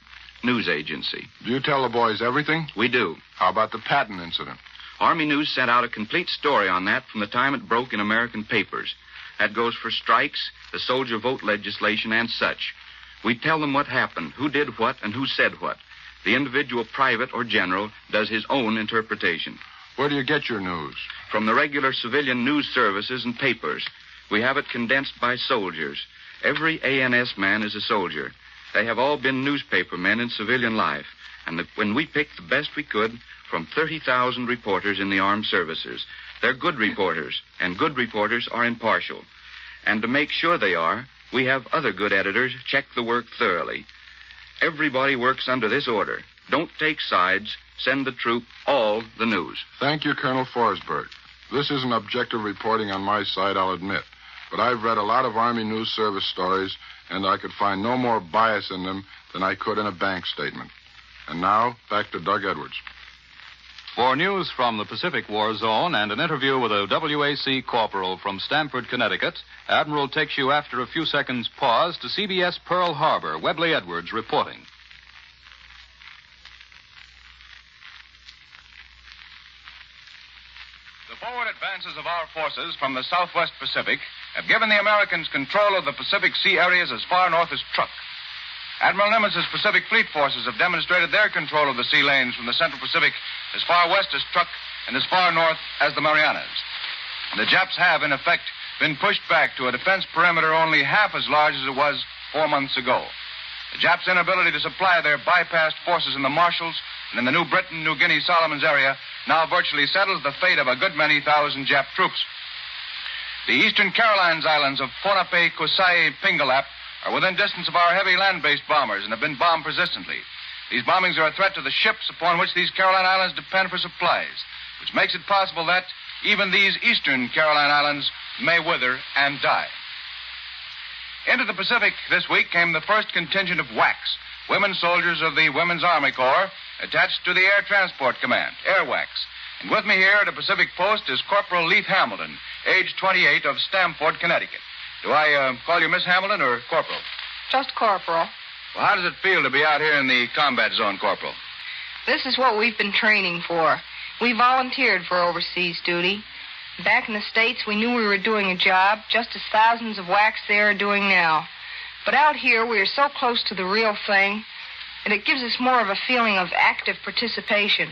news agency. Do you tell the boys everything? We do. How about the Patton incident? Army News sent out a complete story on that from the time it broke in American papers. That goes for strikes, the soldier vote legislation, and such. We tell them what happened, who did what, and who said what. The individual private or general does his own interpretation. Where do you get your news? From the regular civilian news services and papers. We have it condensed by soldiers. Every ANS man is a soldier. They have all been newspaper men in civilian life. And when we picked the best we could from 30,000 reporters in the armed services. They're good reporters, and good reporters are impartial. And to make sure they are, we have other good editors check the work thoroughly. Everybody works under this order. Don't take sides. Send the troop all the news. Thank you, Colonel Forsberg. This isn't objective reporting on my side, I'll admit. But I've read a lot of Army News Service stories, and I could find no more bias in them than I could in a bank statement. And now, back to Doug Edwards. For news from the Pacific War Zone and an interview with a WAC corporal from Stamford, Connecticut, Admiral takes you after a few seconds' pause to CBS Pearl Harbor. Webley Edwards reporting. The forward advances of our forces from the Southwest Pacific have given the Americans control of the Pacific Sea areas as far north as Truk. Admiral Nimitz' Pacific Fleet forces have demonstrated their control of the sea lanes from the Central Pacific as far west as Truk and as far north as the Marianas. The Japs have, in effect, been pushed back to a defense perimeter only half as large as it was 4 months ago. The Japs' inability to supply their bypassed forces in the Marshalls and in the New Britain, New Guinea, Solomons area now virtually settles the fate of a good many thousand Jap troops. The eastern Carolines islands of Ponape, Kusai, Pingalap are within distance of our heavy land-based bombers and have been bombed persistently. These bombings are a threat to the ships upon which these Caroline Islands depend for supplies, which makes it possible that even these eastern Caroline Islands may wither and die. Into the Pacific this week came the first contingent of WACs, women soldiers of the Women's Army Corps, attached to the Air Transport Command, AirWACs. And with me here at the Pacific Post is Corporal Leith Hamilton, age 28, of Stamford, Connecticut. Do I call you Miss Hamilton or Corporal? Just Corporal. Well, how does it feel to be out here in the combat zone, Corporal? This is what we've been training for. We volunteered for overseas duty. Back in the States, we knew we were doing a job, just as thousands of WACs there are doing now. But out here, we are so close to the real thing, and it gives us more of a feeling of active participation.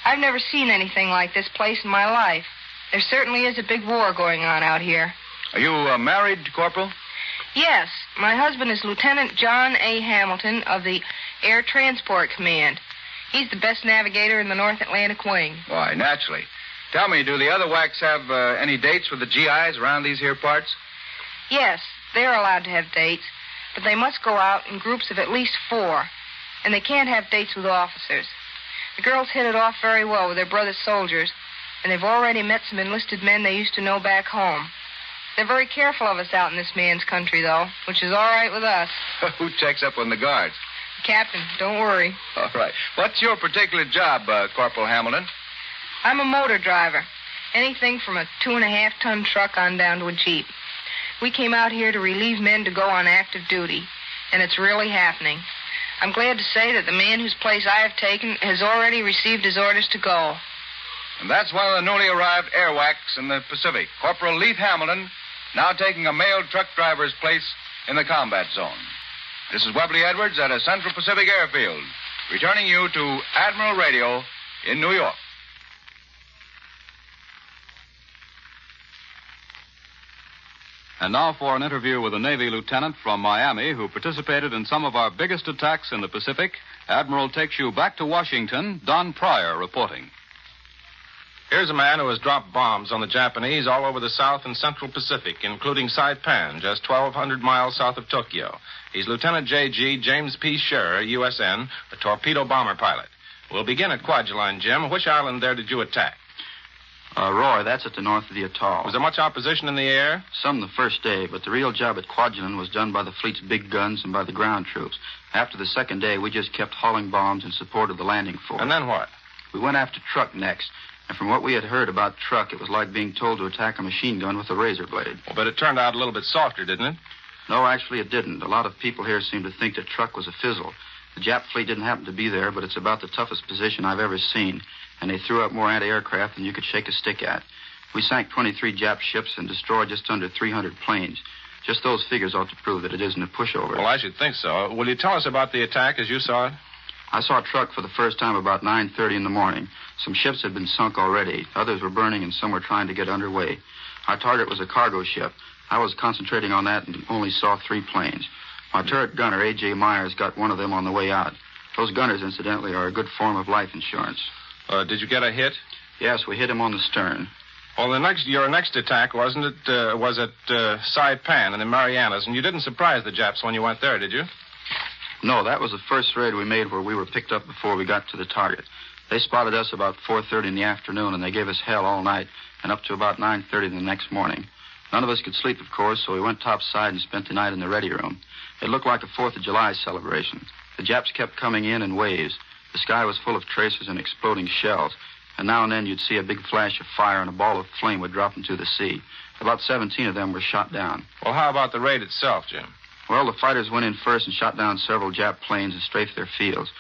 I've never seen anything like this place in my life. There certainly is a big war going on out here. Are you married, Corporal? Yes. My husband is Lieutenant John A. Hamilton of the Air Transport Command. He's the best navigator in the North Atlantic Wing. Why, naturally. Tell me, do the other WACs have any dates with the GIs around these here parts? Yes, they're allowed to have dates, but they must go out in groups of at least 4, and they can't have dates with officers. The girls hit it off very well with their brother soldiers, and they've already met some enlisted men they used to know back home. They're very careful of us out in this man's country, though, which is all right with us. Who checks up on the guards? Captain, don't worry. All right. What's your particular job, Corporal Hamilton? I'm a motor driver. Anything from a 2.5-ton truck on down to a Jeep. We came out here to relieve men to go on active duty, and it's really happening. I'm glad to say that the man whose place I have taken has already received his orders to go. And that's one of the newly arrived airwacks in the Pacific, Corporal Leith Hamilton, now taking a male truck driver's place in the combat zone. This is Webley Edwards at a Central Pacific airfield, returning you to Admiral Radio in New York. And now for an interview with a Navy lieutenant from Miami who participated in some of our biggest attacks in the Pacific. Admiral takes you back to Washington. Don Pryor reporting. Here's a man who has dropped bombs on the Japanese all over the South and Central Pacific, including Saipan, just 1,200 miles south of Tokyo. He's Lieutenant J.G. James P. Scherer, USN, a torpedo bomber pilot. We'll begin at Kwajalein, Jim. Which island there did you attack? Roy, that's at the north of the atoll. Was there much opposition in the air? Some the first day, but the real job at Kwajalein was done by the fleet's big guns and by the ground troops. After the second day, we just kept hauling bombs in support of the landing force. And then what? We went after Truk next. And from what we had heard about Truk, it was like being told to attack a machine gun with a razor blade. Well, but it turned out a little bit softer, didn't it? No, actually it didn't. A lot of people here seem to think that Truk was a fizzle. The Jap fleet didn't happen to be there, but it's about the toughest position I've ever seen. And they threw up more anti-aircraft than you could shake a stick at. We sank 23 Jap ships and destroyed just under 300 planes. Just those figures ought to prove that it isn't a pushover. Well, I should think so. Will you tell us about the attack as you saw it? I saw a truck for the first time about 9:30 in the morning. Some ships had been sunk already. Others were burning, and some were trying to get underway. Our target was a cargo ship. I was concentrating on that and only saw 3 planes. My turret gunner, A.J. Myers, got one of them on the way out. Those gunners, incidentally, are a good form of life insurance. Did you get a hit? Yes, we hit him on the stern. Well, your next attack, wasn't it, was at Saipan in the Marianas, and you didn't surprise the Japs when you went there, did you? No, that was the first raid we made where we were picked up before we got to the target. They spotted us about 4:30 in the afternoon, and they gave us hell all night and up to about 9:30 the next morning. None of us could sleep, of course, so we went topside and spent the night in the ready room. It looked like a 4th of July celebration. The Japs kept coming in waves. The sky was full of tracers and exploding shells, and now and then you'd see a big flash of fire and a ball of flame would drop into the sea. About 17 of them were shot down. Well, how about the raid itself, Jim? Well, the fighters went in first and shot down several Jap planes and strafed their fields.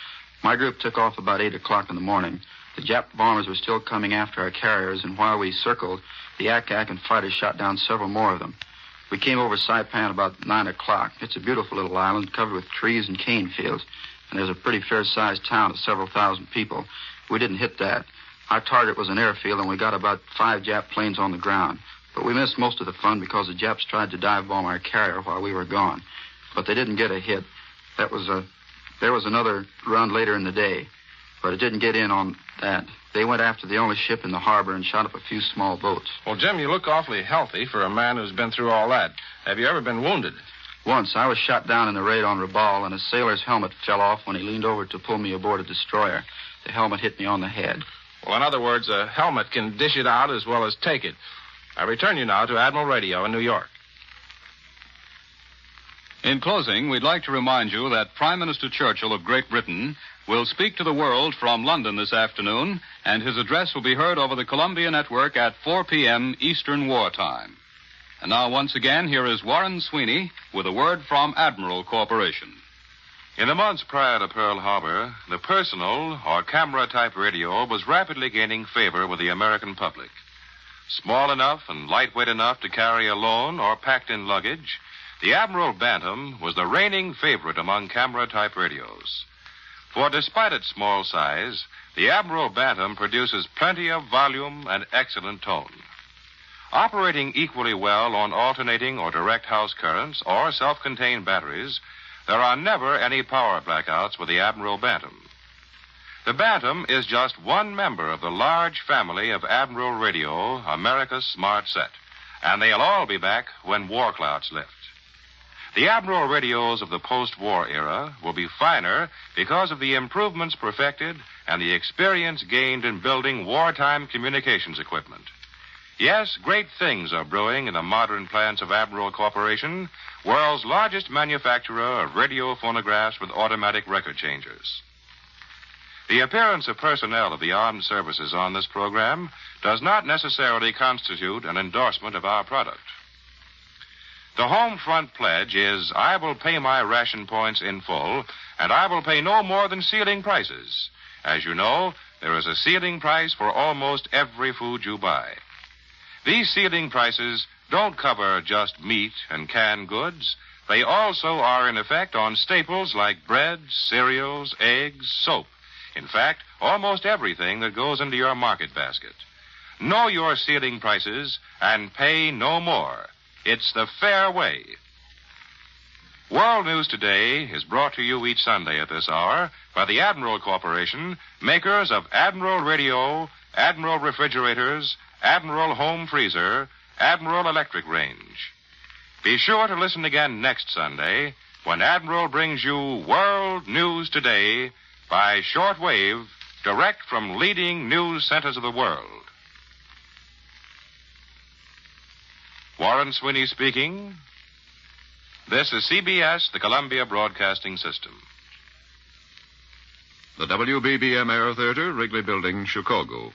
My group took off about 8 o'clock in the morning. The Jap bombers were still coming after our carriers, and while we circled, the Ack-Ack and fighters shot down several more of them. We came over Saipan about 9 o'clock. It's a beautiful little island covered with trees and cane fields, and there's a pretty fair-sized town of several thousand people. We didn't hit that. Our target was an airfield, and we got about 5 Jap planes on the ground. But we missed most of the fun because the Japs tried to dive bomb our carrier while we were gone. But they didn't get a hit. There was another round later in the day, but it didn't get in on that. They went after the only ship in the harbor and shot up a few small boats. Well, Jim, you look awfully healthy for a man who's been through all that. Have you ever been wounded? Once. I was shot down in the raid on Revolt, and a sailor's helmet fell off when he leaned over to pull me aboard a destroyer. The helmet hit me on the head. Well, in other words, a helmet can dish it out as well as take it. I return you now to Admiral Radio in New York. In closing, we'd like to remind you that Prime Minister Churchill of Great Britain will speak to the world from London this afternoon, and his address will be heard over the Columbia Network at 4 p.m. Eastern Wartime. And now, once again, here is Warren Sweeney with a word from Admiral Corporation. In the months prior to Pearl Harbor, the personal or camera-type radio was rapidly gaining favor with the American public. Small enough and lightweight enough to carry alone or packed in luggage, the Admiral Bantam was the reigning favorite among camera-type radios. For despite its small size, the Admiral Bantam produces plenty of volume and excellent tone. Operating equally well on alternating or direct house currents or self-contained batteries, there are never any power blackouts with the Admiral Bantam. The Bantam is just one member of the large family of Admiral Radio, America's smart set, and they'll all be back when war clouds lift. The Admiral radios of the post-war era will be finer because of the improvements perfected and the experience gained in building wartime communications equipment. Yes, great things are brewing in the modern plants of Admiral Corporation, world's largest manufacturer of radio phonographs with automatic record changers. The appearance of personnel of the armed services on this program does not necessarily constitute an endorsement of our product. The home front pledge is, I will pay my ration points in full, and I will pay no more than ceiling prices. As you know, there is a ceiling price for almost every food you buy. These ceiling prices don't cover just meat and canned goods. They also are in effect on staples like bread, cereals, eggs, soap. In fact, almost everything that goes into your market basket. Know your ceiling prices and pay no more. It's the fair way. World News Today is brought to you each Sunday at this hour by the Admiral Corporation, makers of Admiral Radio, Admiral Refrigerators, Admiral Home Freezer, Admiral Electric Range. Be sure to listen again next Sunday when Admiral brings you World News Today by shortwave, direct from leading news centers of the world. Warren Sweeney speaking. This is CBS, the Columbia Broadcasting System. The WBBM Air Theater, Wrigley Building, Chicago.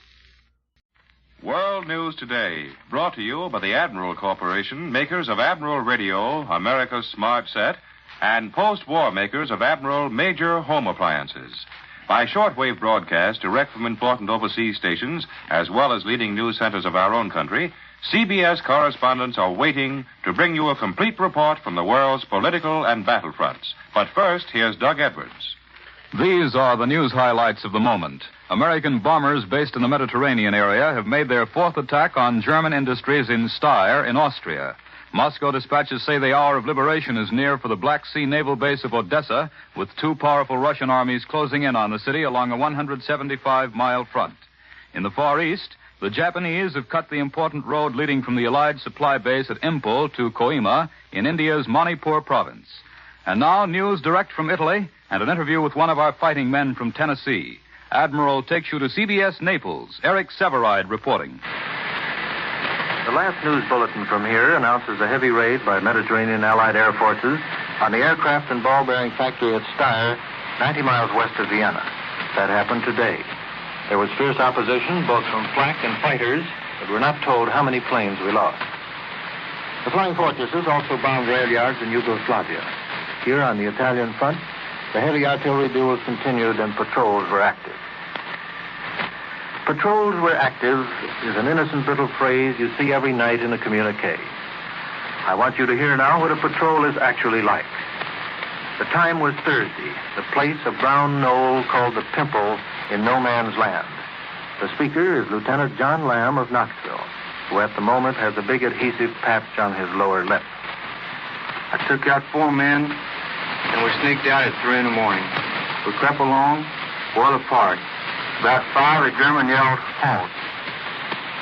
World News Today, brought to you by the Admiral Corporation, makers of Admiral Radio, America's smart set, and post-war makers of Admiral major home appliances. By shortwave broadcast direct from important overseas stations, as well as leading news centers of our own country, CBS correspondents are waiting to bring you a complete report from the world's political and battlefronts. But first, here's Doug Edwards. These are the news highlights of the moment. American bombers based in the Mediterranean area have made their fourth attack on German industries in Steyr in Austria. Moscow dispatches say the hour of liberation is near for the Black Sea naval base of Odessa, with two powerful Russian armies closing in on the city along a 175-mile front. In the Far East, the Japanese have cut the important road leading from the Allied supply base at Impol to Koima in India's Manipur province. And now, news direct from Italy and an interview with one of our fighting men from Tennessee. Admiral takes you to CBS Naples. Eric Severide reporting. The last news bulletin from here announces a heavy raid by Mediterranean Allied air forces on the aircraft and ball-bearing factory at Steyr, 90 miles west of Vienna. That happened today. There was fierce opposition, both from flak and fighters, but we're not told how many planes we lost. The flying fortresses also bombed rail yards in Yugoslavia. Here on the Italian front, the heavy artillery duels continued and patrols were active. Patrols were active is an innocent little phrase you see every night in a communique. I want you to hear now what a patrol is actually like. The time was Thursday, the place a brown knoll called the Pimple in no man's land. The speaker is Lieutenant John Lamb of Knoxville, who at the moment has a big adhesive patch on his lower lip. I took out 4 men, and we sneaked out at 3 in the morning. We crept along, well apart. About 5, the German yelled, halt.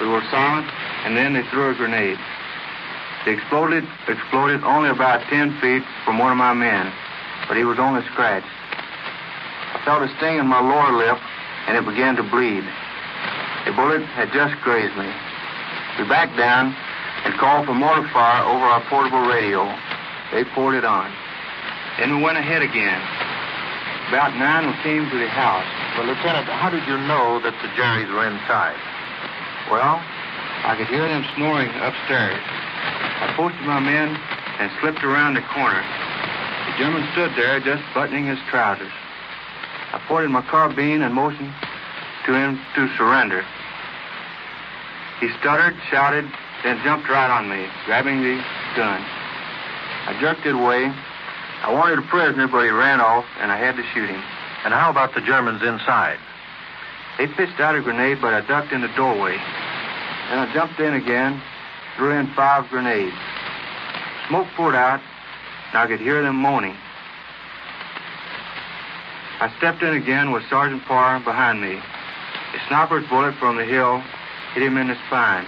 We were silent, and then they threw a grenade. It exploded only about 10 feet from one of my men, but he was only scratched. I felt a sting in my lower lip, and it began to bleed. A bullet had just grazed me. We backed down and called for mortar fire over our portable radio. They poured it on. Then we went ahead again. About 9, we came to the house. Well, Lieutenant, how did you know that the Jerrys were inside? Well, I could hear them snoring upstairs. I posted my men and slipped around the corner. The German stood there just buttoning his trousers. I pointed my carbine and motioned to him to surrender. He stuttered, shouted, then jumped right on me, grabbing the gun. I jerked it away. I wanted a prisoner, but he ran off, and I had to shoot him. And how about the Germans inside? They pitched out a grenade, but I ducked in the doorway. Then I jumped in again, threw in 5 grenades. Smoke poured out, and I could hear them moaning. I stepped in again with Sergeant Parr behind me. A sniper's bullet from the hill hit him in the spine.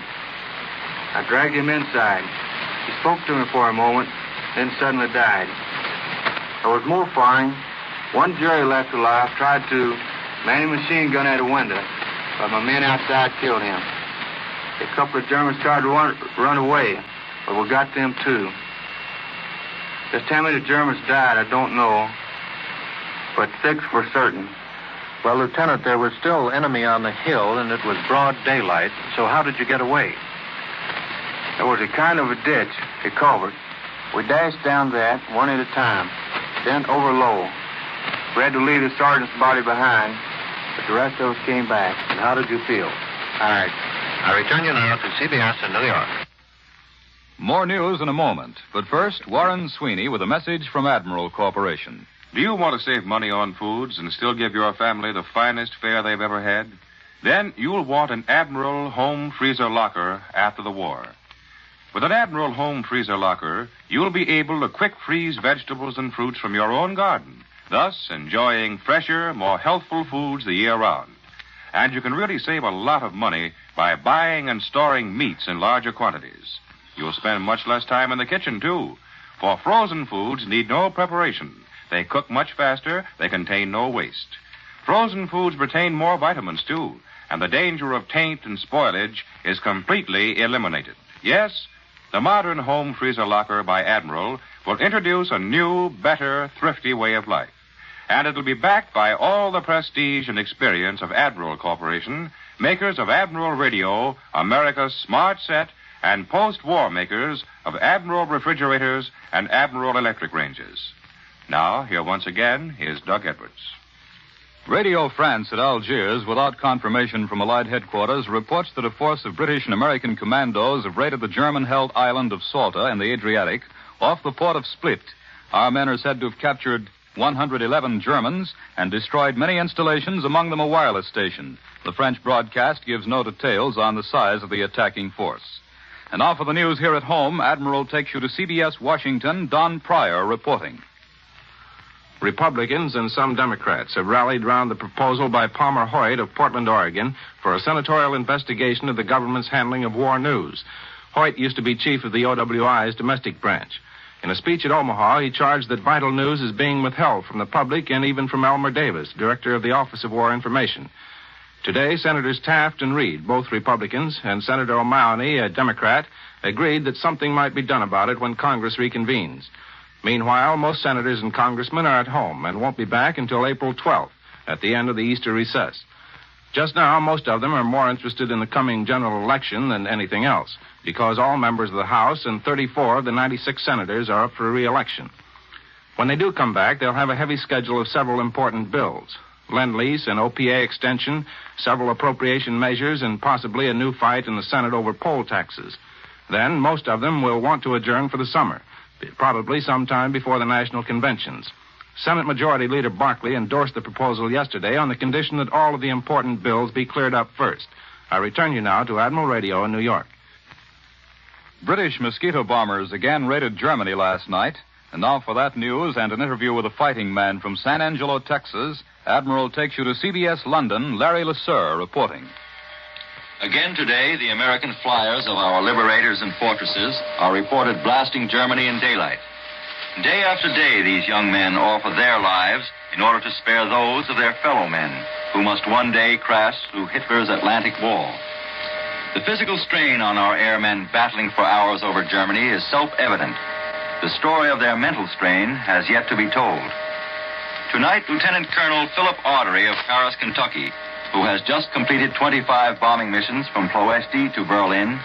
I dragged him inside. He spoke to me for a moment, then suddenly died. There was more firing. One Jerry left alive tried to man a machine gun at a window, but my men outside killed him. A couple of Germans tried to run away, but we got them too. Just how many Germans died, I don't know, but 6 for certain. Well, Lieutenant, there was still enemy on the hill, and it was broad daylight, so how did you get away? There was a kind of a ditch, a culvert. We dashed down that one at a time, then over low. We had to leave the sergeant's body behind, but the rest of us came back. And how did you feel? All right. I return you now to CBS in New York. More news in a moment. But first, Warren Sweeney with a message from Admiral Corporation. Do you want to save money on foods and still give your family the finest fare they've ever had? Then you'll want an Admiral home freezer locker after the war. With an Admiral home freezer locker, you'll be able to quick freeze vegetables and fruits from your own garden, thus enjoying fresher, more healthful foods the year round. And you can really save a lot of money by buying and storing meats in larger quantities. You'll spend much less time in the kitchen, too, for frozen foods need no preparation. They cook much faster, they contain no waste. Frozen foods retain more vitamins, too, and the danger of taint and spoilage is completely eliminated. Yes, the modern home freezer locker by Admiral will introduce a new, better, thrifty way of life. And it'll be backed by all the prestige and experience of Admiral Corporation, makers of Admiral Radio, America's smart set, and post-war makers of Admiral refrigerators and Admiral electric ranges. Now, here once again is Doug Edwards. Radio France at Algiers, without confirmation from Allied headquarters, reports that a force of British and American commandos have raided the German-held island of Salta in the Adriatic off the port of Split. Our men are said to have captured 111 Germans and destroyed many installations, among them a wireless station. The French broadcast gives no details on the size of the attacking force. And now for the news here at home, Admiral takes you to CBS Washington, Don Pryor reporting. Republicans and some Democrats have rallied round the proposal by Palmer Hoyt of Portland, Oregon, for a senatorial investigation of the government's handling of war news. Hoyt used to be chief of the OWI's domestic branch. In a speech at Omaha, he charged that vital news is being withheld from the public and even from Elmer Davis, director of the Office of War Information. Today, Senators Taft and Reed, both Republicans, and Senator O'Malley, a Democrat, agreed that something might be done about it when Congress reconvenes. Meanwhile, most senators and congressmen are at home and won't be back until April 12th, at the end of the Easter recess. Just now, most of them are more interested in the coming general election than anything else, because all members of the House and 34 of the 96 senators are up for re-election. When they do come back, they'll have a heavy schedule of several important bills. Lend-Lease and OPA extension, several appropriation measures, and possibly a new fight in the Senate over poll taxes. Then, most of them will want to adjourn for the summer, probably sometime before the national conventions. Senate Majority Leader Barkley endorsed the proposal yesterday on the condition that all of the important bills be cleared up first. I return you now to Admiral Radio in New York. British mosquito bombers again raided Germany last night. And now for that news and an interview with a fighting man from San Angelo, Texas, Admiral takes you to CBS London, Larry LeSueur reporting. Again today, the American flyers of our liberators and fortresses are reported blasting Germany in daylight. Day after day, these young men offer their lives in order to spare those of their fellow men who must one day crash through Hitler's Atlantic Wall. The physical strain on our airmen battling for hours over Germany is self-evident. The story of their mental strain has yet to be told. Tonight, Lieutenant Colonel Philip Audery of Paris, Kentucky, who has just completed 25 bombing missions from Ploesti to Berlin,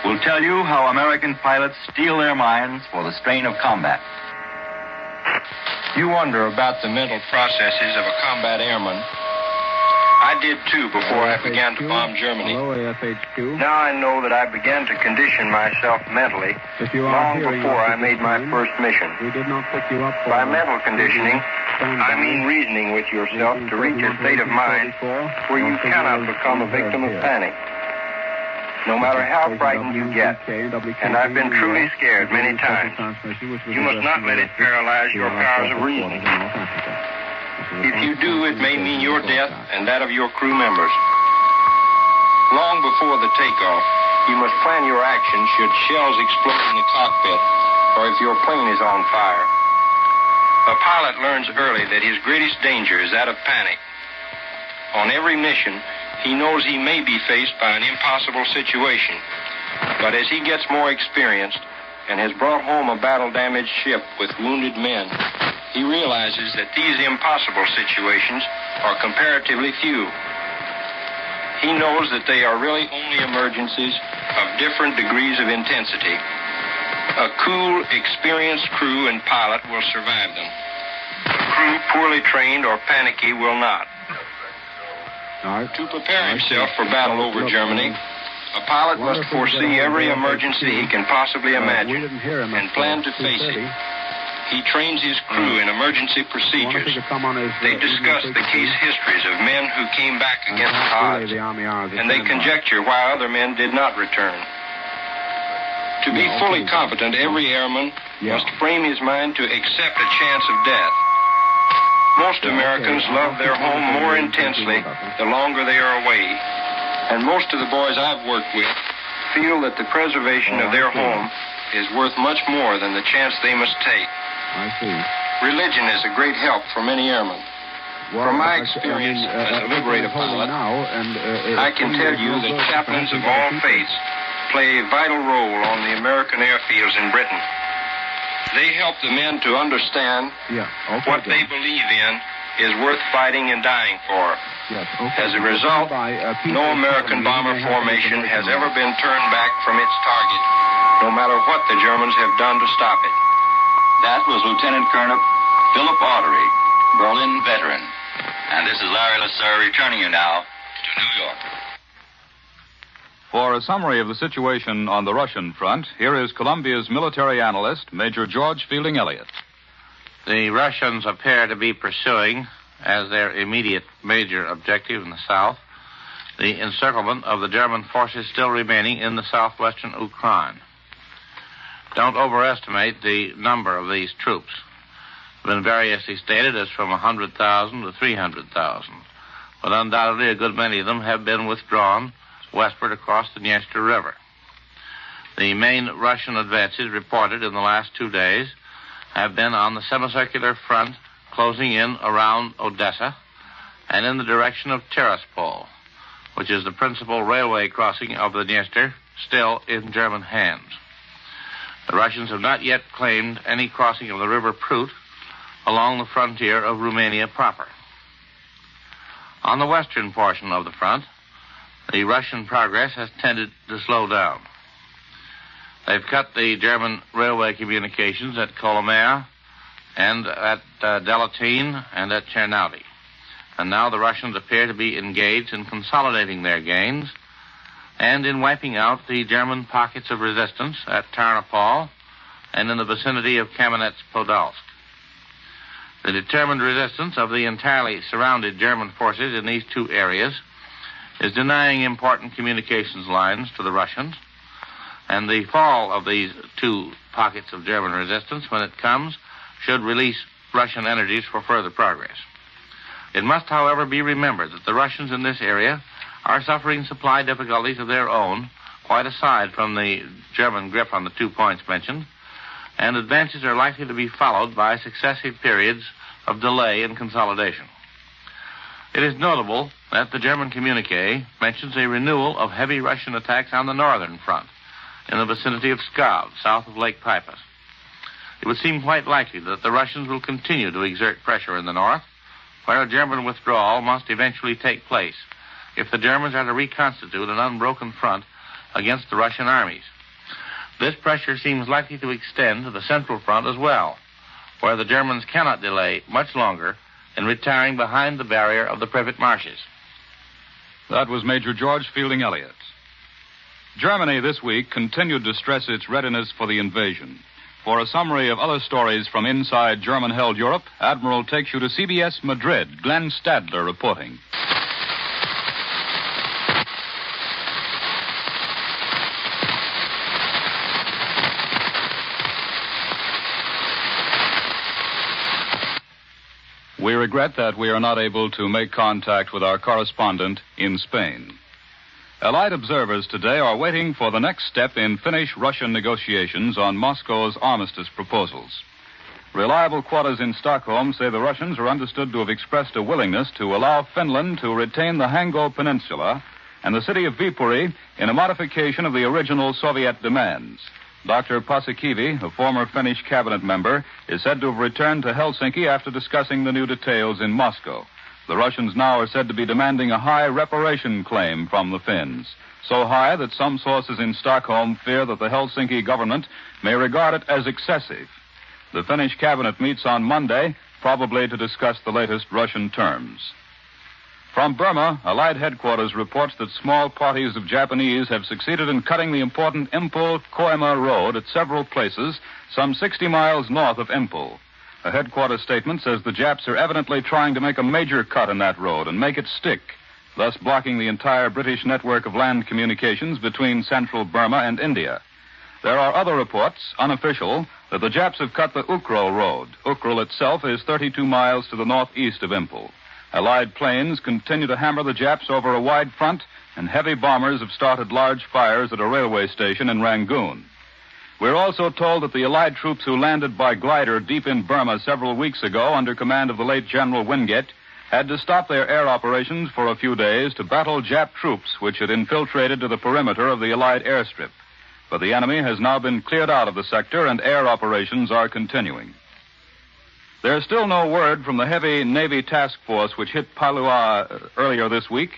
will tell you how American pilots steel their minds for the strain of combat. You wonder about the mental processes of a combat airman. I did, too, before I began to bomb Germany. Now I know that I began to condition myself mentally long before I made my first mission. By mental conditioning, I mean reasoning with yourself to reach a state of mind where you cannot become a victim of panic. No matter how frightened you get, and I've been truly scared many times, you must not let it paralyze your powers of reasoning. If you do, it may mean your death and that of your crew members. Long before the takeoff, you must plan your actions should shells explode in the cockpit or if your plane is on fire. A pilot learns early that his greatest danger is that of panic. On every mission, he knows he may be faced by an impossible situation. But as he gets more experienced and has brought home a battle-damaged ship with wounded men, he realizes that these impossible situations are comparatively few. He knows that they are really only emergencies of different degrees of intensity. A cool, experienced crew and pilot will survive them. A crew poorly trained or panicky will not. To prepare himself for battle over Germany, a pilot must foresee every emergency he can possibly imagine and plan to face it. He trains his crew in emergency procedures. They discuss the case histories of men who came back against odds, and they conjecture why other men did not return. To be fully competent, every airman must frame his mind to accept a chance of death. Most Americans love their home more intensely the longer they are away, and most of the boys I've worked with feel that the preservation of their home is worth much more than the chance they must take. Religion is a great help for many airmen. From my experience as a liberator pilot, I can tell you that chaplains of all faiths play a vital role on the American airfields in Britain. They help the men to understand what they believe in is worth fighting and dying for. As a result, no American bomber formation has ever been turned back from its target, no matter what the Germans have done to stop it. That was Lieutenant Colonel Philip Audery, Berlin veteran. And this is Larry Lasser returning you now to New York. For a summary of the situation on the Russian front, here is Columbia's military analyst, Major George Fielding Elliott. The Russians appear to be pursuing, as their immediate major objective in the south, the encirclement of the German forces still remaining in the southwestern Ukraine. Don't overestimate the number of these troops. They've been variously stated as from 100,000 to 300,000, but undoubtedly a good many of them have been withdrawn westward across the Dniester River. The main Russian advances reported in the last 2 days have been on the semicircular front closing in around Odessa and in the direction of Tiraspol, which is the principal railway crossing of the Dniester, still in German hands. The Russians have not yet claimed any crossing of the River Prut along the frontier of Romania proper. On the western portion of the front, the Russian progress has tended to slow down. They've cut the German railway communications at Kolomer and at Delatine and at Chernobyl. And now the Russians appear to be engaged in consolidating their gains and in wiping out the German pockets of resistance at Tarnopol and in the vicinity of Kamenets-Podolsk. The determined resistance of the entirely surrounded German forces in these two areas is denying important communications lines to the Russians, and the fall of these two pockets of German resistance, when it comes, should release Russian energies for further progress. It must, however, be remembered that the Russians in this area are suffering supply difficulties of their own, quite aside from the German grip on the 2 points mentioned, and advances are likely to be followed by successive periods of delay and consolidation. It is notable that the German communique mentions a renewal of heavy Russian attacks on the northern front, in the vicinity of Pskov, south of Lake Peipus. It would seem quite likely that the Russians will continue to exert pressure in the north, where a German withdrawal must eventually take place if the Germans are to reconstitute an unbroken front against the Russian armies. This pressure seems likely to extend to the central front as well, where the Germans cannot delay much longer in retiring behind the barrier of the Privet marshes. That was Major George Fielding Elliott. Germany this week continued to stress its readiness for the invasion. For a summary of other stories from inside German-held Europe, Admiral takes you to CBS Madrid. Glenn Stadler reporting. We regret that we are not able to make contact with our correspondent in Spain. Allied observers today are waiting for the next step in Finnish-Russian negotiations on Moscow's armistice proposals. Reliable quarters in Stockholm say the Russians are understood to have expressed a willingness to allow Finland to retain the Hango Peninsula and the city of Viipuri in a modification of the original Soviet demands. Dr. Paasikivi, a former Finnish cabinet member, is said to have returned to Helsinki after discussing the new details in Moscow. The Russians now are said to be demanding a high reparation claim from the Finns, so high that some sources in Stockholm fear that the Helsinki government may regard it as excessive. The Finnish cabinet meets on Monday, probably to discuss the latest Russian terms. From Burma, Allied headquarters reports that small parties of Japanese have succeeded in cutting the important Impel-Koima road at several places, some 60 miles north of Impel. A headquarters statement says the Japs are evidently trying to make a major cut in that road and make it stick, thus blocking the entire British network of land communications between central Burma and India. There are other reports, unofficial, that the Japs have cut the Ukhrul road. Ukhrul itself is 32 miles to the northeast of Impel. Allied planes continue to hammer the Japs over a wide front, and heavy bombers have started large fires at a railway station in Rangoon. We're also told that the Allied troops who landed by glider deep in Burma several weeks ago under command of the late General Wingate had to stop their air operations for a few days to battle Jap troops which had infiltrated to the perimeter of the Allied airstrip. But the enemy has now been cleared out of the sector and air operations are continuing. There's still no word from the heavy Navy task force which hit Palua earlier this week.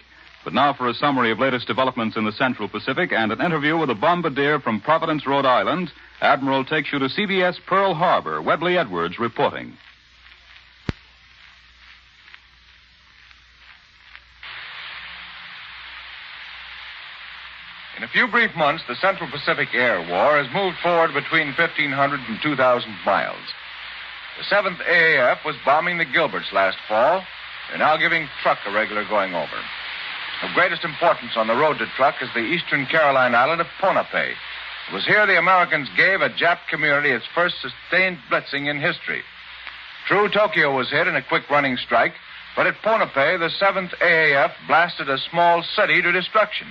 But now for a summary of latest developments in the Central Pacific and an interview with a bombardier from Providence, Rhode Island, Admiral takes you to CBS Pearl Harbor. Webley Edwards reporting. few brief months, the Central Pacific Air War has moved forward between 1,500 and 2,000 miles. The 7th AAF was bombing the Gilberts last fall. They're now giving Truk a regular going over. Of greatest importance on the road to Truk is the eastern Caroline island of Ponape. It was here the Americans gave a Jap community its first sustained blitzing in history. True, Tokyo was hit in a quick running strike, but at Ponape, the 7th AAF blasted a small city to destruction.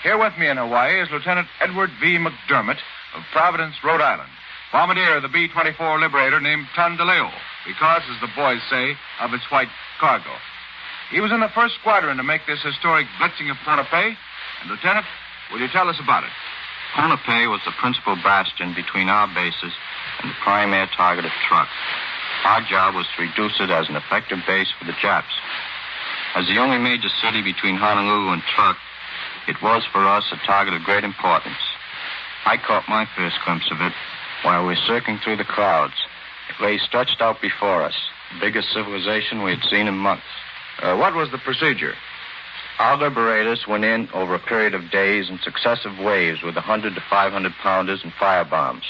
Here with me in Hawaii is Lieutenant Edward V. McDermott of Providence, Rhode Island, bombardier of the B-24 Liberator named Tondaleo, because, as the boys say, of its white cargo. He was in the first squadron to make this historic blitzing of Ponape. And, Lieutenant, will you tell us about it? Ponape was the principal bastion between our bases and the prime air target of Truk. Our job was to reduce it as an effective base for the Japs. As the only major city between Honolulu and Truk, it was for us a target of great importance. I caught my first glimpse of it while we were circling through the crowds. It lay stretched out before us, the biggest civilization we had seen in months. What was the procedure? Our liberators went in over a period of days in successive waves with 100 to 500 pounders and firebombs.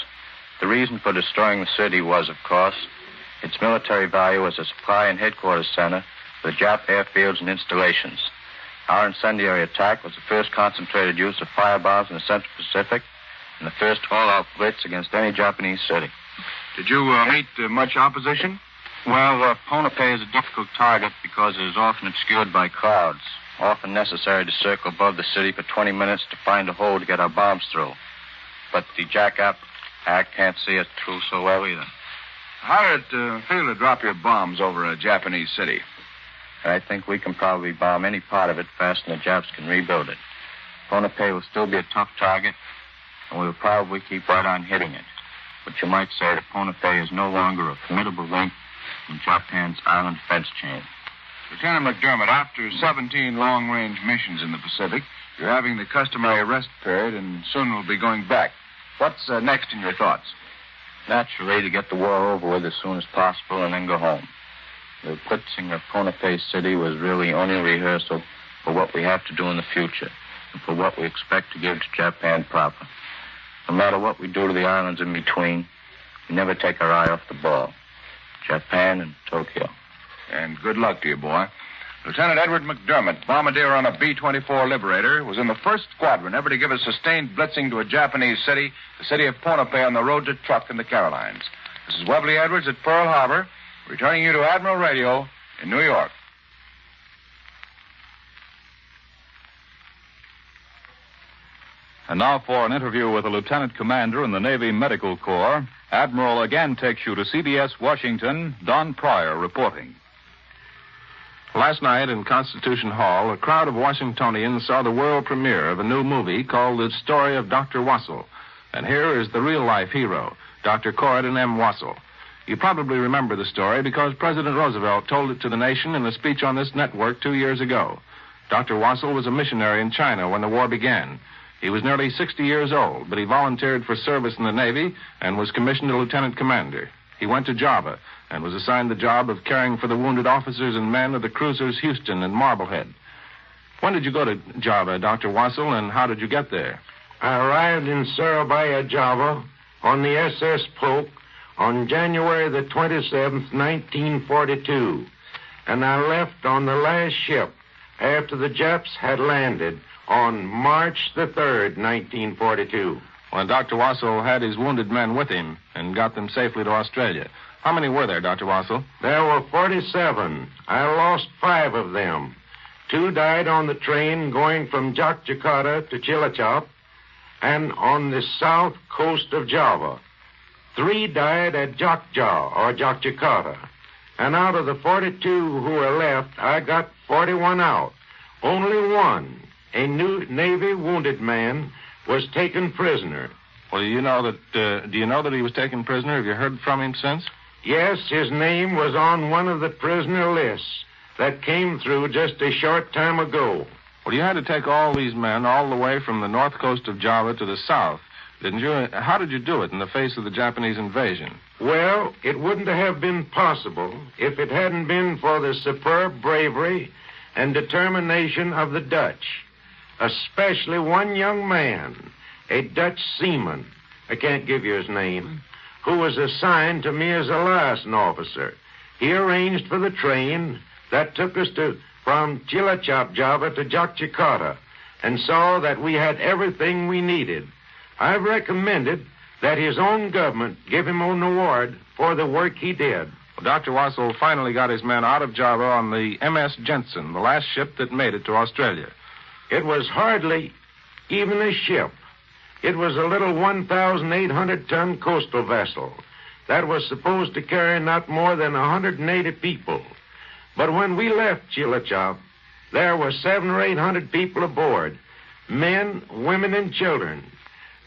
The reason for destroying the city was, of course, its military value as a supply and headquarters center for the Jap airfields and installations. Our incendiary attack was the first concentrated use of firebombs in the Central Pacific and the first all-out blitz against any Japanese city. Did you meet much opposition? Well, Ponape is a difficult target because it is often obscured by crowds, often necessary to circle above the city for 20 minutes to find a hole to get our bombs through. But the Jap act can't see it through so well either. How did it feel to drop your bombs over a Japanese city? I think we can probably bomb any part of it faster than the Japs can rebuild it. Ponape will still be a tough target, and we'll probably keep right on hitting it. But you might say that Ponape is no longer a formidable link in Japan's island fence chain. Lieutenant McDermott, after 17 long-range missions in the Pacific, you're having the customary rest period and soon will be going back. What's next in your thoughts? Naturally, to get the war over with as soon as possible and then go home. The blitzing of Ponape City was really only a rehearsal for what we have to do in the future and for what we expect to give to Japan proper. No matter what we do to the islands in between, we never take our eye off the ball. Japan and Tokyo. And good luck to you, boy. Lieutenant Edward McDermott, bombardier on a B-24 Liberator, was in the first squadron ever to give a sustained blitzing to a Japanese city, the city of Ponape on the road to Truk in the Carolines. This is Webley Edwards at Pearl Harbor, returning you to Admiral Radio in New York. And now for an interview with a lieutenant commander in the Navy Medical Corps. Admiral again takes you to CBS Washington. Don Pryor reporting. Last night in Constitution Hall, a crowd of Washingtonians saw the world premiere of a new movie called The Story of Dr. Wassell. And here is the real-life hero, Dr. Corydon M. Wassell. You probably remember the story because President Roosevelt told it to the nation in a speech on this network 2 years ago. Dr. Wassell was a missionary in China when the war began. He was nearly 60 years old, but he volunteered for service in the Navy and was commissioned a lieutenant commander. He went to Java and was assigned the job of caring for the wounded officers and men of the cruisers Houston and Marblehead. When did you go to Java, Dr. Wassell, and how did you get there? I arrived in Surabaya, Java, on the SS Polk on January the 27th, 1942, and I left on the last ship after the Japs had landed on March the 3rd, 1942. Well, Dr. Wassell had his wounded men with him and got them safely to Australia. How many were there, Dr. Wassell? There were 47. I lost 5 of them. 2 died on the train going from Jakarta to Cilacap and on the south coast of Java. 3 died at Jakja, or Jakarta. And out of the 42 who were left, I got 41 out. Only one, a new Navy wounded man, was taken prisoner. Well, do you know that he was taken prisoner? Have you heard from him since? Yes, his name was on one of the prisoner lists that came through just a short time ago. Well, you had to take all these men all the way from the north coast of Java to the south, didn't you? How did you do it in the face of the Japanese invasion? Well, it wouldn't have been possible if it hadn't been for the superb bravery and determination of the Dutch. especially one young man, a Dutch seaman, I can't give you his name, who was assigned to me as a liaison officer. He arranged for the train that took us from Cilacap, Java to Jakarta, and saw that we had everything we needed. I've recommended that his own government give him an award for the work he did. Well, Dr. Wassel finally got his men out of Java on the MS Jensen, the last ship that made it to Australia. It was hardly even a ship. It was a little 1,800-ton coastal vessel that was supposed to carry not more than 180 people. But when we left Cilacap, there were 700 or 800 people aboard, men, women, and children.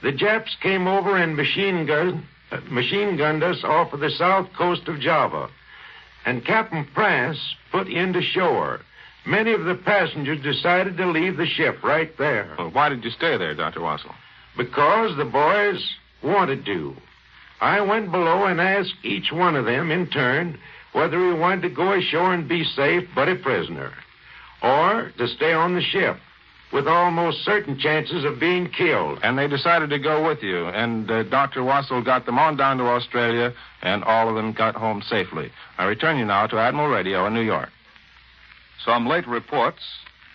The Japs came over and machine gunned us off of the south coast of Java, and Captain Price put into shore. Many of the passengers decided to leave the ship right there. Well, why did you stay there, Dr. Wassel? Because the boys wanted to. I went below and asked each one of them in turn whether he wanted to go ashore and be safe but a prisoner, or to stay on the ship with almost certain chances of being killed. And they decided to go with you, and Dr. Wassel got them on down to Australia, and all of them got home safely. I return you now to Admiral Radio in New York. Some late reports.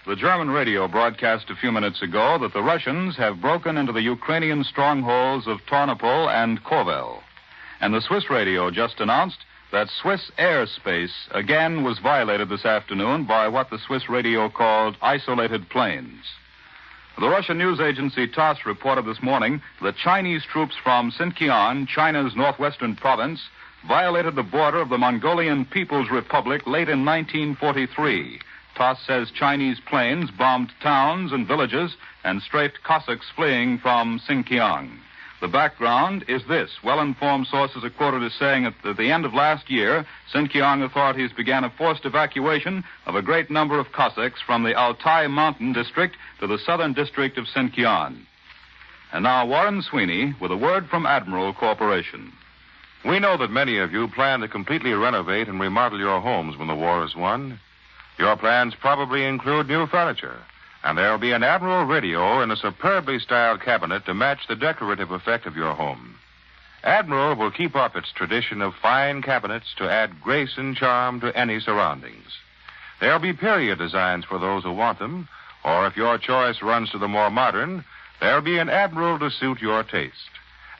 The German radio broadcast a few minutes ago that the Russians have broken into the Ukrainian strongholds of Tornopol and Kovel. And the Swiss radio just announced that Swiss airspace again was violated this afternoon by what the Swiss radio called isolated planes. The Russian news agency TASS reported this morning that Chinese troops from Xinjiang, China's northwestern province, violated the border of the Mongolian People's Republic late in 1943. TASS says Chinese planes bombed towns and villages and strafed Cossacks fleeing from Xinjiang. The background is this. Well-informed sources are quoted as saying that at the end of last year, Xinjiang authorities began a forced evacuation of a great number of Cossacks from the Altai Mountain district to the southern district of Xinjiang. And now Warren Sweeney with a word from Admiral Corporation. We know that many of you plan to completely renovate and remodel your homes when the war is won. Your plans probably include new furniture, and there'll be an Admiral radio in a superbly styled cabinet to match the decorative effect of your home. Admiral will keep up its tradition of fine cabinets to add grace and charm to any surroundings. There'll be period designs for those who want them, or if your choice runs to the more modern, there'll be an Admiral to suit your taste.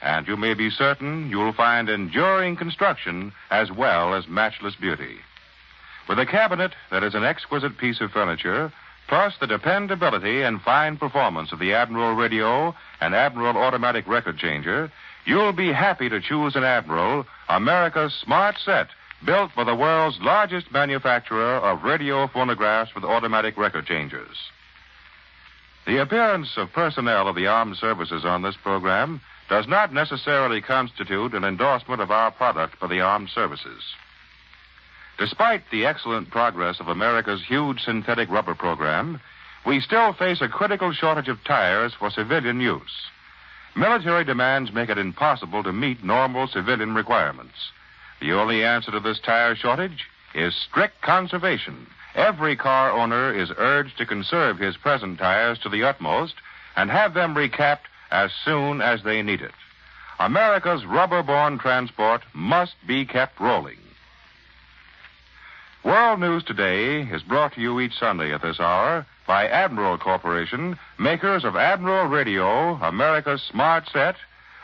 And you may be certain you'll find enduring construction as well as matchless beauty. With a cabinet that is an exquisite piece of furniture, plus the dependability and fine performance of the Admiral radio and Admiral automatic record changer, you'll be happy to choose an Admiral, America's smart set, built for the world's largest manufacturer of radio phonographs with automatic record changers. The appearance of personnel of the armed services on this program does not necessarily constitute an endorsement of our product for the armed services. Despite the excellent progress of America's huge synthetic rubber program, we still face a critical shortage of tires for civilian use. Military demands make it impossible to meet normal civilian requirements. The only answer to this tire shortage is strict conservation. Every car owner is urged to conserve his present tires to the utmost and have them recapped as soon as they need it. America's rubber-borne transport must be kept rolling. World News Today is brought to you each Sunday at this hour by Admiral Corporation, makers of Admiral Radio, America's smart set,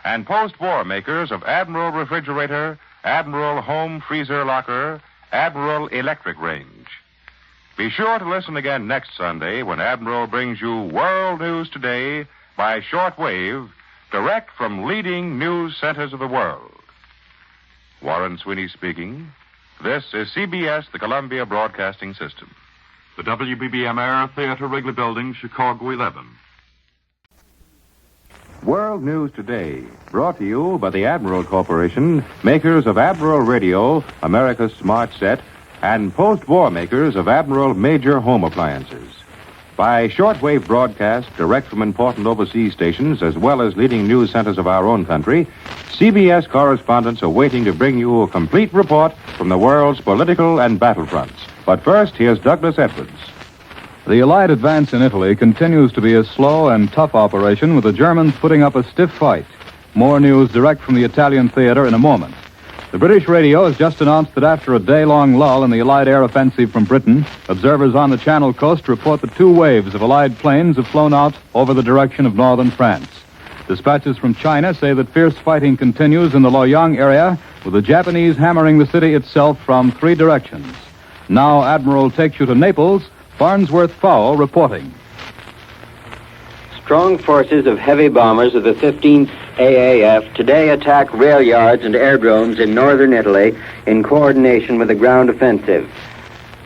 and post-war makers of Admiral Refrigerator, Admiral Home Freezer Locker, Admiral Electric Range. Be sure to listen again next Sunday when Admiral brings you World News Today by shortwave, direct from leading news centers of the world. Warren Sweeney speaking. This is CBS, the Columbia Broadcasting System. The WBBM Air Theater, Wrigley Building, Chicago 11. World News Today, brought to you by the Admiral Corporation, makers of Admiral Radio, America's smart set, and post-war makers of Admiral major home appliances. By shortwave broadcast direct from important overseas stations as well as leading news centers of our own country, CBS correspondents are waiting to bring you a complete report from the world's political and battlefronts. But first, here's Douglas Edwards. The Allied advance in Italy continues to be a slow and tough operation, with the Germans putting up a stiff fight. More news direct from the Italian theater in a moment. The British radio has just announced that after a day-long lull in the Allied air offensive from Britain, observers on the Channel coast report that 2 waves of Allied planes have flown out over the direction of northern France. Dispatches from China say that fierce fighting continues in the Loyang area, with the Japanese hammering the city itself from 3 directions. Now Admiral takes you to Naples. Farnsworth Fowl reporting. Strong forces of heavy bombers of the 15th AAF today attack rail yards and aerodromes in northern Italy in coordination with the ground offensive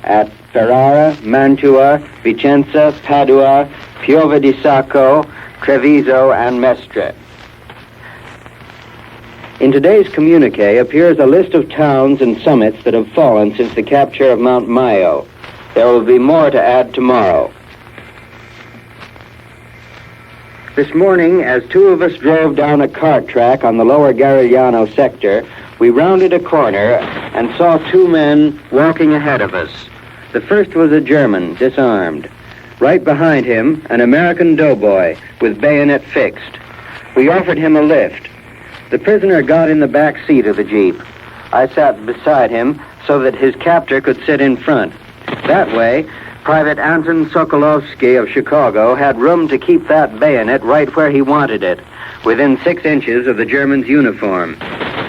at Ferrara, Mantua, Vicenza, Padua, Piova di Sacco, Treviso, and Mestre. In today's communique appears a list of towns and summits that have fallen since the capture of Mount Maio. There will be more to add tomorrow. This morning, as 2 of us drove down a cart track on the lower Garigliano sector, we rounded a corner and saw 2 men walking ahead of us. The first was a German, disarmed. Right behind him, an American doughboy with bayonet fixed. We offered him a lift. The prisoner got in the back seat of the Jeep. I sat beside him so that his captor could sit in front. That way, Private Anton Sokolovsky of Chicago had room to keep that bayonet right where he wanted it, within 6 inches of the German's uniform.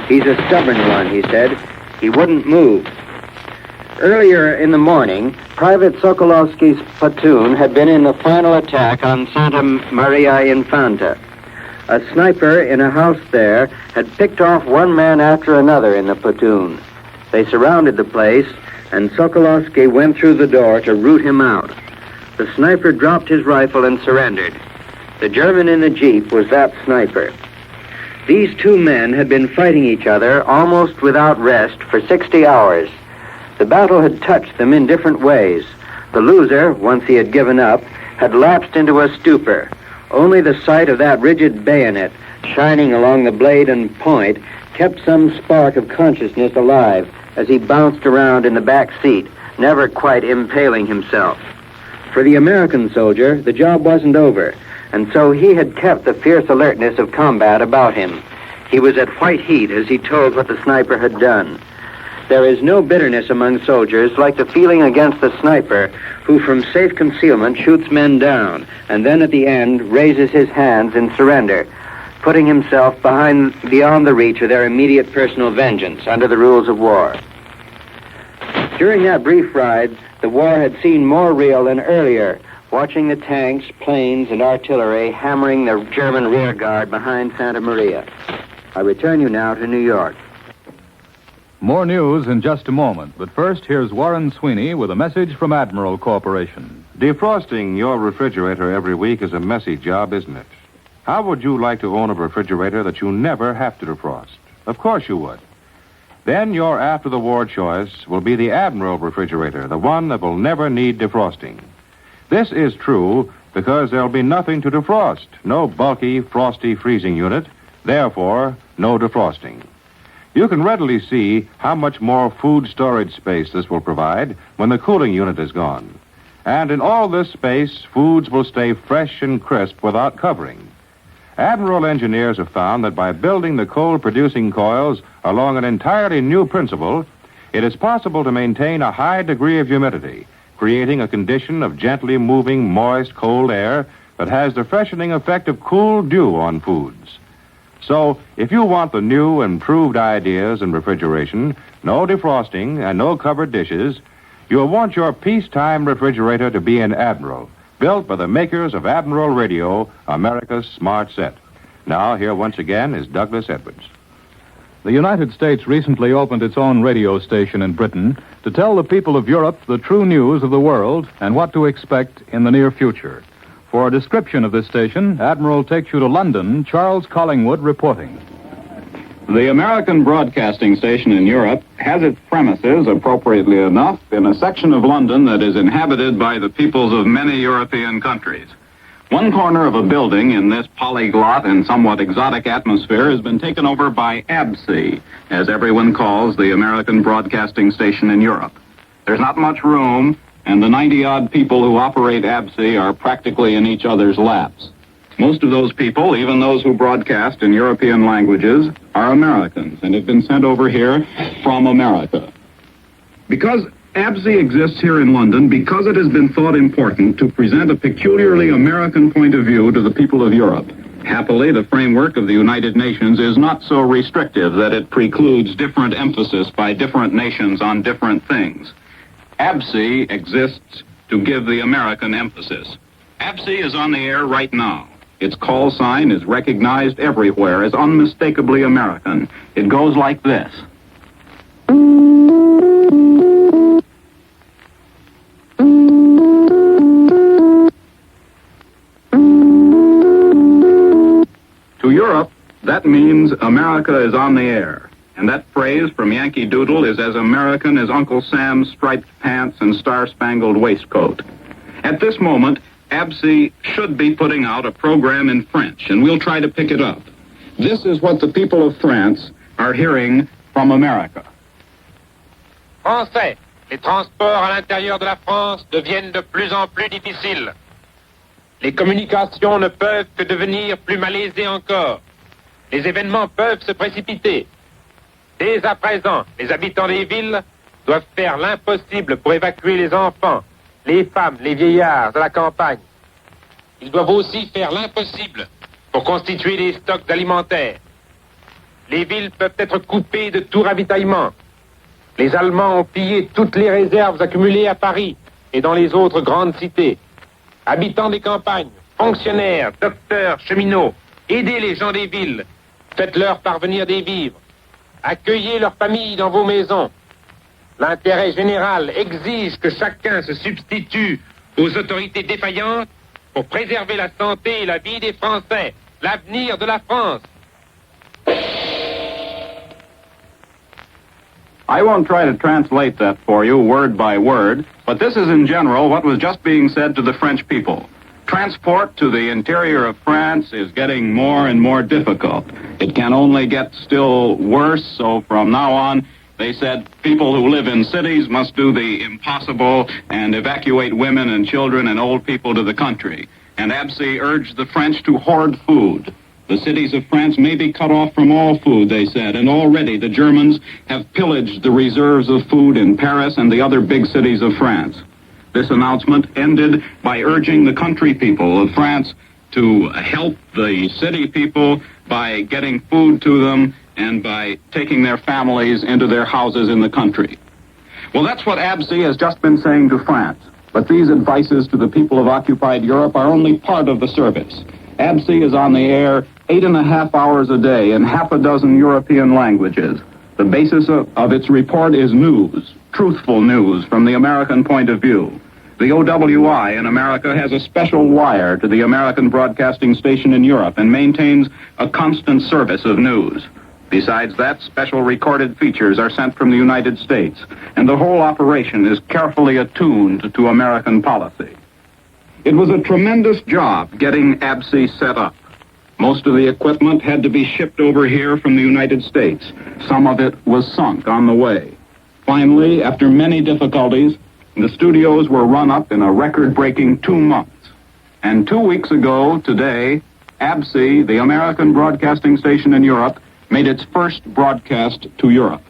He's a stubborn one, he said. He wouldn't move. Earlier in the morning, Private Sokolovsky's platoon had been in the final attack on Santa Maria Infanta. A sniper in a house there had picked off 1 man after another in the platoon. They surrounded the place, and Sokolovsky went through the door to root him out. The sniper dropped his rifle and surrendered. The German in the Jeep was that sniper. These 2 men had been fighting each other almost without rest for 60 hours. The battle had touched them in different ways. The loser, once he had given up, had lapsed into a stupor. Only the sight of that rigid bayonet, shining along the blade and point, kept some spark of consciousness alive as he bounced around in the back seat, never quite impaling himself. For the American soldier, the job wasn't over, and so he had kept the fierce alertness of combat about him. He was at white heat as he told what the sniper had done. There is no bitterness among soldiers like the feeling against the sniper who from safe concealment shoots men down and then at the end raises his hands in surrender, putting himself beyond the reach of their immediate personal vengeance under the rules of war. During that brief ride, the war had seemed more real than earlier, watching the tanks, planes, and artillery hammering the German rear guard behind Santa Maria. I return you now to New York. More news in just a moment, but first, here's Warren Sweeney with a message from Admiral Corporation. Defrosting your refrigerator every week is a messy job, isn't it? How would you like to own a refrigerator that you never have to defrost? Of course you would. Then your after-the-war choice will be the Admiral refrigerator, the one that will never need defrosting. This is true because there'll be nothing to defrost. No bulky, frosty freezing unit. Therefore, no defrosting. You can readily see how much more food storage space this will provide when the cooling unit is gone. And in all this space, foods will stay fresh and crisp without covering. Admiral engineers have found that by building the cold-producing coils along an entirely new principle, it is possible to maintain a high degree of humidity, creating a condition of gently moving, moist, cold air that has the freshening effect of cool dew on foods. So, if you want the new, improved ideas in refrigeration, no defrosting, and no covered dishes, you'll want your peacetime refrigerator to be an Admiral, built by the makers of Admiral Radio, America's smart set. Now, here once again is Douglas Edwards. The United States recently opened its own radio station in Britain to tell the people of Europe the true news of the world and what to expect in the near future. For a description of this station, Admiral takes you to London. Charles Collingwood reporting. The American broadcasting station in Europe has its premises, appropriately enough, in a section of London that is inhabited by the peoples of many European countries. One corner of a building in this polyglot and somewhat exotic atmosphere has been taken over by ABSI, as everyone calls the American broadcasting station in Europe. There's not much room, and the 90-odd people who operate ABSI are practically in each other's laps. Most of those people, even those who broadcast in European languages, are Americans and have been sent over here from America. Because ABSI exists here in London, because it has been thought important to present a peculiarly American point of view to the people of Europe. Happily, the framework of the United Nations is not so restrictive that it precludes different emphasis by different nations on different things. ABSI exists to give the American emphasis. ABSI is on the air right now. Its call sign is recognized everywhere as unmistakably American. It goes like this. To Europe, that means America is on the air. And that phrase from Yankee Doodle is as American as Uncle Sam's striped pants and star-spangled waistcoat. At this moment, ABSI should be putting out a program in French, and we'll try to pick it up. This is what the people of France are hearing from America. Français, les transports à l'intérieur de la France deviennent de plus en plus difficiles. Les communications ne peuvent que devenir plus malaisées encore. Les événements peuvent se précipiter. Dès à présent, les habitants des villes doivent faire l'impossible pour évacuer les enfants, les femmes, les vieillards de la campagne. Ils doivent aussi faire l'impossible pour constituer des stocks alimentaires. Les villes peuvent être coupées de tout ravitaillement. Les Allemands ont pillé toutes les réserves accumulées à Paris et dans les autres grandes cités. Habitants des campagnes, fonctionnaires, docteurs, cheminots, aidez les gens des villes. Faites-leur parvenir des vivres. Accueillez leurs familles dans vos maisons. L'intérêt général exige que chacun se substitue aux autorités défaillantes pour préserver la santé et la vie des Français, l'avenir de la France. I won't try to translate that for you word by word, but this is in general what was just being said to the French people. Transport to the interior of France is getting more and more difficult. It can only get still worse, so from now on, they said people who live in cities must do the impossible and evacuate women and children and old people to the country. And ABSI urged the French to hoard food. The cities of France may be cut off from all food, they said, and already the Germans have pillaged the reserves of food in Paris and the other big cities of France. This announcement ended by urging the country people of France to help the city people by getting food to them and by taking their families into their houses in the country. Well, that's what ABSI has just been saying to France. But these advices to the people of occupied Europe are only part of the service. ABSI is on the air 8.5 hours a day in half a dozen European languages. The basis of its report is news, truthful news from the American point of view. The OWI in America has a special wire to the American broadcasting station in Europe and maintains a constant service of news. Besides that, special recorded features are sent from the United States, and the whole operation is carefully attuned to American policy. It was a tremendous job getting ABSI set up. Most of the equipment had to be shipped over here from the United States. Some of it was sunk on the way. Finally, after many difficulties, the studios were run up in a record-breaking 2 months. And 2 weeks ago, today, ABSI, the American broadcasting station in Europe, made its first broadcast to Europe.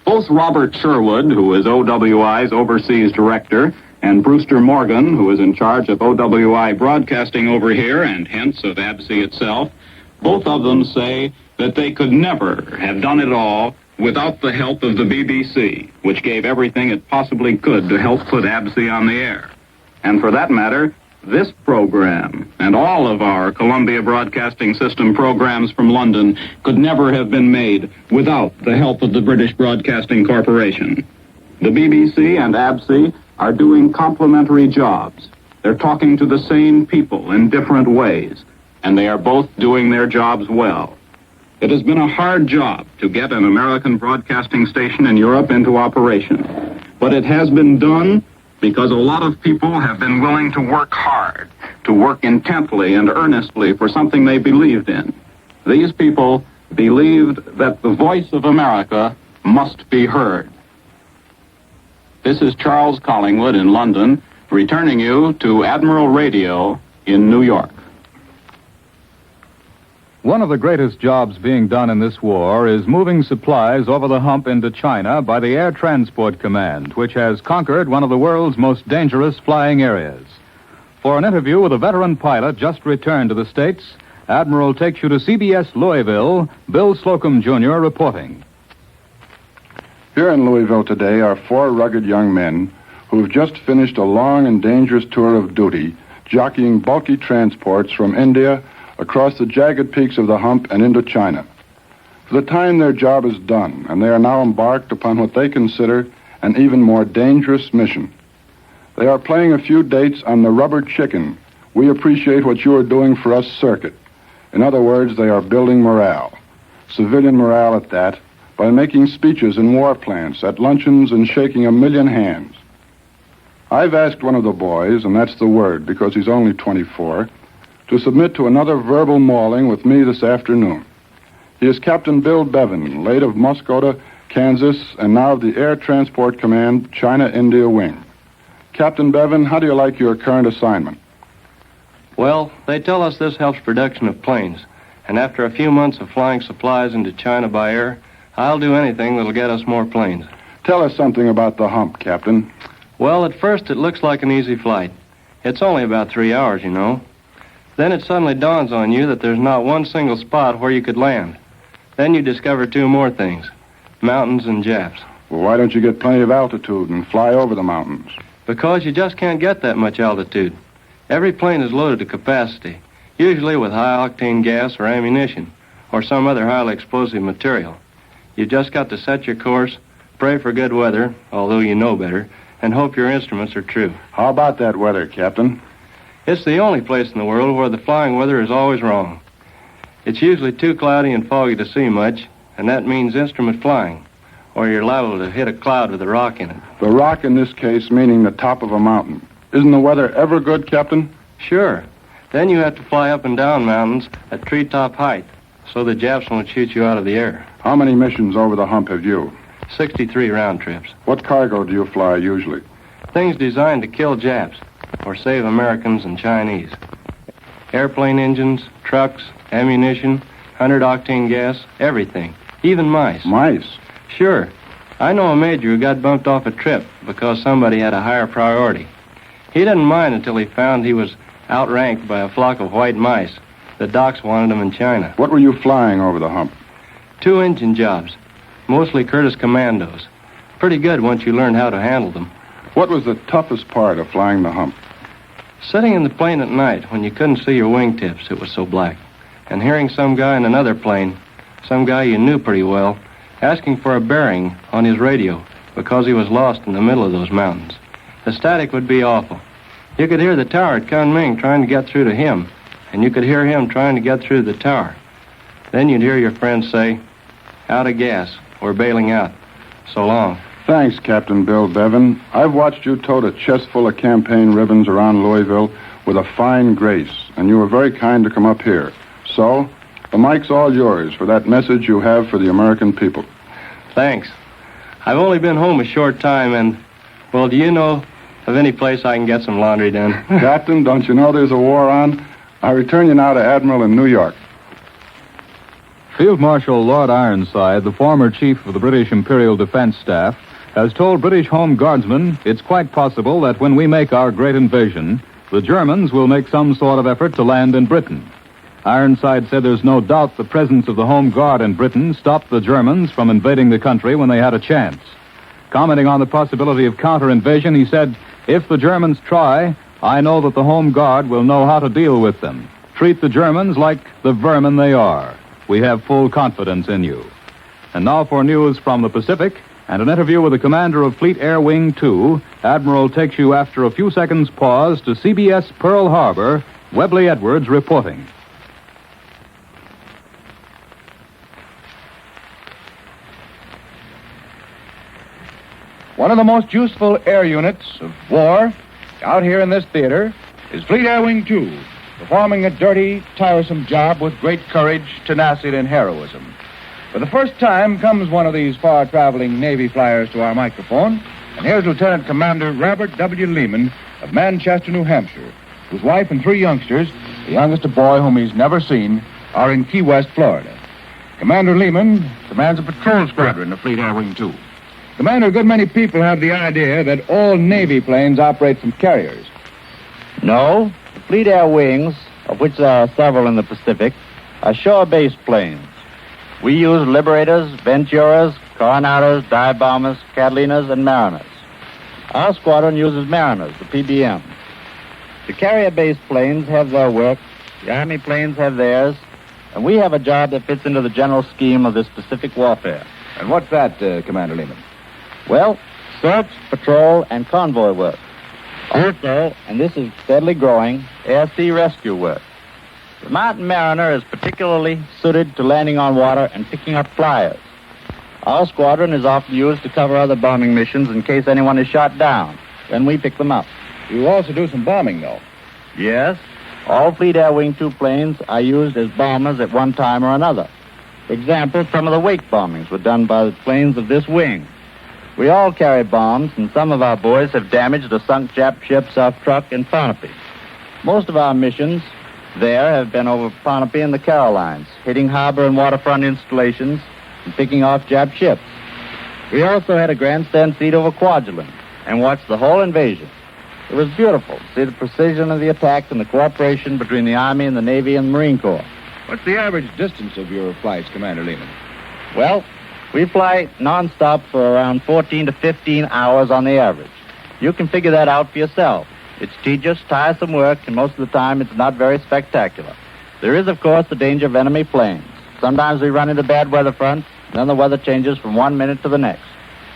Both Robert Sherwood, who is OWI's overseas director, and Brewster Morgan, who is in charge of OWI broadcasting over here and hence of ABSI itself, both of them say that they could never have done it all without the help of the BBC, which gave everything it possibly could to help put ABSI on the air. And for that matter, this program and all of our Columbia Broadcasting System programs from London could never have been made without the help of the British Broadcasting Corporation. The BBC and ABSI are doing complementary jobs. They're talking to the same people in different ways, and they are both doing their jobs well. It has been a hard job to get an American broadcasting station in Europe into operation, but it has been done because a lot of people have been willing to work hard, to work intently and earnestly for something they believed in. These people believed that the voice of America must be heard. This is Charles Collingwood in London, returning you to Admiral Radio in New York. One of the greatest jobs being done in this war is moving supplies over the hump into China by the Air Transport Command, which has conquered one of the world's most dangerous flying areas. For an interview with a veteran pilot just returned to the States, Admiral takes you to CBS Louisville, Bill Slocum Jr. reporting. Here in Louisville today are 4 rugged young men who've just finished a long and dangerous tour of duty, jockeying bulky transports from India across the jagged peaks of the hump and into China. For the time their job is done, and they are now embarked upon what they consider an even more dangerous mission. They are playing a few dates on the rubber chicken, we appreciate what you are doing for us circuit. In other words, they are building morale, civilian morale at that, by making speeches in war plants, at luncheons, and shaking a million hands. I've asked one of the boys, and that's the word because he's only 24, to submit to another verbal mauling with me this afternoon. He is Captain Bill Bevan, late of Muscoda, Kansas, and now of the Air Transport Command, China-India Wing. Captain Bevan, how do you like your current assignment? Well, they tell us this helps production of planes, and after a few months of flying supplies into China by air, I'll do anything that'll get us more planes. Tell us something about the hump, Captain. Well, at first it looks like an easy flight. It's only about 3 hours, you know. Then it suddenly dawns on you that there's not one single spot where you could land. Then you discover 2 more things, mountains and Japs. Well, why don't you get plenty of altitude and fly over the mountains? Because you just can't get that much altitude. Every plane is loaded to capacity, usually with high-octane gas or ammunition, or some other highly explosive material. You've just got to set your course, pray for good weather, although you know better, and hope your instruments are true. How about that weather, Captain? It's the only place in the world where the flying weather is always wrong. It's usually too cloudy and foggy to see much, and that means instrument flying, or you're liable to hit a cloud with a rock in it. The rock in this case meaning the top of a mountain. Isn't the weather ever good, Captain? Sure. Then you have to fly up and down mountains at treetop height, so the Japs won't shoot you out of the air. How many missions over the hump have you? 63 round trips. What cargo do you fly usually? Things designed to kill Japs, or save Americans and Chinese. Airplane engines, trucks, ammunition, 100-octane gas, everything. Even mice. Mice? Sure. I know a major who got bumped off a trip because somebody had a higher priority. He didn't mind until he found he was outranked by a flock of white mice. The docs wanted them in China. What were you flying over the hump? 2 engine jobs, mostly Curtiss Commandos. Pretty good once you learn how to handle them. What was the toughest part of flying the hump? Sitting in the plane at night when you couldn't see your wingtips, it was so black, and hearing some guy in another plane, some guy you knew pretty well, asking for a bearing on his radio because he was lost in the middle of those mountains. The static would be awful. You could hear the tower at Kunming trying to get through to him, and you could hear him trying to get through the tower. Then you'd hear your friends say, "Out of gas. We're bailing out. So long." Thanks, Captain Bill Bevan. I've watched you tote a chest full of campaign ribbons around Louisville with a fine grace, and you were very kind to come up here. So, the mic's all yours for that message you have for the American people. Thanks. I've only been home a short time, and, well, do you know of any place I can get some laundry done? Captain, don't you know there's a war on? I return you now to Admiral in New York. Field Marshal Lord Ironside, the former chief of the British Imperial Defense Staff, has told British Home Guardsmen it's quite possible that when we make our great invasion, the Germans will make some sort of effort to land in Britain. Ironside said there's no doubt the presence of the Home Guard in Britain stopped the Germans from invading the country when they had a chance. Commenting on the possibility of counter-invasion, he said, "If the Germans try, I know that the Home Guard will know how to deal with them. Treat the Germans like the vermin they are. We have full confidence in you." And now for news from the Pacific and an interview with the commander of Fleet Air Wing 2, Admiral takes you after a few seconds' pause to CBS Pearl Harbor, Webley Edwards reporting. One of the most useful air units of war out here in this theater is Fleet Air Wing 2, performing a dirty, tiresome job with great courage, tenacity, and heroism. For the first time comes one of these far-traveling Navy flyers to our microphone, And here's Lieutenant Commander Robert W. Lehman of Manchester, New Hampshire, whose wife and 3 youngsters, the youngest a boy whom he's never seen, are in Key West, Florida. Commander Lehman commands a patrol squadron of Fleet Air Wing 2. Commander, a good many people have the idea that all Navy planes operate from carriers. No, the Fleet Air Wings, of which there are several in the Pacific, are shore-based planes. We use Liberators, Venturas, Coronados, dive bombers, Catalinas, and Mariners. Our squadron uses Mariners, the PBM. The carrier-based planes have their work, the Army planes have theirs, and we have a job that fits into the general scheme of this Pacific warfare. And what's that, Commander Lehman? Well, search, patrol, and convoy work. Also, and this is steadily growing, air-sea rescue work. The Mountain Mariner is particularly suited to landing on water and picking up flyers. Our squadron is often used to cover other bombing missions in case anyone is shot down. Then we pick them up. You also do some bombing, though. Yes. All Fleet Air Wing 2 planes are used as bombers at one time or another. For example, some of the wake bombings were done by the planes of this wing. We all carry bombs, and some of our boys have damaged or sunk Jap ships off Truk and Ponape. Most of our missions there have been over Ponape and the Carolines, hitting harbor and waterfront installations and picking off Jap ships. We also had a grandstand seat over Kwajalein and watched the whole invasion. It was beautiful to see the precision of the attack and the cooperation between the Army and the Navy and the Marine Corps. What's the average distance of your flights, Commander Lehman? Well, we fly nonstop for around 14 to 15 hours on the average. You can figure that out for yourself. It's tedious, tiresome work, and most of the time it's not very spectacular. There is, of course, the danger of enemy planes. Sometimes we run into bad weather fronts, and then the weather changes from one minute to the next.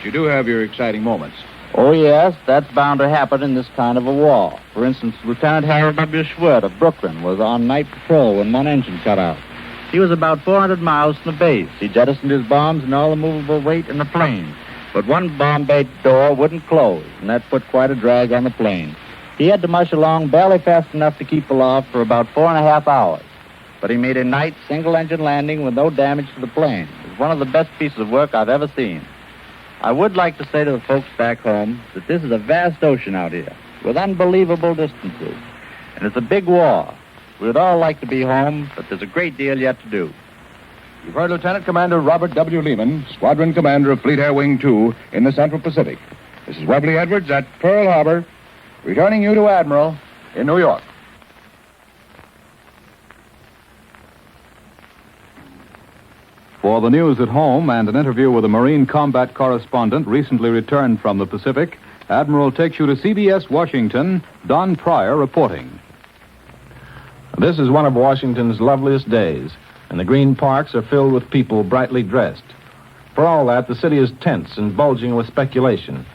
You do have your exciting moments. Oh, yes, that's bound to happen in this kind of a war. For instance, Lieutenant Harold W. Schwert of Brooklyn was on night patrol when one engine cut out. He was about 400 miles from the base. He jettisoned his bombs and all the movable weight in the plane. But one bomb bay door wouldn't close, and that put quite a drag on the plane. He had to mush along barely fast enough to keep aloft for about 4.5 hours. But he made a night single-engine landing with no damage to the plane. It was one of the best pieces of work I've ever seen. I would like to say to the folks back home that this is a vast ocean out here with unbelievable distances. And it's a big war. We would all like to be home, but there's a great deal yet to do. You've heard Lieutenant Commander Robert W. Lehman, Squadron Commander of Fleet Air Wing 2 in the Central Pacific. This is Webley Edwards at Pearl Harbor, returning you to Admiral in New York. For the news at home and an interview with a Marine combat correspondent recently returned from the Pacific, Admiral takes you to CBS Washington, Don Pryor reporting. This is one of Washington's loveliest days, and the green parks are filled with people brightly dressed. For all that, the city is tense and bulging with speculation.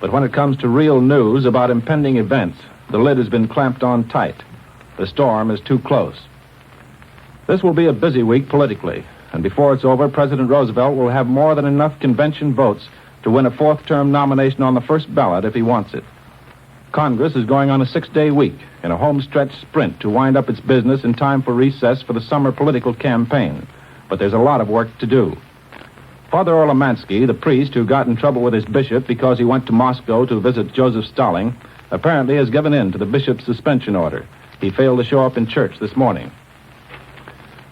But when it comes to real news about impending events, the lid has been clamped on tight. The storm is too close. This will be a busy week politically, and before it's over, President Roosevelt will have more than enough convention votes to win a fourth-term nomination on the first ballot if he wants it. Congress is going on a 6-day week in a home-stretch sprint to wind up its business in time for recess for the summer political campaign. But there's a lot of work to do. Father Orlemansky, the priest who got in trouble with his bishop because he went to Moscow to visit Joseph Stalin, apparently has given in to the bishop's suspension order. He failed to show up in church this morning.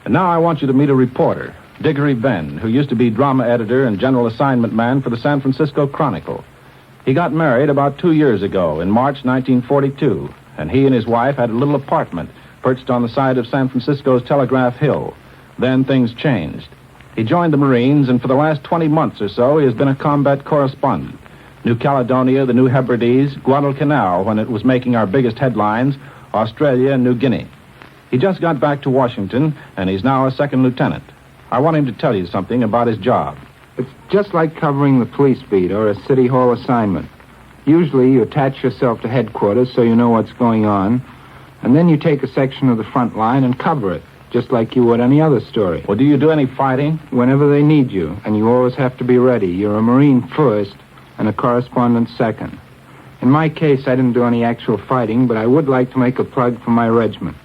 And now I want you to meet a reporter, Diggory Benn, who used to be drama editor and general assignment man for the San Francisco Chronicle. He got married about 2 years ago, in March 1942, and he and his wife had a little apartment perched on the side of San Francisco's Telegraph Hill. Then things changed. He joined the Marines, and for the last 20 months or so, he has been a combat correspondent. New Caledonia, the New Hebrides, Guadalcanal, when it was making our biggest headlines, Australia and New Guinea. He just got back to Washington, and he's now a second lieutenant. I want him to tell you something about his job. It's just like covering the police beat or a city hall assignment. Usually you attach yourself to headquarters so you know what's going on, and then you take a section of the front line and cover it, just like you would any other story. Well, do you do any fighting? Whenever they need you, and you always have to be ready. You're a Marine first and a correspondent second. In my case, I didn't do any actual fighting, but I would like to make a plug for my regiment.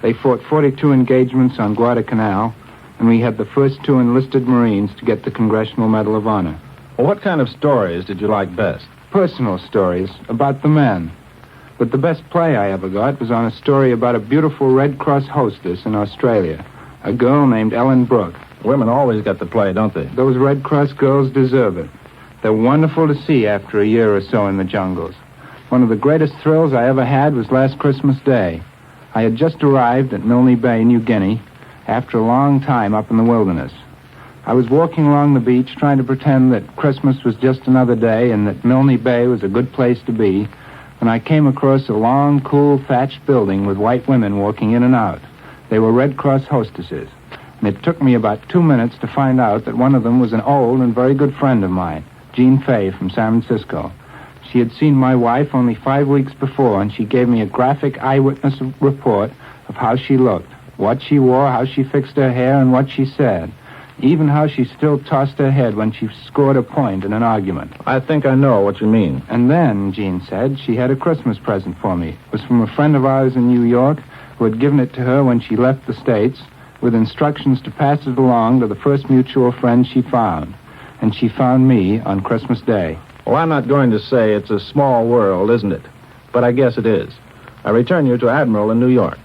They fought 42 engagements on Guadalcanal, and we had the first 2 enlisted Marines to get the Congressional Medal of Honor. Well, what kind of stories did you like best? personal stories about the men. But the best play I ever got was on a story about a beautiful Red Cross hostess in Australia, a girl named Ellen Brooke. Women always get the play, don't they? Those Red Cross girls deserve it. They're wonderful to see after a year or so in the jungles. One of the greatest thrills I ever had was last Christmas Day. I had just arrived at Milne Bay, New Guinea, after a long time up in the wilderness. I was walking along the beach trying to pretend that Christmas was just another day and that Milne Bay was a good place to be, when I came across a long, cool, thatched building with white women walking in and out. They were Red Cross hostesses, and it took me about 2 minutes to find out that one of them was an old and very good friend of mine, Jean Fay from San Francisco. She had seen my wife only 5 weeks before, and she gave me a graphic eyewitness report of how she looked, what she wore, how she fixed her hair, and what she said. Even how she still tossed her head when she scored a point in an argument. I think I know what you mean. And then, Jean said, she had a Christmas present for me. It was from a friend of ours in New York who had given it to her when she left the States with instructions to pass it along to the first mutual friend she found. And she found me on Christmas Day. Well, I'm not going to say it's a small world, isn't it? But I guess it is. I return you to Admiral in New York.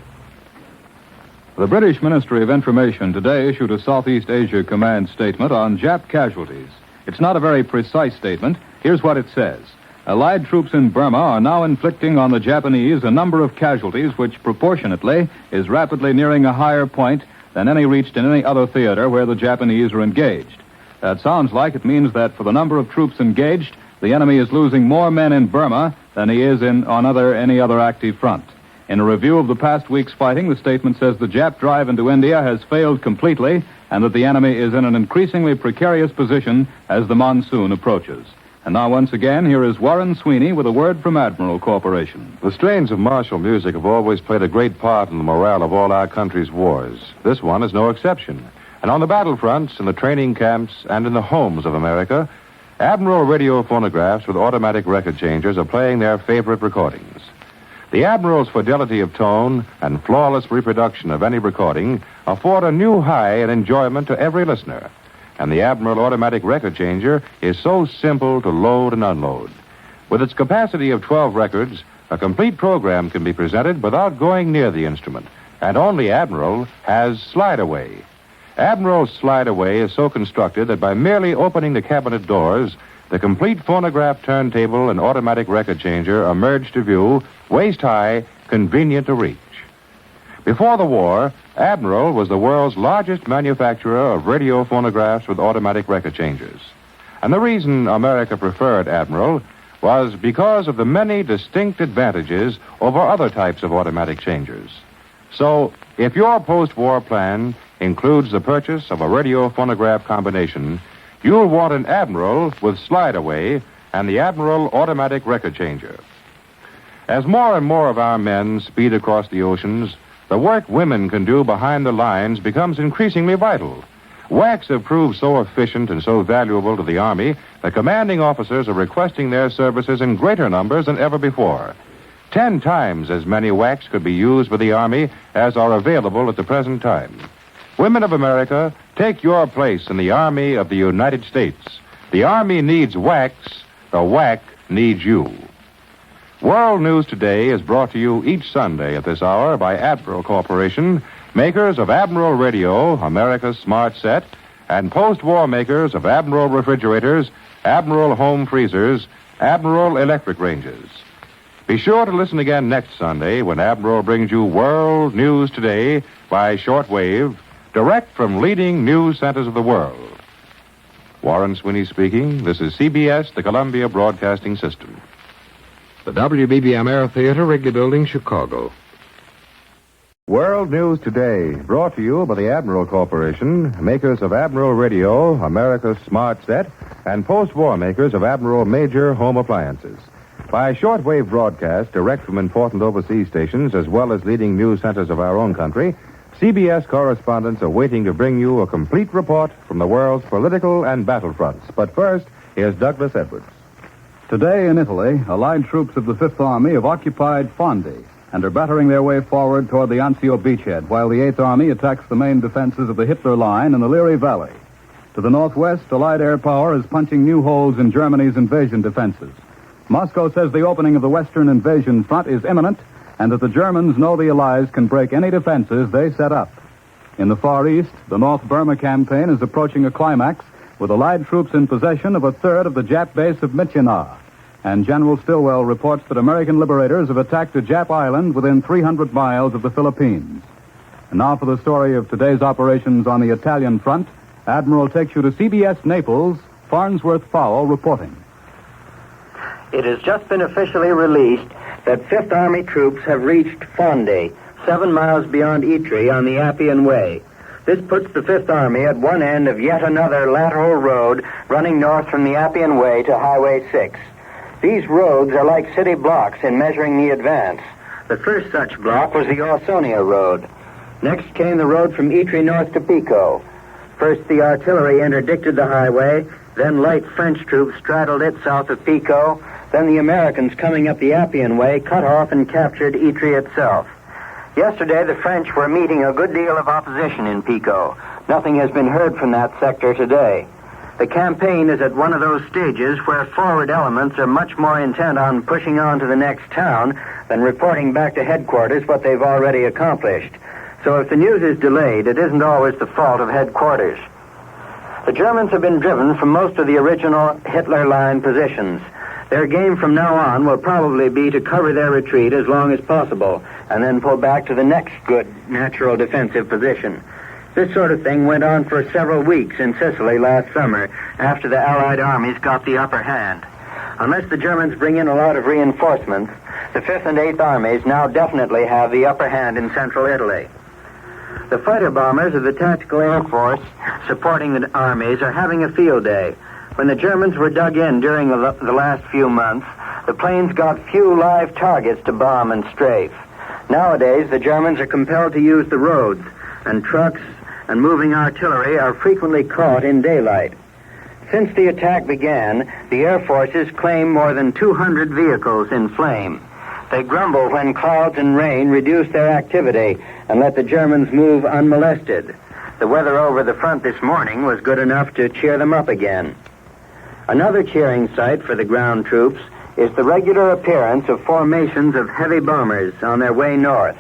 The British Ministry of Information today issued a Southeast Asia Command statement on Jap casualties. It's not a very precise statement. Here's what it says. Allied troops in Burma are now inflicting on the Japanese a number of casualties which proportionately is rapidly nearing a higher point than any reached in any other theater where the Japanese are engaged. That sounds like it means that for the number of troops engaged, the enemy is losing more men in Burma than he is on any other active front. In a review of the past week's fighting, the statement says the Jap drive into India has failed completely and that the enemy is in an increasingly precarious position as the monsoon approaches. And now, once again, here is Warren Sweeney with a word from Admiral Corporation. The strains of martial music have always played a great part in the morale of all our country's wars. This one is no exception. And on the battlefronts, in the training camps, and in the homes of America, Admiral radio phonographs with automatic record changers are playing their favorite recordings. The Admiral's fidelity of tone and flawless reproduction of any recording afford a new high in enjoyment to every listener. And the Admiral automatic record changer is so simple to load and unload. With its capacity of 12 records, a complete program can be presented without going near the instrument. And only Admiral has Slide Away. Admiral's Slide Away is so constructed that by merely opening the cabinet doors, the complete phonograph turntable and automatic record changer emerge to view, waist high, convenient to reach. Before the war, Admiral was the world's largest manufacturer of radio phonographs with automatic record changers. And the reason America preferred Admiral was because of the many distinct advantages over other types of automatic changers. So, if your post-war plan includes the purchase of a radio phonograph combination, you'll want an Admiral with Slide Away and the Admiral automatic record changer. As more and more of our men speed across the oceans, the work women can do behind the lines becomes increasingly vital. WACs have proved so efficient and so valuable to the Army that commanding officers are requesting their services in greater numbers than ever before. 10 times as many WACs could be used for the Army as are available at the present time. Women of America, take your place in the Army of the United States. The Army needs WACs. The WAC needs you. World News Today is brought to you each Sunday at this hour by Admiral Corporation, makers of Admiral Radio, America's Smart Set, and post-war makers of Admiral Refrigerators, Admiral Home Freezers, Admiral Electric Ranges. Be sure to listen again next Sunday when Admiral brings you World News Today by shortwave, direct from leading news centers of the world. Warren Sweeney speaking. This is CBS, the Columbia Broadcasting System. The WBBM Air Theater, Wrigley Building, Chicago. World News Today, brought to you by the Admiral Corporation, makers of Admiral Radio, America's Smart Set, and post-war makers of Admiral Major Home Appliances. By shortwave broadcast, direct from important overseas stations, as well as leading news centers of our own country, CBS correspondents are waiting to bring you a complete report from the world's political and battlefronts. But first, here's Douglas Edwards. Today in Italy, Allied troops of the Fifth Army have occupied Fondi and are battering their way forward toward the Anzio beachhead, while the Eighth Army attacks the main defenses of the Hitler Line in the Liri Valley. To the northwest, Allied air power is punching new holes in Germany's invasion defenses. Moscow says the opening of the Western invasion front is imminent and that the Germans know the Allies can break any defenses they set up. In the Far East, the North Burma campaign is approaching a climax with Allied troops in possession of a third of the Jap base of Myitkyina. And General Stilwell reports that American liberators have attacked a Jap island within 300 miles of the Philippines. And now for the story of today's operations on the Italian front, Admiral takes you to CBS Naples, Farnsworth Fowle reporting. It has just been officially released that Fifth Army troops have reached Fondi, 7 miles beyond Ypres on the Appian Way. This puts the Fifth Army at one end of yet another lateral road running north from the Appian Way to Highway 6. These roads are like city blocks in measuring the advance. The first such block was the Orsonia Road. Next came the road from Ypres north to Pico. First the artillery interdicted the highway, then light French troops straddled it south of Pico, then the Americans coming up the Appian Way cut off and captured Ypres itself. Yesterday the French were meeting a good deal of opposition in Pico. Nothing has been heard from that sector today. The campaign is at one of those stages where forward elements are much more intent on pushing on to the next town than reporting back to headquarters what they've already accomplished. So if the news is delayed, it isn't always the fault of headquarters. The Germans have been driven from most of the original Hitler line positions. Their game from now on will probably be to cover their retreat as long as possible and then pull back to the next good natural defensive position. This sort of thing went on for several weeks in Sicily last summer after the Allied armies got the upper hand. Unless the Germans bring in a lot of reinforcements, the 5th and 8th armies now definitely have the upper hand in central Italy. The fighter bombers of the Tactical Air Force supporting the armies are having a field day. When the Germans were dug in during the last few months, the planes got few live targets to bomb and strafe. Nowadays, the Germans are compelled to use the roads, and trucks and moving artillery are frequently caught in daylight. Since the attack began, the Air Forces claim more than 200 vehicles in flame. They grumble when clouds and rain reduce their activity and let the Germans move unmolested. The weather over the front this morning was good enough to cheer them up again. Another cheering sight for the ground troops is the regular appearance of formations of heavy bombers on their way north.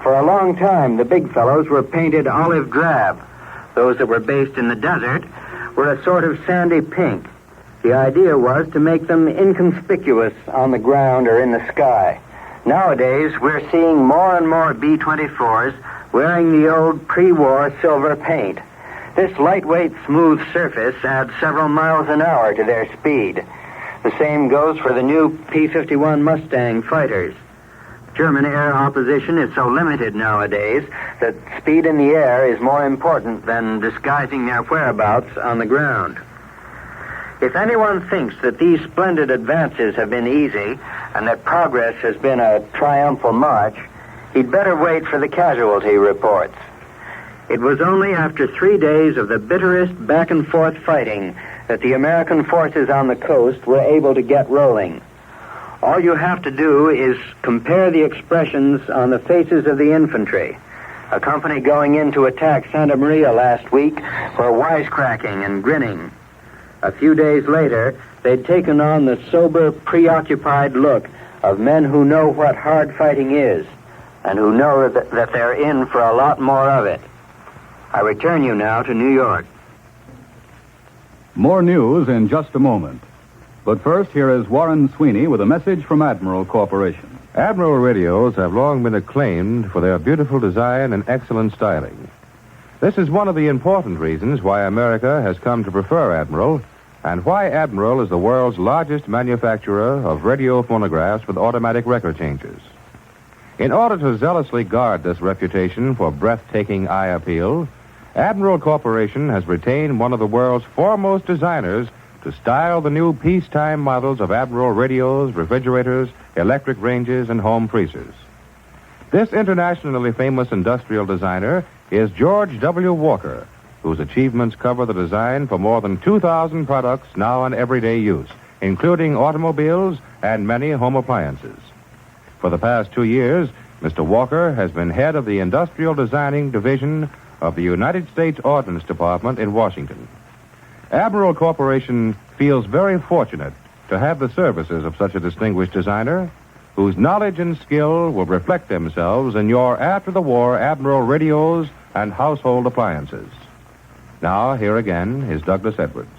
For a long time, the big fellows were painted olive drab. Those that were based in the desert were a sort of sandy pink. The idea was to make them inconspicuous on the ground or in the sky. Nowadays, we're seeing more and more B-24s wearing the old pre-war silver paint. This lightweight, smooth surface adds several miles an hour to their speed. The same goes for the new P-51 Mustang fighters. German air opposition is so limited nowadays that speed in the air is more important than disguising their whereabouts on the ground. If anyone thinks that these splendid advances have been easy and that progress has been a triumphal march, he'd better wait for the casualty reports. It was only after 3 days of the bitterest back-and-forth fighting that the American forces on the coast were able to get rolling. All you have to do is compare the expressions on the faces of the infantry. A company going in to attack Santa Maria last week were wisecracking and grinning. A few days later, they'd taken on the sober, preoccupied look of men who know what hard fighting is and who know that they're in for a lot more of it. I return you now to New York. More news in just a moment. But first, here is Warren Sweeney with a message from Admiral Corporation. Admiral radios have long been acclaimed for their beautiful design and excellent styling. This is one of the important reasons why America has come to prefer Admiral, and why Admiral is the world's largest manufacturer of radio phonographs with automatic record changers. In order to zealously guard this reputation for breathtaking eye appeal, Admiral Corporation has retained one of the world's foremost designers to style the new peacetime models of Admiral radios, refrigerators, electric ranges, and home freezers. This internationally famous industrial designer is George W. Walker, whose achievements cover the design for more than 2,000 products now in everyday use, including automobiles and many home appliances. For the past 2 years, Mr. Walker has been head of the Industrial Designing Division of the United States Ordnance Department in Washington. Admiral Corporation feels very fortunate to have the services of such a distinguished designer whose knowledge and skill will reflect themselves in your after-the-war Admiral radios and household appliances. Now, here again is Douglas Edwards.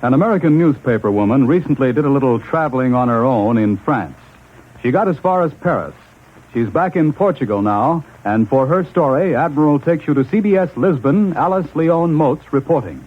An American newspaper woman recently did a little traveling on her own in France. She got as far as Paris. She's back in Portugal now, and for her story, Admiral takes you to CBS Lisbon, Alice Leon Motes reporting.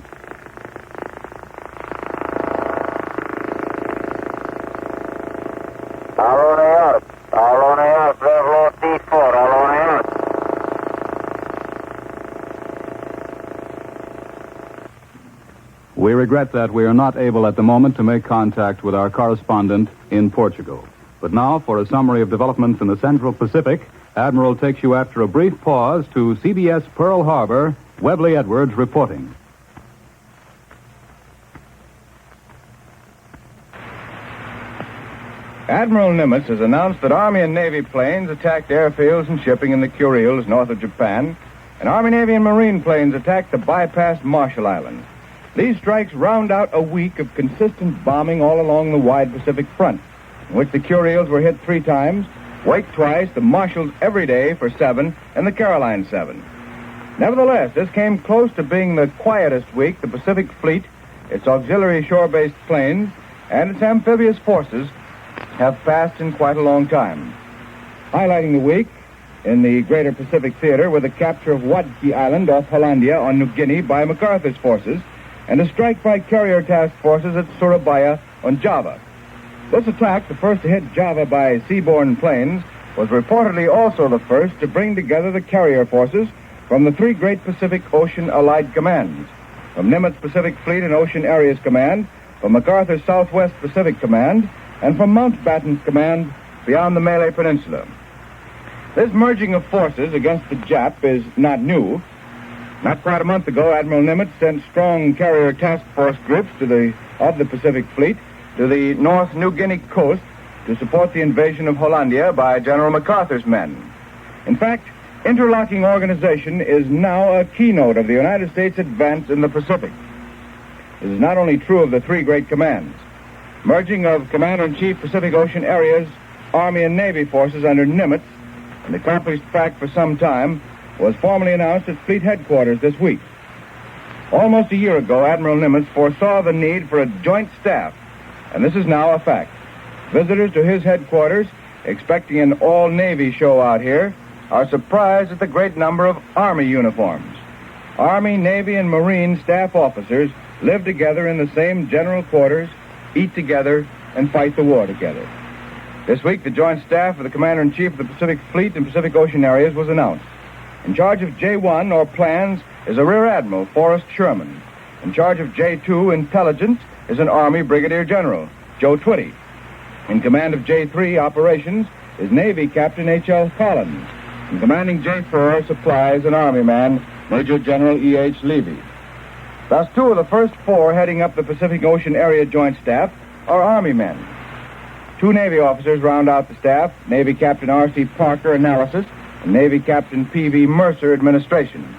We regret that we are not able at the moment to make contact with our correspondent in Portugal. But now, for a summary of developments in the Central Pacific, Admiral takes you after a brief pause to CBS Pearl Harbor, Webley Edwards reporting. Admiral Nimitz has announced that Army and Navy planes attacked airfields and shipping in the Kuriles north of Japan, and Army, Navy, and Marine planes attacked the bypassed Marshall Islands. These strikes round out a week of consistent bombing all along the wide Pacific front, in which the Kuriles were hit 3 times, Wake twice, the Marshalls every day for 7, and the Caroline 7. Nevertheless, this came close to being the quietest week the Pacific Fleet, its auxiliary shore-based planes, and its amphibious forces have passed in quite a long time. Highlighting the week in the Greater Pacific Theater were the capture of Wadki Island off Hollandia on New Guinea by MacArthur's forces, and a strike by carrier task forces at Surabaya on Java. This attack, the first to hit Java by seaborne planes, was reportedly also the first to bring together the carrier forces from the 3 great Pacific Ocean Allied commands, from Nimitz Pacific Fleet and Ocean Areas Command, from MacArthur's Southwest Pacific Command, and from Mountbatten's command beyond the Malay Peninsula. This merging of forces against the Jap is not new. Not quite a month ago, Admiral Nimitz sent strong carrier task force groups of the Pacific Fleet to the North New Guinea coast to support the invasion of Hollandia by General MacArthur's men. In fact, interlocking organization is now a keynote of the United States advance in the Pacific. This is not only true of the 3 great commands. Merging of Commander-in-Chief Pacific Ocean Areas, Army and Navy forces under Nimitz, an accomplished fact for some time, was formally announced at Fleet Headquarters this week. Almost a year ago, Admiral Nimitz foresaw the need for a joint staff, and this is now a fact. Visitors to his headquarters, expecting an all-Navy show out here, are surprised at the great number of Army uniforms. Army, Navy, and Marine staff officers live together in the same general quarters, eat together, and fight the war together. This week, the joint staff of the Commander-in-Chief of the Pacific Fleet and Pacific Ocean Areas was announced. In charge of J-1, or Plans, is a Rear Admiral, Forrest Sherman. In charge of J-2, Intelligence, is an Army Brigadier General, Joe Twitty. In command of J-3, Operations, is Navy Captain H.L. Collins. In commanding J-4, Supplies, an Army man, Major General E.H. Levy. Thus, 2 of the first 4 heading up the Pacific Ocean Area Joint Staff are Army men. 2 Navy officers round out the staff, Navy Captain R.C. Parker, Analysis, and Navy Captain P.V. Mercer, Administration.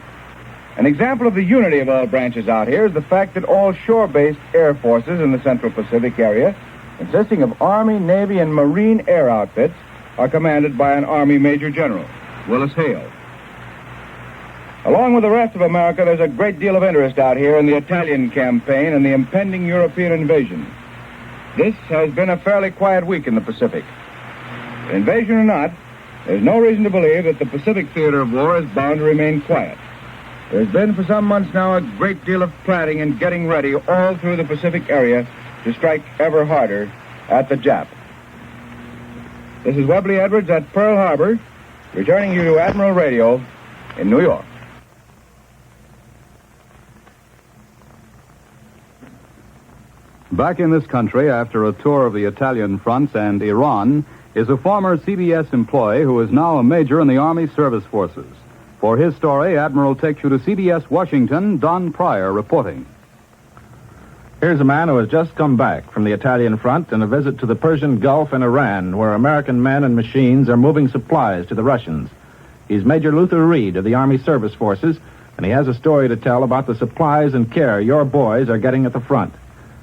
An example of the unity of all branches out here is the fact that all shore-based air forces in the Central Pacific area, consisting of Army, Navy, and Marine air outfits, are commanded by an Army Major General, Willis Hale. Along with the rest of America, there's a great deal of interest out here in the Italian campaign and the impending European invasion. This has been a fairly quiet week in the Pacific. Invasion or not, there's no reason to believe that the Pacific theater of war is bound to remain quiet. There's been for some months now a great deal of planning and getting ready all through the Pacific area to strike ever harder at the Jap. This is Webley Edwards at Pearl Harbor, returning you to Admiral Radio in New York. Back in this country, after a tour of the Italian fronts and Iran, is a former CBS employee who is now a major in the Army Service Forces. For his story, Admiral takes you to CBS Washington, Don Pryor reporting. Here's a man who has just come back from the Italian front and a visit to the Persian Gulf and Iran, where American men and machines are moving supplies to the Russians. He's Major Luther Reed of the Army Service Forces, and he has a story to tell about the supplies and care your boys are getting at the front.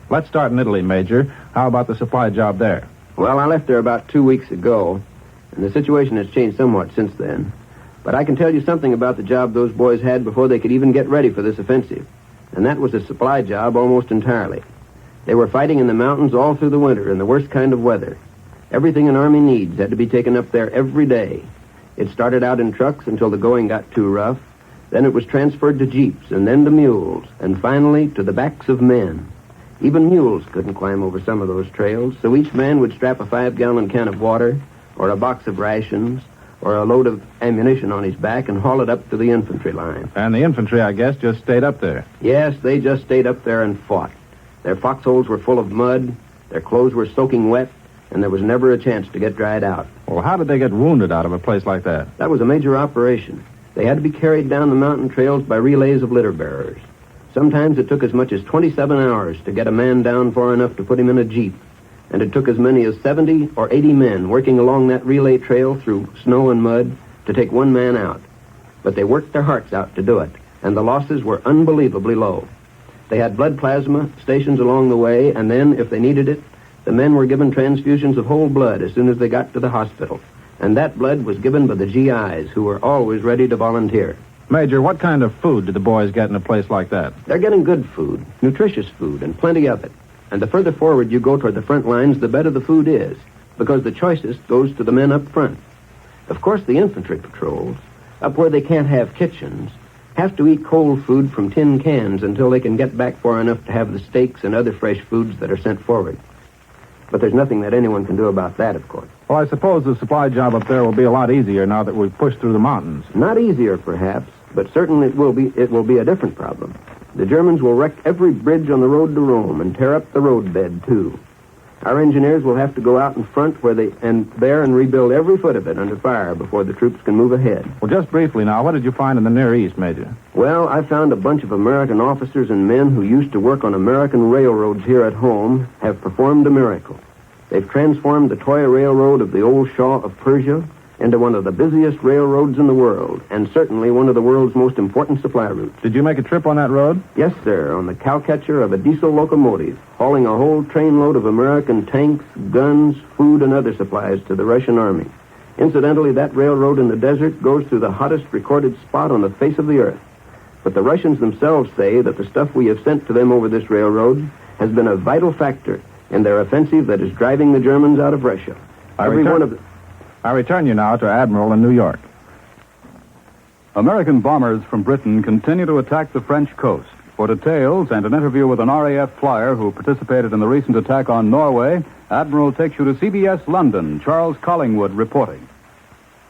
Let's start in Italy, Major. How about the supply job there? Well, I left there about 2 weeks ago, and the situation has changed somewhat since then. But I can tell you something about the job those boys had before they could even get ready for this offensive. And that was a supply job almost entirely. They were fighting in the mountains all through the winter in the worst kind of weather. Everything an army needs had to be taken up there every day. It started out in trucks until the going got too rough. Then it was transferred to jeeps, and then to mules, and finally to the backs of men. Even mules couldn't climb over some of those trails, so each man would strap a 5-gallon can of water, or a box of rations, or a load of ammunition on his back and haul it up to the infantry line. And the infantry, I guess, just stayed up there. Yes, they just stayed up there and fought. Their foxholes were full of mud, their clothes were soaking wet, and there was never a chance to get dried out. Well, how did they get wounded out of a place like that? That was a major operation. They had to be carried down the mountain trails by relays of litter bearers. Sometimes it took as much as 27 hours to get a man down far enough to put him in a jeep. And it took as many as 70 or 80 men working along that relay trail through snow and mud to take one man out. But they worked their hearts out to do it, and the losses were unbelievably low. They had blood plasma stations along the way, and then, if they needed it, the men were given transfusions of whole blood as soon as they got to the hospital. And that blood was given by the GIs, who were always ready to volunteer. Major, what kind of food do the boys get in a place like that? They're getting good food, nutritious food, and plenty of it. And the further forward you go toward the front lines, the better the food is, because the choicest goes to the men up front. Of course, the infantry patrols, up where they can't have kitchens, have to eat cold food from tin cans until they can get back far enough to have the steaks and other fresh foods that are sent forward. But there's nothing that anyone can do about that, of course. Well, I suppose the supply job up there will be a lot easier now that we've pushed through the mountains. Not easier, perhaps, but certainly it will be a different problem. The Germans will wreck every bridge on the road to Rome and tear up the roadbed, too. Our engineers will have to go out in front and rebuild every foot of it under fire before the troops can move ahead. Well, just briefly now, what did you find in the Near East, Major? Well, I found a bunch of American officers and men who used to work on American railroads here at home have performed a miracle. They've transformed the toy railroad of the old Shah of Persia into one of the busiest railroads in the world, and certainly one of the world's most important supply routes. Did you make a trip on that road? Yes, sir, on the cowcatcher of a diesel locomotive, hauling a whole trainload of American tanks, guns, food, and other supplies to the Russian army. Incidentally, that railroad in the desert goes through the hottest recorded spot on the face of the earth. But the Russians themselves say that the stuff we have sent to them over this railroad has been a vital factor in their offensive that is driving the Germans out of Russia. I return you now to Admiral in New York. American bombers from Britain continue to attack the French coast. For details and an interview with an RAF flyer who participated in the recent attack on Norway, Admiral takes you to CBS London. Charles Collingwood reporting.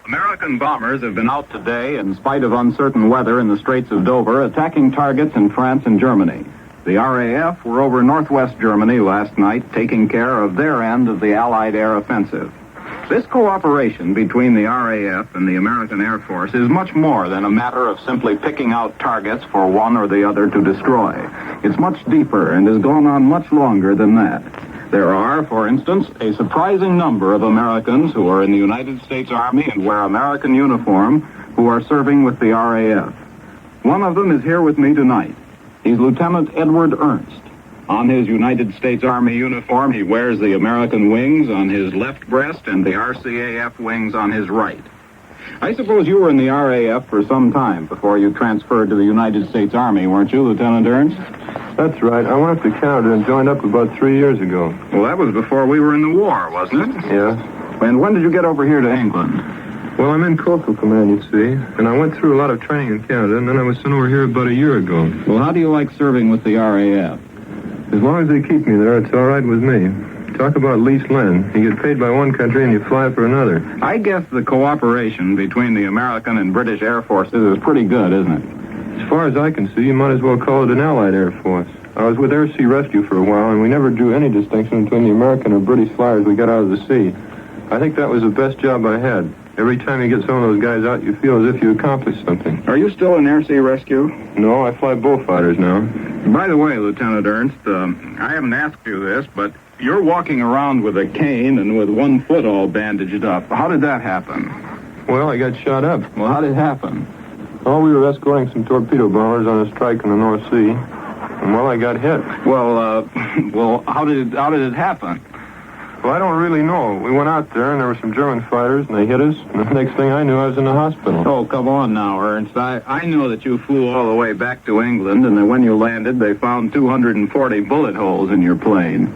American bombers have been out today, in spite of uncertain weather in the Straits of Dover, attacking targets in France and Germany. The RAF were over northwest Germany last night, taking care of their end of the Allied air offensive. This cooperation between the RAF and the American Air Force is much more than a matter of simply picking out targets for one or the other to destroy. It's much deeper and has gone on much longer than that. There are, for instance, a surprising number of Americans who are in the United States Army and wear American uniform who are serving with the RAF. One of them is here with me tonight. He's Lieutenant Edward Ernst. On his United States Army uniform, he wears the American wings on his left breast and the RCAF wings on his right. I suppose you were in the RAF for some time before you transferred to the United States Army, weren't you, Lieutenant Ernst? That's right. I went up to Canada and joined up about 3 years ago. Well, that was before we were in the war, wasn't it? Yeah. And when did you get over here to England? Well, I'm in Coastal Command, you see, and I went through a lot of training in Canada, and then I was sent over here about a year ago. Well, how do you like serving with the RAF? As long as they keep me there, it's all right with me. Talk about lease land. You get paid by one country and you fly for another. I guess the cooperation between the American and British Air Forces is pretty good, isn't it? As far as I can see, you might as well call it an Allied Air Force. I was with Air Sea Rescue for a while, and we never drew any distinction between the American or British flyers we got out of the sea. I think that was the best job I had. Every time you get some of those guys out, you feel as if you accomplished something. Are you still in Air Sea Rescue? No, I fly bullfighters now. By the way, Lieutenant Ernst, I haven't asked you this, but you're walking around with a cane and with one foot all bandaged up. How did that happen? Well, I got shot up. Well, how did it happen? Oh, we were escorting some torpedo bombers on a strike in the North Sea. And, well, I got hit. Well, how did it happen? Well, I don't really know. We went out there, and there were some German fighters, and they hit us. And the next thing I knew, I was in the hospital. Oh, come on now, Ernst. I know that you flew all the way back to England, and that when you landed, they found 240 bullet holes in your plane.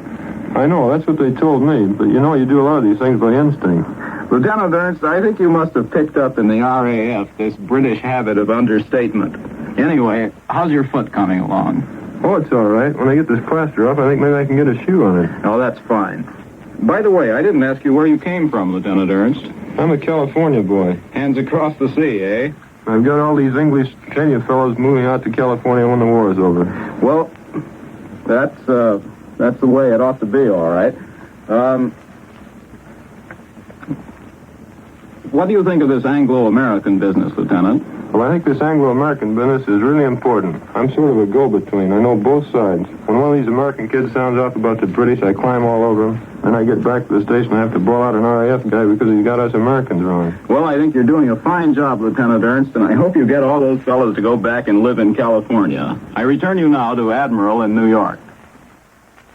I know, that's what they told me. But, you know, you do a lot of these things by instinct. Lieutenant Ernst, I think you must have picked up in the RAF this British habit of understatement. Anyway, how's your foot coming along? Oh, it's all right. When I get this plaster off, I think maybe I can get a shoe on it. Oh, that's fine. By the way, I didn't ask you where you came from, Lieutenant Ernst. I'm a California boy. Hands across the sea, eh? I've got all these English Kenya fellows moving out to California when the war is over. Well, that's the way it ought to be, all right. What do you think of this Anglo-American business, Lieutenant? Well, I think this Anglo-American business is really important. I'm sort of a go-between. I know both sides. When one of these American kids sounds off about the British, I climb all over him. Then I get back to the station and I have to bawl out an RAF guy because he's got us Americans wrong. Well, I think you're doing a fine job, Lieutenant Ernst, and I hope you get all those fellows to go back and live in California. I return you now to Admiral in New York.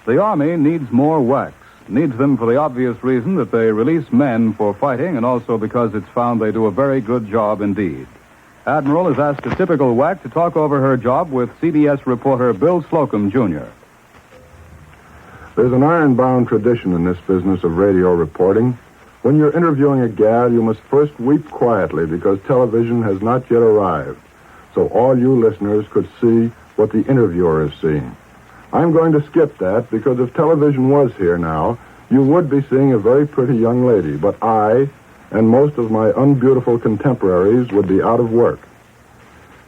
The Army needs more WACs. Needs them for the obvious reason that they release men for fighting and also because it's found they do a very good job indeed. Admiral has asked a typical WAC to talk over her job with CBS reporter Bill Slocum, Jr. There's an iron-bound tradition in this business of radio reporting. When you're interviewing a gal, you must first weep quietly because television has not yet arrived, so all you listeners could see what the interviewer is seeing. I'm going to skip that because if television was here now, you would be seeing a very pretty young lady, but I and most of my unbeautiful contemporaries would be out of work.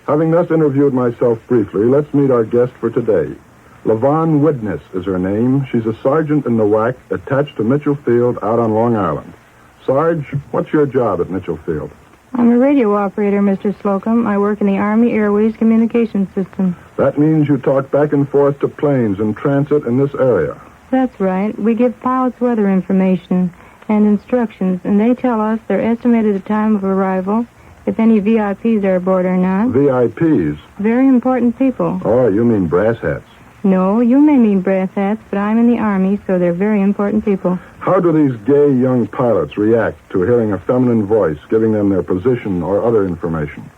Having thus interviewed myself briefly, let's meet our guest for today. LaVon Widness is her name. She's a sergeant in the WAC attached to Mitchell Field out on Long Island. Sarge, what's your job at Mitchell Field? I'm a radio operator, Mr. Slocum. I work in the Army Airways Communication System. That means you talk back and forth to planes in transit in this area. That's right. We give pilots weather information and instructions, and they tell us their estimated time of arrival, if any VIPs are aboard or not. VIPs? Very important people. Oh, you mean brass hats. No, you may mean brass hats, but I'm in the Army, so they're very important people. How do these gay young pilots react to hearing a feminine voice giving them their position or other information?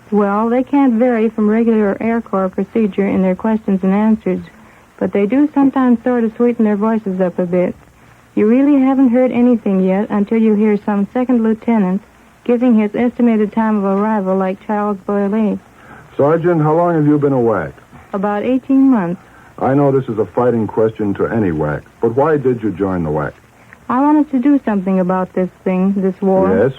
Well, they can't vary from regular Air Corps procedure in their questions and answers, but they do sometimes sort of sweeten their voices up a bit. You really haven't heard anything yet until you hear some second lieutenant giving his estimated time of arrival like Charles Boyle. Sergeant, how long have you been a WAC? About 18 months. I know this is a fighting question to any WAC, but why did you join the WAC? I wanted to do something about this thing, this war. Yes?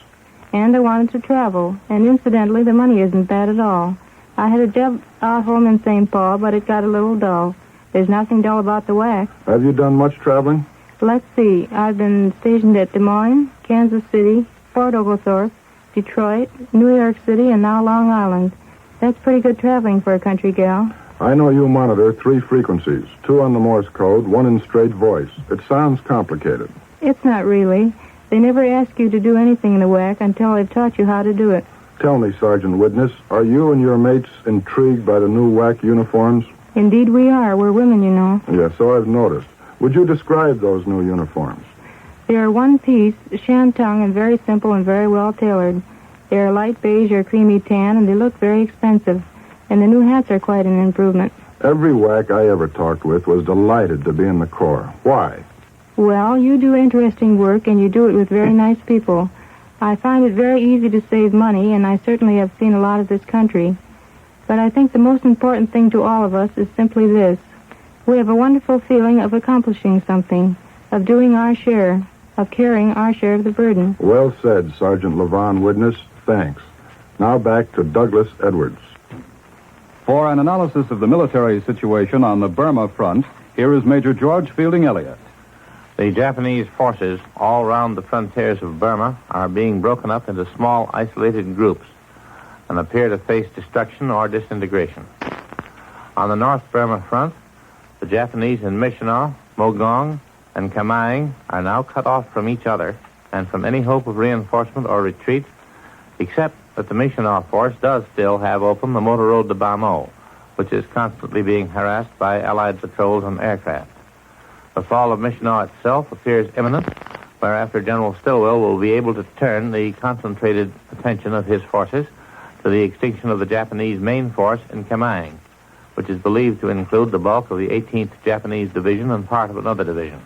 And I wanted to travel. And incidentally, the money isn't bad at all. I had a job out home in St. Paul, but it got a little dull. There's nothing dull about the WAC. Have you done much traveling? Let's see. I've been stationed at Des Moines, Kansas City, Fort Oglethorpe, Detroit, New York City, and now Long Island. That's pretty good traveling for a country gal. I know you monitor 3 frequencies, 2 on the Morse code, 1 in straight voice. It sounds complicated. It's not really. They never ask you to do anything in the WAC until they've taught you how to do it. Tell me, Sergeant Widness, are you and your mates intrigued by the new WAC uniforms? Indeed we are. We're women, you know. Yes, so I've noticed. Would you describe those new uniforms? They are one piece, shantung, and very simple and very well tailored. They are light beige or creamy tan, and they look very expensive. And the new hats are quite an improvement. Every WAC I ever talked with was delighted to be in the Corps. Why? Well, you do interesting work, and you do it with very nice people. I find it very easy to save money, and I certainly have seen a lot of this country. But I think the most important thing to all of us is simply this. We have a wonderful feeling of accomplishing something, of doing our share, of carrying our share of the burden. Well said, Sergeant LaVon Widness. Thanks. Now back to Douglas Edwards. For an analysis of the military situation on the Burma front, here is Major George Fielding Elliott. The Japanese forces all around the frontiers of Burma are being broken up into small, isolated groups and appear to face destruction or disintegration. On the North Burma front, the Japanese in Mishinau, Mogong, and Kamaing are now cut off from each other and from any hope of reinforcement or retreat, except that the Mishinau force does still have open the motor road to Bammo, which is constantly being harassed by Allied patrols and aircraft. The fall of Michigan itself appears imminent, whereafter General Stilwell will be able to turn the concentrated attention of his forces to the extinction of the Japanese main force in Kamang, which is believed to include the bulk of the 18th Japanese Division and part of another division.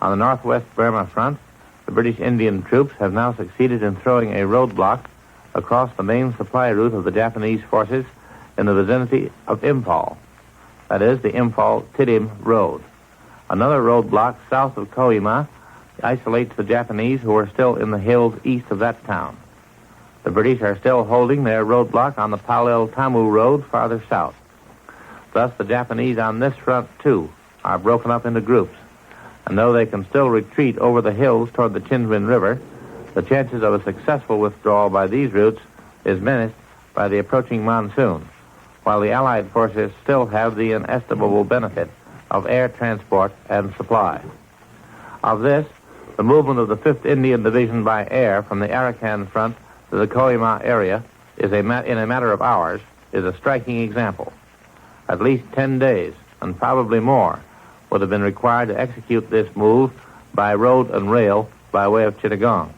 On the northwest Burma front, the British Indian troops have now succeeded in throwing a roadblock across the main supply route of the Japanese forces in the vicinity of Impal, that is, the Impal-Tidim Road. Another roadblock south of Kohima isolates the Japanese who are still in the hills east of that town. The British are still holding their roadblock on the Palel-Tamu Road farther south. Thus, the Japanese on this front, too, are broken up into groups, and though they can still retreat over the hills toward the Chinwin River, the chances of a successful withdrawal by these routes is menaced by the approaching monsoon, while the Allied forces still have the inestimable benefit of air transport and supply. Of this, the movement of the 5th Indian Division by air from the Arakan front to the Kohima area in a matter of hours is a striking example. At least 10 days, and probably more, would have been required to execute this move by road and rail by way of Chittagong.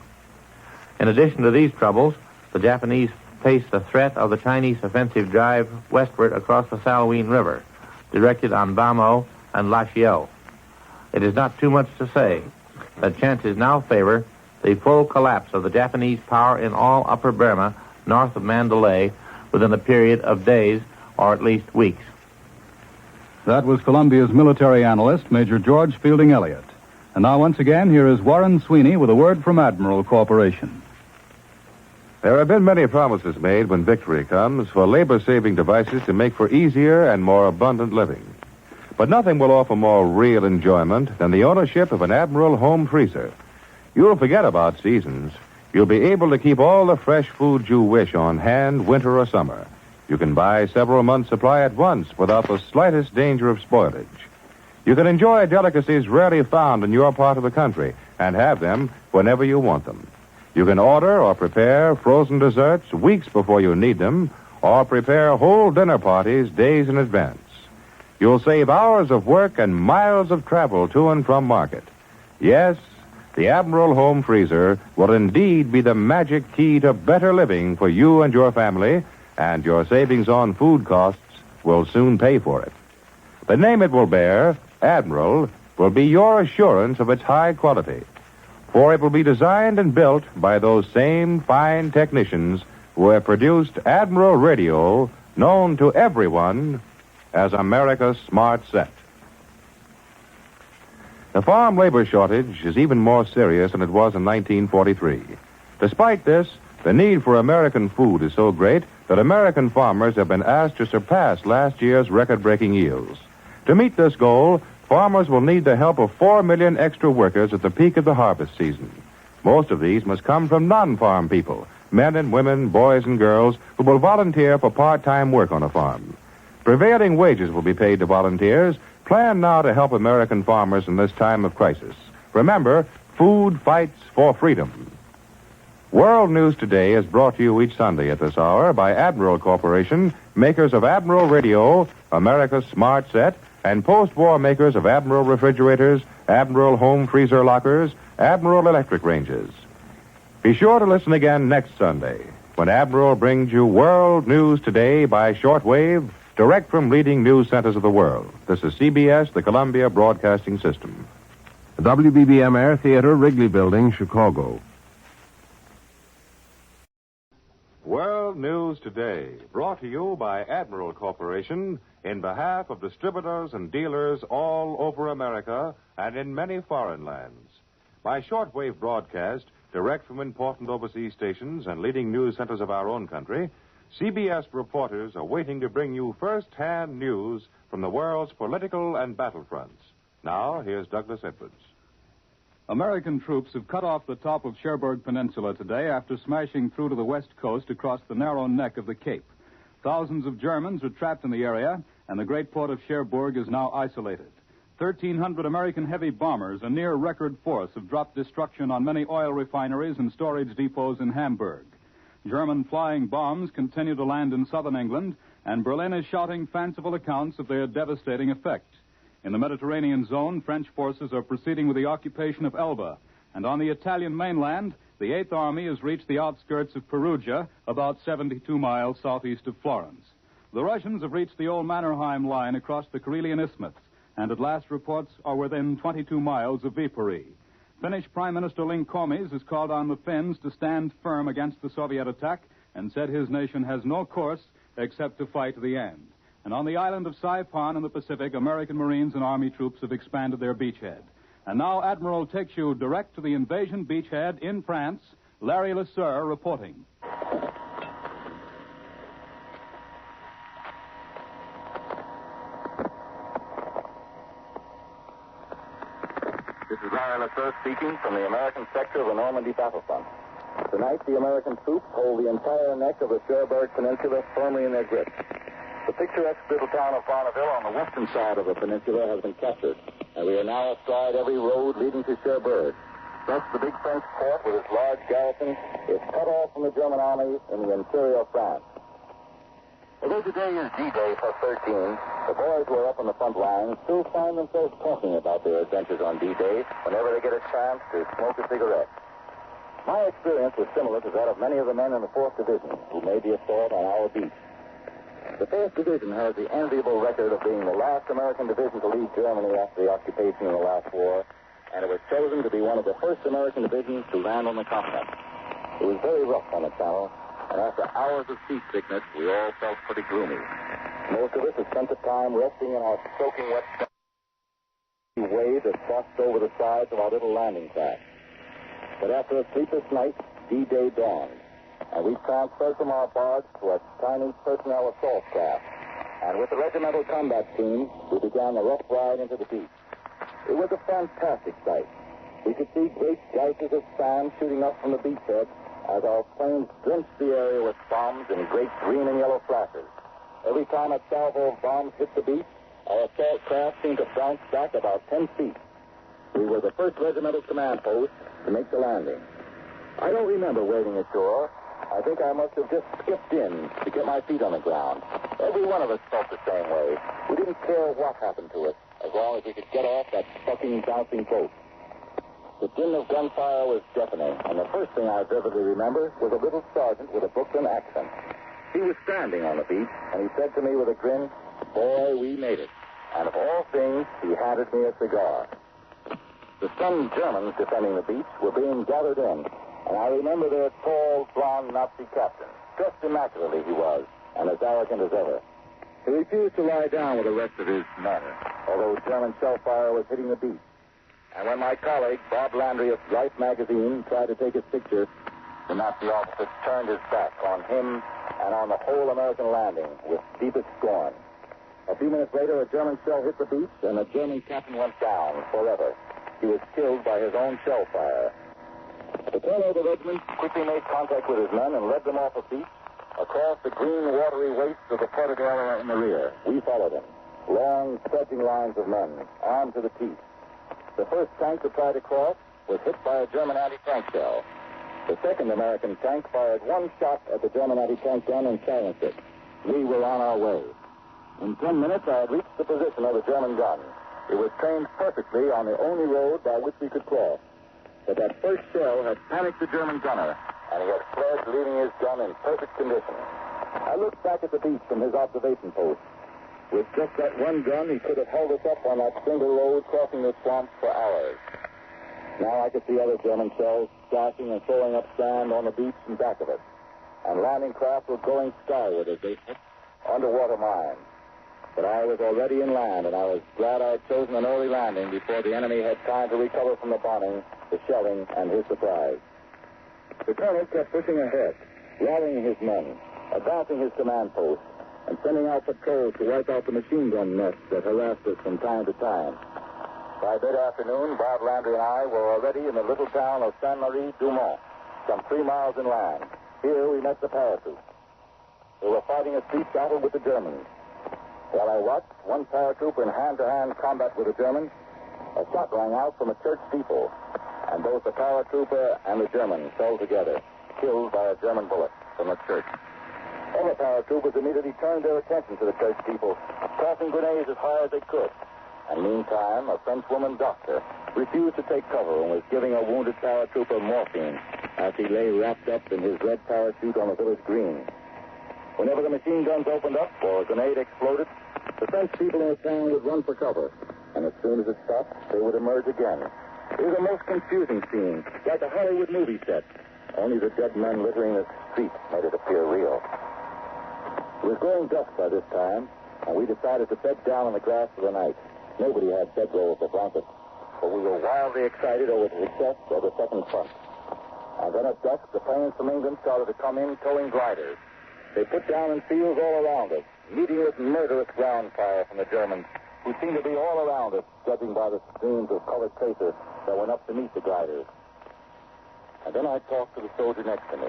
In addition to these troubles, the Japanese face the threat of the Chinese offensive drive westward across the Salween River, directed on Bamo and Lashio. It is not too much to say that chances now favor the full collapse of the Japanese power in all Upper Burma north of Mandalay within a period of days or at least weeks. That was Columbia's military analyst, Major George Fielding Elliott. And now, once again, here is Warren Sweeney with a word from Admiral Corporation. There have been many promises made when victory comes for labor-saving devices to make for easier and more abundant living. But nothing will offer more real enjoyment than the ownership of an Admiral home freezer. You'll forget about seasons. You'll be able to keep all the fresh food you wish on hand, winter or summer. You can buy several months' supply at once without the slightest danger of spoilage. You can enjoy delicacies rarely found in your part of the country and have them whenever you want them. You can order or prepare frozen desserts weeks before you need them, or prepare whole dinner parties days in advance. You'll save hours of work and miles of travel to and from market. Yes, the Admiral home freezer will indeed be the magic key to better living for you and your family, and your savings on food costs will soon pay for it. The name it will bear, Admiral, will be your assurance of its high quality, for it will be designed and built by those same fine technicians who have produced Admiral Radio, known to everyone as America's Smart Set. The farm labor shortage is even more serious than it was in 1943. Despite this, the need for American food is so great that American farmers have been asked to surpass last year's record-breaking yields. To meet this goal, farmers will need the help of 4 million extra workers at the peak of the harvest season. Most of these must come from non-farm people, men and women, boys and girls, who will volunteer for part-time work on a farm. Prevailing wages will be paid to volunteers. Plan now to help American farmers in this time of crisis. Remember, food fights for freedom. World News Today is brought to you each Sunday at this hour by Admiral Corporation, makers of Admiral Radio, America's Smart Set, and post-war makers of Admiral refrigerators, Admiral home freezer lockers, Admiral electric ranges. Be sure to listen again next Sunday when Admiral brings you World News Today by shortwave, direct from leading news centers of the world. This is CBS, the Columbia Broadcasting System. WBBM Air Theater, Wrigley Building, Chicago. World News Today, brought to you by Admiral Corporation in behalf of distributors and dealers all over America and in many foreign lands. By shortwave broadcast, direct from important overseas stations and leading news centers of our own country, CBS reporters are waiting to bring you first-hand news from the world's political and battlefronts. Now, here's Douglas Edwards. American troops have cut off the top of Cherbourg Peninsula today after smashing through to the west coast across the narrow neck of the Cape. Thousands of Germans are trapped in the area, and the great port of Cherbourg is now isolated. 1,300 American heavy bombers, a near-record force, have dropped destruction on many oil refineries and storage depots in Hamburg. German flying bombs continue to land in southern England, and Berlin is shouting fanciful accounts of their devastating effect. In the Mediterranean zone, French forces are proceeding with the occupation of Elba, and on the Italian mainland, the 8th Army has reached the outskirts of Perugia, about 72 miles southeast of Florence. The Russians have reached the old Mannerheim line across the Karelian Isthmus, and at last reports are within 22 miles of Viipuri. Finnish Prime Minister Linkomies has called on the Finns to stand firm against the Soviet attack and said his nation has no course except to fight to the end. And on the island of Saipan in the Pacific, American Marines and Army troops have expanded their beachhead. And now Admiral takes you direct to the invasion beachhead in France. Larry Lesseur reporting. This is Larry Lesseur speaking from the American sector of the Normandy battlefront. Tonight, the American troops hold the entire neck of the Cherbourg Peninsula firmly in their grip. The picturesque little town of Bonneville on the western side of the peninsula has been captured, and we are now astride every road leading to Cherbourg. Thus, the big French fort with its large garrison is cut off from the German army in the interior of France. Although today is D-Day +13, the boys who are up on the front lines still find themselves talking about their adventures on D-Day whenever they get a chance to smoke a cigarette. My experience was similar to that of many of the men in the 4th Division who made the assault on our beach. The 4th Division has the enviable record of being the last American division to leave Germany after the occupation in the last war, and it was chosen to be one of the first American divisions to land on the continent. It was very rough on the channel, and after hours of seasickness, we all felt pretty gloomy. Most of us had spent the time resting in our soaking wet wave that crossed over the sides of our little landing craft. But after a sleepless night, D-Day dawned, and we transferred from our barge to a tiny personnel assault craft. And with the regimental combat team, we began the rough ride into the beach. It was a fantastic sight. We could see great geysers of sand shooting up from the beachhead as our planes drenched the area with bombs in great green and yellow flashes. Every time a salvo of bombs hit the beach, our assault craft seemed to bounce back about 10 feet. We were the first regimental command post to make the landing. I don't remember wading ashore. I think I must have just skipped in to get my feet on the ground. Every one of us felt the same way. We didn't care what happened to us, as long as we could get off that fucking bouncing boat. The din of gunfire was deafening, and the first thing I vividly remember was a little sergeant with a Brooklyn accent. He was standing on the beach, and he said to me with a grin, "Boy, we made it." And of all things, he handed me a cigar. The stunned Germans defending the beach were being gathered in, and I remember their tall, blond Nazi captain. Dressed immaculately he was, and as arrogant as ever. He refused to lie down with the rest of his men, although German shell fire was hitting the beach. And when my colleague, Bob Landry of Life magazine, tried to take his picture, the Nazi officer turned his back on him and on the whole American landing with deepest scorn. A few minutes later, a German shell hit the beach, and the German captain went down forever. He was killed by his own shell fire. The colonel of the regiment quickly made contact with his men and led them off the beach across the green, watery wastes of the flooded area in the rear. We followed him. Long, stretching lines of men, armed to the teeth. The first tank that tried to cross was hit by a German anti-tank shell. The second American tank fired one shot at the German anti-tank gun and silenced it. We were on our way. In 10 minutes, I had reached the position of the German gun. It was trained perfectly on the only road by which we could cross. But that first shell had panicked the German gunner, and he had fled, leaving his gun in perfect condition. I looked back at the beach from his observation post. With just that one gun, he could have held us up on that single road crossing the swamp for hours. Now I could see other German shells splashing and throwing up sand on the beach in back of us. And landing craft were going skyward as they hit underwater mines. But I was already in land, and I was glad I had chosen an early landing before the enemy had time to recover from the bombing, the shelling, and his surprise. The colonel kept pushing ahead, rallying his men, advancing his command post, and sending out patrols to wipe out the machine gun nests that harassed us from time to time. By mid-afternoon, Bob Landry and I were already in the little town of Saint-Marie-du-Mont, some 3 miles inland. Here we met the paratroops. They were fighting a street battle with the Germans. While I watched one paratrooper in hand-to-hand combat with a German, a shot rang out from a church steeple, and both the paratrooper and the German fell together, killed by a German bullet from a church. Other paratroopers immediately turned their attention to the church people, tossing grenades as high as they could. And meantime, a Frenchwoman doctor refused to take cover and was giving a wounded paratrooper morphine as he lay wrapped up in his red parachute on the village green. Whenever the machine guns opened up or a grenade exploded, the French people in the town would run for cover. And as soon as it stopped, they would emerge again. It was a most confusing scene, like a Hollywood movie set. Only the dead men littering the streets made it appear real. It was growing dusk by this time, and we decided to bed down on the grass for the night. Nobody had bedrolls or blankets, but we were wildly excited over the success of the second front. And then at dusk, the planes from England started to come in towing gliders. They put down in fields all around us, meeting with murderous ground fire from the Germans, who seemed to be all around us, judging by the streams of colored tracers that went up to meet the gliders. And then I talked to the soldier next to me.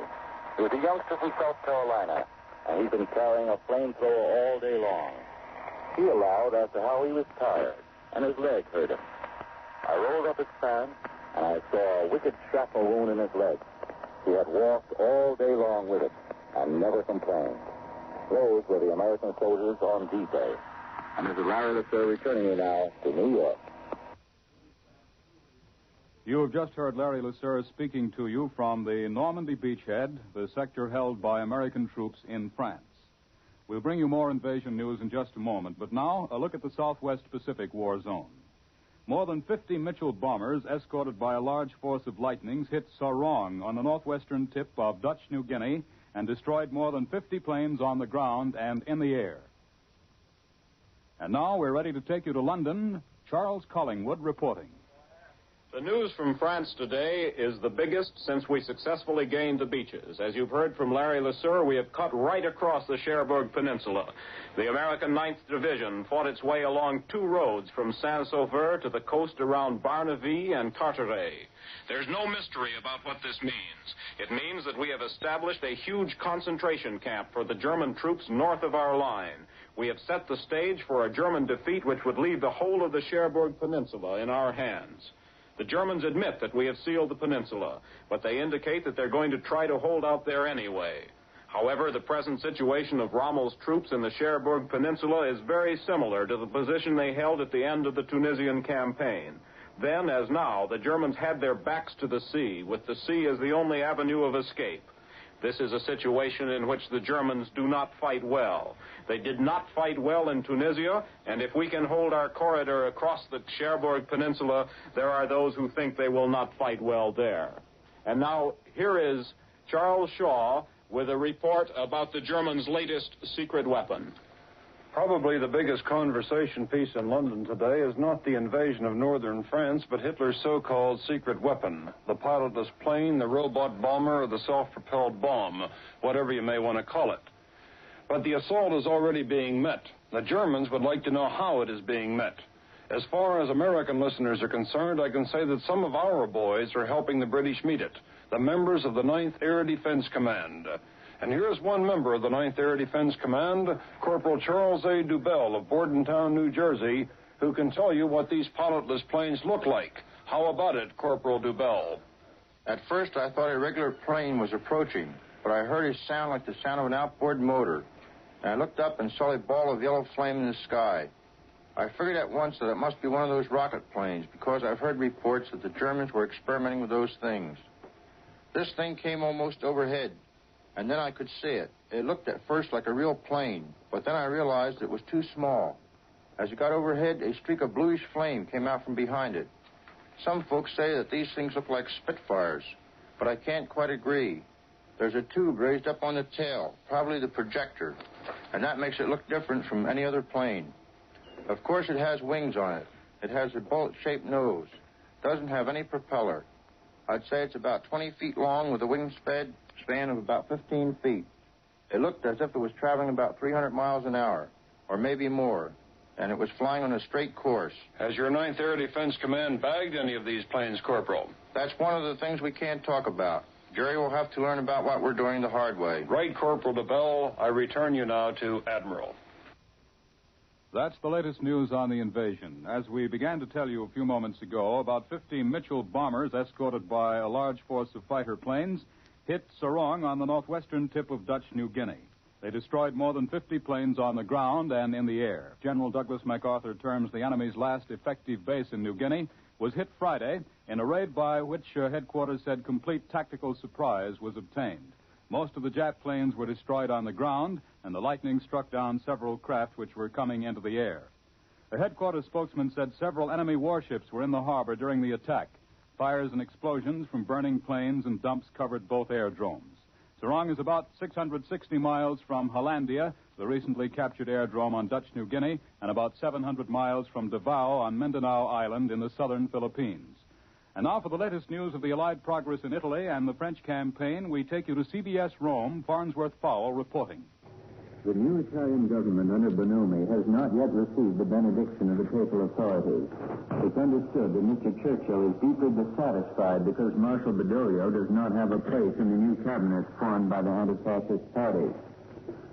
He was a youngster from South Carolina, and he'd been carrying a flamethrower all day long. He allowed as to how he was tired, and his leg hurt him. I rolled up his pants, and I saw a wicked shrapnel wound in his leg. He had walked all day long with it, and never complained. Those were the American soldiers on D-Day. And Mr. Larry LeSueur returning you now to New York. You have just heard Larry LeSueur speaking to you from the Normandy beachhead, the sector held by American troops in France. We'll bring you more invasion news in just a moment, but now a look at the Southwest Pacific war zone. More than 50 Mitchell bombers, escorted by a large force of Lightnings, hit Sarong on the northwestern tip of Dutch New Guinea and destroyed more than 50 planes on the ground and in the air. And now we're ready to take you to London. Charles Collingwood reporting. The news from France today is the biggest since we successfully gained the beaches. As you've heard from Larry LeSueur, we have cut right across the Cherbourg Peninsula. The American 9th Division fought its way along two roads from Saint-Sauveur to the coast around Barneville and Carteret. There's no mystery about what this means. It means that we have established a huge concentration camp for the German troops north of our line. We have set the stage for a German defeat which would leave the whole of the Cherbourg Peninsula in our hands. The Germans admit that we have sealed the peninsula, but they indicate that they're going to try to hold out there anyway. However, the present situation of Rommel's troops in the Cherbourg Peninsula is very similar to the position they held at the end of the Tunisian campaign. Then, as now, the Germans had their backs to the sea, with the sea as the only avenue of escape. This is a situation in which the Germans do not fight well. They did not fight well in Tunisia, and if we can hold our corridor across the Cherbourg Peninsula, there are those who think they will not fight well there. And now, here is Charles Shaw with a report about the Germans' latest secret weapon. Probably the biggest conversation piece in London today is not the invasion of northern France, but Hitler's so-called secret weapon, the pilotless plane, the robot bomber, or the self-propelled bomb, whatever you may want to call it. But the assault is already being met. The Germans would like to know how it is being met. As far as American listeners are concerned, I can say that some of our boys are helping the British meet it, the members of the 9th Air Defense Command. And here's one member of the 9th Air Defense Command, Corporal Charles A. Dubell of Bordentown, New Jersey, who can tell you what these pilotless planes look like. How about it, Corporal Dubell? At first, I thought a regular plane was approaching, but I heard a sound like the sound of an outboard motor. And I looked up and saw a ball of yellow flame in the sky. I figured at once that it must be one of those rocket planes, because I've heard reports that the Germans were experimenting with those things. This thing came almost overhead, and then I could see it. It looked at first like a real plane, but then I realized it was too small. As it got overhead, a streak of bluish flame came out from behind it. Some folks say that these things look like Spitfires, but I can't quite agree. There's a tube raised up on the tail, probably the projector, and that makes it look different from any other plane. Of course, it has wings on it. It has a bullet-shaped nose. Doesn't have any propeller. I'd say it's about 20 feet long with a wingspan of about 15 feet. It looked as if it was traveling about 300 miles an hour, or maybe more, and it was flying on a straight course. Has your 9th Air Defense Command bagged any of these planes, Corporal? That's one of the things we can't talk about. Jerry will have to learn about what we're doing the hard way. Right, Corporal DeBell. I return you now to Admiral. That's the latest news on the invasion. As we began to tell you a few moments ago, about 50 Mitchell bombers escorted by a large force of fighter planes hit Sarong on the northwestern tip of Dutch New Guinea. They destroyed more than 50 planes on the ground and in the air. General Douglas MacArthur terms the enemy's last effective base in New Guinea was hit Friday in a raid by which headquarters said complete tactical surprise was obtained. Most of the Jap planes were destroyed on the ground, and the lightning struck down several craft which were coming into the air. The headquarters spokesman said several enemy warships were in the harbor during the attack. Fires and explosions from burning planes and dumps covered both airdromes. Sarong is about 660 miles from Hollandia, the recently captured airdrome on Dutch New Guinea, and about 700 miles from Davao on Mindanao Island in the southern Philippines. And now for the latest news of the Allied progress in Italy and the French campaign, we take you to CBS Rome. Farnsworth Fowle reporting. The new Italian government under Bonomi has not yet received the benediction of the papal authorities. It's understood that Mr. Churchill is deeply dissatisfied because Marshal Badoglio does not have a place in the new cabinet formed by the anti-fascist party.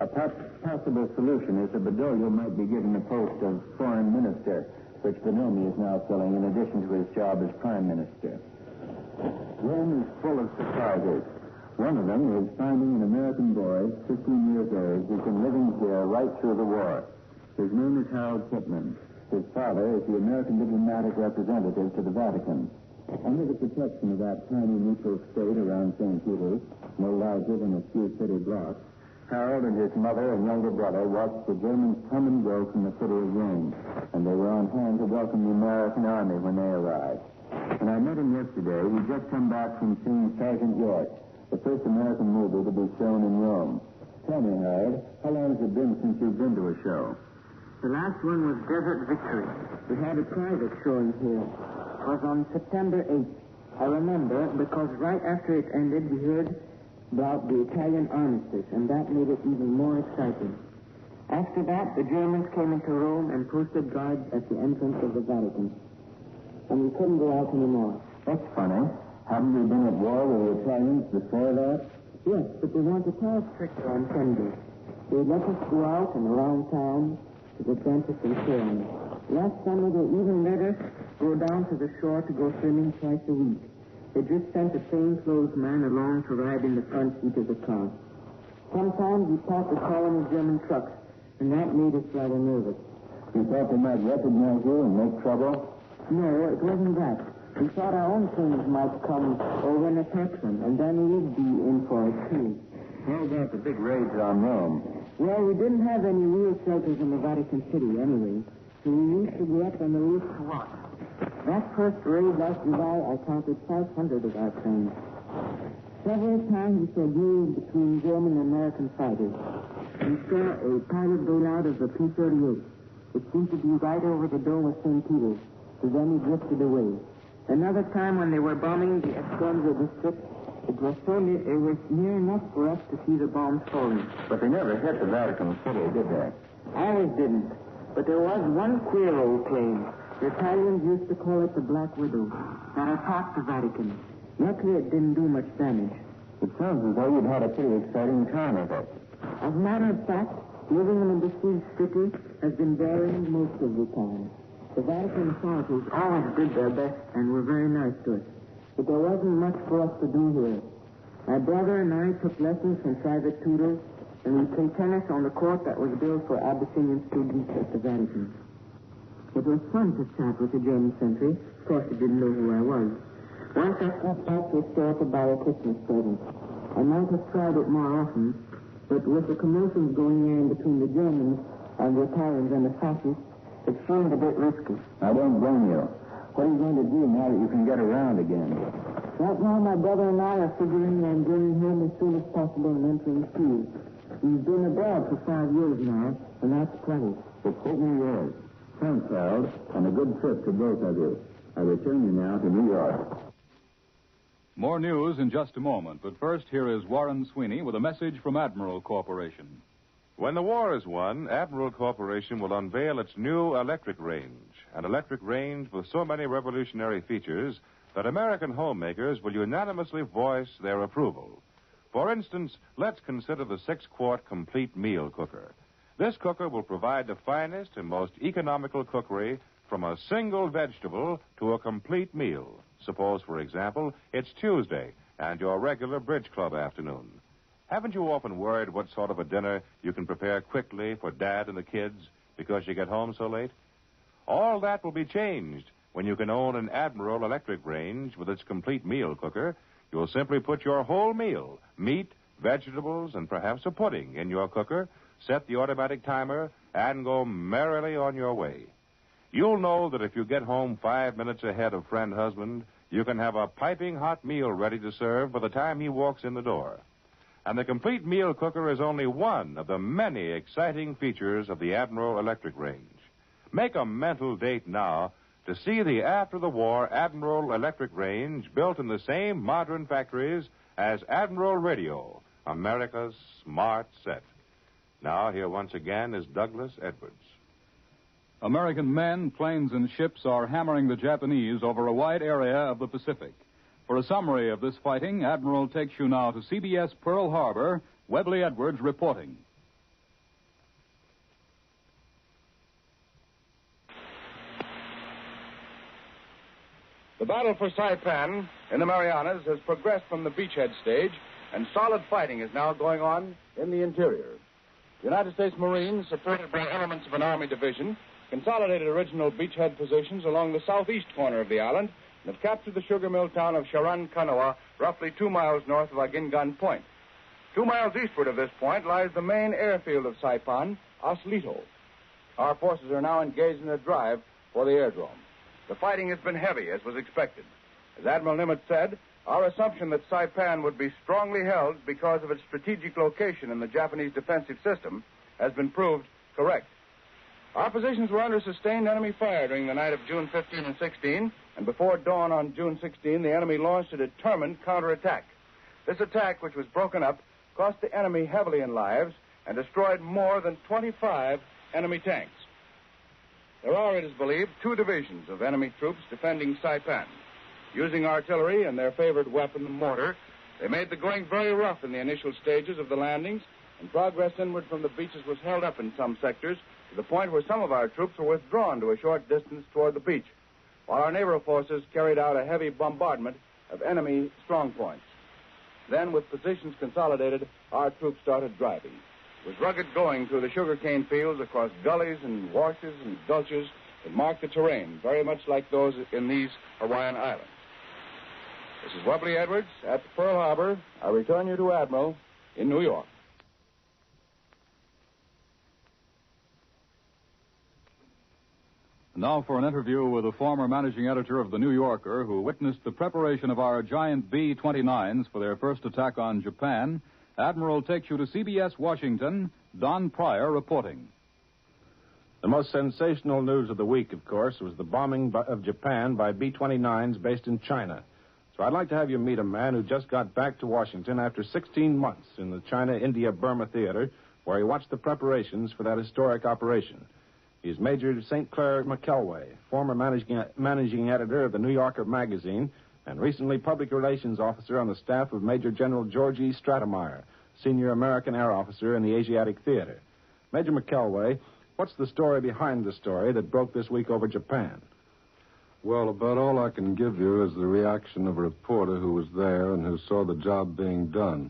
A possible solution is that Badoglio might be given the post of foreign minister, which Bonomi is now filling in addition to his job as prime minister. Rome is full of surprises. One of them is finding an American boy, 15 years old, who's been living here right through the war. His name is Harold Pittman. His father is the American diplomatic representative to the Vatican. Under the protection of that tiny neutral state around San Pietro, no larger than a few city blocks, Harold and his mother and younger brother watched the Germans come and go from the city of Rome, and they were on hand to welcome the American army when they arrived. When I met him yesterday, he'd just come back from seeing Sergeant York, the first American movie to be shown in Rome. Tell me, Harold, how long has it been since you've been to a show? The last one was Desert Victory. We had a private showing here. It was on September 8th. I remember because right after it ended, we heard about the Italian armistice, and that made it even more exciting. After that, the Germans came into Rome and posted guards at the entrance of the Vatican. And we couldn't go out anymore. That's funny. Haven't we been at war with the Italians before that? Yes, but they want to tell us stricter on Sunday. They let us go out and around town to the dentist and so on. Last summer, they even let us go down to the shore to go swimming twice a week. They just sent a plainclothes man along to ride in the front seat of the car. Sometimes we passed a column of German trucks, and that made us rather nervous. You thought they might recognize you and make trouble? No, it wasn't that. We thought our own planes might come over and attack them, and then we'd be in for it, too. How about the big raids on Rome? Well, we didn't have any real shelters in the Vatican City anyway, so we used to go up on the roof to watch. That first raid last July, I counted 500 of our planes. Several times we saw duels between German and American fighters. We saw a pilot bail out of the P-38. It seemed to be right over the dome of St. Peter's, so then he drifted away. Another time when they were bombing the Escondia district, it was near enough for us to see the bombs falling. But they never hit the Vatican City, did they? Ours didn't. But there was one queer old plane. The Italians used to call it the Black Widow, that attacked the Vatican. Luckily, it didn't do much damage. It sounds as though you'd had a pretty exciting time of it. As a matter of fact, living in a besieged city has been varying most of the time. The Vatican authorities always did their best and were very nice to us. But there wasn't much for us to do here. My brother and I took lessons from private tutors, and we played tennis on the court that was built for Abyssinian students at the Vatican. It was fun to chat with the German sentry. Of course, he didn't know who I was. Once I stopped back to a store to buy a Christmas present. I might have tried it more often, but with the commotions going on between the Germans and the Italians and the fascists, it seemed a bit risky. I don't blame you. What are you going to do now that you can get around again? Right now, my brother and I are figuring on going home as soon as possible and entering school. We've been abroad for 5 years now, and that's plenty. It certainly is. Thanks, Harold, and a good trip to both of you. I return you now to New York. More news in just a moment, but first here is Warren Sweeney with a message from Admiral Corporation. When the war is won, Admiral Corporation will unveil its new electric range, an electric range with so many revolutionary features that American homemakers will unanimously voice their approval. For instance, let's consider the 6-quart complete meal cooker. This cooker will provide the finest and most economical cookery from a single vegetable to a complete meal. Suppose, for example, it's Tuesday and your regular bridge club afternoon. Haven't you often worried what sort of a dinner you can prepare quickly for Dad and the kids because you get home so late? All that will be changed when you can own an Admiral electric range with its complete meal cooker. You'll simply put your whole meal, meat, vegetables, and perhaps a pudding in your cooker, set the automatic timer, and go merrily on your way. You'll know that if you get home 5 minutes ahead of friend husband, you can have a piping hot meal ready to serve by the time he walks in the door. And the complete meal cooker is only one of the many exciting features of the Admiral electric range. Make a mental date now to see the after-the-war Admiral electric range built in the same modern factories as Admiral Radio, America's smart set. Now, here once again is Douglas Edwards. American men, planes, and ships are hammering the Japanese over a wide area of the Pacific. For a summary of this fighting, Admiral takes you now to CBS Pearl Harbor. Webley Edwards reporting. The battle for Saipan in the Marianas has progressed from the beachhead stage, and solid fighting is now going on in the interior. The United States Marines, supported by elements of an Army division, consolidated original beachhead positions along the southeast corner of the island and have captured the sugar mill town of Charan Kanoa, roughly 2 miles north of Agingan Point. 2 miles eastward of this point lies the main airfield of Saipan, Oslito. Our forces are now engaged in a drive for the airdrome. The fighting has been heavy, as was expected. As Admiral Nimitz said, our assumption that Saipan would be strongly held because of its strategic location in the Japanese defensive system has been proved correct. Our positions were under sustained enemy fire during the night of June 15 and 16, and before dawn on June 16, the enemy launched a determined counterattack. This attack, which was broken up, cost the enemy heavily in lives and destroyed more than 25 enemy tanks. There are, it is believed, 2 divisions of enemy troops defending Saipan. Using artillery and their favorite weapon, the mortar, they made the going very rough in the initial stages of the landings, and progress inward from the beaches was held up in some sectors to the point where some of our troops were withdrawn to a short distance toward the beach, while our naval forces carried out a heavy bombardment of enemy strong points. Then, with positions consolidated, our troops started driving. It was rugged going through the sugarcane fields across gullies and washes and gulches that marked the terrain, very much like those in these Hawaiian islands. This is Webley Edwards at Pearl Harbor. I return you to Admiral in New York. Now for an interview with the former managing editor of The New Yorker who witnessed the preparation of our giant B-29s for their first attack on Japan. Admiral takes you to CBS Washington. Don Pryor reporting. The most sensational news of the week, of course, was the bombing of Japan by B-29s based in China. So I'd like to have you meet a man who just got back to Washington after 16 months in the China-India-Burma theater, where he watched the preparations for that historic operation. He's Major St. Clair McKelway, former managing editor of the New Yorker magazine, and recently public relations officer on the staff of Major General George E. Stratemeyer, senior American air officer in the Asiatic Theater. Major McKelway, what's the story behind the story that broke this week over Japan? Well, about all I can give you is the reaction of a reporter who was there and who saw the job being done.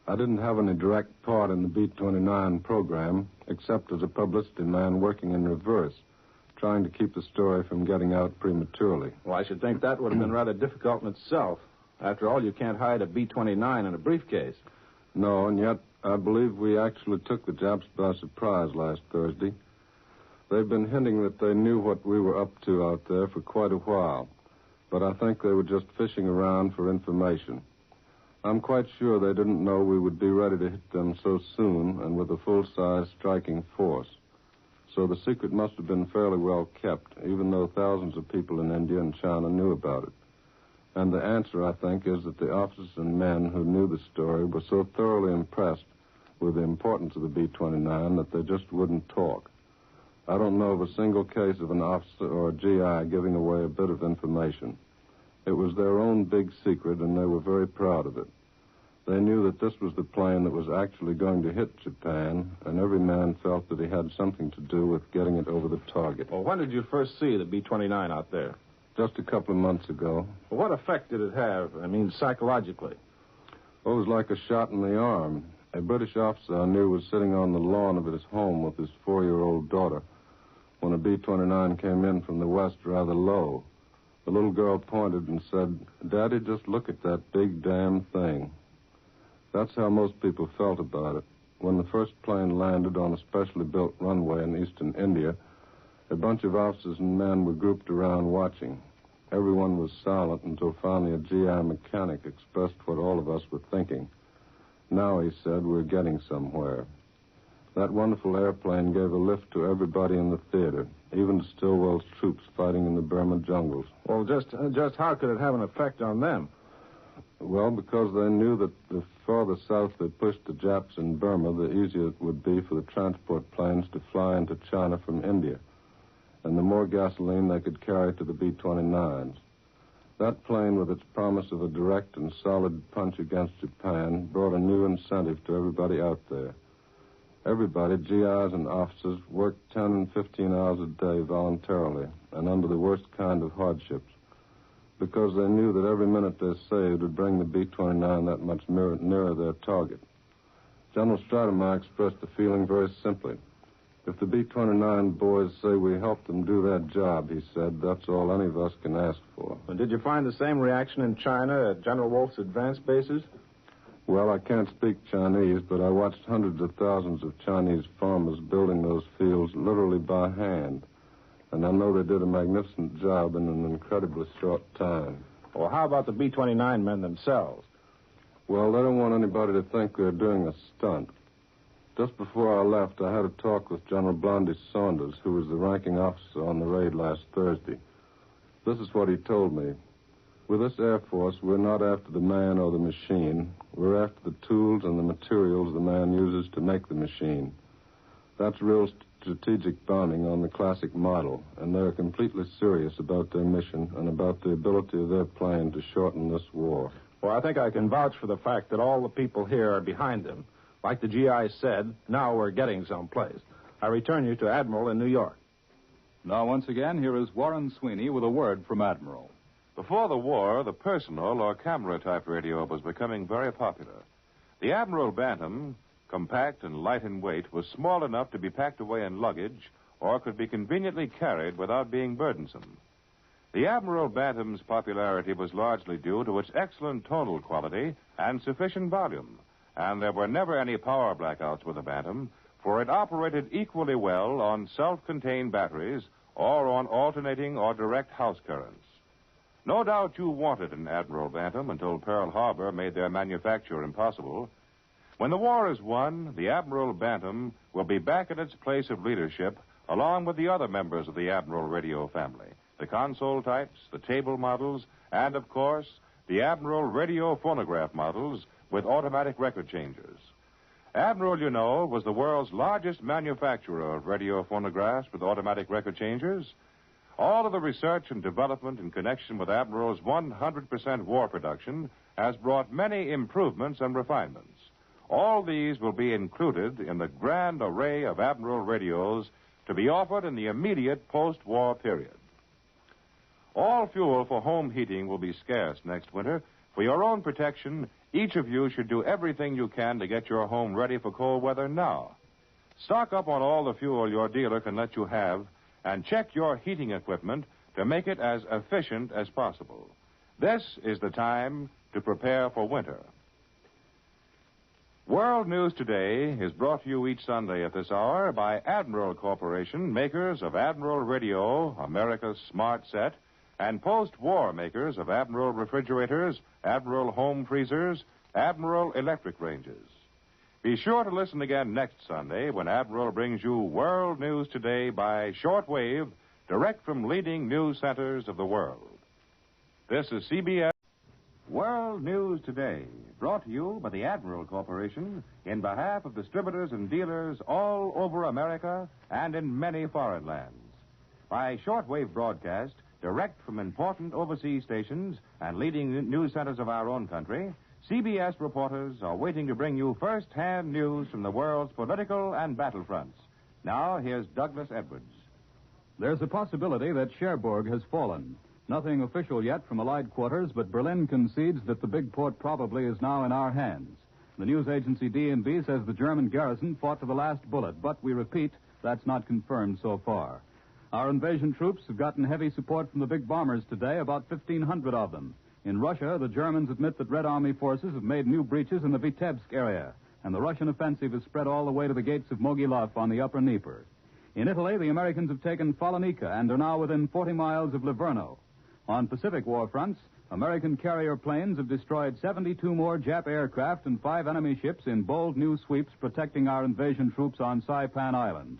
I didn't have any direct part in the B-29 program, except as a publicity man working in reverse, trying to keep the story from getting out prematurely. Well, I should think that would have been rather difficult in itself. After all, you can't hide a B-29 in a briefcase. No, and yet I believe we actually took the Japs by surprise last Thursday. They've been hinting that they knew what we were up to out there for quite a while, but I think they were just fishing around for information. I'm quite sure they didn't know we would be ready to hit them so soon and with a full-size striking force. So the secret must have been fairly well kept, even though thousands of people in India and China knew about it. And the answer, I think, is that the officers and men who knew the story were so thoroughly impressed with the importance of the B-29 that they just wouldn't talk. I don't know of a single case of an officer or a GI giving away a bit of information. It was their own big secret, and they were very proud of it. They knew that this was the plane that was actually going to hit Japan, and every man felt that he had something to do with getting it over the target. Well, when did you first see the B-29 out there? Just a couple of months ago. Well, what effect did it have, psychologically? Well, it was like a shot in the arm. A British officer I knew was sitting on the lawn of his home with his 4-year-old daughter when a B-29 came in from the west rather low. The little girl pointed and said, "Daddy, just look at that big damn thing." That's how most people felt about it. When the first plane landed on a specially built runway in eastern India, a bunch of officers and men were grouped around watching. Everyone was silent until finally a GI mechanic expressed what all of us were thinking. "Now," he said, "we're getting somewhere." That wonderful airplane gave a lift to everybody in the theater, even to Stilwell's troops fighting in the Burma jungles. Well, just how could it have an effect on them? Well, because they knew that the farther south they pushed the Japs in Burma, the easier it would be for the transport planes to fly into China from India, and the more gasoline they could carry to the B-29s. That plane, with its promise of a direct and solid punch against Japan, brought a new incentive to everybody out there. Everybody, GIs and officers, worked 10 and 15 hours a day voluntarily and under the worst kind of hardships, because they knew that every minute they saved would bring the B-29 that much nearer their target. General Stratemeyer expressed the feeling very simply. "If the B-29 boys say we helped them do that job," he said, "that's all any of us can ask for." And did you find the same reaction in China at General Wolf's advanced bases? Well, I can't speak Chinese, but I watched hundreds of thousands of Chinese farmers building those fields literally by hand. And I know they did a magnificent job in an incredibly short time. Well, how about the B-29 men themselves? Well, they don't want anybody to think they're doing a stunt. Just before I left, I had a talk with General Blondie Saunders, who was the ranking officer on the raid last Thursday. This is what he told me. "With this Air Force, we're not after the man or the machine. We're after the tools and the materials the man uses to make the machine. That's real strategic bombing on the classic model, and they're completely serious about their mission and about the ability of their plane to shorten this war." Well, I think I can vouch for the fact that all the people here are behind them. Like the GI said, now we're getting someplace. I return you to Admiral in New York. Now, once again, here is Warren Sweeney with a word from Admiral. Before the war, the personal or camera-type radio was becoming very popular. The Admiral Bantam, compact and light in weight, was small enough to be packed away in luggage or could be conveniently carried without being burdensome. The Admiral Bantam's popularity was largely due to its excellent tonal quality and sufficient volume, and there were never any power blackouts with the Bantam, for it operated equally well on self-contained batteries or on alternating or direct house currents. No doubt you wanted an Admiral Bantam until Pearl Harbor made their manufacture impossible. When the war is won, the Admiral Bantam will be back in its place of leadership along with the other members of the Admiral radio family, the console types, the table models, and, of course, the Admiral radio phonograph models with automatic record changers. Admiral, you know, was the world's largest manufacturer of radio phonographs with automatic record changers. All of the research and development in connection with Admiral's 100% war production has brought many improvements and refinements. All these will be included in the grand array of Admiral radios to be offered in the immediate post-war period. All fuel for home heating will be scarce next winter. For your own protection, each of you should do everything you can to get your home ready for cold weather now. Stock up on all the fuel your dealer can let you have, and check your heating equipment to make it as efficient as possible. This is the time to prepare for winter. World News Today is brought to you each Sunday at this hour by Admiral Corporation, makers of Admiral Radio, America's smart set, and post-war makers of Admiral refrigerators, Admiral home freezers, Admiral electric ranges. Be sure to listen again next Sunday when Admiral brings you World News Today by shortwave, direct from leading news centers of the world. This is CBS World News Today, brought to you by the Admiral Corporation in behalf of distributors and dealers all over America and in many foreign lands. By shortwave broadcast, direct from important overseas stations and leading news centers of our own country, CBS reporters are waiting to bring you first-hand news from the world's political and battlefronts. Now, here's Douglas Edwards. There's a possibility that Cherbourg has fallen. Nothing official yet from Allied quarters, but Berlin concedes that the big port probably is now in our hands. The news agency DNB says the German garrison fought to the last bullet, but we repeat, that's not confirmed so far. Our invasion troops have gotten heavy support from the big bombers today, about 1,500 of them. In Russia, the Germans admit that Red Army forces have made new breaches in the Vitebsk area, and the Russian offensive has spread all the way to the gates of Mogilov on the upper Dnieper. In Italy, the Americans have taken Falonica and are now within 40 miles of Livorno. On Pacific war fronts, American carrier planes have destroyed 72 more Jap aircraft and 5 enemy ships in bold new sweeps protecting our invasion troops on Saipan Island.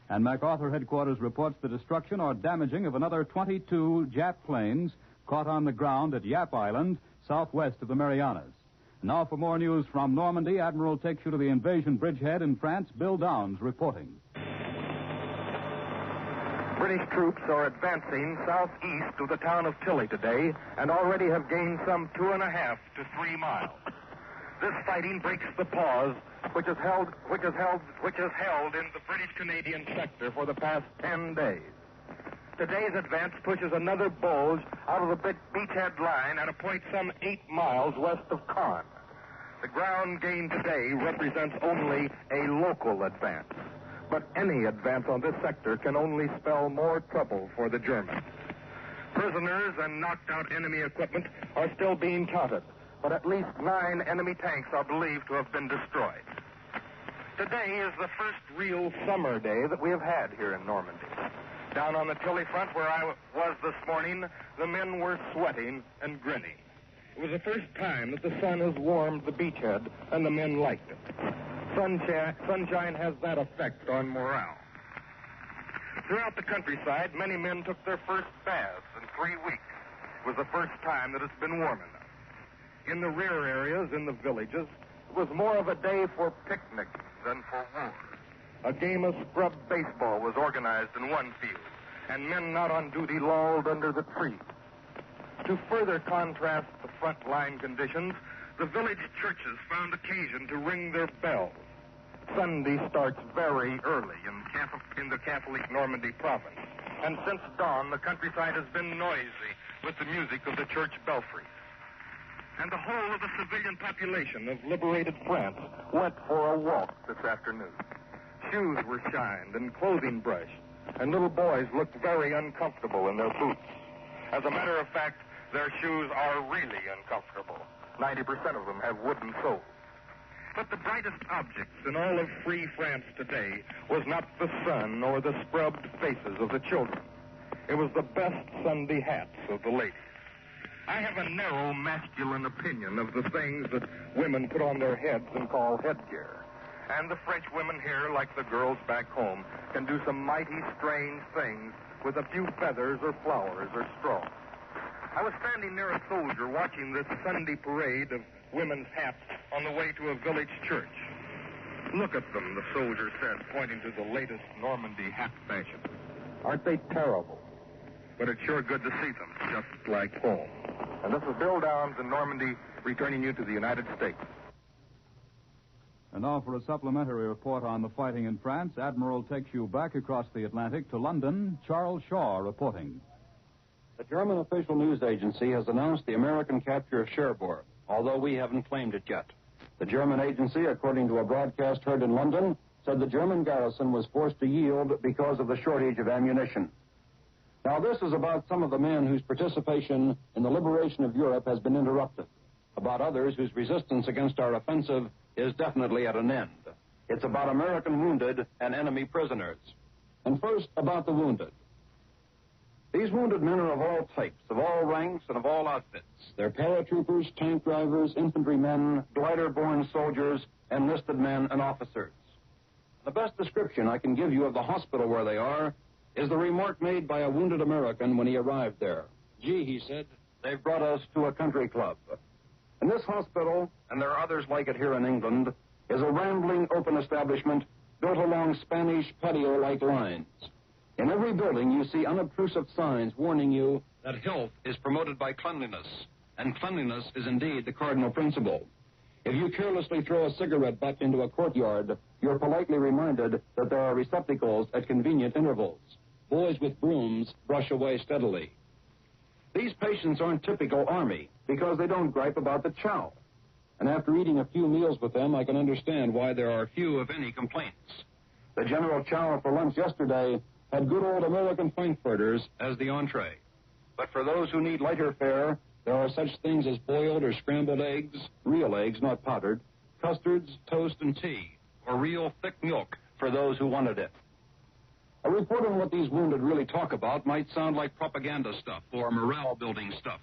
And MacArthur headquarters reports the destruction or damaging of another 22 Jap planes caught on the ground at Yap Island, southwest of the Marianas. Now for more news from Normandy, Admiral takes you to the invasion bridgehead in France. Bill Downs reporting. British troops are advancing southeast of the town of Tilly today and already have gained some 2.5 to 3 miles. This fighting breaks the pause which is held in the British-Canadian sector for the past 10 days. Today's advance pushes another bulge out of the big beachhead line at a point some 8 miles west of Caen. The ground gained today represents only a local advance, but any advance on this sector can only spell more trouble for the Germans. Prisoners and knocked-out enemy equipment are still being counted, but at least 9 enemy tanks are believed to have been destroyed. Today is the first real summer day that we have had here in Normandy. Down on the Tilly front where I was this morning, the men were sweating and grinning. It was the first time that the sun has warmed the beachhead, and the men liked it. Sunshine has that effect on morale. Throughout the countryside, many men took their first baths in 3 weeks. It was the first time that it's been warm enough. In the rear areas, in the villages, it was more of a day for picnics than for war. A game of scrub baseball was organized in one field, and men not on duty lolled under the trees. To further contrast the front line conditions, the village churches found occasion to ring their bells. Sunday starts very early in the Catholic Normandy province, and since dawn the countryside has been noisy with the music of the church belfry. And the whole of the civilian population of liberated France went for a walk this afternoon. Shoes were shined and clothing brushed, and little boys looked very uncomfortable in their boots. As a matter of fact, their shoes are really uncomfortable. 90% of them have wooden soles. But the brightest objects in all of free France today was not the sun or the scrubbed faces of the children. It was the best Sunday hats of the ladies. I have a narrow masculine opinion of the things that women put on their heads and call headgear. And the French women here, like the girls back home, can do some mighty strange things with a few feathers or flowers or straw. I was standing near a soldier watching this Sunday parade of women's hats on the way to a village church. Look at them, the soldier said, pointing to the latest Normandy hat fashion. Aren't they terrible? But it's sure good to see them, just like home. And this is Bill Downs in Normandy, returning you to the United States. And now for a supplementary report on the fighting in France, Admiral takes you back across the Atlantic to London. Charles Shaw reporting. The German official news agency has announced the American capture of Cherbourg, although we haven't claimed it yet. The German agency, according to a broadcast heard in London, said the German garrison was forced to yield because of the shortage of ammunition. Now, this is about some of the men whose participation in the liberation of Europe has been interrupted, about others whose resistance against our offensive is definitely at an end. It's about American wounded and enemy prisoners. And first, about the wounded. These wounded men are of all types, of all ranks, and of all outfits. They're paratroopers, tank drivers, infantrymen, glider-borne soldiers, enlisted men, and officers. The best description I can give you of the hospital where they are is the remark made by a wounded American when he arrived there. Gee, he said, they've brought us to a country club. And this hospital, and there are others like it here in England, is a rambling open establishment built along Spanish patio-like lines. In every building you see unobtrusive signs warning you that health is promoted by cleanliness, and cleanliness is indeed the cardinal principle. If you carelessly throw a cigarette butt into a courtyard, you're politely reminded that there are receptacles at convenient intervals. Boys with brooms brush away steadily. These patients aren't typical Army because they don't gripe about the chow. And after eating a few meals with them, I can understand why there are few, if any, complaints. The general chow for lunch yesterday had good old American frankfurters as the entree. But for those who need lighter fare, there are such things as boiled or scrambled eggs, real eggs, not powdered, custards, toast, and tea, or real thick milk for those who wanted it. A report on what these wounded really talk about might sound like propaganda stuff or morale-building stuff.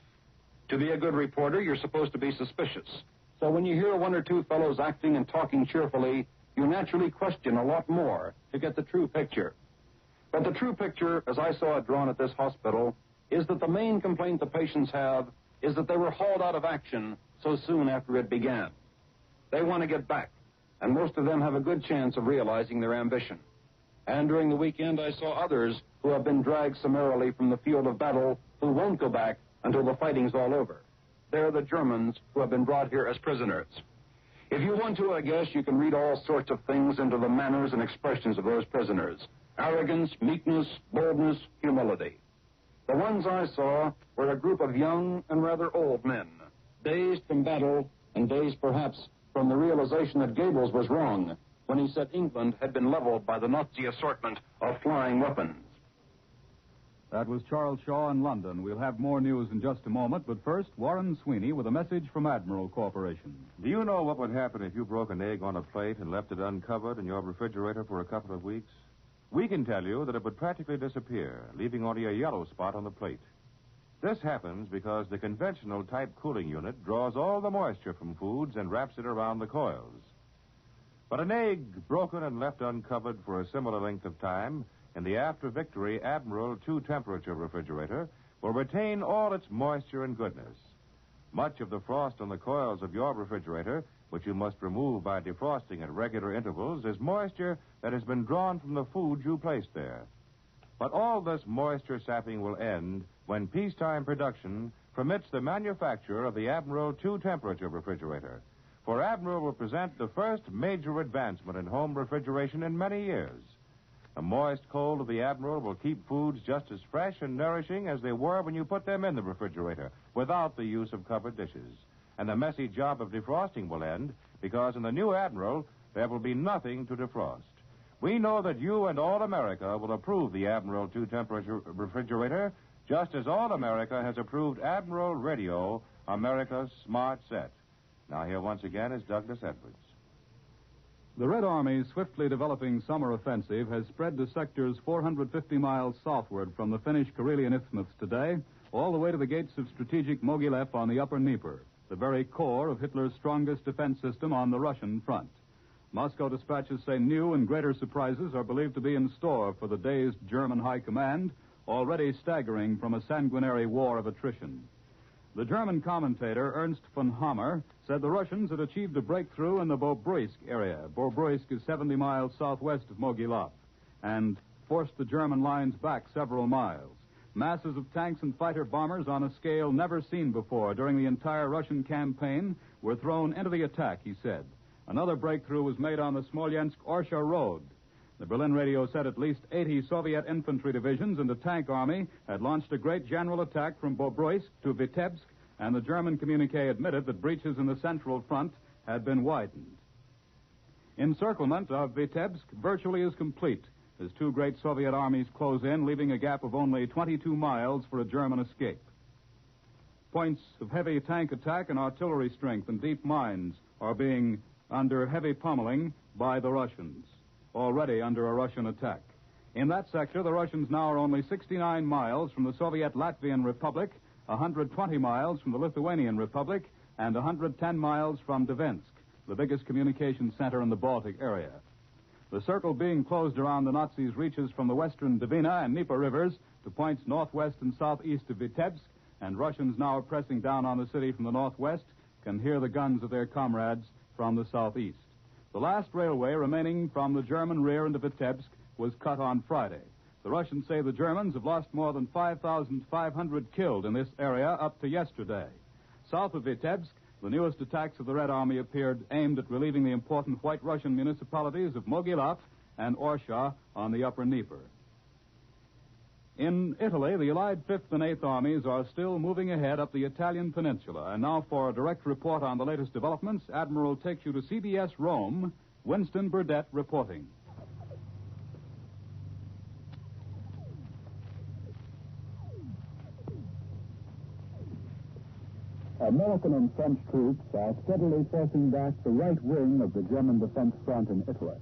To be a good reporter, you're supposed to be suspicious. So when you hear one or two fellows acting and talking cheerfully, you naturally question a lot more to get the true picture. But the true picture, as I saw it drawn at this hospital, is that the main complaint the patients have is that they were hauled out of action so soon after it began. They want to get back, and most of them have a good chance of realizing their ambition. And during the weekend, I saw others who have been dragged summarily from the field of battle who won't go back until the fighting's all over. They're the Germans who have been brought here as prisoners. If you want to, I guess you can read all sorts of things into the manners and expressions of those prisoners. Arrogance, meekness, boldness, humility. The ones I saw were a group of young and rather old men, dazed from battle and dazed perhaps from the realization that Goebbels was wrong when he said England had been leveled by the Nazi assortment of flying weapons. That was Charles Shaw in London. We'll have more news in just a moment, but first, Warren Sweeney with a message from Admiral Corporation. Do you know what would happen if you broke an egg on a plate and left it uncovered in your refrigerator for a couple of weeks? We can tell you that it would practically disappear, leaving only a yellow spot on the plate. This happens because the conventional type cooling unit draws all the moisture from foods and wraps it around the coils. But an egg broken and left uncovered for a similar length of time in the After Victory Admiral 2-temperature refrigerator will retain all its moisture and goodness. Much of the frost on the coils of your refrigerator, which you must remove by defrosting at regular intervals, is moisture that has been drawn from the food you placed there. But all this moisture sapping will end when peacetime production permits the manufacture of the Admiral 2-temperature refrigerator. For Admiral will present the first major advancement in home refrigeration in many years. The moist cold of the Admiral will keep foods just as fresh and nourishing as they were when you put them in the refrigerator, without the use of covered dishes. And the messy job of defrosting will end, because in the new Admiral, there will be nothing to defrost. We know that you and all America will approve the Admiral 2-temperature refrigerator, just as all America has approved Admiral Radio, America's smart set. Now here once again is Douglas Edwards. The Red Army's swiftly developing summer offensive has spread to sectors 450 miles southward from the Finnish Karelian Isthmus today, all the way to the gates of strategic Mogilev on the upper Dnieper, the very core of Hitler's strongest defense system on the Russian front. Moscow dispatches say new and greater surprises are believed to be in store for the dazed German High Command, already staggering from a sanguinary war of attrition. The German commentator Ernst von Hammer said the Russians had achieved a breakthrough in the Bobruisk area. Bobruisk is 70 miles southwest of Mogilev, and forced the German lines back several miles. Masses of tanks and fighter bombers on a scale never seen before during the entire Russian campaign were thrown into the attack, he said. Another breakthrough was made on the Smolensk-Orsha road. The Berlin radio said at least 80 Soviet infantry divisions and a tank army had launched a great general attack from Bobruisk to Vitebsk, and the German communique admitted that breaches in the central front had been widened. Encirclement of Vitebsk virtually is complete as two great Soviet armies close in, leaving a gap of only 22 miles for a German escape. Points of heavy tank attack and artillery strength and deep mines are being under heavy pummeling by the Russians, already under a Russian attack. In that sector, the Russians now are only 69 miles from the Soviet Latvian Republic, 120 miles from the Lithuanian Republic, and 110 miles from Dvinsk, the biggest communications center in the Baltic area. The circle being closed around the Nazis reaches from the western Dvina and Dnieper rivers to points northwest and southeast of Vitebsk, and Russians now pressing down on the city from the northwest can hear the guns of their comrades from the southeast. The last railway remaining from the German rear into Vitebsk was cut on Friday. The Russians say the Germans have lost more than 5,500 killed in this area up to yesterday. South of Vitebsk, the newest attacks of the Red Army appeared aimed at relieving the important White Russian municipalities of Mogilev and Orsha on the upper Dnieper. In Italy, the Allied 5th and 8th Armies are still moving ahead up the Italian peninsula. And now for a direct report on the latest developments, Admiral takes you to CBS Rome, Winston Burdett reporting. American and French troops are steadily forcing back the right wing of the German defense front in Italy.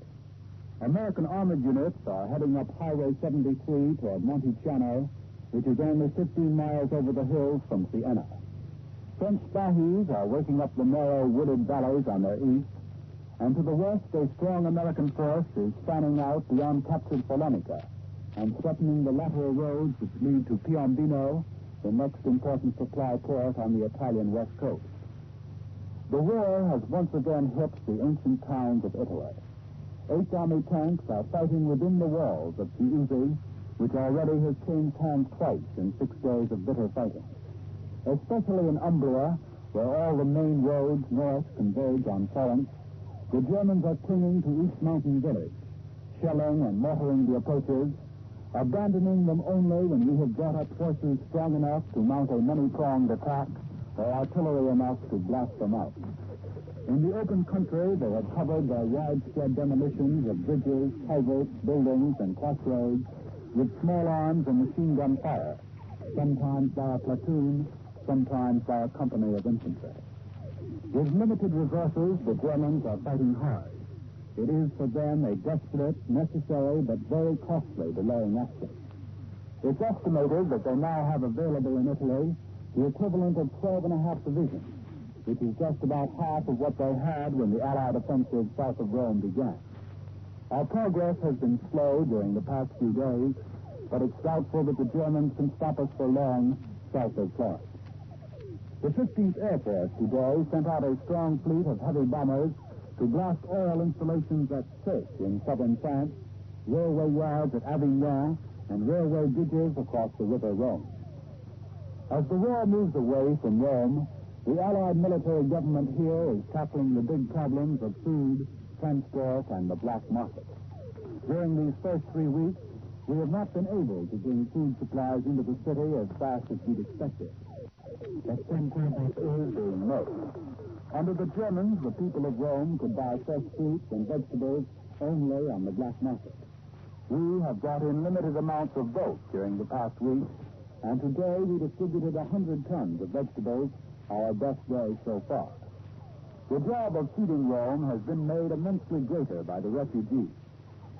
American armored units are heading up Highway 73 toward Monticello, which is only 15 miles over the hills from Siena. French Spahis are working up the narrow wooded valleys on their east, and to the west a strong American force is fanning out beyond captured Follonica and threatening the lateral roads which lead to Piombino, the next important supply port on the Italian west coast. The war has once again hit the ancient towns of Italy. 8th Army tanks are fighting within the walls of Chiusi, which already has changed hands twice in 6 days of bitter fighting. Especially in Umbria, where all the main roads north converge on Florence, the Germans are clinging to East Mountain Village, shelling and mortaring the approaches, abandoning them only when we have brought up forces strong enough to mount a many-pronged attack or artillery enough to blast them out. In the open country, they have covered their widespread demolitions of bridges, culverts, buildings, and crossroads with small arms and machine gun fire, sometimes by a platoon, sometimes by a company of infantry. With limited resources, the Germans are fighting hard. It is for them a desperate, necessary, but very costly delaying action. It's estimated that they now have available in Italy the equivalent of 12.5 divisions, which is just about half of what they had when the Allied offensive south of Rome began. Our progress has been slow during the past few days, but it's doubtful that the Germans can stop us for long south of Florence. The 15th Air Force today sent out a strong fleet of heavy bombers to blast oil installations at Sète in southern France, railway yards at Avignon, and railway bridges across the River Rhone. As the war moves away from Rome, the Allied military government here is tackling the big problems of food, transport, and the black market. During these first 3 weeks, we have not been able to bring food supplies into the city as fast as we'd expected. But some progress is being made. Under the Germans, the people of Rome could buy fresh fruits and vegetables only on the black market. We have brought in limited amounts of both during the past week, and today we distributed 100 tons of vegetables, our best day so far. The job of feeding Rome has been made immensely greater by the refugees,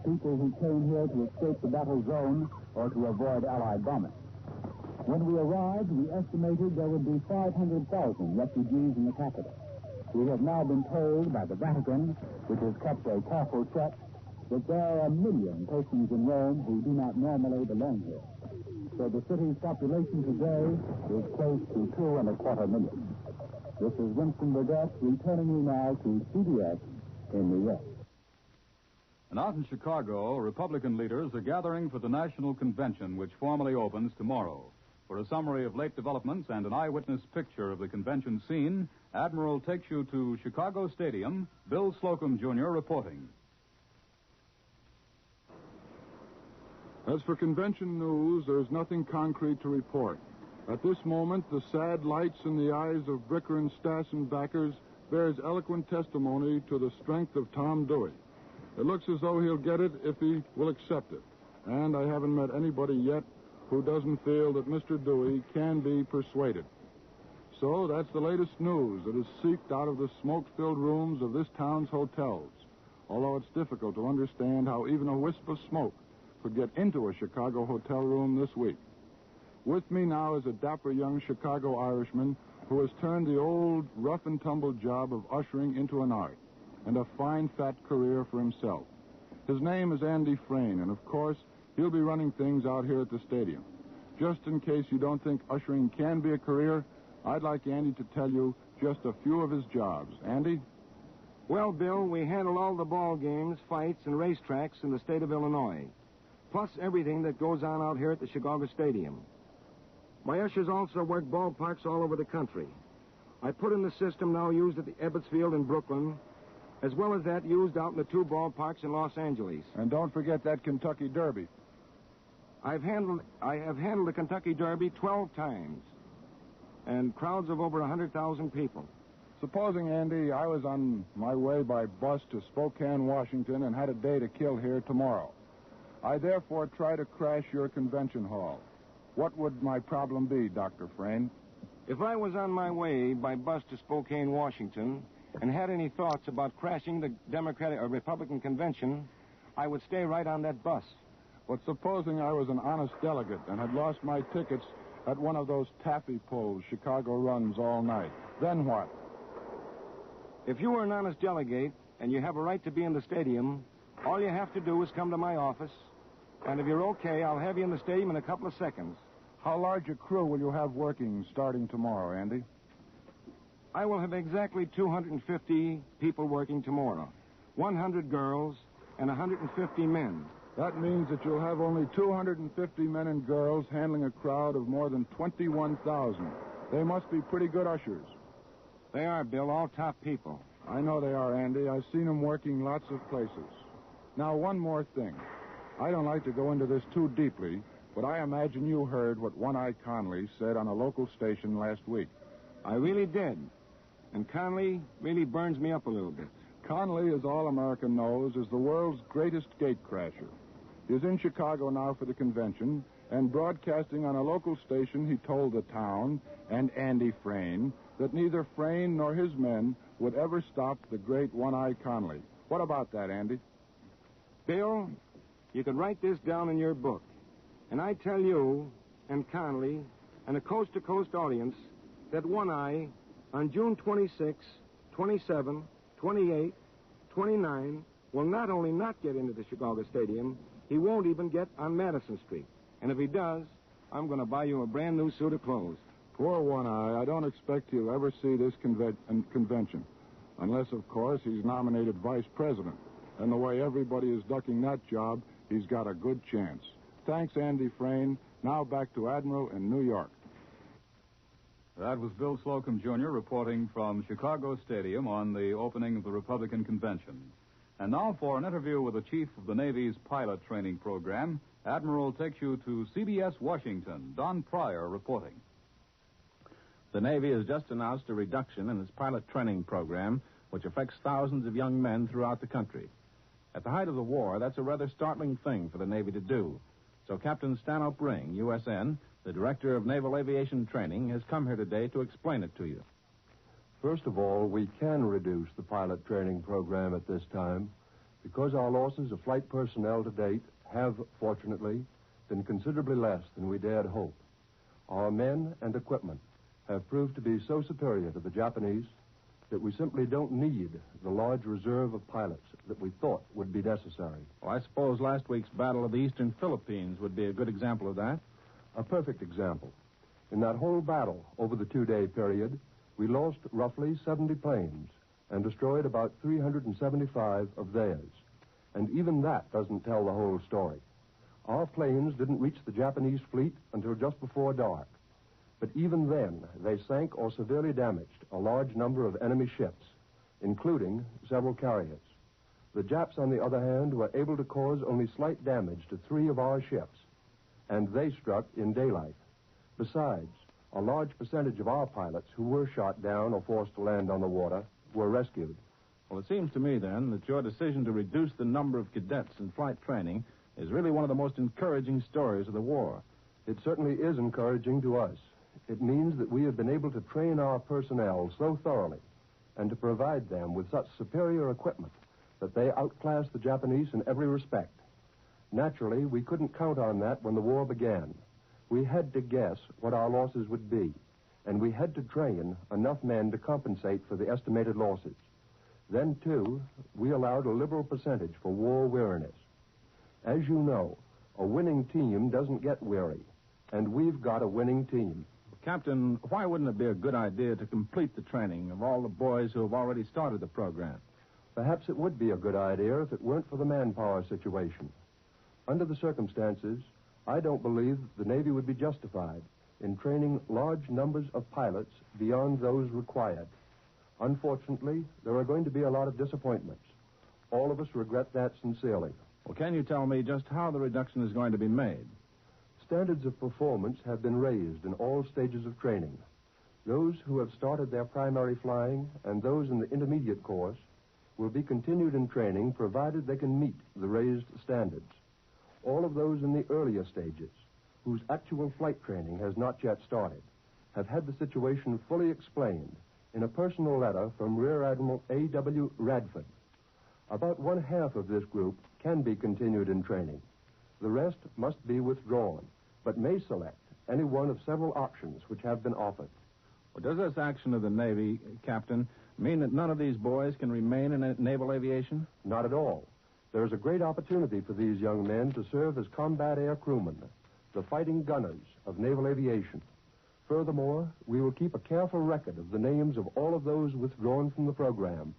people who came here to escape the battle zone or to avoid Allied bombing. When we arrived, we estimated there would be 500,000 refugees in the capital. We have now been told by the Vatican, which has kept a careful check, that there are 1 million persons in Rome who do not normally belong here. So the city's population today is close to 2.25 million. This is Winston Burdett returning you now to CBS in New York. And out in Chicago, Republican leaders are gathering for the National Convention, which formally opens tomorrow. For a summary of late developments and an eyewitness picture of the convention scene, Admiral takes you to Chicago Stadium. Bill Slocum, Jr. reporting. As for convention news, there's nothing concrete to report. At this moment, the sad lights in the eyes of Bricker and Stassen backers bears eloquent testimony to the strength of Tom Dewey. It looks as though he'll get it if he will accept it. And I haven't met anybody yet who doesn't feel that Mr. Dewey can be persuaded. So that's the latest news that is seeped out of the smoke-filled rooms of this town's hotels, although it's difficult to understand how even a wisp of smoke could get into a Chicago hotel room this week. With me now is a dapper young Chicago Irishman who has turned the old rough-and-tumble job of ushering into an art and a fine, fat career for himself. His name is Andy Frayne, and of course, he'll be running things out here at the stadium. Just in case you don't think ushering can be a career, I'd like Andy to tell you just a few of his jobs. Andy? Well, Bill, we handle all the ball games, fights, and racetracks in the state of Illinois, plus everything that goes on out here at the Chicago Stadium. My ushers also work ballparks all over the country. I put in the system now used at the Ebbets Field in Brooklyn, as well as that used out in the 2 ballparks in Los Angeles. And don't forget that Kentucky Derby. I have handled the Kentucky Derby 12 times, and crowds of over 100,000 people. Supposing, Andy, I was on my way by bus to Spokane, Washington, and had a day to kill here tomorrow. I therefore try to crash your convention hall. What would my problem be, Dr. Frayne? If I was on my way by bus to Spokane, Washington, and had any thoughts about crashing the Democratic or Republican convention, I would stay right on that bus. But supposing I was an honest delegate and had lost my tickets at one of those taffy pulls Chicago runs all night, then what? If you were an honest delegate and you have a right to be in the stadium, all you have to do is come to my office, and if you're okay, I'll have you in the stadium in a couple of seconds. How large a crew will you have working starting tomorrow, Andy? I will have exactly 250 people working tomorrow. 100 girls and 150 men. That means that you'll have only 250 men and girls handling a crowd of more than 21,000. They must be pretty good ushers. They are, Bill, all top people. I know they are, Andy. I've seen them working lots of places. Now, one more thing. I don't like to go into this too deeply, but I imagine you heard what One-Eye Conley said on a local station last week. I really did. And Conley really burns me up a little bit. Conley, as all America knows, is the world's greatest gatecrasher. He's in Chicago now for the convention, and broadcasting on a local station, he told the town and Andy Frayne that neither Frayne nor his men would ever stop the great One-Eye Conley. What about that, Andy? Bill, you could write this down in your book. And I tell you and Conley and a coast-to-coast audience that One-Eye, on June 26, 27, 28, 29, will not only not get into the Chicago Stadium, he won't even get on Madison Street. And if he does, I'm going to buy you a brand new suit of clothes. Poor One-Eye. I don't expect he'll ever see this convention. Unless, of course, he's nominated vice president. And the way everybody is ducking that job, he's got a good chance. Thanks, Andy Frayne. Now back to Admiral in New York. That was Bill Slocum, Jr. reporting from Chicago Stadium on the opening of the Republican Convention. And now for an interview with the chief of the Navy's pilot training program, Admiral takes you to CBS Washington. Don Pryor reporting. The Navy has just announced a reduction in its pilot training program, which affects thousands of young men throughout the country. At the height of the war, that's a rather startling thing for the Navy to do. So Captain Stanhope Ring, USN, the Director of Naval Aviation Training, has come here today to explain it to you. First of all, we can reduce the pilot training program at this time because our losses of flight personnel to date have, fortunately, been considerably less than we dared hope. Our men and equipment have proved to be so superior to the Japanese that we simply don't need the large reserve of pilots that we thought would be necessary. Well, I suppose last week's Battle of the Eastern Philippines would be a good example of that. A perfect example. In that whole battle over the 2-day period, we lost roughly 70 planes and destroyed about 375 of theirs. And even that doesn't tell the whole story. Our planes didn't reach the Japanese fleet until just before dark. But even then, they sank or severely damaged a large number of enemy ships, including several carriers. The Japs, on the other hand, were able to cause only slight damage to 3 of our ships, and they struck in daylight. Besides, a large percentage of our pilots who were shot down or forced to land on the water were rescued. Well, it seems to me, then, that your decision to reduce the number of cadets in flight training is really one of the most encouraging stories of the war. It certainly is encouraging to us. It means that we have been able to train our personnel so thoroughly and to provide them with such superior equipment that they outclass the Japanese in every respect. Naturally, we couldn't count on that when the war began. We had to guess what our losses would be, and we had to train enough men to compensate for the estimated losses. Then, too, we allowed a liberal percentage for war weariness. As you know, a winning team doesn't get weary, and we've got a winning team. Captain, why wouldn't it be a good idea to complete the training of all the boys who have already started the program? Perhaps it would be a good idea if it weren't for the manpower situation. Under the circumstances, I don't believe the Navy would be justified in training large numbers of pilots beyond those required. Unfortunately, there are going to be a lot of disappointments. All of us regret that sincerely. Well, can you tell me just how the reduction is going to be made? standards of performance have been raised in all stages of training. Those who have started their primary flying and those in the intermediate course will be continued in training provided they can meet the raised standards. All of those in the earlier stages, whose actual flight training has not yet started, have had the situation fully explained in a personal letter from Rear Admiral A.W. Radford. About one-half of this group can be continued in training. The rest must be withdrawn, but may select any one of several options which have been offered. Well, does this action of the Navy, Captain, mean that none of these boys can remain in naval aviation? Not at all. There is a great opportunity for these young men to serve as combat air crewmen, the fighting gunners of naval aviation. Furthermore, we will keep a careful record of the names of all of those withdrawn from the program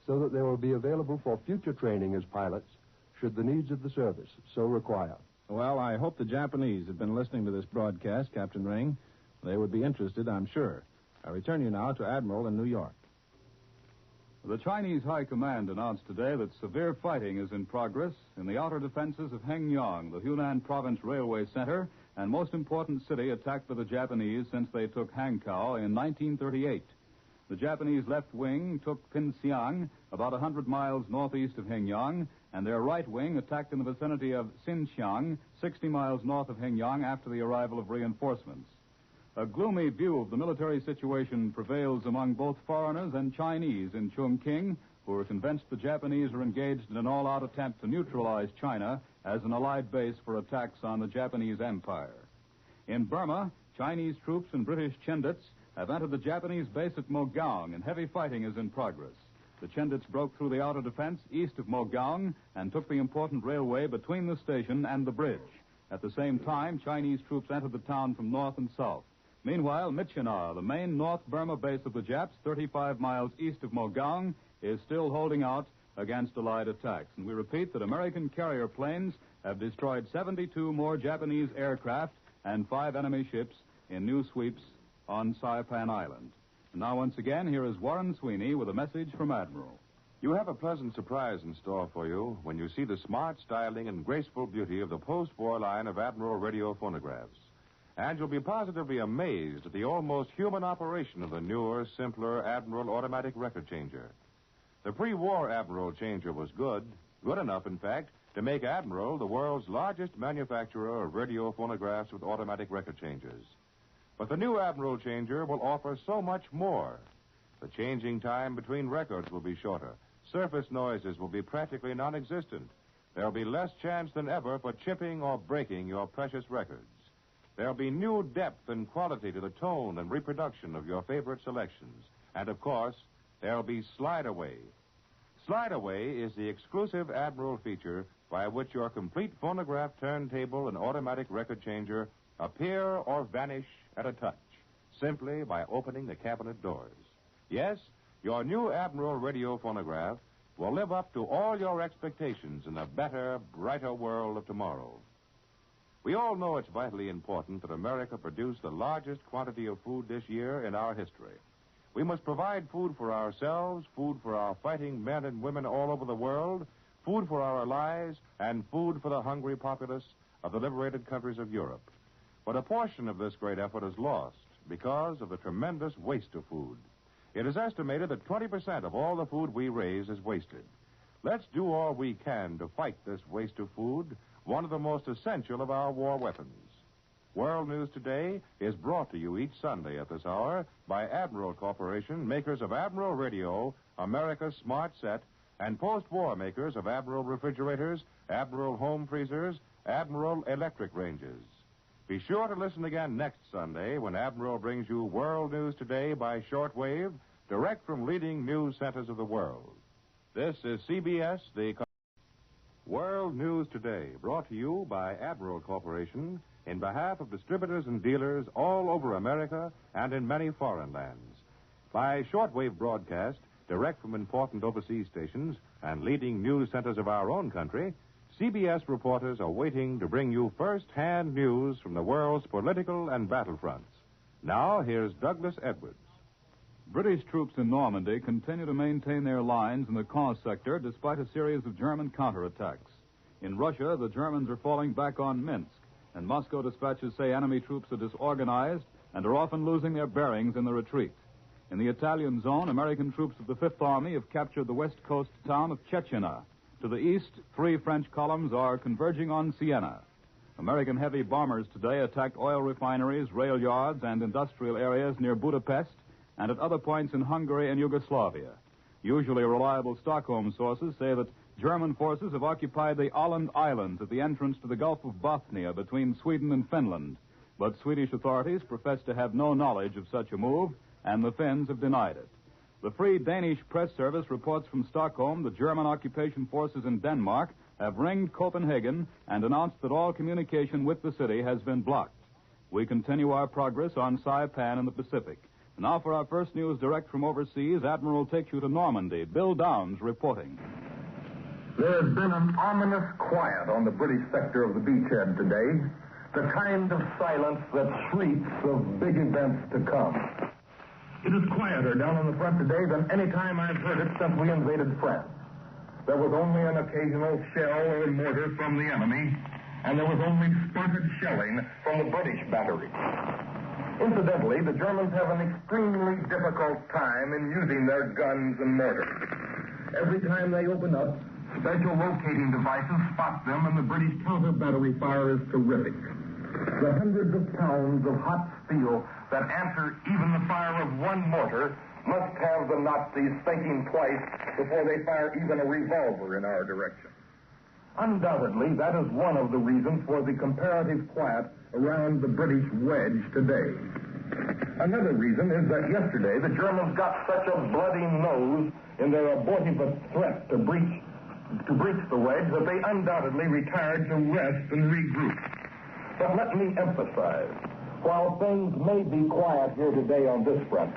so that they will be available for future training as pilots should the needs of the service so require. Well, I hope the Japanese have been listening to this broadcast, Captain Ring. They would be interested, I'm sure. I return you now to Admiral in New York. The Chinese High Command announced today that severe fighting is in progress in the outer defenses of Hengyang, the Hunan Province Railway Center, and most important city attacked by the Japanese since they took Hankow in 1938. The Japanese left wing took Pinxiang, about 100 miles northeast of Hengyang, and their right wing attacked in the vicinity of Xinxiang, 60 miles north of Hengyang, after the arrival of reinforcements. A gloomy view of the military situation prevails among both foreigners and Chinese in Chongqing, who are convinced the Japanese are engaged in an all-out attempt to neutralize China as an allied base for attacks on the Japanese Empire. In Burma, Chinese troops and British Chindits have entered the Japanese base at Mogaung, and heavy fighting is in progress. The Chindits broke through the outer defense east of Mogaung and took the important railway between the station and the bridge. At the same time, Chinese troops entered the town from north and south. Meanwhile, Myitkyina, the main North Burma base of the Japs, 35 miles east of Mogaung, is still holding out against Allied attacks. And we repeat that American carrier planes have destroyed 72 more Japanese aircraft and 5 enemy ships in new sweeps on Saipan Island. And now, once again, here is Warren Sweeney with a message from Admiral. You have a pleasant surprise in store for you when you see the smart styling and graceful beauty of the post-war line of Admiral radio phonographs. And you'll be positively amazed at the almost human operation of the newer, simpler Admiral automatic record changer. The pre-war Admiral changer was good enough, in fact, to make Admiral the world's largest manufacturer of radio phonographs with automatic record changers. But the new Admiral changer will offer so much more. The changing time between records will be shorter. Surface noises will be practically non-existent. There'll be less chance than ever for chipping or breaking your precious records. There'll be new depth and quality to the tone and reproduction of your favorite selections. And, of course, there'll be Slide Away. Slide Away is the exclusive Admiral feature by which your complete phonograph turntable and automatic record changer appear or vanish at a touch, simply by opening the cabinet doors. Yes, your new Admiral radio phonograph will live up to all your expectations in the better, brighter world of tomorrow. We all know it's vitally important that America produce the largest quantity of food this year in our history. We must provide food for ourselves, food for our fighting men and women all over the world, food for our allies, and food for the hungry populace of the liberated countries of Europe. But a portion of this great effort is lost because of the tremendous waste of food. It is estimated that 20% of all the food we raise is wasted. Let's do all we can to fight this waste of food, one of the most essential of our war weapons. World News Today is brought to you each Sunday at this hour by Admiral Corporation, makers of Admiral Radio, America's Smart Set, and post-war makers of Admiral refrigerators, Admiral home freezers, Admiral electric ranges. Be sure to listen again next Sunday when Admiral brings you World News Today by shortwave, direct from leading news centers of the world. This is CBS, the World News Today, brought to you by Admiral Corporation in behalf of distributors and dealers all over America and in many foreign lands. By shortwave broadcast, direct from important overseas stations and leading news centers of our own country, CBS reporters are waiting to bring you first-hand news from the world's political and battlefronts. Now, here's Douglas Edwards. British troops in Normandy continue to maintain their lines in the Caen sector despite a series of German counterattacks. In Russia, the Germans are falling back on Minsk, and Moscow dispatches say enemy troops are disorganized and are often losing their bearings in the retreat. In the Italian zone, American troops of the Fifth Army have captured the west coast town of Cecina. To the east, 3 French columns are converging on Siena. American heavy bombers today attacked oil refineries, rail yards, and industrial areas near Budapest and at other points in Hungary and Yugoslavia. Usually reliable Stockholm sources say that German forces have occupied the Åland Islands at the entrance to the Gulf of Bothnia between Sweden and Finland. But Swedish authorities profess to have no knowledge of such a move, and the Finns have denied it. The Free Danish Press Service reports from Stockholm that German occupation forces in Denmark have ringed Copenhagen and announced that all communication with the city has been blocked. We continue our progress on Saipan in the Pacific. Now for our first news direct from overseas, Admiral takes you to Normandy. Bill Downs reporting. There has been an ominous quiet on the British sector of the beachhead today, the kind of silence that shrieks of big events to come. It is quieter down on the front today than any time I've heard it since we invaded France. There was only an occasional shell or mortar from the enemy, and there was only spotted shelling from the British batteries. Incidentally, the Germans have an extremely difficult time in using their guns and mortars. Every time they open up, special locating devices spot them, and the British counter-battery fire is terrific. The hundreds of pounds of hot steel that answer even the fire of one mortar must have the Nazis thinking twice before they fire even a revolver in our direction. Undoubtedly, that is one of the reasons for the comparative quiet around the British wedge today. Another reason is that yesterday the Germans got such a bloody nose in their abortive threat to breach the wedge that they undoubtedly retired to rest and regroup. But let me emphasize, while things may be quiet here today on this front,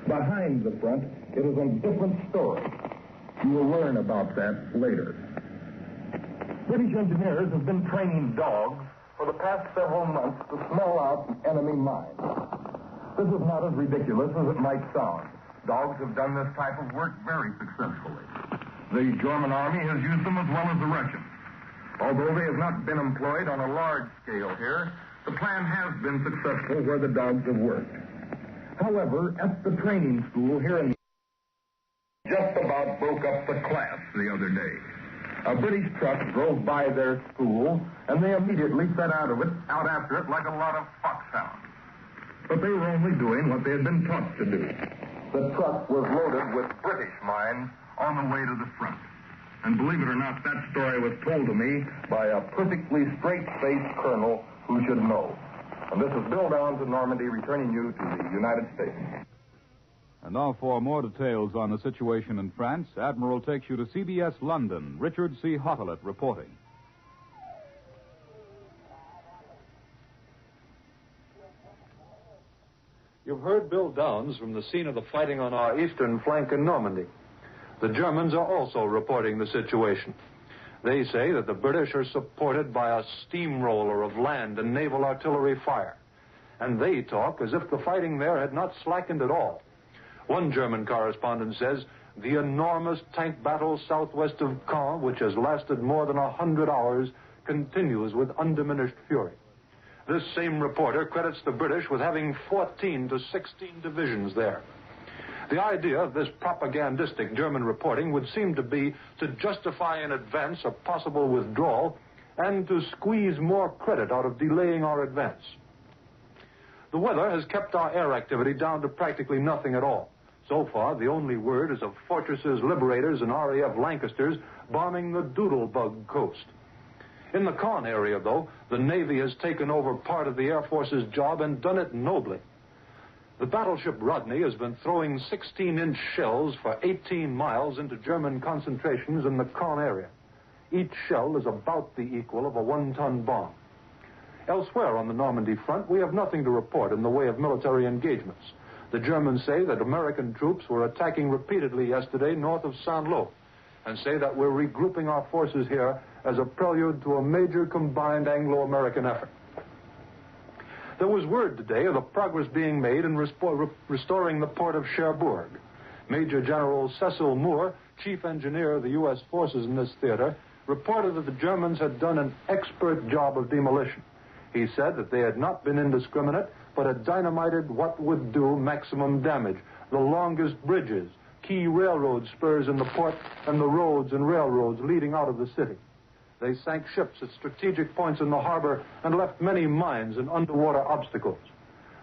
behind the front, it is a different story. You will learn about that later. British engineers have been training dogs for the past several months to smell out the enemy mines. This is not as ridiculous as it might sound. Dogs have done this type of work very successfully. The German army has used them as well as the Russians. Although they have not been employed on a large scale here, the plan has been successful where the dogs have worked. However, at the training school here in just about broke up the class the other day. A British truck drove by their school, and they immediately set out after it like a lot of foxhounds. But they were only doing what they had been taught to do. The truck was loaded with British mines on the way to the front. And believe it or not, that story was told to me by a perfectly straight-faced colonel who should know. And this is Bill Downs in Normandy, returning you to the United States. And now for more details on the situation in France, Admiral takes you to CBS London. Richard C. Hottelet reporting. You've heard Bill Downs from the scene of the fighting on our eastern flank in Normandy. The Germans are also reporting the situation. They say that the British are supported by a steamroller of land and naval artillery fire. And they talk as if the fighting there had not slackened at all. One German correspondent says the enormous tank battle southwest of Caen, which has lasted more than 100 hours, continues with undiminished fury. This same reporter credits the British with having 14 to 16 divisions there. The idea of this propagandistic German reporting would seem to be to justify in advance a possible withdrawal and to squeeze more credit out of delaying our advance. The weather has kept our air activity down to practically nothing at all. So far, the only word is of Fortresses Liberators and RAF Lancasters bombing the Doodlebug coast. In the Caen area, though, the Navy has taken over part of the Air Force's job and done it nobly. The battleship Rodney has been throwing 16-inch shells for 18 miles into German concentrations in the Caen area. Each shell is about the equal of a 1-ton bomb. Elsewhere on the Normandy front, we have nothing to report in the way of military engagements. The Germans say that American troops were attacking repeatedly yesterday north of Saint-Lô, and say that we're regrouping our forces here as a prelude to a major combined Anglo-American effort. There was word today of the progress being made in restoring the port of Cherbourg. Major General Cecil Moore, chief engineer of the U.S. forces in this theater, reported that the Germans had done an expert job of demolition. He said that they had not been indiscriminate, but had dynamited what would do maximum damage: the longest bridges, key railroad spurs in the port, and the roads and railroads leading out of the city. They sank ships at strategic points in the harbor and left many mines and underwater obstacles.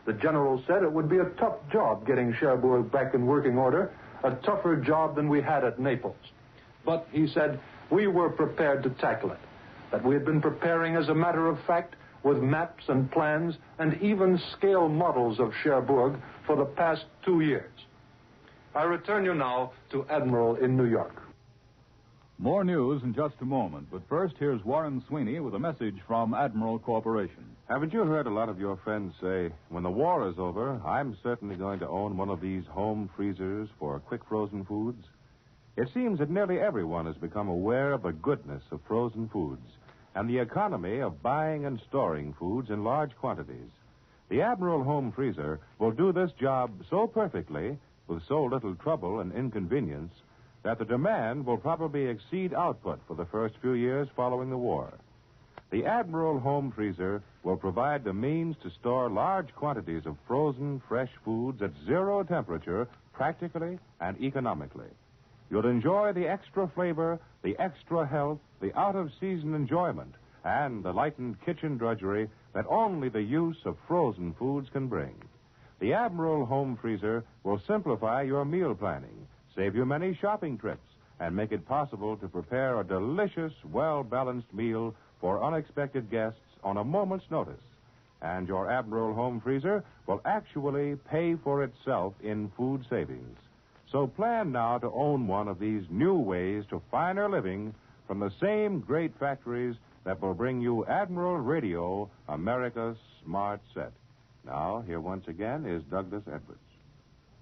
The general said it would be a tough job getting Cherbourg back in working order, a tougher job than we had at Naples. But, he said, we were prepared to tackle it, that we had been preparing as a matter of fact with maps and plans and even scale models of Cherbourg for the past 2 years. I return you now to Admiral in New York. More news in just a moment, but first here's Warren Sweeney with a message from Admiral Corporation. Haven't you heard a lot of your friends say, when the war is over, I'm certainly going to own one of these home freezers for quick frozen foods? It seems that nearly everyone has become aware of the goodness of frozen foods and the economy of buying and storing foods in large quantities. The Admiral Home Freezer will do this job so perfectly, with so little trouble and inconvenience, that the demand will probably exceed output for the first few years following the war. The Admiral Home Freezer will provide the means to store large quantities of frozen, fresh foods at 0 temperature practically and economically. You'll enjoy the extra flavor, the extra health, the out-of-season enjoyment, and the lightened kitchen drudgery that only the use of frozen foods can bring. The Admiral Home Freezer will simplify your meal planning, save you many shopping trips, and make it possible to prepare a delicious, well-balanced meal for unexpected guests on a moment's notice. And your Admiral Home Freezer will actually pay for itself in food savings. So plan now to own one of these new ways to finer living from the same great factories that will bring you Admiral Radio, America's smart set. Now, here once again is Douglas Edwards.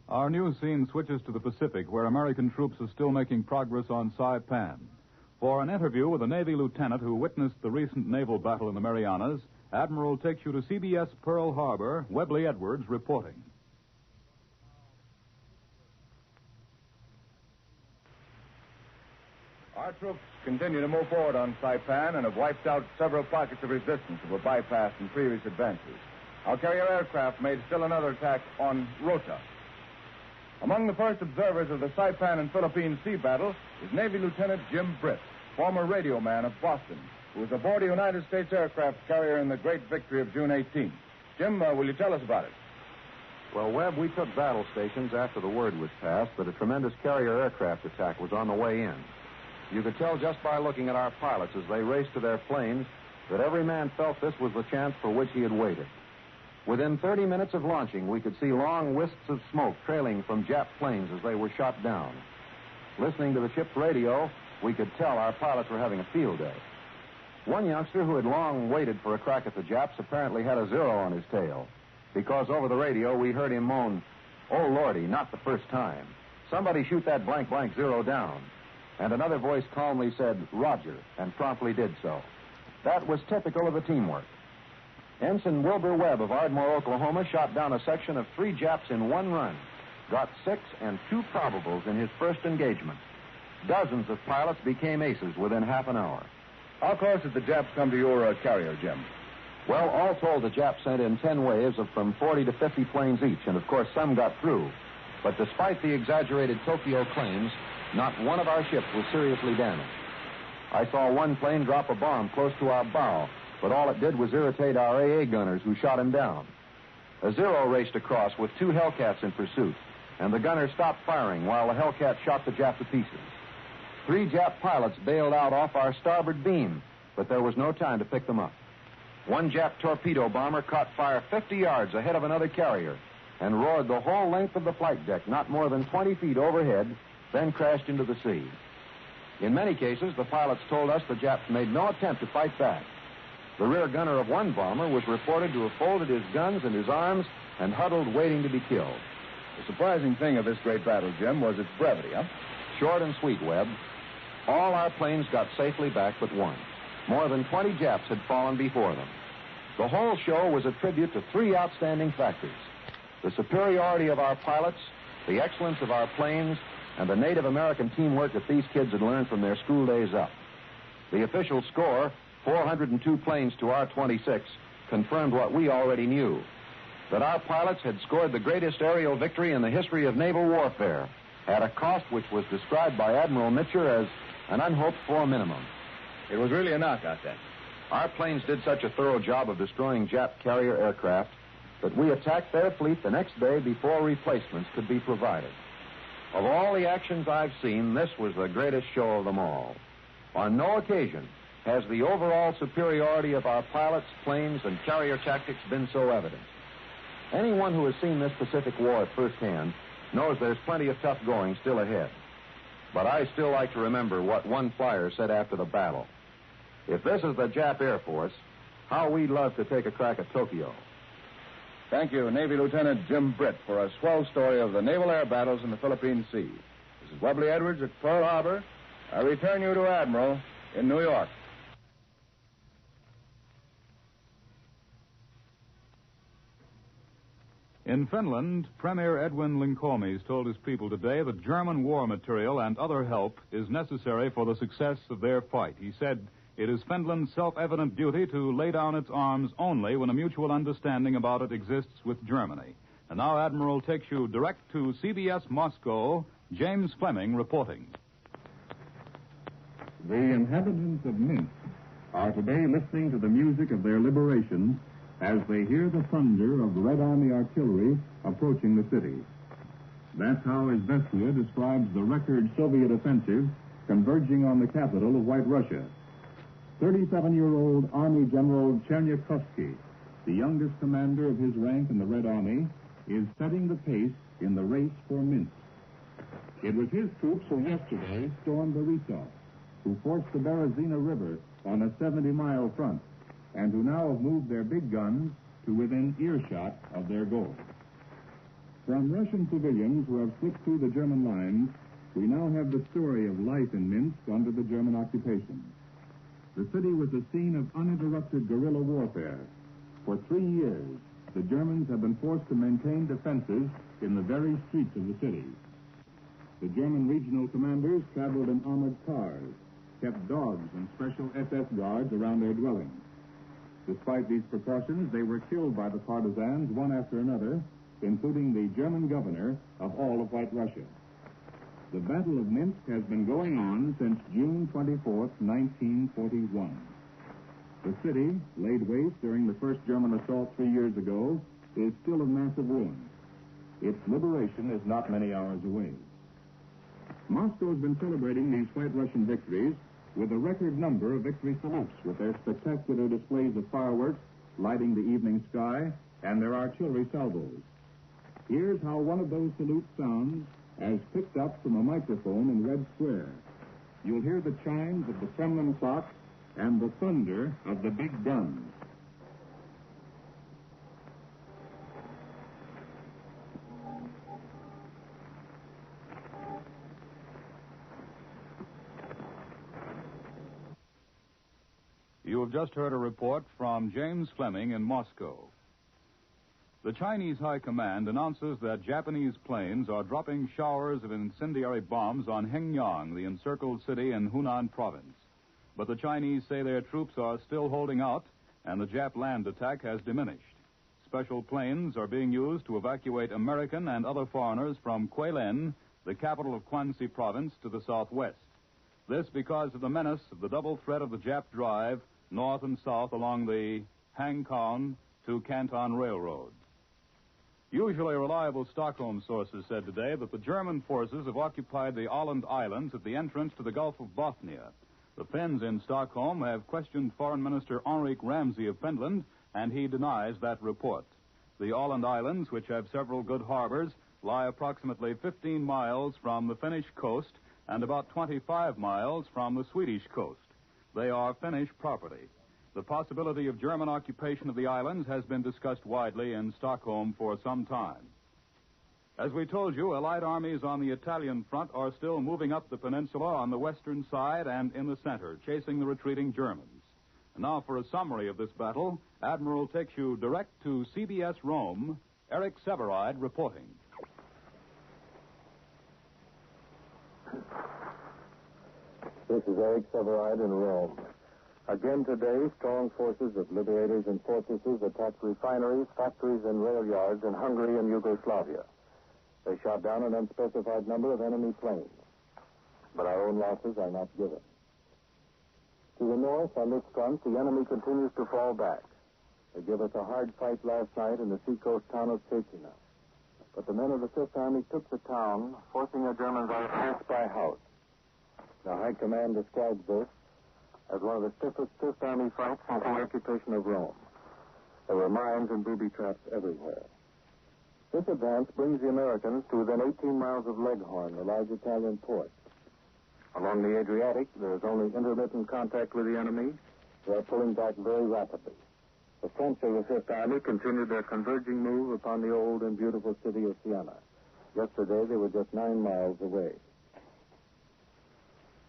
Our news scene switches to the Pacific, where American troops are still making progress on Saipan. For an interview with a Navy lieutenant who witnessed the recent naval battle in the Marianas, Admiral takes you to CBS Pearl Harbor. Webley Edwards reporting. Our troops continue to move forward on Saipan and have wiped out several pockets of resistance that were bypassed in previous advances. Our carrier aircraft made still another attack on Rota. Among the first observers of the Saipan and Philippine sea battle is Navy Lieutenant Jim Britt, former radio man of Boston, who was aboard a United States aircraft carrier in the great victory of June 18th. Jim, will you tell us about it? Well, Webb, we took battle stations after the word was passed that a tremendous carrier aircraft attack was on the way in. You could tell just by looking at our pilots as they raced to their planes that every man felt this was the chance for which he had waited. Within 30 minutes of launching, we could see long wisps of smoke trailing from Jap planes as they were shot down. Listening to the ship's radio, we could tell our pilots were having a field day. One youngster who had long waited for a crack at the Japs apparently had a 0 on his tail, because over the radio we heard him moan, "Oh, Lordy, not the first time. Somebody shoot that blank blank 0 down." And another voice calmly said, "Roger," and promptly did so. That was typical of the teamwork. Ensign Wilbur Webb of Ardmore, Oklahoma, shot down a section of 3 Japs in one run, got 6 and 2 probables in his first engagement. Dozens of pilots became aces within half an hour. How close did the Japs come to your carrier, Jim? Well, all told, the Japs sent in 10 waves of from 40 to 50 planes each, and of course some got through. But despite the exaggerated Tokyo claims, not one of our ships was seriously damaged. I saw one plane drop a bomb close to our bow, but all it did was irritate our AA gunners, who shot him down. A 0 raced across with 2 Hellcats in pursuit, and the gunners stopped firing while the Hellcat shot the Jap to pieces. 3 Jap pilots bailed out off our starboard beam, but there was no time to pick them up. One Jap torpedo bomber caught fire 50 yards ahead of another carrier and roared the whole length of the flight deck, not more than 20 feet overhead, then crashed into the sea. In many cases, the pilots told us the Japs made no attempt to fight back. The rear gunner of one bomber was reported to have folded his guns and his arms and huddled waiting to be killed. The surprising thing of this great battle, Jim, was its brevity, huh? Short and sweet, Webb. All our planes got safely back but one. More than 20 Japs had fallen before them. The whole show was a tribute to 3 outstanding factors: the superiority of our pilots, the excellence of our planes, and the Native American teamwork that these kids had learned from their school days up. The official score, 402 planes to our 26, confirmed what we already knew, that our pilots had scored the greatest aerial victory in the history of naval warfare at a cost which was described by Admiral Mitcher as an unhoped-for minimum. It was really a knockout, then. Our planes did such a thorough job of destroying Jap carrier aircraft that we attacked their fleet the next day before replacements could be provided. Of all the actions I've seen, this was the greatest show of them all. On no occasion has the overall superiority of our pilots, planes, and carrier tactics been so evident. Anyone who has seen this Pacific War at first hand knows there's plenty of tough going still ahead. But I still like to remember what one flyer said after the battle. If this is the Jap Air Force, how we'd love to take a crack at Tokyo. Thank you, Navy Lieutenant Jim Britt, for a swell story of the naval air battles in the Philippine Sea. This is Webley Edwards at Pearl Harbor. I return you to Admiral in New York. In Finland, Premier Edwin Linkomies told his people today that German war material and other help is necessary for the success of their fight. He said it is Finland's self-evident duty to lay down its arms only when a mutual understanding about it exists with Germany. And now Admiral takes you direct to CBS Moscow. James Fleming reporting. The inhabitants of Minsk are today listening to the music of their liberation as they hear the thunder of Red Army artillery approaching the city. That's how Izvestia describes the record Soviet offensive converging on the capital of White Russia. 37-year-old Army General Chernyakhovsky, the youngest commander of his rank in the Red Army, is setting the pace in the race for Minsk. It was his troops who yesterday stormed the Rysov, who forced the Berezina River on a 70-mile front, and who now have moved their big guns to within earshot of their goal. From Russian civilians who have slipped through the German lines, we now have the story of life in Minsk under the German occupation. The city was a scene of uninterrupted guerrilla warfare. For 3 years, the Germans have been forced to maintain defenses in the very streets of the city. The German regional commanders traveled in armored cars, kept dogs and special SS guards around their dwellings. Despite these precautions, they were killed by the partisans one after another, including the German governor of all of White Russia. The Battle of Minsk has been going on since June 24th, 1941. The city, laid waste during the first German assault 3 years ago, is still a massive ruin. Its liberation is not many hours away. Moscow has been celebrating these White Russian victories with a record number of victory salutes, with their spectacular displays of fireworks lighting the evening sky and their artillery salvos. Here's how one of those salutes sounds as picked up from a microphone in Red Square. You'll hear the chimes of the Kremlin clock and the thunder of the big guns. You have just heard a report from James Fleming in Moscow. The Chinese High Command announces that Japanese planes are dropping showers of incendiary bombs on Hengyang, the encircled city in Hunan province. But the Chinese say their troops are still holding out, and the Jap land attack has diminished. Special planes are being used to evacuate American and other foreigners from Guilin, the capital of Kwansi province, to the southwest. This because of the menace of the double threat of the Jap drive north and south along the Hankow to Canton Railroad. Usually reliable Stockholm sources said today that the German forces have occupied the Åland Islands at the entrance to the Gulf of Bothnia. The Finns in Stockholm have questioned Foreign Minister Henrik Ramsay of Finland, and he denies that report. The Åland Islands, which have several good harbors, lie approximately 15 miles from the Finnish coast and about 25 miles from the Swedish coast. They are Finnish property. The possibility of German occupation of the islands has been discussed widely in Stockholm for some time. As we told you, Allied armies on the Italian front are still moving up the peninsula on the western side and in the center, chasing the retreating Germans. And now for a summary of this battle, Admiral takes you direct to CBS Rome. Eric Severide reporting. This is Eric Severide in Rome. Again today, strong forces of liberators and fortresses attacked refineries, factories, and rail yards in Hungary and Yugoslavia. They shot down an unspecified number of enemy planes. But our own losses are not given. To the north, on this front, the enemy continues to fall back. They gave us a hard fight last night in the seacoast town of Cecina. But the men of the Fifth Army took the town, forcing the Germans out house by house. The High Command describes this as one of the stiffest Fifth Army fights since the occupation of Rome. There were mines and booby traps everywhere. This advance brings the Americans to within 18 miles of Leghorn, the large Italian port. Along the Adriatic, there is only intermittent contact with the enemy. They are pulling back very rapidly. The French of the Fifth Army continued their converging move upon the old and beautiful city of Siena. Yesterday, they were just 9 miles away.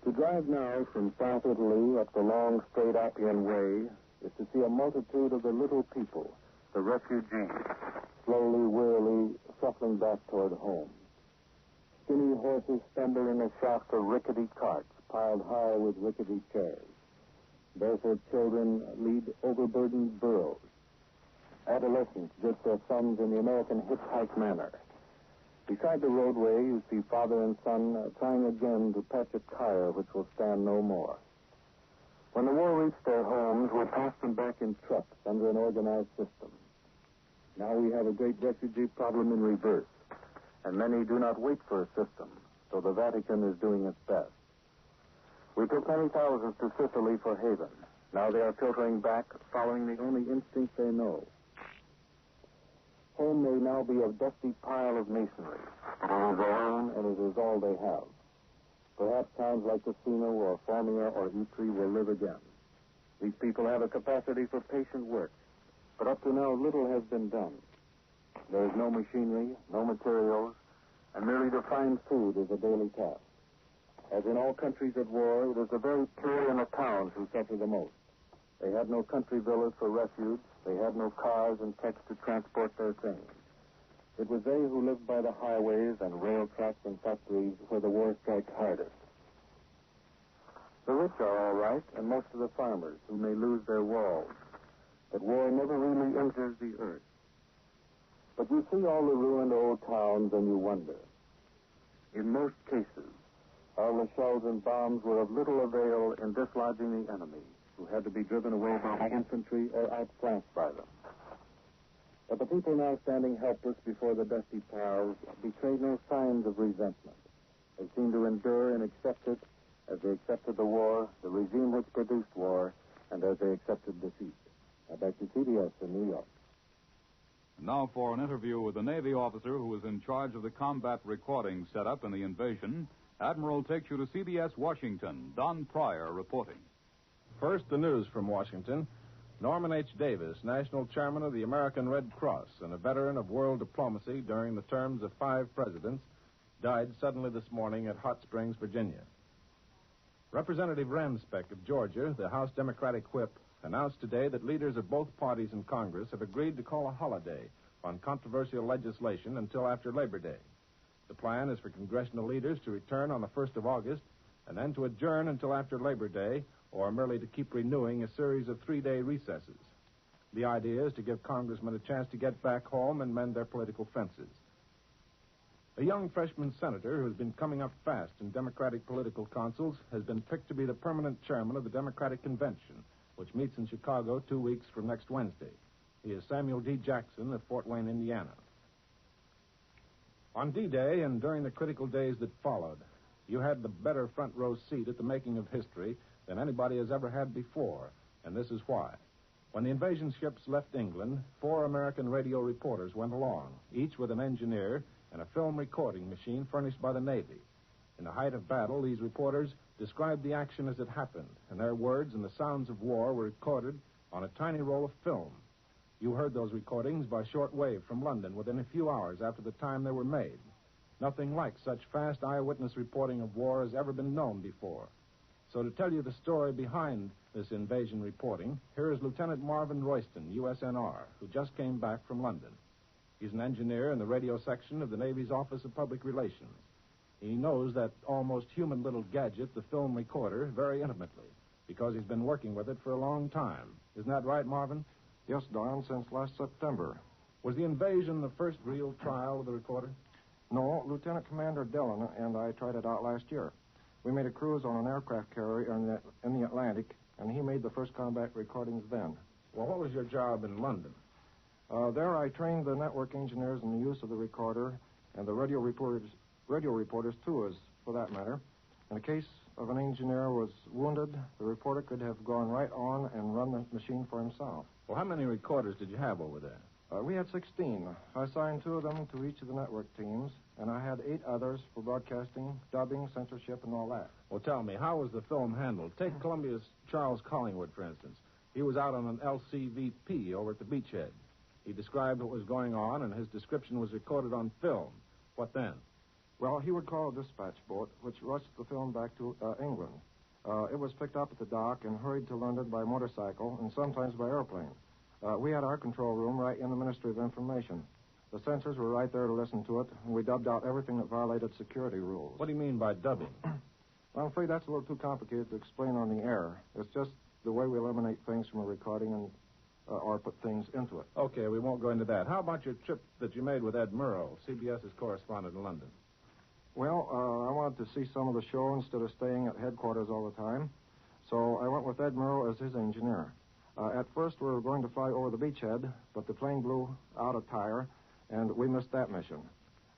To drive now from South Italy up the long, straight Appian Way is to see a multitude of the little people, the refugees, slowly, wearily shuffling back toward home. Skinny horses stumble in a shaft of rickety carts piled high with rickety chairs. Barefoot children lead overburdened burros. Adolescents dip their thumbs in the American hitchhike manner. Beside the roadway, you see father and son trying again to patch a tire which will stand no more. When the war reached their homes, we passed them back in trucks under an organized system. Now we have a great refugee problem in reverse, and many do not wait for a system, so the Vatican is doing its best. We took many thousands to Sicily for haven. Now they are filtering back, following the only instinct they know. Home may now be a dusty pile of masonry. It is their own, and it is all they have. Perhaps towns like Cassino or Formia or Ypres will live again. These people have a capacity for patient work, but up to now little has been done. There is no machinery, no materials, and merely to find food is a daily task. As in all countries at war, it is the very poor in the towns who suffer the most. They had no country villas for refuge. They had no cars and techs to transport their things. It was they who lived by the highways and rail tracks and factories where the war strikes hardest. The rich are all right, and most of the farmers who may lose their walls. But war never really injures the earth. But you see all the ruined old towns and you wonder. In most cases, all the shells and bombs were of little avail in dislodging the enemy, who had to be driven away by the infantry or outflanked by them. But the people now standing helpless before the dusty piles betray no signs of resentment. They seem to endure and accept it as they accepted the war, the regime which produced war, and as they accepted defeat. Now back to CBS in New York. Now for an interview with the Navy officer who was in charge of the combat recording setup in the invasion. Admiral takes you to CBS Washington. Don Pryor reporting. First, the news from Washington. Norman H. Davis, National Chairman of the American Red Cross and a veteran of world diplomacy during the terms of 5 presidents, died suddenly this morning at Hot Springs, Virginia. Representative Ramspeck of Georgia, the House Democratic whip, announced today that leaders of both parties in Congress have agreed to call a holiday on controversial legislation until after Labor Day. The plan is for congressional leaders to return on the 1st of August and then to adjourn until after Labor Day, or merely to keep renewing a series of 3-day recesses. The idea is to give congressmen a chance to get back home and mend their political fences. A young freshman senator who has been coming up fast in Democratic political councils has been picked to be the permanent chairman of the Democratic Convention, which meets in Chicago 2 weeks from next Wednesday. He is Samuel D. Jackson of Fort Wayne, Indiana. On D-Day and during the critical days that followed, you had the better front row seat at the making of history than anybody has ever had before, and this is why. When the invasion ships left England, 4 American radio reporters went along, each with an engineer and a film recording machine furnished by the Navy. In the height of battle, these reporters described the action as it happened, and their words and the sounds of war were recorded on a tiny roll of film. You heard those recordings by short wave from London within a few hours after the time they were made. Nothing like such fast eyewitness reporting of war has ever been known before. So to tell you the story behind this invasion reporting, here is Lieutenant Marvin Royston, USNR, who just came back from London. He's an engineer in the radio section of the Navy's Office of Public Relations. He knows that almost human little gadget, the film recorder, very intimately. because he's been working with it for a long time. Isn't that right, Marvin? Yes, Don, since last September. Was the invasion the first real trial of the recorder? No, Lieutenant Commander Dillon and I tried it out last year. We made a cruise on an aircraft carrier in the Atlantic, and he made the first combat recordings then. Well, what was your job in London? There I trained the network engineers in the use of the recorder, and the radio reporters too, as for that matter. In case of an engineer was wounded, the reporter could have gone right on and run the machine for himself. Well, how many recorders did you have over there? We had 16. I assigned 2 of them to each of the network teams, and I had 8 others for broadcasting, dubbing, censorship, and all that. Well, tell me, how was the film handled? Take Columbia's Charles Collingwood, for instance. He was out on an LCVP over at the beachhead. He described what was going on, and his description was recorded on film. What then? Well, he would call a dispatch boat, which rushed the film back to England. It was picked up at the dock and hurried to London by motorcycle and sometimes by airplane. We had our control room right in the Ministry of Information. The censors were right there to listen to it, and we dubbed out everything that violated security rules. What do you mean by dubbing? I'm afraid that's a little too complicated to explain on the air. It's just the way we eliminate things from a recording and or put things into it. Okay, we won't go into that. How about your trip that you made with Ed Murrow, CBS's correspondent in London? Well, I wanted to see some of the show instead of staying at headquarters all the time. So I went with Ed Murrow as his engineer. At first, we were going to fly over the beachhead, but the plane blew out a tire, and we missed that mission.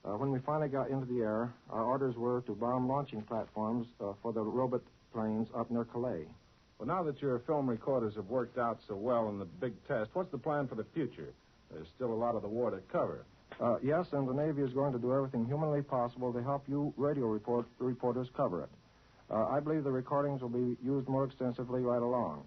When we finally got into the air, our orders were to bomb launching platforms for the robot planes up near Calais. Well, now that your film recorders have worked out so well in the big test, what's the plan for the future? There's still a lot of the war to cover. Yes, and the Navy is going to do everything humanly possible to help you radio reporters cover it. I believe the recordings will be used more extensively right along.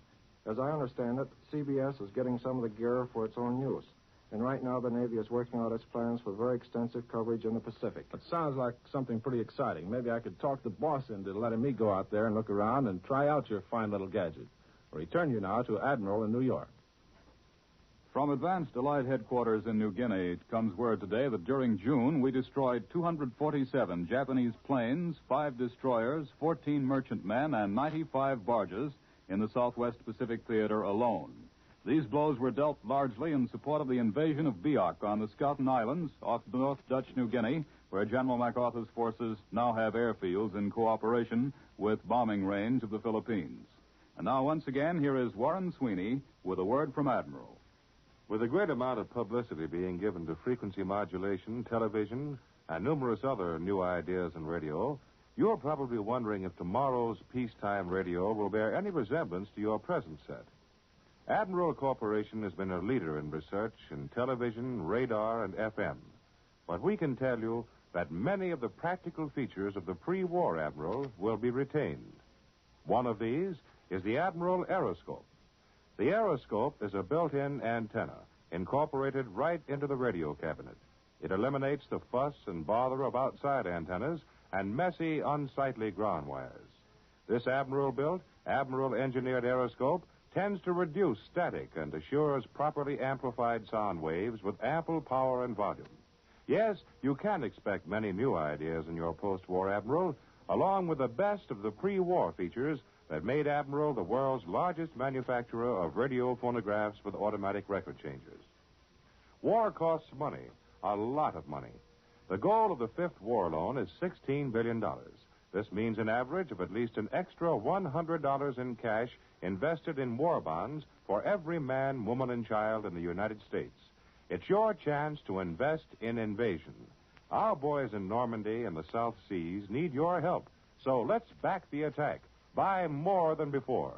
As I understand it, CBS is getting some of the gear for its own use. And right now, the Navy is working out its plans for very extensive coverage in the Pacific. It sounds like something pretty exciting. Maybe I could talk the boss into letting me go out there and look around and try out your fine little gadget. I'll return you now to Admiral in New York. From Advanced Allied Headquarters in New Guinea comes word today that during June we destroyed 247 Japanese planes, 5 destroyers, 14 merchantmen, and 95 barges in the Southwest Pacific Theater alone. These blows were dealt largely in support of the invasion of Biak on the Schouten Islands off North Dutch New Guinea, where General MacArthur's forces now have airfields in cooperation with bombing range of the Philippines. And now, once again, here is Warren Sweeney with a word from Admiral. With a great amount of publicity being given to frequency modulation, television, and numerous other new ideas in radio, you're probably wondering if tomorrow's peacetime radio will bear any resemblance to your present set. Admiral Corporation has been a leader in research in television, radar, and FM. But we can tell you that many of the practical features of the pre-war Admiral will be retained. One of these is the Admiral Aeroscope. The Aeroscope is a built-in antenna incorporated right into the radio cabinet. It eliminates the fuss and bother of outside antennas and messy, unsightly ground wires. This Admiral-built, Admiral-engineered Aeroscope tends to reduce static and assures properly amplified sound waves with ample power and volume. Yes, you can expect many new ideas in your post-war Admiral, along with the best of the pre-war features that made Admiral the world's largest manufacturer of radio phonographs with automatic record changers. War costs money, a lot of money. The goal of the fifth war loan is $16 billion. This means an average of at least an extra $100 in cash invested in war bonds for every man, woman, and child in the United States. It's your chance to invest in invasion. Our boys in Normandy and the South Seas need your help. So let's back the attack. Buy more than before.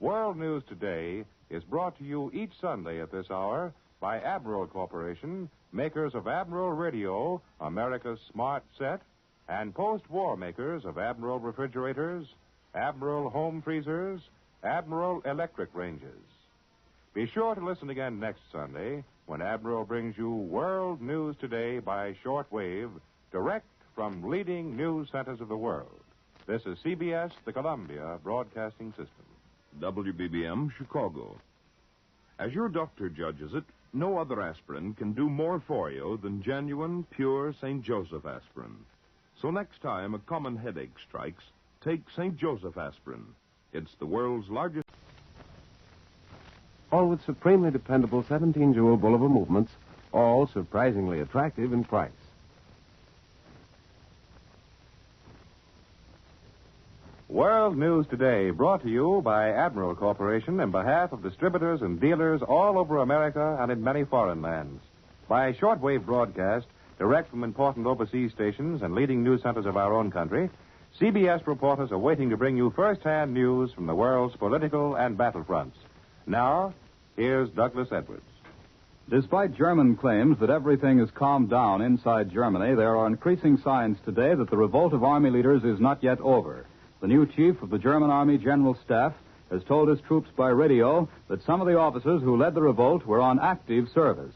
World News Today is brought to you each Sunday at this hour by Admiral Corporation, makers of Admiral Radio, America's smart set, and post-war makers of Admiral refrigerators, Admiral home freezers, Admiral electric ranges. Be sure to listen again next Sunday when Admiral brings you World News Today by shortwave, direct from leading news centers of the world. This is CBS, the Columbia Broadcasting System. WBBM, Chicago. As your doctor judges it, no other aspirin can do more for you than genuine, pure St. Joseph aspirin. So next time a common headache strikes, take St. Joseph aspirin. It's the world's largest... All with supremely dependable 17-jewel Bulliver movements, all surprisingly attractive in price. World News Today, brought to you by Admiral Corporation on behalf of distributors and dealers all over America and in many foreign lands. By shortwave broadcast, direct from important overseas stations and leading news centers of our own country, CBS reporters are waiting to bring you first-hand news from the world's political and battlefronts. Now, here's Douglas Edwards. Despite German claims that everything is calmed down inside Germany, there are increasing signs today that the revolt of army leaders is not yet over. The new chief of the German Army General Staff has told his troops by radio that some of the officers who led the revolt were on active service.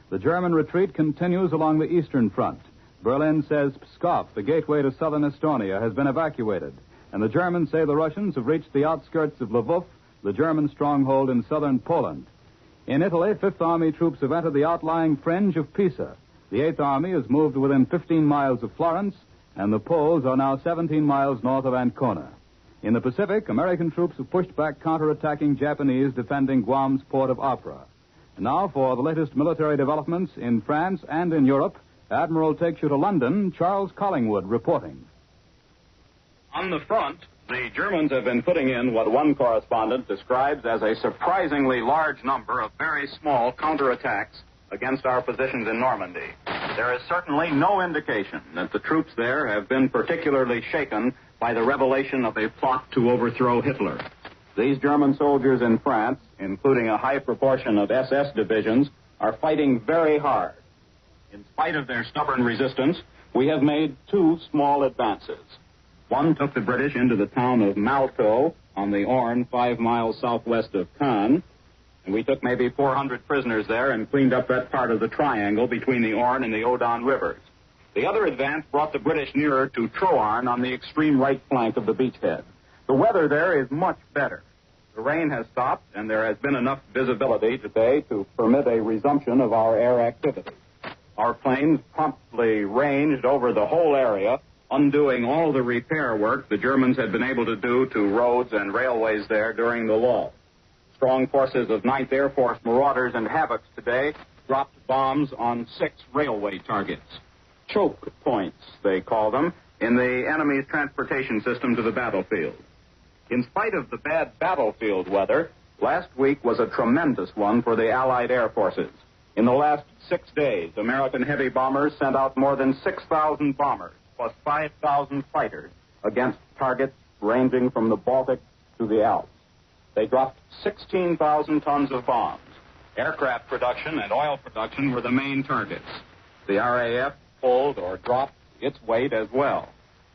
The German retreat continues along the eastern front. Berlin says Pskov, the gateway to southern Estonia, has been evacuated. And the Germans say the Russians have reached the outskirts of Lvov, the German stronghold in southern Poland. In Italy, Fifth Army troops have entered the outlying fringe of Pisa. The Eighth Army has moved within 15 miles of Florence, and the Poles are now 17 miles north of Ancona. In the Pacific, American troops have pushed back counterattacking Japanese defending Guam's port of Apra. And now for the latest military developments in France and in Europe, Admiral takes you to London, Charles Collingwood reporting. On the front, the Germans have been putting in what one correspondent describes as a surprisingly large number of very small counterattacks against our positions in Normandy. There is certainly no indication that the troops there have been particularly shaken by the revelation of a plot to overthrow Hitler. These German soldiers in France, including a high proportion of SS divisions, are fighting very hard. In spite of their stubborn resistance, we have made two small advances. One took the British into the town of Malto on the Orne, 5 miles southwest of Caen, and we took maybe 400 prisoners there and cleaned up that part of the triangle between the Orne and the Odon rivers. The other advance brought the British nearer to Troarn on the extreme right flank of the beachhead. The weather there is much better. The rain has stopped, and there has been enough visibility today to permit a resumption of our air activity. Our planes promptly ranged over the whole area, undoing all the repair work the Germans had been able to do to roads and railways there during the lull. Strong forces of 9th Air Force marauders and havocs today dropped bombs on 6 railway targets. Choke points, they call them, in the enemy's transportation system to the battlefield. In spite of the bad battlefield weather, last week was a tremendous one for the Allied air forces. In the last 6 days, American heavy bombers sent out more than 6,000 bombers, plus 5,000 fighters, against targets ranging from the Baltic to the Alps. They dropped 16,000 tons of bombs. Aircraft production and oil production were the main targets. The RAF pulled or dropped its weight as well.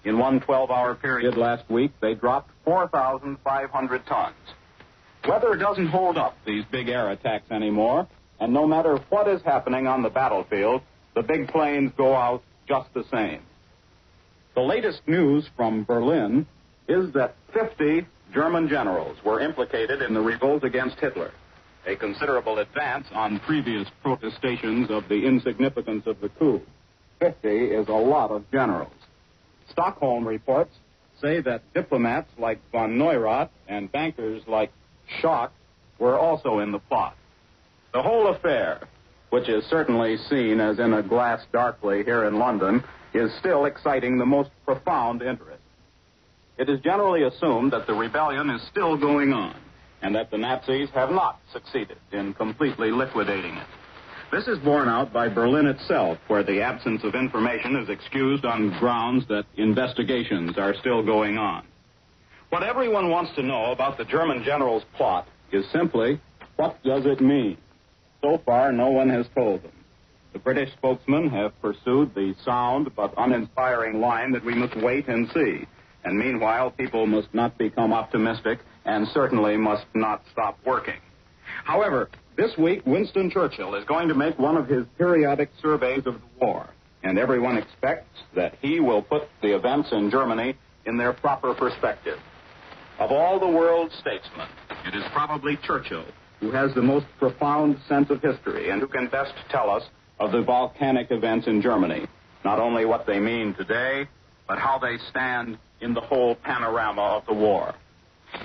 In one 12-hour period last week, they dropped 4,500 tons. Weather doesn't hold up these big air attacks anymore, and no matter what is happening on the battlefield, the big planes go out just the same. The latest news from Berlin is that 50 German generals were implicated in the revolt against Hitler, a considerable advance on previous protestations of the insignificance of the coup. 50 is a lot of generals. Stockholm reports say that diplomats like von Neurath and bankers like Schock were also in the plot. The whole affair, which is certainly seen as in a glass darkly here in London, is still exciting the most profound interest. It is generally assumed that the rebellion is still going on, and that the Nazis have not succeeded in completely liquidating it. This is borne out by Berlin itself, where the absence of information is excused on grounds that investigations are still going on. What everyone wants to know about the German general's plot is simply, what does it mean? So far, no one has told them. The British spokesmen have pursued the sound but uninspiring line that we must wait and see. And meanwhile, people must not become optimistic and certainly must not stop working. However, this week, Winston Churchill is going to make one of his periodic surveys of the war, and everyone expects that he will put the events in Germany in their proper perspective. Of all the world's statesmen, it is probably Churchill who has the most profound sense of history and who can best tell us of the volcanic events in Germany, not only what they mean today, but how they stand in the whole panorama of the war.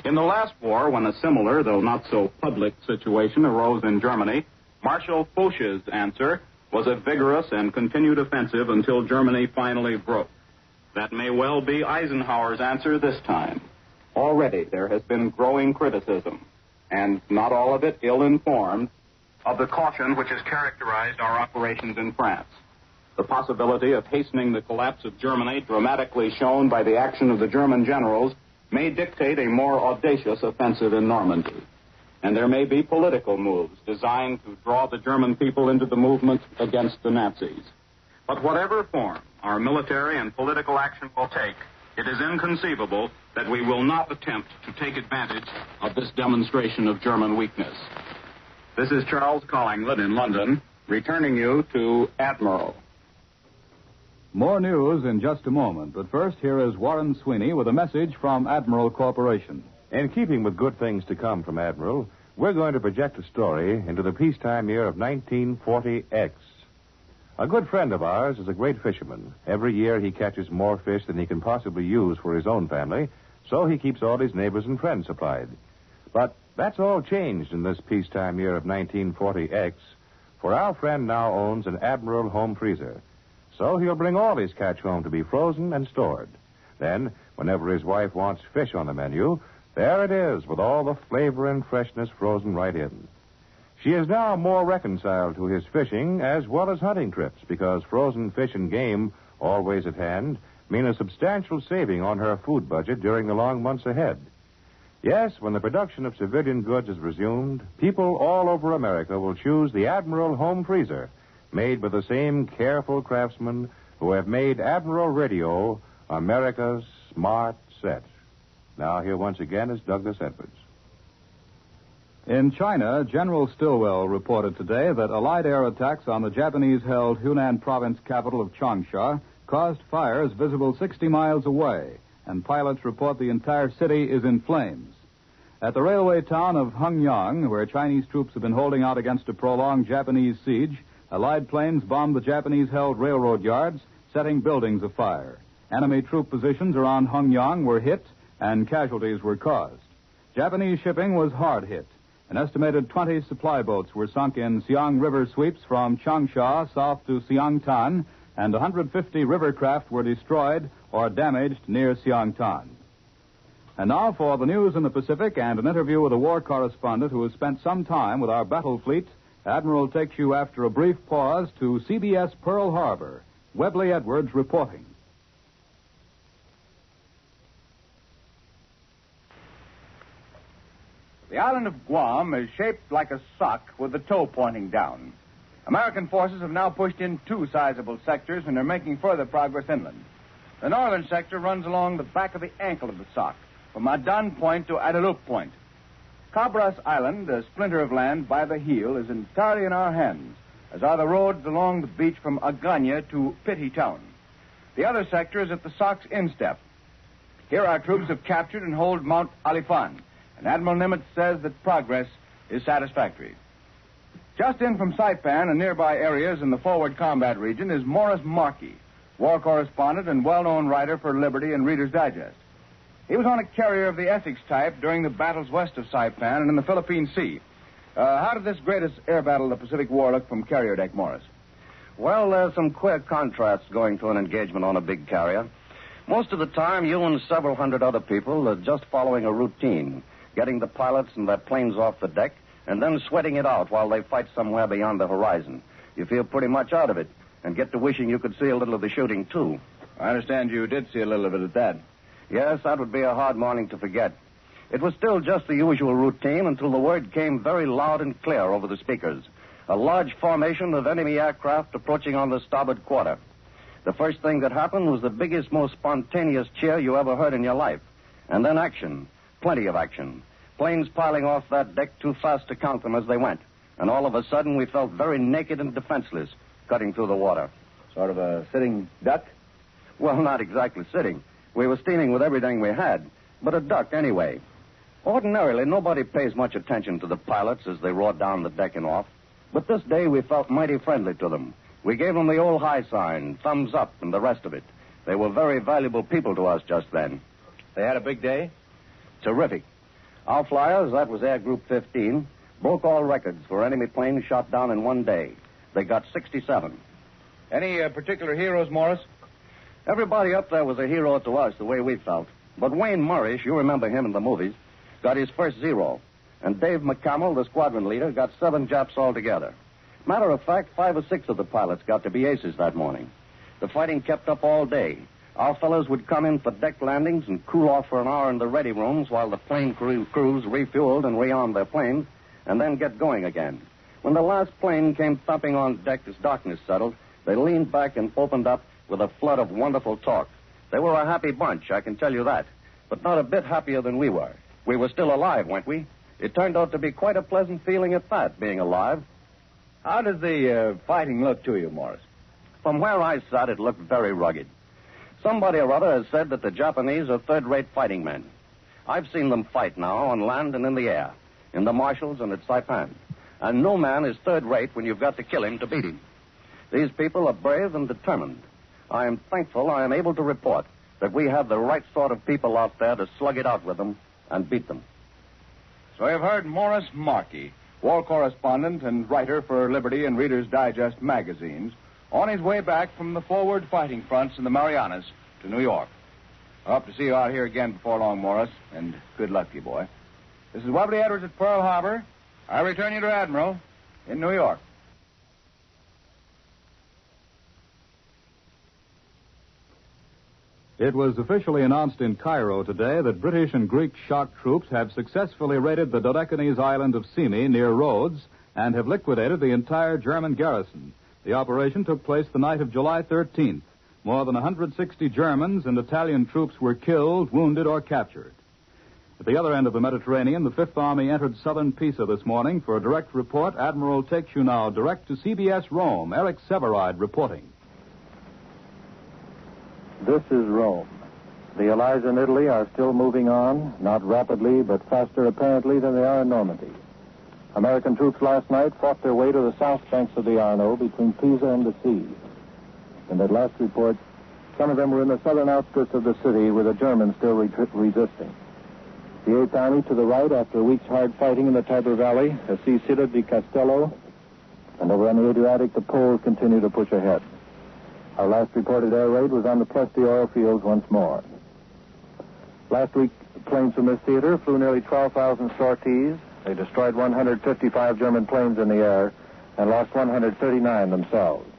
In the last war, when a similar, though not so public, situation arose in Germany, Marshal Foch's answer was a vigorous and continued offensive until Germany finally broke. That may well be Eisenhower's answer this time. Already there has been growing criticism, and not all of it ill-informed, of the caution which has characterized our operations in France. The possibility of hastening the collapse of Germany, dramatically shown by the action of the German generals, may dictate a more audacious offensive in Normandy. And there may be political moves designed to draw the German people into the movement against the Nazis. But whatever form our military and political action will take, it is inconceivable that we will not attempt to take advantage of this demonstration of German weakness. This is Charles Collingwood in London, returning you to Admiral. More news in just a moment, but first here is Warren Sweeney with a message from Admiral Corporation. In keeping with good things to come from Admiral, we're going to project a story into the peacetime year of 1940X. A good friend of ours is a great fisherman. Every year he catches more fish than he can possibly use for his own family, so he keeps all his neighbors and friends supplied. But that's all changed in this peacetime year of 1940X, for our friend now owns an Admiral home freezer. So he'll bring all his catch home to be frozen and stored. Then, whenever his wife wants fish on the menu, there it is with all the flavor and freshness frozen right in. She is now more reconciled to his fishing as well as hunting trips because frozen fish and game, always at hand, mean a substantial saving on her food budget during the long months ahead. Yes, when the production of civilian goods is resumed, people all over America will choose the Admiral home freezer, made by the same careful craftsmen who have made Admiral Radio America's smart set. Now, here once again is Douglas Edwards. In China, General Stilwell reported today that Allied air attacks on the Japanese-held Hunan province capital of Changsha caused fires visible 60 miles away, and pilots report the entire city is in flames. At the railway town of Hengyang, where Chinese troops have been holding out against a prolonged Japanese siege, Allied planes bombed the Japanese-held railroad yards, setting buildings afire. Enemy troop positions around Hengyang were hit, and casualties were caused. Japanese shipping was hard hit. An estimated 20 supply boats were sunk in Siang River sweeps from Changsha south to Siangtan, and 150 river craft were destroyed or damaged near Siangtan. And now for the news in the Pacific and an interview with a war correspondent who has spent some time with our battle fleet. Admiral takes you after a brief pause to CBS Pearl Harbor. Webley Edwards reporting. The island of Guam is shaped like a sock with the toe pointing down. American forces have now pushed in 2 sizable sectors and are making further progress inland. The northern sector runs along the back of the ankle of the sock, from Adan Point to Adelup Point. Cabras Island, a splinter of land by the heel, is entirely in our hands, as are the roads along the beach from Aganya to Pitti Town. The other sector is at the sock's instep. Here our troops have captured and hold Mount Alifan, and Admiral Nimitz says that progress is satisfactory. Just in from Saipan and nearby areas in the forward combat region is Morris Markey, war correspondent and well-known writer for Liberty and Reader's Digest. He was on a carrier of the Essex type during the battles west of Saipan and in the Philippine Sea. How did this greatest air battle of the Pacific War look from carrier deck, Morris? Well, there's some queer contrasts going to an engagement on a big carrier. Most of the time, you and several hundred other people are just following a routine, getting the pilots and their planes off the deck, and then sweating it out while they fight somewhere beyond the horizon. You feel pretty much out of it, and get to wishing you could see a little of the shooting, too. I understand you did see a little of it at that. Yes, that would be a hard morning to forget. It was still just the usual routine until the word came very loud and clear over the speakers. A large formation of enemy aircraft approaching on the starboard quarter. The first thing that happened was the biggest, most spontaneous cheer you ever heard in your life. And then action. Plenty of action. Planes piling off that deck too fast to count them as they went. And all of a sudden, we felt very naked and defenseless, cutting through the water. Sort of a sitting duck? Well, not exactly sitting. We were steaming with everything we had, but a duck anyway. Ordinarily, nobody pays much attention to the pilots as they roared down the deck and off. But this day, we felt mighty friendly to them. We gave them the old high sign, thumbs up, and the rest of it. They were very valuable people to us just then. They had a big day? Terrific. Our flyers, that was Air Group 15, broke all records for enemy planes shot down in one day. They got 67. Any particular heroes, Morris? Everybody up there was a hero to us, the way we felt. But Wayne Morris, you remember him in the movies, got his first 0. And Dave McCamel, the squadron leader, got 7 Japs altogether. Matter of fact, 5 or 6 of the pilots got to be aces that morning. The fighting kept up all day. Our fellows would come in for deck landings and cool off for an hour in the ready rooms while the plane crews refueled and rearmed their planes, and then get going again. When the last plane came thumping on deck as darkness settled, they leaned back and opened up with a flood of wonderful talk. They were a happy bunch, I can tell you that, but not a bit happier than we were. We were still alive, weren't we? It turned out to be quite a pleasant feeling at that, being alive. How does the fighting look to you, Morris? From where I sat, it looked very rugged. Somebody or other has said that the Japanese are third-rate fighting men. I've seen them fight now on land and in the air, in the marshals and at Saipan. And no man is third-rate when you've got to kill him to beat him. These people are brave and determined. I am thankful I am able to report that we have the right sort of people out there to slug it out with them and beat them. So you've heard Morris Markey, war correspondent and writer for Liberty and Reader's Digest magazines, on his way back from the forward fighting fronts in the Marianas to New York. I hope to see you out here again before long, Morris, and good luck to you, boy. This is Webley Edwards at Pearl Harbor. I return you to Admiral in New York. It was officially announced in Cairo today that British and Greek shock troops have successfully raided the Dodecanese island of Symi near Rhodes and have liquidated the entire German garrison. The operation took place the night of July 13th. More than 160 Germans and Italian troops were killed, wounded, or captured. At the other end of the Mediterranean, the Fifth Army entered southern Pisa this morning. For a direct report, Admiral takes you now direct to CBS Rome. Eric Severide reporting. This is Rome. The Allies in Italy are still moving on, not rapidly, but faster apparently than they are in Normandy. American troops last night fought their way to the south banks of the Arno between Pisa and the sea. In that last report, some of them were in the southern outskirts of the city where the Germans still resisting. The Eighth Army to the right, after a week's hard fighting in the Tiber Valley, has seized Città di Castello, and over on the Adriatic, the Poles continue to push ahead. Our last reported air raid was on the Plesty oil fields once more. Last week, planes from this theater flew nearly 12,000 sorties. They destroyed 155 German planes in the air and lost 139 themselves.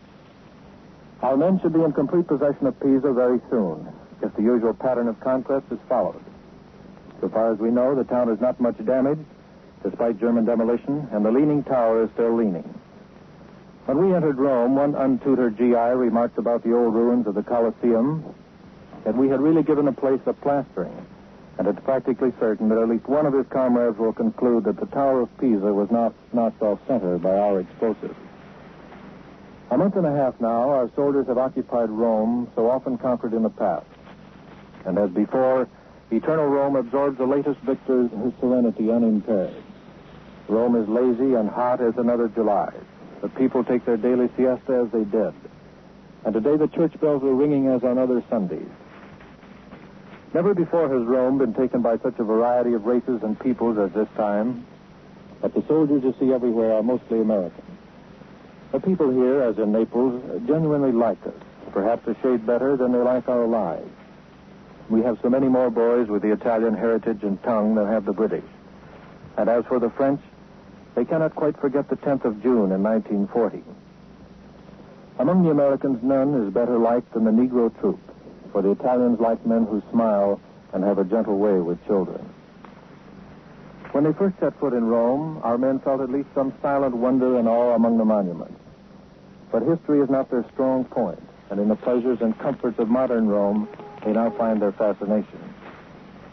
Our men should be in complete possession of Pisa very soon, if the usual pattern of conquest is followed. So far as we know, the town is not much damaged, despite German demolition, and the leaning tower is still leaning. When we entered Rome, one untutored GI remarked about the old ruins of the Colosseum that we had really given the place a plastering, and it's practically certain that at least one of his comrades will conclude that the Tower of Pisa was knocked off center by our explosives. A month and a half now, our soldiers have occupied Rome, so often conquered in the past. And as before, eternal Rome absorbs the latest victors in his serenity unimpaired. Rome is lazy and hot as another July. The people take their daily siesta as they did. And today the church bells are ringing as on other Sundays. Never before has Rome been taken by such a variety of races and peoples as this time. But the soldiers you see everywhere are mostly American. The people here, as in Naples, genuinely like us, perhaps a shade better than they like our lives. We have so many more boys with the Italian heritage and tongue than have the British. And as for the French, they cannot quite forget the 10th of June in 1940. Among the Americans, none is better liked than the Negro troop, for the Italians like men who smile and have a gentle way with children. When they first set foot in Rome, our men felt at least some silent wonder and awe among the monuments. But history is not their strong point, and in the pleasures and comforts of modern Rome, they now find their fascination.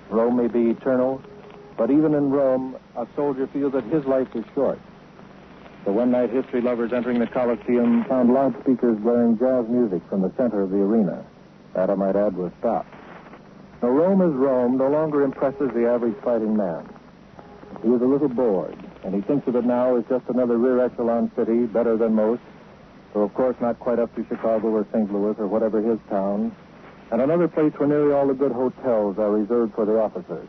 Rome may be eternal, but even in Rome, a soldier feels that his life is short. The one-night history lovers entering the Colosseum found loudspeakers blaring jazz music from the center of the arena. That, I might add, was stopped. Now, Rome as Rome no longer impresses the average fighting man. He is a little bored, and he thinks of it now as just another rear echelon city, better than most, though of course not quite up to Chicago or St. Louis or whatever his town, and another place where nearly all the good hotels are reserved for the officers.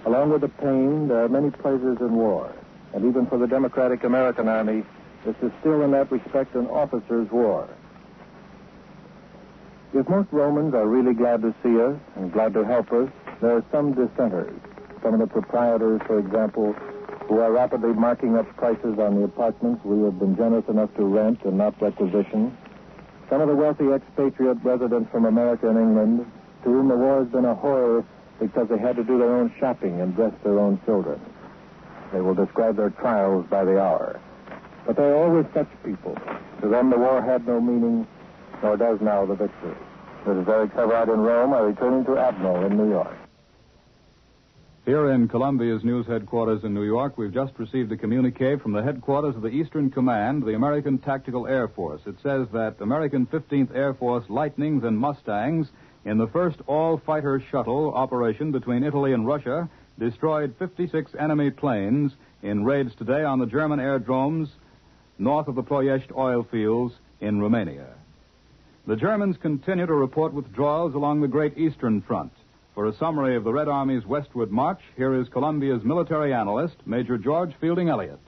Along with the pain, there are many pleasures in war, and even for the democratic American Army, this is still in that respect an officer's war. If most Romans are really glad to see us and glad to help us, there are some dissenters. Some of the proprietors, for example, who are rapidly marking up prices on the apartments we have been generous enough to rent and not requisition. Some of the wealthy expatriate residents from America and England, to whom the war has been a horror because they had to do their own shopping and dress their own children. They will describe their trials by the hour. But there are always such people. To them, the war had no meaning, nor does now the victory. This is Eric Everard in Rome. I'm returning to Admiral in New York. Here in Columbia's news headquarters in New York, we've just received a communique from the headquarters of the Eastern Command, the American Tactical Air Force. It says that American 15th Air Force Lightnings and Mustangs, in the first all-fighter shuttle operation between Italy and Russia, destroyed 56 enemy planes in raids today on the German aerodromes north of the Ploiești oil fields in Romania. The Germans continue to report withdrawals along the Great Eastern Front. For a summary of the Red Army's westward march, here is Columbia's military analyst, Major George Fielding Elliott.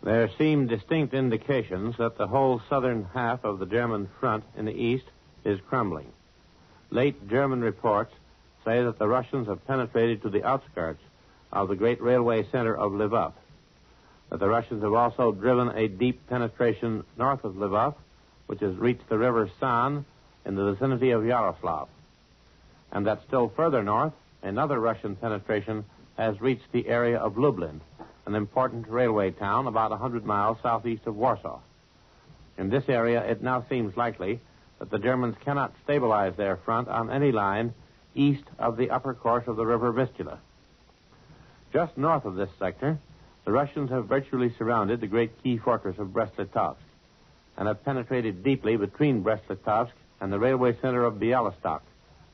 There seem distinct indications that the whole southern half of the German front in the east is crumbling. Late German reports say that the Russians have penetrated to the outskirts of the great railway center of Lvov, that the Russians have also driven a deep penetration north of Lvov, which has reached the river San in the vicinity of Yaroslav, and that still further north, another Russian penetration has reached the area of Lublin, an important railway town about 100 miles southeast of Warsaw. In this area, it now seems likely that the Germans cannot stabilize their front on any line east of the upper course of the river Vistula. Just north of this sector, the Russians have virtually surrounded the great key fortress of Brest-Litovsk and have penetrated deeply between Brest-Litovsk and the railway center of Bialystok,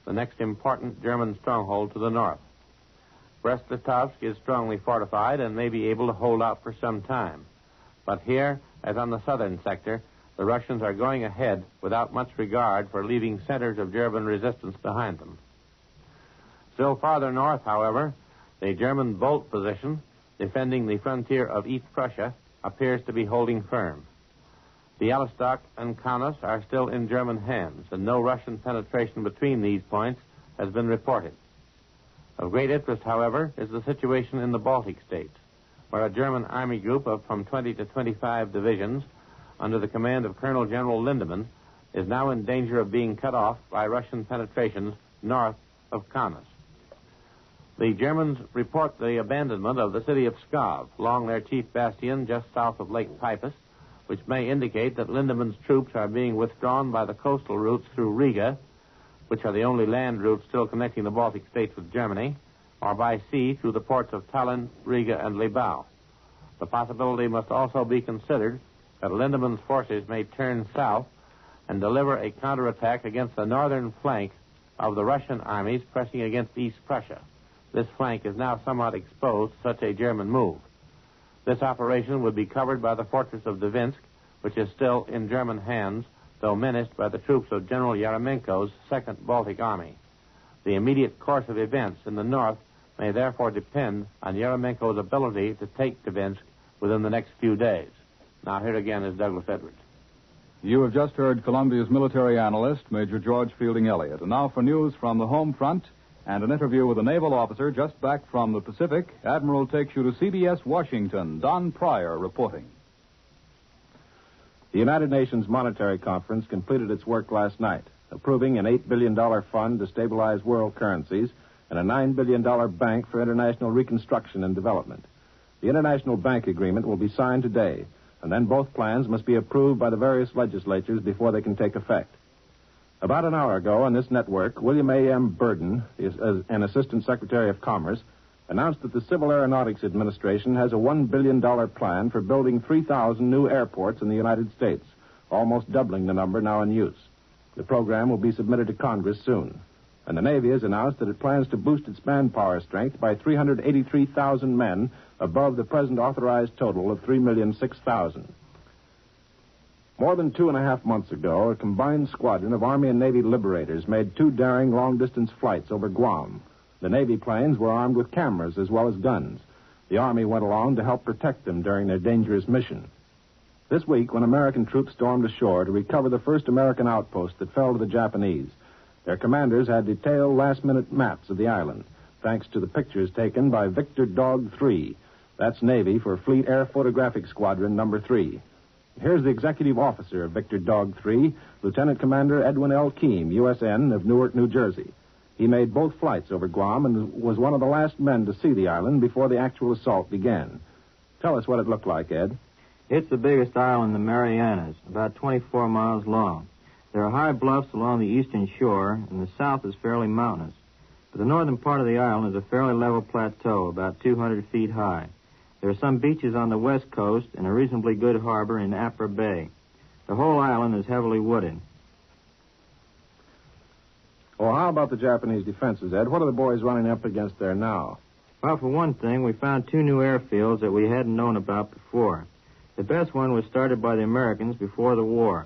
the next important German stronghold to the north. Brest-Litovsk is strongly fortified and may be able to hold out for some time. But here, as on the southern sector, the Russians are going ahead without much regard for leaving centers of German resistance behind them. Still farther north, however, the German Bolt position, defending the frontier of East Prussia, appears to be holding firm. Bialystok and Kaunas are still in German hands, and no Russian penetration between these points has been reported. Of great interest, however, is the situation in the Baltic states, where a German army group of from 20 to 25 divisions under the command of Colonel General Lindemann is now in danger of being cut off by Russian penetrations north of Kaunas. The Germans report the abandonment of the city of Pskov along their chief bastion just south of Lake Peipus, which may indicate that Lindemann's troops are being withdrawn by the coastal routes through Riga, which are the only land routes still connecting the Baltic states with Germany, or by sea through the ports of Tallinn, Riga, and Libau. The possibility must also be considered that Lindemann's forces may turn south and deliver a counterattack against the northern flank of the Russian armies pressing against East Prussia. This flank is now somewhat exposed to such a German move. This operation would be covered by the fortress of Dvinsk, which is still in German hands, though menaced by the troops of General Yeremenko's Second Baltic Army. The immediate course of events in the north may therefore depend on Yeremenko's ability to take Dvinsk within the next few days. Now, here again is Douglas Edwards. You have just heard Columbia's military analyst, Major George Fielding Elliott. And now for news from the home front and an interview with a naval officer just back from the Pacific. Admiral takes you to CBS Washington. Don Pryor reporting. The United Nations Monetary Conference completed its work last night, approving an $8 billion fund to stabilize world currencies and a $9 billion bank for international reconstruction and development. The International Bank Agreement will be signed today, and then both plans must be approved by the various legislatures before they can take effect. About an hour ago on this network, William A.M. Burden, an Assistant Secretary of Commerce, announced that the Civil Aeronautics Administration has a $1 billion plan for building 3,000 new airports in the United States, almost doubling the number now in use. The program will be submitted to Congress soon. And the Navy has announced that it plans to boost its manpower strength by 383,000 men above the present authorized total of 3,006,000. More than 2.5 months ago, a combined squadron of Army and Navy liberators made 2 daring long-distance flights over Guam. The Navy planes were armed with cameras as well as guns. The Army went along to help protect them during their dangerous mission. This week, when American troops stormed ashore to recover the first American outpost that fell to the Japanese, their commanders had detailed last-minute maps of the island, thanks to the pictures taken by Victor Dog 3. That's Navy for Fleet Air Photographic Squadron Number 3. Here's the executive officer of Victor Dog 3, Lieutenant Commander Edwin L. Keem, USN, of Newark, New Jersey. He made both flights over Guam and was one of the last men to see the island before the actual assault began. Tell us what it looked like, Ed. It's the biggest island in the Marianas, about 24 miles long. There are high bluffs along the eastern shore, and the south is fairly mountainous. But the northern part of the island is a fairly level plateau, about 200 feet high. There are some beaches on the west coast and a reasonably good harbor in Apra Bay. The whole island is heavily wooded. Well, how about the Japanese defenses, Ed? What are the boys running up against there now? Well, for one thing, we found 2 new airfields that we hadn't known about before. The best one was started by the Americans before the war.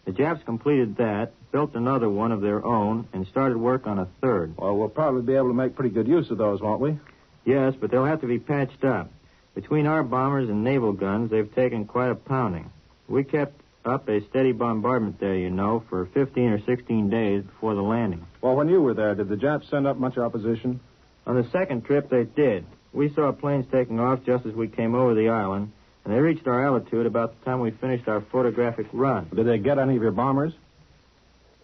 The Japs completed that, built another one of their own, and started work on a third. Well, we'll probably be able to make pretty good use of those, won't we? Yes, but they'll have to be patched up. Between our bombers and naval guns, they've taken quite a pounding. We kept up a steady bombardment there, you know, for 15 or 16 days before the landing. Well, when you were there, did the Japs send up much opposition? On the second trip, they did. We saw planes taking off just as we came over the island, and they reached our altitude about the time we finished our photographic run. Did they get any of your bombers?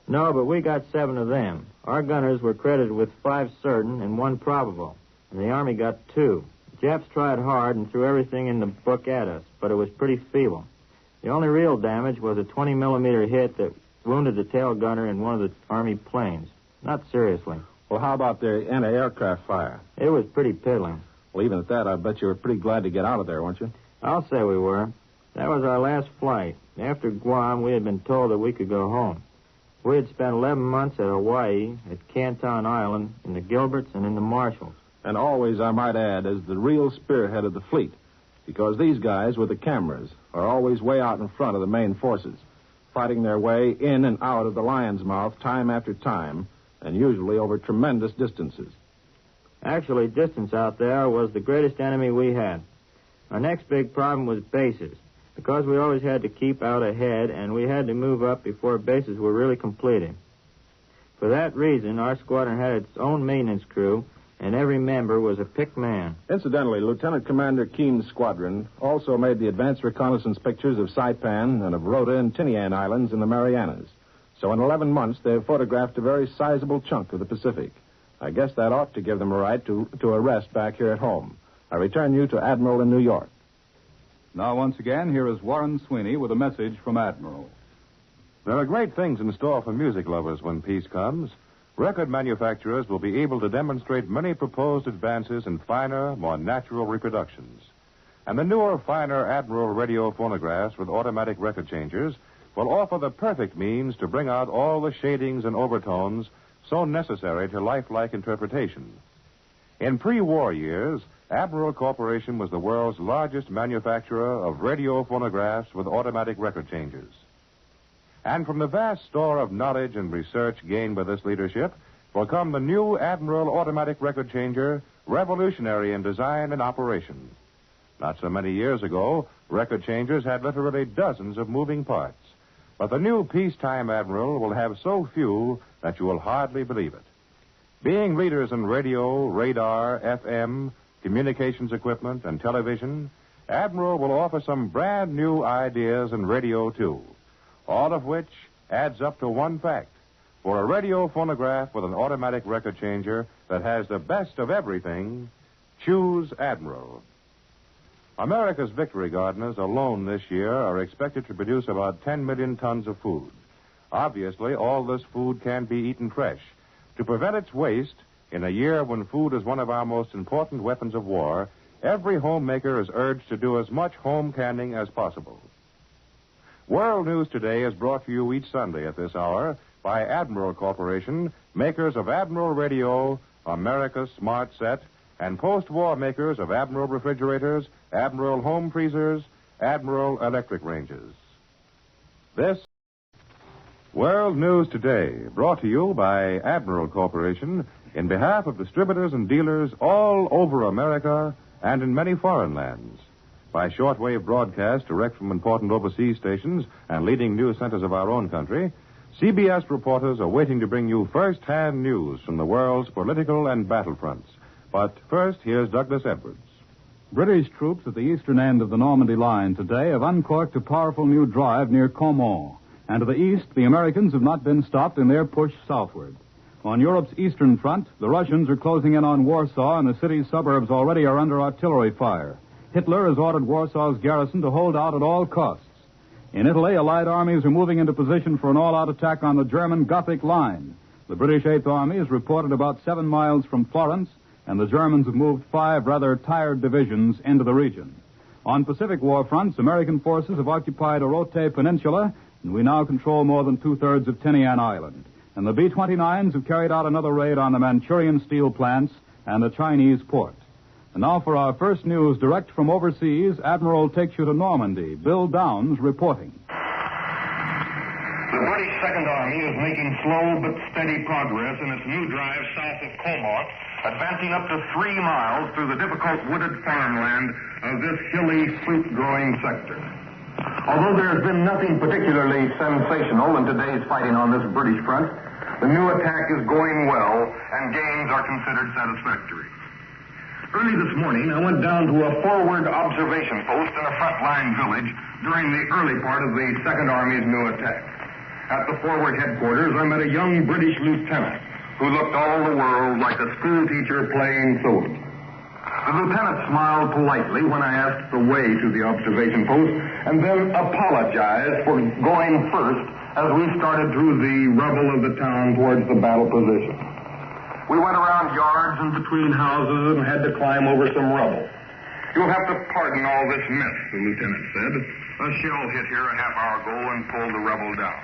No, but we got 7 of them. Our gunners were credited with 5 certain and 1 probable, and the Army got 2. The Japs tried hard and threw everything in the book at us, but it was pretty feeble. The only real damage was a 20-millimeter hit that wounded the tail gunner in one of the Army planes. Not seriously. Well, how about their anti-aircraft fire? It was pretty piddling. Well, even at that, I bet you were pretty glad to get out of there, weren't you? I'll say we were. That was our last flight. After Guam, we had been told that we could go home. We had spent 11 months at Hawaii, at Canton Island, in the Gilberts, and in the Marshalls. And always, I might add, as the real spearhead of the fleet. Because these guys with the cameras are always way out in front of the main forces, fighting their way in and out of the lion's mouth time after time, and usually over tremendous distances. Actually, distance out there was the greatest enemy we had. Our next big problem was bases, because we always had to keep out ahead, and we had to move up before bases were really completed. For that reason, our squadron had its own maintenance crew, and every member was a picked man. Incidentally, Lieutenant Commander Keem's squadron also made the advanced reconnaissance pictures of Saipan and of Rota and Tinian Islands in the Marianas. So in 11 months, they've photographed a very sizable chunk of the Pacific. I guess that ought to give them a right to a rest back here at home. I return you to Admiral in New York. Now, once again, here is Warren Sweeney with a message from Admiral. There are great things in store for music lovers when peace comes. Record manufacturers will be able to demonstrate many proposed advances in finer, more natural reproductions. And the newer, finer Admiral radio phonographs with automatic record changers will offer the perfect means to bring out all the shadings and overtones so necessary to lifelike interpretation. In pre-war years, Admiral Corporation was the world's largest manufacturer of radio phonographs with automatic record changers. And from the vast store of knowledge and research gained by this leadership will come the new Admiral automatic record changer, revolutionary in design and operation. Not so many years ago, record changers had literally dozens of moving parts. But the new peacetime Admiral will have so few that you will hardly believe it. Being leaders in radio, radar, FM, communications equipment, and television, Admiral will offer some brand new ideas in radio, too. All of which adds up to one fact. For a radio phonograph with an automatic record changer that has the best of everything, choose Admiral. America's victory gardeners alone this year are expected to produce about 10 million tons of food. Obviously, all this food can be eaten fresh. To prevent its waste, in a year when food is one of our most important weapons of war, every homemaker is urged to do as much home canning as possible. World News Today is brought to you each Sunday at this hour by Admiral Corporation, makers of Admiral Radio, America's Smart Set, and post-war makers of Admiral refrigerators, Admiral home freezers, Admiral electric ranges. This World News Today, brought to you by Admiral Corporation in behalf of distributors and dealers all over America and in many foreign lands. By shortwave broadcast direct from important overseas stations and leading news centers of our own country, CBS reporters are waiting to bring you first-hand news from the world's political and battlefronts. But first, here's Douglas Edwards. British troops at the eastern end of the Normandy line today have uncorked a powerful new drive near Caumont. And to the east, the Americans have not been stopped in their push southward. On Europe's eastern front, the Russians are closing in on Warsaw, and the city's suburbs already are under artillery fire. Hitler has ordered Warsaw's garrison to hold out at all costs. In Italy, Allied armies are moving into position for an all-out attack on the German Gothic line. The British Eighth Army is reported about 7 miles from Florence, and the Germans have moved 5 rather tired divisions into the region. On Pacific war fronts, American forces have occupied Orote Peninsula, and we now control more than 2/3 of Tinian Island. And the B-29s have carried out another raid on the Manchurian steel plants and the Chinese port. And now for our first news direct from overseas, Admiral takes you to Normandy. Bill Downs reporting. The British Second Army is making slow but steady progress in its new drive south of Caumont, advancing up to 3 miles through the difficult wooded farmland of this hilly, fruit-growing sector. Although there has been nothing particularly sensational in today's fighting on this British front, the new attack is going well, and gains are considered satisfactory. Early this morning, I went down to a forward observation post in a frontline village during the early part of the Second Army's new attack. At the forward headquarters, I met a young British lieutenant who looked all the world like a schoolteacher playing soldier. The lieutenant smiled politely when I asked the way to the observation post, and then apologized for going first as we started through the rubble of the town towards the battle position. We went around yards and between houses and had to climb over some rubble. You'll have to pardon all this mess, the lieutenant said. A shell hit here a half hour ago and pulled the rubble down.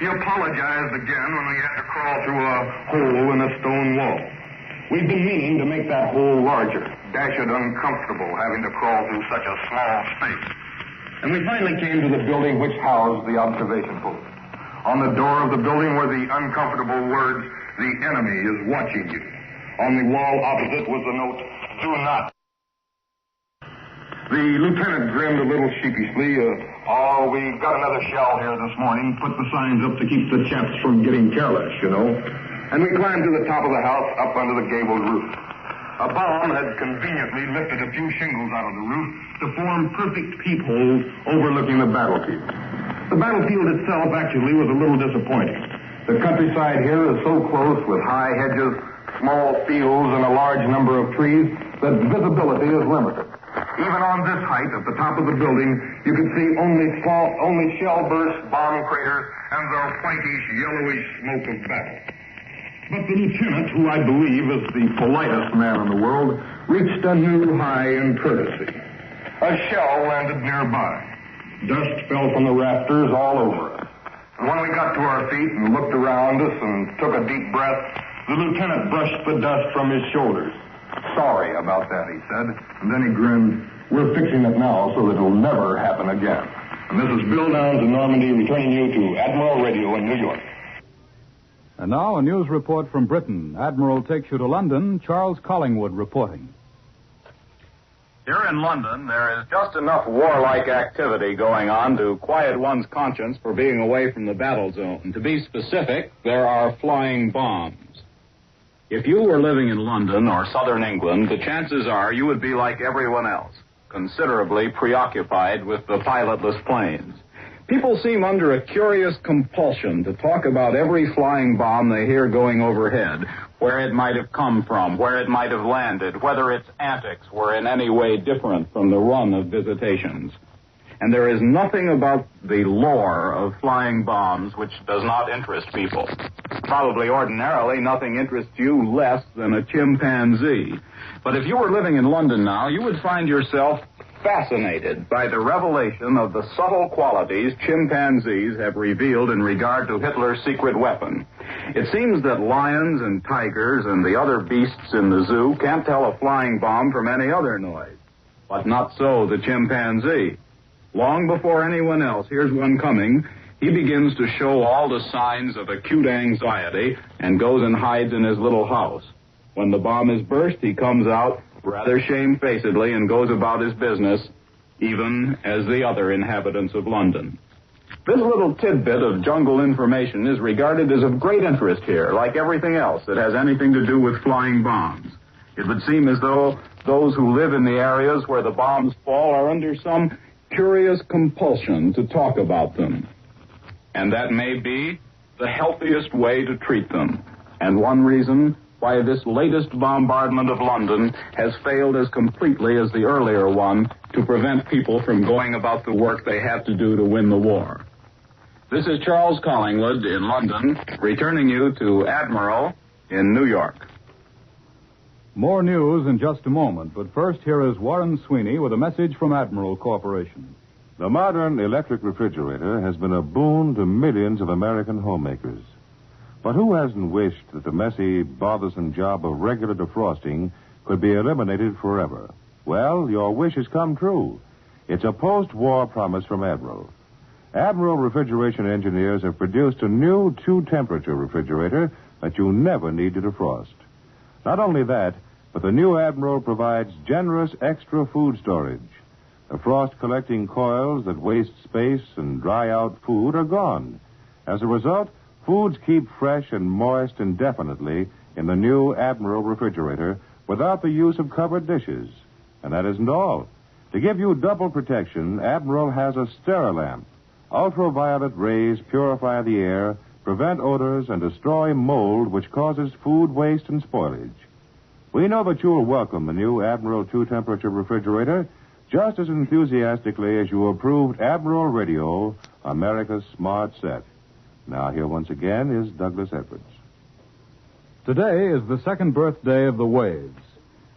He apologized again when we had to crawl through a hole in a stone wall. We've been meaning to make that hole larger, dashed uncomfortable having to crawl through such a small space. And we finally came to the building which housed the observation post. On the door of the building were the uncomfortable words, "The enemy is watching you." On the wall opposite was the note, "Do not." The lieutenant grinned a little sheepishly. We got another shell here this morning. Put the signs up to keep the chaps from getting careless, you know. And we climbed to the top of the house up under the gabled roof. A bomb had conveniently lifted a few shingles out of the roof to form perfect peepholes overlooking the battlefield. The battlefield itself actually was a little disappointing. The countryside here is so close with high hedges, small fields, and a large number of trees that visibility is limited. Even on this height, at the top of the building, you could see only shell-burst bomb craters and the whitish, yellowish smoke of battle. But the lieutenant, who I believe is the politest man in the world, reached a new high in courtesy. A shell landed nearby. Dust fell from the rafters all over us. And when we got to our feet and looked around us and took a deep breath, the lieutenant brushed the dust from his shoulders. "Sorry about that," he said. And then he grinned. "We're fixing it now so that it'll never happen again." And this is Bill Downs in Normandy returning you to Admiral Radio in New York. And now a news report from Britain. Admiral takes you to London. Charles Collingwood reporting. Here in London, there is just enough warlike activity going on to quiet one's conscience for being away from the battle zone. To be specific, there are flying bombs. If you were living in London or southern England, the chances are you would be like everyone else, considerably preoccupied with the pilotless planes. People seem under a curious compulsion to talk about every flying bomb they hear going overhead, where it might have come from, where it might have landed, whether its antics were in any way different from the run of visitations. And there is nothing about the lore of flying bombs which does not interest people. Probably ordinarily nothing interests you less than a chimpanzee. But if you were living in London now, you would find yourself fascinated by the revelation of the subtle qualities chimpanzees have revealed in regard to Hitler's secret weapon. It seems that lions and tigers and the other beasts in the zoo can't tell a flying bomb from any other noise. But not so the chimpanzee. Long before anyone else hears one coming, he begins to show all the signs of acute anxiety and goes and hides in his little house. When the bomb is burst, he comes out rather shamefacedly and goes about his business, even as the other inhabitants of London. This little tidbit of jungle information is regarded as of great interest here, like everything else that has anything to do with flying bombs. It would seem as though those who live in the areas where the bombs fall are under some curious compulsion to talk about them. And that may be the healthiest way to treat them. And one reason why this latest bombardment of London has failed as completely as the earlier one to prevent people from going about the work they have to do to win the war. This is Charles Collingwood in London, returning you to Admiral in New York. More news in just a moment, but first here is Warren Sweeney with a message from Admiral Corporation. The modern electric refrigerator has been a boon to millions of American homemakers. But who hasn't wished that the messy, bothersome job of regular defrosting could be eliminated forever? Well, your wish has come true. It's a post-war promise from Admiral. Admiral refrigeration engineers have produced a new two-temperature refrigerator that you never need to defrost. Not only that, but the new Admiral provides generous extra food storage. The frost-collecting coils that waste space and dry out food are gone. As a result, foods keep fresh and moist indefinitely in the new Admiral refrigerator without the use of covered dishes. And that isn't all. To give you double protection, Admiral has a Sterilamp. Ultraviolet rays purify the air, prevent odors, and destroy mold which causes food waste and spoilage. We know that you'll welcome the new Admiral two-temperature refrigerator just as enthusiastically as you approved Admiral Radio, America's smart set. Now, here once again is Douglas Edwards. Today is the second birthday of the waves.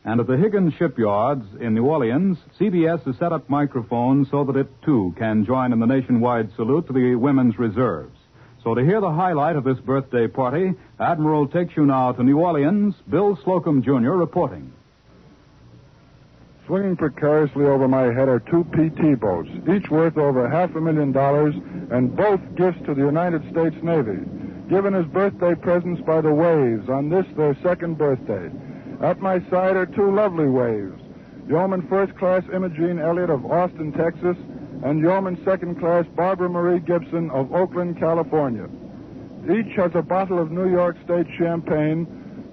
And at the Higgins shipyards in New Orleans, CBS has set up microphones so that it, too, can join in the nationwide salute to the women's reserves. So to hear the highlight of this birthday party, Admiral takes you now to New Orleans, Bill Slocum, Jr., reporting. Swinging precariously over my head are two PT boats, each worth over $500,000, and both gifts to the United States Navy, given as birthday presents by the Waves on this, their second birthday. At my side are two lovely Waves, Yeoman First Class Imogene Elliott of Austin, Texas, and Yeoman Second Class Barbara Marie Gibson of Oakland, California. Each has a bottle of New York State champagne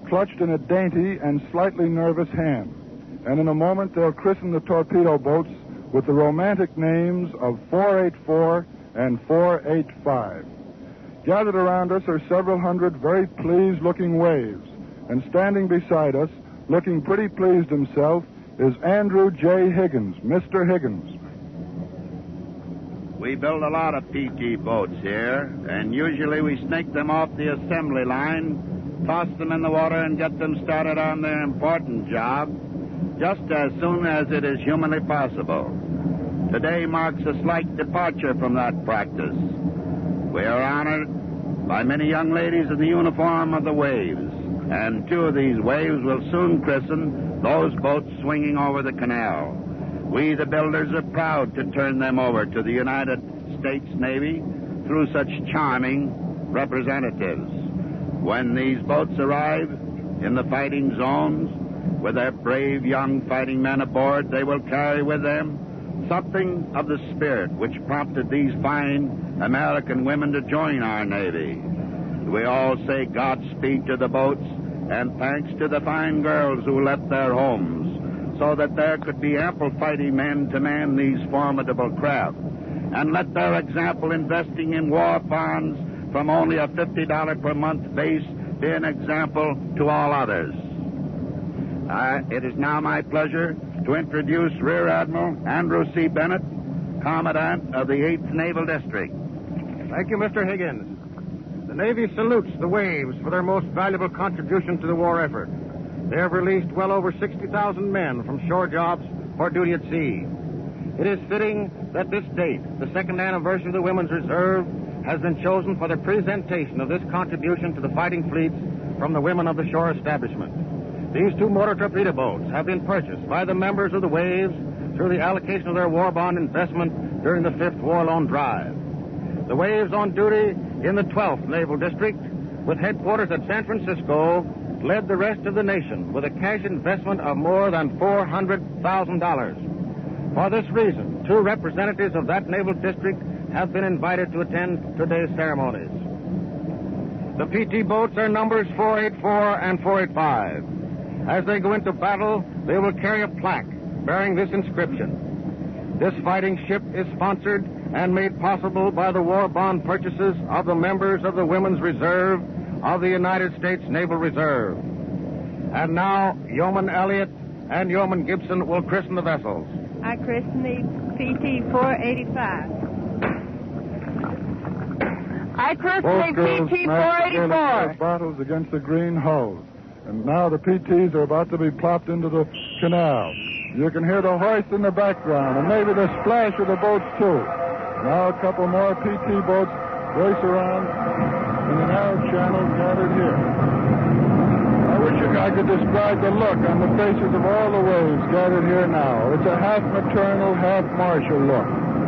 clutched in a dainty and slightly nervous hand. And in a moment they'll christen the torpedo boats with the romantic names of 484 and 485. Gathered around us are several hundred very pleased-looking Waves, and standing beside us, looking pretty pleased himself, is Andrew J. Higgins, Mr. Higgins. We build a lot of PT boats here, and usually we snake them off the assembly line, toss them in the water, and get them started on their important job just as soon as it is humanly possible. Today marks a slight departure from that practice. We are honored by many young ladies in the uniform of the Waves, and two of these Waves will soon christen those boats swinging over the canal. We, the builders, are proud to turn them over to the United States Navy through such charming representatives. When these boats arrive in the fighting zones, with their brave young fighting men aboard, they will carry with them something of the spirit which prompted these fine American women to join our Navy. We all say Godspeed to the boats and thanks to the fine girls who left their homes so that there could be ample fighting men to man these formidable craft. And let their example investing in war bonds from only a $50 per month base be an example to all others. It is now my pleasure to introduce Rear Admiral Andrew C. Bennett, Commandant of the 8th Naval District. Thank you, Mr. Higgins. The Navy salutes the Waves for their most valuable contribution to the war effort. They have released well over 60,000 men from shore jobs for duty at sea. It is fitting that this date, the second anniversary of the Women's Reserve, has been chosen for the presentation of this contribution to the fighting fleets from the women of the shore establishment. These two motor torpedo boats have been purchased by the members of the Waves through the allocation of their war bond investment during the 5th War Loan Drive. the Waves on duty in the 12th Naval District, with headquarters at San Francisco, led the rest of the nation with a cash investment of more than $400,000. For this reason, 2 representatives of that naval district have been invited to attend today's ceremonies. The PT boats are numbers 484 and 485. As they go into battle, they will carry a plaque bearing this inscription. This fighting ship is sponsored and made possible by the war bond purchases of the members of the Women's Reserve of the United States Naval Reserve. And now, Yeoman Elliott and Yeoman Gibson will christen the vessels. I christen the PT 485. I christen the PT 484. Battles against the green hulls. And now the PTs are about to be plopped into the canal. You can hear the hoist in the background, and maybe the splash of the boats, too. Now a couple more PT boats race around in the narrow channel gathered here. I wish I could describe the look on the faces of all the waves gathered here now. It's a half maternal, half martial look.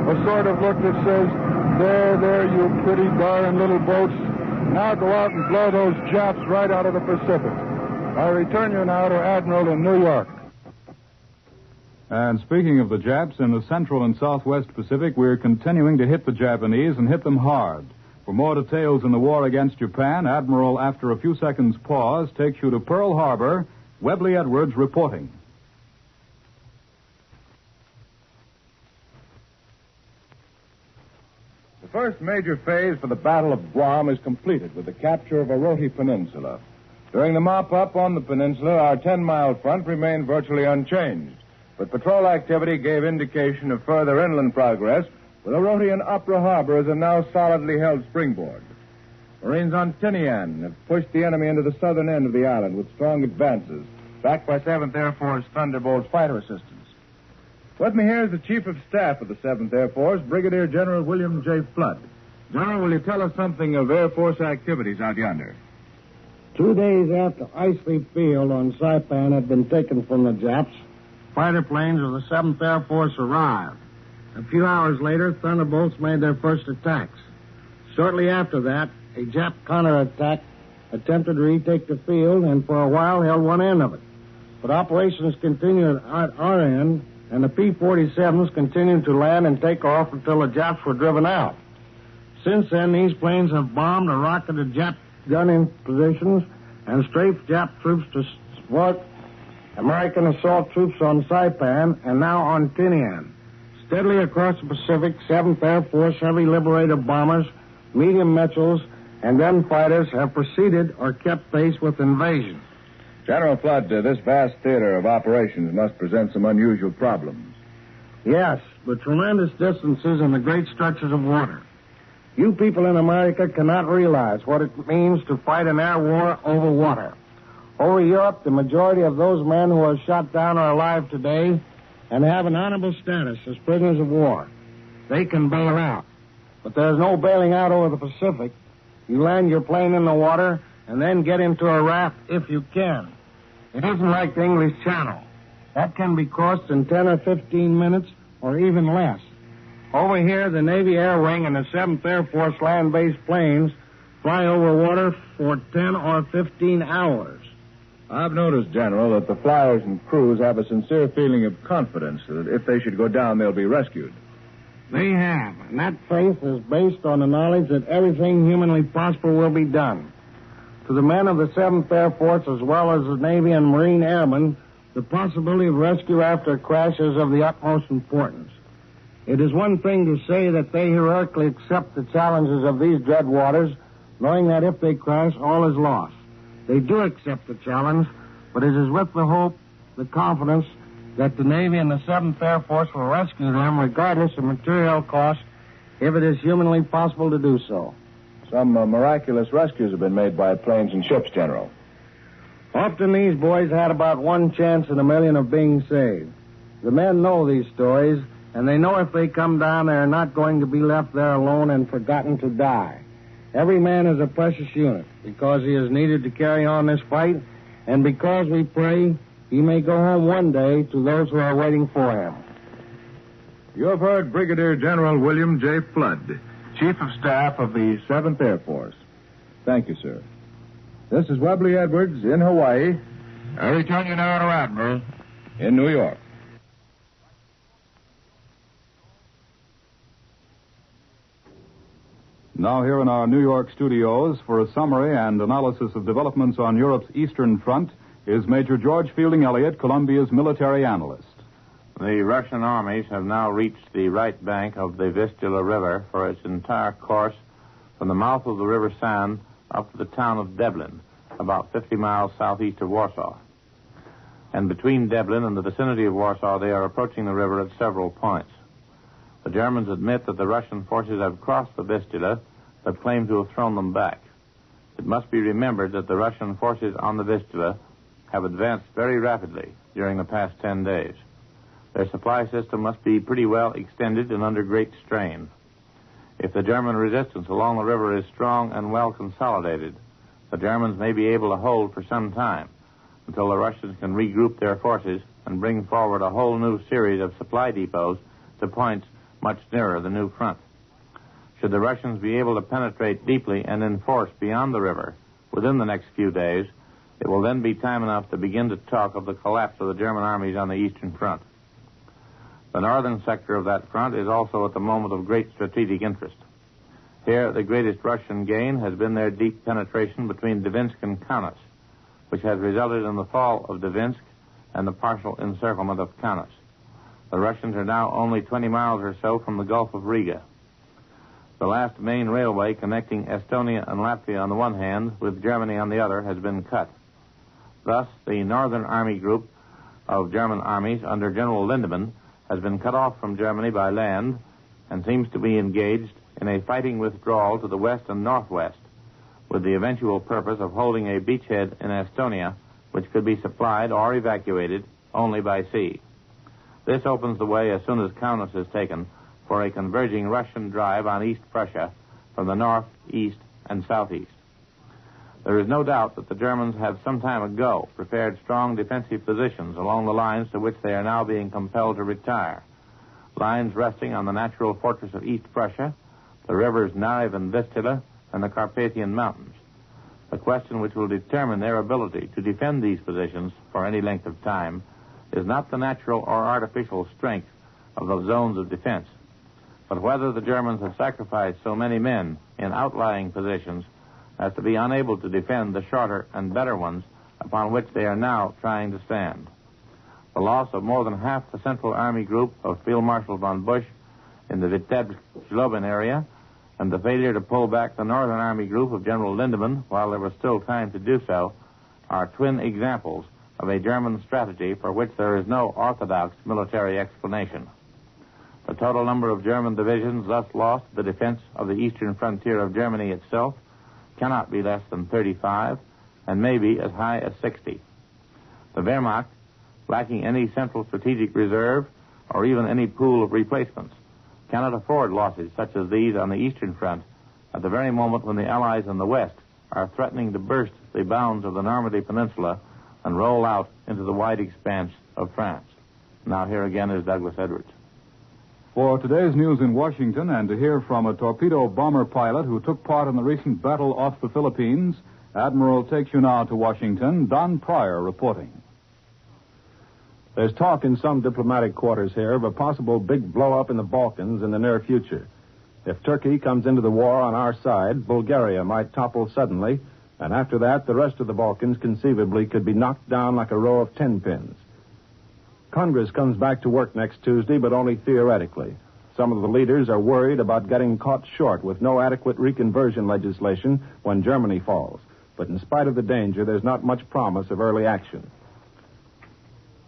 A sort of look that says, there, you pretty darling little boats. Now go out and blow those Japs right out of the Pacific. I return you now to Admiral in New York. And speaking of the Japs, in the Central and Southwest Pacific, we're continuing to hit the Japanese and hit them hard. For more details in the war against Japan, Admiral, after a few seconds' pause, takes you to Pearl Harbor. Webley Edwards reporting. The first major phase for the Battle of Guam is completed with the capture of Oroti Peninsula. During the mop-up on the peninsula, our 10-mile front remained virtually unchanged. But patrol activity gave indication of further inland progress, with Oroti and Opera Harbor as a now solidly held springboard. Marines on Tinian have pushed the enemy into the southern end of the island with strong advances, backed by 7th Air Force Thunderbolt fighter assistance. With me here is the Chief of Staff of the 7th Air Force, Brigadier General William J. Flood. General, will you tell us something of Air Force activities out yonder? 2 days after Isley Field on Saipan had been taken from the Japs, fighter planes of the 7th Air Force arrived. A few hours later, Thunderbolts made their first attacks. Shortly after that, a Jap counterattack attempted to retake the field and for a while held one end of it. But operations continued at our end, and the P-47s continued to land and take off until the Japs were driven out. Since then, these planes have bombed or rocketed Jap gunning positions and strafed Jap troops to support American assault troops on Saipan and now on Tinian. Steadily across the Pacific, 7th Air Force heavy Liberator bombers, medium Mitchells, and gun fighters have proceeded or kept pace with invasion. General Flood, this vast theater of operations must present some unusual problems. Yes, the tremendous distances and the great stretches of water. You people in America cannot realize what it means to fight an air war over water. Over Europe, the majority of those men who are shot down are alive today and have an honorable status as prisoners of war. They can bail out. But there's no bailing out over the Pacific. You land your plane in the water and then get into a raft if you can. It isn't like the English Channel. That can be crossed in 10 or 15 minutes or even less. Over here, the Navy Air Wing and the 7th Air Force land-based planes fly over water for 10 or 15 hours. I've noticed, General, that the flyers and crews have a sincere feeling of confidence that if they should go down, they'll be rescued. They have, and that faith is based on the knowledge that everything humanly possible will be done. To the men of the 7th Air Force, as well as the Navy and Marine airmen, the possibility of rescue after a crash is of the utmost importance. It is one thing to say that they heroically accept the challenges of these dread waters, knowing that if they crash, all is lost. They do accept the challenge, but it is with the hope, the confidence, that the Navy and the 7th Air Force will rescue them regardless of material cost if it is humanly possible to do so. Some miraculous rescues have been made by planes and ships, General. Often these boys had about one chance in a million of being saved. The men know these stories, and they know if they come down, they are not going to be left there alone and forgotten to die. Every man is a precious unit because he is needed to carry on this fight, and because we pray he may go home one day to those who are waiting for him. You have heard Brigadier General William J. Flood. Chief of Staff of the 7th Air Force. Thank you, sir. This is Webley Edwards in Hawaii. I return you now to Admiral. In New York. Now here in our New York studios for a summary and analysis of developments on Europe's Eastern Front is Major George Fielding Elliott, Columbia's military analyst. The Russian armies have now reached the right bank of the Vistula River for its entire course from the mouth of the River San up to the town of Deblin, about 50 miles southeast of Warsaw. And between Deblin and the vicinity of Warsaw, they are approaching the river at several points. The Germans admit that the Russian forces have crossed the Vistula, but claim to have thrown them back. It must be remembered that the Russian forces on the Vistula have advanced very rapidly during the past 10 days. Their supply system must be pretty well extended and under great strain. If the German resistance along the river is strong and well consolidated, the Germans may be able to hold for some time until the Russians can regroup their forces and bring forward a whole new series of supply depots to points much nearer the new front. Should the Russians be able to penetrate deeply and in force beyond the river within the next few days, it will then be time enough to begin to talk of the collapse of the German armies on the Eastern Front. The northern sector of that front is also at the moment of great strategic interest. Here, the greatest Russian gain has been their deep penetration between Dvinsk and Kaunas, which has resulted in the fall of Dvinsk and the partial encirclement of Kaunas. The Russians are now only 20 miles or so from the Gulf of Riga. The last main railway connecting Estonia and Latvia on the one hand with Germany on the other has been cut. Thus, the Northern Army Group of German armies under General Lindemann has been cut off from Germany by land and seems to be engaged in a fighting withdrawal to the west and northwest, with the eventual purpose of holding a beachhead in Estonia, which could be supplied or evacuated only by sea. This opens the way, as soon as Kaunas is taken, for a converging Russian drive on East Prussia from the north, east, and southeast. There is no doubt that the Germans have some time ago prepared strong defensive positions along the lines to which they are now being compelled to retire. Lines resting on the natural fortress of East Prussia, the rivers Narev and Vistula, and the Carpathian Mountains. The question which will determine their ability to defend these positions for any length of time is not the natural or artificial strength of the zones of defense, but whether the Germans have sacrificed so many men in outlying positions as to be unable to defend the shorter and better ones upon which they are now trying to stand. The loss of more than half the Central Army Group of Field Marshal von Busch in the Vitebsk-Zlobin area and the failure to pull back the Northern Army Group of General Lindemann while there was still time to do so are twin examples of a German strategy for which there is no orthodox military explanation. The total number of German divisions thus lost to the defense of the eastern frontier of Germany itself cannot be less than 35 and may be as high as 60. The Wehrmacht, lacking any central strategic reserve or even any pool of replacements, cannot afford losses such as these on the Eastern Front at the very moment when the Allies in the West are threatening to burst the bounds of the Normandy Peninsula and roll out into the wide expanse of France. Now here again is Douglas Edwards. For today's news in Washington and to hear from a torpedo bomber pilot who took part in the recent battle off the Philippines, Admiral takes you now to Washington. Don Pryor reporting. There's talk in some diplomatic quarters here of a possible big blow-up in the Balkans in the near future. If Turkey comes into the war on our side, Bulgaria might topple suddenly, and after that, the rest of the Balkans conceivably could be knocked down like a row of 10 pins. Congress comes back to work next Tuesday, but only theoretically. Some of the leaders are worried about getting caught short with no adequate reconversion legislation when Germany falls. But in spite of the danger, there's not much promise of early action.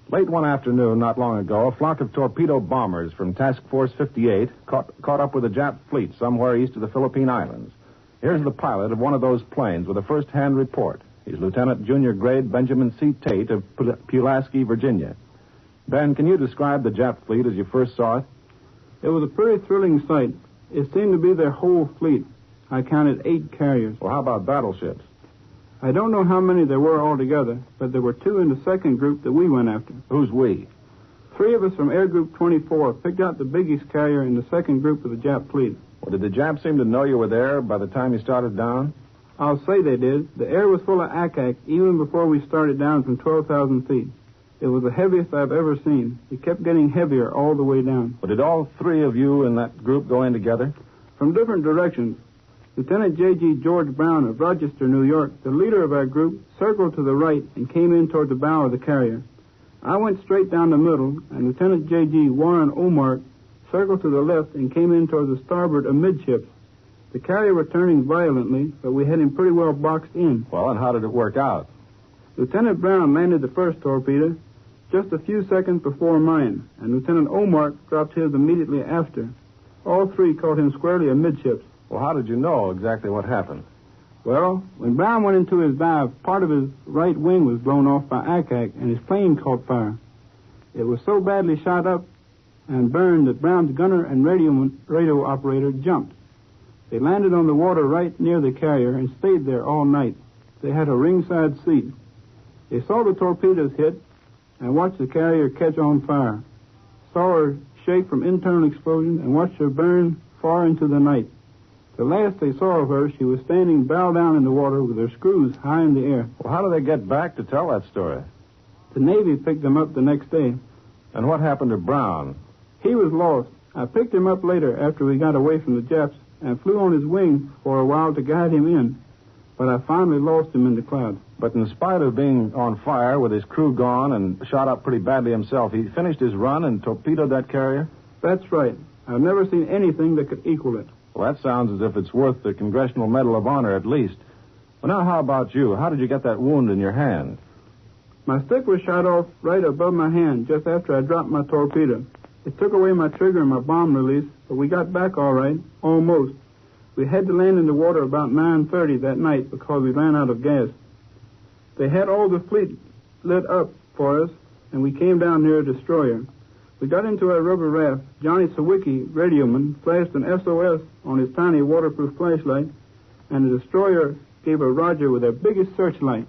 Late one afternoon, not long ago, a flock of torpedo bombers from Task Force 58 caught up with a Jap fleet somewhere east of the Philippine Islands. Here's the pilot of one of those planes with a first-hand report. He's Lieutenant Junior Grade Benjamin C. Tate of Pulaski, Virginia. Ben, can you describe the Jap fleet as you first saw it? It was a pretty thrilling sight. It seemed to be their whole fleet. I counted 8 carriers. Well, how about battleships? I don't know how many there were altogether, but there were 2 in the second group that we went after. Who's we? 3 of us from Air Group 24 picked out the biggest carrier in the second group of the Jap fleet. Well, did the Japs seem to know you were there by the time you started down? I'll say they did. The air was full of ack-ack even before we started down from 12,000 feet. It was the heaviest I've ever seen. It kept getting heavier all the way down. Well, did all three of you in that group go in together? From different directions. Lieutenant J.G. George Brown of Rochester, New York, the leader of our group, circled to the right and came in toward the bow of the carrier. I went straight down the middle, and Lieutenant J.G. Warren Omar circled to the left and came in toward the starboard amidships. The carrier was turning violently, but we had him pretty well boxed in. Well, and how did it work out? Lieutenant Brown landed the first torpedo just a few seconds before mine, and Lieutenant Omar dropped his immediately after. All three caught him squarely amidships. Well, how did you know exactly what happened? Well, when Brown went into his dive, part of his right wing was blown off by ack-ack, and his plane caught fire. It was so badly shot up and burned that Brown's gunner and radio operator jumped. They landed on the water right near the carrier and stayed there all night. They had a ringside seat. They saw the torpedoes hit and watched the carrier catch on fire, saw her shake from internal explosion, and watched her burn far into the night. The last they saw of her, she was standing bow down in the water with her screws high in the air. Well, how did they get back to tell that story? The Navy picked them up the next day. And what happened to Brown? He was lost. I picked him up later after we got away from the Japs and flew on his wing for a while to guide him in. But I finally lost him in the clouds. But in spite of being on fire with his crew gone and shot up pretty badly himself, he finished his run and torpedoed that carrier? That's right. I've never seen anything that could equal it. Well, that sounds as if it's worth the Congressional Medal of Honor at least. Well, now, how about you? How did you get that wound in your hand? My stick was shot off right above my hand just after I dropped my torpedo. It took away my trigger and my bomb release, but we got back all right, almost. We had to land in the water about 9:30 that night because we ran out of gas. They had all the fleet lit up for us, and we came down near a destroyer. We got into a rubber raft. Johnny Sawicki, radioman, flashed an SOS on his tiny waterproof flashlight, and the destroyer gave a Roger with their biggest searchlight.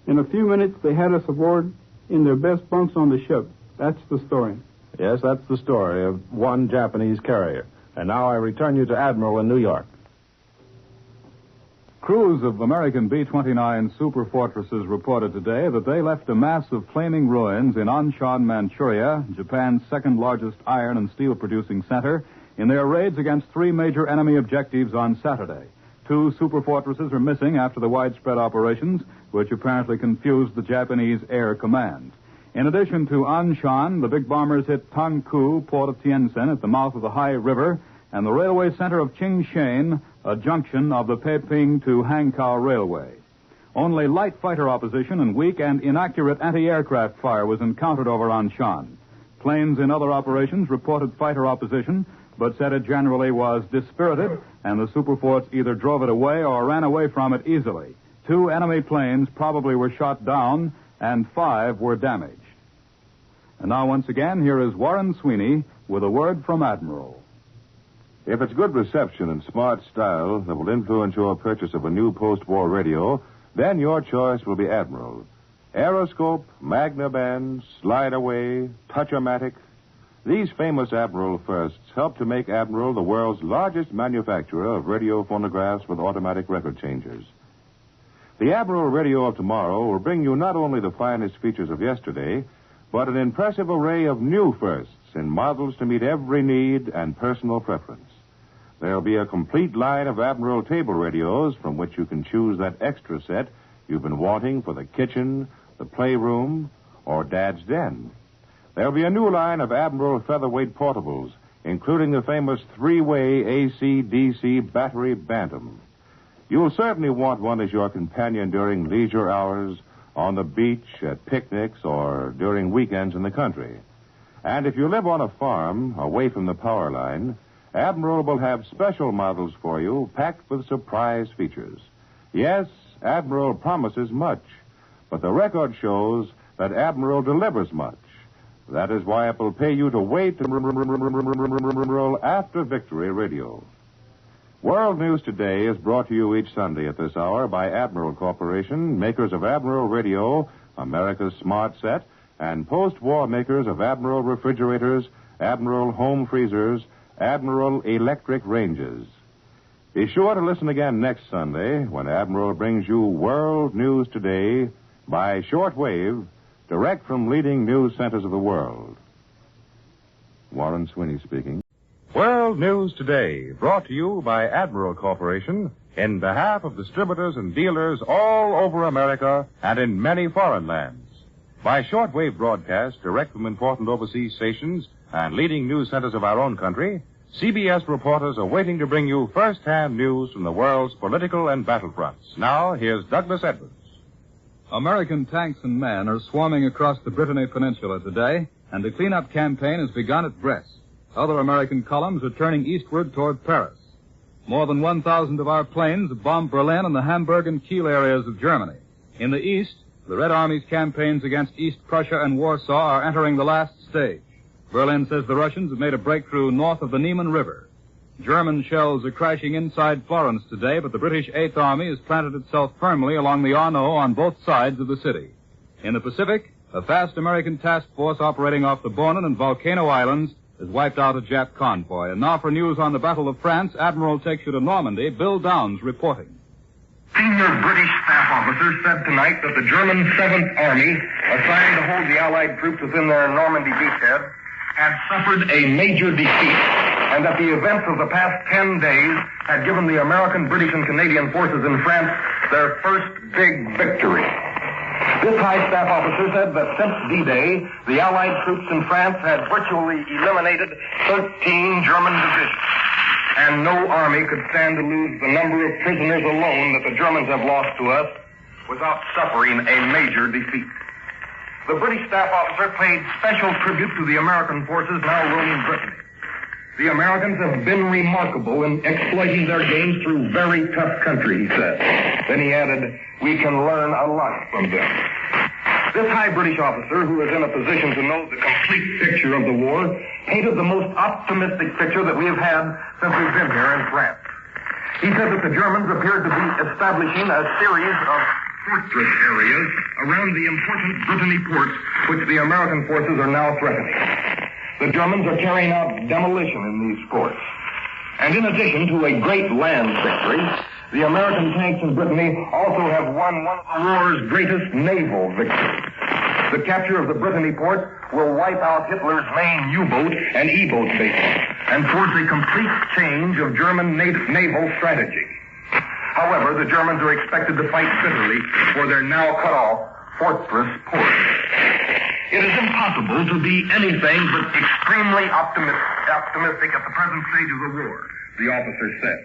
In a few minutes, they had us aboard in their best bunks on the ship. That's the story. Yes, that's the story of one Japanese carrier. And now I return you to Admiral in New York. Crews of American B-29 superfortresses reported today that they left a mass of flaming ruins in Anshan, Manchuria, Japan's second-largest iron and steel-producing center, in their raids against three major enemy objectives on Saturday. Two superfortresses are missing after the widespread operations, which apparently confused the Japanese Air Command. In addition to Anshan, the big bombers hit Tangku, port of Tientsin, at the mouth of the Hai River, and the railway center of Qingshan, a junction of the Peiping to Hankow Railway. Only light fighter opposition and weak and inaccurate anti-aircraft fire was encountered over Anshan. Planes in other operations reported fighter opposition, but said it generally was dispirited, and the superforts either drove it away or ran away from it easily. 2 enemy planes probably were shot down, and 5 were damaged. And now, once again, here is Warren Sweeney with a word from Admiral. If it's good reception and smart style that will influence your purchase of a new post-war radio, then your choice will be Admiral. Aeroscope, Magnaband, Slide Away, Touch-O-Matic. These famous Admiral firsts help to make Admiral the world's largest manufacturer of radio phonographs with automatic record changers. The Admiral radio of tomorrow will bring you not only the finest features of yesterday, but an impressive array of new firsts in models to meet every need and personal preference. There'll be a complete line of Admiral table radios from which you can choose that extra set you've been wanting for the kitchen, the playroom, or Dad's den. There'll be a new line of Admiral featherweight portables, including the famous 3-way AC-DC battery Bantam. You'll certainly want one as your companion during leisure hours, on the beach, at picnics, or during weekends in the country. And if you live on a farm, away from the power line, Admiral will have special models for you, packed with surprise features. Yes, Admiral promises much, but the record shows that Admiral delivers much. That is why it will pay you to wait after Victory Radio. World News Today is brought to you each Sunday at this hour by Admiral Corporation, makers of Admiral Radio, America's Smart Set, and post-war makers of Admiral refrigerators, Admiral home freezers, Admiral Electric Ranges. Be sure to listen again next Sunday when Admiral brings you World News Today by shortwave, direct from leading news centers of the world. Warren Sweeney speaking. World News Today, brought to you by Admiral Corporation in behalf of distributors and dealers all over America and in many foreign lands. By shortwave broadcast, direct from important overseas stations and leading news centers of our own country, CBS reporters are waiting to bring you first-hand news from the world's political and battlefronts. Now, here's Douglas Edwards. American tanks and men are swarming across the Brittany Peninsula today, and the cleanup campaign has begun at Brest. Other American columns are turning eastward toward Paris. More than 1,000 of our planes have bombed Berlin and the Hamburg and Kiel areas of Germany. In the east, the Red Army's campaigns against East Prussia and Warsaw are entering the last stage. Berlin says the Russians have made a breakthrough north of the Niemen River. German shells are crashing inside Florence today, but the British Eighth Army has planted itself firmly along the Arno on both sides of the city. In the Pacific, a fast American task force operating off the Bonin and Volcano Islands has wiped out a Jap convoy. And now for news on the Battle of France, Admiral takes you to Normandy. Bill Downs reporting. Senior British staff officers said tonight that the German 7th Army, assigned to hold the Allied troops within their Normandy beachhead, had suffered a major defeat, and that the events of the past 10 days had given the American, British, and Canadian forces in France their first big victory. This high staff officer said that since D-Day, the Allied troops in France had virtually eliminated 13 German divisions, and no army could stand to lose the number of prisoners alone that the Germans have lost to us without suffering a major defeat. The British staff officer paid special tribute to the American forces now roaming Brittany. The Americans have been remarkable in exploiting their gains through very tough country, he said. Then he added, we can learn a lot from them. This high British officer, who is in a position to know the complete picture of the war, painted the most optimistic picture that we have had since we've been here in France. He said that the Germans appeared to be establishing a series of fortress areas around the important Brittany ports, which the American forces are now threatening. The Germans are carrying out demolition in these forts. And in addition to a great land victory, the American tanks in Brittany also have won one of the war's greatest naval victories. The capture of the Brittany port will wipe out Hitler's main U-boat and E-boat bases and force a complete change of German naval strategy. However, the Germans are expected to fight bitterly for their now cut-off fortress ports. It is impossible to be anything but extremely optimistic at the present stage of the war, the officer said.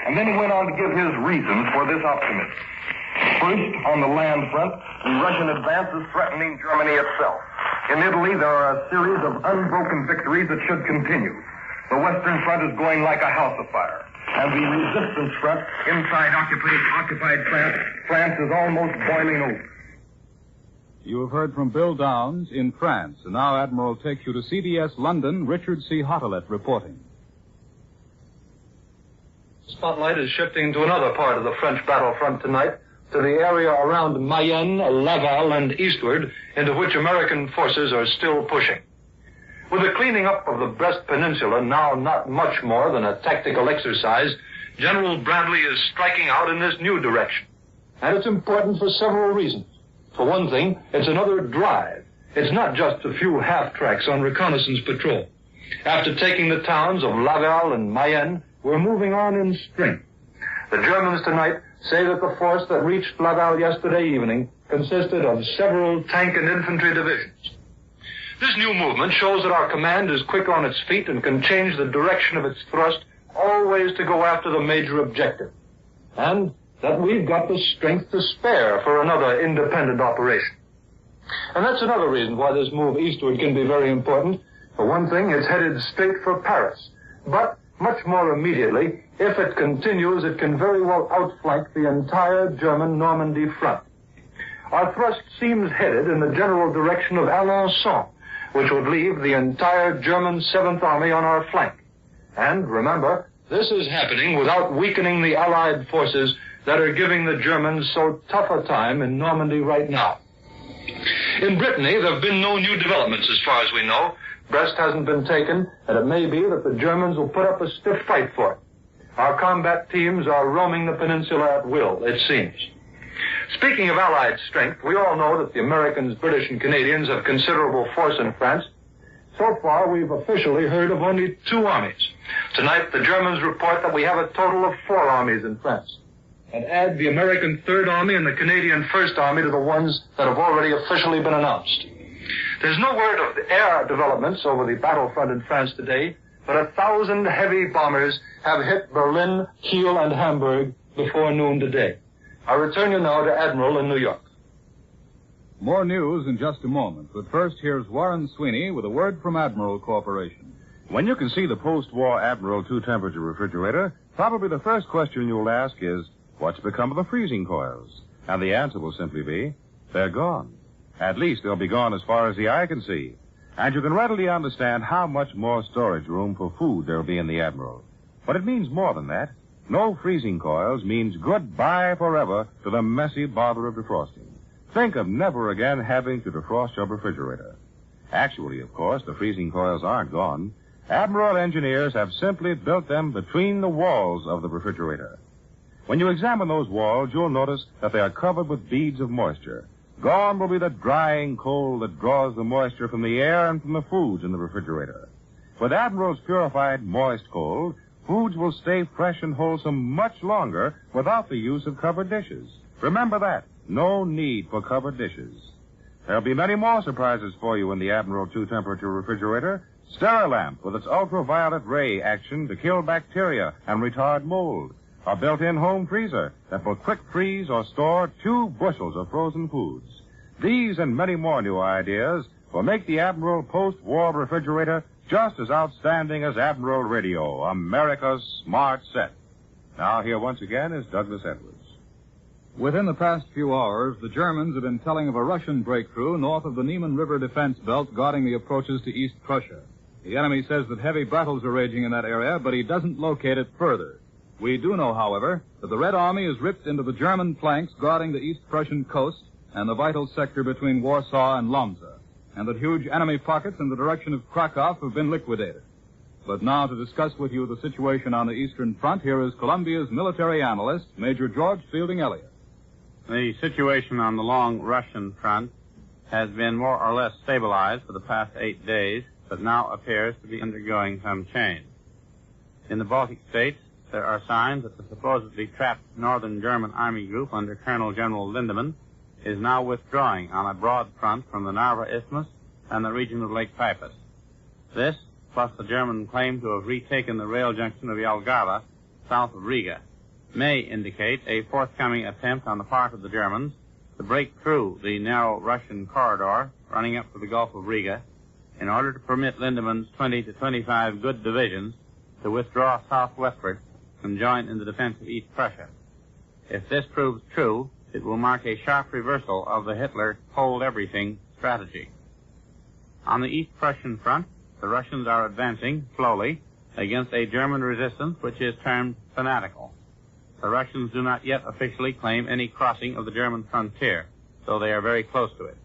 And then he went on to give his reasons for this optimism. First, on the land front, the Russian advance is threatening Germany itself. In Italy, there are a series of unbroken victories that should continue. The Western Front is going like a house afire. And the resistance front inside occupied France is almost boiling over. You have heard from Bill Downs in France. And now Admiral takes you to CBS London, Richard C. Hottelet reporting. Spotlight is shifting to another part of the French battlefront tonight, to the area around Mayenne, Laval, and eastward, into which American forces are still pushing. With the cleaning up of the Brest Peninsula now not much more than a tactical exercise, General Bradley is striking out in this new direction. And it's important for several reasons. For one thing, it's another drive. It's not just a few half-tracks on reconnaissance patrol. After taking the towns of Laval and Mayenne, we're moving on in strength. The Germans tonight say that the force that reached Laval yesterday evening consisted of several tank and infantry divisions. This new movement shows that our command is quick on its feet and can change the direction of its thrust always to go after the major objective. And that we've got the strength to spare for another independent operation. And that's another reason why this move eastward can be very important. For one thing, it's headed straight for Paris. But much more immediately, if it continues, it can very well outflank the entire German Normandy front. Our thrust seems headed in the general direction of Alençon, which would leave the entire German 7th Army on our flank. And remember, this is happening without weakening the Allied forces that are giving the Germans so tough a time in Normandy right now. In Brittany, there have been no new developments as far as we know, Brest hasn't been taken, and it may be that the Germans will put up a stiff fight for it. Our combat teams are roaming the peninsula at will, it seems. Speaking of Allied strength, we all know that the Americans, British, and Canadians have considerable force in France. So far, we've officially heard of only 2 armies. Tonight, the Germans report that we have a total of 4 armies in France. And add the American Third Army and the Canadian First Army to the ones that have already officially been announced. There's no word of air developments over the battlefront in France today, but 1,000 heavy bombers have hit Berlin, Kiel, and Hamburg before noon today. I return you now to Admiral in New York. More news in just a moment, but first here's Warren Sweeney with a word from Admiral Corporation. When you can see the post-war Admiral 2-temperature refrigerator, probably the first question you'll ask is, what's become of the freezing coils? And the answer will simply be, they're gone. At least they'll be gone as far as the eye can see. And you can readily understand how much more storage room for food there'll be in the Admiral. But it means more than that. No freezing coils means goodbye forever to the messy bother of defrosting. Think of never again having to defrost your refrigerator. Actually, of course, the freezing coils aren't gone. Admiral engineers have simply built them between the walls of the refrigerator. When you examine those walls, you'll notice that they are covered with beads of moisture. Gone will be the drying cold that draws the moisture from the air and from the foods in the refrigerator. With Admiral's purified moist cold, foods will stay fresh and wholesome much longer without the use of covered dishes. Remember that. No need for covered dishes. There'll be many more surprises for you in the Admiral 2-temperature refrigerator. Sterilamp with its ultraviolet ray action to kill bacteria and retard mold. A built-in home freezer that will quick freeze or store 2 bushels of frozen foods. These and many more new ideas will make the Admiral post-war refrigerator just as outstanding as Admiral Radio, America's smart set. Now here once again is Douglas Edwards. Within the past few hours, the Germans have been telling of a Russian breakthrough north of the Niemen River defense belt guarding the approaches to East Prussia. The enemy says that heavy battles are raging in that area, but he doesn't locate it further. We do know, however, that the Red Army is ripped into the German flanks guarding the East Prussian coast and the vital sector between Warsaw and Lomza, and that huge enemy pockets in the direction of Krakow have been liquidated. But now to discuss with you the situation on the Eastern Front, here is Columbia's military analyst, Major George Fielding Elliott. The situation on the long Russian front has been more or less stabilized for the past 8 days, but now appears to be undergoing some change. In the Baltic states, there are signs that the supposedly trapped northern German army group under Colonel General Lindemann is now withdrawing on a broad front from the Narva Isthmus and the region of Lake Peipus. This, plus the German claim to have retaken the rail junction of Jelgava south of Riga, may indicate a forthcoming attempt on the part of the Germans to break through the narrow Russian corridor running up to the Gulf of Riga in order to permit Lindemann's 20 to 25 good divisions to withdraw southwestward and join in the defense of East Prussia. If this proves true, it will mark a sharp reversal of the Hitler hold everything strategy. On the East Prussian front, the Russians are advancing slowly against a German resistance which is termed fanatical. The Russians do not yet officially claim any crossing of the German frontier, though they are very close to it.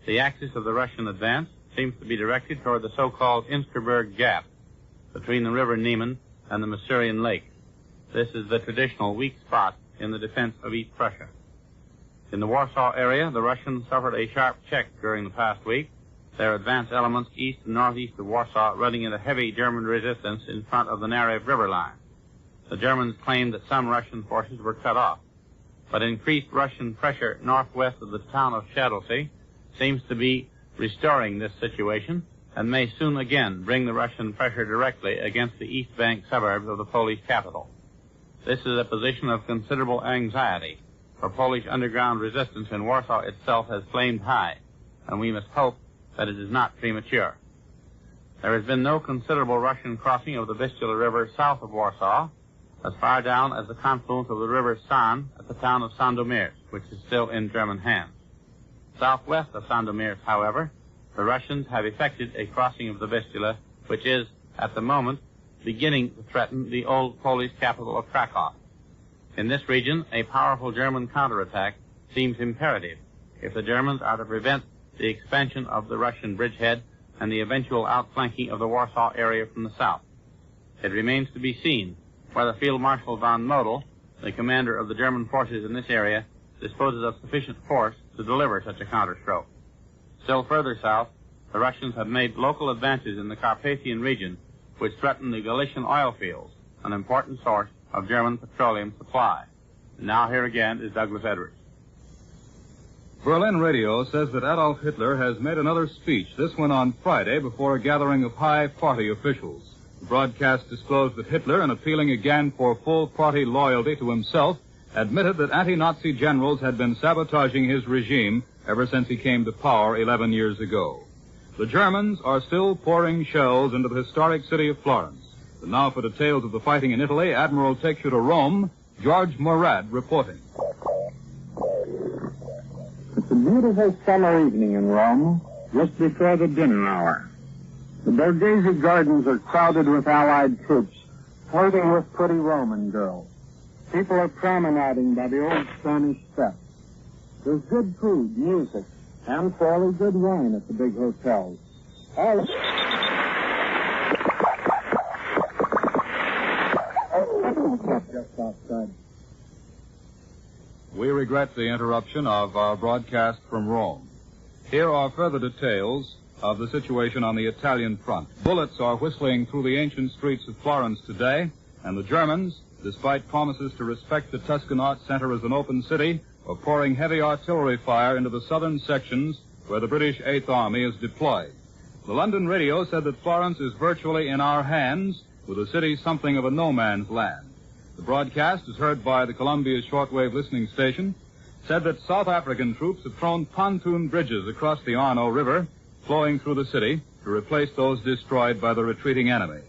The axis of the Russian advance seems to be directed toward the so-called Insterberg Gap between the river Niemen and the Masurian Lake. This is the traditional weak spot in the defense of East Prussia. In the Warsaw area, the Russians suffered a sharp check during the past week, their advance elements east and northeast of Warsaw running into heavy German resistance in front of the Narew River line. The Germans claimed that some Russian forces were cut off, but increased Russian pressure northwest of the town of Szadlcy seems to be restoring this situation and may soon again bring the Russian pressure directly against the east bank suburbs of the Polish capital. This is a position of considerable anxiety, for Polish underground resistance in Warsaw itself has flamed high, and we must hope that it is not premature. There has been no considerable Russian crossing of the Vistula River south of Warsaw, as far down as the confluence of the river San at the town of Sandomierz, which is still in German hands. Southwest of Sandomierz, however, the Russians have effected a crossing of the Vistula, which is, at the moment, beginning to threaten the old Polish capital of Krakow. In this region, a powerful German counterattack seems imperative if the Germans are to prevent the expansion of the Russian bridgehead and the eventual outflanking of the Warsaw area from the south. It remains to be seen whether Field Marshal von Nodel, the commander of the German forces in this area, disposes of sufficient force to deliver such a counterstroke. Still further south, the Russians have made local advances in the Carpathian region, which threaten the Galician oil fields, an important source of German petroleum supply. And now here again is Douglas Edwards. Berlin radio says that Adolf Hitler has made another speech, this one on Friday, before a gathering of high party officials. The broadcast disclosed that Hitler, in appealing again for full party loyalty to himself, admitted that anti-Nazi generals had been sabotaging his regime ever since he came to power 11 years ago. The Germans are still pouring shells into the historic city of Florence. And now for details of the fighting in Italy, Admiral takes you to Rome. George Murad reporting. It's a beautiful summer evening in Rome, just before the dinner hour. The Borghese gardens are crowded with Allied troops, flirting with pretty Roman girls. People are promenading by the old Spanish steps. There's good food, music, and fairly good wine at the big hotels. All just outside. We regret the interruption of our broadcast from Rome. Here are further details of the situation on the Italian front. Bullets are whistling through the ancient streets of Florence today, and the Germans, despite promises to respect the Tuscan Arts Center as an open city, are pouring heavy artillery fire into the southern sections where the British Eighth Army is deployed. The London radio said that Florence is virtually in our hands, with the city something of a no-man's land. The broadcast, as heard by the Columbia shortwave listening station, said that South African troops have thrown pontoon bridges across the Arno River, flowing through the city, to replace those destroyed by the retreating enemy.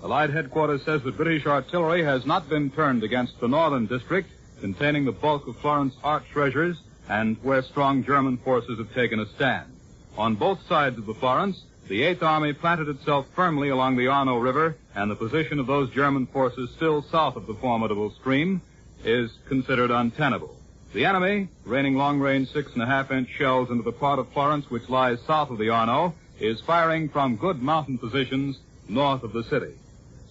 Allied headquarters says that British artillery has not been turned against the northern district, containing the bulk of Florence art treasures, and where strong German forces have taken a stand. On both sides of the Florence, the Eighth Army planted itself firmly along the Arno River, and the position of those German forces still south of the formidable stream is considered untenable. The enemy, raining long-range 6.5-inch shells into the part of Florence which lies south of the Arno, is firing from good mountain positions north of the city.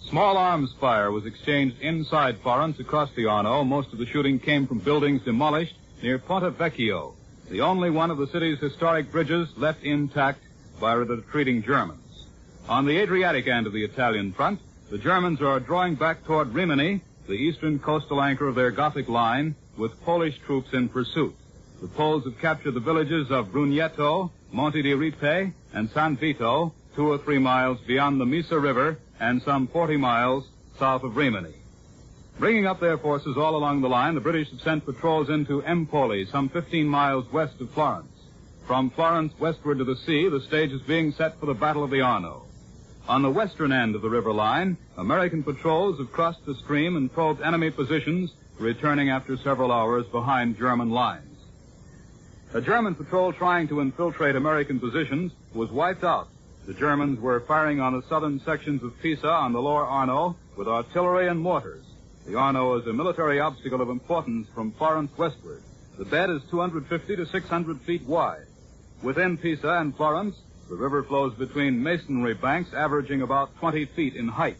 Small arms fire was exchanged inside Florence across the Arno. Most of the shooting came from buildings demolished near Ponte Vecchio, the only one of the city's historic bridges left intact by the retreating Germans. On the Adriatic end of the Italian front, the Germans are drawing back toward Rimini, the eastern coastal anchor of their Gothic line, with Polish troops in pursuit. The Poles have captured the villages of Brugneto, Monte di Ripe, and San Vito, 2 or 3 miles beyond the Misa River and some 40 miles south of Rimini. Bringing up their forces all along the line, the British have sent patrols into Empoli, some 15 miles west of Florence. From Florence westward to the sea, the stage is being set for the Battle of the Arno. On the western end of the river line, American patrols have crossed the stream and probed enemy positions, returning after several hours behind German lines. A German patrol trying to infiltrate American positions was wiped out. The Germans were firing on the southern sections of Pisa on the lower Arno with artillery and mortars. The Arno is a military obstacle of importance from Florence westward. The bed is 250 to 600 feet wide. Within Pisa and Florence, the river flows between masonry banks averaging about 20 feet in height.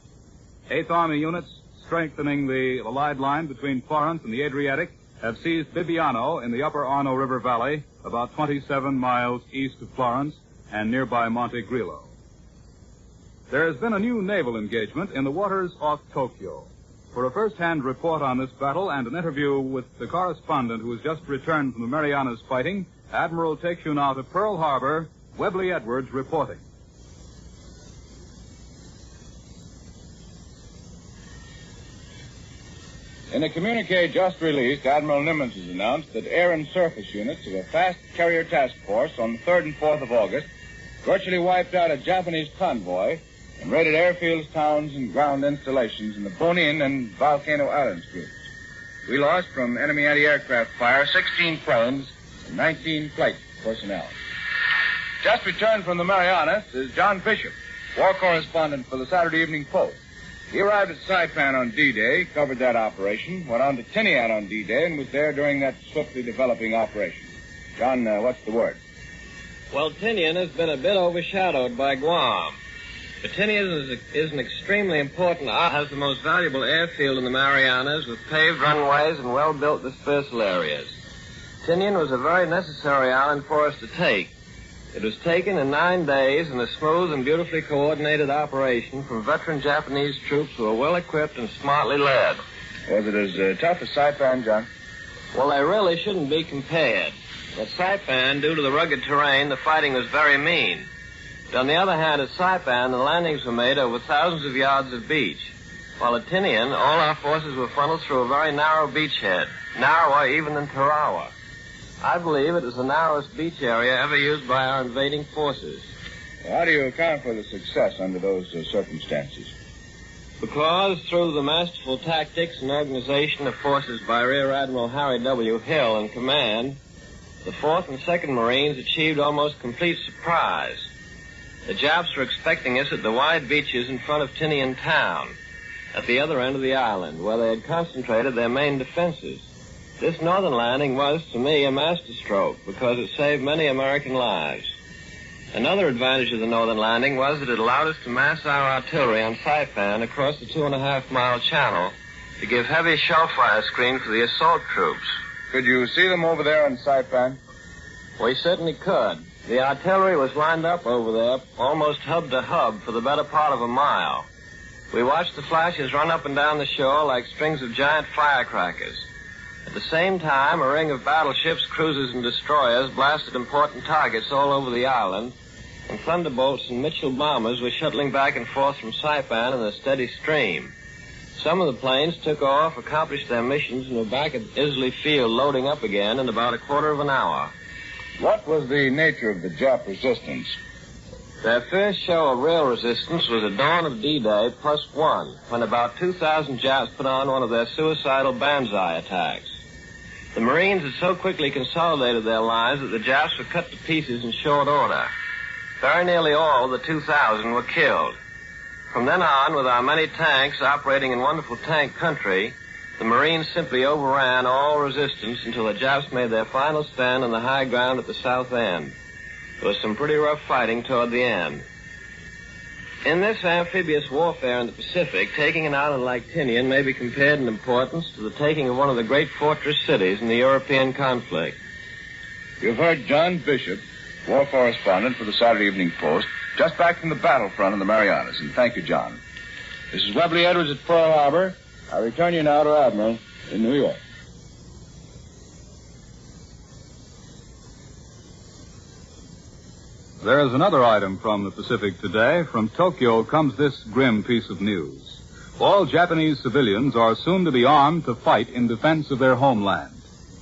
Eighth Army units strengthening the Allied line between Florence and the Adriatic have seized Bibbiano in the upper Arno River Valley, about 27 miles east of Florence and nearby Monte Grillo. There has been a new naval engagement in the waters off Tokyo. For a first-hand report on this battle and an interview with the correspondent who has just returned from the Marianas fighting, Admiral takes you now to Pearl Harbor. Webley Edwards reporting. In a communique just released, Admiral Nimitz has announced that air and surface units of a fast carrier task force on the 3rd and 4th of August virtually wiped out a Japanese convoy and raided airfields, towns, and ground installations in the Bonin and Volcano Islands groups. We lost from enemy anti-aircraft fire 16 planes and 19 flight personnel. Just returned from the Marianas is John Bishop, war correspondent for the Saturday Evening Post. He arrived at Saipan on D-Day, covered that operation, went on to Tinian on D-Day, and was there during that swiftly developing operation. John, what's the word? Well, Tinian has been a bit overshadowed by Guam. But Tinian is an extremely important island. It has the most valuable airfield in the Marianas with paved runways and well-built dispersal areas. Tinian was a very necessary island for us to take. It was taken in 9 days in a smooth and beautifully coordinated operation from veteran Japanese troops who were well-equipped and smartly led. Was it as tough as Saipan, John? Well, they really shouldn't be compared. At Saipan, due to the rugged terrain, the fighting was very mean. But on the other hand, at Saipan, the landings were made over thousands of yards of beach. While at Tinian, all our forces were funneled through a very narrow beachhead, narrower even than Tarawa. I believe it is the narrowest beach area ever used by our invading forces. Well, how do you account for the success under those circumstances? Because through the masterful tactics and organization of forces by Rear Admiral Harry W. Hill in command, the 4th and 2nd Marines achieved almost complete surprise. The Japs were expecting us at the wide beaches in front of Tinian town, at the other end of the island, where they had concentrated their main defenses. This northern landing was, to me, a masterstroke, because it saved many American lives. Another advantage of the northern landing was that it allowed us to mass our artillery on Saipan across the 2.5-mile channel to give heavy shell fire screen for the assault troops. Could you see them over there on Saipan? We certainly could. The artillery was lined up over there, almost hub to hub, for the better part of a mile. We watched the flashes run up and down the shore like strings of giant firecrackers. At the same time, a ring of battleships, cruisers, and destroyers blasted important targets all over the island, and Thunderbolts and Mitchell bombers were shuttling back and forth from Saipan in a steady stream. Some of the planes took off, accomplished their missions, and were back at Islay Field loading up again in about a quarter of an hour. What was the nature of the Jap resistance? Their first show of real resistance was at dawn of D-Day +1, when about 2,000 Japs put on one of their suicidal banzai attacks. The Marines had so quickly consolidated their lines that the Japs were cut to pieces in short order. Very nearly all of the 2,000 were killed. From then on, with our many tanks operating in wonderful tank country, the Marines simply overran all resistance until the Japs made their final stand on the high ground at the south end. There was some pretty rough fighting toward the end. In this amphibious warfare in the Pacific, taking an island like Tinian may be compared in importance to the taking of one of the great fortress cities in the European conflict. You've heard John Bishop, war correspondent for the Saturday Evening Post, just back from the battlefront in the Marianas. And thank you, John. This is Webley Edwards at Pearl Harbor. I return you now to Admiral in New York. There is another item from the Pacific today. From Tokyo comes this grim piece of news. All Japanese civilians are soon to be armed to fight in defense of their homeland.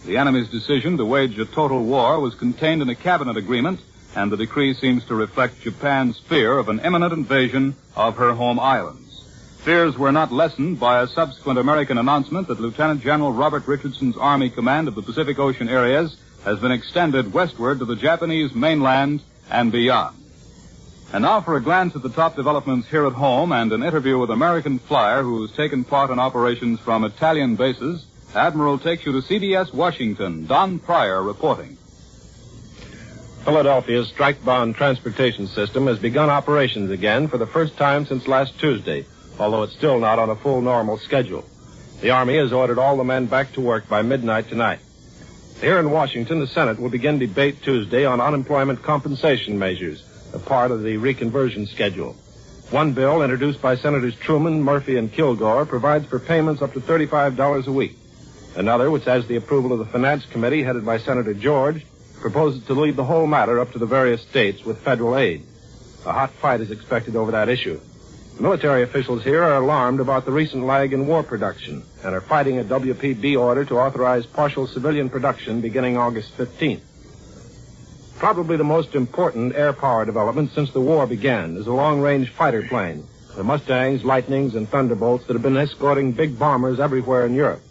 The enemy's decision to wage a total war was contained in a cabinet agreement, and the decree seems to reflect Japan's fear of an imminent invasion of her home islands. Fears were not lessened by a subsequent American announcement that Lieutenant General Robert Richardson's Army Command of the Pacific Ocean areas has been extended westward to the Japanese mainland and beyond. And now for a glance at the top developments here at home and an interview with an American flyer who's taken part in operations from Italian bases. Admiral takes you to CBS Washington. Don Pryor reporting. Philadelphia's strike-bound transportation system has begun operations again for the first time since last Tuesday, although it's still not on a full normal schedule. The Army has ordered all the men back to work by midnight tonight. Here in Washington, the Senate will begin debate Tuesday on unemployment compensation measures, a part of the reconversion schedule. One bill, introduced by Senators Truman, Murphy, and Kilgore, provides for payments up to $35 a week. Another, which has the approval of the Finance Committee, headed by Senator George, proposes to leave the whole matter up to the various states with federal aid. A hot fight is expected over that issue. Military officials here are alarmed about the recent lag in war production and are fighting a WPB order to authorize partial civilian production beginning August 15th. Probably the most important air power development since the war began is a long-range fighter plane, the Mustangs, Lightnings, and Thunderbolts that have been escorting big bombers everywhere in Europe.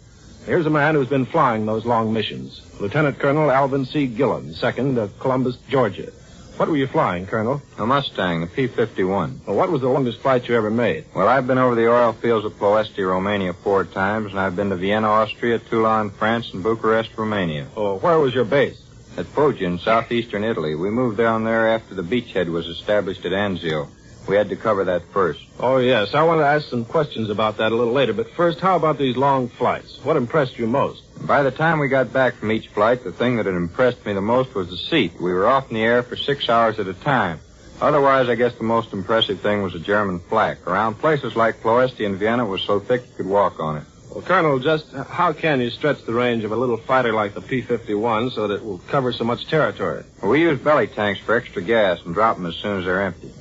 Here's a man who's been flying those long missions, Lieutenant Colonel Alvin C. Gillen, 2nd of Columbus, Georgia. What were you flying, Colonel? A Mustang, a P-51. Well, what was the longest flight you ever made? Well, I've been over the oil fields of Ploesti, Romania 4 times, and I've been to Vienna, Austria, Toulon, France, and Bucharest, Romania. Oh, where was your base? At Foggia in southeastern Italy. We moved down there after the beachhead was established at Anzio. We had to cover that first. Oh, yes. I want to ask some questions about that a little later. But first, how about these long flights? What impressed you most? By the time we got back from each flight, the thing that had impressed me the most was the seat. We were off in the air for 6 hours at a time. Otherwise, I guess the most impressive thing was the German flak. Around places like Ploesti and Vienna, it was so thick you could walk on it. Well, Colonel, just how can you stretch the range of a little fighter like the P-51 so that it will cover so much territory? Well, we use belly tanks for extra gas and drop them as soon as they're empty.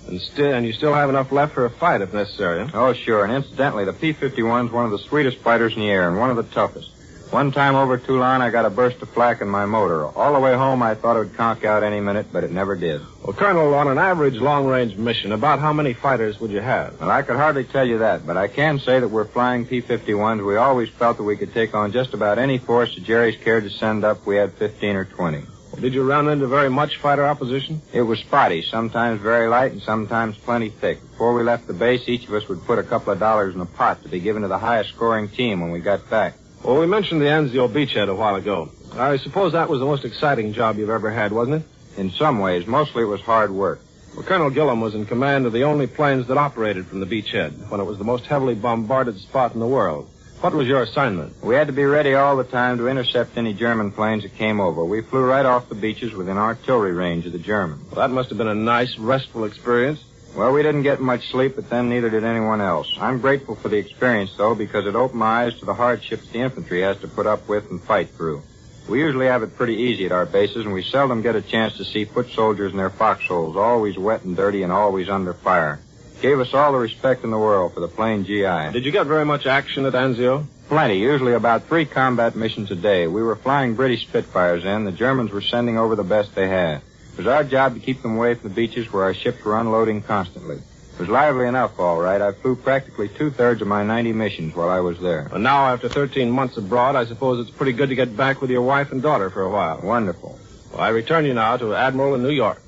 And you still have enough left for a fight if necessary, huh? Oh, sure. And incidentally, the P-51's one of the sweetest fighters in the air and one of the toughest. One time over Toulon, I got a burst of flak in my motor. All the way home, I thought it would conk out any minute, but it never did. Well, Colonel, on an average long-range mission, about how many fighters would you have? Well, I could hardly tell you that, but I can say that we're flying P-51s. We always felt that we could take on just about any force that Jerry's cared to send up. We had 15 or 20. Well, did you run into very much fighter opposition? It was spotty, sometimes very light and sometimes plenty thick. Before we left the base, each of us would put a couple of dollars in a pot to be given to the highest-scoring team when we got back. Well, we mentioned the Anzio beachhead a while ago. I suppose that was the most exciting job you've ever had, wasn't it? In some ways. Mostly it was hard work. Well, Colonel Gillum was in command of the only planes that operated from the beachhead when it was the most heavily bombarded spot in the world. What was your assignment? We had to be ready all the time to intercept any German planes that came over. We flew right off the beaches within artillery range of the Germans. Well, that must have been a nice, restful experience. Well, we didn't get much sleep, but then neither did anyone else. I'm grateful for the experience, though, because it opened my eyes to the hardships the infantry has to put up with and fight through. We usually have it pretty easy at our bases, and we seldom get a chance to see foot soldiers in their foxholes, always wet and dirty and always under fire. Gave us all the respect in the world for the plain GI. Did you get very much action at Anzio? Plenty, usually about 3 combat missions a day. We were flying British Spitfires in. The Germans were sending over the best they had. It was our job to keep them away from the beaches where our ships were unloading constantly. It was lively enough, all right. I flew practically 2/3 of my 90 missions while I was there. And now, after 13 months abroad, I suppose it's pretty good to get back with your wife and daughter for a while. Wonderful. Well, I return you now to Admiral in New York.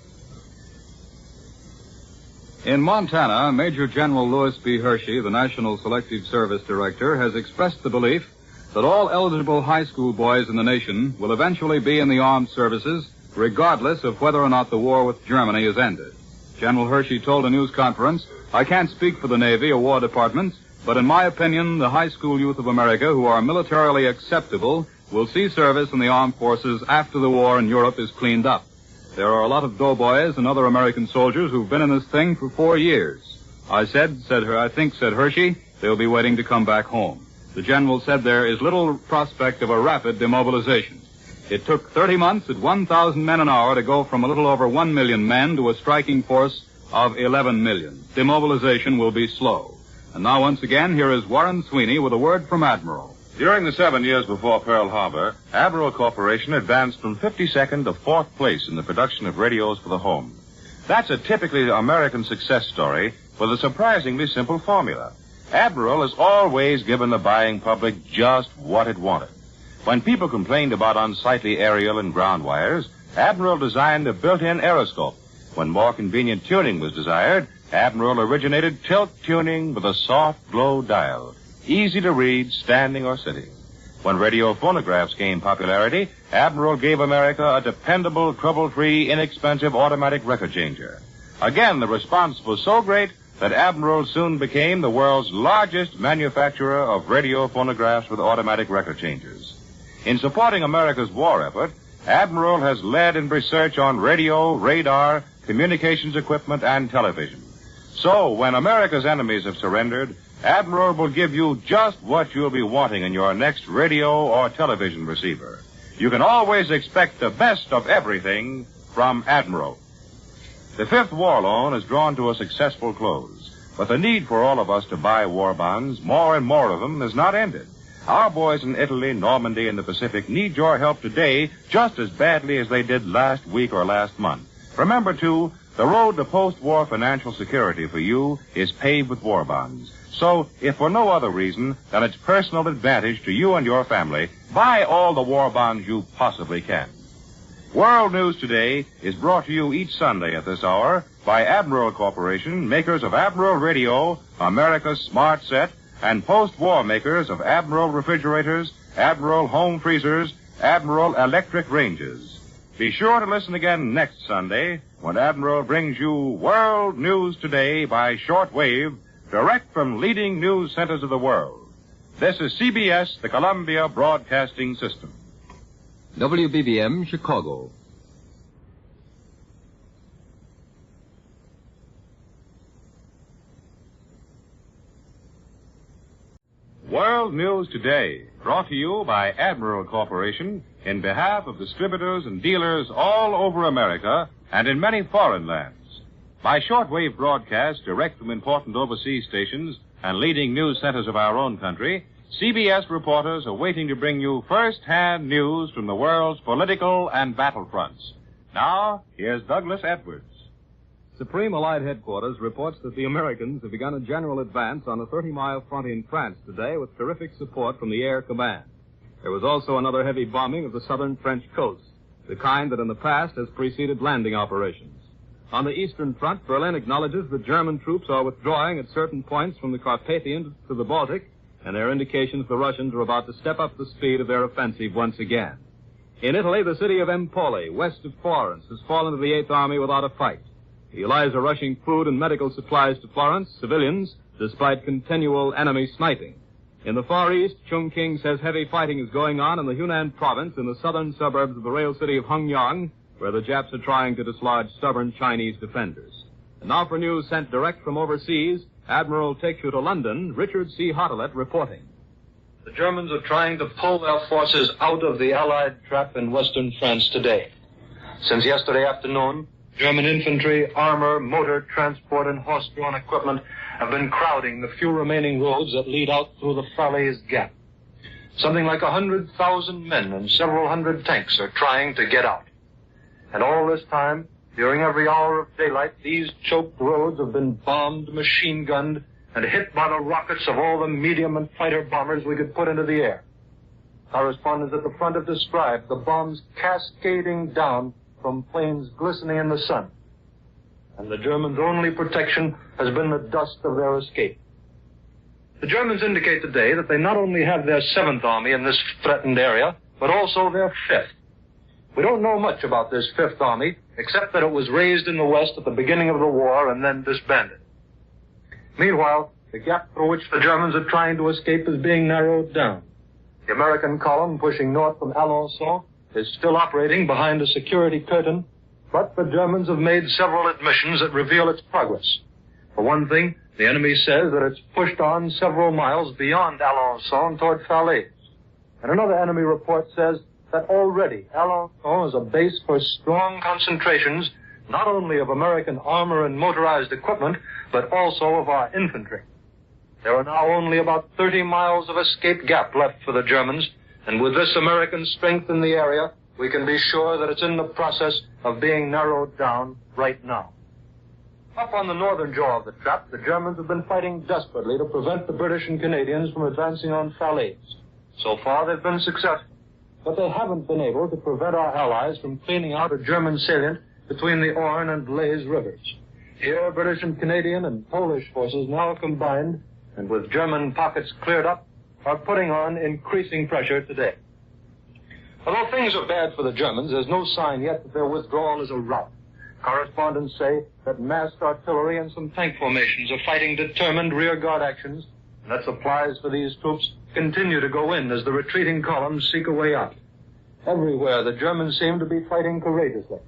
In Montana, Major General Louis B. Hershey, the National Selective Service Director, has expressed the belief that all eligible high school boys in the nation will eventually be in the armed services, regardless of whether or not the war with Germany is ended. General Hershey told a news conference, "I can't speak for the Navy or War Department, but in my opinion, the high school youth of America who are militarily acceptable will see service in the armed forces after the war in Europe is cleaned up. There are a lot of doughboys and other American soldiers who've been in this thing for 4 years. I think, said Hershey, they'll be waiting to come back home." The general said there is little prospect of a rapid demobilization. It took 30 months at 1,000 men an hour to go from a little over 1 million men to a striking force of 11 million. Demobilization will be slow. And now, once again, here is Warren Sweeney with a word from Admiral. During the 7 years before Pearl Harbor, Admiral Corporation advanced from 52nd to 4th place in the production of radios for the home. That's a typically American success story with a surprisingly simple formula. Admiral has always given the buying public just what it wanted. When people complained about unsightly aerial and ground wires, Admiral designed a built-in aeroscope. When more convenient tuning was desired, Admiral originated tilt tuning with a soft glow dial. Easy to read, standing or sitting. When radio phonographs gained popularity, Admiral gave America a dependable, trouble-free, inexpensive automatic record changer. Again, the response was so great that Admiral soon became the world's largest manufacturer of radio phonographs with automatic record changers. In supporting America's war effort, Admiral has led in research on radio, radar, communications equipment, and television. So, when America's enemies have surrendered, Admiral will give you just what you'll be wanting in your next radio or television receiver. You can always expect the best of everything from Admiral. The 5th War Loan has drawn to a successful close, but the need for all of us to buy war bonds, more and more of them, has not ended. Our boys in Italy, Normandy, and the Pacific need your help today just as badly as they did last week or last month. Remember, too, the road to post-war financial security for you is paved with war bonds. So, if for no other reason than its personal advantage to you and your family, buy all the war bonds you possibly can. World News Today is brought to you each Sunday at this hour by Admiral Corporation, makers of Admiral Radio, America's Smart Set, and post-war makers of Admiral refrigerators, Admiral home freezers, Admiral Electric Ranges. Be sure to listen again next Sunday when Admiral brings you World News Today by shortwave, direct from leading news centers of the world. This is CBS, the Columbia Broadcasting System. WBBM, Chicago. World News Today, brought to you by Admiral Corporation in behalf of distributors and dealers all over America and in many foreign lands. By shortwave broadcast direct from important overseas stations and leading news centers of our own country, CBS reporters are waiting to bring you first-hand news from the world's political and battlefronts. Now, here's Douglas Edwards. Supreme Allied Headquarters reports that the Americans have begun a general advance on a 30-mile front in France today with terrific support from the Air Command. There was also another heavy bombing of the southern French coast, the kind that in the past has preceded landing operations. On the Eastern Front, Berlin acknowledges that German troops are withdrawing at certain points from the Carpathian to the Baltic, and there are indications the Russians are about to step up the speed of their offensive once again. In Italy, the city of Empoli, west of Florence, has fallen to the Eighth Army without a fight. The Allies are rushing food and medical supplies to Florence, civilians, despite continual enemy sniping. In the Far East, Chongqing says heavy fighting is going on in the Hunan province in the southern suburbs of the rail city of Hengyang, where the Japs are trying to dislodge stubborn Chinese defenders. And now for news sent direct from overseas, Admiral takes you to London, Richard C. Hartelet reporting. The Germans are trying to pull their forces out of the Allied trap in western France today. Since yesterday afternoon, German infantry, armor, motor, transport, and horse-drawn equipment have been crowding the few remaining roads that lead out through the Falaise Gap. Something like 100,000 men and several hundred tanks are trying to get out. And all this time, during every hour of daylight, these choked roads have been bombed, machine-gunned, and hit by the rockets of all the medium and fighter bombers we could put into the air. Correspondents at the front have described the bombs cascading down from planes glistening in the sun. And the Germans' only protection has been the dust of their escape. The Germans indicate today that they not only have their 7th Army in this threatened area, but also their 5th. We don't know much about this 5th Army, except that it was raised in the West at the beginning of the war and then disbanded. Meanwhile, the gap through which the Germans are trying to escape is being narrowed down. The American column pushing north from Alençon is still operating behind a security curtain, but the Germans have made several admissions that reveal its progress. For one thing, the enemy says that it's pushed on several miles beyond Alençon toward Falaise. And another enemy report says that already Alençon is a base for strong concentrations not only of American armor and motorized equipment, but also of our infantry. There are now only about 30 miles of escape gap left for the Germans, and with this American strength in the area, we can be sure that it's in the process of being narrowed down right now. Up on the northern jaw of the trap, the Germans have been fighting desperately to prevent the British and Canadians from advancing on Falaise. So far, they've been successful, but they haven't been able to prevent our allies from cleaning out a German salient between the Orne and Blaise rivers. Here, British and Canadian and Polish forces now combined, and with German pockets cleared up, are putting on increasing pressure today. Although things are bad for the Germans, there's no sign yet that their withdrawal is a rout. Correspondents say that massed artillery and some tank formations are fighting determined rearguard actions, and that supplies for these troops continue to go in as the retreating columns seek a way out. Everywhere, the Germans seem to be fighting courageously.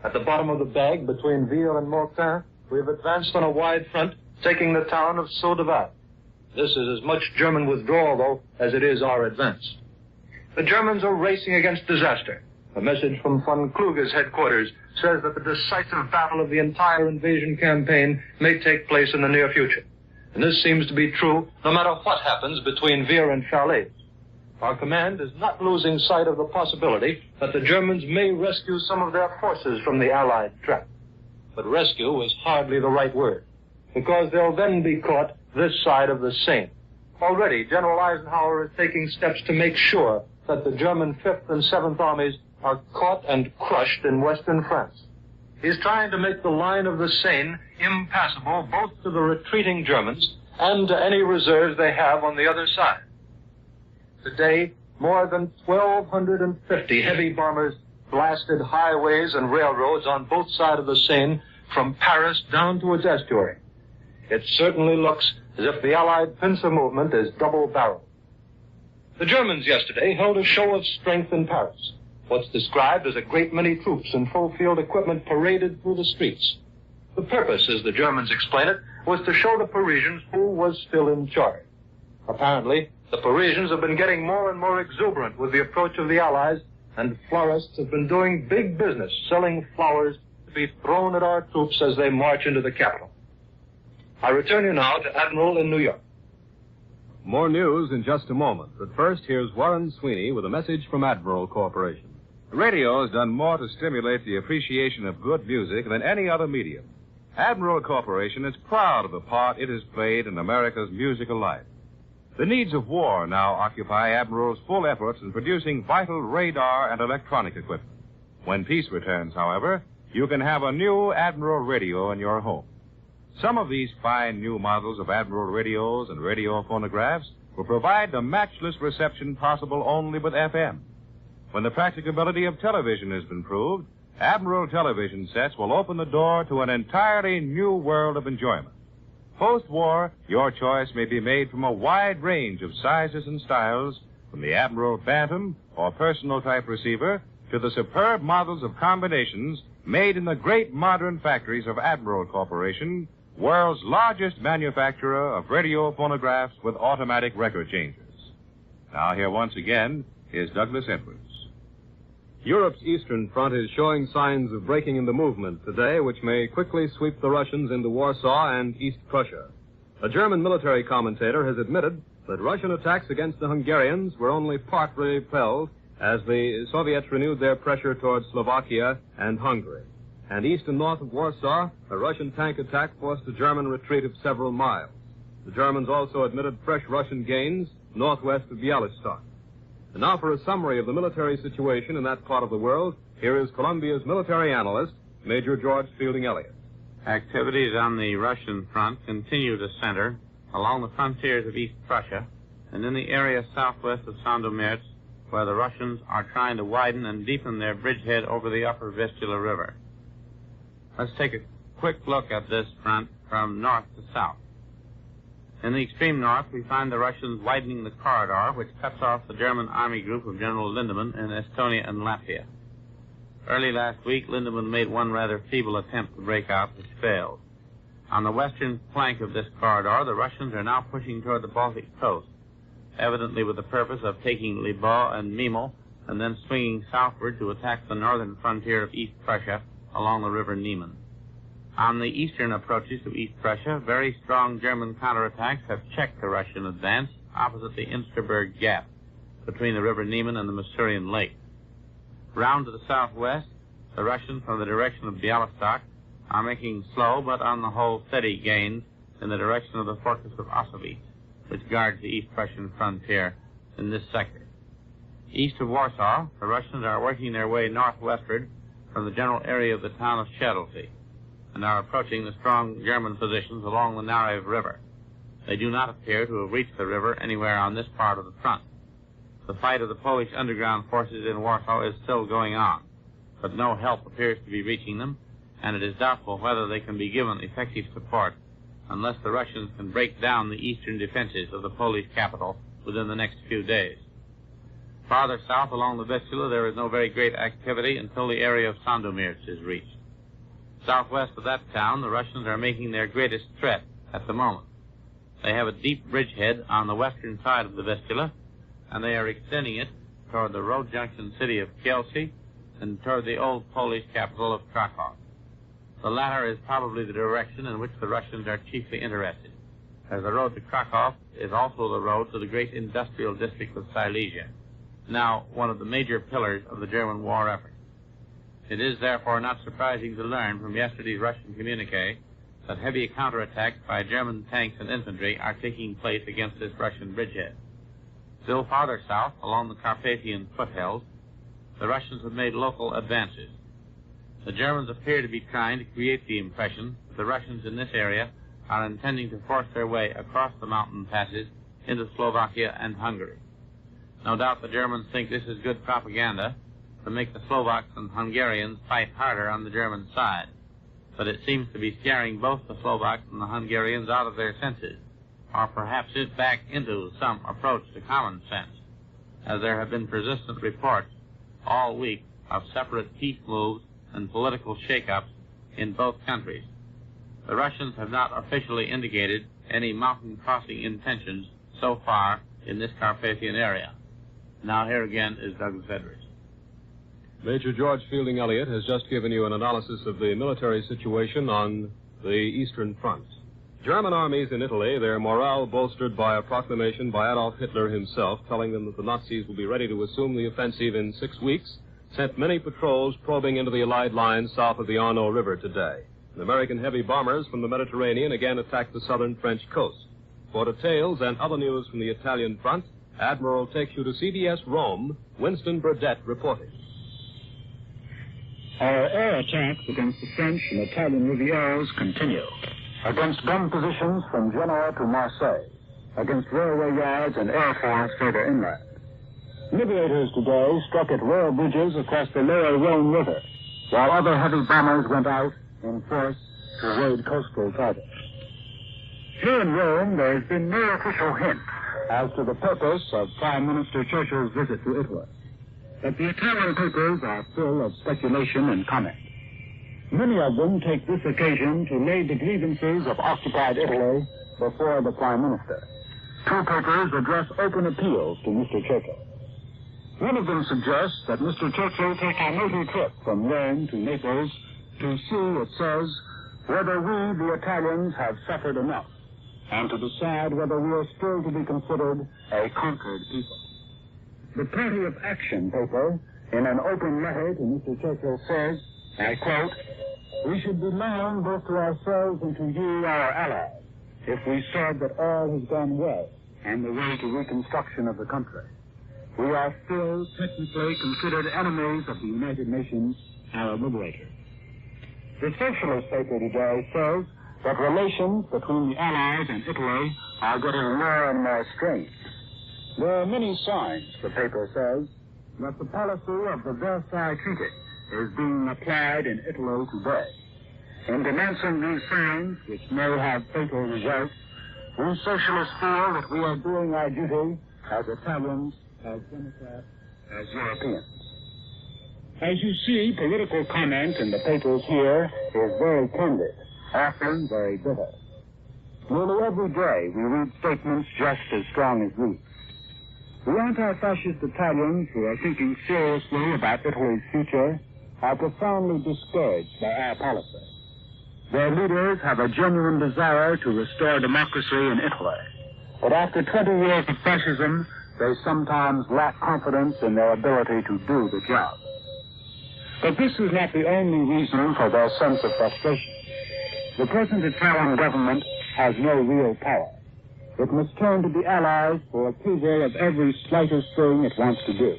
At the bottom of the bag, between Ville and Mortain, we have advanced on a wide front, taking the town of Saudeval. This is as much German withdrawal, though, as it is our advance. The Germans are racing against disaster. A message from von Kluge's headquarters says that the decisive battle of the entire invasion campaign may take place in the near future. And this seems to be true no matter what happens between Vire and Falaise. Our command is not losing sight of the possibility that the Germans may rescue some of their forces from the Allied trap. But rescue is hardly the right word, because they'll then be caught this side of the Seine. Already, General Eisenhower is taking steps to make sure that the German 5th and 7th Armies are caught and crushed in western France. He's trying to make the line of the Seine impassable both to the retreating Germans and to any reserves they have on the other side. Today, more than 1,250 heavy bombers blasted highways and railroads on both sides of the Seine from Paris down to its estuary. It certainly looks as if the Allied pincer movement is double-barreled. The Germans yesterday held a show of strength in Paris. What's described as a great many troops in full-field equipment paraded through the streets. The purpose, as the Germans explain it, was to show the Parisians who was still in charge. Apparently, the Parisians have been getting more and more exuberant with the approach of the Allies, and florists have been doing big business selling flowers to be thrown at our troops as they march into the capital. I return you now to Admiral in New York. More news in just a moment, but first here's Warren Sweeney with a message from Admiral Corporation. Radio has done more to stimulate the appreciation of good music than any other medium. Admiral Corporation is proud of the part it has played in America's musical life. The needs of war now occupy Admiral's full efforts in producing vital radar and electronic equipment. When peace returns, however, you can have a new Admiral radio in your home. Some of these fine new models of Admiral radios and radio phonographs will provide the matchless reception possible only with FM. When the practicability of television has been proved, Admiral television sets will open the door to an entirely new world of enjoyment. Post-war, your choice may be made from a wide range of sizes and styles, from the Admiral Bantam or personal type receiver to the superb models of combinations made in the great modern factories of Admiral Corporation, world's largest manufacturer of radio phonographs with automatic record changers. Now here once again is Douglas Edwards. Europe's eastern front is showing signs of breaking into movement today, which may quickly sweep the Russians into Warsaw and East Prussia. A German military commentator has admitted that Russian attacks against the Hungarians were only partly repelled as the Soviets renewed their pressure towards Slovakia and Hungary. And east and north of Warsaw, a Russian tank attack forced a German retreat of several miles. The Germans also admitted fresh Russian gains northwest of Bialystok. And now for a summary of the military situation in that part of the world, here is Columbia's military analyst, Major George Fielding Elliott. Activities on the Russian front continue to center along the frontiers of East Prussia and in the area southwest of Sandomierz, where the Russians are trying to widen and deepen their bridgehead over the upper Vistula River. Let's take a quick look at this front from north to south. In the extreme north, we find the Russians widening the corridor, which cuts off the German army group of General Lindemann in Estonia and Latvia. Early last week, Lindemann made one rather feeble attempt to break out, which failed. On the western flank of this corridor, the Russians are now pushing toward the Baltic coast, evidently with the purpose of taking Libau and Memel and then swinging southward to attack the northern frontier of East Prussia along the river Niemen. On the eastern approaches to East Prussia, very strong German counterattacks have checked the Russian advance opposite the Insterburg Gap between the river Niemen and the Masurian Lake. Round to the southwest, the Russians from the direction of Bialystok are making slow but on the whole steady gains in the direction of the fortress of Ossowiec, which guards the East Prussian frontier in this sector. East of Warsaw, the Russians are working their way northwestward from the general area of the town of Shettlesea and are approaching the strong German positions along the Narev River. They do not appear to have reached the river anywhere on this part of the front. The fight of the Polish underground forces in Warsaw is still going on, but no help appears to be reaching them, and it is doubtful whether they can be given effective support unless the Russians can break down the eastern defenses of the Polish capital within the next few days. Farther south along the Vistula, there is no very great activity until the area of Sandomierz is reached. Southwest of that town, the Russians are making their greatest threat at the moment. They have a deep bridgehead on the western side of the Vistula, and they are extending it toward the road junction city of Kielce and toward the old Polish capital of Krakow. The latter is probably the direction in which the Russians are chiefly interested, as the road to Krakow is also the road to the great industrial district of Silesia, now one of the major pillars of the German war effort. It is therefore not surprising to learn from yesterday's Russian communique that heavy counterattacks by German tanks and infantry are taking place against this Russian bridgehead. Still farther south, along the Carpathian foothills, the Russians have made local advances. The Germans appear to be trying to create the impression that the Russians in this area are intending to force their way across the mountain passes into Slovakia and Hungary. No doubt the Germans think this is good propaganda to make the Slovaks and Hungarians fight harder on the German side. But it seems to be scaring both the Slovaks and the Hungarians out of their senses, or perhaps it back into some approach to common sense, as there have been persistent reports all week of separate peace moves and political shake-ups in both countries. The Russians have not officially indicated any mountain crossing intentions so far in this Carpathian area. Now here again is Douglas Edwards. Major George Fielding Elliott has just given you an analysis of the military situation on the Eastern Front. German armies in Italy, their morale bolstered by a proclamation by Adolf Hitler himself telling them that the Nazis will be ready to assume the offensive in 6 weeks, sent many patrols probing into the Allied lines south of the Arno River today. And American heavy bombers from the Mediterranean again attacked the southern French coast. For details and other news from the Italian front, Admiral takes you to CBS Rome, Winston Burdett reporting. Our air attacks against the French and Italian Rivieras continue. Against gun positions from Genoa to Marseille. Against railway yards and airfields further inland. Liberators today struck at rail bridges across the lower Rhone River, while other heavy bombers went out in force to raid coastal targets. Here in Rome, there has been no official hint as to the purpose of Prime Minister Churchill's visit to Italy. But the Italian papers are full of speculation and comment. Many of them take this occasion to lay the grievances of occupied Italy before the Prime Minister. Two papers address open appeals to Mr. Churchill. One of them suggests that Mr. Churchill take a motor trip from Rome to Naples to see, it says, whether we, the Italians, have suffered enough, and to decide whether we are still to be considered a conquered people. The Party of Action paper, in an open letter to Mr. Churchill, says, I quote, we should be lying both to ourselves and to you, our allies, if we said that all has gone well on the way to reconstruction of the country. We are still technically considered enemies of the United Nations, our liberators. The Socialist paper today says that relations between the Allies and Italy are getting more and more strained. There are many signs, the paper says, that the policy of the Versailles Treaty is being applied in Italy today. In denouncing these signs, which may have fatal results, we socialists feel that we are doing our duty as Italians, as Democrats, as Europeans. As you see, political comment in the papers here is very candid, often very bitter. Nearly every day we read statements just as strong as these. The anti-fascist Italians who are thinking seriously about Italy's future are profoundly discouraged by our policy. Their leaders have a genuine desire to restore democracy in Italy. But after 20 years of fascism, they sometimes lack confidence in their ability to do the job. But this is not the only reason for their sense of frustration. The present Italian government has no real power. It must turn to the Allies for approval of every slightest thing it wants to do.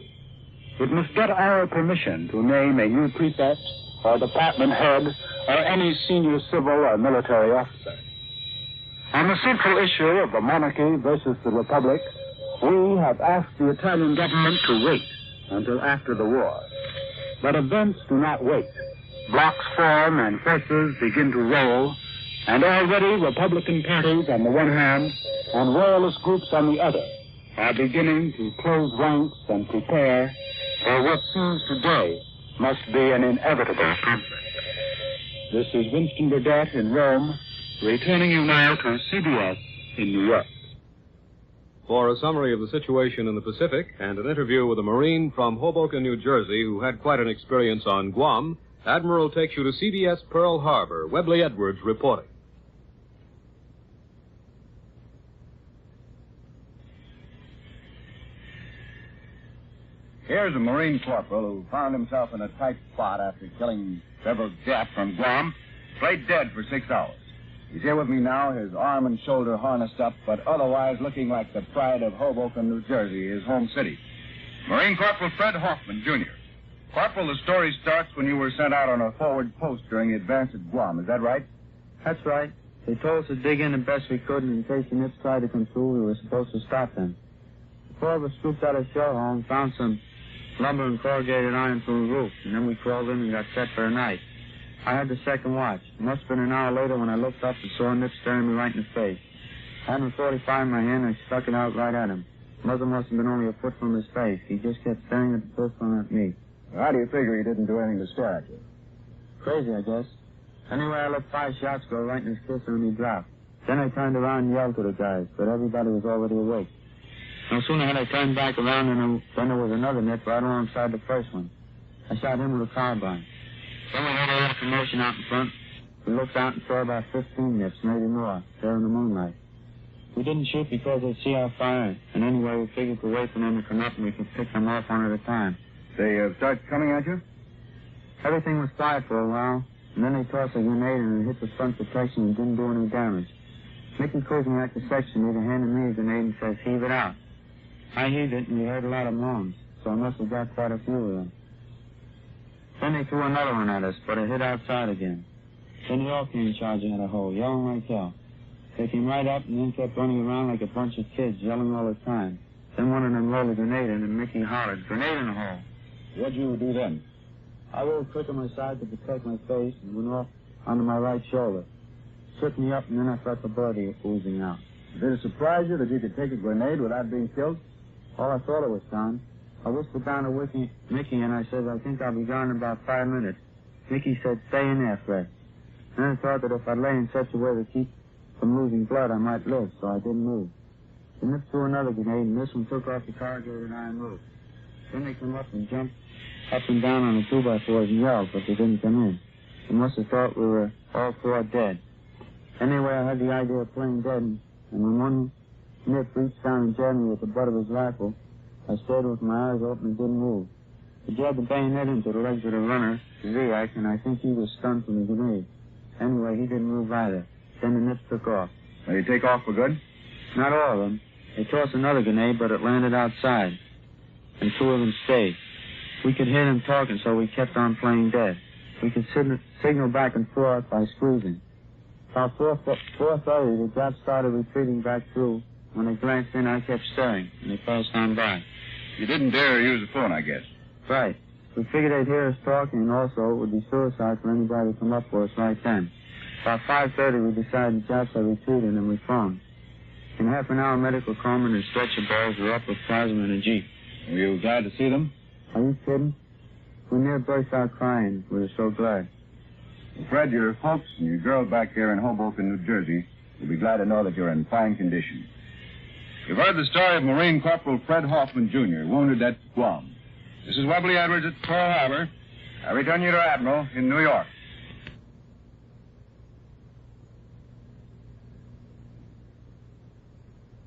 It must get our permission to name a new prefect or department head or any senior civil or military officer. On the central issue of the monarchy versus the republic, we have asked the Italian government to wait until after the war. But events do not wait. Blocks form and forces begin to roll, and already Republican parties on the one hand and royalist groups on the other are beginning to close ranks and prepare for what seems today must be an inevitable conflict. This is Winston Burdett in Rome, returning you now to CBS in New York. For a summary of the situation in the Pacific and an interview with a Marine from Hoboken, New Jersey, who had quite an experience on Guam, Admiral takes you to CBS Pearl Harbor. Webley Edwards reporting. Here's a Marine corporal who found himself in a tight spot after killing several Japs from Guam. Played dead for 6 hours. He's here with me now, his arm and shoulder harnessed up, but otherwise looking like the pride of Hoboken, New Jersey, his home city. Marine Corporal Fred Hoffman, Jr. Corporal, the story starts when you were sent out on a forward post during the advance at Guam. Is that right? That's right. They told us to dig in the best we could, and in case the Nips tried to come through, we were supposed to stop them. Four of us scooped out a shell hole and found some lumber and corrugated iron from the roof, and then we crawled in and got set for the night. I had the second watch. It must have been an hour later when I looked up and saw Nip staring me right in the face. I had my .45 in my hand and I stuck it out right at him. The muzzle must have been only a foot from his face. He just kept staring at the pistol and at me. How do you figure he didn't do anything to stare at you? Crazy, I guess. Anyway, I let 5 shots go right in his kisser and he dropped. Then I turned around and yelled to the guys, but everybody was already awake. No sooner had I turned back around than there was another nip right alongside the first one. I shot him with a carbine. Then we had a little commotion out in front. We looked out and saw about 15 nips, maybe more, there in the moonlight. We didn't shoot because they'd see our fire, and anyway, we figured to wait for them to come up and we could pick them off one at a time. They start coming at you? Everything was quiet for a while, and then they tossed a grenade and it hit the front protection and didn't do any damage. Mickey Kuzniak, the section leader, handed me a grenade and says, heave it out. I heaved it, and we heard a lot of moans, so I must have got quite a few of them. Then they threw another one at us, but it hit outside again. Then they all came charging at a hole, yelling like hell. They came right up and then kept running around like a bunch of kids, yelling all the time. Then one of them rolled a grenade in, and Mickey hollered, "Grenade in the hole." What'd you do then? I rolled quick on my side to protect my face and went off onto my right shoulder. Tripped me up, and then I felt the blood oozing out. Did it surprise you that you could take a grenade without being killed? All I thought it was done. I whispered down to Mickey, and I said, I think I'll be gone in about 5 minutes. Mickey said, stay in there, Fred. Then I thought that if I lay in such a way to keep from losing blood, I might live, so I didn't move. Then Nip threw another grenade, and this one took off the corrugated iron roof. Then they came up and jumped up and down on the 2x4s and yelled, but they didn't come in. They must have thought we were all 4 dead. Anyway, I had the idea of playing dead, and when one Nip reached down and jabbed me with the butt of his rifle, I stayed with my eyes open and didn't move. He jabbed the bayonet into the legs of the runner, Ziak, and I think he was stunned from the grenade. Anyway, he didn't move either. Then the Nips took off. They take off for good? Not all of them. They tossed another grenade, but it landed outside, and 2 of them stayed. We could hear them talking, so we kept on playing dead. We could signal back and forth by squeezing. About 4:30, the Japs started retreating back through. When they glanced in, I kept staring, and they passed on by. You didn't dare use the phone, I guess. Right. We figured they'd hear us talking, and also it would be suicide for anybody to come up for us right then. About 5:30, we decided the Japs had retreated, and we phoned. In half an hour, medical corpsmen and stretcher bearers were up with plasma in a jeep. Were you glad to see them? Are you kidding? We near burst out crying. We were so glad. Well, Fred, your folks and your girl back there in Hoboken, New Jersey, will be glad to know that you're in fine condition. You've heard the story of Marine Corporal Fred Hoffman, Jr., wounded at Guam. This is Webley Edwards at Pearl Harbor. I return you to Admiral in New York.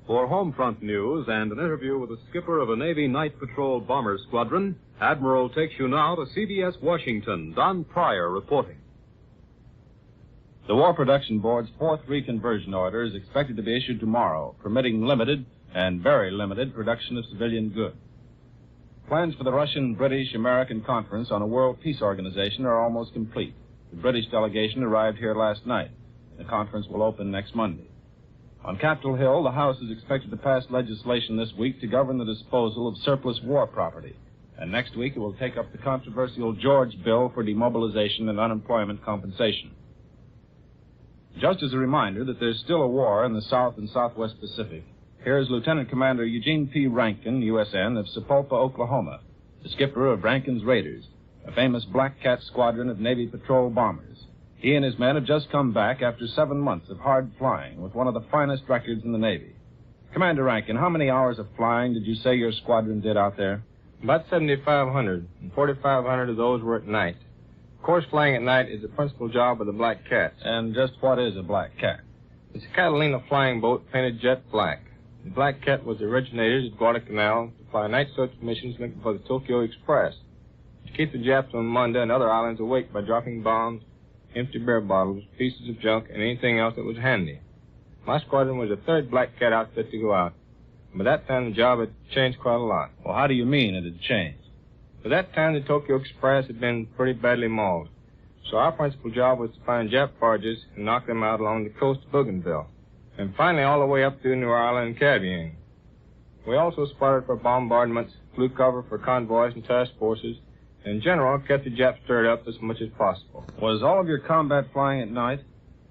For Homefront news and an interview with the skipper of a Navy Night Patrol Bomber Squadron, Admiral takes you now to CBS Washington. Don Pryor reporting. The War Production Board's 4th reconversion order is expected to be issued tomorrow, permitting limited and very limited production of civilian goods. Plans for the Russian, British, American Conference on a World Peace Organization are almost complete. The British delegation arrived here last night. The conference will open next Monday. On Capitol Hill, the House is expected to pass legislation this week to govern the disposal of surplus war property. And next week it will take up the controversial George Bill for demobilization and unemployment compensation. Just as a reminder that there's still a war in the South and Southwest Pacific, here is Lieutenant Commander Eugene P. Rankin, USN, of Sapulpa, Oklahoma, the skipper of Rankin's Raiders, a famous Black Cat squadron of Navy patrol bombers. He and his men have just come back after 7 months of hard flying with one of the finest records in the Navy. Commander Rankin, how many hours of flying did you say your squadron did out there? About 7,500, and 4,500 of those were at night. Of course, flying at night is the principal job of the Black Cats. And just what is a Black Cat? It's a Catalina flying boat painted jet black. The Black Cat was originated at Guadalcanal to fly night search missions looking for the Tokyo Express, to keep the Japs on Munda and other islands awake by dropping bombs, empty beer bottles, pieces of junk, and anything else that was handy. My squadron was the 3rd Black Cat outfit to go out. By that time, the job had changed quite a lot. Well, how do you mean it had changed? By that time, the Tokyo Express had been pretty badly mauled. So our principal job was to find Jap barges and knock them out along the coast of Bougainville, and finally all the way up through New Ireland and Caribbean. We also spotted for bombardments, flew cover for convoys and task forces, and in general kept the Japs stirred up as much as possible. Was all of your combat flying at night?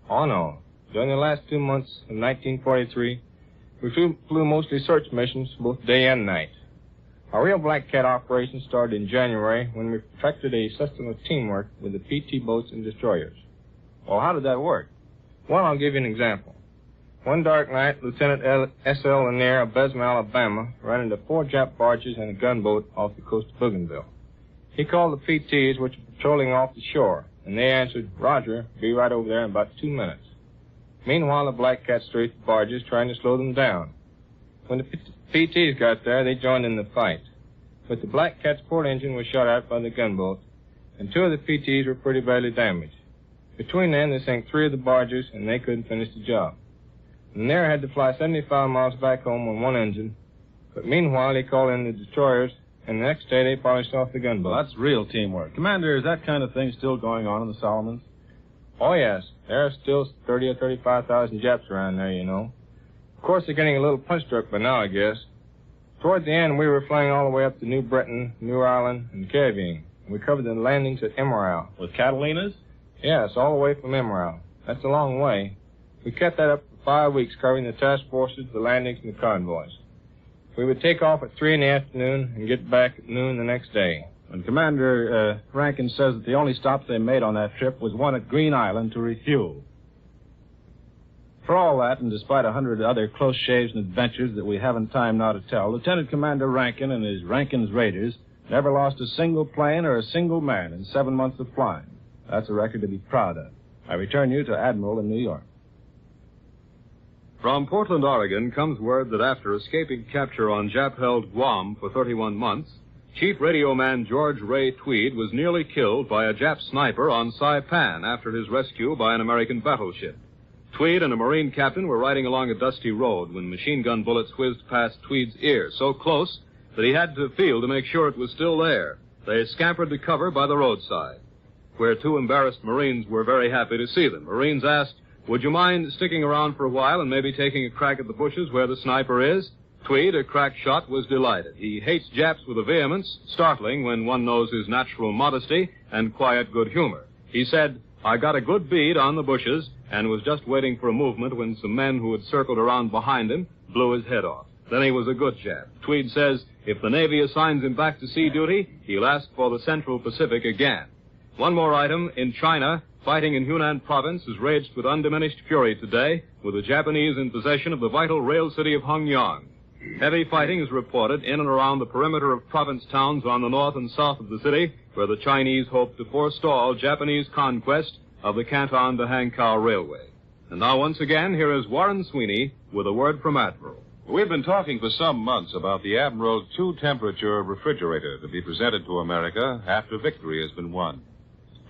Oh, no. During the last 2 months of 1943, we flew mostly search missions both day and night. Our real Black Cat operation started in January when we perfected a system of teamwork with the PT boats and destroyers. Well, how did that work? Well, I'll give you an example. One dark night, Lieutenant S.L. Lanier of Besma, Alabama, ran into 4 Jap barges and a gunboat off the coast of Bougainville. He called the PTs, which were patrolling off the shore, and they answered, "Roger, be right over there in about 2 minutes." Meanwhile, the Black Cat strafed the barges, trying to slow them down. When the PTs got there, they joined in the fight. But the Black Cat's port engine was shot out by the gunboat, and 2 of the PTs were pretty badly damaged. Between them, they sank 3 of the barges, and they couldn't finish the job. Lanier had to fly 75 miles back home on 1 engine, but meanwhile, he called in the destroyers, and the next day they polished off the gunboat. Well, that's real teamwork. Commander, is that kind of thing still going on in the Solomons? Oh, yes. There are still 30 or 35,000 Japs around there, you know. Of course, they're getting a little punch-drunk by now, I guess. Toward the end, we were flying all the way up to New Britain, New Ireland, and Caribbean. We covered the landings at Emerald. With Catalinas? Yes, all the way from Emerald. That's a long way. We kept that up for 5 weeks, covering the task forces, the landings, and the convoys. We would take off at 3 in the afternoon and get back at noon the next day. And Commander Rankin says that the only stop they made on that trip was one at Green Island to refuel. For all that, and despite 100 other close shaves and adventures that we haven't time now to tell, Lieutenant Commander Rankin and his Rankin's Raiders never lost a single plane or a single man in 7 months of flying. That's a record to be proud of. I return you to Admiral in New York. From Portland, Oregon, comes word that after escaping capture on Jap-held Guam for 31 months, Chief Radio Man George Ray Tweed was nearly killed by a Jap sniper on Saipan after his rescue by an American battleship. Tweed and a Marine captain were riding along a dusty road when machine gun bullets whizzed past Tweed's ear, so close that he had to feel to make sure it was still there. They scampered to cover by the roadside, where 2 embarrassed Marines were very happy to see them. Marines asked, "Would you mind sticking around for a while and maybe taking a crack at the bushes where the sniper is?" Tweed, a crack shot, was delighted. He hates Japs with a vehemence startling when one knows his natural modesty and quiet good humor. He said, "I got a good bead on the bushes and was just waiting for a movement when some men who had circled around behind him blew his head off. Then he was a good Jap." Tweed says if the Navy assigns him back to sea duty, he'll ask for the Central Pacific again. One more item. In China, fighting in Hunan province has raged with undiminished fury today, with the Japanese in possession of the vital rail city of Hongyang. Heavy fighting is reported in and around the perimeter of province towns on the north and south of the city, where the Chinese hope to forestall Japanese conquest of the Canton to Hankow Railway. And now, once again, here is Warren Sweeney with a word from Admiral. We've been talking for some months about the Admiral 2-temperature refrigerator to be presented to America after victory has been won.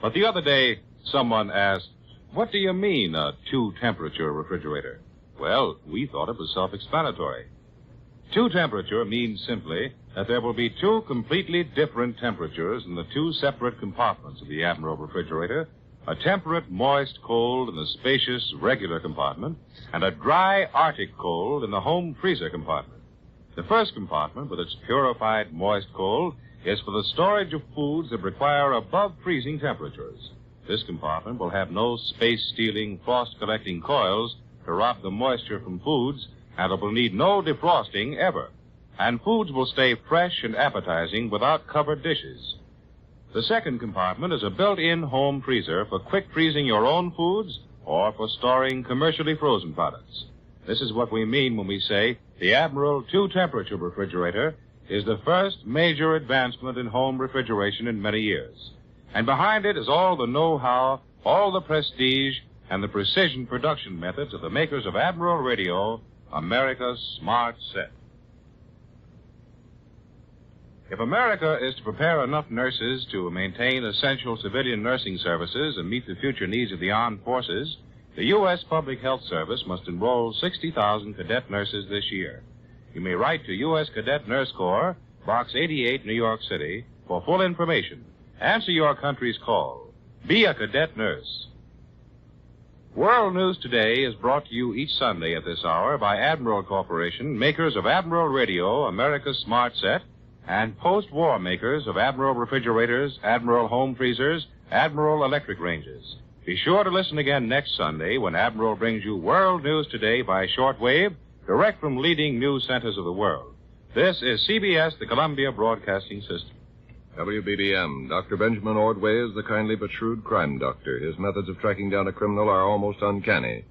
But the other day, someone asked, "What do you mean, a 2-temperature refrigerator?" Well, we thought it was self-explanatory. 2-temperature means simply that there will be 2 completely different temperatures in the 2 separate compartments of the Admiral refrigerator, a temperate, moist cold in the spacious, regular compartment, and a dry, Arctic cold in the home freezer compartment. The first compartment, with its purified, moist cold, is for the storage of foods that require above-freezing temperatures. This compartment will have no space-stealing, frost-collecting coils to rob the moisture from foods, and it will need no defrosting ever. And foods will stay fresh and appetizing without covered dishes. The second compartment is a built-in home freezer for quick freezing your own foods or for storing commercially frozen products. This is what we mean when we say the Admiral 2-temperature refrigerator is the first major advancement in home refrigeration in many years. And behind it is all the know-how, all the prestige, and the precision production methods of the makers of Admiral Radio, America's smart set. If America is to prepare enough nurses to maintain essential civilian nursing services and meet the future needs of the armed forces, the U.S. Public Health Service must enroll 60,000 cadet nurses this year. You may write to U.S. Cadet Nurse Corps, Box 88, New York City, for full information. Answer your country's call. Be a cadet nurse. World News Today is brought to you each Sunday at this hour by Admiral Corporation, makers of Admiral Radio, America's Smart Set, and post-war makers of Admiral refrigerators, Admiral home freezers, Admiral electric ranges. Be sure to listen again next Sunday when Admiral brings you World News Today by shortwave, direct from leading news centers of the world. This is CBS, the Columbia Broadcasting System. WBBM. Dr. Benjamin Ordway is the kindly but shrewd crime doctor. His methods of tracking down a criminal are almost uncanny.